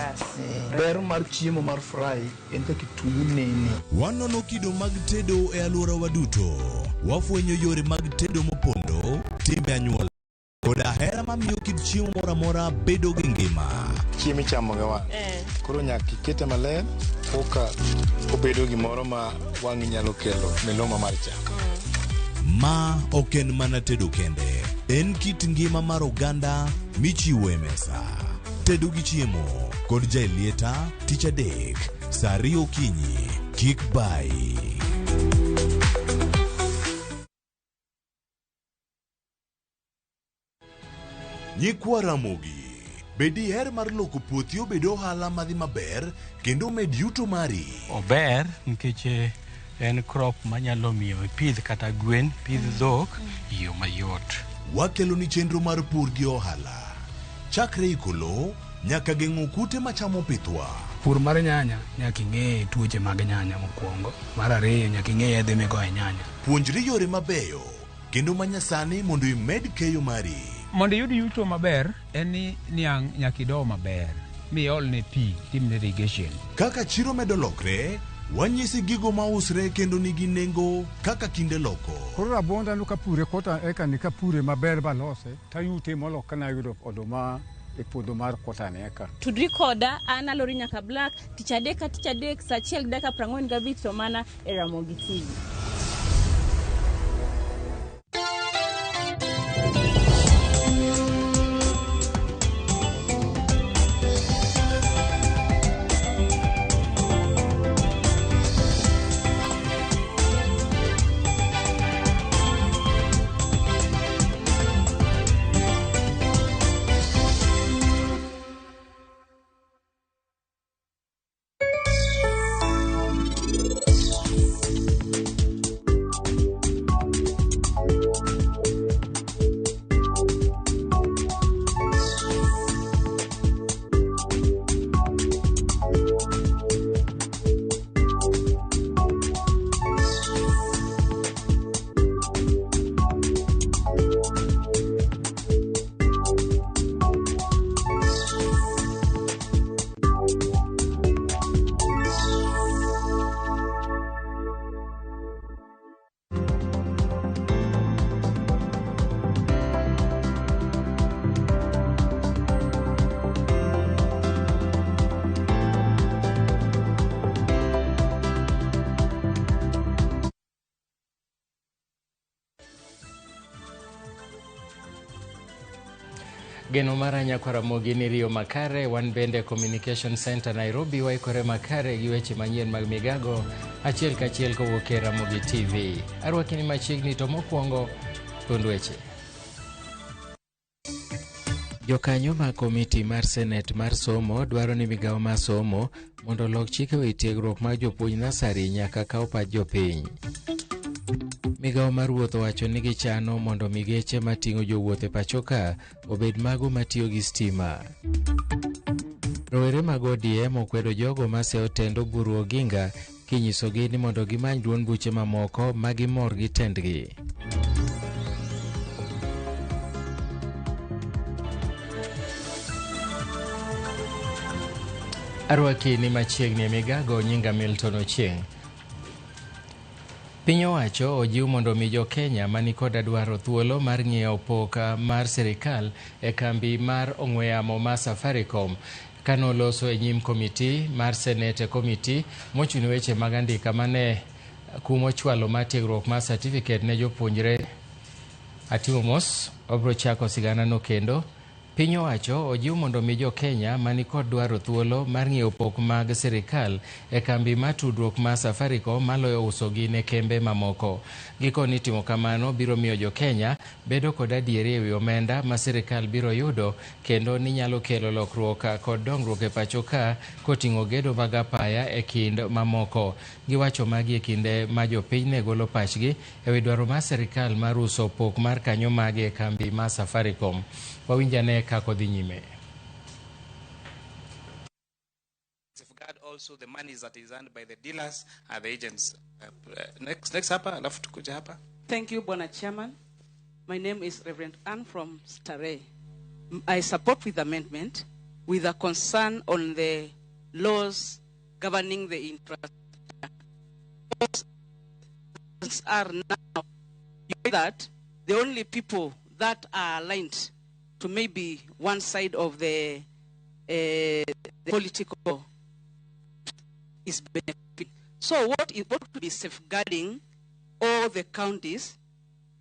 [SPEAKER 18] Ber mar chiemo mar fry en ka kitungu nene.
[SPEAKER 5] Wanono kido mag tedo e alworawa duto. Wafwenyo yore mag tedo mopondo, timbe anyuola, koda hera mamiyo kit chiemo moro amora bedo gi ngima.
[SPEAKER 18] Chiemo ichamo ga wang'. Koro nyaka ikete maler koka obedo gimoro ma wang'i nyalo kelo miloma mar chamo.
[SPEAKER 5] Ma ok en mana tedo kende, en kit ngima mar oganda michiwo e mesa. Tedo gi chiemo kod jailieta tich adek, saa 2 okinyi. Kick by. Nyikwa Ramogi, bedi her mar loko puothi obedo ohala madhi maber kendo med yuto mari.
[SPEAKER 19] Ober nikech en crop manyalo miyo ipidh kata gwen, pidh dhok yo mayot.
[SPEAKER 5] Wakelo ni chenro mar pur gi ohala. Chakre ikolo nyaka geng'o kute machamo pithwa.
[SPEAKER 19] Pur mar nyanya nyaka ing'e tuoche mag nyanya mokwongo. Mar ariyo nyaka ing'e yedhe migoyo nyanya.
[SPEAKER 5] Puonjri yore mabeyo kendo manyasani mondo imed keyo mari.
[SPEAKER 25] Mondo iyud yuto maber en ni niang' nyaka ido maber miol ne pi, timne irrigation.
[SPEAKER 5] Kaka chiro medo lokre, wanyisi gigo mausre kendo nigi nengo kaka kinde loko.
[SPEAKER 27] Koro rabonda no kapure kota eka ni kapure maber balose tayute molok kana yudo oduma e puodho mar kota ne eka.
[SPEAKER 8] Tudri koda an Alori nyaka Black, tich adek saa 1:45 to mana e Ramogitvlive.
[SPEAKER 2] Geno mara nyakwara mogi ni Rio makare, wan bende Communication Center Nairobi waikore makare gi weche manyien mag migago, achiel kachiel kowuok e Ramogi TV. Arwakini machiegni to mokwongo thuond weche. Jokanyo ma komiti mar Senate mar somo dwaro ni migawo mar somo mondo lok chike e tiegruok mar jopuonj nasari nyaka kaw pach jopiny. Migawo mar wuoth owacho ni gichano mondo migeche mating'o jowuoth e pachoka obed mago matiyo gi stima. Rowere mag ODM okwedo jogo maseo tendo buru Oginga kinyisogi ni mondo gimany duond buche mamoko magimor gi tendgi. Arwakini machiegni e migago, nyinga Milton Ochieng'. Piny owacho ojiw mondo mi jo Kenya mani koda dwaro thuolo mar ng'iewo pok mar sirikal e kambi mar ong'we yamo mar Safaricom kanoloso e nyim komiti mar Senate komiti mochung' weche mag andika mane kumo chwalo mar tiegruok mar certificate ne jopuonjre. Atimo mos obro chako sigana no kendo. Piny owacho ojiw mondo mi jo Kenya mani kod dwaro thuolo mar ng'iewo pok mag sirikal e kambi mar tudruok mar Safaricom maloyo usogi ne kembe mamoko. Gikoni timo kamano biro miyo jo Kenya bedo kod adieri e wi omenda ma sirikal biro yudo, kendo ni nyalo kelo lokruok kod dongruok e pachoka koting'o gedo mag apaya e kind mamoko. Giwacho magi e kinde ma jopiny ne golo pachgi e wi dwaro mar sirikal mar uso pok mar kanyo magi e kambi mar Safaricom. Wawinjane kako dhi nyime.
[SPEAKER 4] Safeguard also the monies that is earned by the dealers and the agents. Next hapa, alafu tukuja hapa.
[SPEAKER 3] Thank you, Bwana Chairman. My name is Reverend Anne from Starehe. I support with amendment with a concern on the laws governing the infrastructure. Those are now that the only people that are aligned to maybe one side of the political is benefiting. So what would be safeguarding all the counties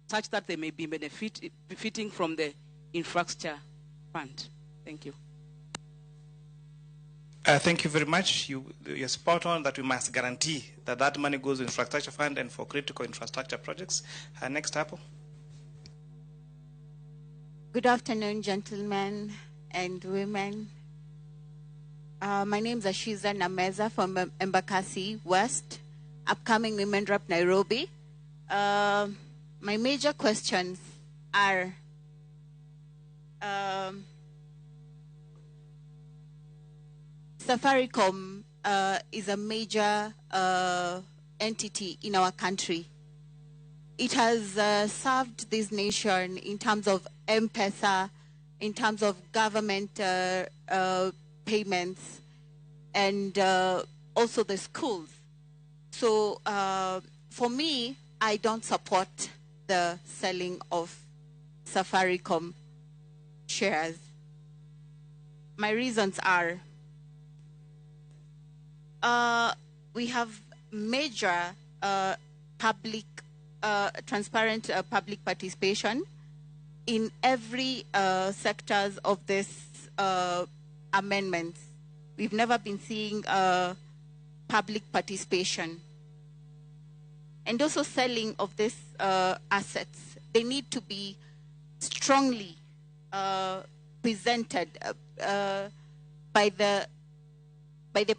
[SPEAKER 3] such that they may be benefiting from the infrastructure fund? Thank you.
[SPEAKER 4] Thank you very much. You're spot on that we must guarantee that that money goes to infrastructure fund and for critical infrastructure projects. Next up.
[SPEAKER 6] Good afternoon, gentlemen and women. My name is Ashiza Nameza from Embakasi West, upcoming Women Rep Nairobi. My major questions are Safaricom is a major entity in our country. It has served this nation in terms of M-Pesa, in terms of government payments, and also the schools. So for me, I don't support the selling of Safaricom shares. My reasons are we have major public transparent public participation in every sectors of this amendments. We've never been seeing public participation. And also selling of these assets, they need to be strongly presented by the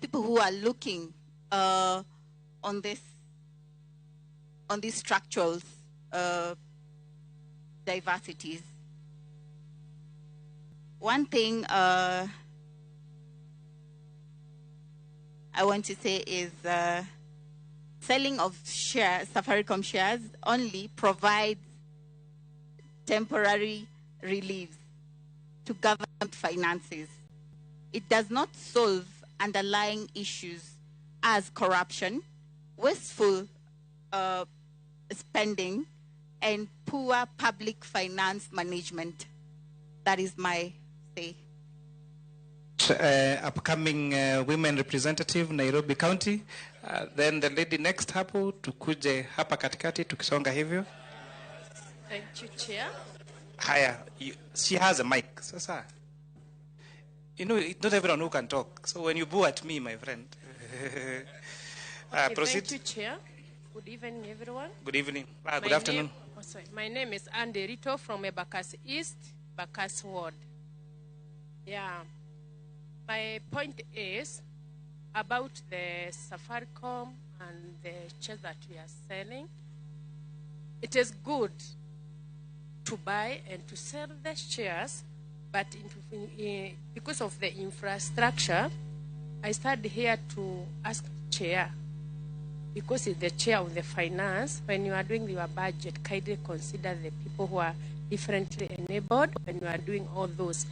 [SPEAKER 6] people who are looking on these structural diversities. One thing I want to say is selling of shares, Safaricom shares, only provides temporary relief to government finances. It does not solve underlying issues as corruption, wasteful spending, and poor public finance management. That is my say.
[SPEAKER 4] Upcoming women representative Nairobi County. Then the lady next hapo, tukuje hapa katikati tukisonga hivyo.
[SPEAKER 13] Thank you, Chair.
[SPEAKER 4] Haya, she has a mic. Sasa, you know, not everyone who can talk. So when you boo at me, my friend, proceed.
[SPEAKER 12] Thank you, Chair. Good evening, everyone.
[SPEAKER 4] Good evening. Good afternoon.
[SPEAKER 12] My name is Andy Rito from Embakasi East, Bakasi Ward. Yeah. My point is about the Safaricom and the shares that we are selling. It is good to buy and to sell the shares, but because of the infrastructure, I started here to ask Chair, because it's the Chair of the Finance, when you are doing your budget, kindly consider the people who are differently enabled when you are doing all those.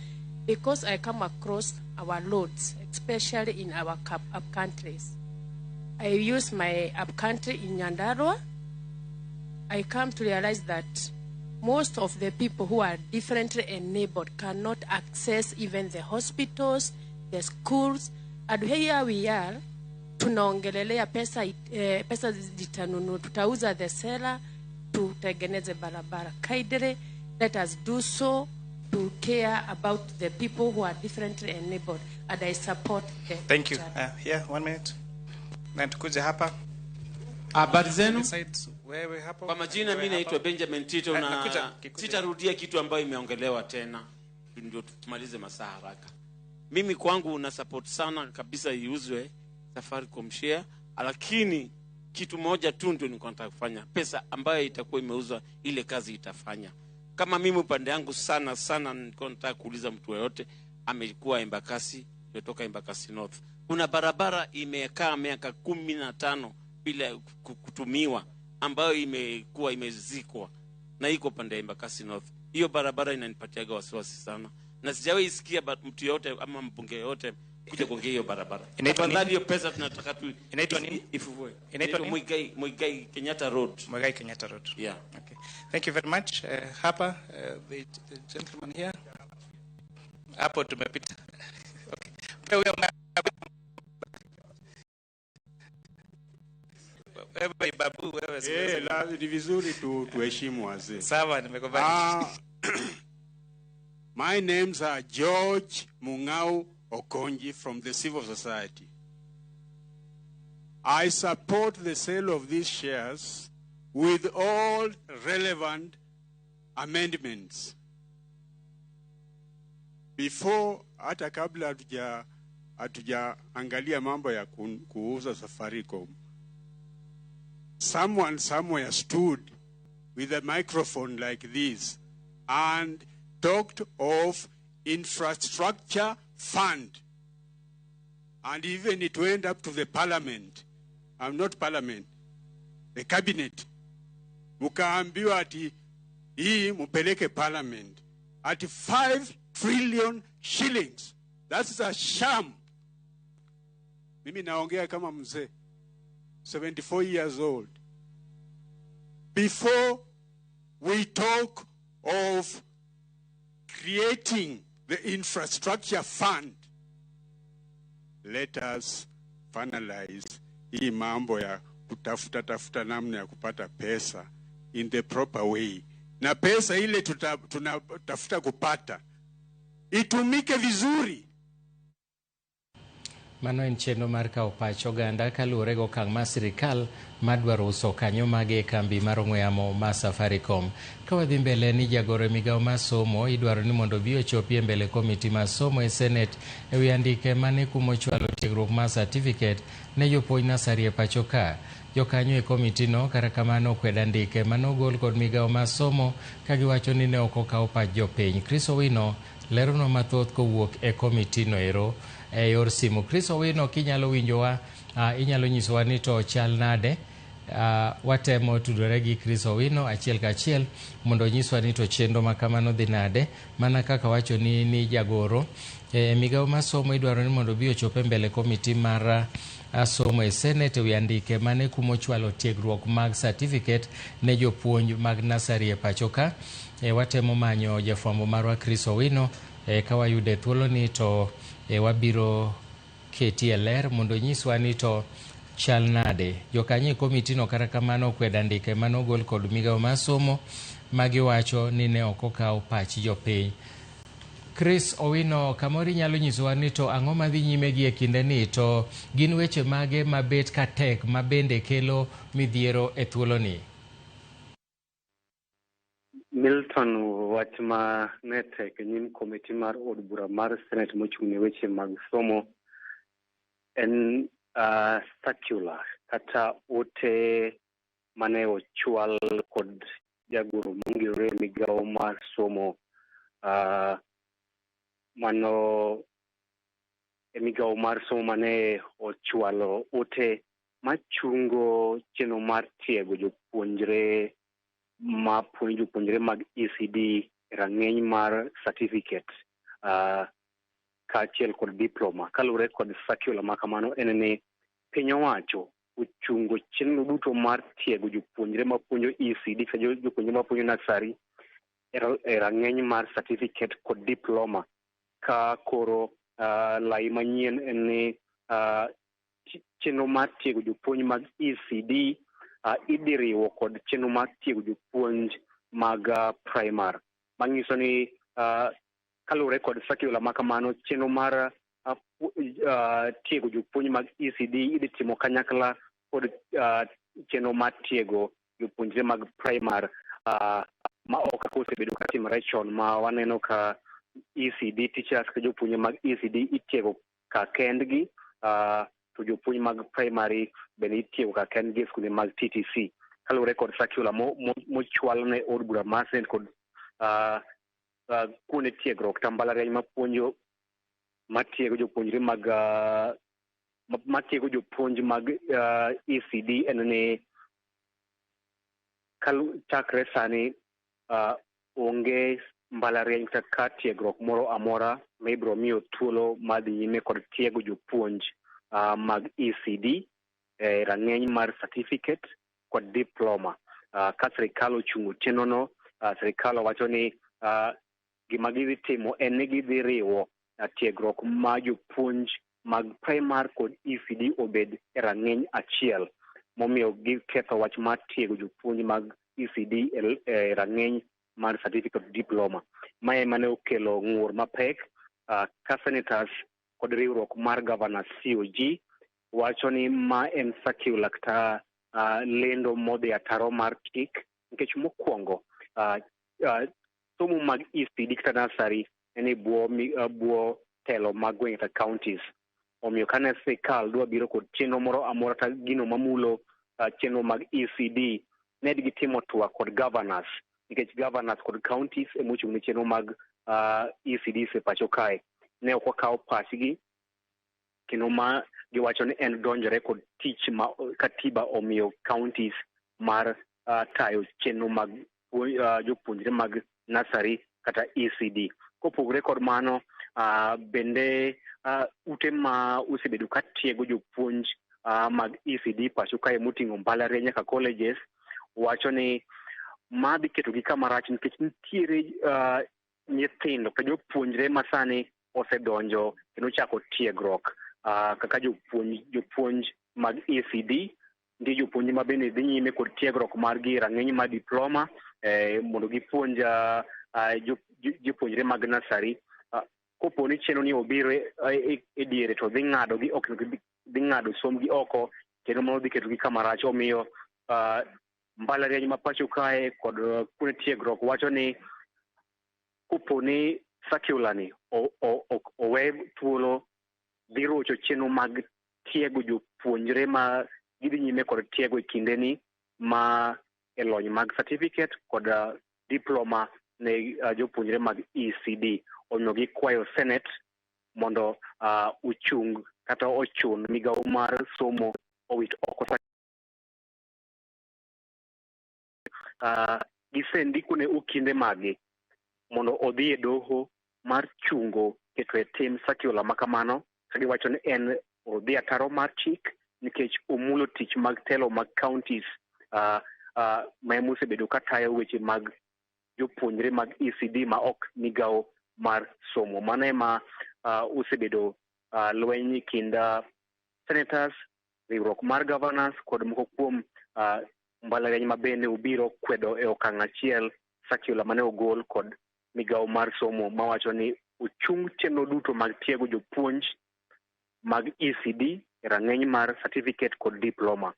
[SPEAKER 12] Because I come across our loads, especially in our up countries. I use my up country in Nyandarua. I come to realize that most of the people who are differently enabled cannot access even the hospitals, the schools, and here we are, tunaongelelea pesa zitanunu, tutauza the seller, tutengeneze barabara. Kindly, let us do so to care about the people who are differently enabled, and I support the
[SPEAKER 4] Thank you. Yeah, 1 minute. Na tukuja hapa.
[SPEAKER 13] Habari zenu?
[SPEAKER 4] Wewe hapo.
[SPEAKER 13] Kwa majina mimi naitwa Benjamin Tito na sitarudia kitu ambayo imeongelewa tena. Ndio tumalize masaa haraka. Mimi kwangu na support sana kabisa iuzwe Safaricom share, lakini kitu moja tu ndio niko nataka kufanya. Pesa ambayo itakuwa imeuzwa ile kazi itafanya. Kama mimi upande yangu sana niko nataka kuuliza mtu yote amekuwa Embakasi, kutoka Embakasi North. Kuna barabara imekaa miaka 15 bila kutumiwa ambayo imekuwa imezikwa na iko pande ya Embakasi North. Hiyo barabara inanipatiaga wasiwasi sana. Na sijawahi isikia mtu yote ama mbunge yote kuja kuongea hiyo barabara. Tafadhali hiyo pesa tunataka tu
[SPEAKER 4] inaitwa nini?
[SPEAKER 13] Ifuvwe.
[SPEAKER 4] Inaitwa
[SPEAKER 13] Muigai Kenyatta Road.
[SPEAKER 4] Muigai Kenyatta Road.
[SPEAKER 13] Yeah.
[SPEAKER 4] Okay. Thank you very much. Hapa the gentleman here. Hapo tumepita. Okay. Wewe babu, wewe
[SPEAKER 14] ni vizuri tuheshimu wazee.
[SPEAKER 4] Sawa, nimekubali.
[SPEAKER 14] My names are George Mungau Okonji from the Civil Society. I support the sale of these shares with all relevant amendments. Before, hata kabla hatujaangalia mambo ya kuuza Safaricom, someone somewhere stood with a microphone like this and talked of infrastructure fund, and even it went up to the parliament. I'm not parliament, the cabinet. Mukaambiwa ati hii mupeleke parliament at 5 trillion shillings. That's a sham. Mimi naongea kama mzee, 74 years old. Before we talk of creating the infrastructure fund, let us finalize hii mambo ya kutafuta namna ya kupata pesa in the proper way. Na pesa ile tunatafuta kupata itumike vizuri.
[SPEAKER 2] Mano en chenro mar kawo pach oganda kaluwore go okang' mar sirikal madwaro uso kanyo mage kambi mar ong'we yamo ma Safaricom. Ka wadhi mbele ni jagoro migawo mar somo idwaro ni mondo bi ochopi e mbele komiti mar somo e Senate e wi andike mane kumo chwalo tiegruok mar certificate ne jopuonj nasari e pacho ka. Jokanyo e komiti no kata kamano okwedo andike manogol kod migawo mar somo ka giwacho ni ne ok okawo pach jopiny. Chris Owino lerono mathoth kowuok e komiti no ero e yor simu. Chris Owino, kinyalo winjowa, inyalo nyisowa ni to chal nade. Watemo tudore gi Chris Owino achiel kachiel mondo nyiswa ni to chenro makamano dhi nade. Mana kaka wacho ni jagoro migawo mar somo idwaro ni mondo bi ochope mbele komiti mar somo e Senate wi andike mane kumo chwalo tiegruok mag certificate ne jopuonj mag nasari e pacho ka. Watemo manyo jafwambo marwa Chris Owino ka wayude thuolo ni to wabiro keti e ler mondo nyiswa ni to chal nade. Jokanyo e komiti no kata kamano okwedo andike manogol kod migawo mar somo magiwacho ni ne ok okaw pach jopiny. Chris Owino, kamori nyalo nyisowa ni to ang'o madhi nyime gi e kinde ni, to gin weche mage mabet ka tek ma bende kelo midhiero e thuolo ni?
[SPEAKER 10] Milton, wach ma ne tek e nyim komiti mar od bura mar Senate mochung' ne weche mag somo en circular kata ote mane ochwal kod jagoro mongirore migawo mar somo mano migawo mar somo mane ochwalo ote machungo chenro mar tiego jopuonjre jopuonjre mag ECD rang'eny mar certificate kaachiel kod diploma. Kaluwore kod circular ma kamano en ni piny owacho ochungo chenro duto mar tiego jopuonjre mapuonjo ECD kata jopuonjre mapuonjo nursery e rang'eny mar certificate kod diploma. Ka koro lai manyien en ni chenro mar tiego jopuonj mag ECD idhi riwo kod chenro mar tiego jopuonj mag primary. Manyiso ni kaluwore kod circular ma kamano, chenro mar tiego jopuonj mag ECD idhi timo kanyakla kod chenro mar tiego jopuonjre mag primary ma ok kaka osebedo ka timore chon, ma waneno ka ECD teachers ka jopuonjre mag ECD itiego ka kendgi, to jopuonj mag primary bende itiego ka kendgi e skunde mag TTC. Kaluwore kod circular mochwal ne od bura mar Senate kod kuonde tiegruok ta mbalariany matiego jopuonjre matiego jopuonj mag ECD en ni chakre sani onge mbalariany kata tiegruok moro amora ma ibiro miyo thuolo madhi nyime kod tiego jopuonj mag ECD rang'eny mar certificate kod diploma. Ka sirikal ochungo chenrono, sirikal wacho ni gima gidhi timo en ni gidhi riwo tiegruok ma jopuonj mag primary kod ECD obed e rang'eny achiel, momiyo giketho wach mar tiego jopuonj mag ECD e rang'eny mar certificate diploma. Mae mane okelo ng'ur mapek ka senators kod riwruok mar governors COG wacho ni ma en circular kata lendo modhi ataro mar chik, nikech mokwongo somo mag ECD kata nursery en e bwo telo mag gwenge kata counties. Omiyo kane sirikal dwa biro kod chenro moro amora ta gino mamulo chenro mag ECD, ne gitimo twak kod governors, nikech governors kod counties emochung' ne chenro mag ECD e pacho kae. Ne ok okawo pachgi, kendo ma giwacho ni en donjore kod tich ma katiba omiyo counties mar tayo chenro mag jopuonjre mag nursery kata ECD. Kopogore kod mano, bende ute ma osebedo ka tiego jopuonj mag ECD pacho kae moting'o mbalariany nyaka colleges wacho ni madhi ketogi kama rach, nikech nitiere nyithindo ka jopuonjre masani osedonjo kendo chako tiegruok kaka jopuonj mag ECD. Nitie jopuonj ma bende dhi nyime kod tiegruok margi rang'eny mar diploma mondo gipuonj jopuonjre mag nursery. Kopo ni chenro ni obiro e diere to dhi ng'adogi, ok dhi ng'ado somgi oko, kendo mano dhi ketogi kama rach. Omiyo mbalariany ma pacho kae kod kuonde tiegruok wacho ni kopo ni circular ni owe thuolo, dhi rocho chenro mag tiego jopuonjre ma gidhi nyime kod tiego e kinde ni ma e lony mag certificate kod diploma ne jopuonjre mag ECD. Omiyo gikwayo Senate mondo ochung kata ochun migawo mar somo owit oko. Gisendiko ne okinde magi mondo odhi e doho mar chungo keto e tim circular ma kamano, ka giwacho ni en odhi ataro mar chik, nikech omulo tich mag telo mag counties ma emosebedo ka tayo weche mag jopuonjre mag ECD ma ok migawo mar somo. Mano ema osebedo lweny kind senators, riwruok mar governors kod moko kuom mbalariany ma bende obiro kwedo e okang' achiel circular mane ogol kod migao mar somo mawacho ni ochung chenro duto mag tiego jopuonj mag ECD rang'eny mar certificate kod diploma.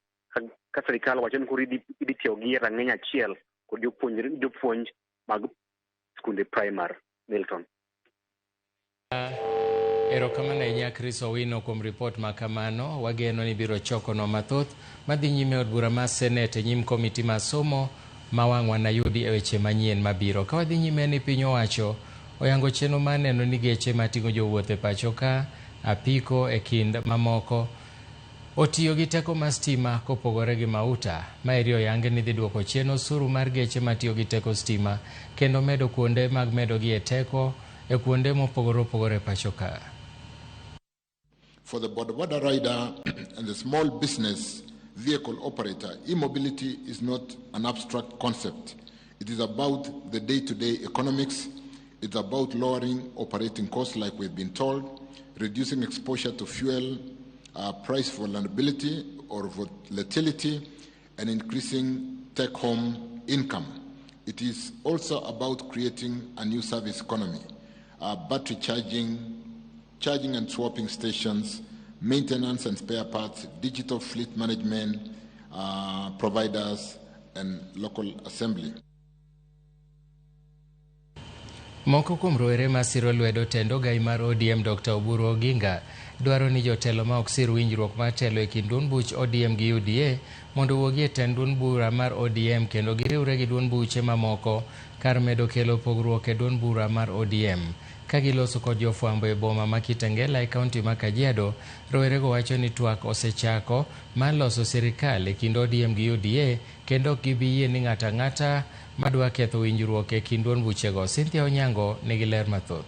[SPEAKER 10] Ka sirikal wacho ni koro idhi tiyo gi rang'eny achiel kod jopuonj mag skunde primary. Milton.
[SPEAKER 2] Erokamano ahinya Chris Owino kuom ripot ma kamano. Wageno ni biro chokono mathoth madhi nyime od bura mar Senate nyim komiti mar somo ma wang' wanayudi e weche manyien mabiro. Ka wadhi nyime ni piny owacho oyango chenro mar neno ni geche mating'o jowuoth e pacho ka, apiko e kind mamoko otiyo gi teko mar stima kopogore gi mauta. Maeri oyange ni dhi duoko chien osuru mar geche matiyo gi teko stima kendo medo kuonde mag medo gi e teko e kuonde mopogore opogore pacho ka.
[SPEAKER 11] For the border rider and the small business vehicle operator, e-mobility is not an abstract concept. It is about the day-to-day economics. It's about lowering operating costs, like we've been told, reducing exposure to fuel, price vulnerability or volatility, and increasing take-home income. It is also about creating a new service economy, battery charging and swapping stations, maintenance and spare parts, digital fleet management, providers, and local assembly.
[SPEAKER 2] Moko kuom rowere masiro lwedo tendo gai mar ODM Dr. Oburu Oginga dwaro ni jotelo ma ok sir winjruok mar telo e kind duond buch ODM gi UDA mondo wuogi e tend duond bura mar ODM kendo giriwre gi duond buche mamoko kar medo kelo pogruok e duond bura mar ODM. Ka giloso kod jofwambo e boma ma Kitengela e kaunti ma Kajiado, rowerego wacho ni twak osechako mar loso sirikal e kind ODM gi UDA kendo ok gibi yie ni ng'ata ng'ata madwa ketho winjruok e kind duond buchego. Cynthia Onyango nigi ler mathoth.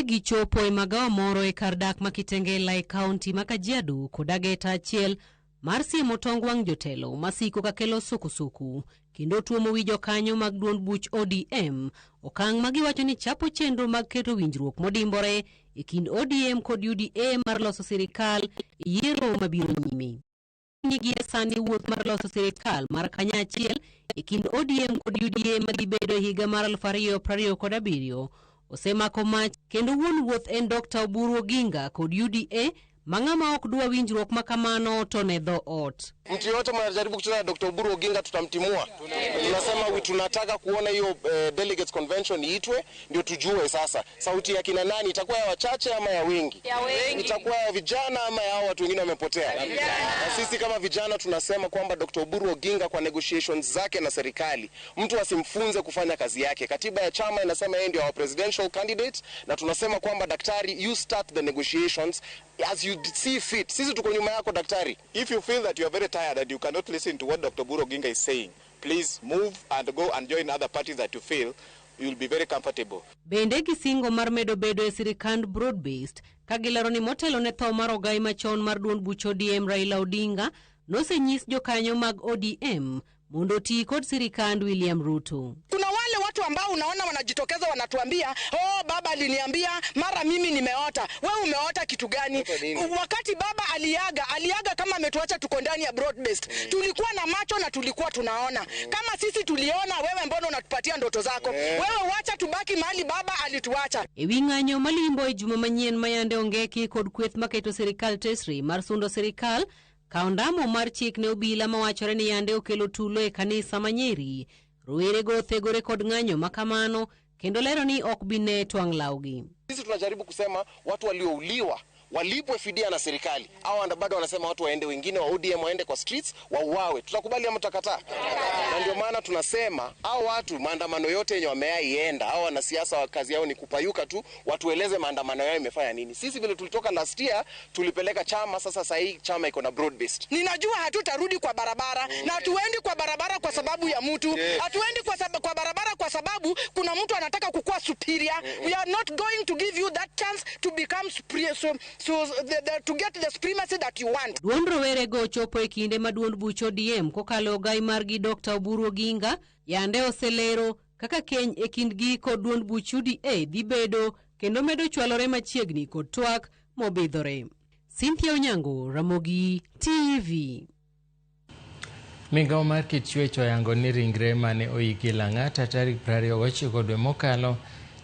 [SPEAKER 15] Gichopo e magawa moro e kar dak ma Kitengela e kaunti ma Kajiado kod ageta achiel mar siemo tong wang' jotelo masiko ka kelo sukusuku kendo tuomo wi jokanyo mag duond buch ODM okang' ma giwacho ni chapo chenro mag keto winjruok modimbore e kind ODM kod UDA mar loso sirikal e yiero mabiro nyime. Nigi sani wuoth mar loso sirikal mar kanyachiel e kind ODM kod UDA ma gibedo e higa mar 2027 osemako mach kendo wuon wuoth en Dr. Oburu Oginga kod UDA mang'ama ok dua winjruok makamano to ne dho ot.
[SPEAKER 16] Mtu yote mwanajaribu kucheza Dr. Oburu Oginga tutamtimua. Tunasema tunataka kuona hiyo delegates convention iitwe ndio tujue sasa sauti ya kina nani itakuwa ya wachache ama ya wengi. Itakuwa ya vijana ama ya watu wengine wamepotea. Na sisi kama vijana tunasema kwamba Dr. Oburu Oginga kwa negotiations zake na serikali mtu asimfunze kufanya kazi yake. Katiba ya chama inasema yeye ndio our presidential candidate na tunasema kwamba daktari you start the negotiations as you see fit. Sisi tuko nyuma yako daktari.
[SPEAKER 20] If you feel that you are very tired and you cannot listen to what Dr. Oburu Oginga is saying, please move and go and join other parties that you feel you will be very comfortable.
[SPEAKER 15] Bende gisingo mar medo bedo e sirikand broad based ka gilero ni motelo ne tho mar ogai machon mar duond buch ODM Raila Odinga nosenyis jokanyo mag ODM mondo ti kod sirikand William Ruto.
[SPEAKER 21] Kuna wale watu ambao unaona wanajitokeza wanatuambia, "Oh, baba aliniambia, mara mimi nimeota." Wewe umeota kitu gani? Wakati baba aliaga kama ametuacha tuko ndani ya broad based. Tulikuwa na macho na tulikuwa tunaona. Kama sisi tuliona, wewe mbona unatupatia ndoto zako? Wewe wacha tubaki mahali baba alituacha.
[SPEAKER 15] Ewi ng'anyo malimbo e juma manyien mayande ongeki kod kweth maketo sirikal tesri mar sundo sirikal kaondamo mar chik ne obila mawachore ni yande okelo tulo e kanisa manyeri. Rowere go thegore kod ng'anyo makamano kendo lero ni ok bine twang' lawgi.
[SPEAKER 16] Sisi tunajaribu kusema watu waliouliwa walipwe fidia na serikali. Hao bado wanasema watu waende, wengine wa ODM waende kwa streets wauawe. Tutakubali ama tutakataa? Na ndio maana tunasema hao watu maandamano yote yenye wameaienda, hao wanasiasa wa kazi yao ni kupayuka tu, watueleze maandamano yao imefanya nini. Sisi vile tulitoka last year tulipeleka chama, sasa hii chama iko na broad based.
[SPEAKER 21] Ninajua hatutarudi kwa barabara na hatuendi kwa barabara kwa sababu ya mtu. Hatuendi kwa barabara kwa sababu kuna mtu anataka kukua superior. We are not going to give you that chance to become superior. To get the supremacy that you want.
[SPEAKER 15] Duond rowere go chopo e kinde ma duond buch ODM kokalo ogai margi Dr. Oburu Oginga yande oselero kaka keny e kindgi kod duond buch UDA dhi bedo kendo medo chwalore machiegni kod twak mobidhore. Cynthia Onyango, Ramogi TV.
[SPEAKER 2] Migao mar kit chwech oyango ni ringre mane oiki Lang'ata tarik 29 dwe mokalo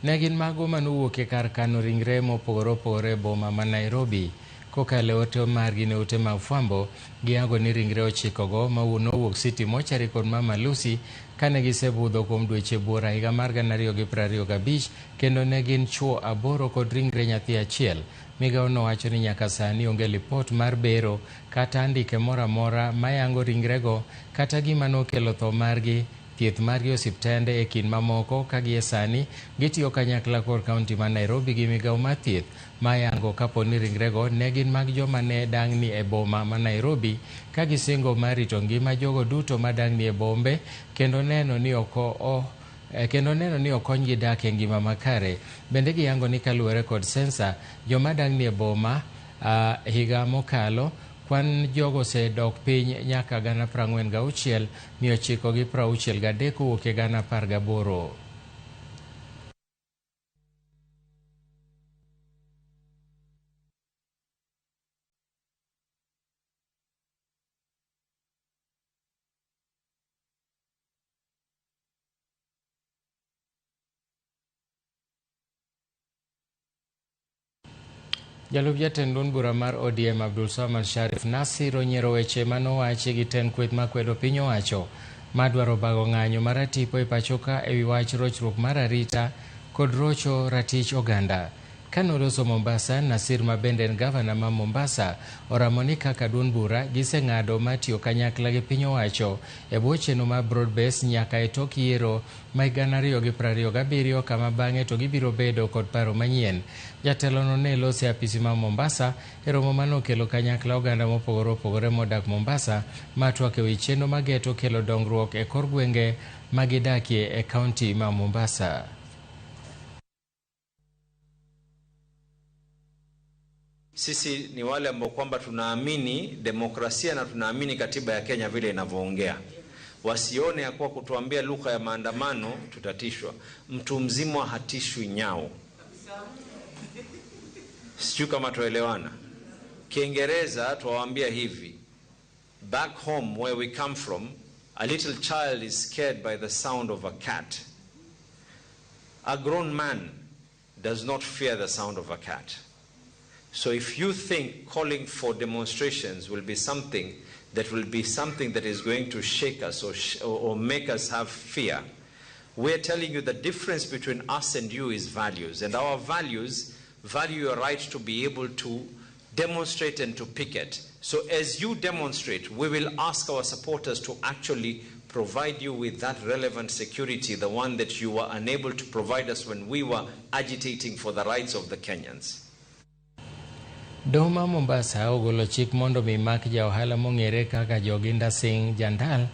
[SPEAKER 2] ne gin mago manowuok e kar kano ringre mopogore opogore e boma ma Nairobi. Kokalo ote margi ne ute mag fwambo, giyango ni ringre 9 go nowuok City Mortuary kod Mama Lucy kane gisebudho kuom dweche buora higa mar 2025 kendo ne gin chwo 8 kod ringre nyathi 1. Migao nowacho ni nyaka sani onge lipot mar bero kata andike moro amora mayango ringrego kata gima nokelo tho margi. Thieth margi osiptende e kind mamoko ka gie sani gitiyo kanyakla kod kaunti ma Nairobi gi migao mar thieth mayango kapo ni ringrego ne gin mag joma ne dang'ni e boma ma Nairobi ka gisingo mar rito ngima jogo duto madang'ni e bombe kendo neno ni okonygi dak e ngima makare. Bende giyango ni kaluwore kod sensa joma dang'ni e boma higa mokalo, kwan jogo osedok piny nyaka 46,963 kowuok e 18. Jalup jatend duond bura mar ODM Abdul Samad Sharif Nasir onyiero weche manowachi gi ten kweth makwedo piny owacho madwaro bago ng'anyo mar atipo e pachoka ewi wach rochruok mar arita kod rocho ratich oganda. Kanoloso Mombasa, Nasir ma bende en gavana ma Mombasa oramo ni kaka duond bura giseng'ado mar tiyo kanyakla gi piny owacho e bwo chenro mar broad base nyaka e tok yiero ma 2027 kama bang'e to gibiro bedo kod paro manyien. Jatelono ne loso e apisi ma Mombasa e romo manokelo kanyakla oganda mopogore opogore modak Mombasa matwak ewi chenro mageto kelo dongruok e kor gwenge magidakie e kaunti ma Mombasa.
[SPEAKER 1] Sisi ni wale ambao kwamba tunaamini demokrasia na tunaamini katiba ya Kenya vile inavyoongea. Wasione ya kuwa kutuambia lugha ya maandamano tutatishwa. Mtu mzima hatishwi nyao. Sijui kama tuelewana. Kiingereza tuwaambia hivi. Back home where we come from, a little child is scared by the sound of a cat. A grown man does not fear the sound of a cat. So if you think calling for demonstrations will be something that is going to shake us or make us have fear, we're telling you the difference between us and you is values. And our values value your right to be able to demonstrate and to picket. So as you demonstrate, we will ask our supporters to actually provide you with that relevant security, the one that you were unable to provide us when we were agitating for the rights of the Kenyans.
[SPEAKER 2] Doma Mombasa ogolo chik mondo mi mak ja ohala mong'ere kaka Joginda Singh Jandal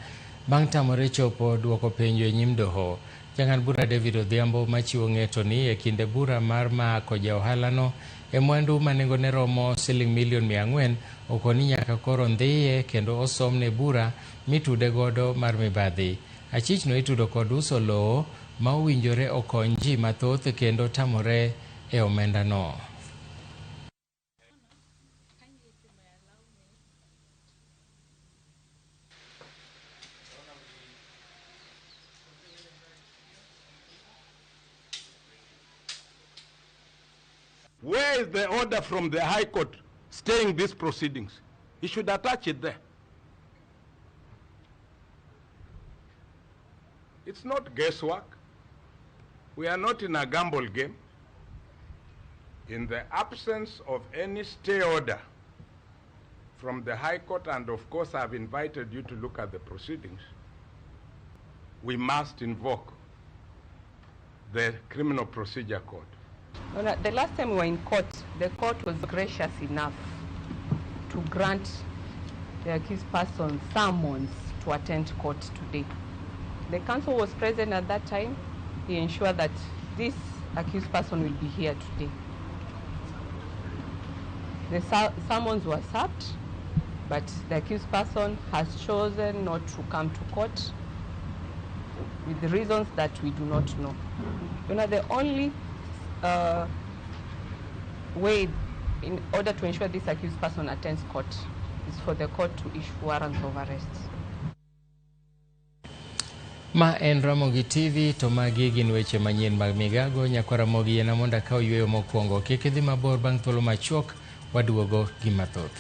[SPEAKER 2] bang' tamore chopo duoko penjo e nyim doho. Jang'ad bura David Odhiambo machiwo ng'eto ni e kinde bura mar mako ja ohalano e mwandu manengone romo Sh400,000 okoni nyaka koro ndhiye kendo osomne bura mitude godo mar mibadhi. Achichno itudo kod uso lowo ma owinjore okony ji mathoth kendo tamore e omendano.
[SPEAKER 7] Where is the order from the High Court staying these proceedings? He should attach it there. It's not guesswork. We are not in a gamble game. In the absence of any stay order from the High Court, and of course I've invited you to look at the proceedings, we must invoke the Criminal Procedure Code.
[SPEAKER 9] The last time we were in court, the court was gracious enough to grant the accused person summons to attend court today. The counsel was present at that time. He ensured that this accused person will be here today. The summons were served, but the accused person has chosen not to come to court with the reasons that we do not know. The only way in order to ensure this accused person attends court is for the court to issue warrants of arrest.
[SPEAKER 2] Ma en Ramogitvlive to magi gin weche manyien mag migago. Nyako Ramogi en amonda ka oyueyo mokwongo. Kik idhi mabor bang' thuolo machuok, waduogo gi mathoth.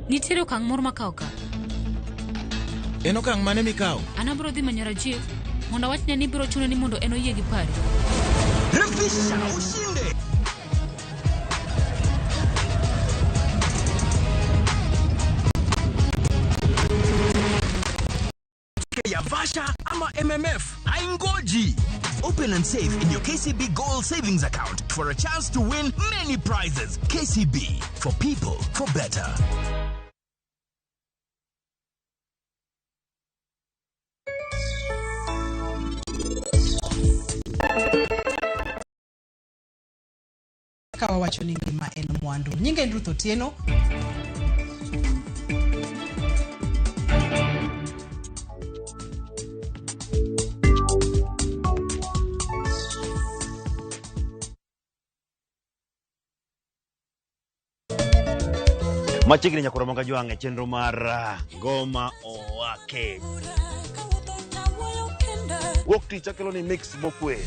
[SPEAKER 17] Nitiere okang' moro makao ka.
[SPEAKER 18] En okang' mane mikao?
[SPEAKER 17] An abiro dhi manyo Rajiv mondo awachne ni biro chuno ni mondo en oyie gi pari.
[SPEAKER 18] Refisha ushinde! Ya Vasha ama MMF haingoji. Open and save in your KCB Gold Savings Account for a chance to win many prizes. KCB, for people, for better.
[SPEAKER 19] Kawa wacho ni ngima en mwandu. Nyinge Ruth Otieno.
[SPEAKER 22] Machiegni nyakoro monga jwang'e chenro mar ngoma owake. Wuok tich akelo ni mix bokwe.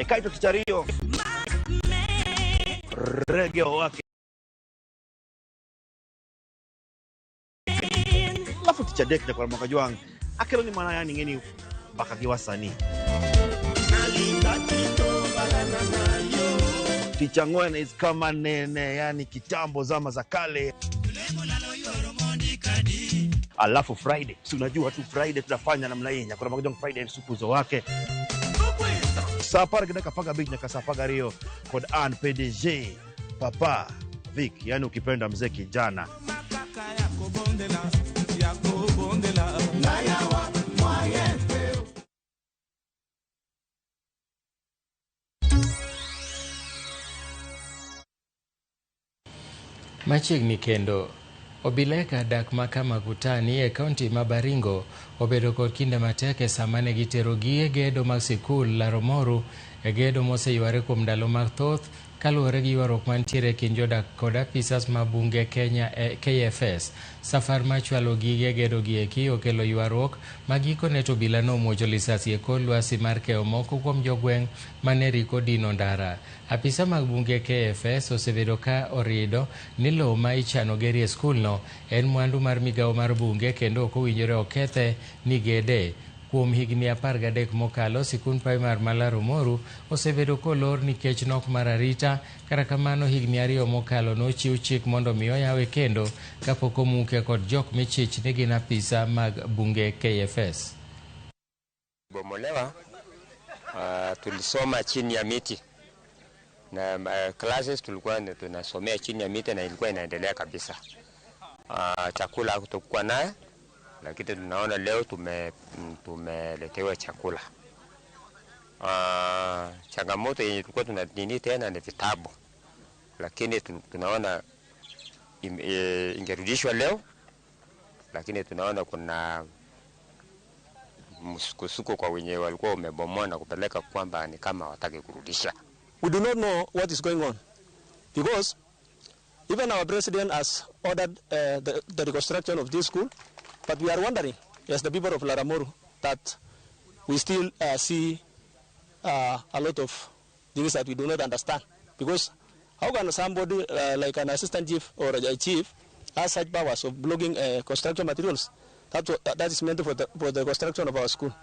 [SPEAKER 22] Kaito tich ariyo reggae owake. Alafu tich adek nyakoro monga jwang' akelo ni mana yani ng'eni baka gi wasani. Tich ang'wen is kama nene, yani kitambo zama za kale. Alafu Friday, si unajua tu Friday tunafanya namna hii. Nyakura magojong Friday supuzo wake. Sapar gina kapaga big nyaka sapaga rio kod an PDG Papa Vic, yani ukipenda mzee kijana.
[SPEAKER 2] Machiegni kendo obila dak makama Gutani e kaunti ma Baringo obedo kod kinde matek e sama ne gitero gie gedo mag sikul laro moru e gedo moseyware kuom ndalo mathoth kaluwore gi ywaruok mantiere kind jodak kod apisas ma bunge Kenya KFS. Safar machwalo gige gedo gi eki okelo ywaruok ma gikone to obila nomuocho lisasi e kor lwasi mar keyo moko kuom jogweng' mane riko dino ndara. Apisa mag bunge KFS osebedo ka orido ni lowo ma ichano gerie skulno en mwandu mar migawo mar bunge kendo ok owinjore okethe ni gede. Kuom higni 13 mokalo, sikund primar ma Laro Moru osebedo kolor nikech nok mar arita. Kata kamano, higni 2 mokalo nochiw chik mondo mi oyawe kendo kapok omuke kod jok michich ni gin apisa mag bunge KFS.
[SPEAKER 23] Bomolewa tulisoma chini ya miti na classes tulikuwa tunasomea chini ya miti na ilikuwa inaendelea kabisa. Chakula kutokuwa naye, lakini tunaona leo tumeletewa chakula. Changamoto yenye tulikuwa tunadini tena ni vitabu, lakini tunaona ingerudishwa leo, lakini tunaona kuna msukosuko kwa wenye walikuwa wamebomoa na kupeleka kwamba ni kama wataki kurudisha.
[SPEAKER 24] We do not know what is going on because even our president has ordered the reconstruction of this school, but we are wondering, as the people of Laramoru, that we still see a lot of things that we do not understand. Because how can somebody like an assistant chief or a chief has such powers of blocking construction materials that is meant for the construction of our school?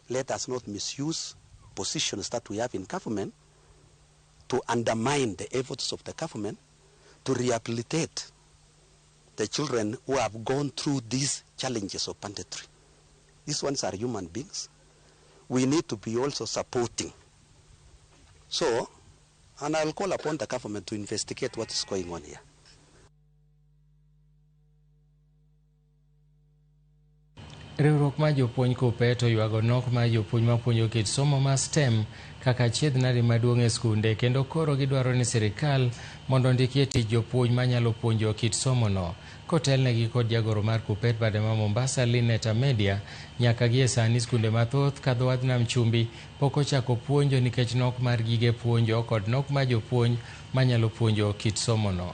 [SPEAKER 26] Let us not misuse positions that we have in government to undermine the efforts of the government to rehabilitate the children who have gone through these challenges of banditry. These ones are human beings. We need to be also supporting. So, and I'll call upon the government to investigate what is going on here.
[SPEAKER 2] Riwruok mar jopuonj KUPPET oywago nok mar jopuonj mapuonjo kit somo mar STEM kaka achiedhnade maduong' e skunde, kendo koro gidwaro ni sirikal mondo ondikie tich jopuonj manyalo puonjo kit somono. Kotelnegi kod jagoro mar KUPPET bade ma Mombasa, Lineta Media, nyaka gie sani skunde mathoth ka dho wadh nam chumbi pok ochako puonjo nikech nok mar gige puonjo kod nok mar jopuonj manyalo puonjo kit somono.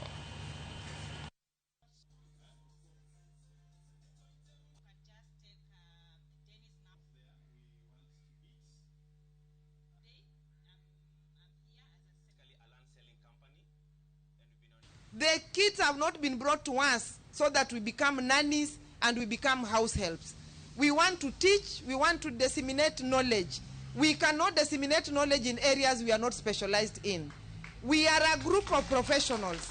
[SPEAKER 3] The kids have not been brought to us so that we become nannies and we become house helps. We want to teach, we want to disseminate knowledge. We cannot disseminate knowledge in areas we are not specialized in. We are a group of professionals.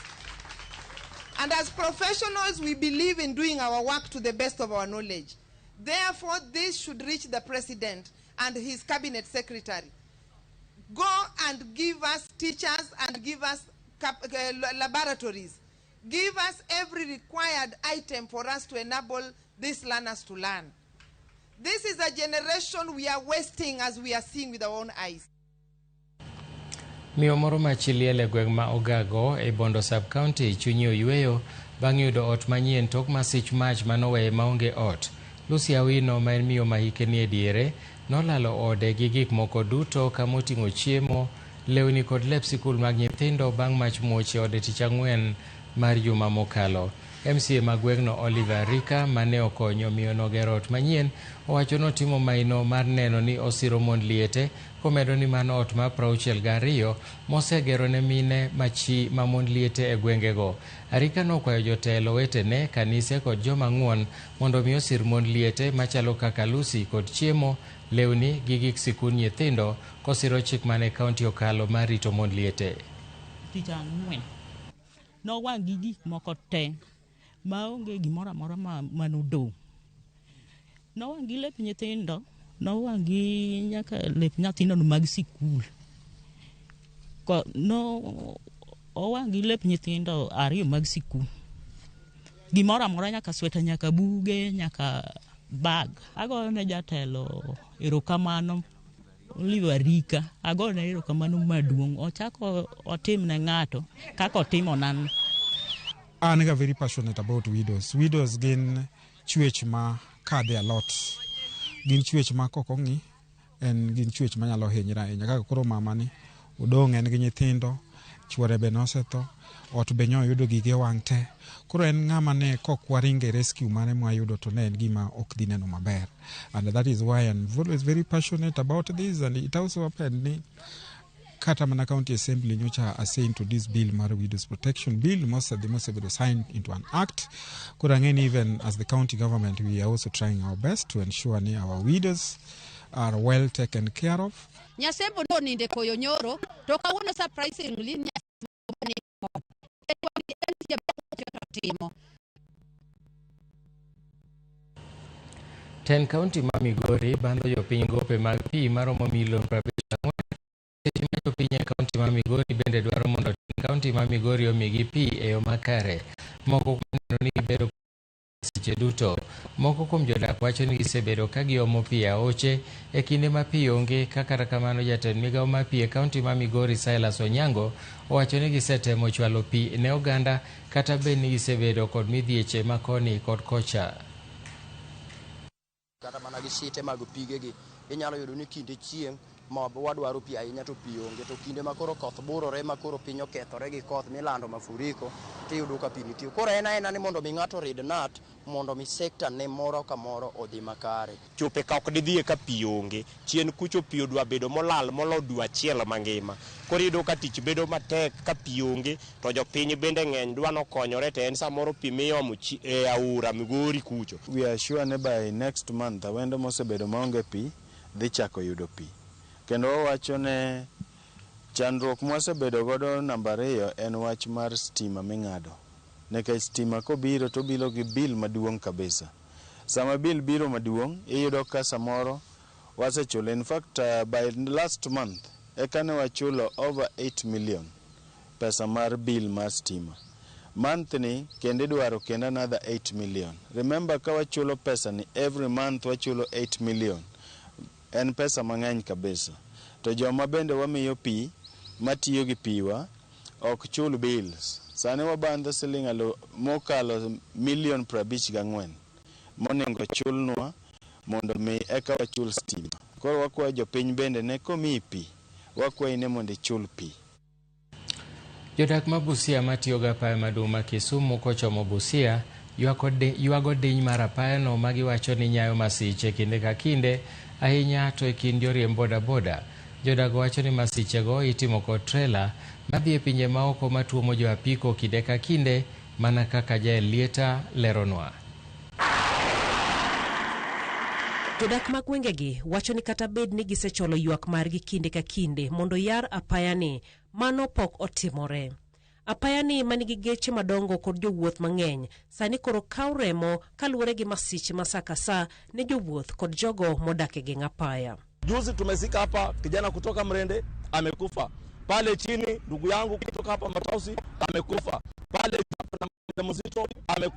[SPEAKER 3] And as professionals, we believe in doing our work to the best of our knowledge. Therefore, this should reach the president and his cabinet secretary. Go and give us teachers and give us laboratories. Give us every required item for us to enable these learners to learn. This is a generation we are wasting as we are seeing with our own eyes.
[SPEAKER 2] Miyo moro machiliel e gweng' ma Ogago e Bondo sub-county chunyi oyweyo bang' yudo ot manyien tok masich mach manoweye maonge ot. Lucy Awino, ma en miyo ma hike ni e diere, nolalo ode gi gik moko duto kama oting'o chiemo, lewni kod lep sikul mag nyithindo bang' mach muoch e ode tich ang'wen mar juma mokalo. MCA ma gweng'no Oliver Rika, mane okonyo miyono gero ot manyien, owacho notimo maino mar neno ni osiro mond liete, komedo ni mano ot mar 62 mosegero ne mine machi ma mond liete e gwengego. Arika nokwayo jotelo wetene, kanise kod joma ng'uon mondo mi osir mond liete machalo kaka Lucy kod chiemo, lewni gi gik sikul nyithindo, kosiro chik mane kaunti okalo mar rito mond liete.
[SPEAKER 5] Tich ang'wen nowang' gi gik moko te maonge gimoro amora manodong'. Nowang' gi lep nyithindo, nowang' gi nyaka lep nyithindo mag sikul. Owang' gi lep nyithindo 2 mag sikul. Gimoro amora nyaka sweta, nyaka buge, nyaka bag. Agoyo ne jatelo erokamano Oliver Rika, agoyo ne erokamano maduong'. Ochako otim ne ng'ato kaka otimo nan.
[SPEAKER 6] I'm very passionate about widows. Widows gin chwech ma kadhe a lot. Gin chwech ma kokong'i en gin chwech manyalo hinyra ahinya. Kaka koro mama ni odong' en gi nyithindo, chuore be nosetho, ot be nyoyudo gige wang' te. Koro en ng'ama ne kokwaringe rescue mane mwayudo to ne en gima ok dhi neno maber. And that is why I'm always very passionate about this. And it also happened ni kata mana county assembly nyocha assigned to this bill mar widows protection bill must be signed into an act. Kurangeni, even as the county government, we are also trying our best to ensure ni our widows are well taken care of.
[SPEAKER 8] Nyasembo ndo ninde koyo nyoro to kawuono surprisingly nyasembo ni timo.
[SPEAKER 2] 10 kaunti ma Migori bando jopiny gope mag pi maromo milion 54. Jopiny e kaunti ma Migori bende dwaro mondo kaunti ma Migori omigi pi e yo makare. Moko kuom ni gibedo seche duto. Moko kuom jodak wacho ni gisebedo ka giomo pi e aoche e kinde ma pi onge. Kaka kamano, jatend migawo mar pi e kaunti ma Migori Silas Onyango owacho ni gisetemo chwalo pi ne oganda, kata bed ni gisebedo kod midhieche makoni kod kocha.
[SPEAKER 12] Kata mana gi shite mag pigegi inyalo yudo ni kinde chieng' ma wadwaro pi ahinya to pi onge, to kinde ma koro koth burore ma koro piny okethore gi koth milando mafuriko tiyudo ka pi nitie. Koro en aena ni mondo mi ng'ato rid nat mondo mi sekta ne moro ka moro odhi makare.
[SPEAKER 25] Chope ka ok didhie ka pi onge, chien kucho pi odwa bedo molal molo dwe achiel mangima. Koro iyudo ka tich bedo matek ka pi onge, to jopiny bende ng'eny dwa nokonyore, to en samoro pi miyomo e aora Migori kucho.
[SPEAKER 27] We are sure ne by next month awendo mosebedo maonge pi dhi chako yudo pi. Kendo wacho ne chandruok mwasebedo godo namba 2 en wach mar stima ming'ado. Nekech stima kobiro to biro gi bill maduong' kabisa. Sama bill biro maduong' iyudo ka samoro wasechulo. In fact, by last month eka ne wachulo over 8 million pesa mar bill mar stima. monthly kende dwaro kenda another 8 million. Remember ka wachulo pesa ni every month wachulo 8 million. En pesa mang'eny kabisa. To joma bende wamiyo pi matiyo gi piwa ok chul bills. Sani wabandho siling mokalo 1,54,000 monego chulnwa mondo mi eka wachul stima. Koro wakwayo jopiny bende ne komi pi wakwayo ne mondo chul pi.
[SPEAKER 2] Jodak ma Busia matiyo ga apaya maduma Kisumu kochomo Busia yuago diny mar apaya no magiwacho ni nyayo masiche kinde ka kinde ahinya to e kind joriemb bodaboda. Jodak wacho ni masichego itimo kod trela madhi e pinje maoko matuomo jo apiko kinde ka kinde mana kaka Jael Lieta leronwa.
[SPEAKER 4] Jodak mag gwengegi wacho ni kata bed ni gisecholo ywak margi kinde ka kinde mondo yar apayani, mano pok otimore. Apayani manigi geche madongo kod jowuoth mang'eny sani koro kaw remo kaluwore gi masiche masakasa ne jowuoth kod jogo modak e geng apaya.
[SPEAKER 24] Juzi tumesika hapa kijana kutoka Mrende amekufa. Pale chini ndugu yangu kutoka hapa Matausi amekufa. Pale na mzito amekufa.